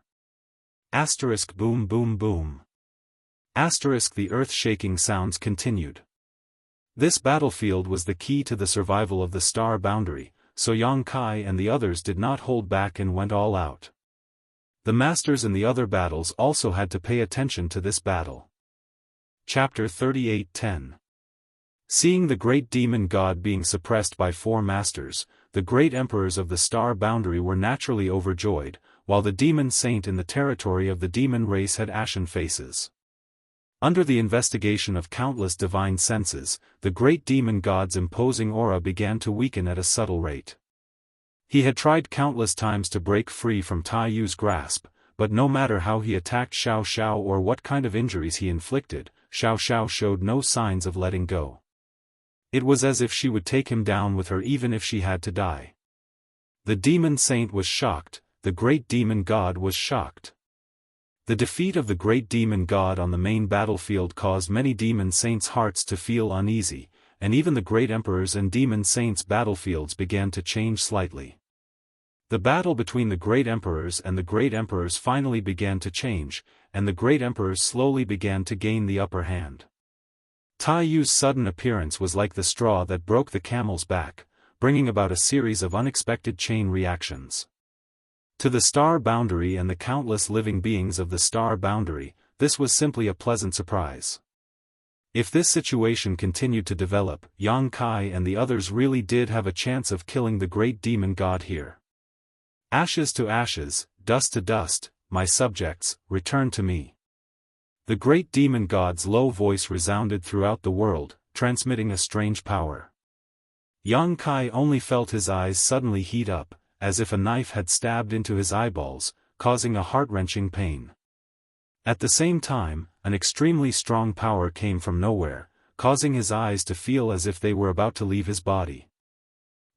Asterisk boom boom boom. Asterisk the earth-shaking sounds continued. This battlefield was the key to the survival of the star boundary, so Yang Kai and the others did not hold back and went all out. The masters in the other battles also had to pay attention to this battle. Chapter 38:10. Seeing the great demon god being suppressed by 4 masters, the great emperors of the star boundary were naturally overjoyed, while the demon saint in the territory of the demon race had ashen faces. Under the investigation of countless divine senses, the great demon god's imposing aura began to weaken at a subtle rate. He had tried countless times to break free from Tai Yu's grasp, but no matter how he attacked Xiao Xiao or what kind of injuries he inflicted, Xiao Xiao showed no signs of letting go. It was as if she would take him down with her even if she had to die. The demon saint was shocked, the great demon god was shocked. The defeat of the great demon god on the main battlefield caused many demon saints' hearts to feel uneasy, and even the great emperors and demon saints' battlefields began to change slightly. The battle between the great emperors and the great emperors finally began to change, and the great emperors slowly began to gain the upper hand. Tai Yu's sudden appearance was like the straw that broke the camel's back, bringing about a series of unexpected chain reactions. To the star boundary and the countless living beings of the star boundary, this was simply a pleasant surprise. If this situation continued to develop, Yang Kai and the others really did have a chance of killing the great demon god here. Ashes to ashes, dust to dust, my subjects, return to me. The great demon god's low voice resounded throughout the world, transmitting a strange power. Yang Kai only felt his eyes suddenly heat up, as if a knife had stabbed into his eyeballs, causing a heart-wrenching pain. At the same time, an extremely strong power came from nowhere, causing his eyes to feel as if they were about to leave his body.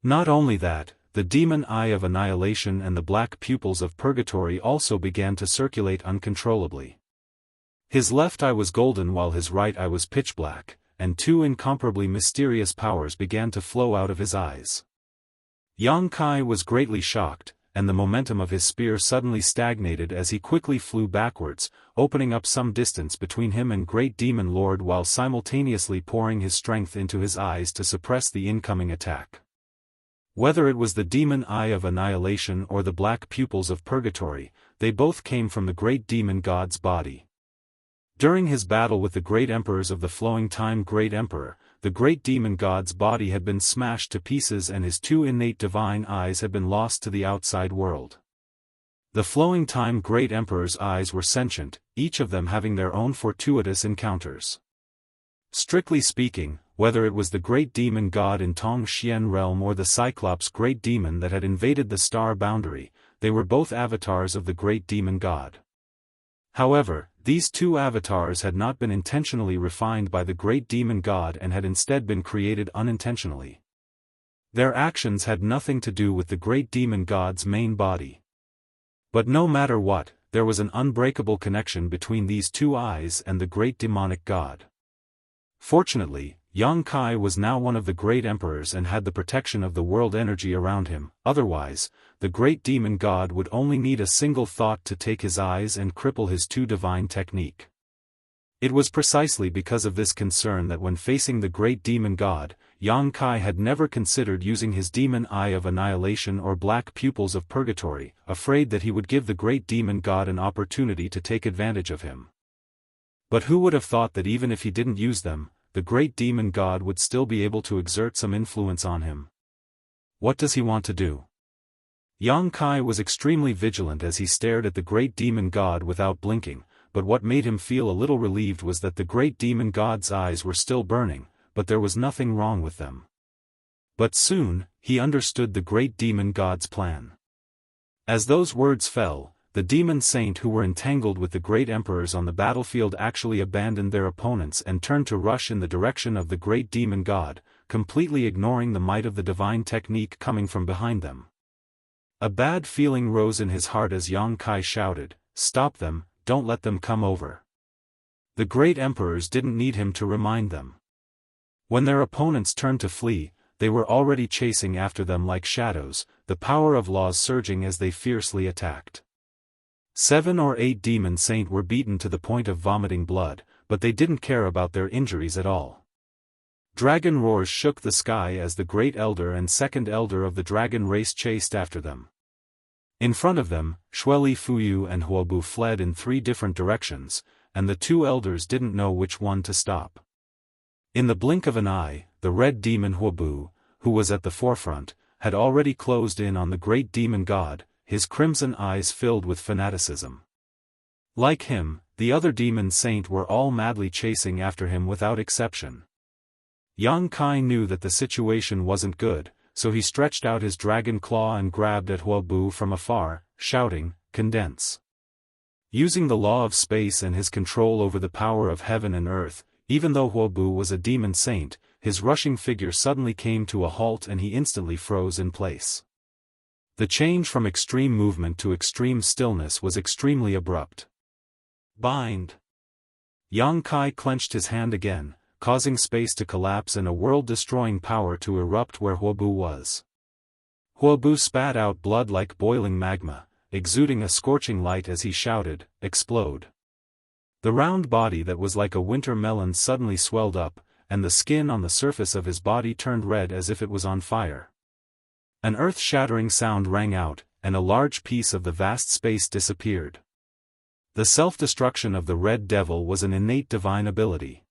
Not only that, the demon eye of annihilation and the black pupils of purgatory also began to circulate uncontrollably. His left eye was golden while his right eye was pitch black, and 2 incomparably mysterious powers began to flow out of his eyes. Yang Kai was greatly shocked, and the momentum of his spear suddenly stagnated as he quickly flew backwards, opening up some distance between him and Great Demon Lord while simultaneously pouring his strength into his eyes to suppress the incoming attack. Whether it was the demon eye of annihilation or the black pupils of purgatory, they both came from the great demon god's body. During his battle with the great emperors of the Flowing Time Great Emperor, the great demon god's body had been smashed to pieces and his 2 innate divine eyes had been lost to the outside world. The Flowing Time Great Emperor's eyes were sentient, each of them having their own fortuitous encounters. Strictly speaking, whether it was the great demon god in Tong Xian realm or the Cyclops great demon that had invaded the star boundary, they were both avatars of the great demon god. However, these 2 avatars had not been intentionally refined by the great demon god and had instead been created unintentionally. Their actions had nothing to do with the great demon god's main body. But no matter what, there was an unbreakable connection between these 2 eyes and the great demonic god. Fortunately, Yang Kai was now one of the great emperors and had the protection of the world energy around him, otherwise, the great demon god would only need a single thought to take his eyes and cripple his 2 divine technique. It was precisely because of this concern that when facing the great demon god, Yang Kai had never considered using his demon eye of annihilation or black pupils of purgatory, afraid that he would give the great demon god an opportunity to take advantage of him. But who would have thought that even if he didn't use them, the great demon god would still be able to exert some influence on him? What does he want to do? Yang Kai was extremely vigilant as he stared at the great demon god without blinking, but what made him feel a little relieved was that the great demon god's eyes were still burning, but there was nothing wrong with them. But soon, he understood the great demon god's plan. As those words fell, the demon saint who were entangled with the great emperors on the battlefield actually abandoned their opponents and turned to rush in the direction of the great demon god, completely ignoring the might of the divine technique coming from behind them. A bad feeling rose in his heart as Yang Kai shouted, "Stop them, don't let them come over." The great emperors didn't need him to remind them. When their opponents turned to flee, they were already chasing after them like shadows, the power of laws surging as they fiercely attacked. 7 or 8 demon saints were beaten to the point of vomiting blood, but they didn't care about their injuries at all. Dragon roars shook the sky as the great elder and second elder of the dragon race chased after them. In front of them, Shueli Fuyu and Huobu fled in 3 different directions, and the 2 elders didn't know which one to stop. In the blink of an eye, the red demon Huobu, who was at the forefront, had already closed in on the great demon god, his crimson eyes filled with fanaticism. Like him, the other demon saint were all madly chasing after him without exception. Yang Kai knew that the situation wasn't good, so he stretched out his dragon claw and grabbed at Huobu from afar, shouting, "Condense." Using the law of space and his control over the power of heaven and earth, even though Huobu was a demon saint, his rushing figure suddenly came to a halt and he instantly froze in place. The change from extreme movement to extreme stillness was extremely abrupt. Bind! Yang Kai clenched his hand again, causing space to collapse and a world-destroying power to erupt where Huobu was. Huobu spat out blood like boiling magma, exuding a scorching light as he shouted, "Explode!" The round body that was like a winter melon suddenly swelled up, and the skin on the surface of his body turned red as if it was on fire. An earth-shattering sound rang out, and a large piece of the vast space disappeared. The self-destruction of the Red Devil was an innate divine ability.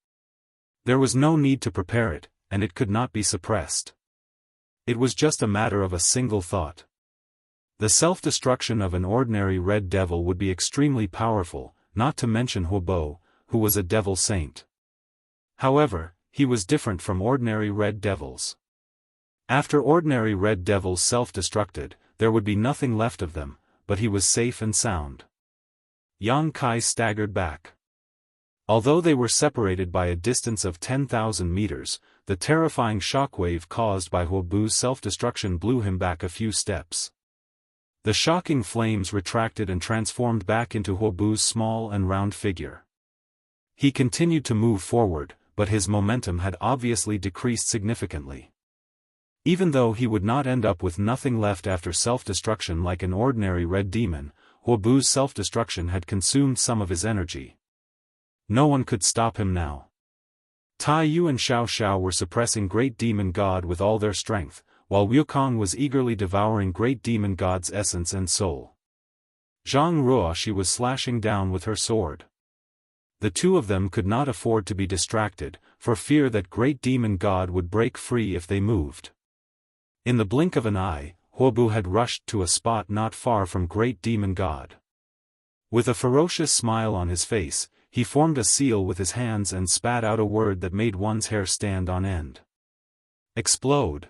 There was no need to prepare it, and it could not be suppressed. It was just a matter of a single thought. The self-destruction of an ordinary Red Devil would be extremely powerful, not to mention Huobu, who was a devil saint. However, he was different from ordinary Red Devils. After ordinary Red Devils self-destructed, there would be nothing left of them, but he was safe and sound. Yang Kai staggered back. Although they were separated by a distance of 10,000 meters, the terrifying shockwave caused by Huobu's self-destruction blew him back a few steps. The shocking flames retracted and transformed back into Huobu's small and round figure. He continued to move forward, but his momentum had obviously decreased significantly. Even though he would not end up with nothing left after self-destruction like an ordinary red demon, Huobu's self-destruction had consumed some of his energy. No one could stop him now. Tai Yu and Xiao Xiao were suppressing Great Demon God with all their strength, while Wukong was eagerly devouring Great Demon God's essence and soul. Zhang Ruoxi was slashing down with her sword. The two of them could not afford to be distracted, for fear that Great Demon God would break free if they moved. In the blink of an eye, Huobu had rushed to a spot not far from Great Demon God. With a ferocious smile on his face, he formed a seal with his hands and spat out a word that made one's hair stand on end. Explode!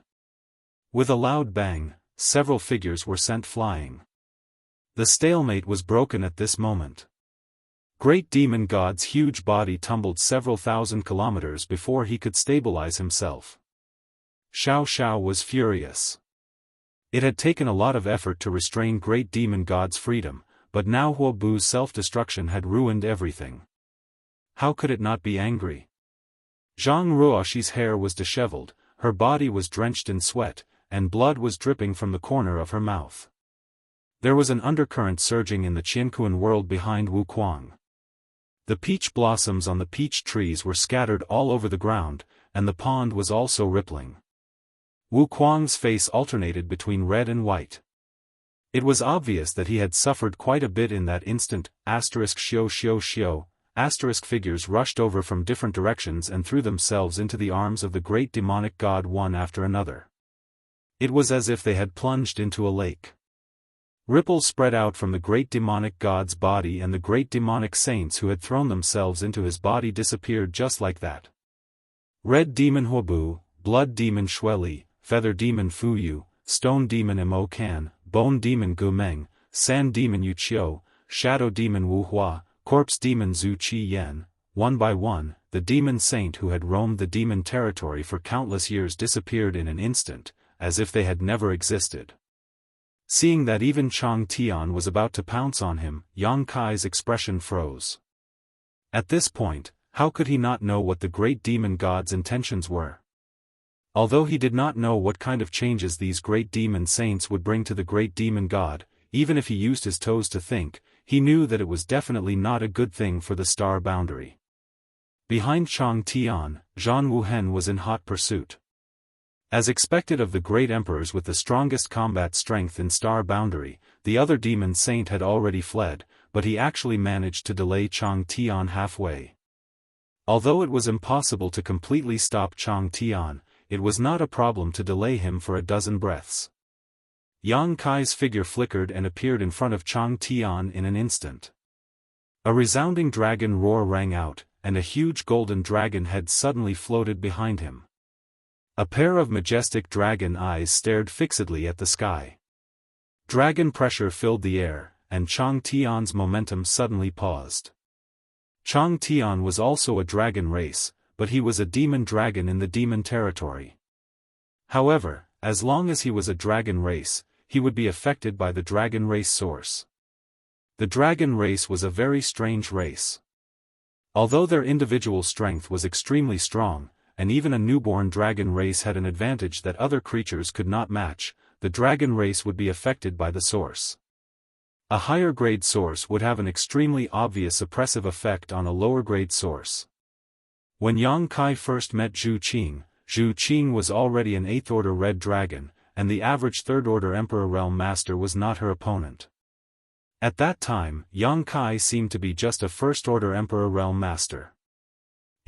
With a loud bang, several figures were sent flying. The stalemate was broken at this moment. Great Demon God's huge body tumbled several thousand kilometers before he could stabilize himself. Xiao Xiao was furious. It had taken a lot of effort to restrain Great Demon God's freedom, but now Huobu's self-destruction had ruined everything. How could it not be angry? Zhang Ruoxi's hair was disheveled, her body was drenched in sweat, and blood was dripping from the corner of her mouth. There was an undercurrent surging in the Qianquan world behind Wukong. The peach blossoms on the peach trees were scattered all over the ground, and the pond was also rippling. Wukong's face alternated between red and white. It was obvious that he had suffered quite a bit in that instant. ********************************************************************************************************************************************************************************************************************************************************************************************************************� demonic god one after another. It was as if they had plunged into a lake. Ripples spread out from the great demonic god's body, and the great demonic saints who had thrown themselves into his body disappeared just like that. Red demon Huobu, blood demon Shueli, feather demon Fuyu, stone demon Mo Kan, bone demon Gu Meng, sand demon Yu Qiu, shadow demon Wu Hua, corpse demon Zhu Qi Yan, one by one, the demon saint who had roamed the demon territory for countless years disappeared in an instant, as if they had never existed. Seeing that even Chang Tian was about to pounce on him, Yang Kai's expression froze. At this point, how could he not know what the great demon god's intentions were? Although he did not know what kind of changes these great demon saints would bring to the great demon god, even if he used his toes to think, he knew that it was definitely not a good thing for the star boundary. Behind Chang Tian, Zhan Wuhen was in hot pursuit. As expected of the great emperors with the strongest combat strength in star boundary, the other demon saint had already fled, but he actually managed to delay Chang Tian halfway. Although it was impossible to completely stop Chang Tian, it was not a problem to delay him for a dozen breaths. Yang Kai's figure flickered and appeared in front of Chang Tian in an instant. A resounding dragon roar rang out, and a huge golden dragon head suddenly floated behind him. A pair of majestic dragon eyes stared fixedly at the sky. Dragon pressure filled the air, and Chang Tian's momentum suddenly paused. Chang Tian was also a dragon race, but he was a demon dragon in the demon territory. However, as long as he was a dragon race, he would be affected by the dragon race source. The dragon race was a very strange race. Although their individual strength was extremely strong, and even a newborn dragon race had an advantage that other creatures could not match, the dragon race would be affected by the source. A higher grade source would have an extremely obvious suppressive effect on a lower grade source. When Yang Kai first met Zhu Qing was already an 8th order red dragon, and the average 3rd order Emperor Realm Master was not her opponent. At that time, Yang Kai seemed to be just a 1st order Emperor Realm Master.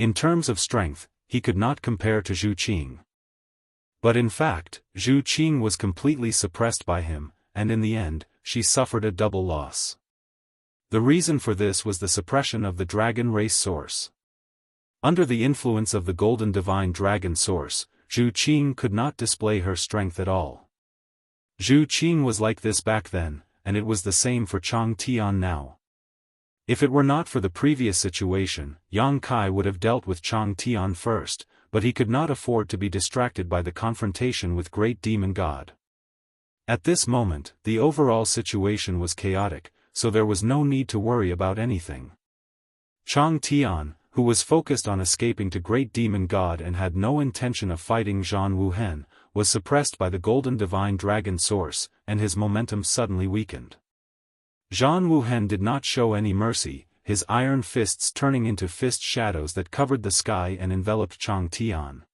In terms of strength, he could not compare to Zhu Qing. But in fact, Zhu Qing was completely suppressed by him, and in the end, she suffered a double loss. The reason for this was the suppression of the dragon race source. Under the influence of the golden divine dragon source, Zhu Qing could not display her strength at all. Zhu Qing was like this back then, and it was the same for Chang Tian now. If it were not for the previous situation, Yang Kai would have dealt with Chang Tian first, but he could not afford to be distracted by the confrontation with Great Demon God. At this moment, the overall situation was chaotic, so there was no need to worry about anything. Chang Tian, who was focused on escaping to Great Demon God and had no intention of fighting Zhan Wuhen, was suppressed by the golden divine dragon source, and his momentum suddenly weakened. Zhan Wuhen did not show any mercy, his iron fists turning into fist shadows that covered the sky and enveloped Chang Tian.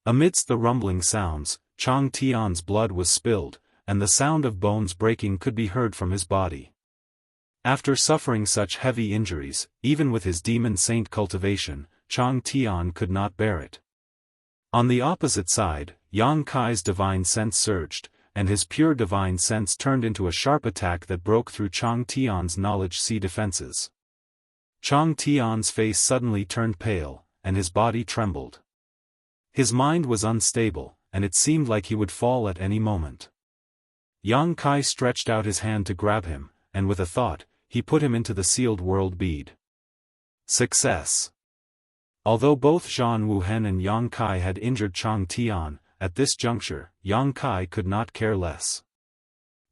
Amidst the rumbling sounds, Chang Tian's blood was spilled, and the sound of bones breaking could be heard from his body. After suffering such heavy injuries, even with his demon saint cultivation, Chang Tian could not bear it. On the opposite side, Yang Kai's divine sense surged, and his pure divine sense turned into a sharp attack that broke through Chang Tian's knowledge sea defenses. Chang Tian's face suddenly turned pale, and his body trembled. His mind was unstable, and it seemed like he would fall at any moment. Yang Kai stretched out his hand to grab him, and with a thought, he put him into the sealed world bead. Success! Although both Zhan Wuhen and Yang Kai had injured Chang Tian, at this juncture, Yang Kai could not care less.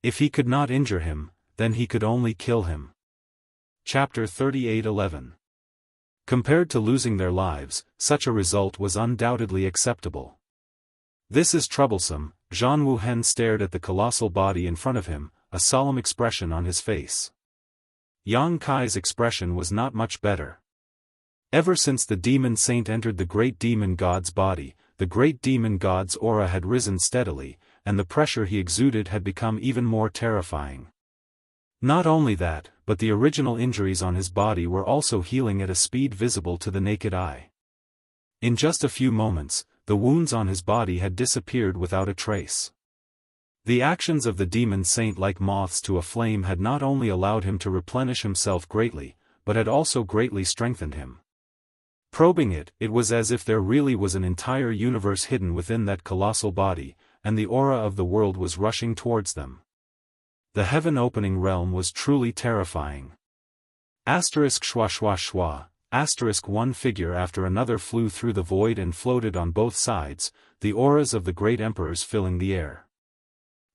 If he could not injure him, then he could only kill him. Chapter 38:11. Compared to losing their lives, such a result was undoubtedly acceptable. This is troublesome. Zhan Wuhen stared at the colossal body in front of him, a solemn expression on his face. Yang Kai's expression was not much better. Ever since the demon saint entered the great demon god's body, the great demon god's aura had risen steadily, and the pressure he exuded had become even more terrifying. Not only that, but the original injuries on his body were also healing at a speed visible to the naked eye. In just a few moments, the wounds on his body had disappeared without a trace. The actions of the demon saint like moths to a flame had not only allowed him to replenish himself greatly, but had also greatly strengthened him. Probing it, it was as if there really was an entire universe hidden within that colossal body, and the aura of the world was rushing towards them. The heaven-opening realm was truly terrifying. Asterisk schwa schwa schwa, asterisk one figure after another flew through the void and floated on both sides, the auras of the great emperors filling the air.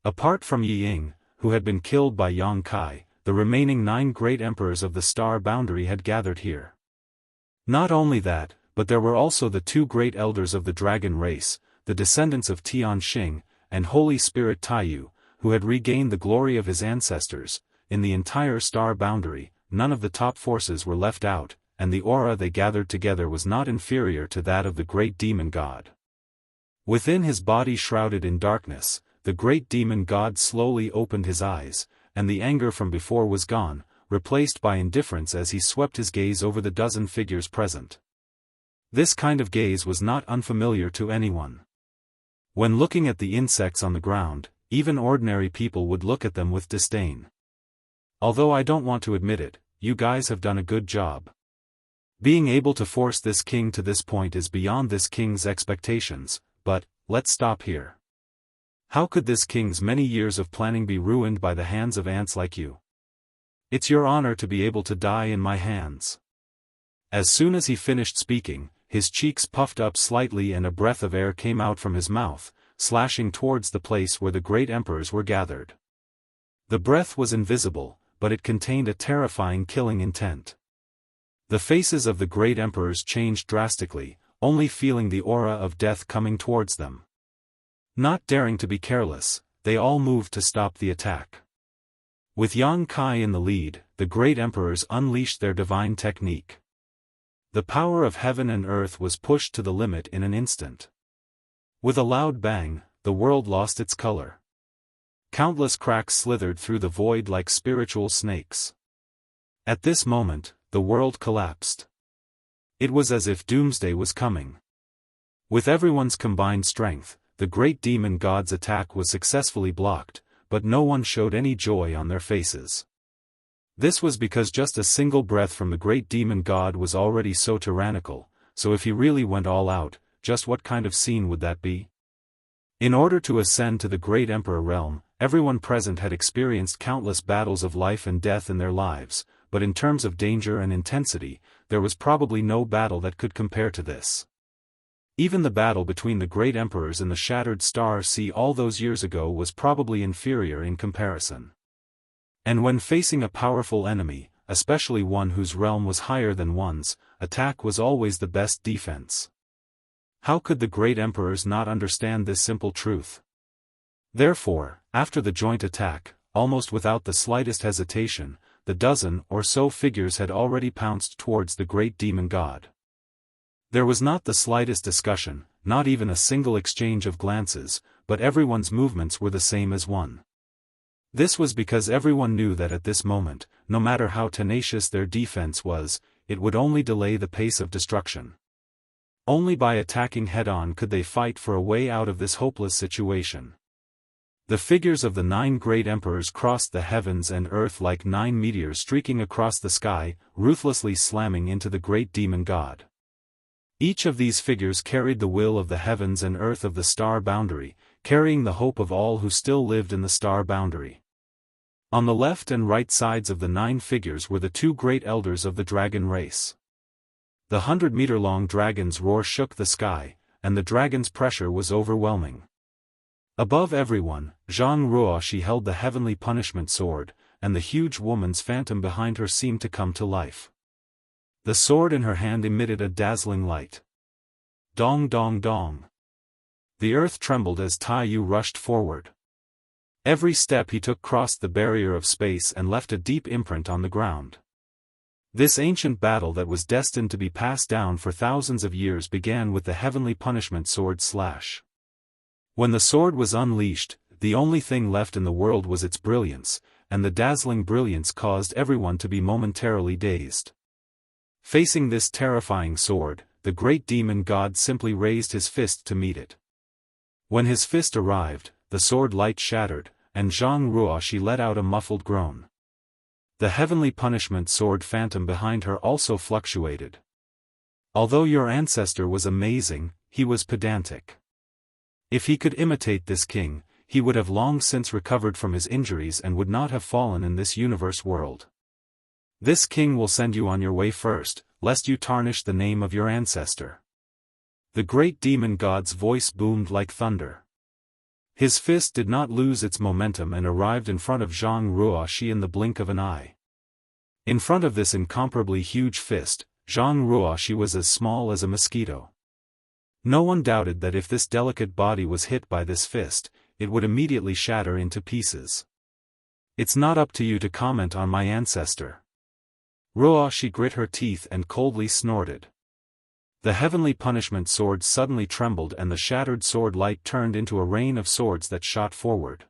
Apart from Yi Ying, who had been killed by Yang Kai, the remaining 9 great emperors of the star boundary had gathered here. Not only that, but there were also the two great elders of the dragon race, the descendants of Tianxing, and Holy Spirit Taiyu, who had regained the glory of his ancestors. In the entire star boundary, none of the top forces were left out, and the aura they gathered together was not inferior to that of the great demon god. Within his body shrouded in darkness, the great demon god slowly opened his eyes, and the anger from before was gone, replaced by indifference as he swept his gaze over the dozen figures present. This kind of gaze was not unfamiliar to anyone. When looking at the insects on the ground, even ordinary people would look at them with disdain. Although I don't want to admit it, you guys have done a good job. Being able to force this king to this point is beyond this king's expectations, but, let's stop here. How could this king's many years of planning be ruined by the hands of ants like you? It's your honor to be able to die in my hands. As soon as he finished speaking, his cheeks puffed up slightly and a breath of air came out from his mouth, slashing towards the place where the great emperors were gathered. The breath was invisible, but it contained a terrifying killing intent. The faces of the great emperors changed drastically, only feeling the aura of death coming towards them. Not daring to be careless, they all moved to stop the attack. With Yang Kai in the lead, the great emperors unleashed their divine technique. The power of heaven and earth was pushed to the limit in an instant. With a loud bang, the world lost its color. Countless cracks slithered through the void like spiritual snakes. At this moment, the world collapsed. It was as if doomsday was coming. With everyone's combined strength, the great demon god's attack was successfully blocked, but no one showed any joy on their faces. This was because just a single breath from the great demon god was already so tyrannical, so if he really went all out, just what kind of scene would that be? In order to ascend to the great emperor realm, everyone present had experienced countless battles of life and death in their lives, but in terms of danger and intensity, there was probably no battle that could compare to this. Even the battle between the great emperors in the Shattered Star Sea all those years ago was probably inferior in comparison. And when facing a powerful enemy, especially one whose realm was higher than one's, attack was always the best defense. How could the great emperors not understand this simple truth? Therefore, after the joint attack, almost without the slightest hesitation, the dozen or so figures had already pounced towards the great demon god. There was not the slightest discussion, not even a single exchange of glances, but everyone's movements were the same as one. This was because everyone knew that at this moment, no matter how tenacious their defense was, it would only delay the pace of destruction. Only by attacking head-on could they fight for a way out of this hopeless situation. The figures of the 9 great emperors crossed the heavens and earth like 9 meteors streaking across the sky, ruthlessly slamming into the great demon god. Each of these figures carried the will of the heavens and earth of the star boundary, carrying the hope of all who still lived in the star boundary. On the left and right sides of the 9 figures were the 2 great elders of the dragon race. The 100-meter-long dragon's roar shook the sky, and the dragon's pressure was overwhelming. Above everyone, Jianghu held the heavenly punishment sword, and the huge woman's phantom behind her seemed to come to life. The sword in her hand emitted a dazzling light. Dong dong dong. The earth trembled as Taiyu rushed forward. Every step he took crossed the barrier of space and left a deep imprint on the ground. This ancient battle that was destined to be passed down for thousands of years began with the heavenly punishment sword slash. When the sword was unleashed, the only thing left in the world was its brilliance, and the dazzling brilliance caused everyone to be momentarily dazed. Facing this terrifying sword, the great demon god simply raised his fist to meet it. When his fist arrived, the sword light shattered, and Jianghu let out a muffled groan. The heavenly punishment sword phantom behind her also fluctuated. Although your ancestor was amazing, he was pedantic. If he could imitate this king, he would have long since recovered from his injuries and would not have fallen in this universe world. This king will send you on your way first, lest you tarnish the name of your ancestor. The great demon god's voice boomed like thunder. His fist did not lose its momentum and arrived in front of Jianghu in the blink of an eye. In front of this incomparably huge fist, Zhang Ruoxi was as small as a mosquito. No one doubted that if this delicate body was hit by this fist, it would immediately shatter into pieces. It's not up to you to comment on my ancestor. Ruoxi grit her teeth and coldly snorted. The heavenly punishment sword suddenly trembled and the shattered sword light turned into a rain of swords that shot forward.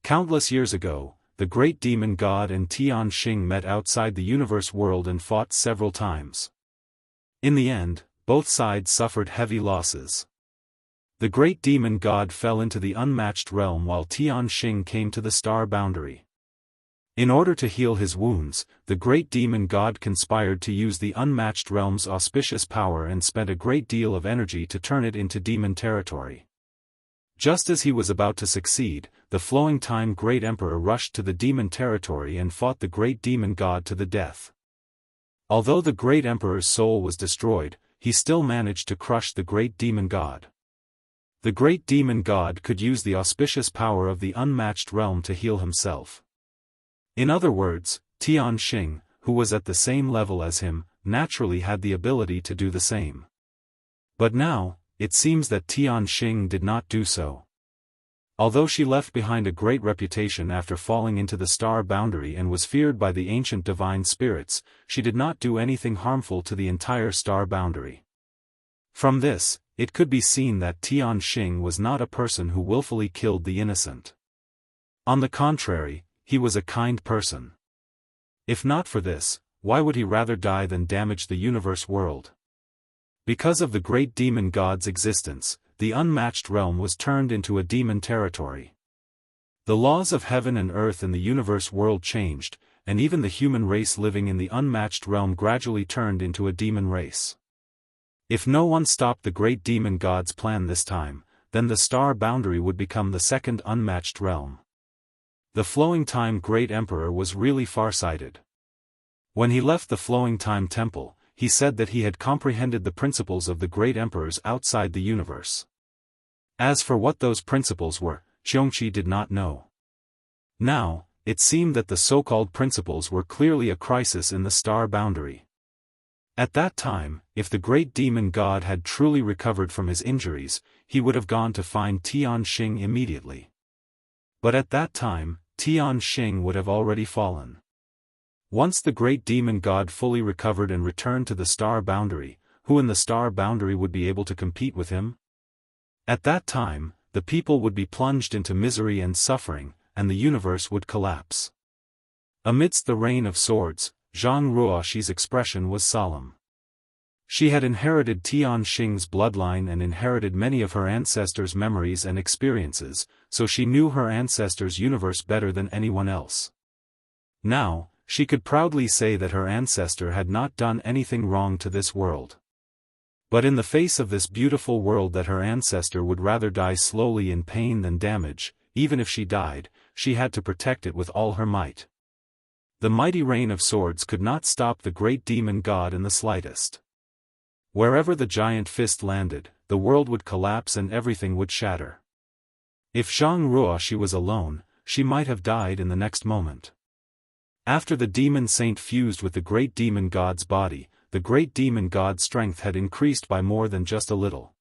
Countless years ago, the great demon god and Tianxing met outside the universe world and fought several times. In the end, both sides suffered heavy losses. The great demon god fell into the unmatched realm while Tianxing came to the star boundary. In order to heal his wounds, the great demon god conspired to use the unmatched realm's auspicious power and spent a great deal of energy to turn it into demon territory. Just as he was about to succeed, the flowing time great emperor rushed to the demon territory and fought the great demon god to the death. Although the great emperor's soul was destroyed, he still managed to crush the great demon god. The great demon god could use the auspicious power of the unmatched realm to heal himself. In other words, Tianxing, who was at the same level as him, naturally had the ability to do the same. But now, it seems that Tianxing did not do so. Although she left behind a great reputation after falling into the star boundary and was feared by the ancient divine spirits, she did not do anything harmful to the entire star boundary. From this, it could be seen that Tianxing was not a person who willfully killed the innocent. On the contrary, he was a kind person. If not for this, why would he rather die than damage the universe world? Because of the great demon god's existence, the unmatched realm was turned into a demon territory. The laws of heaven and earth in the universe world changed, and even the human race living in the unmatched realm gradually turned into a demon race. If no one stopped the great demon god's plan this time, then the star boundary would become the second unmatched realm. The flowing time great emperor was really farsighted. When he left the flowing time temple, he said that he had comprehended the principles of the great emperors outside the universe. As for what those principles were, Xianxia did not know. Now, it seemed that the so-called principles were clearly a crisis in the star boundary. At that time, if the great demon god had truly recovered from his injuries, he would have gone to find Tianxing immediately. But at that time, Tianxing would have already fallen. Once the great demon god fully recovered and returned to the star boundary, who in the star boundary would be able to compete with him? At that time, the people would be plunged into misery and suffering, and the universe would collapse. Amidst the rain of swords, Zhang Ruoxi's expression was solemn. She had inherited Tianxing's bloodline and inherited many of her ancestors' memories and experiences, so she knew her ancestors' universe better than anyone else. Now, she could proudly say that her ancestor had not done anything wrong to this world. But in the face of this beautiful world that her ancestor would rather die slowly in pain than damage, even if she died, she had to protect it with all her might. The mighty rain of swords could not stop the great demon god in the slightest. Wherever the giant fist landed, the world would collapse and everything would shatter. If Zhang Ruoxi was alone, she might have died in the next moment. After the demon saint fused with the great demon god's body, the great demon god's strength had increased by more than just a little.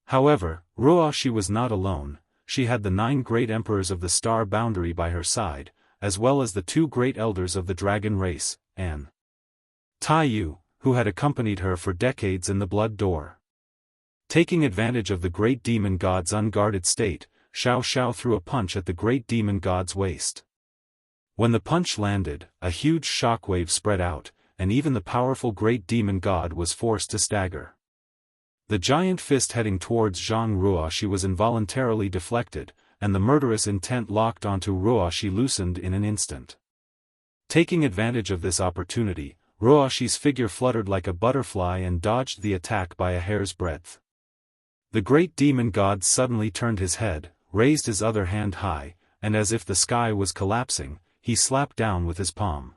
However, Ruoxi was not alone. She had the 9 great emperors of the star boundary by her side, as well as the 2 great elders of the dragon race, and Taiyu, who had accompanied her for decades in the blood door. Taking advantage of the great demon god's unguarded state, Xiao Xiao threw a punch at the great demon god's waist. When the punch landed, a huge shockwave spread out, and even the powerful great demon god was forced to stagger. The giant fist heading towards Zhang Ruoxi was involuntarily deflected, and the murderous intent locked onto Ruoxi loosened in an instant. Taking advantage of this opportunity, Ruoxi's figure fluttered like a butterfly and dodged the attack by a hair's breadth. The great demon god suddenly turned his head, raised his other hand high, and as if the sky was collapsing, he slapped down with his palm.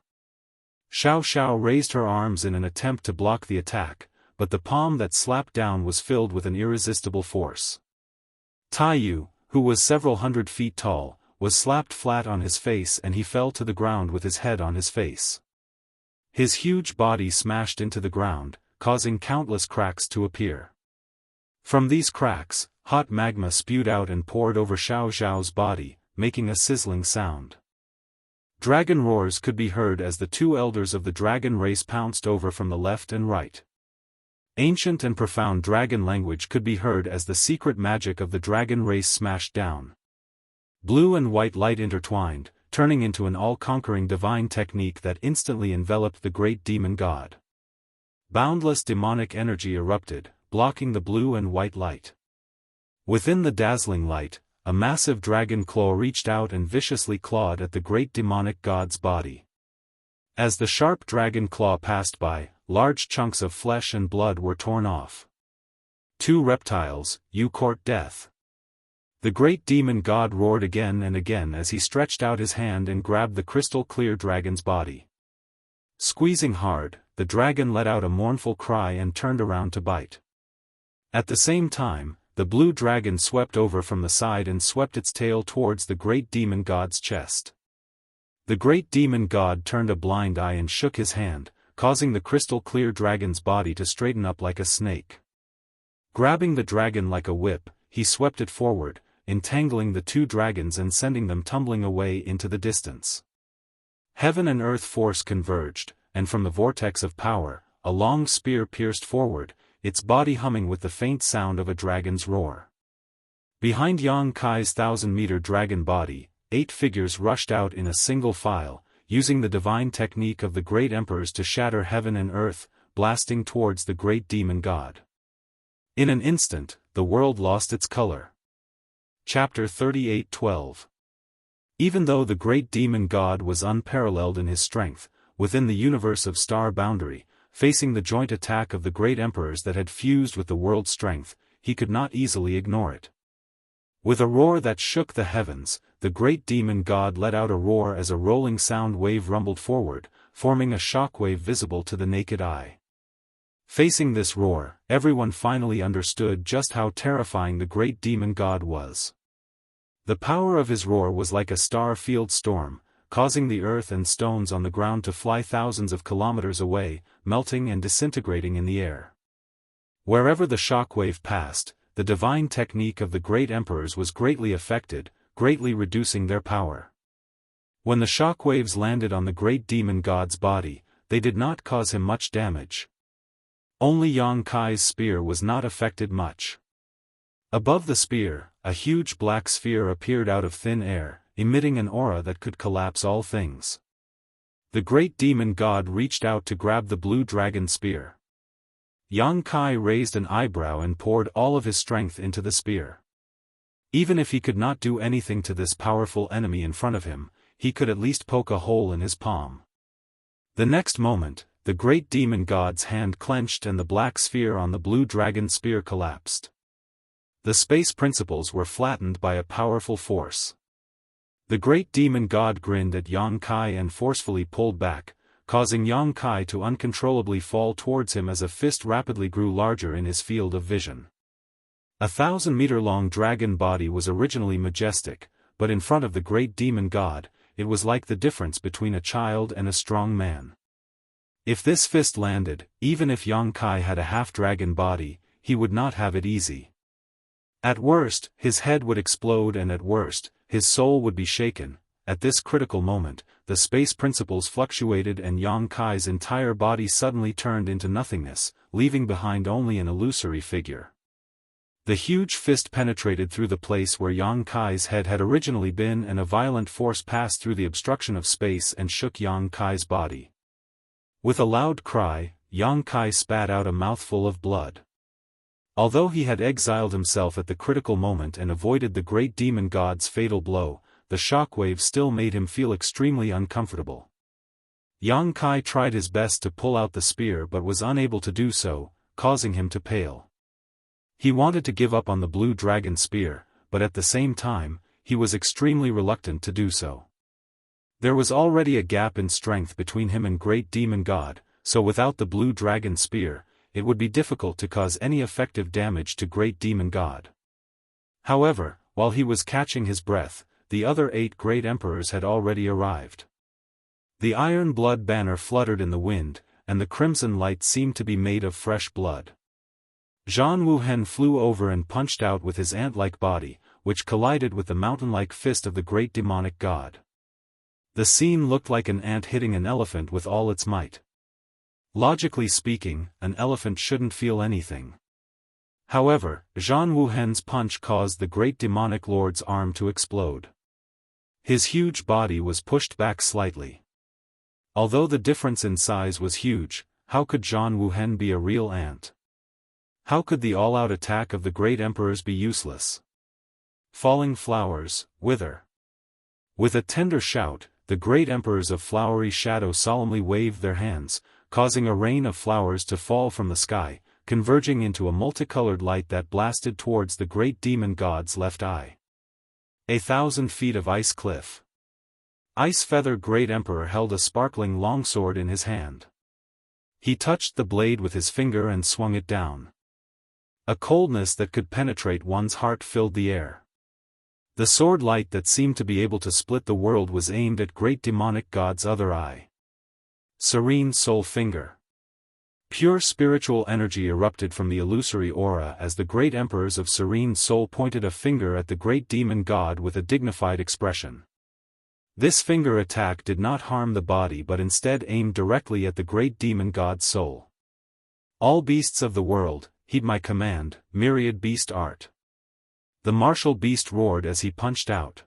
Xiao Xiao raised her arms in an attempt to block the attack, but the palm that slapped down was filled with an irresistible force. Taiyu, who was several hundred feet tall, was slapped flat on his face and he fell to the ground with his head on his face. His huge body smashed into the ground, causing countless cracks to appear. From these cracks, hot magma spewed out and poured over Xiao Zhao's body, making a sizzling sound. Dragon roars could be heard as the two elders of the dragon race pounced over from the left and right. Ancient and profound dragon language could be heard as the secret magic of the dragon race smashed down. Blue and white light intertwined, turning into an all-conquering divine technique that instantly enveloped the great demon god. Boundless demonic energy erupted, blocking the blue and white light. Within the dazzling light, a massive dragon claw reached out and viciously clawed at the great demonic god's body. As the sharp dragon claw passed by, large chunks of flesh and blood were torn off. Two reptiles, you court death. The great demon god roared again and again as he stretched out his hand and grabbed the crystal-clear dragon's body. Squeezing hard, the dragon let out a mournful cry and turned around to bite. At the same time, the blue dragon swept over from the side and swept its tail towards the great demon god's chest. The great demon god turned a blind eye and shook his hand, causing the crystal-clear dragon's body to straighten up like a snake. Grabbing the dragon like a whip, he swept it forward, entangling the two dragons and sending them tumbling away into the distance. Heaven and earth force converged, and from the vortex of power, a long spear pierced forward, its body humming with the faint sound of a dragon's roar. Behind Yang Kai's 1,000-meter dragon body, 8 figures rushed out in a single file, using the divine technique of the great emperors to shatter heaven and earth, blasting towards the great demon god. In an instant, the world lost its color. Chapter 38:12. Even though the great demon god was unparalleled in his strength, within the universe of star boundary, facing the joint attack of the great emperors that had fused with the world's strength, he could not easily ignore it. With a roar that shook the heavens, the great demon god let out a roar as a rolling sound wave rumbled forward, forming a shockwave visible to the naked eye. Facing this roar, everyone finally understood just how terrifying the great demon god was. The power of his roar was like a star-field storm, causing the earth and stones on the ground to fly thousands of kilometers away, melting and disintegrating in the air. Wherever the shockwave passed, the divine technique of the great emperors was greatly affected, greatly reducing their power. When the shockwaves landed on the great demon god's body, they did not cause him much damage. Only Yang Kai's spear was not affected much. Above the spear, a huge black sphere appeared out of thin air, emitting an aura that could collapse all things. The great demon god reached out to grab the blue dragon spear. Yang Kai raised an eyebrow and poured all of his strength into the spear. Even if he could not do anything to this powerful enemy in front of him, he could at least poke a hole in his palm. The next moment, the great demon god's hand clenched and the black sphere on the blue dragon spear collapsed. The space principles were flattened by a powerful force. The great demon god grinned at Yang Kai and forcefully pulled back, causing Yang Kai to uncontrollably fall towards him as a fist rapidly grew larger in his field of vision. A 1,000-meter-long dragon body was originally majestic, but in front of the great demon god, it was like the difference between a child and a strong man. If this fist landed, even if Yang Kai had a half-dragon body, he would not have it easy. At worst, his head would explode and at worst, his soul would be shaken. At this critical moment, the space principles fluctuated and Yang Kai's entire body suddenly turned into nothingness, leaving behind only an illusory figure. The huge fist penetrated through the place where Yang Kai's head had originally been and a violent force passed through the obstruction of space and shook Yang Kai's body. With a loud cry, Yang Kai spat out a mouthful of blood. Although he had exiled himself at the critical moment and avoided the great demon god's fatal blow, the shockwave still made him feel extremely uncomfortable. Yang Kai tried his best to pull out the spear but was unable to do so, causing him to pale. He wanted to give up on the blue dragon spear, but at the same time, he was extremely reluctant to do so. There was already a gap in strength between him and great demon god, so without the blue dragon spear, it would be difficult to cause any effective damage to great demon god. However, while he was catching his breath, the other 8 great emperors had already arrived. The iron blood banner fluttered in the wind, and the crimson light seemed to be made of fresh blood. Zhan Wuhen flew over and punched out with his ant-like body, which collided with the mountain-like fist of the great demonic god. The scene looked like an ant hitting an elephant with all its might. Logically speaking, an elephant shouldn't feel anything. However, Zhan Wuhen's punch caused the great demonic lord's arm to explode. His huge body was pushed back slightly. Although the difference in size was huge, how could Zhan Wuhen be a real ant? How could the all-out attack of the great emperors be useless? Falling flowers, wither. With a tender shout, the great emperors of flowery shadow solemnly waved their hands, causing a rain of flowers to fall from the sky, converging into a multicolored light that blasted towards the great demon god's left eye. 1,000 feet of ice cliff. Ice Feather Great Emperor held a sparkling longsword in his hand. He touched the blade with his finger and swung it down. A coldness that could penetrate one's heart filled the air. The sword light that seemed to be able to split the world was aimed at great demonic god's other eye. Serene Soul Finger. Pure spiritual energy erupted from the illusory aura as the great emperors of Serene Soul pointed a finger at the great demon god with a dignified expression. This finger attack did not harm the body but instead aimed directly at the great demon god's soul. All beasts of the world, heed my command, myriad beast art. The martial beast roared as he punched out.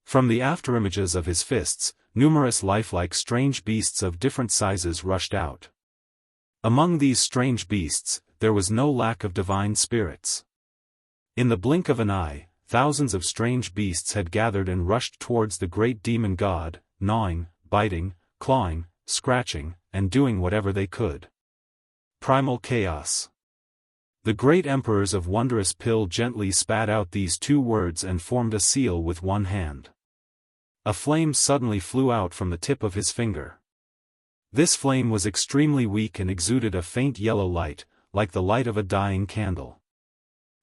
From the afterimages of his fists, numerous lifelike strange beasts of different sizes rushed out. Among these strange beasts, there was no lack of divine spirits. In the blink of an eye, thousands of strange beasts had gathered and rushed towards the great demon god, gnawing, biting, clawing, scratching, and doing whatever they could. Primal Chaos. The great emperors of Wondrous Pill gently spat out these two words and formed a seal with one hand. A flame suddenly flew out from the tip of his finger. This flame was extremely weak and exuded a faint yellow light, like the light of a dying candle.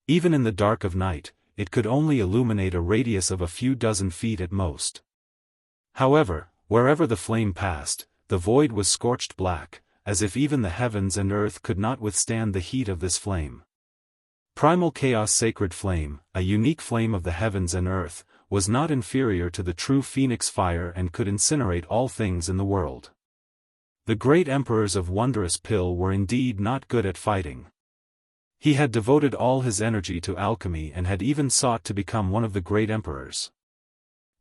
Even in the dark of night, it could only illuminate a radius of a few dozen feet at most. However, wherever the flame passed, the void was scorched black, as if even the heavens and earth could not withstand the heat of this flame. Primal Chaos Sacred Flame, a unique flame of the heavens and earth, was not inferior to the true phoenix fire and could incinerate all things in the world. The great emperors of Wondrous Pill were indeed not good at fighting. He had devoted all his energy to alchemy and had even sought to become one of the great emperors.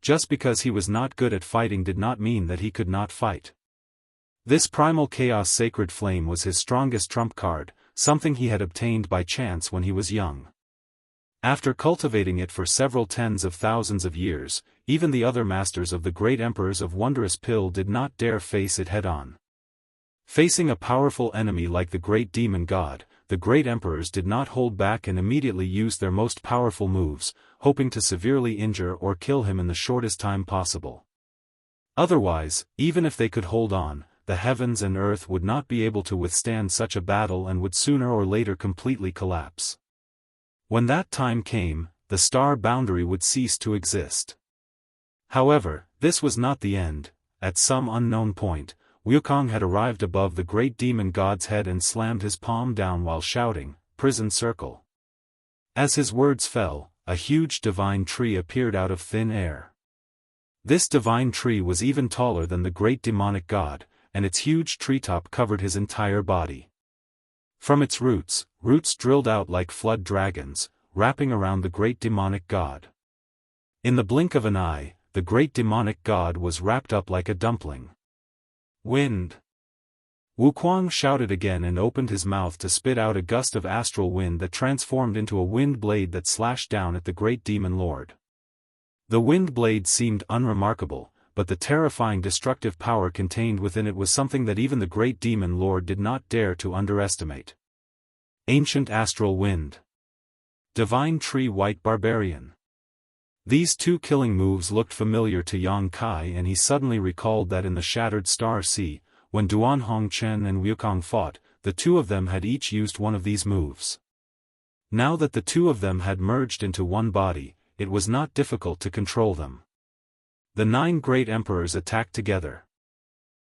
Just because he was not good at fighting did not mean that he could not fight. This Primal Chaos Sacred Flame was his strongest trump card, something he had obtained by chance when he was young. After cultivating it for several tens of thousands of years, even the other masters of the great emperors of Wondrous Pill did not dare face it head-on. Facing a powerful enemy like the great demon god, the great emperors did not hold back and immediately used their most powerful moves, hoping to severely injure or kill him in the shortest time possible. Otherwise, even if they could hold on, the heavens and earth would not be able to withstand such a battle and would sooner or later completely collapse. When that time came, the star boundary would cease to exist. However, this was not the end. At some unknown point, Wukong had arrived above the great demon god's head and slammed his palm down while shouting, "Prison Circle." As his words fell, a huge divine tree appeared out of thin air. This divine tree was even taller than the great demonic god, and its huge treetop covered his entire body. From its roots drilled out like flood dragons, wrapping around the great demonic god. In the blink of an eye, the great demonic god was wrapped up like a dumpling. Wind. Wukong shouted again and opened his mouth to spit out a gust of astral wind that transformed into a wind blade that slashed down at the great demon lord. The wind blade seemed unremarkable, but the terrifying destructive power contained within it was something that even the great demon lord did not dare to underestimate. Ancient Astral Wind. Divine Tree White Barbarian. These two killing moves looked familiar to Yang Kai, and he suddenly recalled that in the Shattered Star Sea, when Duan Hongchen and Wukong fought, the two of them had each used one of these moves. Now that the two of them had merged into one body, it was not difficult to control them. The 9 great emperors attacked together.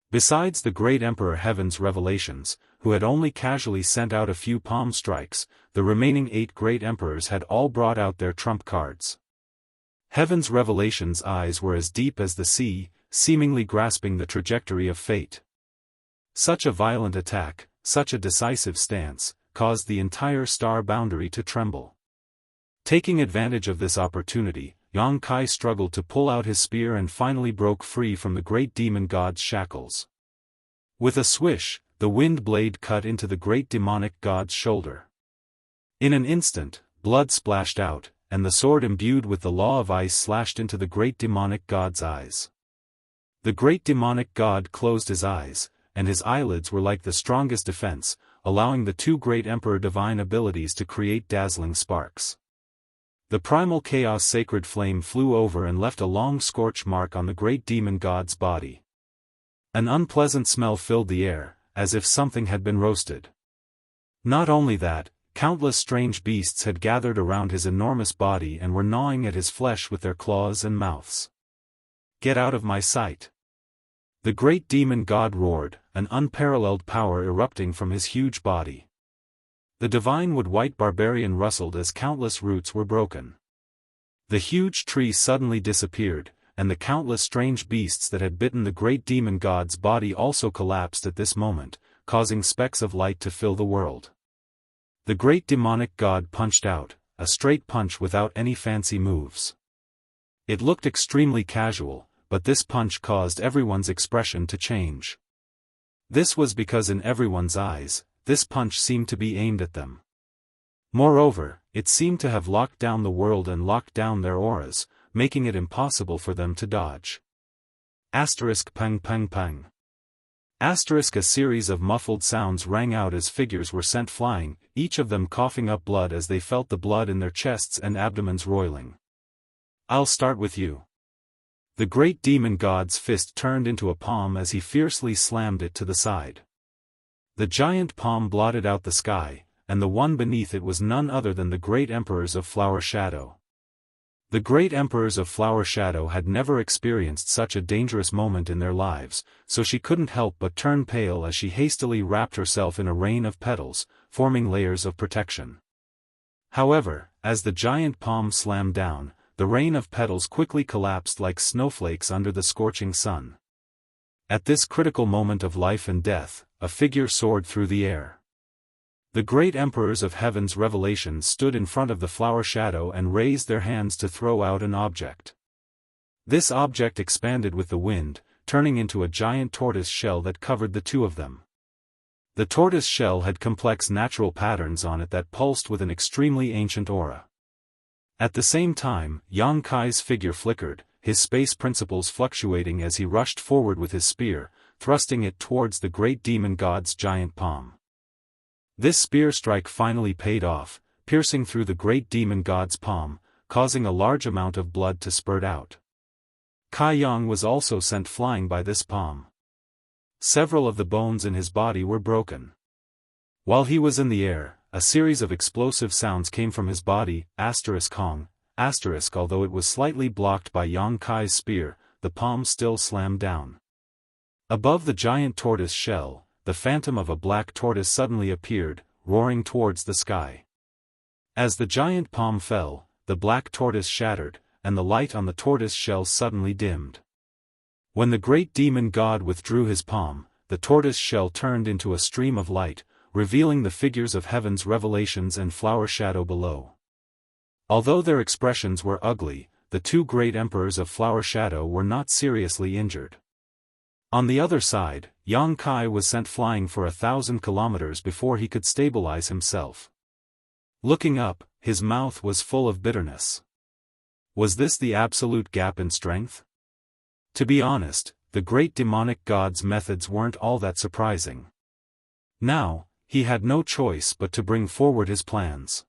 Besides the great Emperor Heaven's revelations, who had only casually sent out a few palm strikes, the remaining 8 great emperors had all brought out their trump cards. Heaven's revelations' eyes were as deep as the sea, seemingly grasping the trajectory of fate. Such a violent attack, such a decisive stance, caused the entire star boundary to tremble. Taking advantage of this opportunity, Yang Kai struggled to pull out his spear and finally broke free from the great demon god's shackles. With a swish, the wind blade cut into the great demonic god's shoulder. In an instant, blood splashed out, and the sword imbued with the law of ice slashed into the great demonic god's eyes. The great demonic god closed his eyes, and his eyelids were like the strongest defense, allowing the 2 great emperor divine abilities to create dazzling sparks. The primal chaos sacred flame flew over and left a long scorch mark on the great demon god's body. An unpleasant smell filled the air, as if something had been roasted. Not only that, countless strange beasts had gathered around his enormous body and were gnawing at his flesh with their claws and mouths. "Get out of my sight!" The great demon god roared, an unparalleled power erupting from his huge body. The divine wood-white barbarian rustled as countless roots were broken. The huge tree suddenly disappeared, and the countless strange beasts that had bitten the great demon god's body also collapsed at this moment, causing specks of light to fill the world. The great demonic god punched out, a straight punch without any fancy moves. It looked extremely casual, but this punch caused everyone's expression to change. This was because in everyone's eyes, this punch seemed to be aimed at them. Moreover, it seemed to have locked down the world and locked down their auras, making it impossible for them to dodge. Pang pang pang. A series of muffled sounds rang out as figures were sent flying, each of them coughing up blood as they felt the blood in their chests and abdomens roiling. "I'll start with you." The great demon god's fist turned into a palm as he fiercely slammed it to the side. The giant palm blotted out the sky, and the one beneath it was none other than the great emperors of Flower Shadow. The great emperors of Flower Shadow had never experienced such a dangerous moment in their lives, so she couldn't help but turn pale as she hastily wrapped herself in a rain of petals, forming layers of protection. However, as the giant palm slammed down, the rain of petals quickly collapsed like snowflakes under the scorching sun. At this critical moment of life and death, a figure soared through the air. The great emperors of heaven's revelations stood in front of the Flower Shadow and raised their hands to throw out an object. This object expanded with the wind, turning into a giant tortoise shell that covered the 2 of them. The tortoise shell had complex natural patterns on it that pulsed with an extremely ancient aura. At the same time, Yang Kai's figure flickered, his space principles fluctuating as he rushed forward with his spear, thrusting it towards the great demon god's giant palm. This spear strike finally paid off, piercing through the great demon god's palm, causing a large amount of blood to spurt out. Kai Yang was also sent flying by this palm. Several of the bones in his body were broken. While he was in the air, a series of explosive sounds came from his body, Hong, although it was slightly blocked by Yang Kai's spear, the palm still slammed down. Above the giant tortoise shell, the phantom of a black tortoise suddenly appeared, roaring towards the sky. As the giant palm fell, the black tortoise shattered, and the light on the tortoise shell suddenly dimmed. When the great demon god withdrew his palm, the tortoise shell turned into a stream of light, revealing the figures of heaven's revelations and Flower Shadow below. Although their expressions were ugly, the 2 great emperors of Flower Shadow were not seriously injured. On the other side, Yang Kai was sent flying for 1,000 kilometers before he could stabilize himself. Looking up, his mouth was full of bitterness. Was this the absolute gap in strength? To be honest, the great demonic god's methods weren't all that surprising. Now, he had no choice but to bring forward his plans.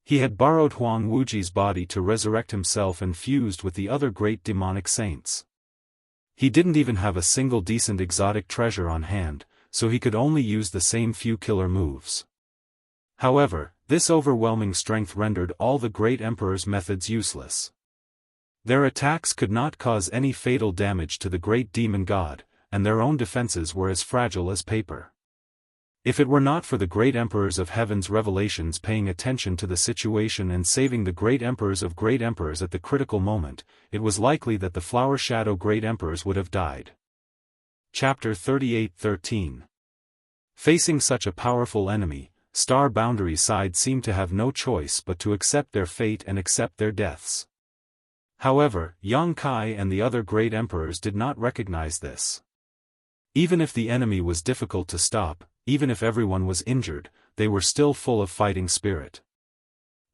He had borrowed Huang Wuji's body to resurrect himself and fused with the other great demonic saints. He didn't even have a single decent exotic treasure on hand, so he could only use the same few killer moves. However, this overwhelming strength rendered all the great emperor's methods useless. Their attacks could not cause any fatal damage to the great demon god, and their own defenses were as fragile as paper. If it were not for the great emperors of heaven's revelations paying attention to the situation and saving the great emperors of great emperors at the critical moment, it was likely that the flower shadow great emperors would have died. Chapter 38:13. Facing such a powerful enemy, Star Boundary Side seemed to have no choice but to accept their fate and accept their deaths. However, Yang Kai and the other great emperors did not recognize this. Even if the enemy was difficult to stop, even if everyone was injured, they were still full of fighting spirit.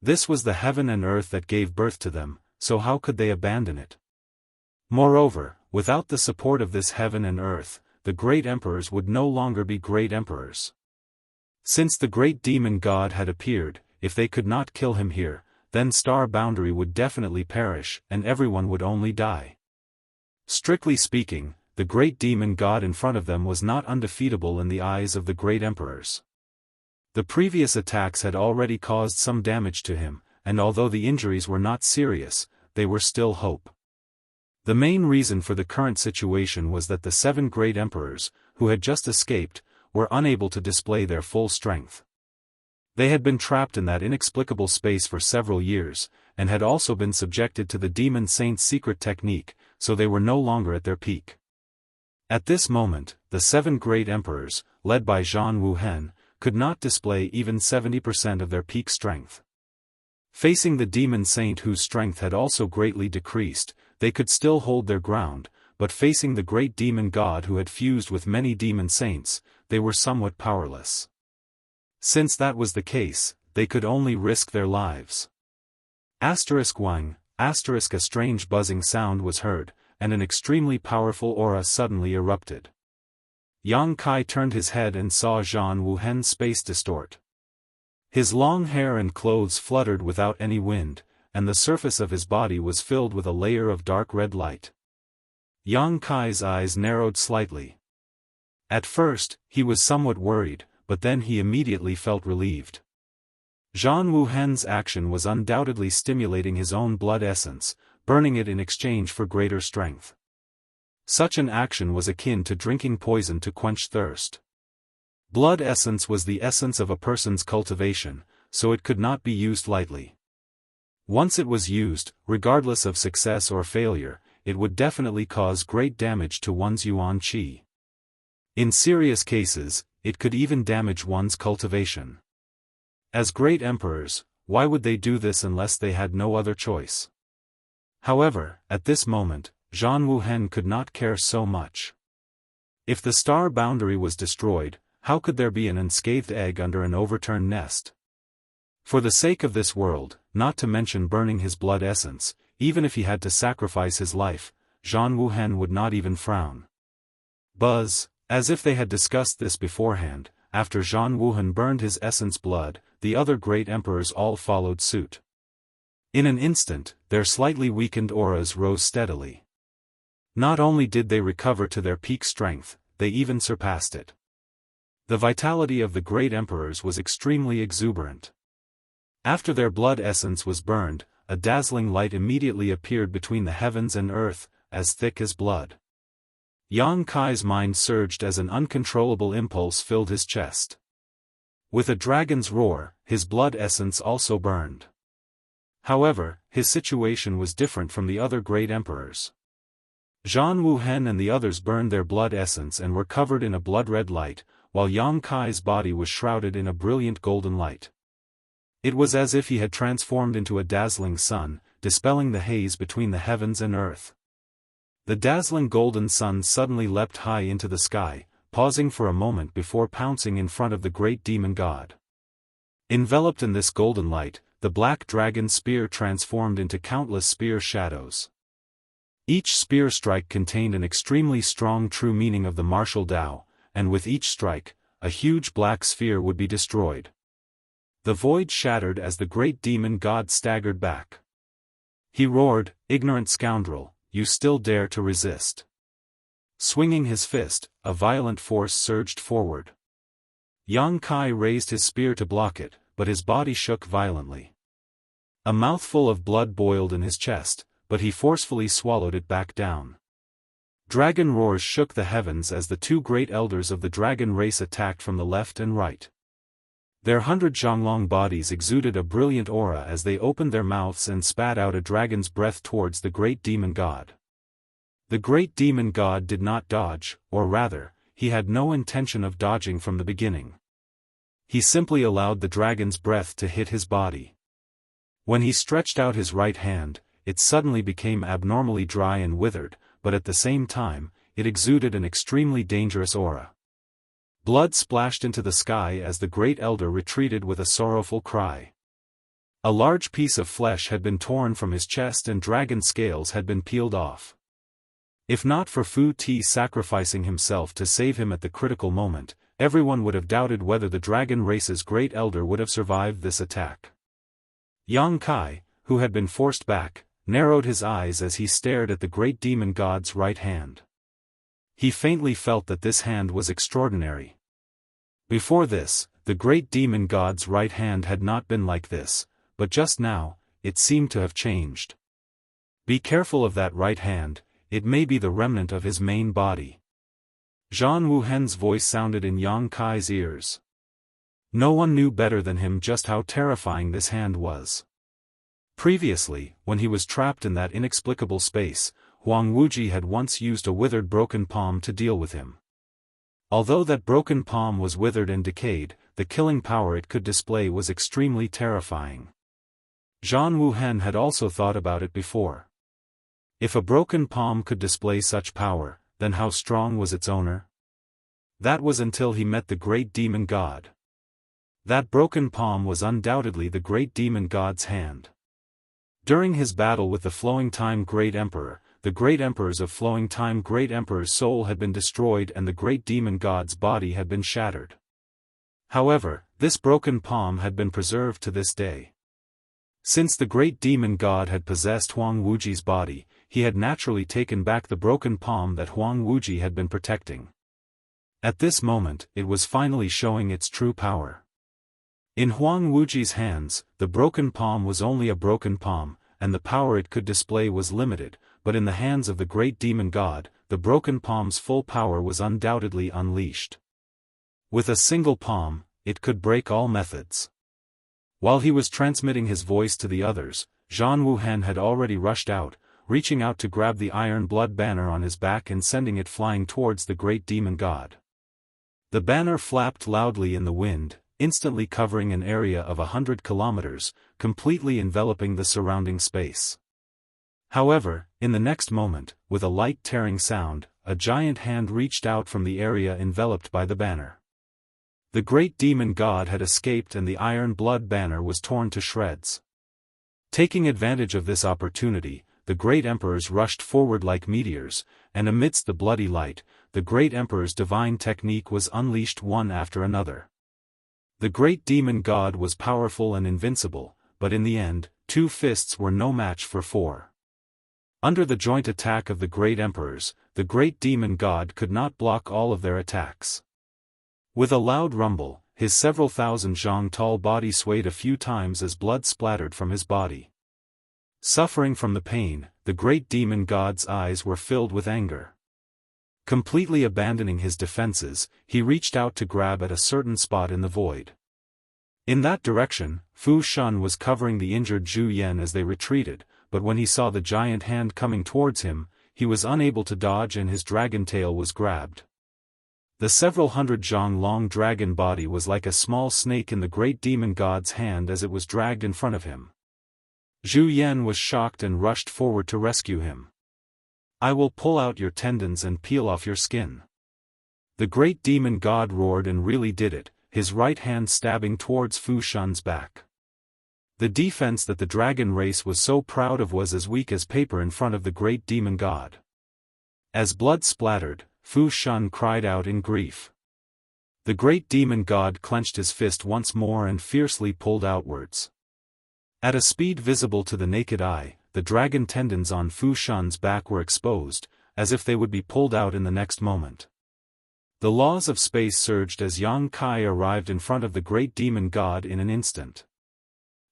This was the heaven and earth that gave birth to them, so how could they abandon it? Moreover, without the support of this heaven and earth, the great emperors would no longer be great emperors. Since the great demon god had appeared, if they could not kill him here, then Star Boundary would definitely perish and everyone would only die. Strictly speaking, the great demon god in front of them was not undefeatable in the eyes of the great emperors. The previous attacks had already caused some damage to him, and although the injuries were not serious, they were still hope. The main reason for the current situation was that the 7 great emperors, who had just escaped, were unable to display their full strength. They had been trapped in that inexplicable space for several years, and had also been subjected to the demon saint's secret technique, so they were no longer at their peak. At this moment, the 7 great emperors, led by Zhan Wuhen, could not display even 70% of their peak strength. Facing the demon saint whose strength had also greatly decreased, they could still hold their ground, but facing the great demon god who had fused with many demon saints, they were somewhat powerless. Since that was the case, they could only risk their lives. Wang, a strange buzzing sound was heard, and an extremely powerful aura suddenly erupted. Yang Kai turned his head and saw Zhan Wuhen's space distort. His long hair and clothes fluttered without any wind, and the surface of his body was filled with a layer of dark red light. Yang Kai's eyes narrowed slightly. At first, he was somewhat worried, but then he immediately felt relieved. Zhan Wuhen's action was undoubtedly stimulating his own blood essence, burning it in exchange for greater strength. Such an action was akin to drinking poison to quench thirst. Blood essence was the essence of a person's cultivation, so it could not be used lightly. Once it was used, regardless of success or failure, it would definitely cause great damage to one's yuan qi. In serious cases, it could even damage one's cultivation. As great emperors, why would they do this unless they had no other choice? However, at this moment, Zhan Wuhen could not care so much. If the star boundary was destroyed, how could there be an unscathed egg under an overturned nest? For the sake of this world, not to mention burning his blood essence, even if he had to sacrifice his life, Zhan Wuhen would not even frown. Buzz, as if they had discussed this beforehand, after Zhan Wuhen burned his essence blood, the other great emperors all followed suit. In an instant, their slightly weakened auras rose steadily. Not only did they recover to their peak strength, they even surpassed it. The vitality of the great emperors was extremely exuberant. After their blood essence was burned, a dazzling light immediately appeared between the heavens and earth, as thick as blood. Yang Kai's mind surged as an uncontrollable impulse filled his chest. With a dragon's roar, his blood essence also burned. However, his situation was different from the other great emperors. Zhan Wuhen and the others burned their blood essence and were covered in a blood-red light, while Yang Kai's body was shrouded in a brilliant golden light. It was as if he had transformed into a dazzling sun, dispelling the haze between the heavens and earth. The dazzling golden sun suddenly leapt high into the sky, pausing for a moment before pouncing in front of the great demon god. Enveloped in this golden light, the black dragon spear transformed into countless spear shadows. Each spear strike contained an extremely strong true meaning of the martial Tao, and with each strike, a huge black sphere would be destroyed. The void shattered as the great demon god staggered back. He roared, "Ignorant scoundrel, you still dare to resist." Swinging his fist, a violent force surged forward. Yang Kai raised his spear to block it, but his body shook violently. A mouthful of blood boiled in his chest, but he forcefully swallowed it back down. Dragon roars shook the heavens as the two great elders of the dragon race attacked from the left and right. Their 100 zhonglong bodies exuded a brilliant aura as they opened their mouths and spat out a dragon's breath towards the great demon god. The great demon god did not dodge, or rather, he had no intention of dodging from the beginning. He simply allowed the dragon's breath to hit his body. When he stretched out his right hand, it suddenly became abnormally dry and withered, but at the same time, it exuded an extremely dangerous aura. Blood splashed into the sky as the great elder retreated with a sorrowful cry. A large piece of flesh had been torn from his chest and dragon scales had been peeled off. If not for Fu Ti sacrificing himself to save him at the critical moment, everyone would have doubted whether the dragon race's great elder would have survived this attack. Yang Kai, who had been forced back, narrowed his eyes as he stared at the great demon god's right hand. He faintly felt that this hand was extraordinary. Before this, the great demon god's right hand had not been like this, but just now, it seemed to have changed. Be careful of that right hand, it may be the remnant of his main body. Zhan Wuhen's voice sounded in Yang Kai's ears. No one knew better than him just how terrifying this hand was. Previously, when he was trapped in that inexplicable space, Huang Wuji had once used a withered broken palm to deal with him. Although that broken palm was withered and decayed, the killing power it could display was extremely terrifying. Zhan Wuhen had also thought about it before. If a broken palm could display such power, then how strong was its owner? That was until he met the great demon god. That broken palm was undoubtedly the great demon god's hand. During his battle with the Flowing Time Great Emperor, the Great Emperors of Flowing Time Great Emperor's soul had been destroyed and the great demon god's body had been shattered. However, this broken palm had been preserved to this day. Since the great demon god had possessed Huang Wuji's body, he had naturally taken back the broken palm that Huang Wuji had been protecting. At this moment, it was finally showing its true power. In Huang Wuji's hands, the broken palm was only a broken palm, and the power it could display was limited, but in the hands of the great demon god, the broken palm's full power was undoubtedly unleashed. With a single palm, it could break all methods. While he was transmitting his voice to the others, Zhan Wuhen had already rushed out, reaching out to grab the iron blood banner on his back and sending it flying towards the great demon god. The banner flapped loudly in the wind, instantly covering an area of 100 kilometers, completely enveloping the surrounding space. However, in the next moment, with a light tearing sound, a giant hand reached out from the area enveloped by the banner. The great demon god had escaped and the iron blood banner was torn to shreds. Taking advantage of this opportunity, the great emperors rushed forward like meteors, and amidst the bloody light, the great emperor's divine technique was unleashed one after another. The great demon god was powerful and invincible, but in the end, 2 fists were no match for 4. Under the joint attack of the great emperors, the great demon god could not block all of their attacks. With a loud rumble, his several thousand zhang tall body swayed a few times as blood splattered from his body. Suffering from the pain, the great demon god's eyes were filled with anger. Completely abandoning his defenses, he reached out to grab at a certain spot in the void. In that direction, Fu Shun was covering the injured Zhu Yan as they retreated, but when he saw the giant hand coming towards him, he was unable to dodge and his dragon tail was grabbed. The several hundred zhang long dragon body was like a small snake in the great demon god's hand as it was dragged in front of him. Zhu Yan was shocked and rushed forward to rescue him. "I will pull out your tendons and peel off your skin." The great demon god roared and really did it, his right hand stabbing towards Fu Shun's back. The defense that the dragon race was so proud of was as weak as paper in front of the great demon god. As blood splattered, Fu Shun cried out in grief. The great demon god clenched his fist once more and fiercely pulled outwards. At a speed visible to the naked eye, the dragon tendons on Fu Shun's back were exposed, as if they would be pulled out in the next moment. The laws of space surged as Yang Kai arrived in front of the great demon god in an instant.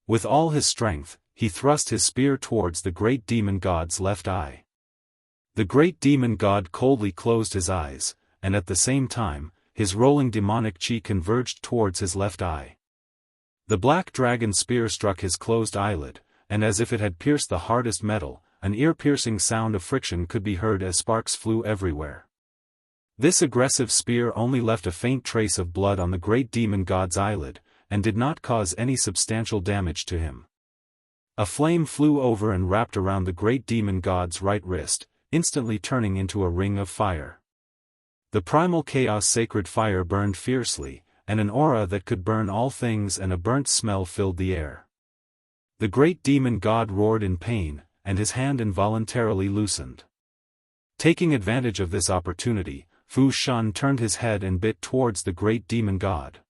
With all his strength, he thrust his spear towards the great demon god's left eye. The great demon god coldly closed his eyes, and at the same time, his rolling demonic chi converged towards his left eye. The black dragon spear struck his closed eyelid, and as if it had pierced the hardest metal, an ear-piercing sound of friction could be heard as sparks flew everywhere. This aggressive spear only left a faint trace of blood on the great demon god's eyelid, and did not cause any substantial damage to him. A flame flew over and wrapped around the great demon god's right wrist, instantly turning into a ring of fire. The primal chaos sacred fire burned fiercely, and an aura that could burn all things and a burnt smell filled the air. The great demon god roared in pain, and his hand involuntarily loosened. Taking advantage of this opportunity, Fu Shan turned his head and bit towards the great demon god.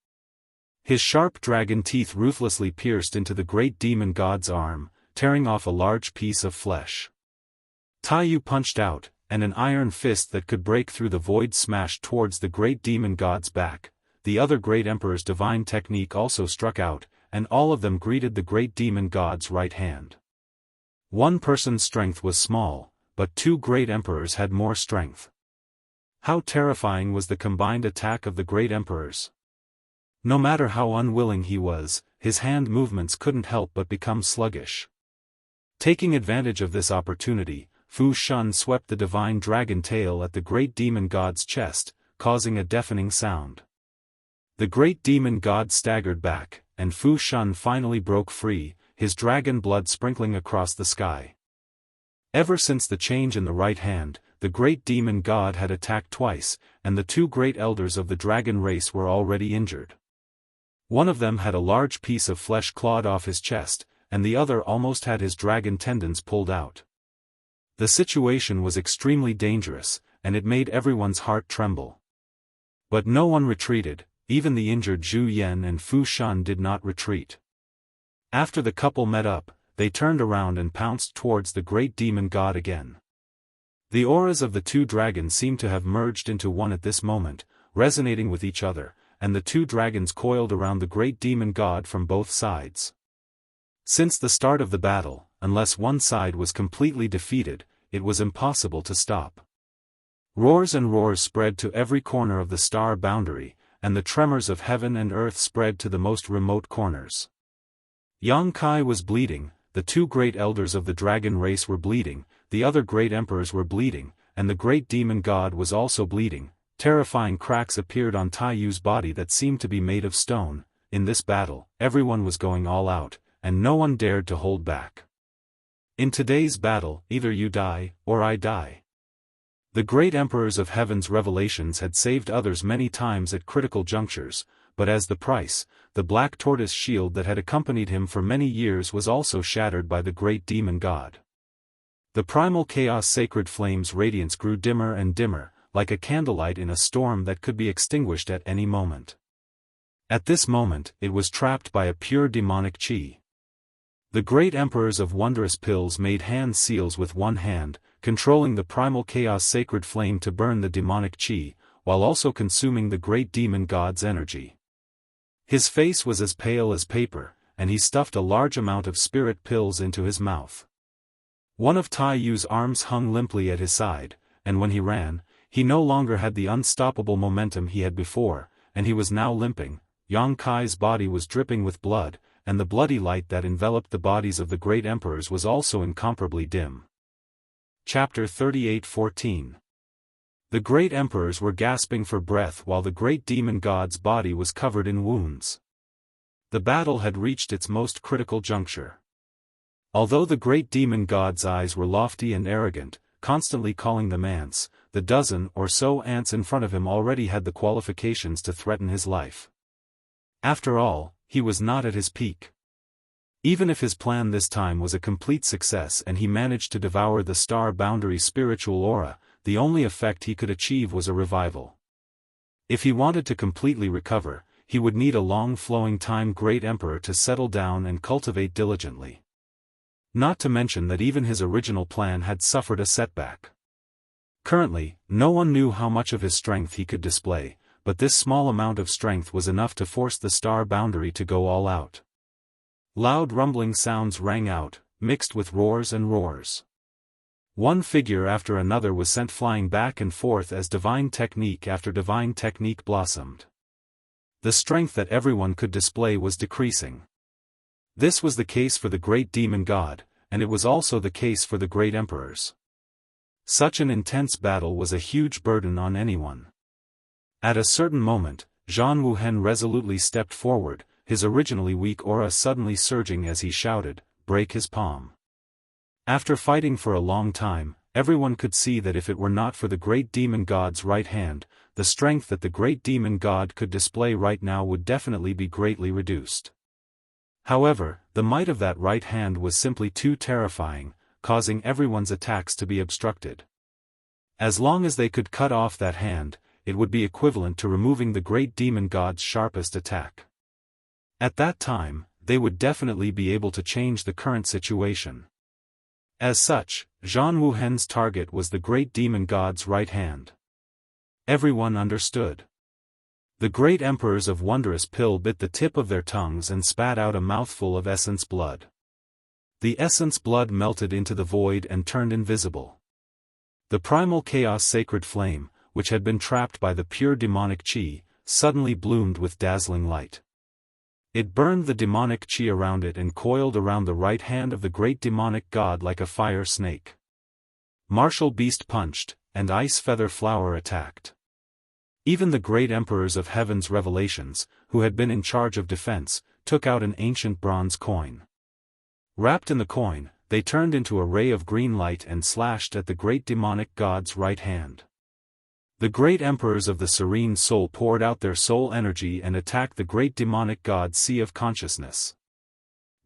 His sharp dragon teeth ruthlessly pierced into the great demon god's arm, tearing off a large piece of flesh. Taiyu punched out, and an iron fist that could break through the void smashed towards the great demon god's back. The other great emperor's divine technique also struck out, and all of them greeted the great demon god's right hand. One person's strength was small, but two great emperors had more strength. How terrifying was the combined attack of the great emperors! No matter how unwilling he was, his hand movements couldn't help but become sluggish. Taking advantage of this opportunity, Fu Shan swept the divine dragon tail at the great demon god's chest, causing a deafening sound. The great demon god staggered back, and Fu Shan finally broke free, his dragon blood sprinkling across the sky. Ever since the change in the right hand, the great demon god had attacked twice, and the two great elders of the dragon race were already injured. One of them had a large piece of flesh clawed off his chest, and the other almost had his dragon tendons pulled out. The situation was extremely dangerous, and it made everyone's heart tremble. But no one retreated, even the injured Zhu Yan and Fu Shan did not retreat. After the couple met up, they turned around and pounced towards the great demon god again. The auras of the two dragons seemed to have merged into one at this moment, resonating with each other, and the two dragons coiled around the great demon god from both sides. Since the start of the battle, unless one side was completely defeated, it was impossible to stop. Roars and roars spread to every corner of the star boundary, and the tremors of heaven and earth spread to the most remote corners. Yang Kai was bleeding, the two great elders of the dragon race were bleeding, the other great emperors were bleeding, and the great demon god was also bleeding. Terrifying cracks appeared on Taiyu's body that seemed to be made of stone. In this battle, everyone was going all out, and no one dared to hold back. In today's battle, either you die, or I die. The great emperors of heaven's revelations had saved others many times at critical junctures, but as the price, the black tortoise shield that had accompanied him for many years was also shattered by the great demon god. The primal chaos sacred flame's radiance grew dimmer and dimmer, like a candlelight in a storm that could be extinguished at any moment. At this moment, it was trapped by a pure demonic chi. The great emperors of wondrous pills made hand seals with one hand, controlling the primal chaos sacred flame to burn the demonic chi, while also consuming the great demon god's energy. His face was as pale as paper, and he stuffed a large amount of spirit pills into his mouth. One of Taiyu's arms hung limply at his side, and when he ran, he no longer had the unstoppable momentum he had before, and he was now limping. Yang Kai's body was dripping with blood, and the bloody light that enveloped the bodies of the great emperors was also incomparably dim. Chapter 38:14. The great emperors were gasping for breath while the great demon god's body was covered in wounds. The battle had reached its most critical juncture. Although the great demon god's eyes were lofty and arrogant, constantly calling them ants, the dozen or so ants in front of him already had the qualifications to threaten his life. After all, he was not at his peak. Even if his plan this time was a complete success and he managed to devour the star boundary spiritual aura, the only effect he could achieve was a revival. If he wanted to completely recover, he would need a long flowing time great emperor to settle down and cultivate diligently. Not to mention that even his original plan had suffered a setback. Currently, no one knew how much of his strength he could display, but this small amount of strength was enough to force the star boundary to go all out. Loud rumbling sounds rang out, mixed with roars and roars. One figure after another was sent flying back and forth as divine technique after divine technique blossomed. The strength that everyone could display was decreasing. This was the case for the great demon god, and it was also the case for the great emperors. Such an intense battle was a huge burden on anyone. At a certain moment, Zhan Wuhen resolutely stepped forward, his originally weak aura suddenly surging as he shouted, "Break his palm." After fighting for a long time, everyone could see that if it were not for the great demon god's right hand, the strength that the great demon god could display right now would definitely be greatly reduced. However, the might of that right hand was simply too terrifying, causing everyone's attacks to be obstructed. As long as they could cut off that hand, it would be equivalent to removing the great demon god's sharpest attack. At that time, they would definitely be able to change the current situation. As such, Zhan Wuhen's target was the great demon god's right hand. Everyone understood. The great emperors of Wondrous Pill bit the tip of their tongues and spat out a mouthful of essence blood. The essence blood melted into the void and turned invisible. The primal chaos sacred flame, which had been trapped by the pure demonic chi, suddenly bloomed with dazzling light. It burned the demonic chi around it and coiled around the right hand of the great demonic god like a fire snake. Martial beast punched, and ice feather flower attacked. Even the great emperors of heaven's revelations, who had been in charge of defense, took out an ancient bronze coin. Wrapped in the coin, they turned into a ray of green light and slashed at the great demonic god's right hand. The great emperors of the serene soul poured out their soul energy and attacked the great demonic god's sea of consciousness.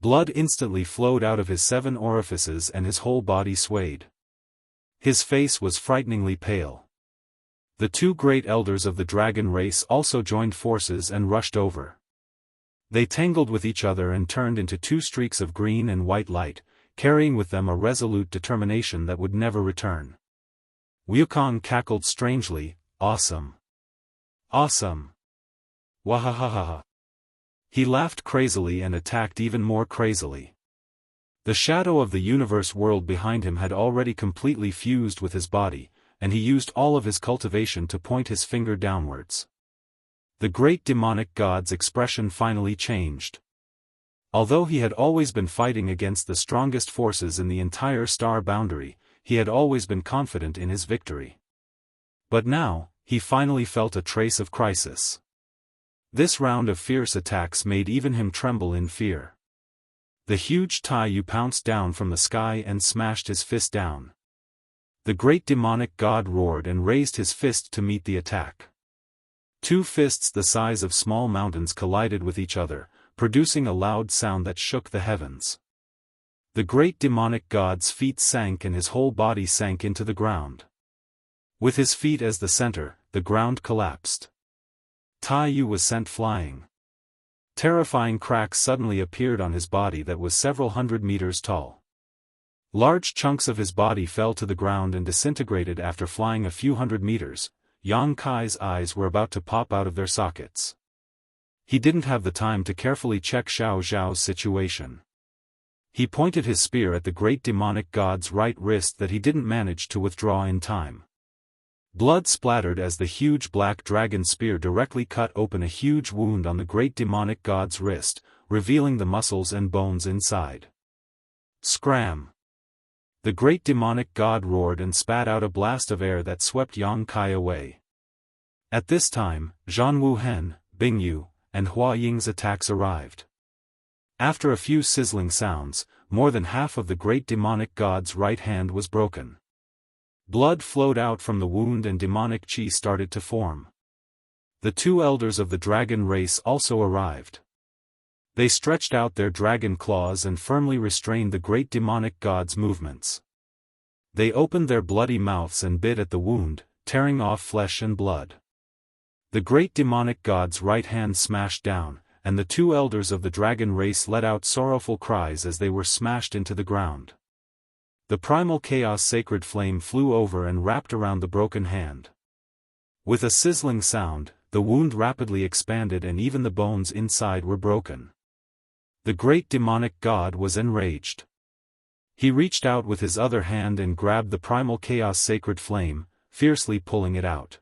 Blood instantly flowed out of his 7 orifices and his whole body swayed. His face was frighteningly pale. The 2 great elders of the dragon race also joined forces and rushed over. They tangled with each other and turned into 2 streaks of green and white light, carrying with them a resolute determination that would never return. Wukong cackled strangely, "Awesome! Awesome! Wahahaha!" He laughed crazily and attacked even more crazily. The shadow of the universe world behind him had already completely fused with his body, and he used all of his cultivation to point his finger downwards. The great demonic god's expression finally changed. Although he had always been fighting against the strongest forces in the entire star boundary, he had always been confident in his victory. But now, he finally felt a trace of crisis. This round of fierce attacks made even him tremble in fear. The huge Taiyu pounced down from the sky and smashed his fist down. The great demonic god roared and raised his fist to meet the attack. 2 fists the size of small mountains collided with each other, producing a loud sound that shook the heavens. The great demonic god's feet sank and his whole body sank into the ground. With his feet as the center, the ground collapsed. Taiyu was sent flying. Terrifying cracks suddenly appeared on his body that was several hundred meters tall. Large chunks of his body fell to the ground and disintegrated after flying a few hundred meters. Yang Kai's eyes were about to pop out of their sockets. He didn't have the time to carefully check Xiao Zhao's situation. He pointed his spear at the great demonic god's right wrist that he didn't manage to withdraw in time. Blood splattered as the huge black dragon spear directly cut open a huge wound on the great demonic god's wrist, revealing the muscles and bones inside. Scram! The great demonic god roared and spat out a blast of air that swept Yang Kai away. At this time, Zhan Wuhen, Bingyu, and Hua Ying's attacks arrived. After a few sizzling sounds, more than half of the great demonic god's right hand was broken. Blood flowed out from the wound and demonic chi started to form. The 2 elders of the dragon race also arrived. They stretched out their dragon claws and firmly restrained the great demonic god's movements. They opened their bloody mouths and bit at the wound, tearing off flesh and blood. The great demonic god's right hand smashed down, and the 2 elders of the dragon race let out sorrowful cries as they were smashed into the ground. The primal chaos sacred flame flew over and wrapped around the broken hand. With a sizzling sound, the wound rapidly expanded and even the bones inside were broken. The great demonic god was enraged. He reached out with his other hand and grabbed the primal chaos sacred flame, fiercely pulling it out.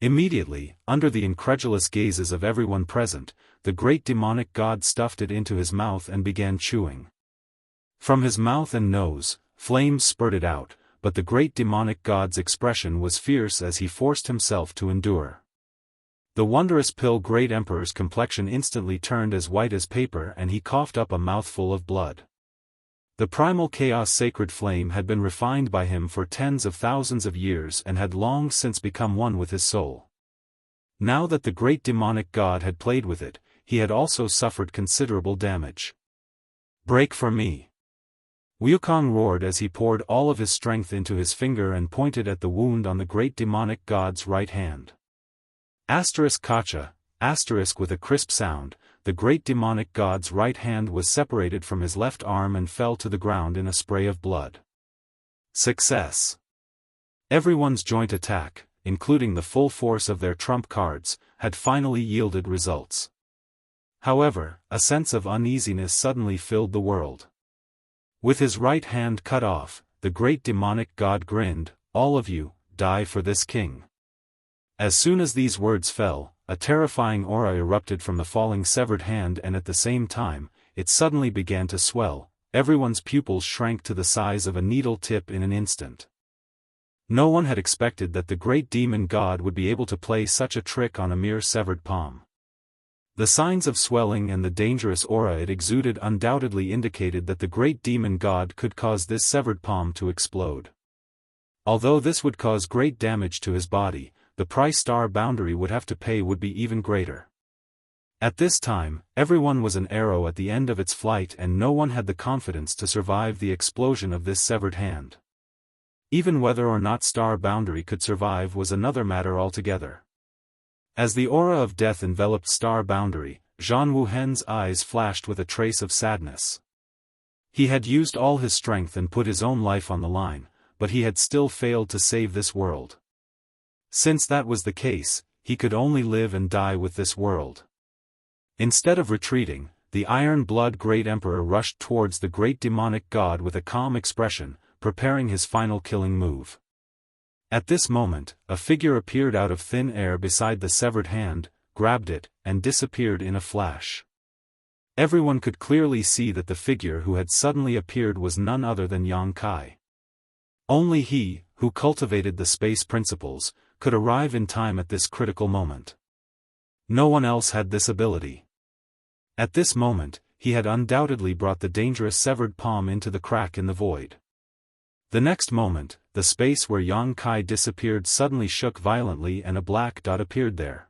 Immediately, under the incredulous gazes of everyone present, the great demonic god stuffed it into his mouth and began chewing. From his mouth and nose, flames spurted out, but the great demonic god's expression was fierce as he forced himself to endure. The wondrous pill Great Emperor's complexion instantly turned as white as paper and he coughed up a mouthful of blood. The primal chaos sacred flame had been refined by him for tens of thousands of years and had long since become one with his soul. Now that the great demonic god had played with it, he had also suffered considerable damage. "Break for me!" Wukong roared as he poured all of his strength into his finger and pointed at the wound on the great demonic god's right hand. Gotcha, with a crisp sound, the great demonic god's right hand was separated from his left arm and fell to the ground in a spray of blood. Success! Everyone's joint attack, including the full force of their trump cards, had finally yielded results. However, a sense of uneasiness suddenly filled the world. With his right hand cut off, the great demonic god grinned, "All of you, die for this king." As soon as these words fell, a terrifying aura erupted from the falling severed hand and at the same time, it suddenly began to swell. Everyone's pupils shrank to the size of a needle tip in an instant. No one had expected that the great demon god would be able to play such a trick on a mere severed palm. The signs of swelling and the dangerous aura it exuded undoubtedly indicated that the great demon god could cause this severed palm to explode. Although this would cause great damage to his body, the price star boundary would have to pay would be even greater. At this time, everyone was an arrow at the end of its flight and no one had the confidence to survive the explosion of this severed hand. Even whether or not star boundary could survive was another matter altogether. As the aura of death enveloped star boundary, Zhan Wuhen's eyes flashed with a trace of sadness. He had used all his strength and put his own life on the line, but he had still failed to save this world. Since that was the case, he could only live and die with this world. Instead of retreating, the iron-blood Great Emperor rushed towards the great demonic god with a calm expression, preparing his final killing move. At this moment, a figure appeared out of thin air beside the severed hand, grabbed it, and disappeared in a flash. Everyone could clearly see that the figure who had suddenly appeared was none other than Yang Kai. Only he, who cultivated the space principles, could arrive in time at this critical moment. No one else had this ability. At this moment, he had undoubtedly brought the dangerous severed palm into the crack in the void. The next moment, the space where Yang Kai disappeared suddenly shook violently and a black dot appeared there.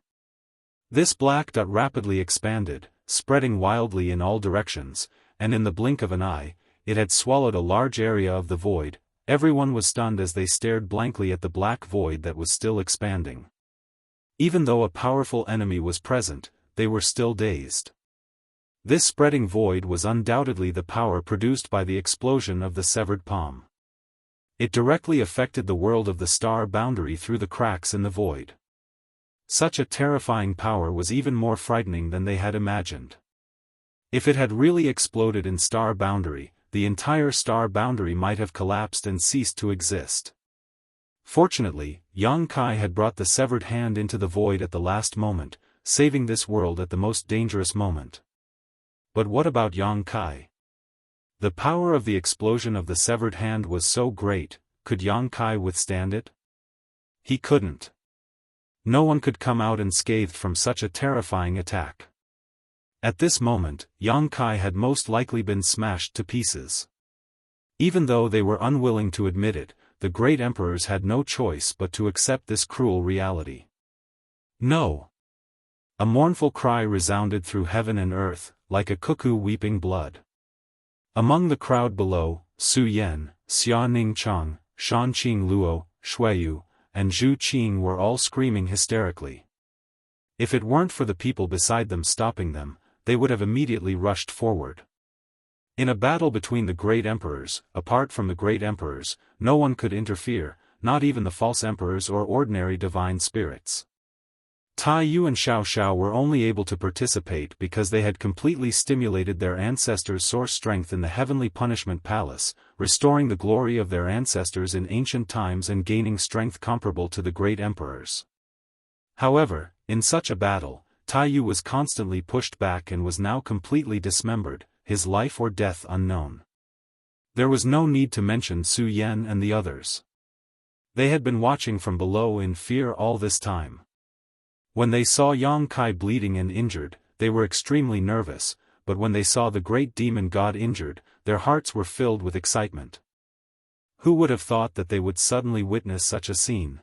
This black dot rapidly expanded, spreading wildly in all directions, and in the blink of an eye, it had swallowed a large area of the void. Everyone was stunned as they stared blankly at the black void that was still expanding. Even though a powerful enemy was present, they were still dazed. This spreading void was undoubtedly the power produced by the explosion of the severed palm. It directly affected the world of the star boundary through the cracks in the void. Such a terrifying power was even more frightening than they had imagined. If it had really exploded in star boundary, the entire star boundary might have collapsed and ceased to exist. Fortunately, Yang Kai had brought the severed hand into the void at the last moment, saving this world at the most dangerous moment. But what about Yang Kai? The power of the explosion of the severed hand was so great, could Yang Kai withstand it? He couldn't. No one could come out unscathed from such a terrifying attack. At this moment, Yang Kai had most likely been smashed to pieces. Even though they were unwilling to admit it, the great emperors had no choice but to accept this cruel reality. No! A mournful cry resounded through heaven and earth, like a cuckoo weeping blood. Among the crowd below, Su Yan, Xia Ningchang, Shanqing Luo, Shuiyu, and Zhu Qing were all screaming hysterically. If it weren't for the people beside them stopping them, they would have immediately rushed forward. In a battle between the great emperors, apart from the great emperors, no one could interfere, not even the false emperors or ordinary divine spirits. Tai Yu and Xiao Xiao were only able to participate because they had completely stimulated their ancestors' source strength in the heavenly punishment palace, restoring the glory of their ancestors in ancient times and gaining strength comparable to the great emperors. However, in such a battle, Tai Yu was constantly pushed back and was now completely dismembered, his life or death unknown. There was no need to mention Su Yan and the others. They had been watching from below in fear all this time. When they saw Yang Kai bleeding and injured, they were extremely nervous, but when they saw the great demon god injured, their hearts were filled with excitement. Who would have thought that they would suddenly witness such a scene?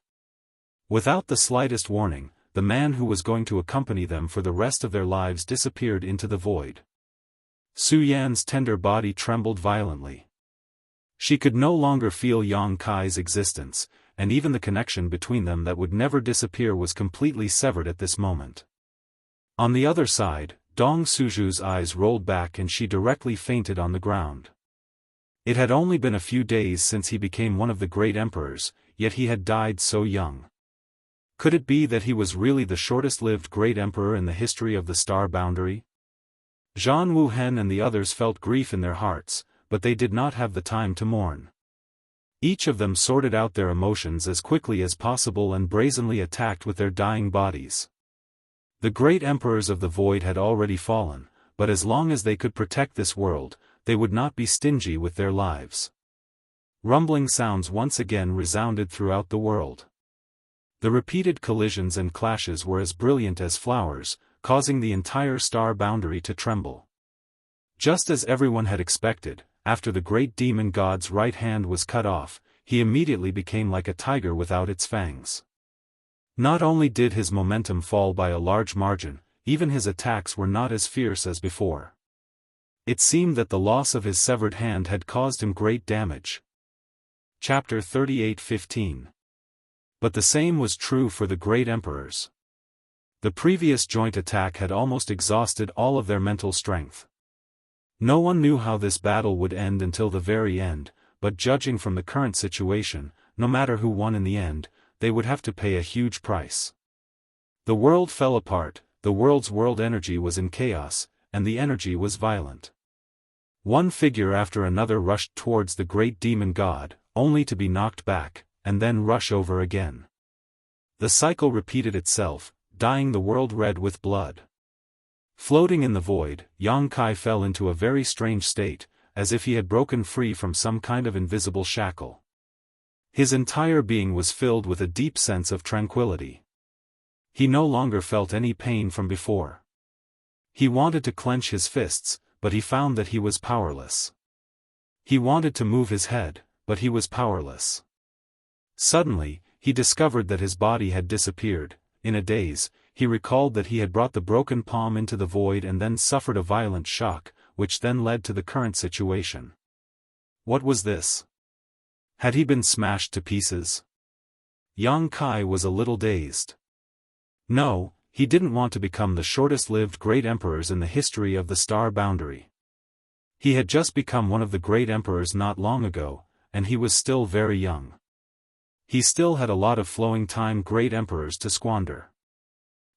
Without the slightest warning, the man who was going to accompany them for the rest of their lives disappeared into the void. Su Yan's tender body trembled violently. She could no longer feel Yang Kai's existence, and even the connection between them that would never disappear was completely severed at this moment. On the other side, Dong Suju's eyes rolled back and she directly fainted on the ground. It had only been a few days since he became one of the great emperors, yet he had died so young. Could it be that he was really the shortest-lived great emperor in the history of the star boundary? Zhan Wuhen and the others felt grief in their hearts, but they did not have the time to mourn. Each of them sorted out their emotions as quickly as possible and brazenly attacked with their dying bodies. The great emperors of the void had already fallen, but as long as they could protect this world, they would not be stingy with their lives. Rumbling sounds once again resounded throughout the world. The repeated collisions and clashes were as brilliant as flowers, causing the entire star boundary to tremble. Just as everyone had expected, after the great demon god's right hand was cut off, he immediately became like a tiger without its fangs. Not only did his momentum fall by a large margin, even his attacks were not as fierce as before. It seemed that the loss of his severed hand had caused him great damage. Chapter 38:15. But the same was true for the great emperors. The previous joint attack had almost exhausted all of their mental strength. No one knew how this battle would end until the very end, but judging from the current situation, no matter who won in the end, they would have to pay a huge price. The world fell apart, the world's world energy was in chaos, and the energy was violent. One figure after another rushed towards the great demon god, only to be knocked back, and then rush over again. The cycle repeated itself, dyeing the world red with blood. Floating in the void, Yang Kai fell into a very strange state, as if he had broken free from some kind of invisible shackle. His entire being was filled with a deep sense of tranquility. He no longer felt any pain from before. He wanted to clench his fists, but he found that he was powerless. He wanted to move his head, but he was powerless. Suddenly, he discovered that his body had disappeared. In a daze, he recalled that he had brought the broken palm into the void and then suffered a violent shock, which then led to the current situation. What was this? Had he been smashed to pieces? Yang Kai was a little dazed. No, he didn't want to become the shortest-lived great emperors in the history of the star boundary. He had just become one of the great emperors not long ago, and he was still very young. He still had a lot of flowing time great emperors to squander.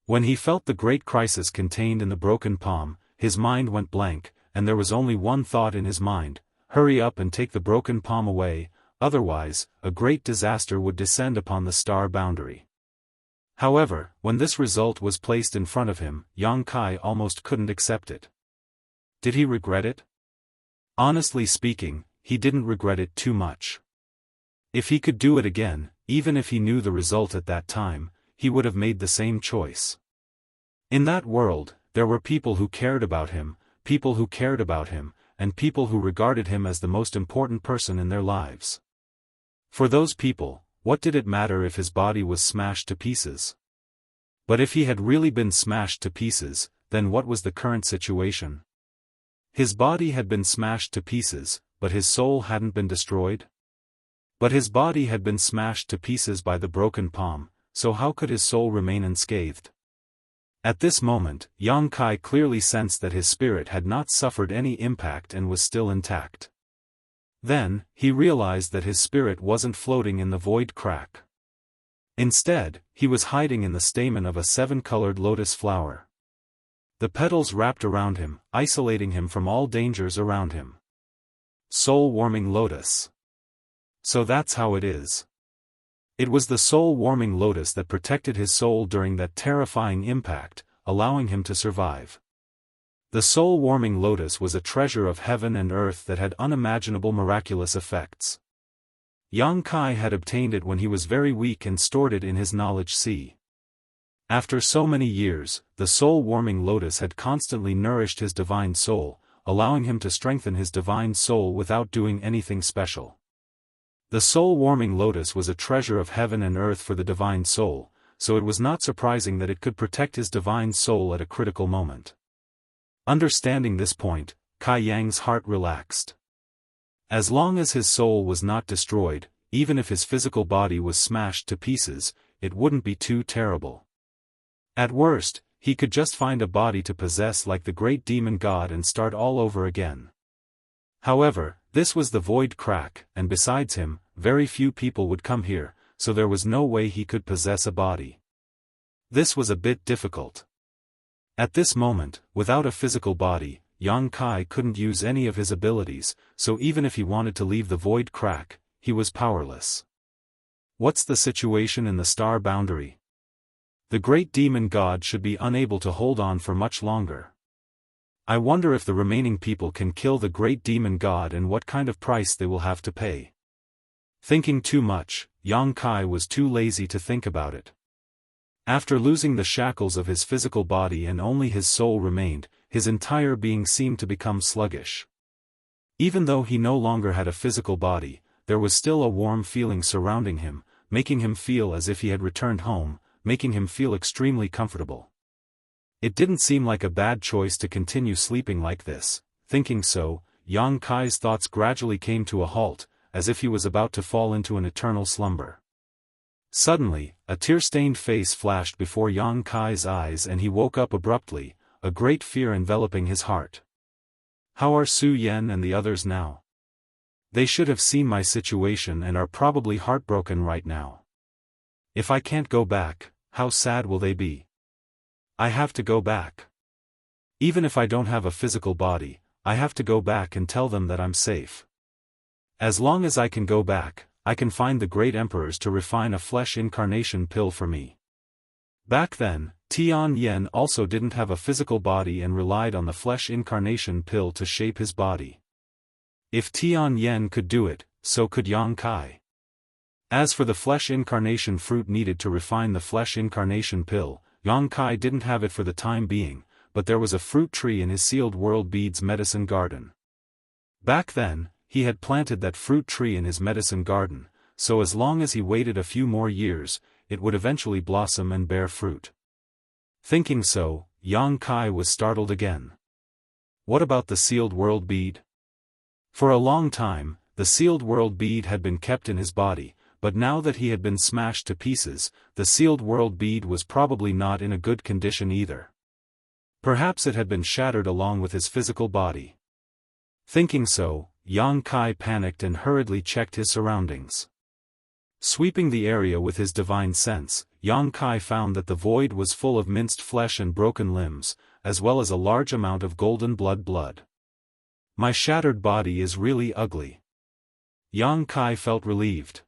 When he felt the great crisis contained in the broken palm, his mind went blank, and there was only one thought in his mind: hurry up and take the broken palm away, otherwise, a great disaster would descend upon the star boundary. However, when this result was placed in front of him, Yang Kai almost couldn't accept it. Did he regret it? Honestly speaking, he didn't regret it too much. If he could do it again, even if he knew the result at that time, he would have made the same choice. In that world, there were people who cared about him, and people who regarded him as the most important person in their lives. For those people, what did it matter if his body was smashed to pieces? But if he had really been smashed to pieces, then what was the current situation? His body had been smashed to pieces, but his soul hadn't been destroyed? But his body had been smashed to pieces by the broken palm, so how could his soul remain unscathed? At this moment, Yang Kai clearly sensed that his spirit had not suffered any impact and was still intact. Then, he realized that his spirit wasn't floating in the void crack. Instead, he was hiding in the stamen of a 7-colored lotus flower. The petals wrapped around him, isolating him from all dangers around him. Soul-warming lotus. So that's how it is. It was the soul-warming lotus that protected his soul during that terrifying impact, allowing him to survive. The soul-warming lotus was a treasure of heaven and earth that had unimaginable miraculous effects. Yang Kai had obtained it when he was very weak and stored it in his knowledge sea. After so many years, the soul-warming lotus had constantly nourished his divine soul, allowing him to strengthen his divine soul without doing anything special. The soul-warming lotus was a treasure of heaven and earth for the divine soul, so it was not surprising that it could protect his divine soul at a critical moment. Understanding this point, Kai Yang's heart relaxed. As long as his soul was not destroyed, even if his physical body was smashed to pieces, it wouldn't be too terrible. At worst, he could just find a body to possess like the great demon god and start all over again. However, this was the void crack, and besides him, very few people would come here, so there was no way he could possess a body. This was a bit difficult. At this moment, without a physical body, Yang Kai couldn't use any of his abilities, so even if he wanted to leave the void crack, he was powerless. What's the situation in the star boundary? The great demon god should be unable to hold on for much longer. I wonder if the remaining people can kill the great demon god and what kind of price they will have to pay. Thinking too much, Yang Kai was too lazy to think about it. After losing the shackles of his physical body and only his soul remained, his entire being seemed to become sluggish. Even though he no longer had a physical body, there was still a warm feeling surrounding him, making him feel as if he had returned home, making him feel extremely comfortable. It didn't seem like a bad choice to continue sleeping like this. Thinking so, Yang Kai's thoughts gradually came to a halt, as if he was about to fall into an eternal slumber. Suddenly, a tear-stained face flashed before Yang Kai's eyes and he woke up abruptly, a great fear enveloping his heart. How are Su Yan and the others now? They should have seen my situation and are probably heartbroken right now. If I can't go back, how sad will they be? I have to go back. Even if I don't have a physical body, I have to go back and tell them that I'm safe. As long as I can go back, I can find the great emperors to refine a flesh incarnation pill for me. Back then, Tian Yen also didn't have a physical body and relied on the flesh incarnation pill to shape his body. If Tian Yen could do it, so could Yang Kai. As for the flesh incarnation fruit needed to refine the flesh incarnation pill, Yang Kai didn't have it for the time being, but there was a fruit tree in his sealed world beads medicine garden. Back then, he had planted that fruit tree in his medicine garden, so as long as he waited a few more years, it would eventually blossom and bear fruit. Thinking so, Yang Kai was startled again. What about the sealed world bead? For a long time, the sealed world bead had been kept in his body, but now that he had been smashed to pieces, the sealed world bead was probably not in a good condition either. Perhaps it had been shattered along with his physical body. Thinking so, Yang Kai panicked and hurriedly checked his surroundings. Sweeping the area with his divine sense, Yang Kai found that the void was full of minced flesh and broken limbs, as well as a large amount of golden blood. My shattered body is really ugly. Yang Kai felt relieved.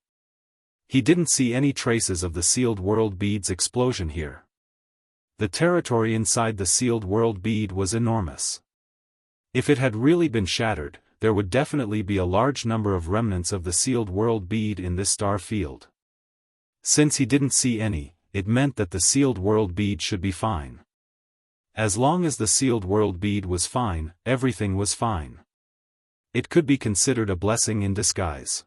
He didn't see any traces of the sealed world bead's explosion here. The territory inside the sealed world bead was enormous. If it had really been shattered, there would definitely be a large number of remnants of the sealed world bead in this star field. Since he didn't see any, it meant that the sealed world bead should be fine. As long as the sealed world bead was fine, everything was fine. It could be considered a blessing in disguise.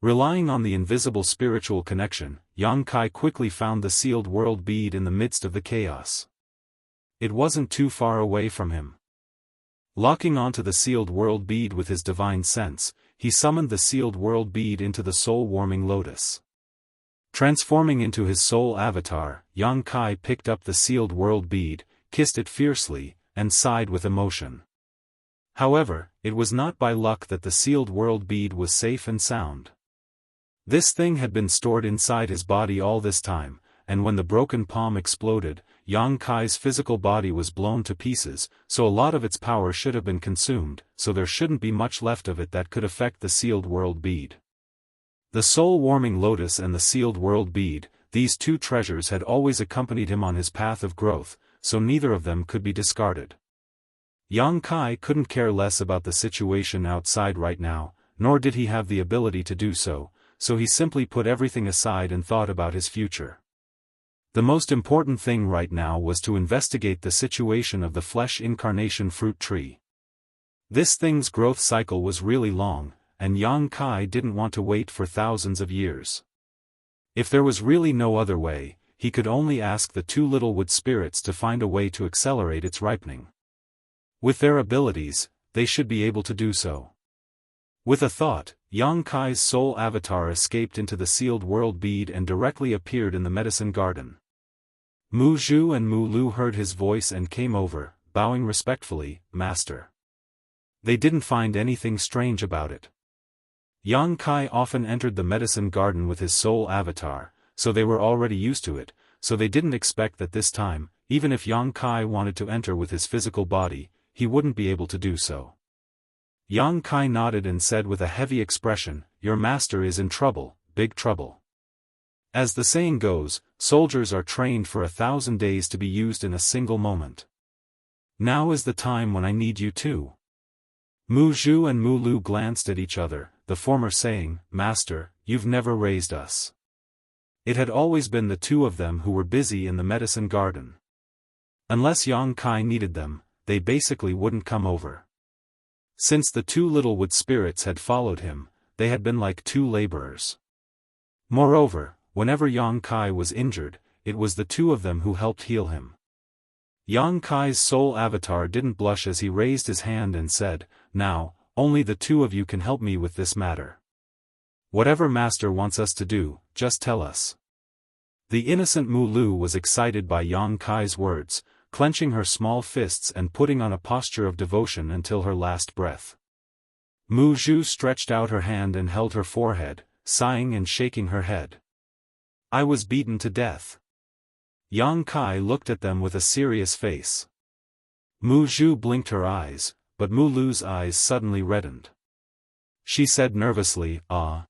Relying on the invisible spiritual connection, Yang Kai quickly found the sealed world bead in the midst of the chaos. It wasn't too far away from him. Locking onto the sealed world bead with his divine sense, he summoned the sealed world bead into the soul-warming lotus. Transforming into his soul avatar, Yang Kai picked up the sealed world bead, kissed it fiercely, and sighed with emotion. However, it was not by luck that the sealed world bead was safe and sound. This thing had been stored inside his body all this time, and when the broken palm exploded, Yang Kai's physical body was blown to pieces, so a lot of its power should have been consumed, so there shouldn't be much left of it that could affect the sealed world bead. The soul-warming lotus and the sealed world bead, these two treasures had always accompanied him on his path of growth, so neither of them could be discarded. Yang Kai couldn't care less about the situation outside right now, nor did he have the ability to do so, so he simply put everything aside and thought about his future. The most important thing right now was to investigate the situation of the flesh incarnation fruit tree. This thing's growth cycle was really long, and Yang Kai didn't want to wait for thousands of years. If there was really no other way, he could only ask the two little wood spirits to find a way to accelerate its ripening. With their abilities, they should be able to do so. With a thought, Yang Kai's soul avatar escaped into the sealed world bead and directly appeared in the medicine garden. Mu Zhu and Mu Lu heard his voice and came over, bowing respectfully, "Master." They didn't find anything strange about it. Yang Kai often entered the medicine garden with his soul avatar, so they were already used to it, so they didn't expect that this time, even if Yang Kai wanted to enter with his physical body, he wouldn't be able to do so. Yang Kai nodded and said with a heavy expression, "Your master is in trouble, big trouble." As the saying goes, soldiers are trained for 1,000 days to be used in a single moment. Now is the time when I need you too. Mu Zhu and Mu Lu glanced at each other, the former saying, "Master, you've never raised us." It had always been the two of them who were busy in the medicine garden. Unless Yang Kai needed them, they basically wouldn't come over. Since the two little wood spirits had followed him, they had been like two laborers. Moreover, whenever Yang Kai was injured, it was the two of them who helped heal him. Yang Kai's soul avatar didn't blush as he raised his hand and said, "Now, only the two of you can help me with this matter. Whatever Master wants us to do, just tell us." The innocent Mu Lu was excited by Yang Kai's words, clenching her small fists and putting on a posture of devotion until her last breath. Mu Zhu stretched out her hand and held her forehead, sighing and shaking her head. "I was beaten to death." Yang Kai looked at them with a serious face. Mu Zhu blinked her eyes, but Mu Lu's eyes suddenly reddened. She said nervously, "Ah.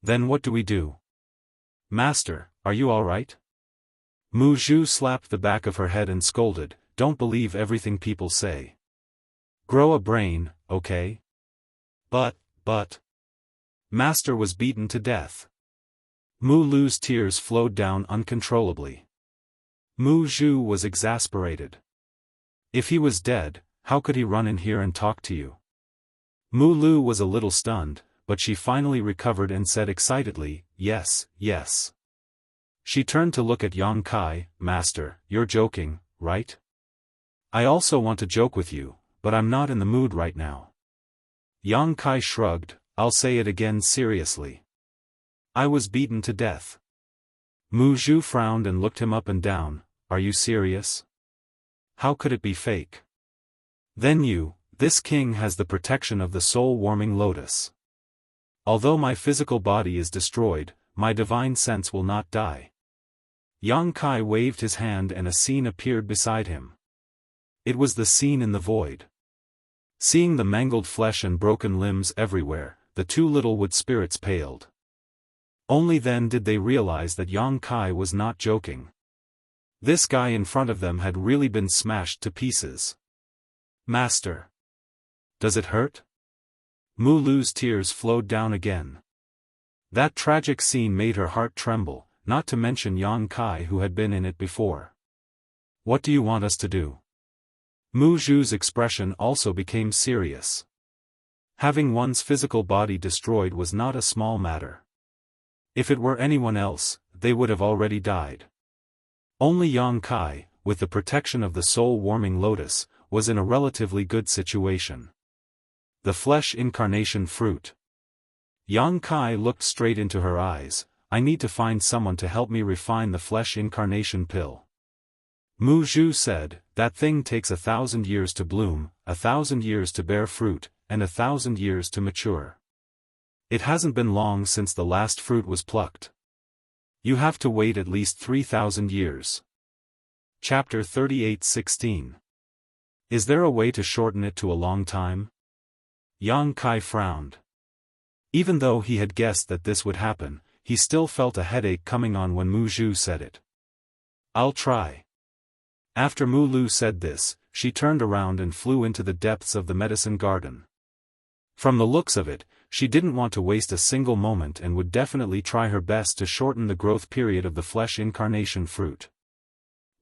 Then what do we do? Master, are you all right?" Mu Zhu slapped the back of her head and scolded, "Don't believe everything people say. Grow a brain, okay?" But. Master was beaten to death." Mu Lu's tears flowed down uncontrollably. Mu Zhu was exasperated. "If he was dead, how could he run in here and talk to you?" Mu Lu was a little stunned, but she finally recovered and said excitedly, "Yes, yes." She turned to look at Yang Kai, "Master, you're joking, right? I also want to joke with you, but I'm not in the mood right now." Yang Kai shrugged, "I'll say it again seriously. I was beaten to death." Mu Zhu frowned and looked him up and down, "Are you serious? How could it be fake? Then this king has the protection of the soul-warming lotus. Although my physical body is destroyed, my divine sense will not die." Yang Kai waved his hand and a scene appeared beside him. It was the scene in the void. Seeing the mangled flesh and broken limbs everywhere, the two little wood spirits paled. Only then did they realize that Yang Kai was not joking. This guy in front of them had really been smashed to pieces. "Master. Does it hurt?" Mu Lu's tears flowed down again. That tragic scene made her heart tremble, not to mention Yang Kai who had been in it before. "What do you want us to do?" Mu Zhu's expression also became serious. Having one's physical body destroyed was not a small matter. If it were anyone else, they would have already died. Only Yang Kai, with the protection of the soul-warming lotus, was in a relatively good situation. The flesh incarnation fruit. Yang Kai looked straight into her eyes. "I need to find someone to help me refine the flesh incarnation pill." Mu Zhu said, "That thing takes 1,000 years to bloom, 1,000 years to bear fruit, and 1,000 years to mature. It hasn't been long since the last fruit was plucked. You have to wait at least 3,000 years. Chapter 38:16. Is there a way to shorten it to a long time? Yang Kai frowned. Even though he had guessed that this would happen, he still felt a headache coming on when Mu Zhu said it. I'll try. After Mu Lu said this, she turned around and flew into the depths of the medicine garden. From the looks of it, she didn't want to waste a single moment and would definitely try her best to shorten the growth period of the flesh incarnation fruit.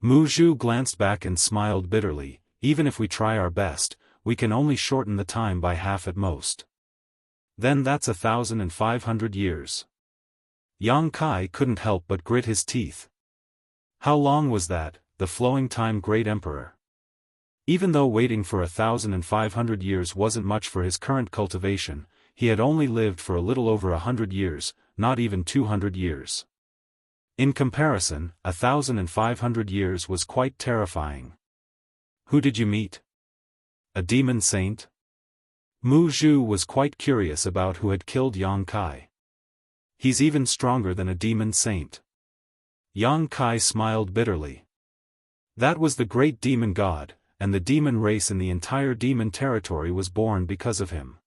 Mu Zhu glanced back and smiled bitterly. Even if we try our best, we can only shorten the time by half at most. Then that's 1,500 years. Yang Kai couldn't help but grit his teeth. How long was that, the flowing time, great emperor? Even though waiting for 1,500 years wasn't much for his current cultivation, he had only lived for a little over 100 years, not even 200 years. In comparison, 1,500 years was quite terrifying. Who did you meet? A demon saint? Mu Zhu was quite curious about who had killed Yang Kai. He's even stronger than a demon saint. Yang Kai smiled bitterly. That was the great demon god, and the demon race in the entire demon territory was born because of him.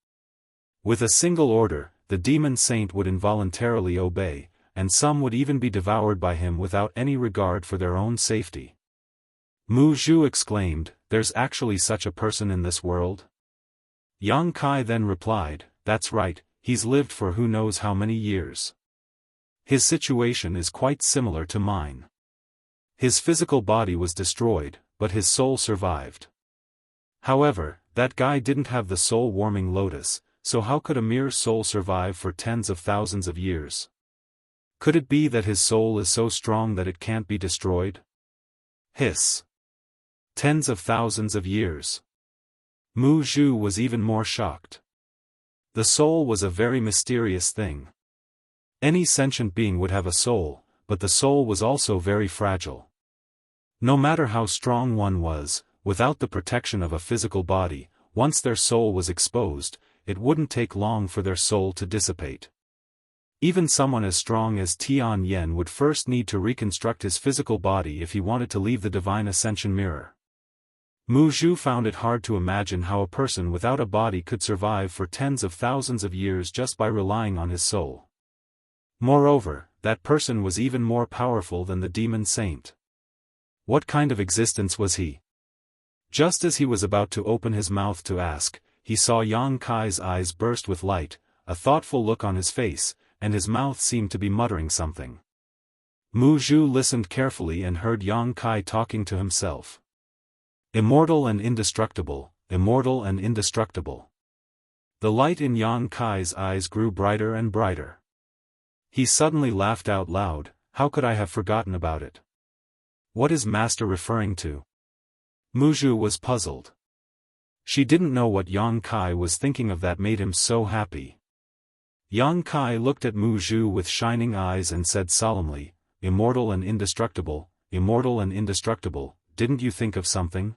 With a single order, the demon saint would involuntarily obey, and some would even be devoured by him without any regard for their own safety. Mu Zhu exclaimed, "There's actually such a person in this world?" Yang Kai then replied, "That's right, he's lived for who knows how many years. His situation is quite similar to mine. His physical body was destroyed, but his soul survived. However, that guy didn't have the soul-warming lotus, so how could a mere soul survive for tens of thousands of years? Could it be that his soul is so strong that it can't be destroyed?" Hiss. Tens of thousands of years. Mu Zhu was even more shocked. The soul was a very mysterious thing. Any sentient being would have a soul, but the soul was also very fragile. No matter how strong one was, without the protection of a physical body, once their soul was exposed, it wouldn't take long for their soul to dissipate. Even someone as strong as Tian Yen would first need to reconstruct his physical body if he wanted to leave the divine ascension mirror. Mu Zhu found it hard to imagine how a person without a body could survive for tens of thousands of years just by relying on his soul. Moreover, that person was even more powerful than the demon saint. What kind of existence was he? Just as he was about to open his mouth to ask, he saw Yang Kai's eyes burst with light, a thoughtful look on his face, and his mouth seemed to be muttering something. Mu Zhu listened carefully and heard Yang Kai talking to himself. Immortal and indestructible, immortal and indestructible. The light in Yang Kai's eyes grew brighter and brighter. He suddenly laughed out loud. How could I have forgotten about it? What is Master referring to? Mu Zhu was puzzled. She didn't know what Yang Kai was thinking of that made him so happy. Yang Kai looked at Mu Zhu with shining eyes and said solemnly, "Immortal and indestructible, immortal and indestructible, didn't you think of something?"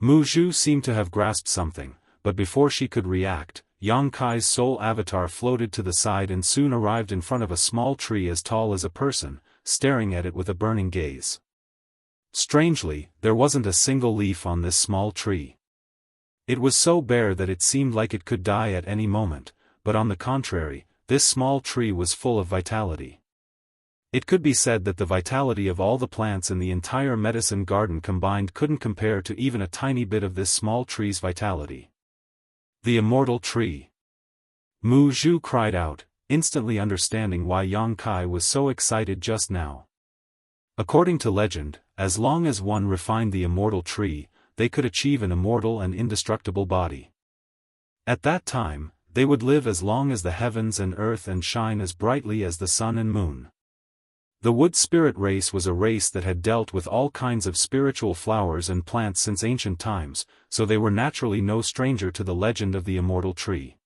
Mu Zhu seemed to have grasped something, but before she could react, Yang Kai's soul avatar floated to the side and soon arrived in front of a small tree as tall as a person, staring at it with a burning gaze. Strangely, there wasn't a single leaf on this small tree. It was so bare that it seemed like it could die at any moment, but on the contrary, this small tree was full of vitality. It could be said that the vitality of all the plants in the entire medicine garden combined couldn't compare to even a tiny bit of this small tree's vitality. The immortal tree. Mu Zhu cried out, instantly understanding why Yang Kai was so excited just now. According to legend, as long as one refined the immortal tree, they could achieve an immortal and indestructible body. At that time, they would live as long as the heavens and earth and shine as brightly as the sun and moon. The wood spirit race was a race that had dealt with all kinds of spiritual flowers and plants since ancient times, so they were naturally no stranger to the legend of the immortal tree.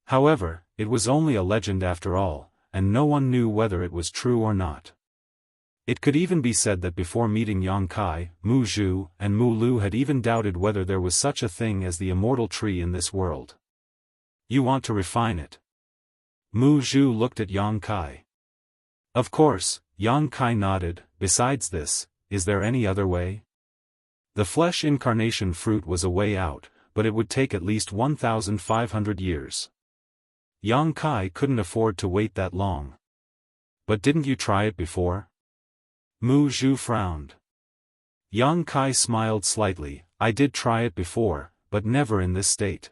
However, it was only a legend after all, and no one knew whether it was true or not. It could even be said that before meeting Yang Kai, Mu Zhu and Mu Lu had even doubted whether there was such a thing as the immortal tree in this world. You want to refine it? Mu Zhu looked at Yang Kai. Of course, Yang Kai nodded. Besides this, is there any other way? The flesh incarnation fruit was a way out, but it would take at least 1,500 years. Yang Kai couldn't afford to wait that long. But didn't you try it before? Mu Zhu frowned. Yang Kai smiled slightly. I did try it before, but never in this state.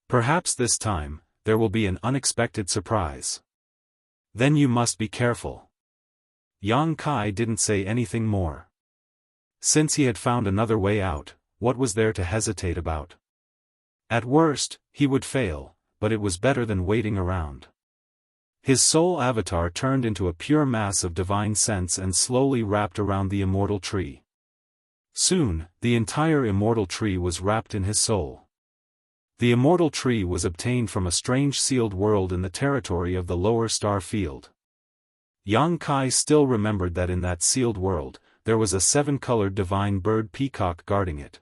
Perhaps this time, there will be an unexpected surprise. Then you must be careful. Yang Kai didn't say anything more. Since he had found another way out, what was there to hesitate about? At worst, he would fail, but it was better than waiting around. His soul avatar turned into a pure mass of divine sense and slowly wrapped around the immortal tree. Soon, the entire immortal tree was wrapped in his soul. The immortal tree was obtained from a strange sealed world in the territory of the lower star field. Yang Kai still remembered that in that sealed world, there was a 7-colored divine bird peacock guarding it.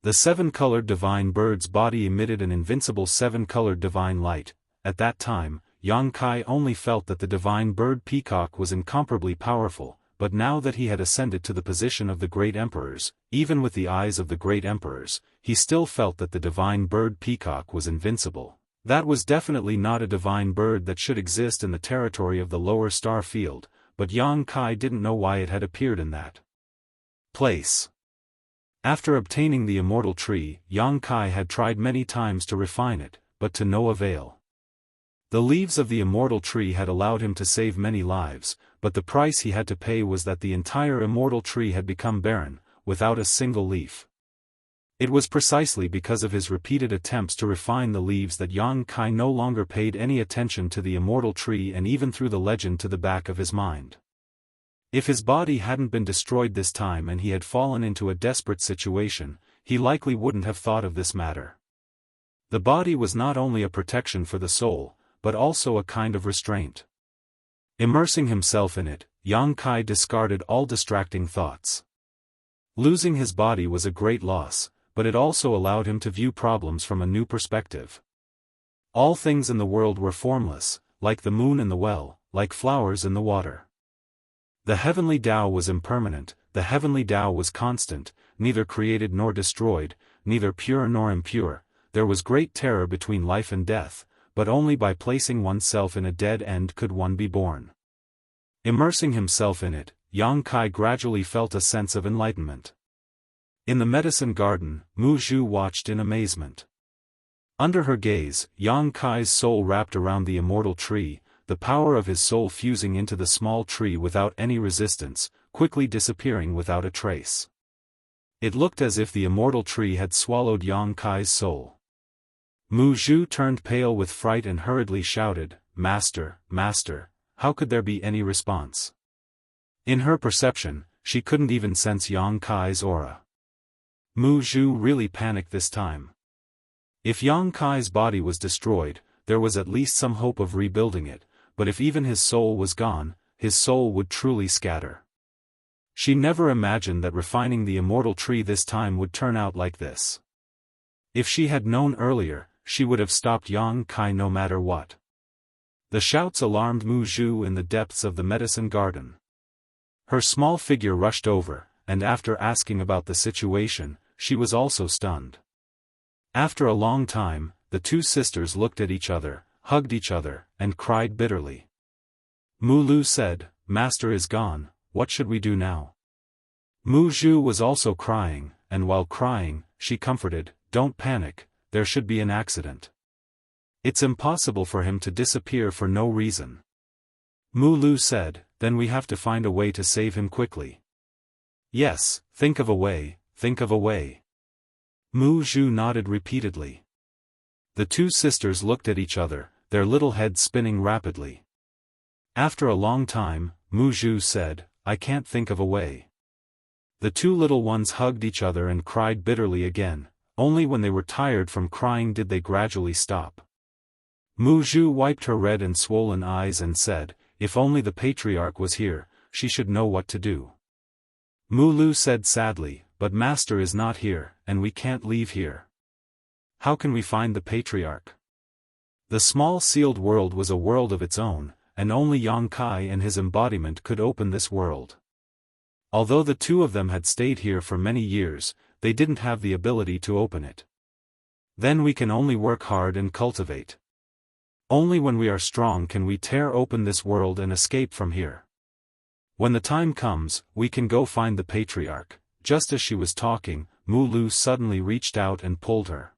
The 7-colored divine bird's body emitted an invincible 7-colored divine light. At that time, Yang Kai only felt that the divine bird peacock was incomparably powerful, but now that he had ascended to the position of the great emperors, even with the eyes of the great emperors, he still felt that the divine bird peacock was invincible. That was definitely not a divine bird that should exist in the territory of the lower star field, but Yang Kai didn't know why it had appeared in that place. After obtaining the immortal tree, Yang Kai had tried many times to refine it, but to no avail. The leaves of the immortal tree had allowed him to save many lives, but the price he had to pay was that the entire immortal tree had become barren, without a single leaf. It was precisely because of his repeated attempts to refine the leaves that Yang Kai no longer paid any attention to the immortal tree and even threw the legend to the back of his mind. If his body hadn't been destroyed this time and he had fallen into a desperate situation, he likely wouldn't have thought of this matter. The body was not only a protection for the soul, but also a kind of restraint. Immersing himself in it, Yang Kai discarded all distracting thoughts. Losing his body was a great loss, but it also allowed him to view problems from a new perspective. All things in the world were formless, like the moon in the well, like flowers in the water. The heavenly Tao was impermanent, the heavenly Tao was constant, neither created nor destroyed, neither pure nor impure. There was great terror between life and death, but only by placing oneself in a dead end could one be born. Immersing himself in it, Yang Kai gradually felt a sense of enlightenment. In the medicine garden, Mu Zhu watched in amazement. Under her gaze, Yang Kai's soul wrapped around the immortal tree, the power of his soul fusing into the small tree without any resistance, quickly disappearing without a trace. It looked as if the immortal tree had swallowed Yang Kai's soul. Mu Zhu turned pale with fright and hurriedly shouted, "Master, Master, how could there be any response?" In her perception, she couldn't even sense Yang Kai's aura. Mu Zhu really panicked this time. If Yang Kai's body was destroyed, there was at least some hope of rebuilding it, but if even his soul was gone, his soul would truly scatter. She never imagined that refining the immortal tree this time would turn out like this. If she had known earlier, she would have stopped Yang Kai no matter what. The shouts alarmed Mu Zhu in the depths of the medicine garden. Her small figure rushed over, and after asking about the situation, she was also stunned. After a long time, the two sisters looked at each other, hugged each other, and cried bitterly. Mu Lu said, "Master is gone, what should we do now?" Mu Zhu was also crying, and while crying, she comforted, "Don't panic, there should be an accident. It's impossible for him to disappear for no reason." Mu Lu said, "Then we have to find a way to save him quickly." "Yes, think of a way, think of a way." Mu Zhu nodded repeatedly. The two sisters looked at each other, their little heads spinning rapidly. After a long time, Mu Zhu said, "I can't think of a way." The two little ones hugged each other and cried bitterly again. Only when they were tired from crying did they gradually stop. Mu Zhu wiped her red and swollen eyes and said, "If only the patriarch was here, she should know what to do." Mu Lu said sadly, "But Master is not here, and we can't leave here. How can we find the patriarch?" The small sealed world was a world of its own, and only Yang Kai and his embodiment could open this world. Although the two of them had stayed here for many years, they didn't have the ability to open it. Then we can only work hard and cultivate. Only when we are strong can we tear open this world and escape from here. When the time comes, we can go find the patriarch. Just as she was talking, Mu Lu suddenly reached out and pulled her.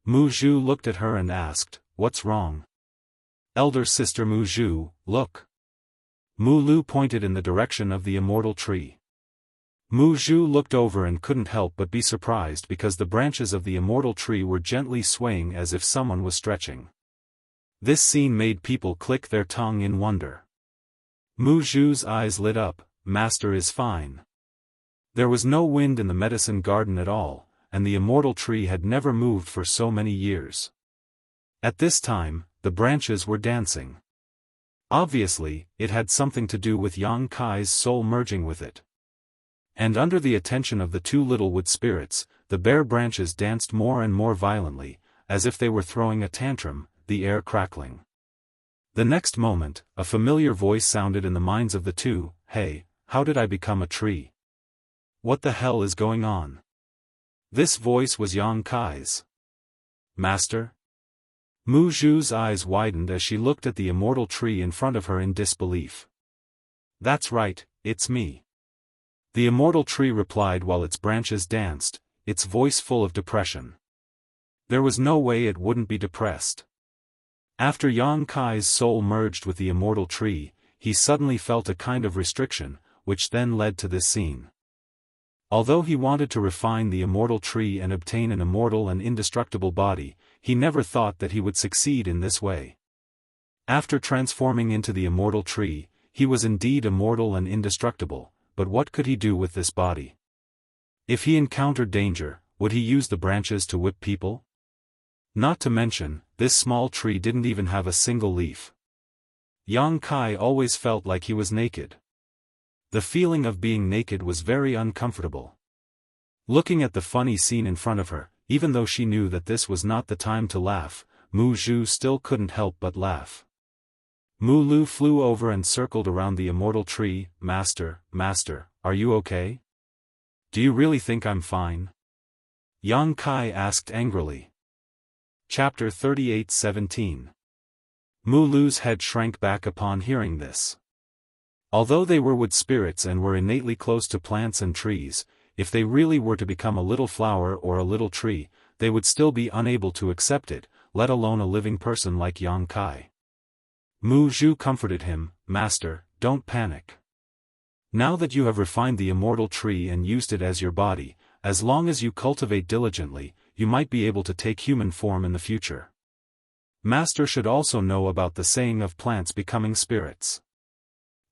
Mu Zhu looked at her and asked, "What's wrong?" "Elder sister Mu Zhu, look." Mu Lu pointed in the direction of the immortal tree. Mu Zhu looked over and couldn't help but be surprised because the branches of the immortal tree were gently swaying as if someone was stretching. This scene made people click their tongue in wonder. Mu Zhu's eyes lit up. "Master is fine." There was no wind in the medicine garden at all, and the immortal tree had never moved for so many years. At this time, the branches were dancing. Obviously, it had something to do with Yang Kai's soul merging with it. And under the attention of the two little wood spirits, the bare branches danced more and more violently, as if they were throwing a tantrum, the air crackling. The next moment, a familiar voice sounded in the minds of the two. "Hey, how did I become a tree? What the hell is going on?" This voice was Yang Kai's. "Master?" Mu Zhu's eyes widened as she looked at the immortal tree in front of her in disbelief. "That's right, it's me." The immortal tree replied while its branches danced, its voice full of depression. There was no way it wouldn't be depressed. After Yang Kai's soul merged with the immortal tree, he suddenly felt a kind of restriction, which then led to this scene. Although he wanted to refine the immortal tree and obtain an immortal and indestructible body, he never thought that he would succeed in this way. After transforming into the immortal tree, he was indeed immortal and indestructible, but what could he do with this body? If he encountered danger, would he use the branches to whip people? Not to mention, this small tree didn't even have a single leaf. Yang Kai always felt like he was naked. The feeling of being naked was very uncomfortable. Looking at the funny scene in front of her, even though she knew that this was not the time to laugh, Mu Zhu still couldn't help but laugh. Mu Lu flew over and circled around the immortal tree. Master, are you okay? Do you really think I'm fine?" Yang Kai asked angrily. Chapter 38:17. Mu Lu's head shrank back upon hearing this. Although they were wood spirits and were innately close to plants and trees, if they really were to become a little flower or a little tree, they would still be unable to accept it, let alone a living person like Yang Kai. Mu Zhu comforted him. "Master, don't panic. Now that you have refined the immortal tree and used it as your body, as long as you cultivate diligently, you might be able to take human form in the future. Master should also know about the saying of plants becoming spirits.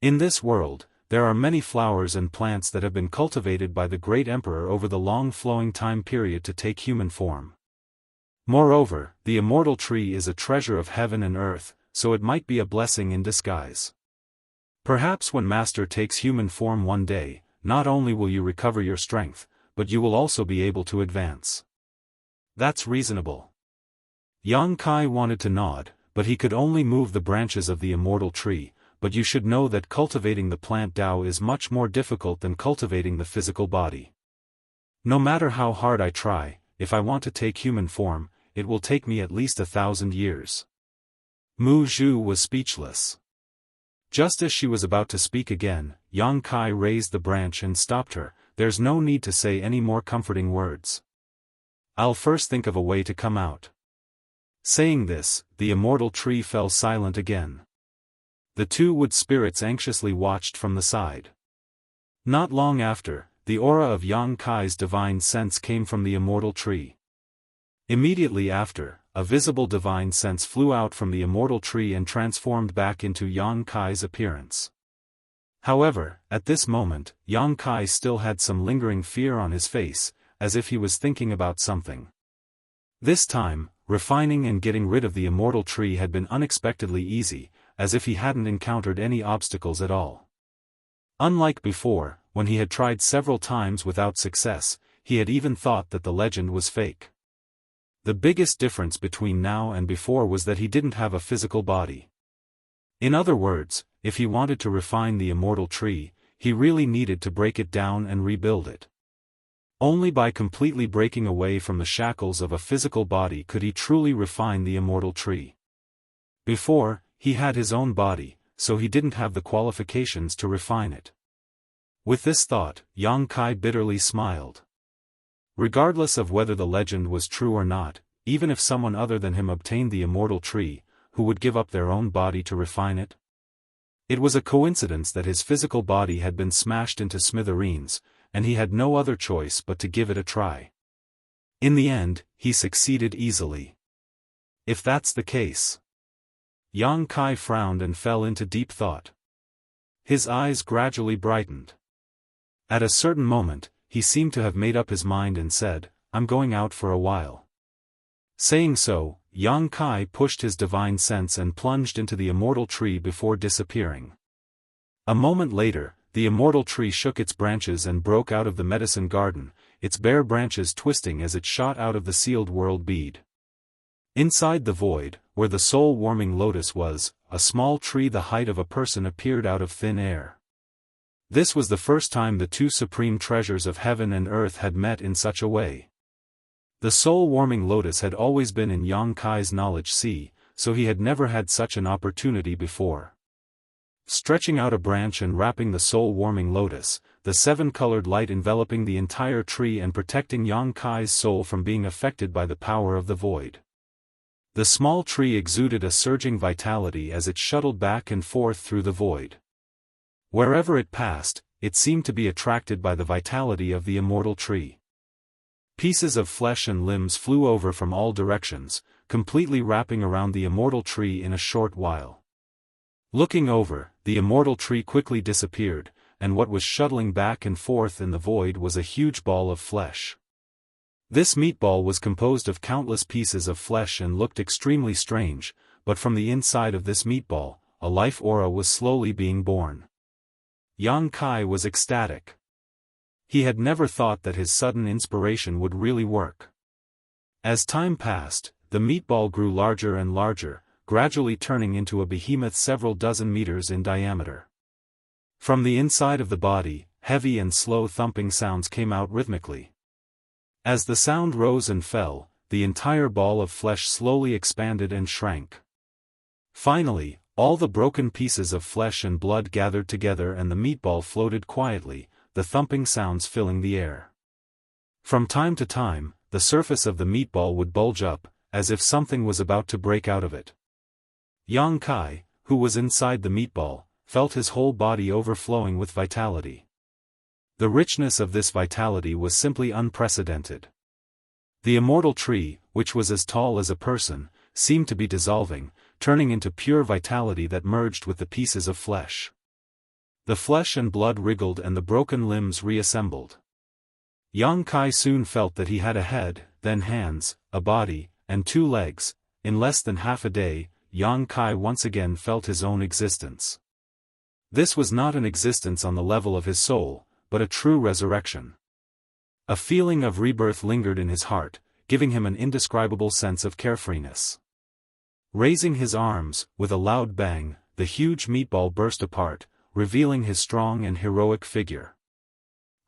In this world, there are many flowers and plants that have been cultivated by the great emperor over the long flowing time period to take human form. Moreover, the immortal tree is a treasure of heaven and earth, so it might be a blessing in disguise. Perhaps when Master takes human form one day, not only will you recover your strength, but you will also be able to advance." "That's reasonable." Yang Kai wanted to nod, but he could only move the branches of the immortal tree. "But you should know that cultivating the plant Tao is much more difficult than cultivating the physical body. No matter how hard I try, if I want to take human form, it will take me at least 1,000 years. Mu Zhu was speechless. Just as she was about to speak again, Yang Kai raised the branch and stopped her. "There's no need to say any more comforting words. I'll first think of a way to come out." Saying this, the immortal tree fell silent again. The two wood spirits anxiously watched from the side. Not long after, the aura of Yang Kai's divine sense came from the immortal tree. Immediately after, a visible divine sense flew out from the immortal tree and transformed back into Yang Kai's appearance. However, at this moment, Yang Kai still had some lingering fear on his face, as if he was thinking about something. This time, refining and getting rid of the immortal tree had been unexpectedly easy, as if he hadn't encountered any obstacles at all. Unlike before, when he had tried several times without success, he had even thought that the legend was fake. The biggest difference between now and before was that he didn't have a physical body. In other words, if he wanted to refine the immortal tree, he really needed to break it down and rebuild it. Only by completely breaking away from the shackles of a physical body could he truly refine the immortal tree. Before, he had his own body, so he didn't have the qualifications to refine it. With this thought, Yang Kai bitterly smiled. Regardless of whether the legend was true or not, even if someone other than him obtained the immortal tree, who would give up their own body to refine it? It was a coincidence that his physical body had been smashed into smithereens, and he had no other choice but to give it a try. In the end, he succeeded easily. If that's the case. Yang Kai frowned and fell into deep thought. His eyes gradually brightened. At a certain moment, he seemed to have made up his mind and said, "I'm going out for a while." Saying so, Yang Kai pushed his divine sense and plunged into the immortal tree before disappearing. A moment later, the immortal tree shook its branches and broke out of the medicine garden, its bare branches twisting as it shot out of the sealed world bead. Inside the void, where the soul-warming lotus was, a small tree the height of a person appeared out of thin air. This was the first time the two supreme treasures of heaven and earth had met in such a way. The soul-warming lotus had always been in Yang Kai's knowledge sea, so he had never had such an opportunity before. Stretching out a branch and wrapping the soul-warming lotus, the seven-colored light enveloping the entire tree and protecting Yang Kai's soul from being affected by the power of the void. The small tree exuded a surging vitality as it shuttled back and forth through the void. Wherever it passed, it seemed to be attracted by the vitality of the immortal tree. Pieces of flesh and limbs flew over from all directions, completely wrapping around the immortal tree in a short while. Looking over, the immortal tree quickly disappeared, and what was shuttling back and forth in the void was a huge ball of flesh. This meatball was composed of countless pieces of flesh and looked extremely strange, but from the inside of this meatball, a life aura was slowly being born. Yang Kai was ecstatic. He had never thought that his sudden inspiration would really work. As time passed, the meatball grew larger and larger, gradually turning into a behemoth several dozen meters in diameter. From the inside of the body, heavy and slow thumping sounds came out rhythmically. As the sound rose and fell, the entire ball of flesh slowly expanded and shrank. Finally, all the broken pieces of flesh and blood gathered together and the meatball floated quietly, the thumping sounds filling the air. From time to time, the surface of the meatball would bulge up, as if something was about to break out of it. Yang Kai, who was inside the meatball, felt his whole body overflowing with vitality. The richness of this vitality was simply unprecedented. The immortal tree, which was as tall as a person, seemed to be dissolving, turning into pure vitality that merged with the pieces of flesh. The flesh and blood wriggled and the broken limbs reassembled. Yang Kai soon felt that he had a head, then hands, a body, and 2 legs. In less than half a day, Yang Kai once again felt his own existence. This was not an existence on the level of his soul, but a true resurrection. A feeling of rebirth lingered in his heart, giving him an indescribable sense of carefreeness. Raising his arms, with a loud bang, the huge meatball burst apart, revealing his strong and heroic figure.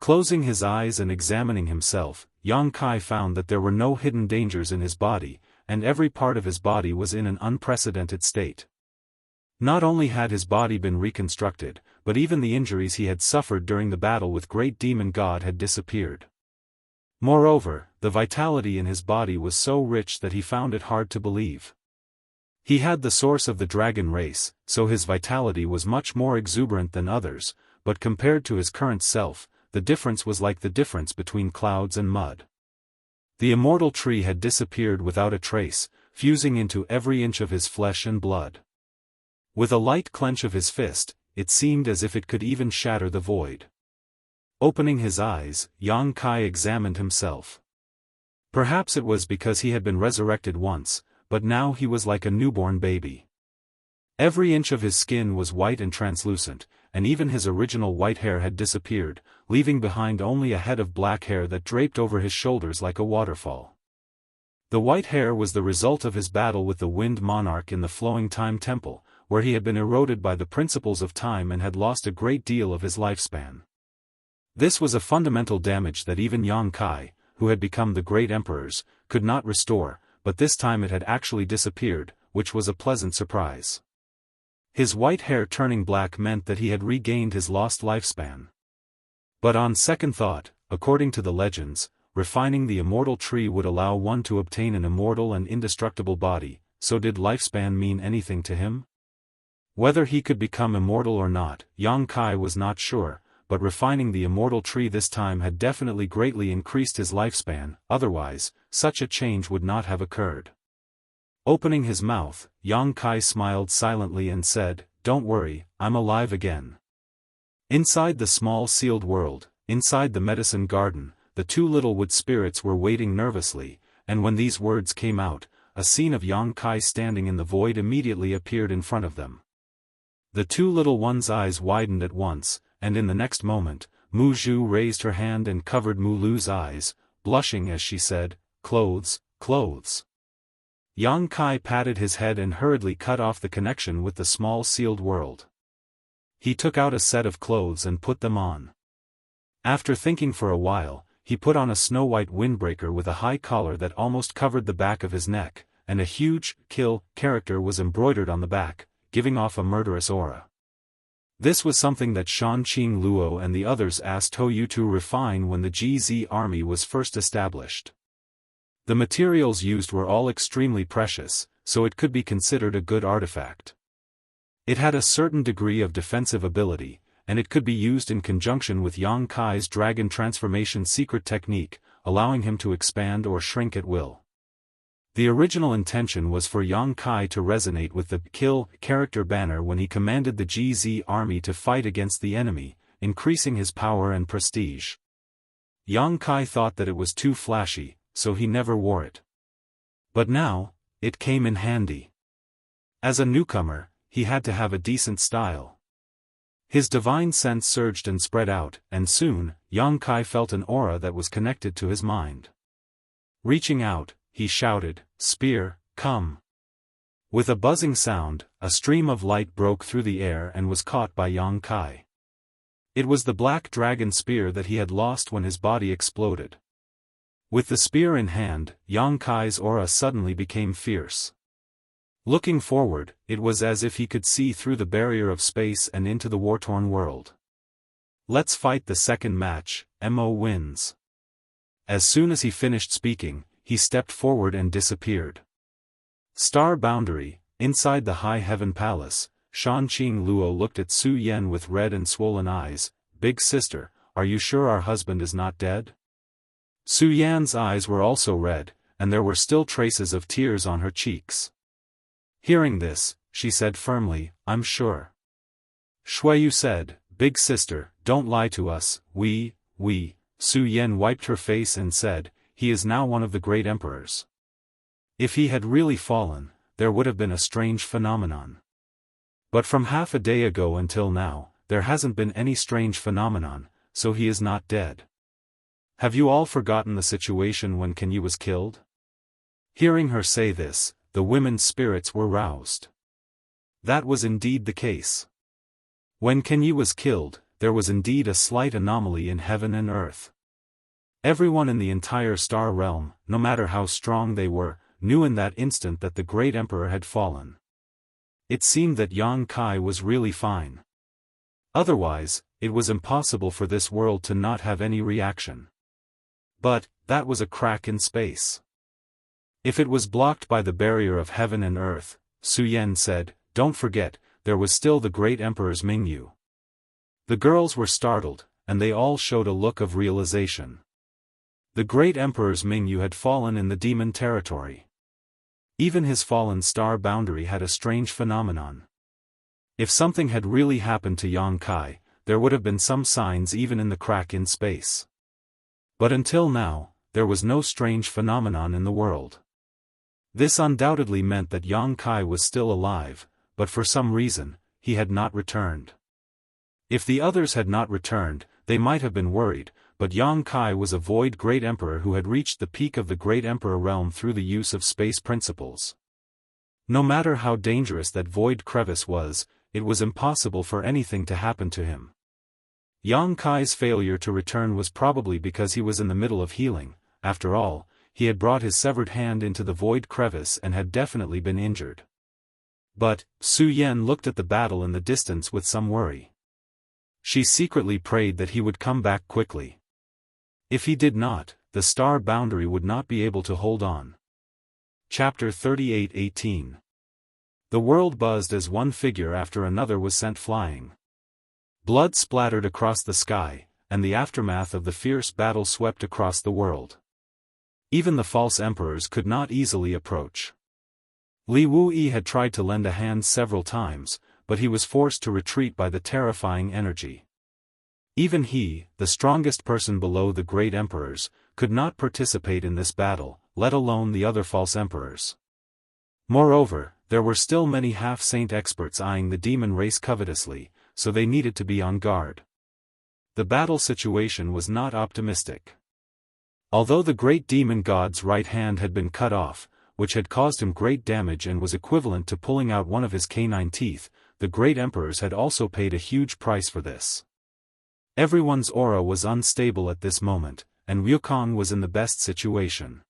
Closing his eyes and examining himself, Yang Kai found that there were no hidden dangers in his body, and every part of his body was in an unprecedented state. Not only had his body been reconstructed, but even the injuries he had suffered during the battle with Great Demon God had disappeared. Moreover, the vitality in his body was so rich that he found it hard to believe. He had the source of the dragon race, so his vitality was much more exuberant than others, but compared to his current self, the difference was like the difference between clouds and mud. The immortal tree had disappeared without a trace, fusing into every inch of his flesh and blood. With a light clench of his fist, it seemed as if it could even shatter the void. Opening his eyes, Yang Kai examined himself. Perhaps it was because he had been resurrected once, but now he was like a newborn baby. Every inch of his skin was white and translucent, and even his original white hair had disappeared, leaving behind only a head of black hair that draped over his shoulders like a waterfall. The white hair was the result of his battle with the Wind Monarch in the Flowing Time Temple, where he had been eroded by the principles of time and had lost a great deal of his lifespan. This was a fundamental damage that even Yang Kai, who had become the great emperors, could not restore, but this time it had actually disappeared, which was a pleasant surprise. His white hair turning black meant that he had regained his lost lifespan. But on second thought, according to the legends, refining the immortal tree would allow one to obtain an immortal and indestructible body, so did lifespan mean anything to him? Whether he could become immortal or not, Yang Kai was not sure, but refining the immortal tree this time had definitely greatly increased his lifespan, otherwise, such a change would not have occurred. Opening his mouth, Yang Kai smiled silently and said, "Don't worry, I'm alive again." Inside the small sealed world, inside the medicine garden, the two little wood spirits were waiting nervously, and when these words came out, a scene of Yang Kai standing in the void immediately appeared in front of them. The two little ones' eyes widened at once, and in the next moment, Mu Zhu raised her hand and covered Mu Lu's eyes, blushing as she said, "Clothes, clothes." Yang Kai patted his head and hurriedly cut off the connection with the small sealed world. He took out a set of clothes and put them on. After thinking for a while, he put on a snow-white windbreaker with a high collar that almost covered the back of his neck, and a huge kill character was embroidered on the back, giving off a murderous aura. This was something that Shan Qing Luo and the others asked Hou to refine when the GZ army was first established. The materials used were all extremely precious, so it could be considered a good artifact. It had a certain degree of defensive ability, and it could be used in conjunction with Yang Kai's dragon transformation secret technique, allowing him to expand or shrink at will. The original intention was for Yang Kai to resonate with the kill character banner when he commanded the GZ army to fight against the enemy, increasing his power and prestige. Yang Kai thought that it was too flashy, so he never wore it. But now, it came in handy. As a newcomer, he had to have a decent style. His divine sense surged and spread out, and soon, Yang Kai felt an aura that was connected to his mind. Reaching out, he shouted, "Spear, come!" With a buzzing sound, a stream of light broke through the air and was caught by Yang Kai. It was the black dragon spear that he had lost when his body exploded. With the spear in hand, Yang Kai's aura suddenly became fierce. Looking forward, it was as if he could see through the barrier of space and into the war-torn world. "Let's fight the second match, Mo wins." As soon as he finished speaking, he stepped forward and disappeared. Star Boundary, inside the High Heaven Palace, Shan Qing Luo looked at Su Yan with red and swollen eyes. "Big sister, are you sure our husband is not dead?" Su Yan's eyes were also red, and there were still traces of tears on her cheeks. Hearing this, she said firmly, "I'm sure." Shuiyu said, "Big sister, don't lie to us, we. Su Yan wiped her face and said, "He is now one of the great emperors." If he had really fallen, there would have been a strange phenomenon. But from half a day ago until now, there hasn't been any strange phenomenon, so he is not dead. Have you all forgotten the situation when Kenyi was killed? Hearing her say this, the women's spirits were roused. That was indeed the case. When Kenyi was killed, there was indeed a slight anomaly in heaven and earth. Everyone in the entire star realm, no matter how strong they were, knew in that instant that the great emperor had fallen. It seemed that Yang Kai was really fine. Otherwise, it was impossible for this world to not have any reaction. But, that was a crack in space. If it was blocked by the barrier of heaven and earth, Su Yan said, "Don't forget, there was still the great emperor's Mingyu." The girls were startled, and they all showed a look of realization. The great emperor's Mingyu had fallen in the demon territory. Even his fallen star boundary had a strange phenomenon. If something had really happened to Yang Kai, there would have been some signs even in the crack in space. But until now, there was no strange phenomenon in the world. This undoubtedly meant that Yang Kai was still alive, but for some reason, he had not returned. If the others had not returned, they might have been worried, but Yang Kai was a Void Great Emperor who had reached the peak of the Great Emperor realm through the use of space principles. No matter how dangerous that void crevice was, it was impossible for anything to happen to him. Yang Kai's failure to return was probably because he was in the middle of healing. After all, he had brought his severed hand into the void crevice and had definitely been injured. But, Su Yan looked at the battle in the distance with some worry. She secretly prayed that he would come back quickly. If he did not, the star boundary would not be able to hold on. Chapter 38:18. The world buzzed as one figure after another was sent flying. Blood splattered across the sky, and the aftermath of the fierce battle swept across the world. Even the false emperors could not easily approach. Li Wuyi had tried to lend a hand several times, but he was forced to retreat by the terrifying energy. Even he, the strongest person below the great emperors, could not participate in this battle, let alone the other false emperors. Moreover, there were still many half-saint experts eyeing the demon race covetously, so they needed to be on guard. The battle situation was not optimistic. Although the great demon god's right hand had been cut off, which had caused him great damage and was equivalent to pulling out one of his canine teeth, the great emperors had also paid a huge price for this. Everyone's aura was unstable at this moment, and Wukong was in the best situation.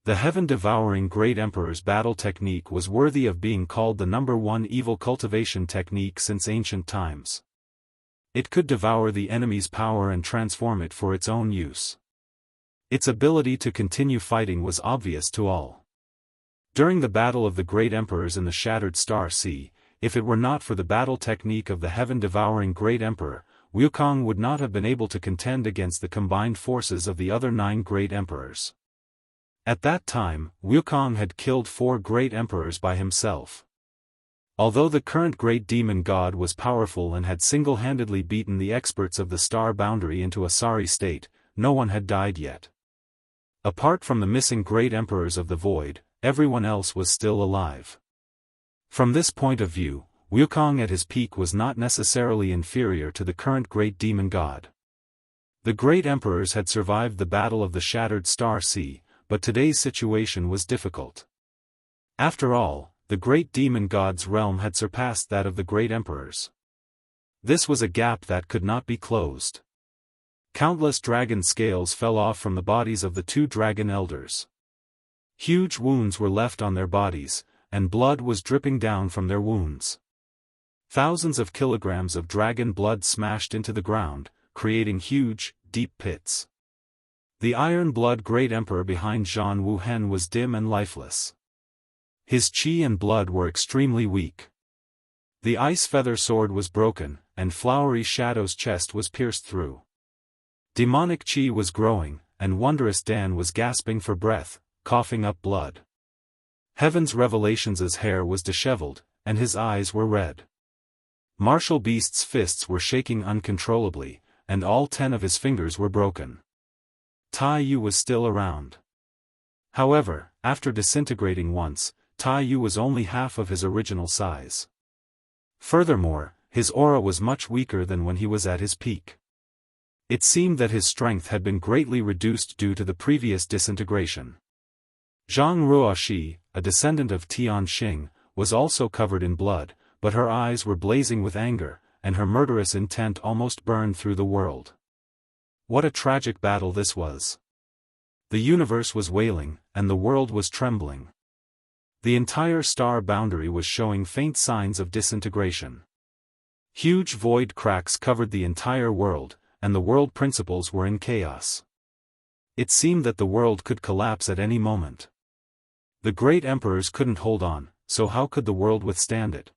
The heaven-devouring great emperor's battle technique was worthy of being called the #1 evil cultivation technique since ancient times. It could devour the enemy's power and transform it for its own use. Its ability to continue fighting was obvious to all. During the battle of the great emperors in the Shattered Star Sea, if it were not for the battle technique of the heaven-devouring great emperor, Wukong would not have been able to contend against the combined forces of the other 9 great emperors. At that time, Wukong had killed 4 great emperors by himself. Although the current great demon god was powerful and had single-handedly beaten the experts of the star boundary into a sorry state, no one had died yet. Apart from the missing great emperors of the void, everyone else was still alive. From this point of view, Wukong at his peak was not necessarily inferior to the current great demon god. The great emperors had survived the battle of the Shattered Star Sea, but today's situation was difficult. After all, the great demon god's realm had surpassed that of the great emperors. This was a gap that could not be closed. Countless dragon scales fell off from the bodies of the 2 dragon elders. Huge wounds were left on their bodies, and blood was dripping down from their wounds. Thousands of kilograms of dragon blood smashed into the ground, creating huge, deep pits. The iron-blood great emperor behind Zhan Wuhen was dim and lifeless. His qi and blood were extremely weak. The ice feather sword was broken, and Flowery Shadow's chest was pierced through. Demonic qi was growing, and Wondrous Dan was gasping for breath, coughing up blood. Heaven's Revelations's hair was disheveled, and his eyes were red. Martial Beast's fists were shaking uncontrollably, and all 10 of his fingers were broken. Tai Yu was still around. However, after disintegrating once, Tai Yu was only half of his original size. Furthermore, his aura was much weaker than when he was at his peak. It seemed that his strength had been greatly reduced due to the previous disintegration. Zhang Ruoxi, a descendant of Tian Xing, was also covered in blood, but her eyes were blazing with anger, and her murderous intent almost burned through the world. What a tragic battle this was. The universe was wailing, and the world was trembling. The entire star boundary was showing faint signs of disintegration. Huge void cracks covered the entire world, and the world principles were in chaos. It seemed that the world could collapse at any moment. The great emperors couldn't hold on, so how could the world withstand it?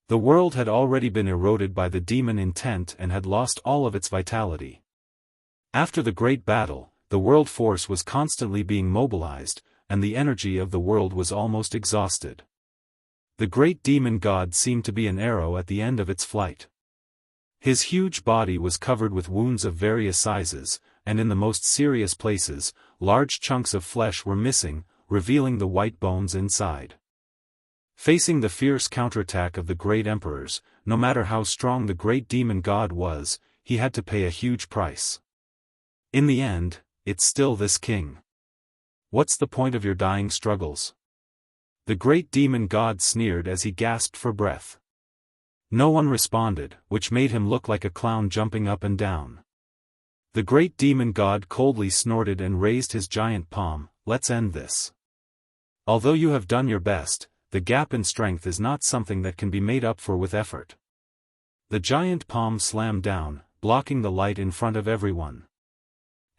The world had already been eroded by the demon intent and had lost all of its vitality. After the great battle, the world force was constantly being mobilized, and the energy of the world was almost exhausted. The great demon god seemed to be an arrow at the end of its flight. His huge body was covered with wounds of various sizes, and in the most serious places, large chunks of flesh were missing, revealing the white bones inside. Facing the fierce counterattack of the great emperors, no matter how strong the great demon god was, he had to pay a huge price. In the end, it's still this king. What's the point of your dying struggles? The great demon god sneered as he gasped for breath. No one responded, which made him look like a clown jumping up and down. The great demon god coldly snorted and raised his giant palm. Let's end this. Although you have done your best, the gap in strength is not something that can be made up for with effort. The giant palm slammed down, blocking the light in front of everyone.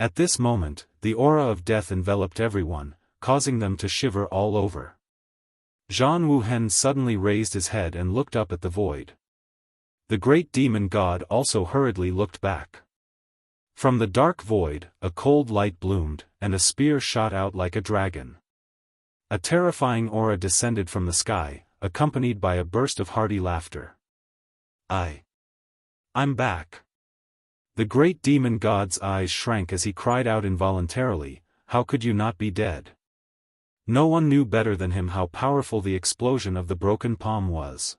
At this moment, the aura of death enveloped everyone, causing them to shiver all over. Zhan Wuhen suddenly raised his head and looked up at the void. The great demon god also hurriedly looked back. From the dark void, a cold light bloomed, and a spear shot out like a dragon. A terrifying aura descended from the sky, accompanied by a burst of hearty laughter. I'm back. The great demon god's eyes shrank as he cried out involuntarily, "How could you not be dead?" No one knew better than him how powerful the explosion of the broken palm was.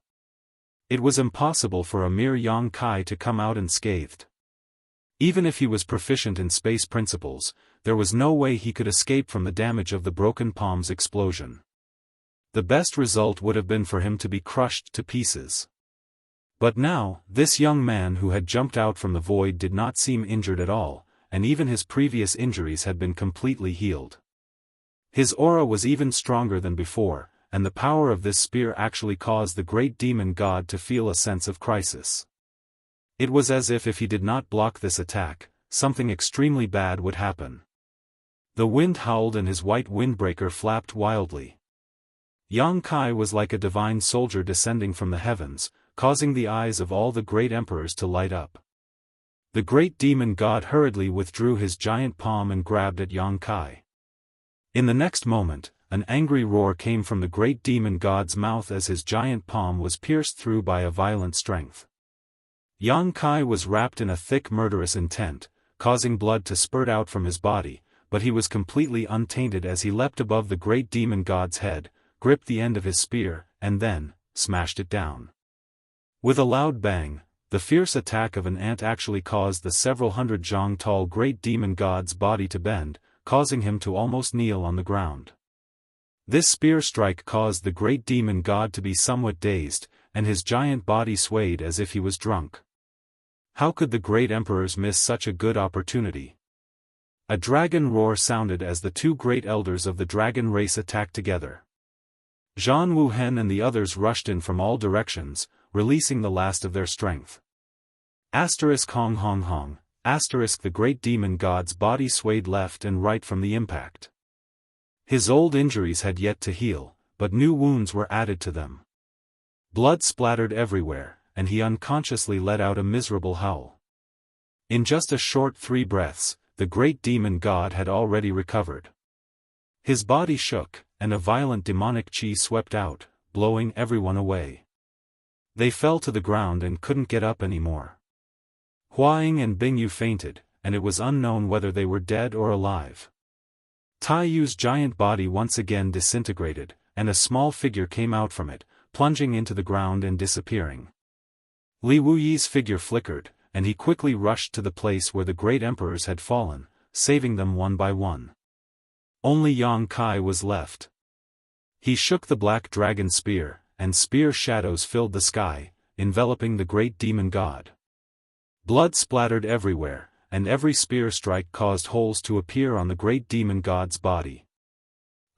It was impossible for a mere Yang Kai to come out unscathed. Even if he was proficient in space principles, there was no way he could escape from the damage of the broken palm's explosion. The best result would have been for him to be crushed to pieces. But now, this young man who had jumped out from the void did not seem injured at all, and even his previous injuries had been completely healed. His aura was even stronger than before, and the power of this spear actually caused the great demon god to feel a sense of crisis. It was as if he did not block this attack, something extremely bad would happen. The wind howled and his white windbreaker flapped wildly. Yang Kai was like a divine soldier descending from the heavens, causing the eyes of all the great emperors to light up. The great demon god hurriedly withdrew his giant palm and grabbed at Yang Kai. In the next moment, an angry roar came from the great demon god's mouth as his giant palm was pierced through by a violent strength. Yang Kai was wrapped in a thick murderous intent, causing blood to spurt out from his body, but he was completely untainted as he leapt above the great demon god's head, gripped the end of his spear, and then smashed it down. With a loud bang, the fierce attack of an ant actually caused the several hundred zhang tall great demon god's body to bend, causing him to almost kneel on the ground. This spear strike caused the great demon god to be somewhat dazed, and his giant body swayed as if he was drunk. How could the great emperors miss such a good opportunity? A dragon roar sounded as the two great elders of the dragon race attacked together. Zhan Wuhen and the others rushed in from all directions, releasing the last of their strength. Hong Hong Hong. The great demon god's body swayed left and right from the impact. His old injuries had yet to heal, but new wounds were added to them. Blood splattered everywhere, and he unconsciously let out a miserable howl. In just a short 3 breaths, the great demon god had already recovered. His body shook, and a violent demonic chi swept out, blowing everyone away. They fell to the ground and couldn't get up anymore. Huaying and Bingyu fainted, and it was unknown whether they were dead or alive. Taiyu's giant body once again disintegrated, and a small figure came out from it, plunging into the ground and disappearing. Li Wuyi's figure flickered, and he quickly rushed to the place where the great emperors had fallen, saving them one by one. Only Yang Kai was left. He shook the black dragon spear, and spear shadows filled the sky, enveloping the great demon god. Blood splattered everywhere, and every spear strike caused holes to appear on the great demon god's body.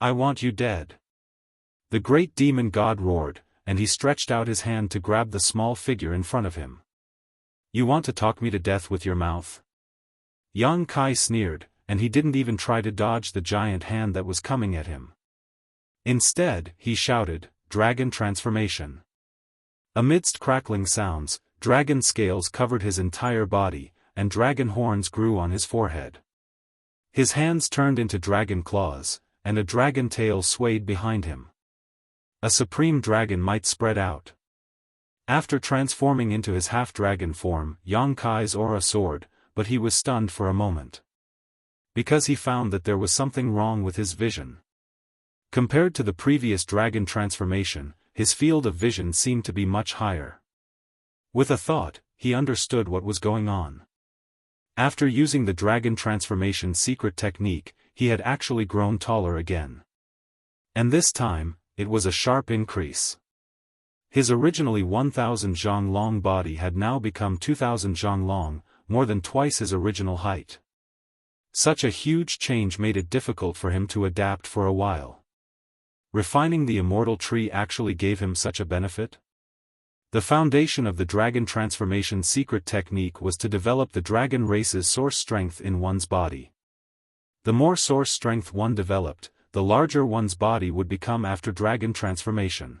"I want you dead!" The great demon god roared, and he stretched out his hand to grab the small figure in front of him. "You want to talk me to death with your mouth?" Yang Kai sneered, and he didn't even try to dodge the giant hand that was coming at him. Instead, he shouted, "Dragon transformation!" Amidst crackling sounds, dragon scales covered his entire body, and dragon horns grew on his forehead. His hands turned into dragon claws, and a dragon tail swayed behind him. A supreme dragon might spread out. After transforming into his half-dragon form, Yang Kai's aura soared, but he was stunned for a moment. Because he found that there was something wrong with his vision. Compared to the previous dragon transformation, his field of vision seemed to be much higher. With a thought, he understood what was going on. After using the dragon transformation secret technique, he had actually grown taller again. And this time, it was a sharp increase. His originally 1,000 zhang long body had now become 2,000 zhang long, more than twice his original height. Such a huge change made it difficult for him to adapt for a while. Refining the immortal tree actually gave him such a benefit? The foundation of the dragon transformation secret technique was to develop the dragon race's source strength in one's body. The more source strength one developed, the larger one's body would become after dragon transformation.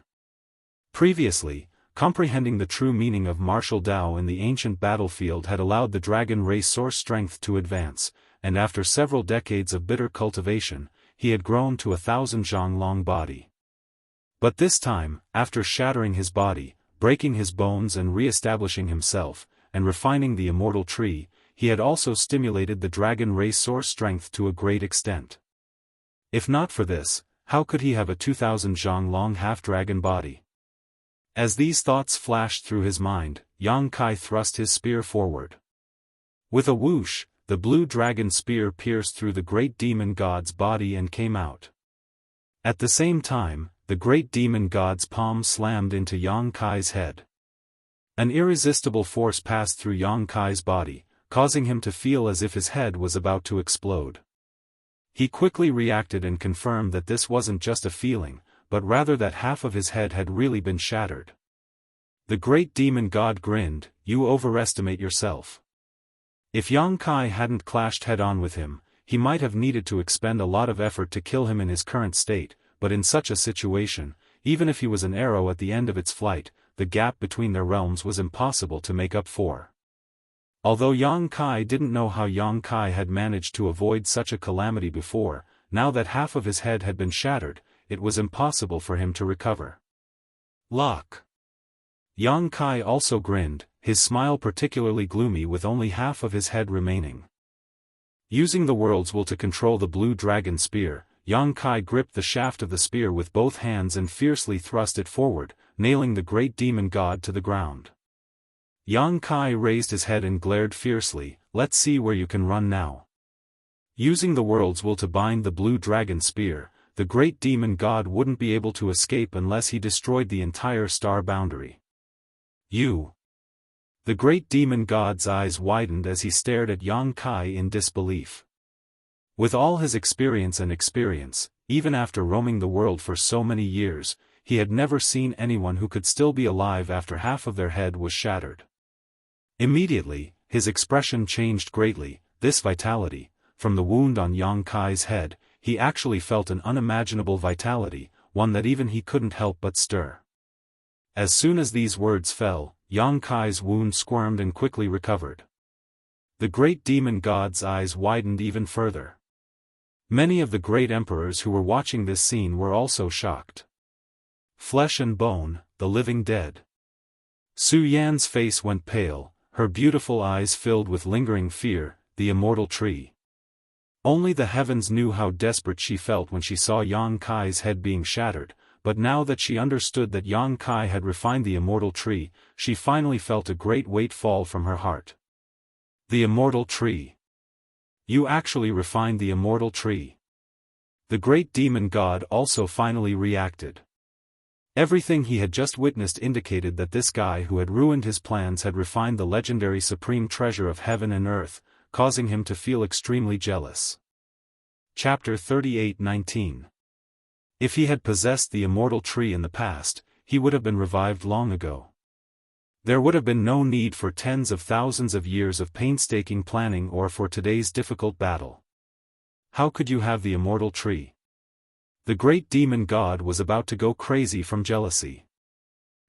Previously, comprehending the true meaning of martial Dao in the ancient battlefield had allowed the dragon race source strength to advance, and after several decades of bitter cultivation, he had grown to 1,000 zhang long body. But this time, after shattering his body, breaking his bones and re-establishing himself, and refining the immortal tree, he had also stimulated the dragon race source strength to a great extent. If not for this, how could he have a 2,000 zhang long half-dragon body? As these thoughts flashed through his mind, Yang Kai thrust his spear forward. With a whoosh, the blue dragon spear pierced through the great demon god's body and came out. At the same time, the great demon god's palm slammed into Yang Kai's head. An irresistible force passed through Yang Kai's body, causing him to feel as if his head was about to explode. He quickly reacted and confirmed that this wasn't just a feeling, but rather that half of his head had really been shattered. The great demon god grinned, "You overestimate yourself." If Yang Kai hadn't clashed head-on with him, he might have needed to expend a lot of effort to kill him in his current state, but in such a situation, even if he was an arrow at the end of its flight, the gap between their realms was impossible to make up for. Although Yang Kai didn't know how Yang Kai had managed to avoid such a calamity before, now that half of his head had been shattered, it was impossible for him to recover. Lock. Yang Kai also grinned, his smile particularly gloomy with only half of his head remaining. Using the world's will to control the blue dragon spear, Yang Kai gripped the shaft of the spear with both hands and fiercely thrust it forward, nailing the great demon god to the ground. Yang Kai raised his head and glared fiercely, "Let's see where you can run now." Using the world's will to bind the blue dragon spear, the great demon god wouldn't be able to escape unless he destroyed the entire star boundary. You. The great demon god's eyes widened as he stared at Yang Kai in disbelief. With all his experience, even after roaming the world for so many years, he had never seen anyone who could still be alive after half of their head was shattered. Immediately, his expression changed greatly. This vitality, from the wound on Yang Kai's head, he actually felt an unimaginable vitality, one that even he couldn't help but stir. As soon as these words fell, Yang Kai's wound squirmed and quickly recovered. The great demon god's eyes widened even further. Many of the great emperors who were watching this scene were also shocked. Flesh and bone, the living dead. Su Yan's face went pale, her beautiful eyes filled with lingering fear, the immortal tree. Only the heavens knew how desperate she felt when she saw Yang Kai's head being shattered, but now that she understood that Yang Kai had refined the immortal tree, she finally felt a great weight fall from her heart. The immortal tree. You actually refined the immortal tree. The great demon god also finally reacted. Everything he had just witnessed indicated that this guy who had ruined his plans had refined the legendary supreme treasure of heaven and earth, causing him to feel extremely jealous. Chapter 38:19. If he had possessed the immortal tree in the past, he would have been revived long ago. There would have been no need for tens of thousands of years of painstaking planning or for today's difficult battle. How could you have the immortal tree? The great demon god was about to go crazy from jealousy.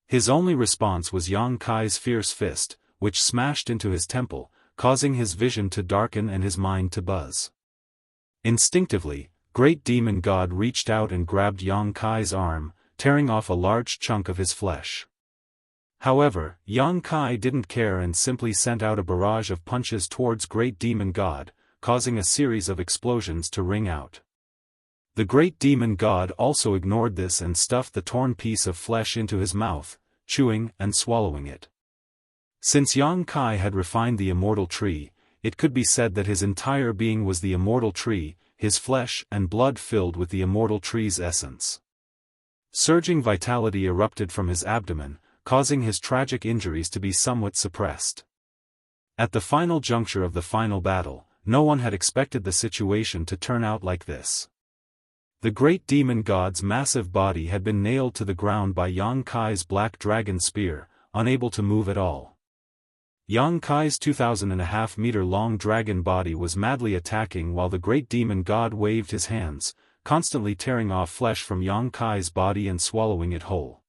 His only response was Yang Kai's fierce fist, which smashed into his temple, causing his vision to darken and his mind to buzz. Instinctively, great demon god reached out and grabbed Yang Kai's arm, tearing off a large chunk of his flesh. However, Yang Kai didn't care and simply sent out a barrage of punches towards great demon god, causing a series of explosions to ring out. The great demon god also ignored this and stuffed the torn piece of flesh into his mouth, chewing and swallowing it. Since Yang Kai had refined the immortal tree, it could be said that his entire being was the immortal tree, his flesh and blood filled with the immortal tree's essence. Surging vitality erupted from his abdomen, causing his tragic injuries to be somewhat suppressed. At the final juncture of the final battle, no one had expected the situation to turn out like this. The great demon god's massive body had been nailed to the ground by Yang Kai's black dragon spear, unable to move at all. Yang Kai's 2,500 meter long dragon body was madly attacking while the great demon god waved his hands, constantly tearing off flesh from Yang Kai's body and swallowing it whole.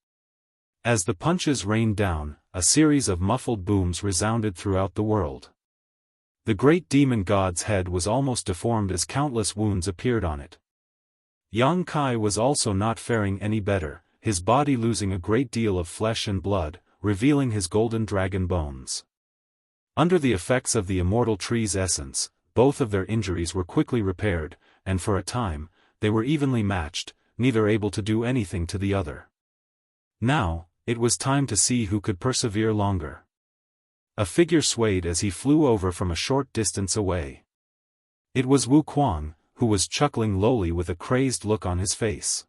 As the punches rained down, a series of muffled booms resounded throughout the world. The great demon god's head was almost deformed as countless wounds appeared on it. Yang Kai was also not faring any better, his body losing a great deal of flesh and blood, revealing his golden dragon bones. Under the effects of the immortal tree's essence, both of their injuries were quickly repaired, and for a time, they were evenly matched, neither able to do anything to the other. Now, it was time to see who could persevere longer. A figure swayed as he flew over from a short distance away. It was Wu Kuang, who was chuckling lowly with a crazed look on his face.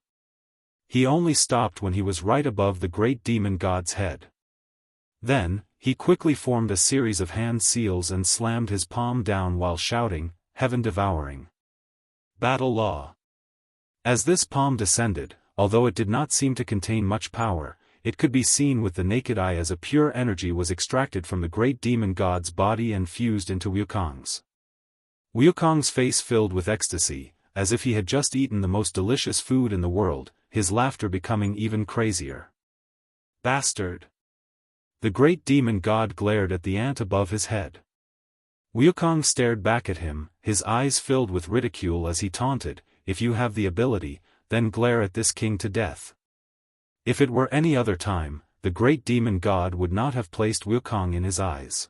He only stopped when he was right above the great demon god's head. Then, he quickly formed a series of hand seals and slammed his palm down while shouting, "Heaven devouring! Battle law!" As this palm descended, although it did not seem to contain much power, it could be seen with the naked eye as a pure energy was extracted from the great demon god's body and fused into Wukong's. Wukong's face filled with ecstasy, as if he had just eaten the most delicious food in the world, his laughter becoming even crazier. "Bastard!" The great demon god glared at the ant above his head. Wukong stared back at him, his eyes filled with ridicule as he taunted, "If you have the ability, then glare at this king to death." If it were any other time, the great demon god would not have placed Wukong in his eyes.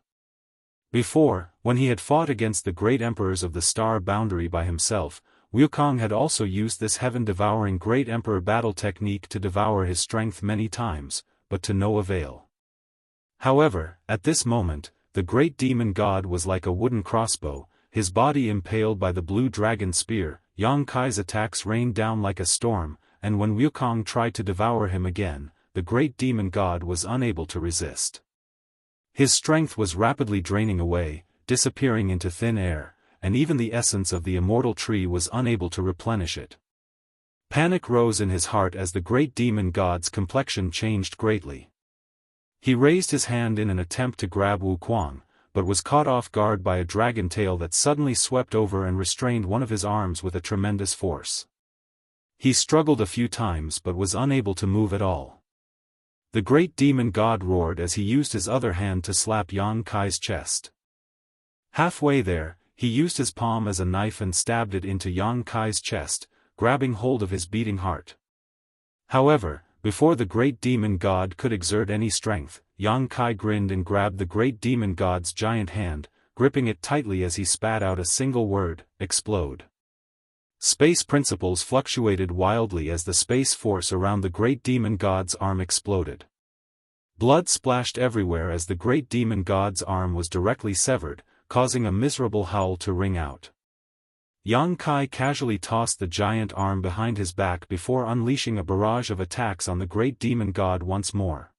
Before, when he had fought against the great emperors of the star boundary by himself, Wukong had also used this heaven-devouring great emperor battle technique to devour his strength many times, but to no avail. However, at this moment, the great demon god was like a wooden crossbow, his body impaled by the blue dragon spear. Yang Kai's attacks rained down like a storm, and when Wukong tried to devour him again, the great demon god was unable to resist. His strength was rapidly draining away, disappearing into thin air, and even the essence of the immortal tree was unable to replenish it. Panic rose in his heart as the great demon god's complexion changed greatly. He raised his hand in an attempt to grab Wu Kuang, but was caught off guard by a dragon tail that suddenly swept over and restrained one of his arms with a tremendous force. He struggled a few times but was unable to move at all. The great demon god roared as he used his other hand to slap Yang Kai's chest. Halfway there, he used his palm as a knife and stabbed it into Yang Kai's chest, grabbing hold of his beating heart. However, before the great demon god could exert any strength, Yang Kai grinned and grabbed the great demon god's giant hand, gripping it tightly as he spat out a single word, "Explode." Space principles fluctuated wildly as the space force around the great demon god's arm exploded. Blood splashed everywhere as the great demon god's arm was directly severed, causing a miserable howl to ring out. Yang Kai casually tossed the giant arm behind his back before unleashing a barrage of attacks on the great demon god once more.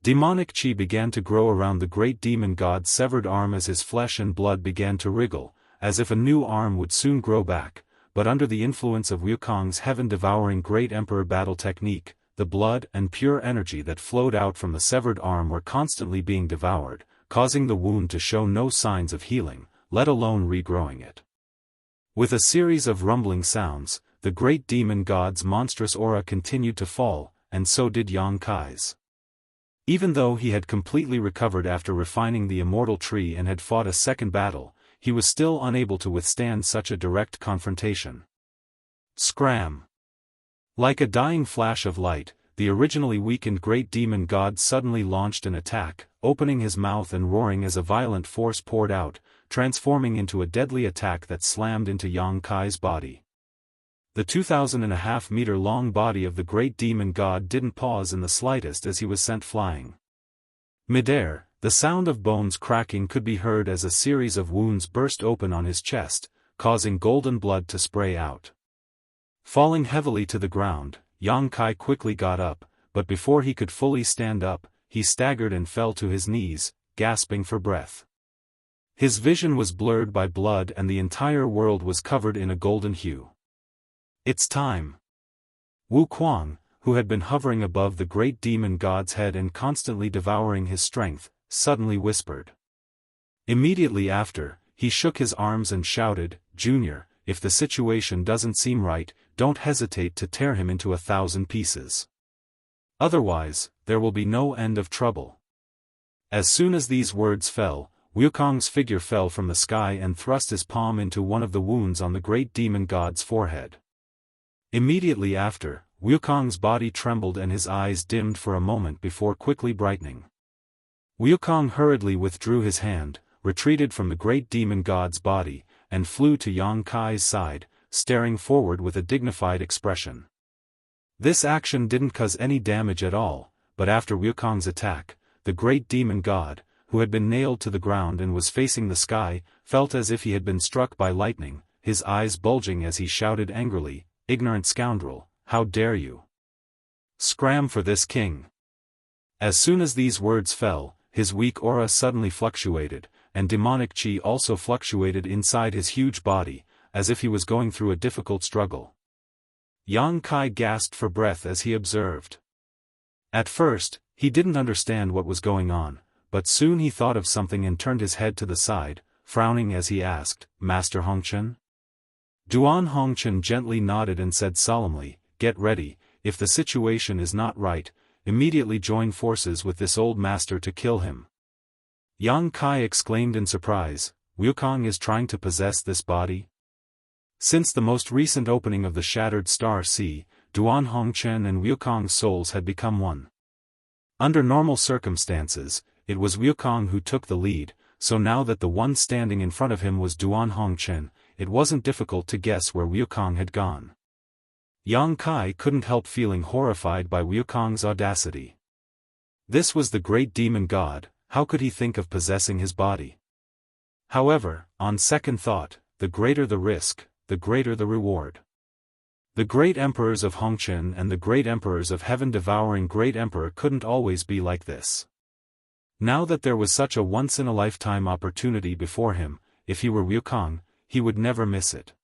Demonic chi began to grow around the great demon god's severed arm as his flesh and blood began to wriggle, as if a new arm would soon grow back, but under the influence of Wukong's heaven-devouring great emperor battle technique, the blood and pure energy that flowed out from the severed arm were constantly being devoured, causing the wound to show no signs of healing, let alone regrowing it. With a series of rumbling sounds, the great demon god's monstrous aura continued to fall, and so did Yang Kai's. Even though he had completely recovered after refining the immortal tree and had fought a second battle, he was still unable to withstand such a direct confrontation. Scram! Like a dying flash of light, the originally weakened great demon god suddenly launched an attack, opening his mouth and roaring as a violent force poured out, transforming into a deadly attack that slammed into Yang Kai's body. The 2,500 meter long body of the great demon god didn't pause in the slightest as he was sent flying. Midair, The sound of bones cracking could be heard as a series of wounds burst open on his chest, causing golden blood to spray out. Falling heavily to the ground, Yang Kai quickly got up, but before he could fully stand up, he staggered and fell to his knees, gasping for breath. His vision was blurred by blood and the entire world was covered in a golden hue. It's time. Wu Kuang, who had been hovering above the great demon god's head and constantly devouring his strength, suddenly whispered. Immediately after, he shook his arms and shouted, "Junior, if the situation doesn't seem right, don't hesitate to tear him into 1,000 pieces. Otherwise, there will be no end of trouble." As soon as these words fell, Wukong's figure fell from the sky and thrust his palm into one of the wounds on the great demon god's forehead. Immediately after, Wukong's body trembled and his eyes dimmed for a moment before quickly brightening. Wukong hurriedly withdrew his hand, retreated from the great demon god's body, and flew to Yang Kai's side, staring forward with a dignified expression. This action didn't cause any damage at all, but after Wukong's attack, the great demon god, who had been nailed to the ground and was facing the sky, felt as if he had been struck by lightning, his eyes bulging as he shouted angrily, "Ignorant scoundrel, how dare you? Scram for this king!" As soon as these words fell, his weak aura suddenly fluctuated, and demonic chi also fluctuated inside his huge body, as if he was going through a difficult struggle. Yang Kai gasped for breath as he observed. At first, he didn't understand what was going on, but soon he thought of something and turned his head to the side, frowning as he asked, "Master Hongchen?" Duan Hongchen gently nodded and said solemnly, "Get ready, if the situation is not right, immediately join forces with this old master to kill him." Yang Kai exclaimed in surprise, "Wukong is trying to possess this body?" Since the most recent opening of the Shattered Star Sea, Duan Hongchen and Wukong's souls had become one. Under normal circumstances, it was Wukong who took the lead, so now that the one standing in front of him was Duan Hongchen, it wasn't difficult to guess where Wukong had gone. Yang Kai couldn't help feeling horrified by Wukong's audacity. This was the great demon god, how could he think of possessing his body? However, on second thought, the greater the risk, the greater the reward. The great emperors of Hongchen and the great emperors of heaven-devouring great emperor couldn't always be like this. Now that there was such a once-in-a-lifetime opportunity before him, if he were Wukong, he would never miss it.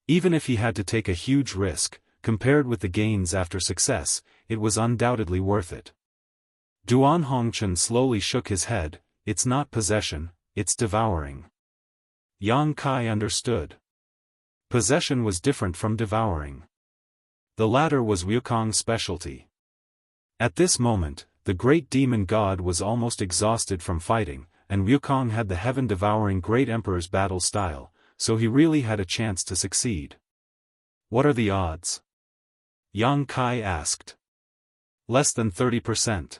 Even if he had to take a huge risk, compared with the gains after success, it was undoubtedly worth it. Duan Hongchen slowly shook his head, "It's not possession, it's devouring." Yang Kai understood. Possession was different from devouring. The latter was Wukong's specialty. At this moment, the great demon god was almost exhausted from fighting, and Wukong had the heaven-devouring great emperor's battle style, so he really had a chance to succeed. "What are the odds?" Yang Kai asked. "Less than 30%.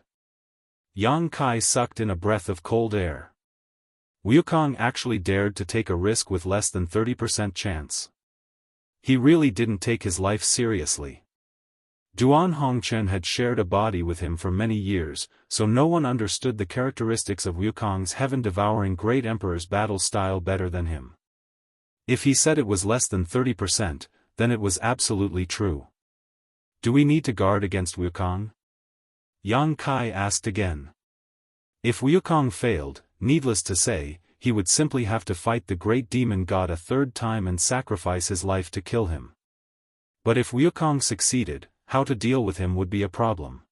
Yang Kai sucked in a breath of cold air. Wukong actually dared to take a risk with less than 30% chance. He really didn't take his life seriously. Duan Hongchen had shared a body with him for many years, so no one understood the characteristics of Wukong's heaven-devouring great emperor's battle style better than him. If he said it was less than 30%, then it was absolutely true. "Do we need to guard against Wukong?" Yang Kai asked again. If Wukong failed, needless to say, he would simply have to fight the great demon god a third time and sacrifice his life to kill him. But if Wukong succeeded, how to deal with him would be a problem.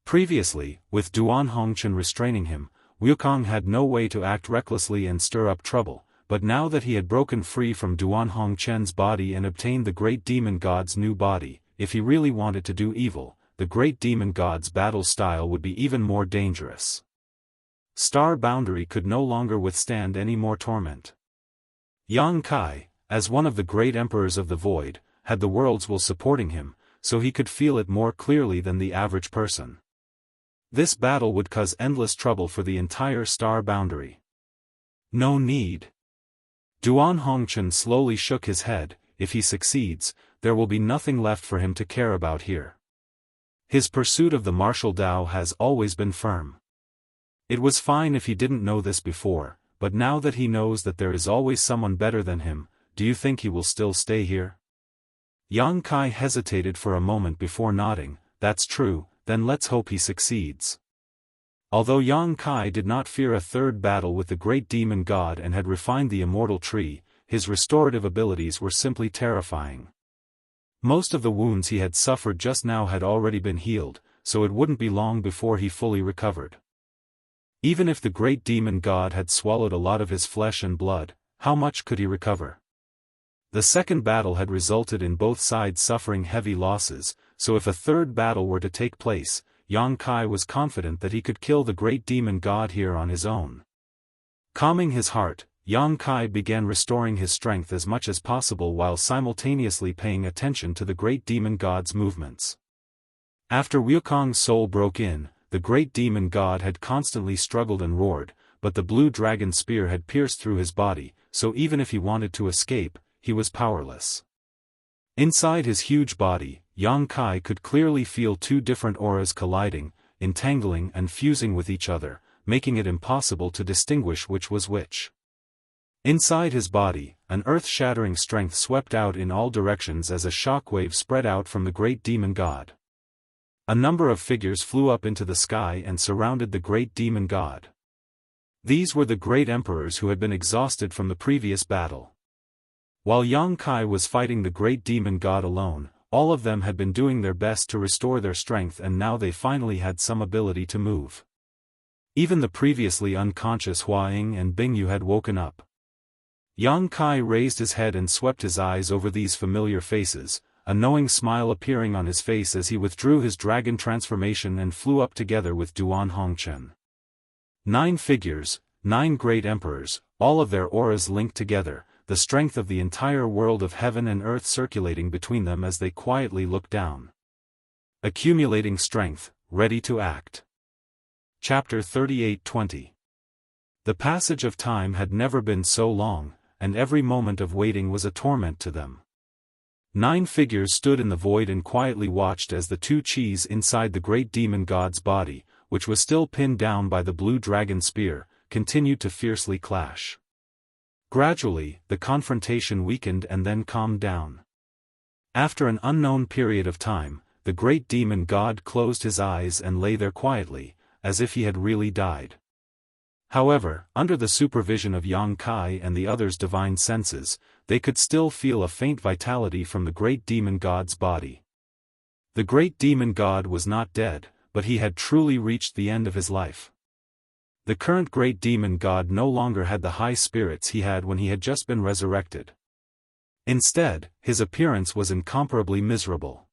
Previously, with Duan Hongchen restraining him, Wukong had no way to act recklessly and stir up trouble, but now that he had broken free from Duan Hongchen's body and obtained the great demon god's new body, if he really wanted to do evil, the great demon god's battle style would be even more dangerous. Star Boundary could no longer withstand any more torment. Yang Kai, as one of the great emperors of the void, had the world's will supporting him, so he could feel it more clearly than the average person. This battle would cause endless trouble for the entire Star Boundary. No need. Duan Hongchen slowly shook his head, if he succeeds, there will be nothing left for him to care about here. His pursuit of the martial Tao has always been firm. It was fine if he didn't know this before, but now that he knows that there is always someone better than him, do you think he will still stay here? Yang Kai hesitated for a moment before nodding. That's true, then let's hope he succeeds. Although Yang Kai did not fear a third battle with the great demon god and had refined the immortal tree, his restorative abilities were simply terrifying. Most of the wounds he had suffered just now had already been healed, so it wouldn't be long before he fully recovered. Even if the great demon god had swallowed a lot of his flesh and blood, how much could he recover? The second battle had resulted in both sides suffering heavy losses, so if a third battle were to take place, Yang Kai was confident that he could kill the great demon god here on his own. Calming his heart, Yang Kai began restoring his strength as much as possible while simultaneously paying attention to the great demon god's movements. After Wukong's soul broke in, the great demon god had constantly struggled and roared, but the blue dragon spear had pierced through his body, so even if he wanted to escape, he was powerless. Inside his huge body, Yang Kai could clearly feel two different auras colliding, entangling and fusing with each other, making it impossible to distinguish which was which. Inside his body, an earth-shattering strength swept out in all directions as a shockwave spread out from the great demon god. A number of figures flew up into the sky and surrounded the great demon god. These were the great emperors who had been exhausted from the previous battle. While Yang Kai was fighting the great demon god alone, all of them had been doing their best to restore their strength and now they finally had some ability to move. Even the previously unconscious Hua Ying and Bing Yu had woken up. Yang Kai raised his head and swept his eyes over these familiar faces, a knowing smile appearing on his face as he withdrew his dragon transformation and flew up together with Duan Hongchen. 9 figures, 9 great emperors, all of their auras linked together, the strength of the entire world of heaven and earth circulating between them as they quietly looked down. Accumulating strength, ready to act. Chapter 38:20. The passage of time had never been so long, and every moment of waiting was a torment to them. 9 figures stood in the void and quietly watched as the 2 chis inside the great demon god's body, which was still pinned down by the blue dragon spear, continued to fiercely clash. Gradually, the confrontation weakened and then calmed down. After an unknown period of time, the great demon god closed his eyes and lay there quietly, as if he had really died. However, under the supervision of Yang Kai and the others' divine senses, they could still feel a faint vitality from the great demon god's body. The great demon god was not dead, but he had truly reached the end of his life. The current great demon god no longer had the high spirits he had when he had just been resurrected. Instead, his appearance was incomparably miserable.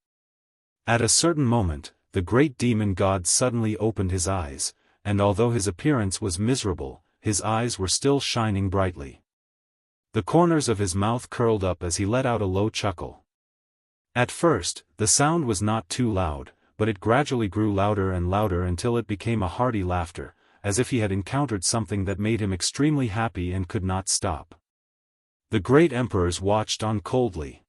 At a certain moment, the great demon god suddenly opened his eyes, and although his appearance was miserable, his eyes were still shining brightly. The corners of his mouth curled up as he let out a low chuckle. At first, the sound was not too loud, but it gradually grew louder and louder until it became a hearty laughter, as if he had encountered something that made him extremely happy and could not stop. The great emperors watched on coldly.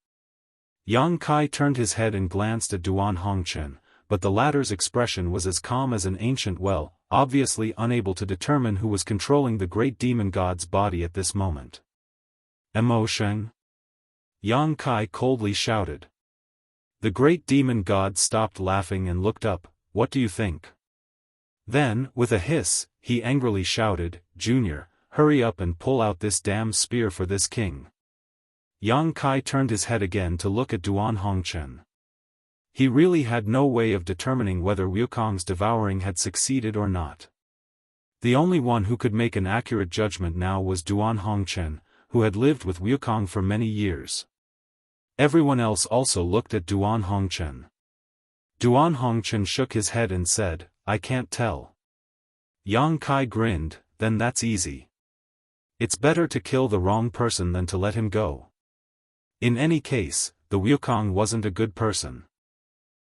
Yang Kai turned his head and glanced at Duan Hongchen, but the latter's expression was as calm as an ancient well, obviously unable to determine who was controlling the great demon god's body at this moment. Emotion? Yang Kai coldly shouted. The great demon god stopped laughing and looked up. What do you think? Then, with a hiss, he angrily shouted, Junior, hurry up and pull out this damn spear for this king. Yang Kai turned his head again to look at Duan Hongchen. He really had no way of determining whether Wukong's devouring had succeeded or not. The only one who could make an accurate judgment now was Duan Hongchen, who had lived with Wukong for many years. Everyone else also looked at Duan Hongchen. Duan Hongchen shook his head and said, I can't tell. Yang Kai grinned, then that's easy. It's better to kill the wrong person than to let him go. In any case, the Wukong wasn't a good person.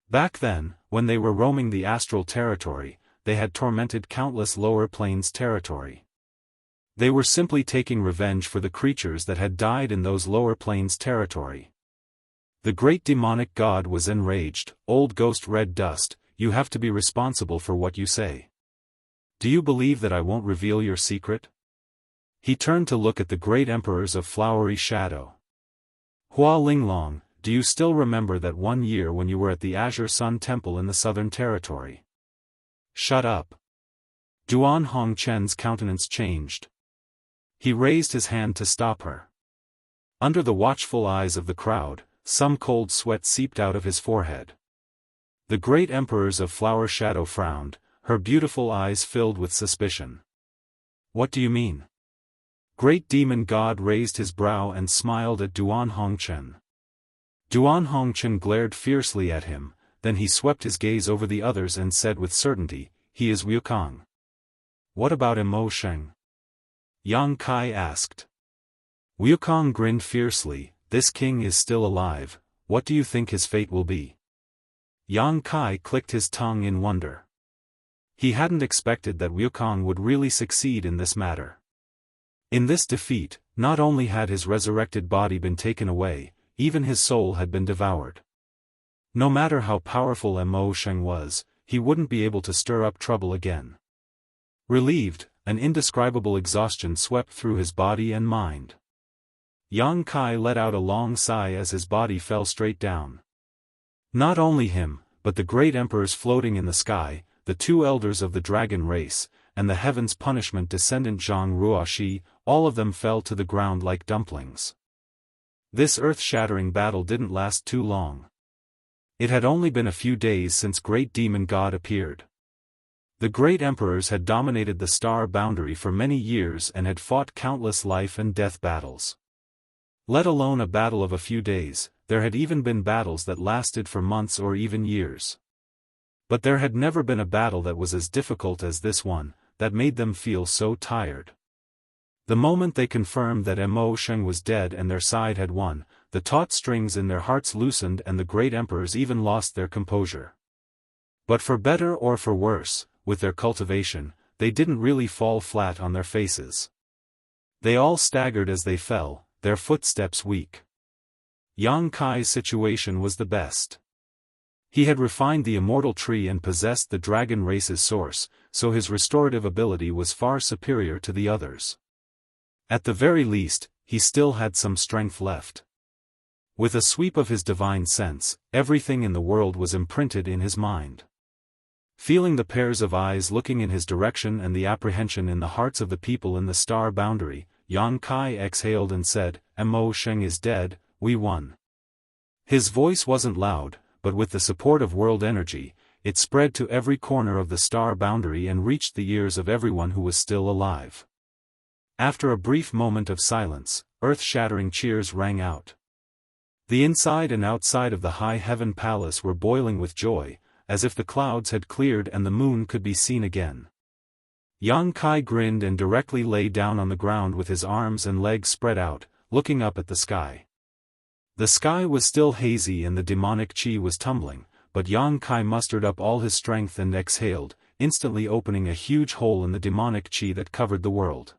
Back then, when they were roaming the astral territory, they had tormented countless lower planes territory. They were simply taking revenge for the creatures that had died in those lower planes territory. The great demonic god was enraged. Old ghost Red Dust, you have to be responsible for what you say. Do you believe that I won't reveal your secret? He turned to look at the great emperors of flowery shadow. Hua Linglong, do you still remember that one year when you were at the Azure Sun Temple in the Southern Territory? Shut up. Duan Hongchen's countenance changed. He raised his hand to stop her. Under the watchful eyes of the crowd, some cold sweat seeped out of his forehead. The great emperors of Flower Shadow frowned, her beautiful eyes filled with suspicion. What do you mean? Great Demon God raised his brow and smiled at Duan Hongchen. Duan Hongchen glared fiercely at him, then he swept his gaze over the others and said with certainty, he is Wukong. What about Mo Sheng? Yang Kai asked. Wukong grinned fiercely, this king is still alive, what do you think his fate will be? Yang Kai clicked his tongue in wonder. He hadn't expected that Wukong would really succeed in this matter. In this defeat, not only had his resurrected body been taken away, even his soul had been devoured. No matter how powerful Mo Sheng was, he wouldn't be able to stir up trouble again. Relieved, an indescribable exhaustion swept through his body and mind. Yang Kai let out a long sigh as his body fell straight down. Not only him, but the great emperors floating in the sky, the two elders of the dragon race, and the heaven's punishment descendant Zhang Ruoxi, all of them fell to the ground like dumplings. This earth-shattering battle didn't last too long. It had only been a few days since Great Demon God appeared. The great emperors had dominated the star boundary for many years and had fought countless life and death battles. Let alone a battle of a few days, there had even been battles that lasted for months or even years. But there had never been a battle that was as difficult as this one, that made them feel so tired. The moment they confirmed that Mo Sheng was dead and their side had won, the taut strings in their hearts loosened and the great emperors even lost their composure. But for better or for worse, with their cultivation, they didn't really fall flat on their faces. They all staggered as they fell, their footsteps weak. Yang Kai's situation was the best. He had refined the immortal tree and possessed the dragon race's source, so his restorative ability was far superior to the others. At the very least, he still had some strength left. With a sweep of his divine sense, everything in the world was imprinted in his mind. Feeling the pairs of eyes looking in his direction and the apprehension in the hearts of the people in the star boundary, Yang Kai exhaled and said, Mo Sheng is dead, we won. His voice wasn't loud, but with the support of world energy, it spread to every corner of the star boundary and reached the ears of everyone who was still alive. After a brief moment of silence, earth-shattering cheers rang out. The inside and outside of the high heaven palace were boiling with joy, as if the clouds had cleared and the moon could be seen again. Yang Kai grinned and directly lay down on the ground with his arms and legs spread out, looking up at the sky. The sky was still hazy and the demonic chi was tumbling, but Yang Kai mustered up all his strength and exhaled, instantly opening a huge hole in the demonic chi that covered the world.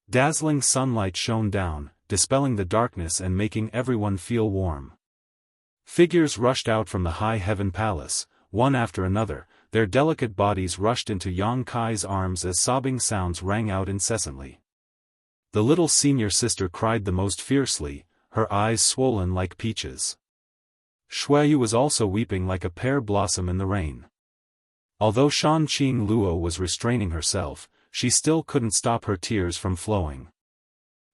Dazzling sunlight shone down, dispelling the darkness and making everyone feel warm. Figures rushed out from the high heaven palace, one after another, their delicate bodies rushed into Yang Kai's arms as sobbing sounds rang out incessantly. The little senior sister cried the most fiercely, her eyes swollen like peaches. Shuiyu was also weeping like a pear blossom in the rain. Although Shan Qing Luo was restraining herself, she still couldn't stop her tears from flowing.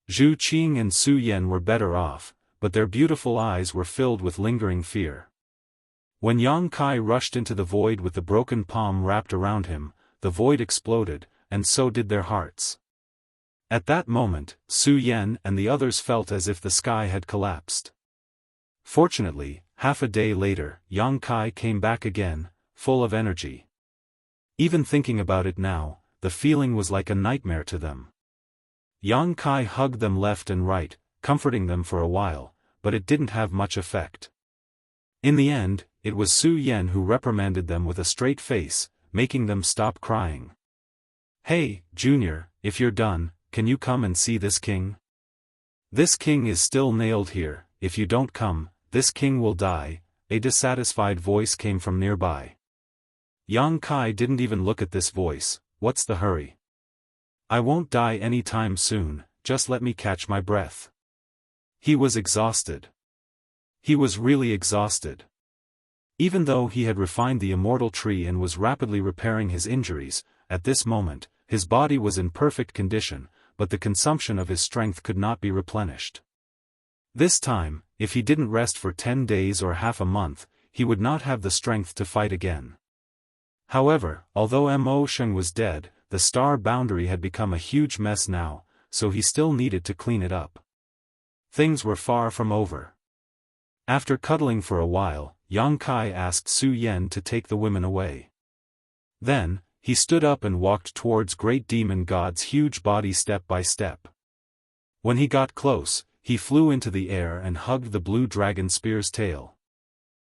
Zhu Qing and Su Yan were better off, but their beautiful eyes were filled with lingering fear. When Yang Kai rushed into the void with the broken palm wrapped around him, the void exploded, and so did their hearts. At that moment, Su Yan and the others felt as if the sky had collapsed. Fortunately, half a day later, Yang Kai came back again, full of energy. Even thinking about it now, the feeling was like a nightmare to them. Yang Kai hugged them left and right, comforting them for a while, but it didn't have much effect. In the end, it was Su Yan who reprimanded them with a straight face, making them stop crying. Hey, Junior, if you're done, can you come and see this king? This king is still nailed here, if you don't come, this king will die, a dissatisfied voice came from nearby. Yang Kai didn't even look at this voice, what's the hurry? I won't die any time soon, just let me catch my breath. He was exhausted. He was really exhausted. Even though he had refined the immortal tree and was rapidly repairing his injuries, at this moment, his body was in perfect condition, but the consumption of his strength could not be replenished. This time, if he didn't rest for 10 days or half a month, he would not have the strength to fight again. However, although Mo Sheng was dead, the star boundary had become a huge mess now, so he still needed to clean it up. Things were far from over. After cuddling for a while, Yang Kai asked Su Yan to take the women away. Then, he stood up and walked towards Great Demon God's huge body step by step. When he got close, he flew into the air and hugged the blue dragon spear's tail.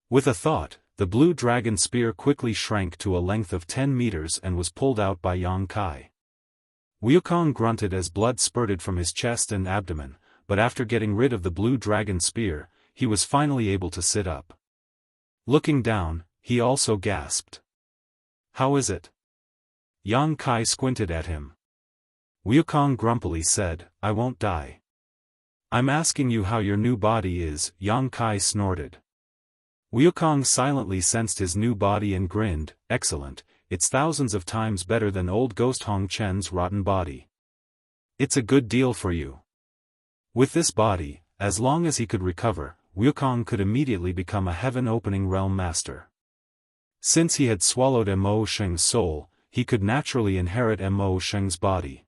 With a thought, the blue dragon spear quickly shrank to a length of 10 meters and was pulled out by Yang Kai. Wukong grunted as blood spurted from his chest and abdomen, but after getting rid of the blue dragon spear, he was finally able to sit up. Looking down, he also gasped. How is it? Yang Kai squinted at him. Wukong grumpily said, I won't die. I'm asking you how your new body is, Yang Kai snorted. Wukong silently sensed his new body and grinned, excellent, it's thousands of times better than old ghost Hong Chen's rotten body. It's a good deal for you. With this body, as long as he could recover, Wukong could immediately become a heaven-opening realm master. Since he had swallowed Mo Sheng's soul, he could naturally inherit Mo Sheng's body.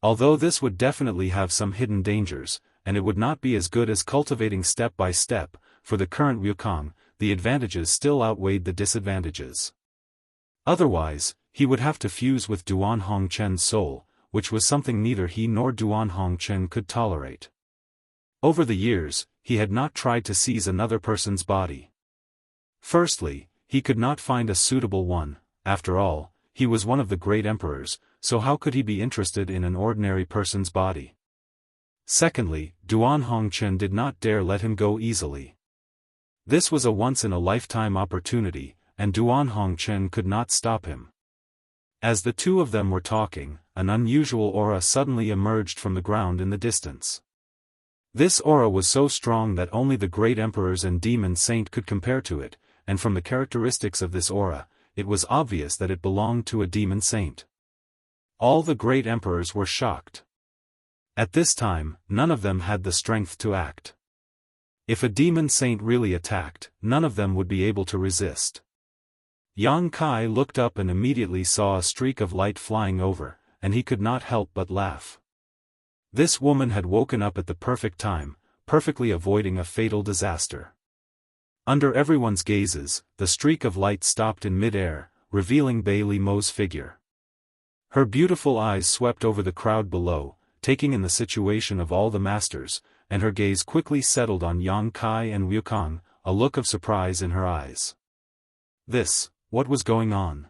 Although this would definitely have some hidden dangers, and it would not be as good as cultivating step by step, for the current Wukong, the advantages still outweighed the disadvantages. Otherwise, he would have to fuse with Duan Hongchen's soul, which was something neither he nor Duan Hongchen could tolerate. Over the years, he had not tried to seize another person's body. Firstly, he could not find a suitable one, after all, he was one of the great emperors, so how could he be interested in an ordinary person's body? Secondly, Duan Hongchen did not dare let him go easily. This was a once-in-a-lifetime opportunity, and Duan Hongchen could not stop him. As the two of them were talking, an unusual aura suddenly emerged from the ground in the distance. This aura was so strong that only the great emperors and demon saint could compare to it, and from the characteristics of this aura, it was obvious that it belonged to a demon saint. All the great emperors were shocked. At this time, none of them had the strength to act. If a demon saint really attacked, none of them would be able to resist. Yang Kai looked up and immediately saw a streak of light flying over, and he could not help but laugh. This woman had woken up at the perfect time, perfectly avoiding a fatal disaster. Under everyone's gazes, the streak of light stopped in mid-air, revealing Bai Li Mo's figure. Her beautiful eyes swept over the crowd below, taking in the situation of all the masters, and her gaze quickly settled on Yang Kai and Wukong, a look of surprise in her eyes. What was going on?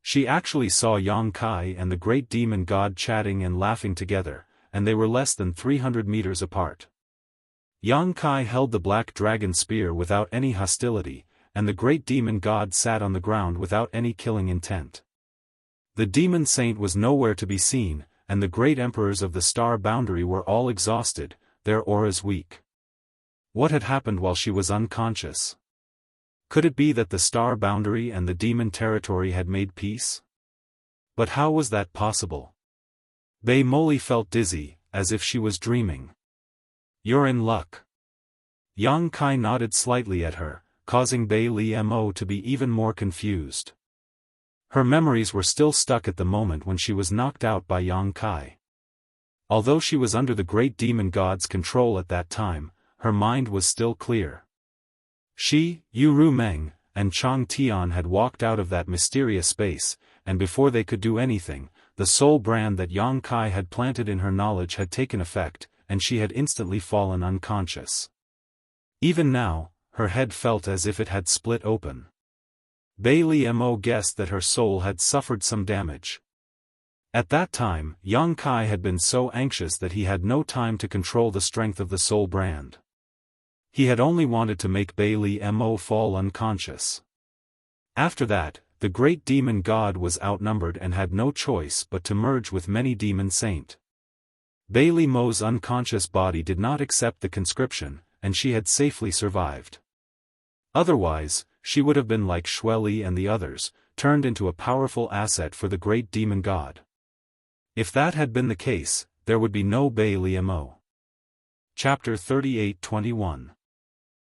She actually saw Yang Kai and the great demon god chatting and laughing together, and they were less than 300 meters apart. Yang Kai held the black dragon spear without any hostility, and the great demon god sat on the ground without any killing intent. The demon saint was nowhere to be seen, and the great emperors of the star boundary were all exhausted, their auras weak. What had happened while she was unconscious? Could it be that the star boundary and the demon territory had made peace? But how was that possible? Bai Moli felt dizzy, as if she was dreaming. You're in luck. Yang Kai nodded slightly at her, causing Bai Li Mo to be even more confused. Her memories were still stuck at the moment when she was knocked out by Yang Kai. Although she was under the great demon god's control at that time, her mind was still clear. She, Yu Ru Meng, and Chang Tian had walked out of that mysterious space, and before they could do anything, the soul brand that Yang Kai had planted in her knowledge had taken effect, and she had instantly fallen unconscious. Even now, her head felt as if it had split open. Bai Li Mo guessed that her soul had suffered some damage. At that time, Yang Kai had been so anxious that he had no time to control the strength of the soul brand. He had only wanted to make Bai Li Mo fall unconscious. After that, the great demon god was outnumbered and had no choice but to merge with many demon saint. Bailey Mo's unconscious body did not accept the conscription, and she had safely survived. Otherwise, she would have been like Xueli and the others, turned into a powerful asset for the great demon god. If that had been the case, there would be no Bailey Mo. Chapter 38:21.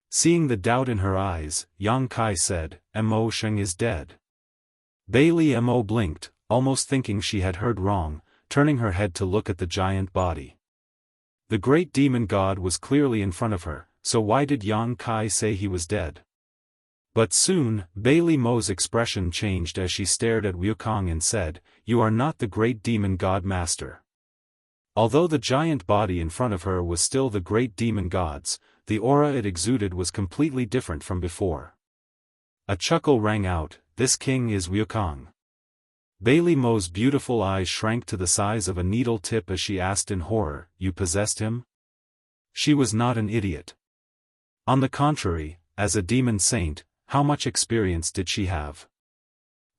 Seeing the doubt in her eyes, Yang Kai said, Mo Sheng is dead. Bailey Mo blinked, almost thinking she had heard wrong, turning her head to look at the giant body. The great demon god was clearly in front of her, so why did Yang Kai say he was dead? But soon, Bailey Mo's expression changed as she stared at Wukong and said, You are not the great demon god master. Although the giant body in front of her was still the great demon god's, the aura it exuded was completely different from before. A chuckle rang out, This king is Wukong. Bailey Mo's beautiful eyes shrank to the size of a needle tip as she asked in horror, You possessed him? She was not an idiot. On the contrary, as a demon saint, how much experience did she have?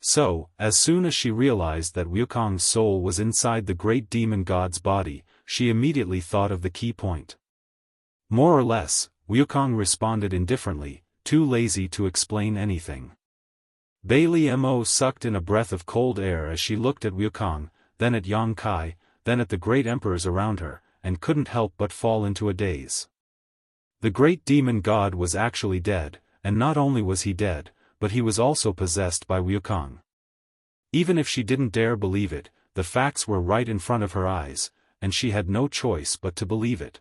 So, as soon as she realized that Wukong's soul was inside the great demon god's body, she immediately thought of the key point. More or less, Wukong responded indifferently, too lazy to explain anything. Bailey Mo sucked in a breath of cold air as she looked at Wukong, then at Yang Kai, then at the great emperors around her, and couldn't help but fall into a daze. The great demon god was actually dead, and not only was he dead, but he was also possessed by Wukong. Even if she didn't dare believe it, the facts were right in front of her eyes, and she had no choice but to believe it.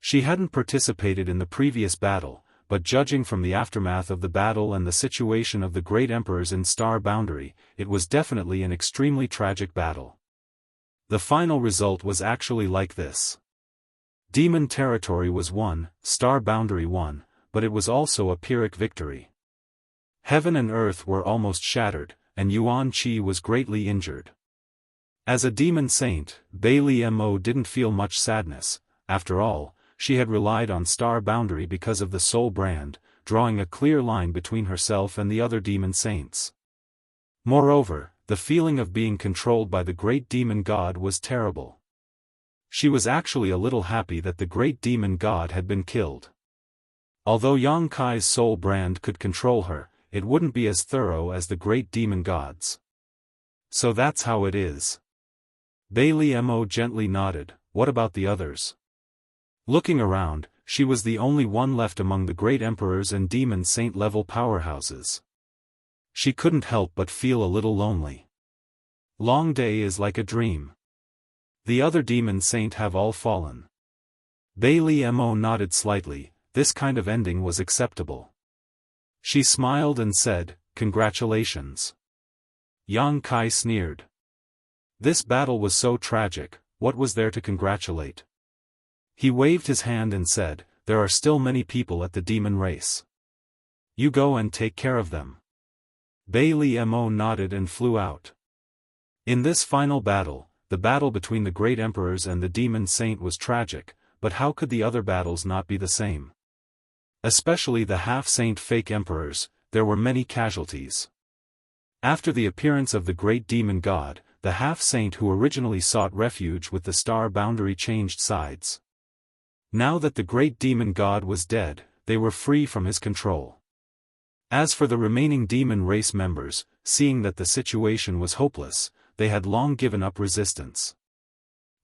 She hadn't participated in the previous battle, but judging from the aftermath of the battle and the situation of the great emperors in Star Boundary, it was definitely an extremely tragic battle. The final result was actually like this. Demon territory was won, Star Boundary won, but it was also a Pyrrhic victory. Heaven and earth were almost shattered, and Yuan Qi was greatly injured. As a demon saint, Bailey Mo didn't feel much sadness. After all, she had relied on Star Boundary because of the soul brand, drawing a clear line between herself and the other demon saints. Moreover, the feeling of being controlled by the great demon god was terrible. She was actually a little happy that the great demon god had been killed. Although Yang Kai's soul brand could control her, it wouldn't be as thorough as the great demon god's. So that's how it is. Bailey Mo gently nodded, What about the others? Looking around, she was the only one left among the great emperors and demon saint level powerhouses. She couldn't help but feel a little lonely. Long Day is like a dream. The other demon saint have all fallen. Bailey Mo nodded slightly, this kind of ending was acceptable. She smiled and said, Congratulations. Yang Kai sneered. This battle was so tragic, what was there to congratulate? He waved his hand and said, There are still many people at the demon race. You go and take care of them. Bailey Mo nodded and flew out. In this final battle, the battle between the great emperors and the demon saint was tragic, but how could the other battles not be the same? Especially the half-saint fake emperors, there were many casualties. After the appearance of the great demon god, the half-saint who originally sought refuge with the Star Boundary changed sides. Now that the great demon god was dead, they were free from his control. As for the remaining demon race members, seeing that the situation was hopeless, they had long given up resistance.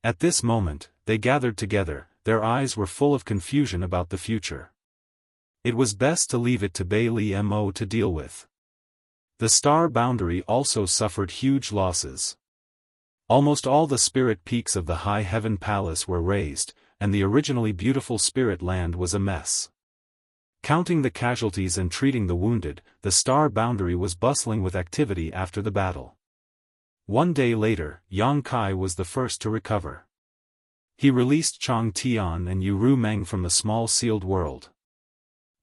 At this moment, they gathered together, their eyes were full of confusion about the future. It was best to leave it to Bailey Mo to deal with. The Star Boundary also suffered huge losses. Almost all the spirit peaks of the High Heaven Palace were razed, and the originally beautiful Spirit Land was a mess. Counting the casualties and treating the wounded, the Star Boundary was bustling with activity after the battle. One day later, Yang Kai was the first to recover. He released Chang Tian and Yu Meng from the small sealed world.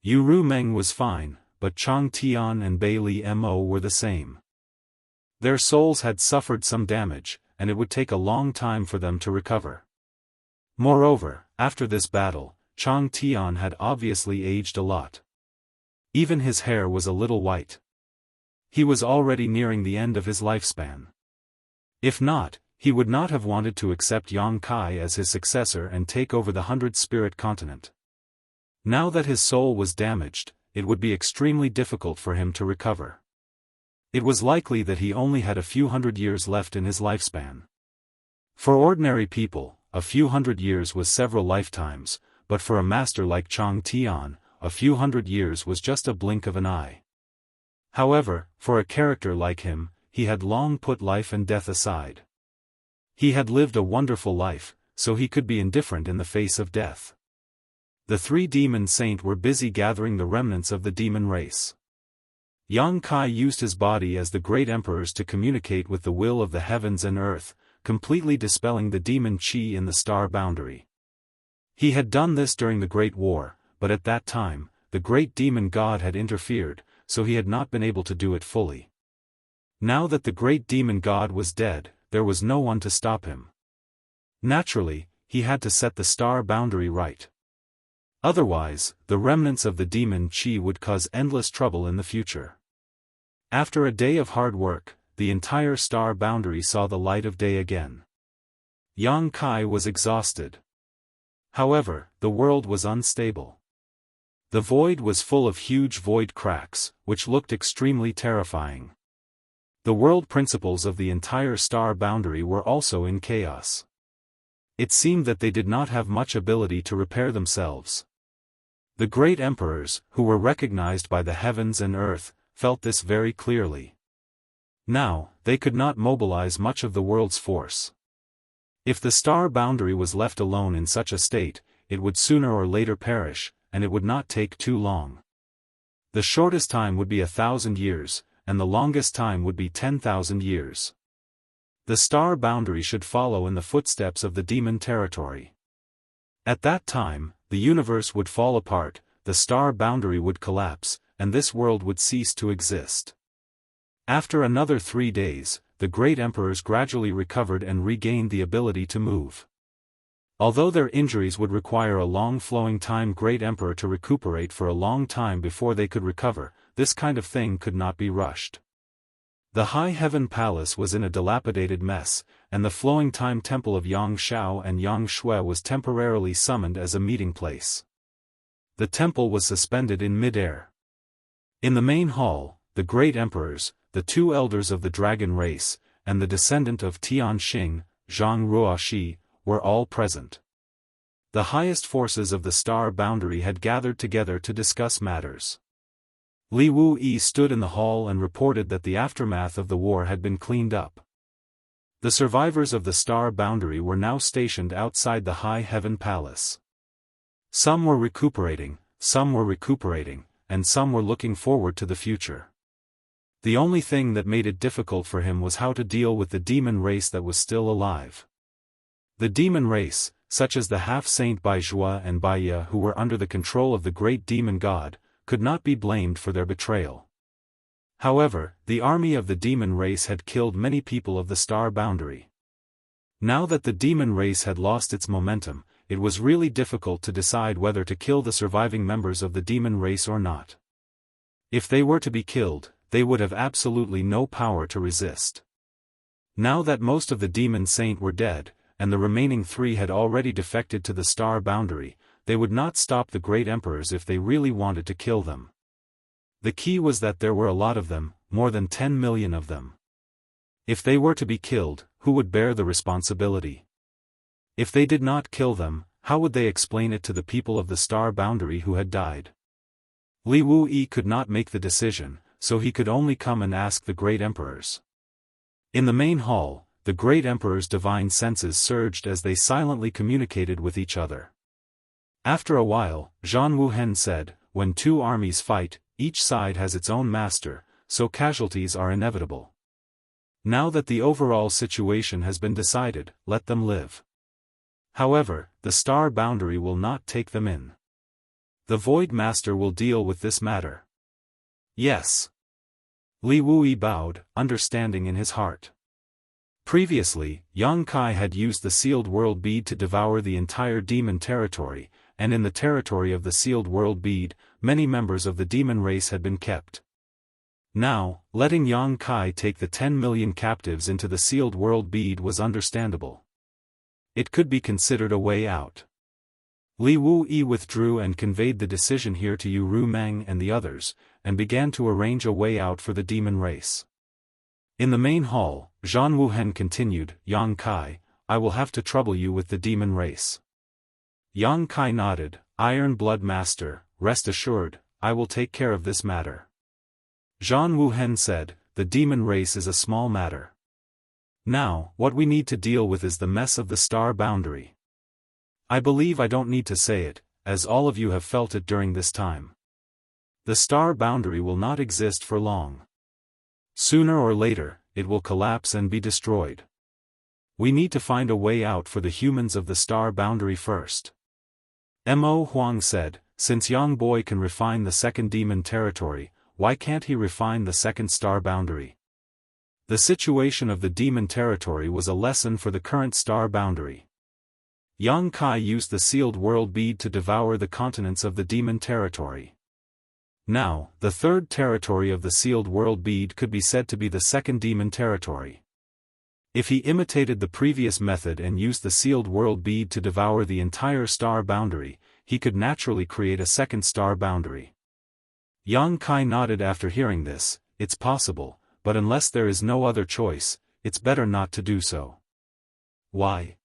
Yu Meng was fine, but Chang Tian and Bailey Mo were the same. Their souls had suffered some damage, and it would take a long time for them to recover. Moreover, after this battle, Chang Tian had obviously aged a lot. Even his hair was a little white. He was already nearing the end of his lifespan. If not, he would not have wanted to accept Yang Kai as his successor and take over the 100-spirit continent. Now that his soul was damaged, it would be extremely difficult for him to recover. It was likely that he only had a few hundred years left in his lifespan. For ordinary people, a few hundred years was several lifetimes, but for a master like Chang Tian, a few hundred years was just a blink of an eye. However, for a character like him, he had long put life and death aside. He had lived a wonderful life, so he could be indifferent in the face of death. The three demon saints were busy gathering the remnants of the demon race. Yang Kai used his body as the great emperors to communicate with the will of the heavens and earth, completely dispelling the demon qi in the star boundary. He had done this during the Great War, but at that time, the great demon god had interfered, so he had not been able to do it fully. Now that the great demon god was dead, there was no one to stop him. Naturally, he had to set the star boundary right. Otherwise, the remnants of the demon qi would cause endless trouble in the future. After a day of hard work, the entire star boundary saw the light of day again. Yang Kai was exhausted. However, the world was unstable. The void was full of huge void cracks, which looked extremely terrifying. The world principles of the entire star boundary were also in chaos. It seemed that they did not have much ability to repair themselves. The great emperors, who were recognized by the heavens and earth, felt this very clearly. Now, they could not mobilize much of the world's force. If the star boundary was left alone in such a state, it would sooner or later perish, and it would not take too long. The shortest time would be 1,000 years, and the longest time would be 10,000 years. The star boundary should follow in the footsteps of the demon territory. At that time, the universe would fall apart, the star boundary would collapse, and this world would cease to exist. After another 3 days, the great emperors gradually recovered and regained the ability to move. Although their injuries would require a long flowing time great emperor to recuperate for a long time before they could recover, this kind of thing could not be rushed. The High Heaven Palace was in a dilapidated mess, and the flowing time temple of Yang Shao and Yang Shui was temporarily summoned as a meeting place. The temple was suspended in mid-air. In the main hall, the great emperors, the 2 elders of the dragon race, and the descendant of Tianxing, Zhang Ruoxi, were all present. The highest forces of the star boundary had gathered together to discuss matters. Li Wuyi stood in the hall and reported that the aftermath of the war had been cleaned up. The survivors of the star boundary were now stationed outside the High Heaven Palace. Some were recuperating, and some were looking forward to the future. The only thing that made it difficult for him was how to deal with the demon race that was still alive. The demon race, such as the half-saint Bai Zhua and Bai Ye who were under the control of the great demon god, could not be blamed for their betrayal. However, the army of the demon race had killed many people of the star boundary. Now that the demon race had lost its momentum, it was really difficult to decide whether to kill the surviving members of the demon race or not. If they were to be killed, they would have absolutely no power to resist. Now that most of the demon saint were dead, and the remaining 3 had already defected to the star boundary, they would not stop the great emperors if they really wanted to kill them. The key was that there were a lot of them, more than 10 million of them. If they were to be killed, who would bear the responsibility? If they did not kill them, how would they explain it to the people of the star boundary who had died? Li Wuyi could not make the decision, so he could only come and ask the great emperors. In the main hall, the great emperors' divine senses surged as they silently communicated with each other. After a while, Zhan Wuhen said, "When 2 armies fight, each side has its own master, so casualties are inevitable. Now that the overall situation has been decided, let them live. However, the star boundary will not take them in. The Void Master will deal with this matter." Yes. Li Wuyi bowed, understanding in his heart. Previously, Yang Kai had used the sealed world bead to devour the entire demon territory, and in the territory of the sealed world bead, many members of the demon race had been kept. Now, letting Yang Kai take the 10 million captives into the sealed world bead was understandable. It could be considered a way out. Li Wu-yi withdrew and conveyed the decision here to Yu Ru-meng and the others, and began to arrange a way out for the demon race. In the main hall, Zhan Wuhen continued, Yang Kai, I will have to trouble you with the demon race. Yang Kai nodded, Iron Blood Master, rest assured, I will take care of this matter. Zhan Wuhen said, the demon race is a small matter. Now, what we need to deal with is the mess of the star boundary. I believe I don't need to say it, as all of you have felt it during this time. The star boundary will not exist for long. Sooner or later, it will collapse and be destroyed. We need to find a way out for the humans of the star boundary first. Mo Huang said, since Yang Boy can refine the second demon territory, why can't he refine the second star boundary? The situation of the demon territory was a lesson for the current star boundary. Yang Kai used the sealed world bead to devour the continents of the demon territory. Now, the third territory of the sealed world bead could be said to be the second demon territory. If he imitated the previous method and used the sealed world bead to devour the entire star boundary, he could naturally create a second star boundary. Yang Kai nodded after hearing this, it's possible, but unless there is no other choice, it's better not to do so. Why?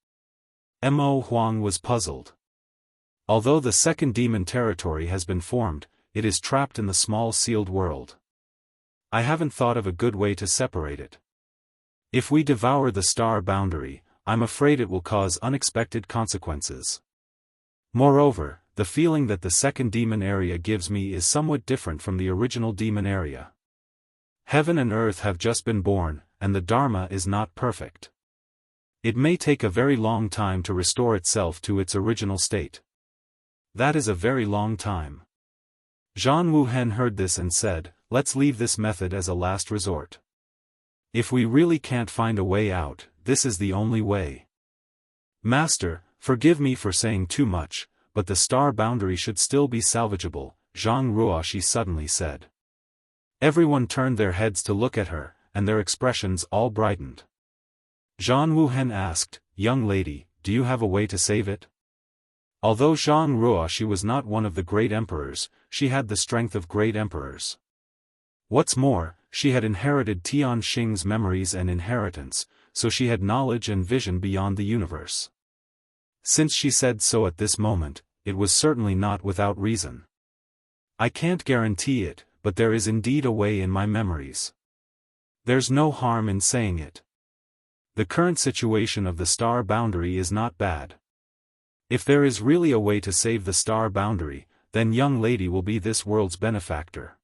Mo Huang was puzzled. Although the second demon territory has been formed, it is trapped in the small sealed world. I haven't thought of a good way to separate it. If we devour the star boundary, I'm afraid it will cause unexpected consequences. Moreover, the feeling that the second demon area gives me is somewhat different from the original demon area. Heaven and earth have just been born, and the Dharma is not perfect. It may take a very long time to restore itself to its original state. That is a very long time. Zhan Wuhen heard this and said, let's leave this method as a last resort. If we really can't find a way out, this is the only way. Master, forgive me for saying too much, but the star boundary should still be salvageable, Zhang Ruoxi suddenly said. Everyone turned their heads to look at her, and their expressions all brightened. Zhan Wuhen asked, young lady, do you have a way to save it? Although Zhang Ruoxi was not one of the great emperors, she had the strength of great emperors. What's more, she had inherited Tian Xing's memories and inheritance, so she had knowledge and vision beyond the universe. Since she said so at this moment, it was certainly not without reason. I can't guarantee it, but there is indeed a way in my memories. There's no harm in saying it. The current situation of the star boundary is not bad. If there is really a way to save the star boundary, then young lady will be this world's benefactor.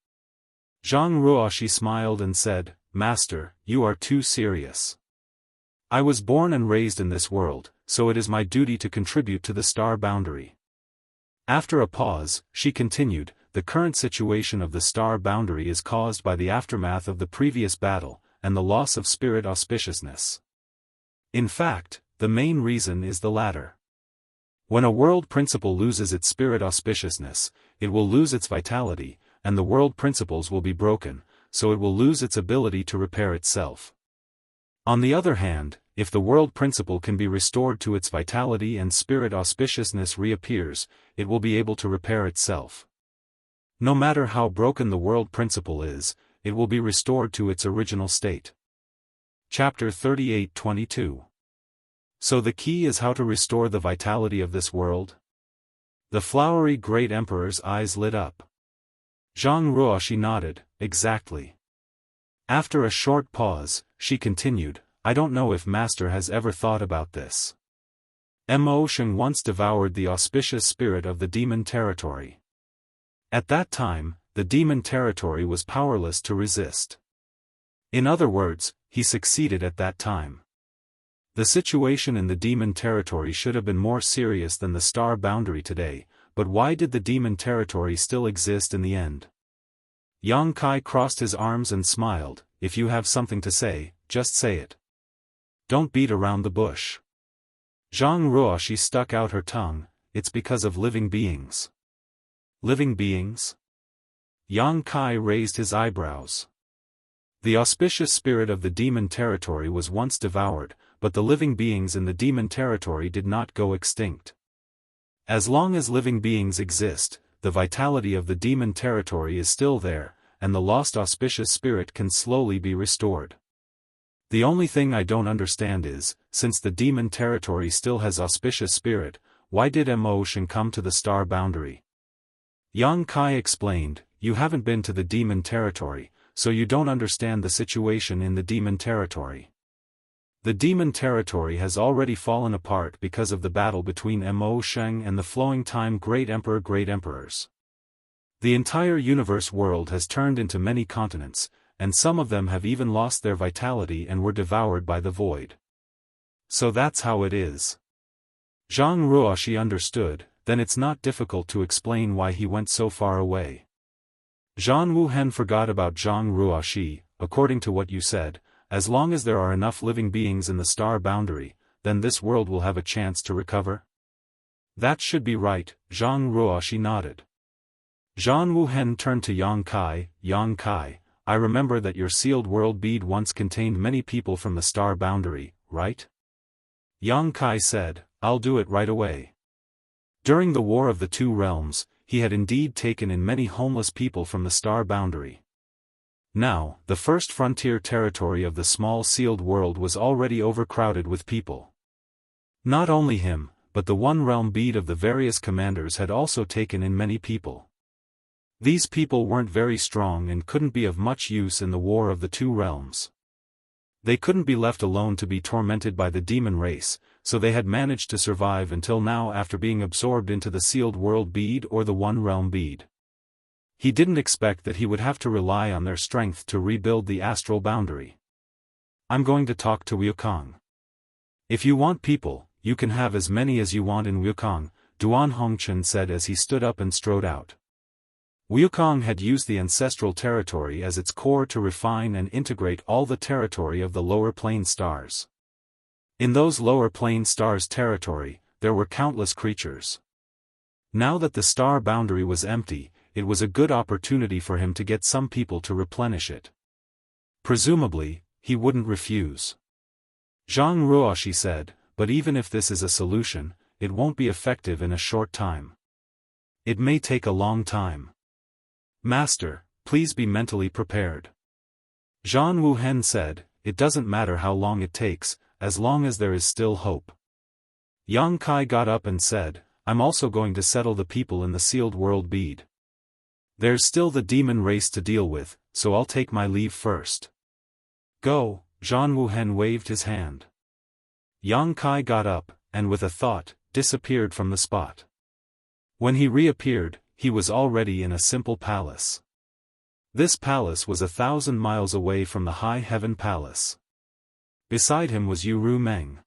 Zhang Ruoxi smiled and said, Master, you are too serious. I was born and raised in this world, so it is my duty to contribute to the star boundary. After a pause, she continued, the current situation of the star boundary is caused by the aftermath of the previous battle, and the loss of spirit auspiciousness. In fact, the main reason is the latter. When a world principle loses its spirit auspiciousness, it will lose its vitality, and the world principles will be broken, so it will lose its ability to repair itself. On the other hand, if the world principle can be restored to its vitality and spirit auspiciousness reappears, it will be able to repair itself. No matter how broken the world principle is, it will be restored to its original state. Chapter 38-22. So the key is how to restore the vitality of this world? The flowery great emperor's eyes lit up. Zhang Ruoxi nodded, exactly. After a short pause, she continued, I don't know if Master has ever thought about this. Mo Sheng once devoured the auspicious spirit of the demon territory. At that time, the demon territory was powerless to resist. In other words, he succeeded at that time. The situation in the demon territory should have been more serious than the star boundary today, but why did the demon territory still exist in the end? Yang Kai crossed his arms and smiled, if you have something to say, just say it. Don't beat around the bush. Zhang Ruoxi stuck out her tongue, it's because of living beings. Living beings? Yang Kai raised his eyebrows. The auspicious spirit of the demon territory was once devoured, but the living beings in the demon territory did not go extinct. As long as living beings exist, the vitality of the demon territory is still there, and the lost auspicious spirit can slowly be restored. The only thing I don't understand is, since the demon territory still has auspicious spirit, why did Emotion come to the star boundary? Yang Kai explained, you haven't been to the demon territory, so you don't understand the situation in the demon territory. The demon territory has already fallen apart because of the battle between Emotion and the Flowing Time Great Emperors. The entire universe world has turned into many continents, and some of them have even lost their vitality and were devoured by the void. So that's how it is. Zhang Ruoxi understood, then it's not difficult to explain why he went so far away. Zhan Wuhen forgot about Zhang Ruoxi, according to what you said, as long as there are enough living beings in the star boundary, then this world will have a chance to recover? That should be right, Zhang Ruoxi nodded. Zhan Wuhen turned to Yang Kai, I remember that your sealed world bead once contained many people from the star boundary, right? Yang Kai said, I'll do it right away. During the War of the Two Realms, he had indeed taken in many homeless people from the star boundary. Now, the first frontier territory of the small sealed world was already overcrowded with people. Not only him, but the one realm bead of the various commanders had also taken in many people. These people weren't very strong and couldn't be of much use in the War of the Two Realms. They couldn't be left alone to be tormented by the demon race, so they had managed to survive until now after being absorbed into the sealed world bead or the one realm bead. He didn't expect that he would have to rely on their strength to rebuild the astral boundary. I'm going to talk to Wukong. If you want people, you can have as many as you want in Wukong, Duan Hongchen said as he stood up and strode out. Wukong had used the ancestral territory as its core to refine and integrate all the territory of the lower plane stars. In those lower plane stars' territory, there were countless creatures. Now that the star boundary was empty, it was a good opportunity for him to get some people to replenish it. Presumably, he wouldn't refuse. Zhang Ruoxi said, but even if this is a solution, it won't be effective in a short time. It may take a long time. Master, please be mentally prepared. Zhan Wuhen said, it doesn't matter how long it takes, as long as there is still hope. Yang Kai got up and said, I'm also going to settle the people in the sealed world bead. There's still the demon race to deal with, so I'll take my leave first. Go, Zhan Wuhen waved his hand. Yang Kai got up, and with a thought, disappeared from the spot. When he reappeared, he was already in a simple palace. This palace was 1,000 miles away from the High Heaven Palace. Beside him was Yu Meng.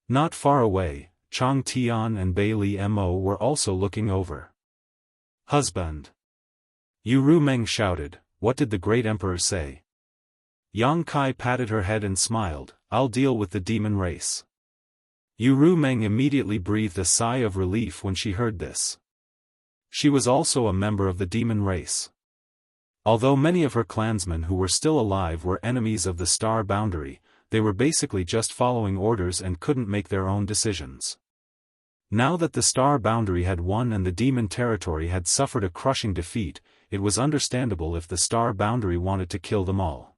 Not far away, Chang Tian and Bei Li Mo were also looking over. Husband. Yu Meng shouted, what did the great emperor say? Yang Kai patted her head and smiled, I'll deal with the demon race. Yu Meng immediately breathed a sigh of relief when she heard this. She was also a member of the demon race. Although many of her clansmen who were still alive were enemies of the star boundary, they were basically just following orders and couldn't make their own decisions. Now that the star boundary had won and the demon territory had suffered a crushing defeat, it was understandable if the star boundary wanted to kill them all.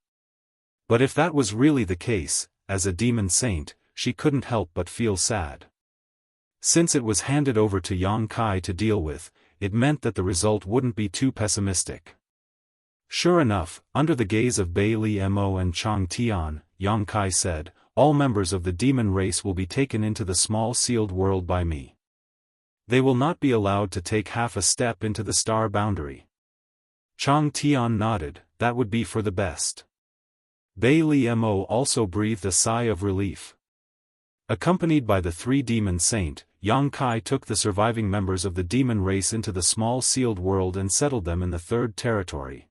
But if that was really the case, as a demon saint, she couldn't help but feel sad. Since it was handed over to Yang Kai to deal with, it meant that the result wouldn't be too pessimistic. Sure enough, under the gaze of Bei Li Mo and Chang Tian, Yang Kai said, all members of the demon race will be taken into the small sealed world by me. They will not be allowed to take half a step into the star boundary. Chang Tian nodded, that would be for the best. Bei Li Mo also breathed a sigh of relief. Accompanied by the three demon saint, Yang Kai took the surviving members of the demon race into the small sealed world and settled them in the third territory.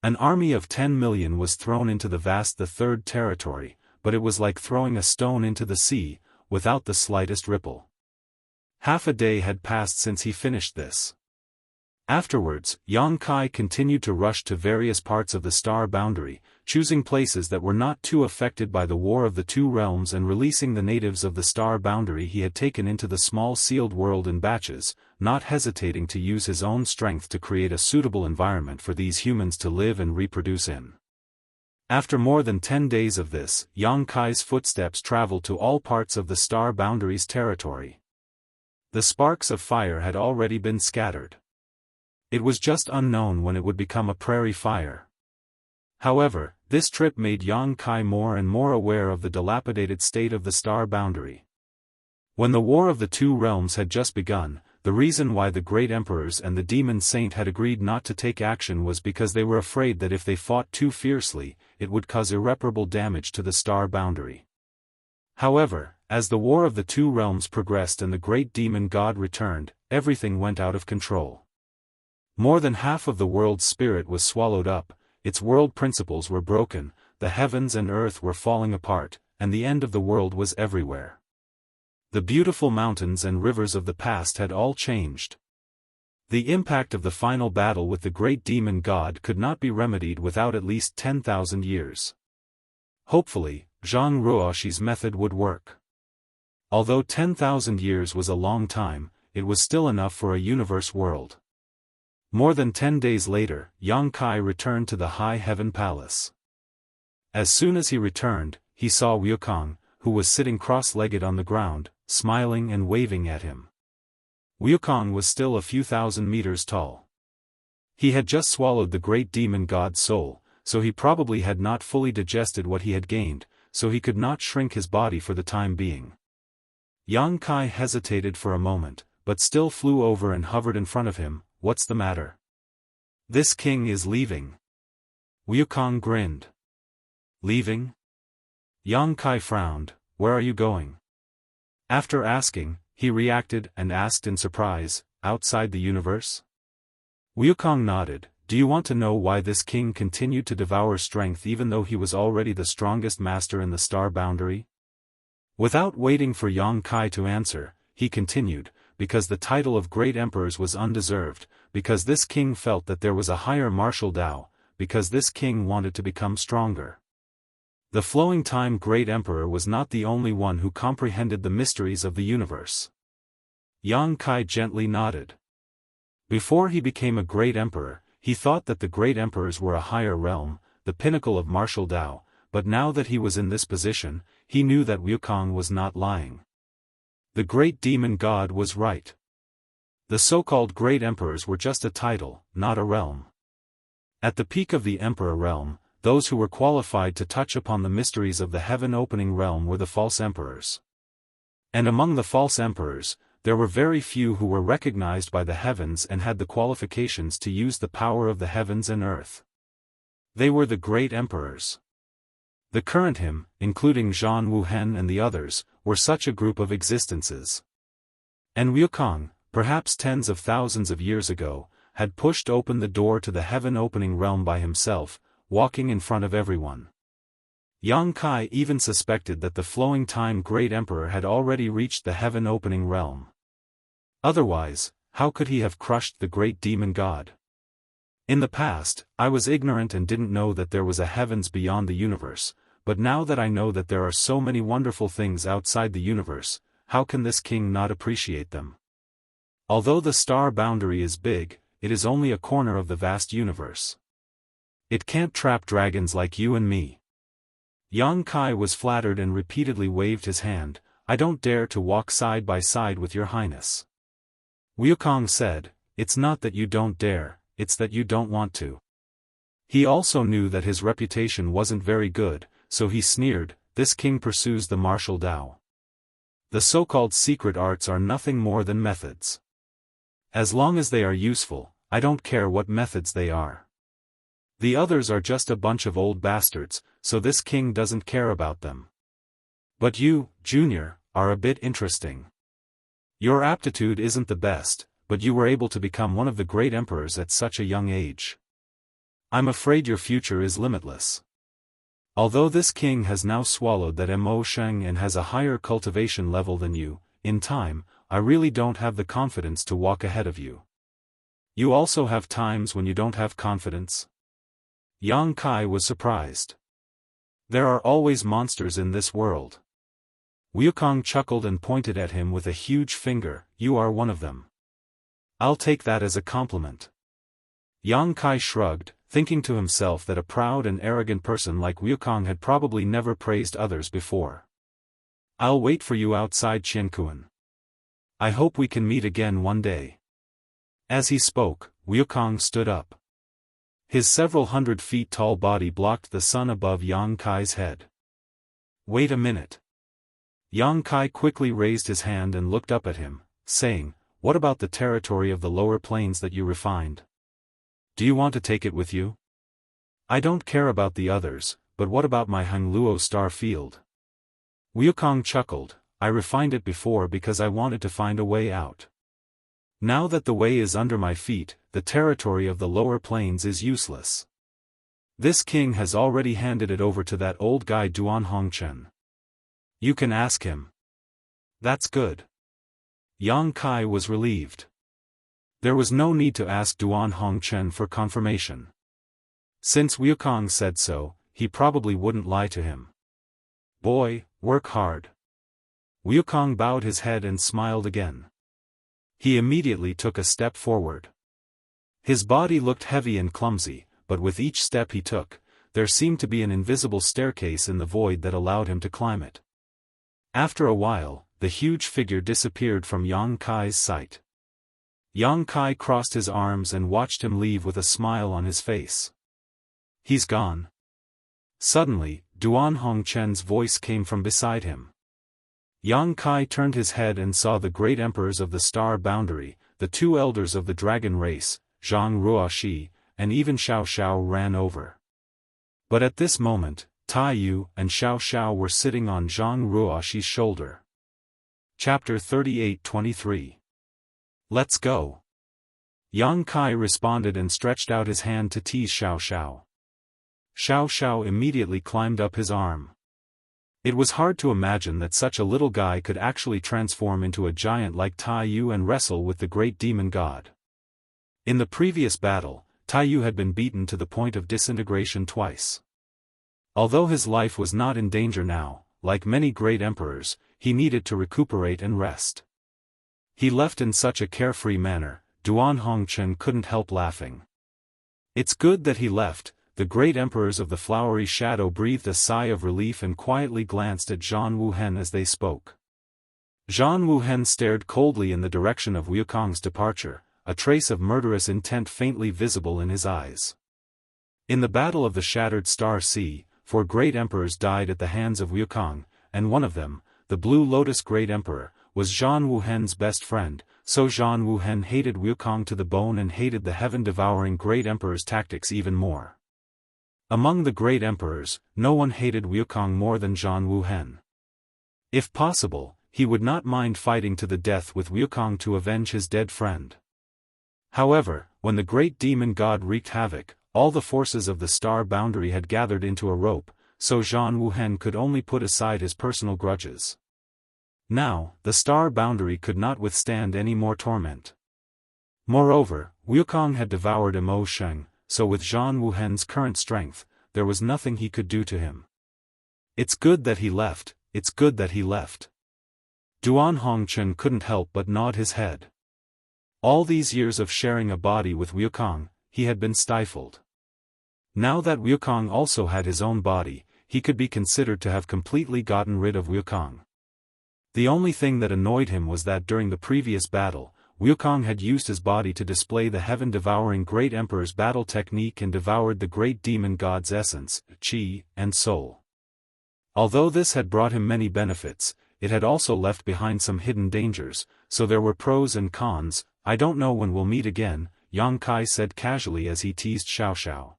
An army of 10 million was thrown into the vast the third territory, but it was like throwing a stone into the sea, without the slightest ripple. Half a day had passed since he finished this. Afterwards, Yang Kai continued to rush to various parts of the star boundary, choosing places that were not too affected by the War of the Two Realms and releasing the natives of the star boundary he had taken into the small sealed world in batches, not hesitating to use his own strength to create a suitable environment for these humans to live and reproduce in. After more than 10 days of this, Yang Kai's footsteps traveled to all parts of the star boundary's territory. The sparks of fire had already been scattered. It was just unknown when it would become a prairie fire. However, this trip made Yang Kai more and more aware of the dilapidated state of the star boundary. When the War of the Two Realms had just begun, the reason why the Great Emperors and the Demon Saint had agreed not to take action was because they were afraid that if they fought too fiercely, it would cause irreparable damage to the star boundary. However, as the War of the Two Realms progressed and the Great Demon God returned, everything went out of control. More than half of the world's spirit was swallowed up, its world principles were broken, the heavens and earth were falling apart, and the end of the world was everywhere. The beautiful mountains and rivers of the past had all changed. The impact of the final battle with the great demon god could not be remedied without at least 10,000 years. Hopefully, Zhang Ruoxi's method would work. Although 10,000 years was a long time, it was still enough for a universe world. More than 10 days later, Yang Kai returned to the High Heaven Palace. As soon as he returned, he saw Wukong, who was sitting cross-legged on the ground, smiling and waving at him. Wukong was still a few thousand meters tall. He had just swallowed the great demon god's soul, so he probably had not fully digested what he had gained, so he could not shrink his body for the time being. Yang Kai hesitated for a moment, but still flew over and hovered in front of him. "What's the matter?" "This king is leaving." Wukong grinned. "Leaving?" Yang Kai frowned. "Where are you going?" After asking, he reacted and asked in surprise, "Outside the universe?" Wukong nodded. "Do you want to know why this king continued to devour strength even though he was already the strongest master in the star boundary?" Without waiting for Yang Kai to answer, he continued, "Because the title of Great Emperors was undeserved, because this king felt that there was a higher martial Tao, because this king wanted to become stronger." The flowing time Great Emperor was not the only one who comprehended the mysteries of the universe. Yang Kai gently nodded. Before he became a Great Emperor, he thought that the Great Emperors were a higher realm, the pinnacle of martial Tao, but now that he was in this position, he knew that Wukong was not lying. The great demon god was right. The so-called Great Emperors were just a title, not a realm. At the peak of the Emperor realm, those who were qualified to touch upon the mysteries of the heaven-opening realm were the false emperors. And among the false emperors, there were very few who were recognized by the heavens and had the qualifications to use the power of the heavens and earth. They were the Great Emperors. The current him, including Zhan Wuhen and the others, were such a group of existences. And Wukong, perhaps tens of thousands of years ago, had pushed open the door to the heaven-opening realm by himself, walking in front of everyone. Yang Kai even suspected that the flowing time Great Emperor had already reached the heaven-opening realm. Otherwise, how could he have crushed the great demon god? In the past, I was ignorant and didn't know that there was a heavens beyond the universe, but now that I know that there are so many wonderful things outside the universe, how can this king not appreciate them? Although the star boundary is big, it is only a corner of the vast universe. It can't trap dragons like you and me. Yang Kai was flattered and repeatedly waved his hand. "I don't dare to walk side by side with your highness." Wukong said, "It's not that you don't dare, it's that you don't want to." He also knew that his reputation wasn't very good, so he sneered, "This king pursues the martial Tao. The so-called secret arts are nothing more than methods. As long as they are useful, I don't care what methods they are. The others are just a bunch of old bastards, so this king doesn't care about them. But you, Junior, are a bit interesting. Your aptitude isn't the best, but you were able to become one of the great emperors at such a young age. I'm afraid your future is limitless. Although this king has now swallowed that emotion and has a higher cultivation level than you, in time, I really don't have the confidence to walk ahead of you. You also have times when you don't have confidence? Yang Kai was surprised. There are always monsters in this world. Wukong chuckled and pointed at him with a huge finger. You are one of them. I'll take that as a compliment. Yang Kai shrugged, thinking to himself that a proud and arrogant person like Wukong had probably never praised others before. I'll wait for you outside Qianquan. I hope we can meet again one day. As he spoke, Wukong stood up. His several 100 feet tall body blocked the sun above Yang Kai's head. Wait a minute. Yang Kai quickly raised his hand and looked up at him, saying, what about the territory of the lower plains that you refined? Do you want to take it with you? I don't care about the others, but what about my Hangluo star field? Wukong chuckled. I refined it before because I wanted to find a way out. Now that the way is under my feet, the territory of the lower plains is useless. This king has already handed it over to that old guy Duan Hongchen. You can ask him. That's good. Yang Kai was relieved. There was no need to ask Duan Hongchen for confirmation. Since Wukong said so, he probably wouldn't lie to him. Boy, work hard. Wukong bowed his head and smiled again. He immediately took a step forward. His body looked heavy and clumsy, but with each step he took, there seemed to be an invisible staircase in the void that allowed him to climb it. After a while, the huge figure disappeared from Yang Kai's sight. Yang Kai crossed his arms and watched him leave with a smile on his face. He's gone. Suddenly, Duan Hongchen's voice came from beside him. Yang Kai turned his head and saw the great emperors of the star boundary, the two elders of the dragon race, Zhang Ruoxi, and even Xiao Xiao ran over. But at this moment, Tai Yu and Xiao Xiao were sitting on Zhang Ruoxi's shoulder. Chapter 38-23. Let's go. Yang Kai responded and stretched out his hand to tease Xiao Xiao. Xiao Xiao immediately climbed up his arm. It was hard to imagine that such a little guy could actually transform into a giant like Tai Yu and wrestle with the great demon god. In the previous battle, Tai Yu had been beaten to the point of disintegration twice. Although his life was not in danger now, like many great emperors, he needed to recuperate and rest. He left in such a carefree manner, Duan Hongchen couldn't help laughing. It's good that he left. The great emperors of the flowery shadow breathed a sigh of relief and quietly glanced at Zhan Wuhen as they spoke. Zhan Wuhen stared coldly in the direction of Wukong's departure, a trace of murderous intent faintly visible in his eyes. In the Battle of the Shattered Star Sea, 4 great emperors died at the hands of Wukong, and one of them, the Blue Lotus Great Emperor, was Zhan Wuhen's best friend, so Zhan Wuhen hated Wukong to the bone and hated the heaven-devouring Great Emperor's tactics even more. Among the great emperors, no one hated Wukong more than Zhan Wuhen. If possible, he would not mind fighting to the death with Wukong to avenge his dead friend. However, when the great demon god wreaked havoc, all the forces of the star boundary had gathered into a rope, so Zhan Wuhen could only put aside his personal grudges. Now, the star boundary could not withstand any more torment. Moreover, Wukong had devoured Imo Sheng, so with Zhan Wuhen's current strength, there was nothing he could do to him. It's good that he left, it's good that he left. Duan Hongchen couldn't help but nod his head. All these years of sharing a body with Wukong, he had been stifled. Now that Wukong also had his own body, he could be considered to have completely gotten rid of Wukong. The only thing that annoyed him was that during the previous battle, Wukong had used his body to display the heaven-devouring Great Emperor's battle technique and devoured the great demon god's essence, qi, and soul. Although this had brought him many benefits, it had also left behind some hidden dangers, so there were pros and cons. I don't know when we'll meet again, Yang Kai said casually as he teased Xiao Xiao.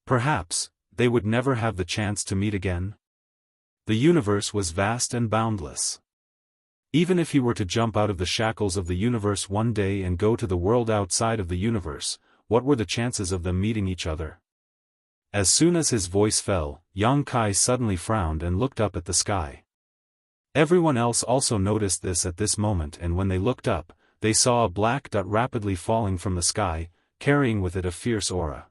Perhaps, they would never have the chance to meet again? The universe was vast and boundless. Even if he were to jump out of the shackles of the universe one day and go to the world outside of the universe, what were the chances of them meeting each other? As soon as his voice fell, Yang Kai suddenly frowned and looked up at the sky. Everyone else also noticed this at this moment, and when they looked up, they saw a black dot rapidly falling from the sky, carrying with it a fierce aura.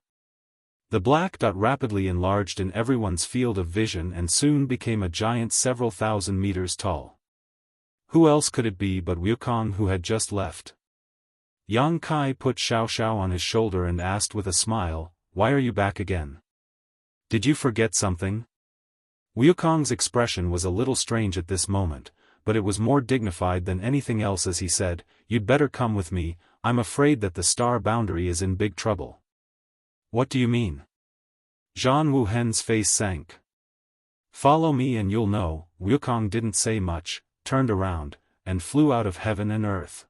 The black dot rapidly enlarged in everyone's field of vision and soon became a giant several thousand meters tall. Who else could it be but Wukong, who had just left? Yang Kai put Xiao Xiao on his shoulder and asked with a smile, "Why are you back again? Did you forget something?" Wukong's expression was a little strange at this moment, but it was more dignified than anything else as he said, "You'd better come with me, I'm afraid that the star boundary is in big trouble." "What do you mean?" Zhan Wuhen's face sank. "Follow me and you'll know." Wukong didn't say much, turned around, and flew out of heaven and earth.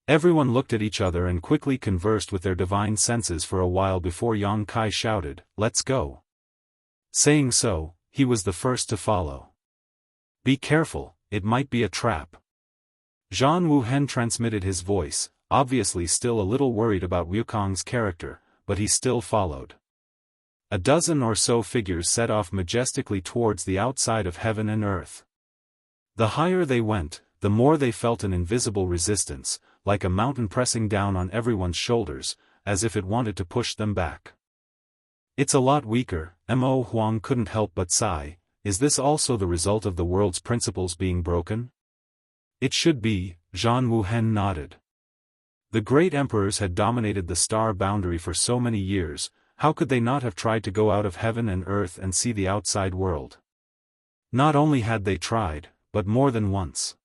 Everyone looked at each other and quickly conversed with their divine senses for a while before Yang Kai shouted, "Let's go." Saying so, he was the first to follow. "Be careful, it might be a trap." Zhan Wuhen transmitted his voice, obviously still a little worried about Wukong's character, but he still followed. A dozen or so figures set off majestically towards the outside of heaven and earth. The higher they went, the more they felt an invisible resistance, like a mountain pressing down on everyone's shoulders, as if it wanted to push them back. "It's a lot weaker," Mo Huang couldn't help but sigh. "Is this also the result of the world's principles being broken?" "It should be," Zhan Wuhen nodded. The great emperors had dominated the star boundary for so many years, how could they not have tried to go out of heaven and earth and see the outside world? Not only had they tried, but more than once.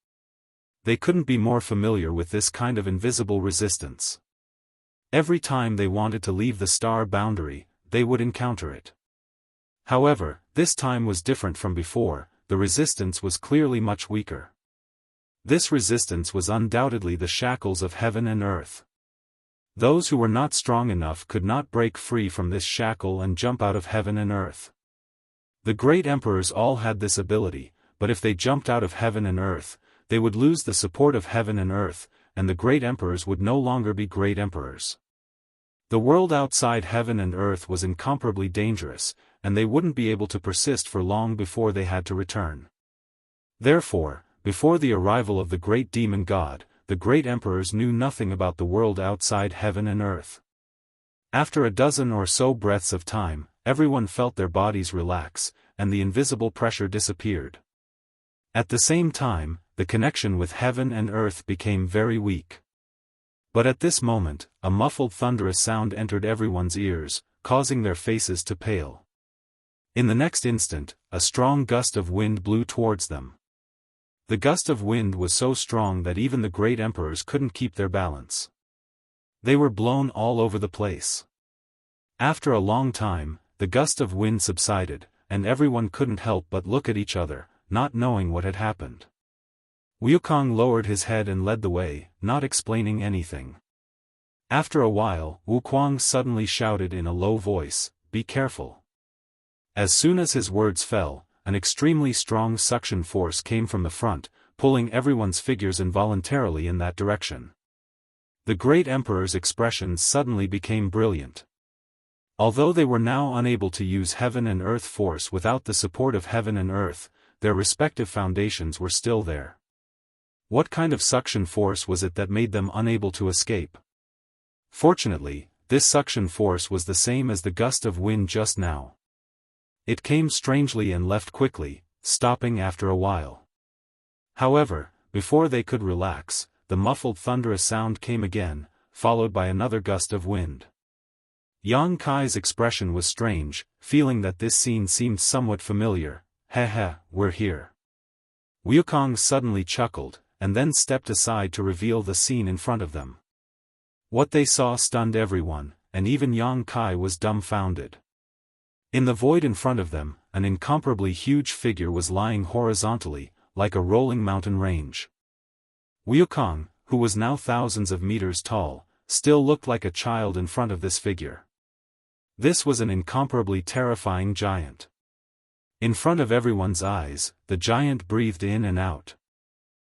They couldn't be more familiar with this kind of invisible resistance. Every time they wanted to leave the star boundary, they would encounter it. However, this time was different from before, the resistance was clearly much weaker. This resistance was undoubtedly the shackles of heaven and earth. Those who were not strong enough could not break free from this shackle and jump out of heaven and earth. The great emperors all had this ability, but if they jumped out of heaven and earth, they would lose the support of heaven and earth, and the great emperors would no longer be great emperors. The world outside heaven and earth was incomparably dangerous, and they wouldn't be able to persist for long before they had to return. Therefore, before the arrival of the great demon god, the great emperors knew nothing about the world outside heaven and earth. After a dozen or so breaths of time, everyone felt their bodies relax, and the invisible pressure disappeared. At the same time, the connection with heaven and earth became very weak. But at this moment, a muffled thunderous sound entered everyone's ears, causing their faces to pale. In the next instant, a strong gust of wind blew towards them. The gust of wind was so strong that even the great emperors couldn't keep their balance. They were blown all over the place. After a long time, the gust of wind subsided, and everyone couldn't help but look at each other, not knowing what had happened. Wukong lowered his head and led the way, not explaining anything. After a while, Wukong suddenly shouted in a low voice, "Be careful." As soon as his words fell, an extremely strong suction force came from the front, pulling everyone's figures involuntarily in that direction. The great emperor's expressions suddenly became brilliant. Although they were now unable to use heaven and earth force without the support of heaven and earth, their respective foundations were still there. What kind of suction force was it that made them unable to escape? Fortunately, this suction force was the same as the gust of wind just now. It came strangely and left quickly, stopping after a while. However, before they could relax, the muffled thunderous sound came again, followed by another gust of wind. Yang Kai's expression was strange, feeling that this scene seemed somewhat familiar. "Heh, we're here." Wukong suddenly chuckled, and then stepped aside to reveal the scene in front of them. What they saw stunned everyone, and even Yang Kai was dumbfounded. In the void in front of them, an incomparably huge figure was lying horizontally, like a rolling mountain range. Wukong, who was now thousands of meters tall, still looked like a child in front of this figure. This was an incomparably terrifying giant. In front of everyone's eyes, the giant breathed in and out.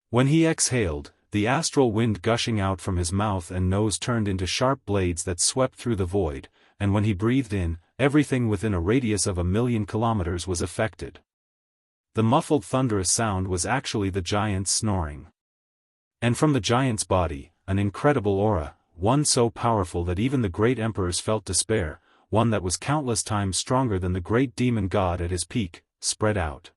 When he exhaled, the astral wind gushing out from his mouth and nose turned into sharp blades that swept through the void, and when he breathed in, everything within a radius of 1,000,000 kilometers was affected. The muffled thunderous sound was actually the giant's snoring. And from the giant's body, an incredible aura, one so powerful that even the great emperors felt despair, one that was countless times stronger than the great demon god at his peak, spread out.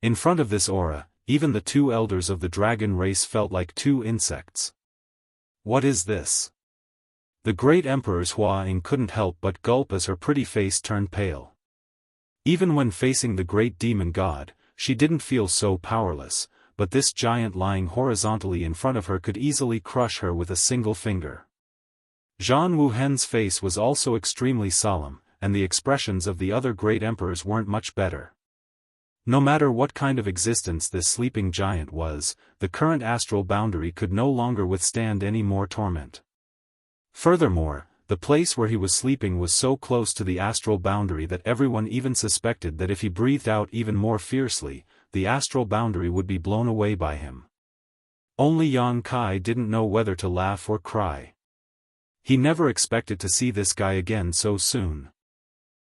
In front of this aura, even the two elders of the dragon race felt like two insects. What is this? The great emperor's Hua Ying couldn't help but gulp as her pretty face turned pale. Even when facing the great demon god, she didn't feel so powerless, but this giant lying horizontally in front of her could easily crush her with a single finger. Zhang Wuhen's face was also extremely solemn, and the expressions of the other great emperors weren't much better. No matter what kind of existence this sleeping giant was, the current astral boundary could no longer withstand any more torment. Furthermore, the place where he was sleeping was so close to the astral boundary that everyone even suspected that if he breathed out even more fiercely, the astral boundary would be blown away by him. Only Yang Kai didn't know whether to laugh or cry. He never expected to see this guy again so soon.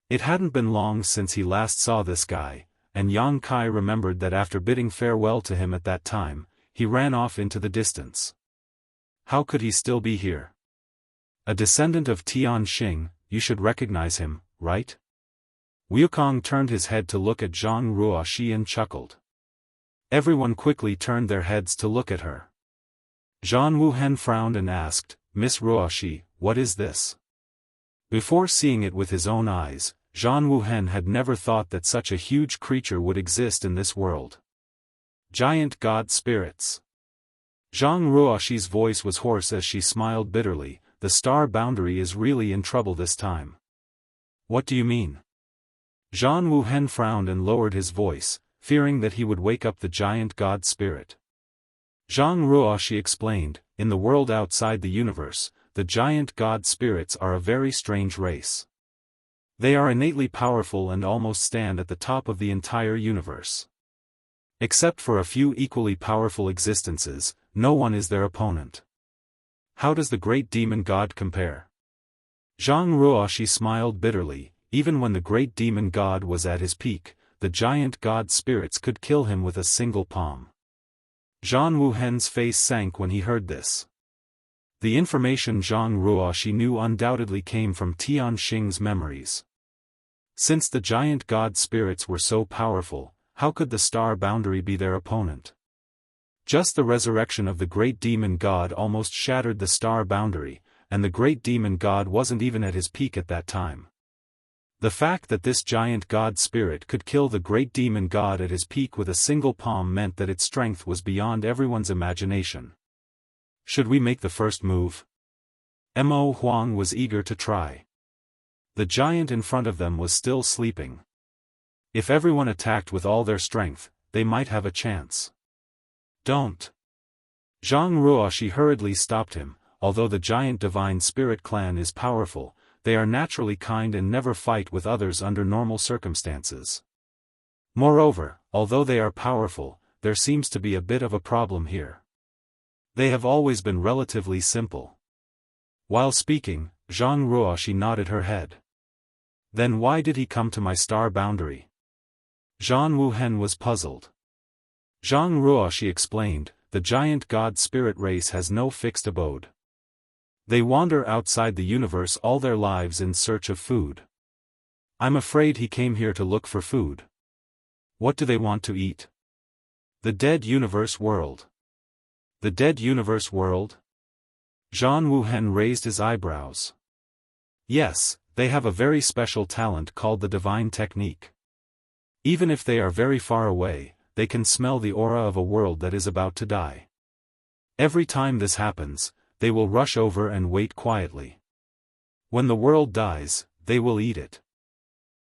It hadn't been long since he last saw this guy, and Yang Kai remembered that after bidding farewell to him at that time, he ran off into the distance. How could he still be here? A descendant of Tian Xing, you should recognize him, right? Wukong turned his head to look at Zhang Ruoxi and chuckled. Everyone quickly turned their heads to look at her. Zhang Wuhen frowned and asked, Miss Ruoxi, what is this? Before seeing it with his own eyes, Zhang Wuhen had never thought that such a huge creature would exist in this world. Giant god spirits. Zhang Ruoxi's voice was hoarse as she smiled bitterly. The star boundary is really in trouble this time. What do you mean? Zhang Wuhen frowned and lowered his voice, fearing that he would wake up the giant god spirit. Zhang Ruoxi explained, in the world outside the universe, the giant god spirits are a very strange race. They are innately powerful and almost stand at the top of the entire universe. Except for a few equally powerful existences, no one is their opponent. How does the great demon god compare? Zhang Ruoxi smiled bitterly. Even when the great demon god was at his peak, the giant god spirits could kill him with a single palm. Zhang Wuhen's face sank when he heard this. The information Zhang Ruoxi knew undoubtedly came from Tian Xing's memories. Since the giant god spirits were so powerful, how could the star boundary be their opponent? Just the resurrection of the great demon god almost shattered the star boundary, and the great demon god wasn't even at his peak at that time. The fact that this giant god spirit could kill the great demon god at his peak with a single palm meant that its strength was beyond everyone's imagination. Should we make the first move? Mo Huang was eager to try. The giant in front of them was still sleeping. If everyone attacked with all their strength, they might have a chance. Don't. Zhang Ruoxi hurriedly stopped him. Although the giant divine spirit clan is powerful, they are naturally kind and never fight with others under normal circumstances. Moreover, although they are powerful, there seems to be a bit of a problem here. They have always been relatively simple. While speaking, Zhang Ruoxi nodded her head. Then why did he come to my star boundary? Zhang Wuhen was puzzled. Zhang Ruoxi explained, the giant god spirit race has no fixed abode. They wander outside the universe all their lives in search of food. I'm afraid he came here to look for food. What do they want to eat? The dead universe world. The dead universe world? Zhang Wuhen raised his eyebrows. Yes, they have a very special talent called the divine technique. Even if they are very far away, they can smell the aura of a world that is about to die. Every time this happens, they will rush over and wait quietly. When the world dies, they will eat it.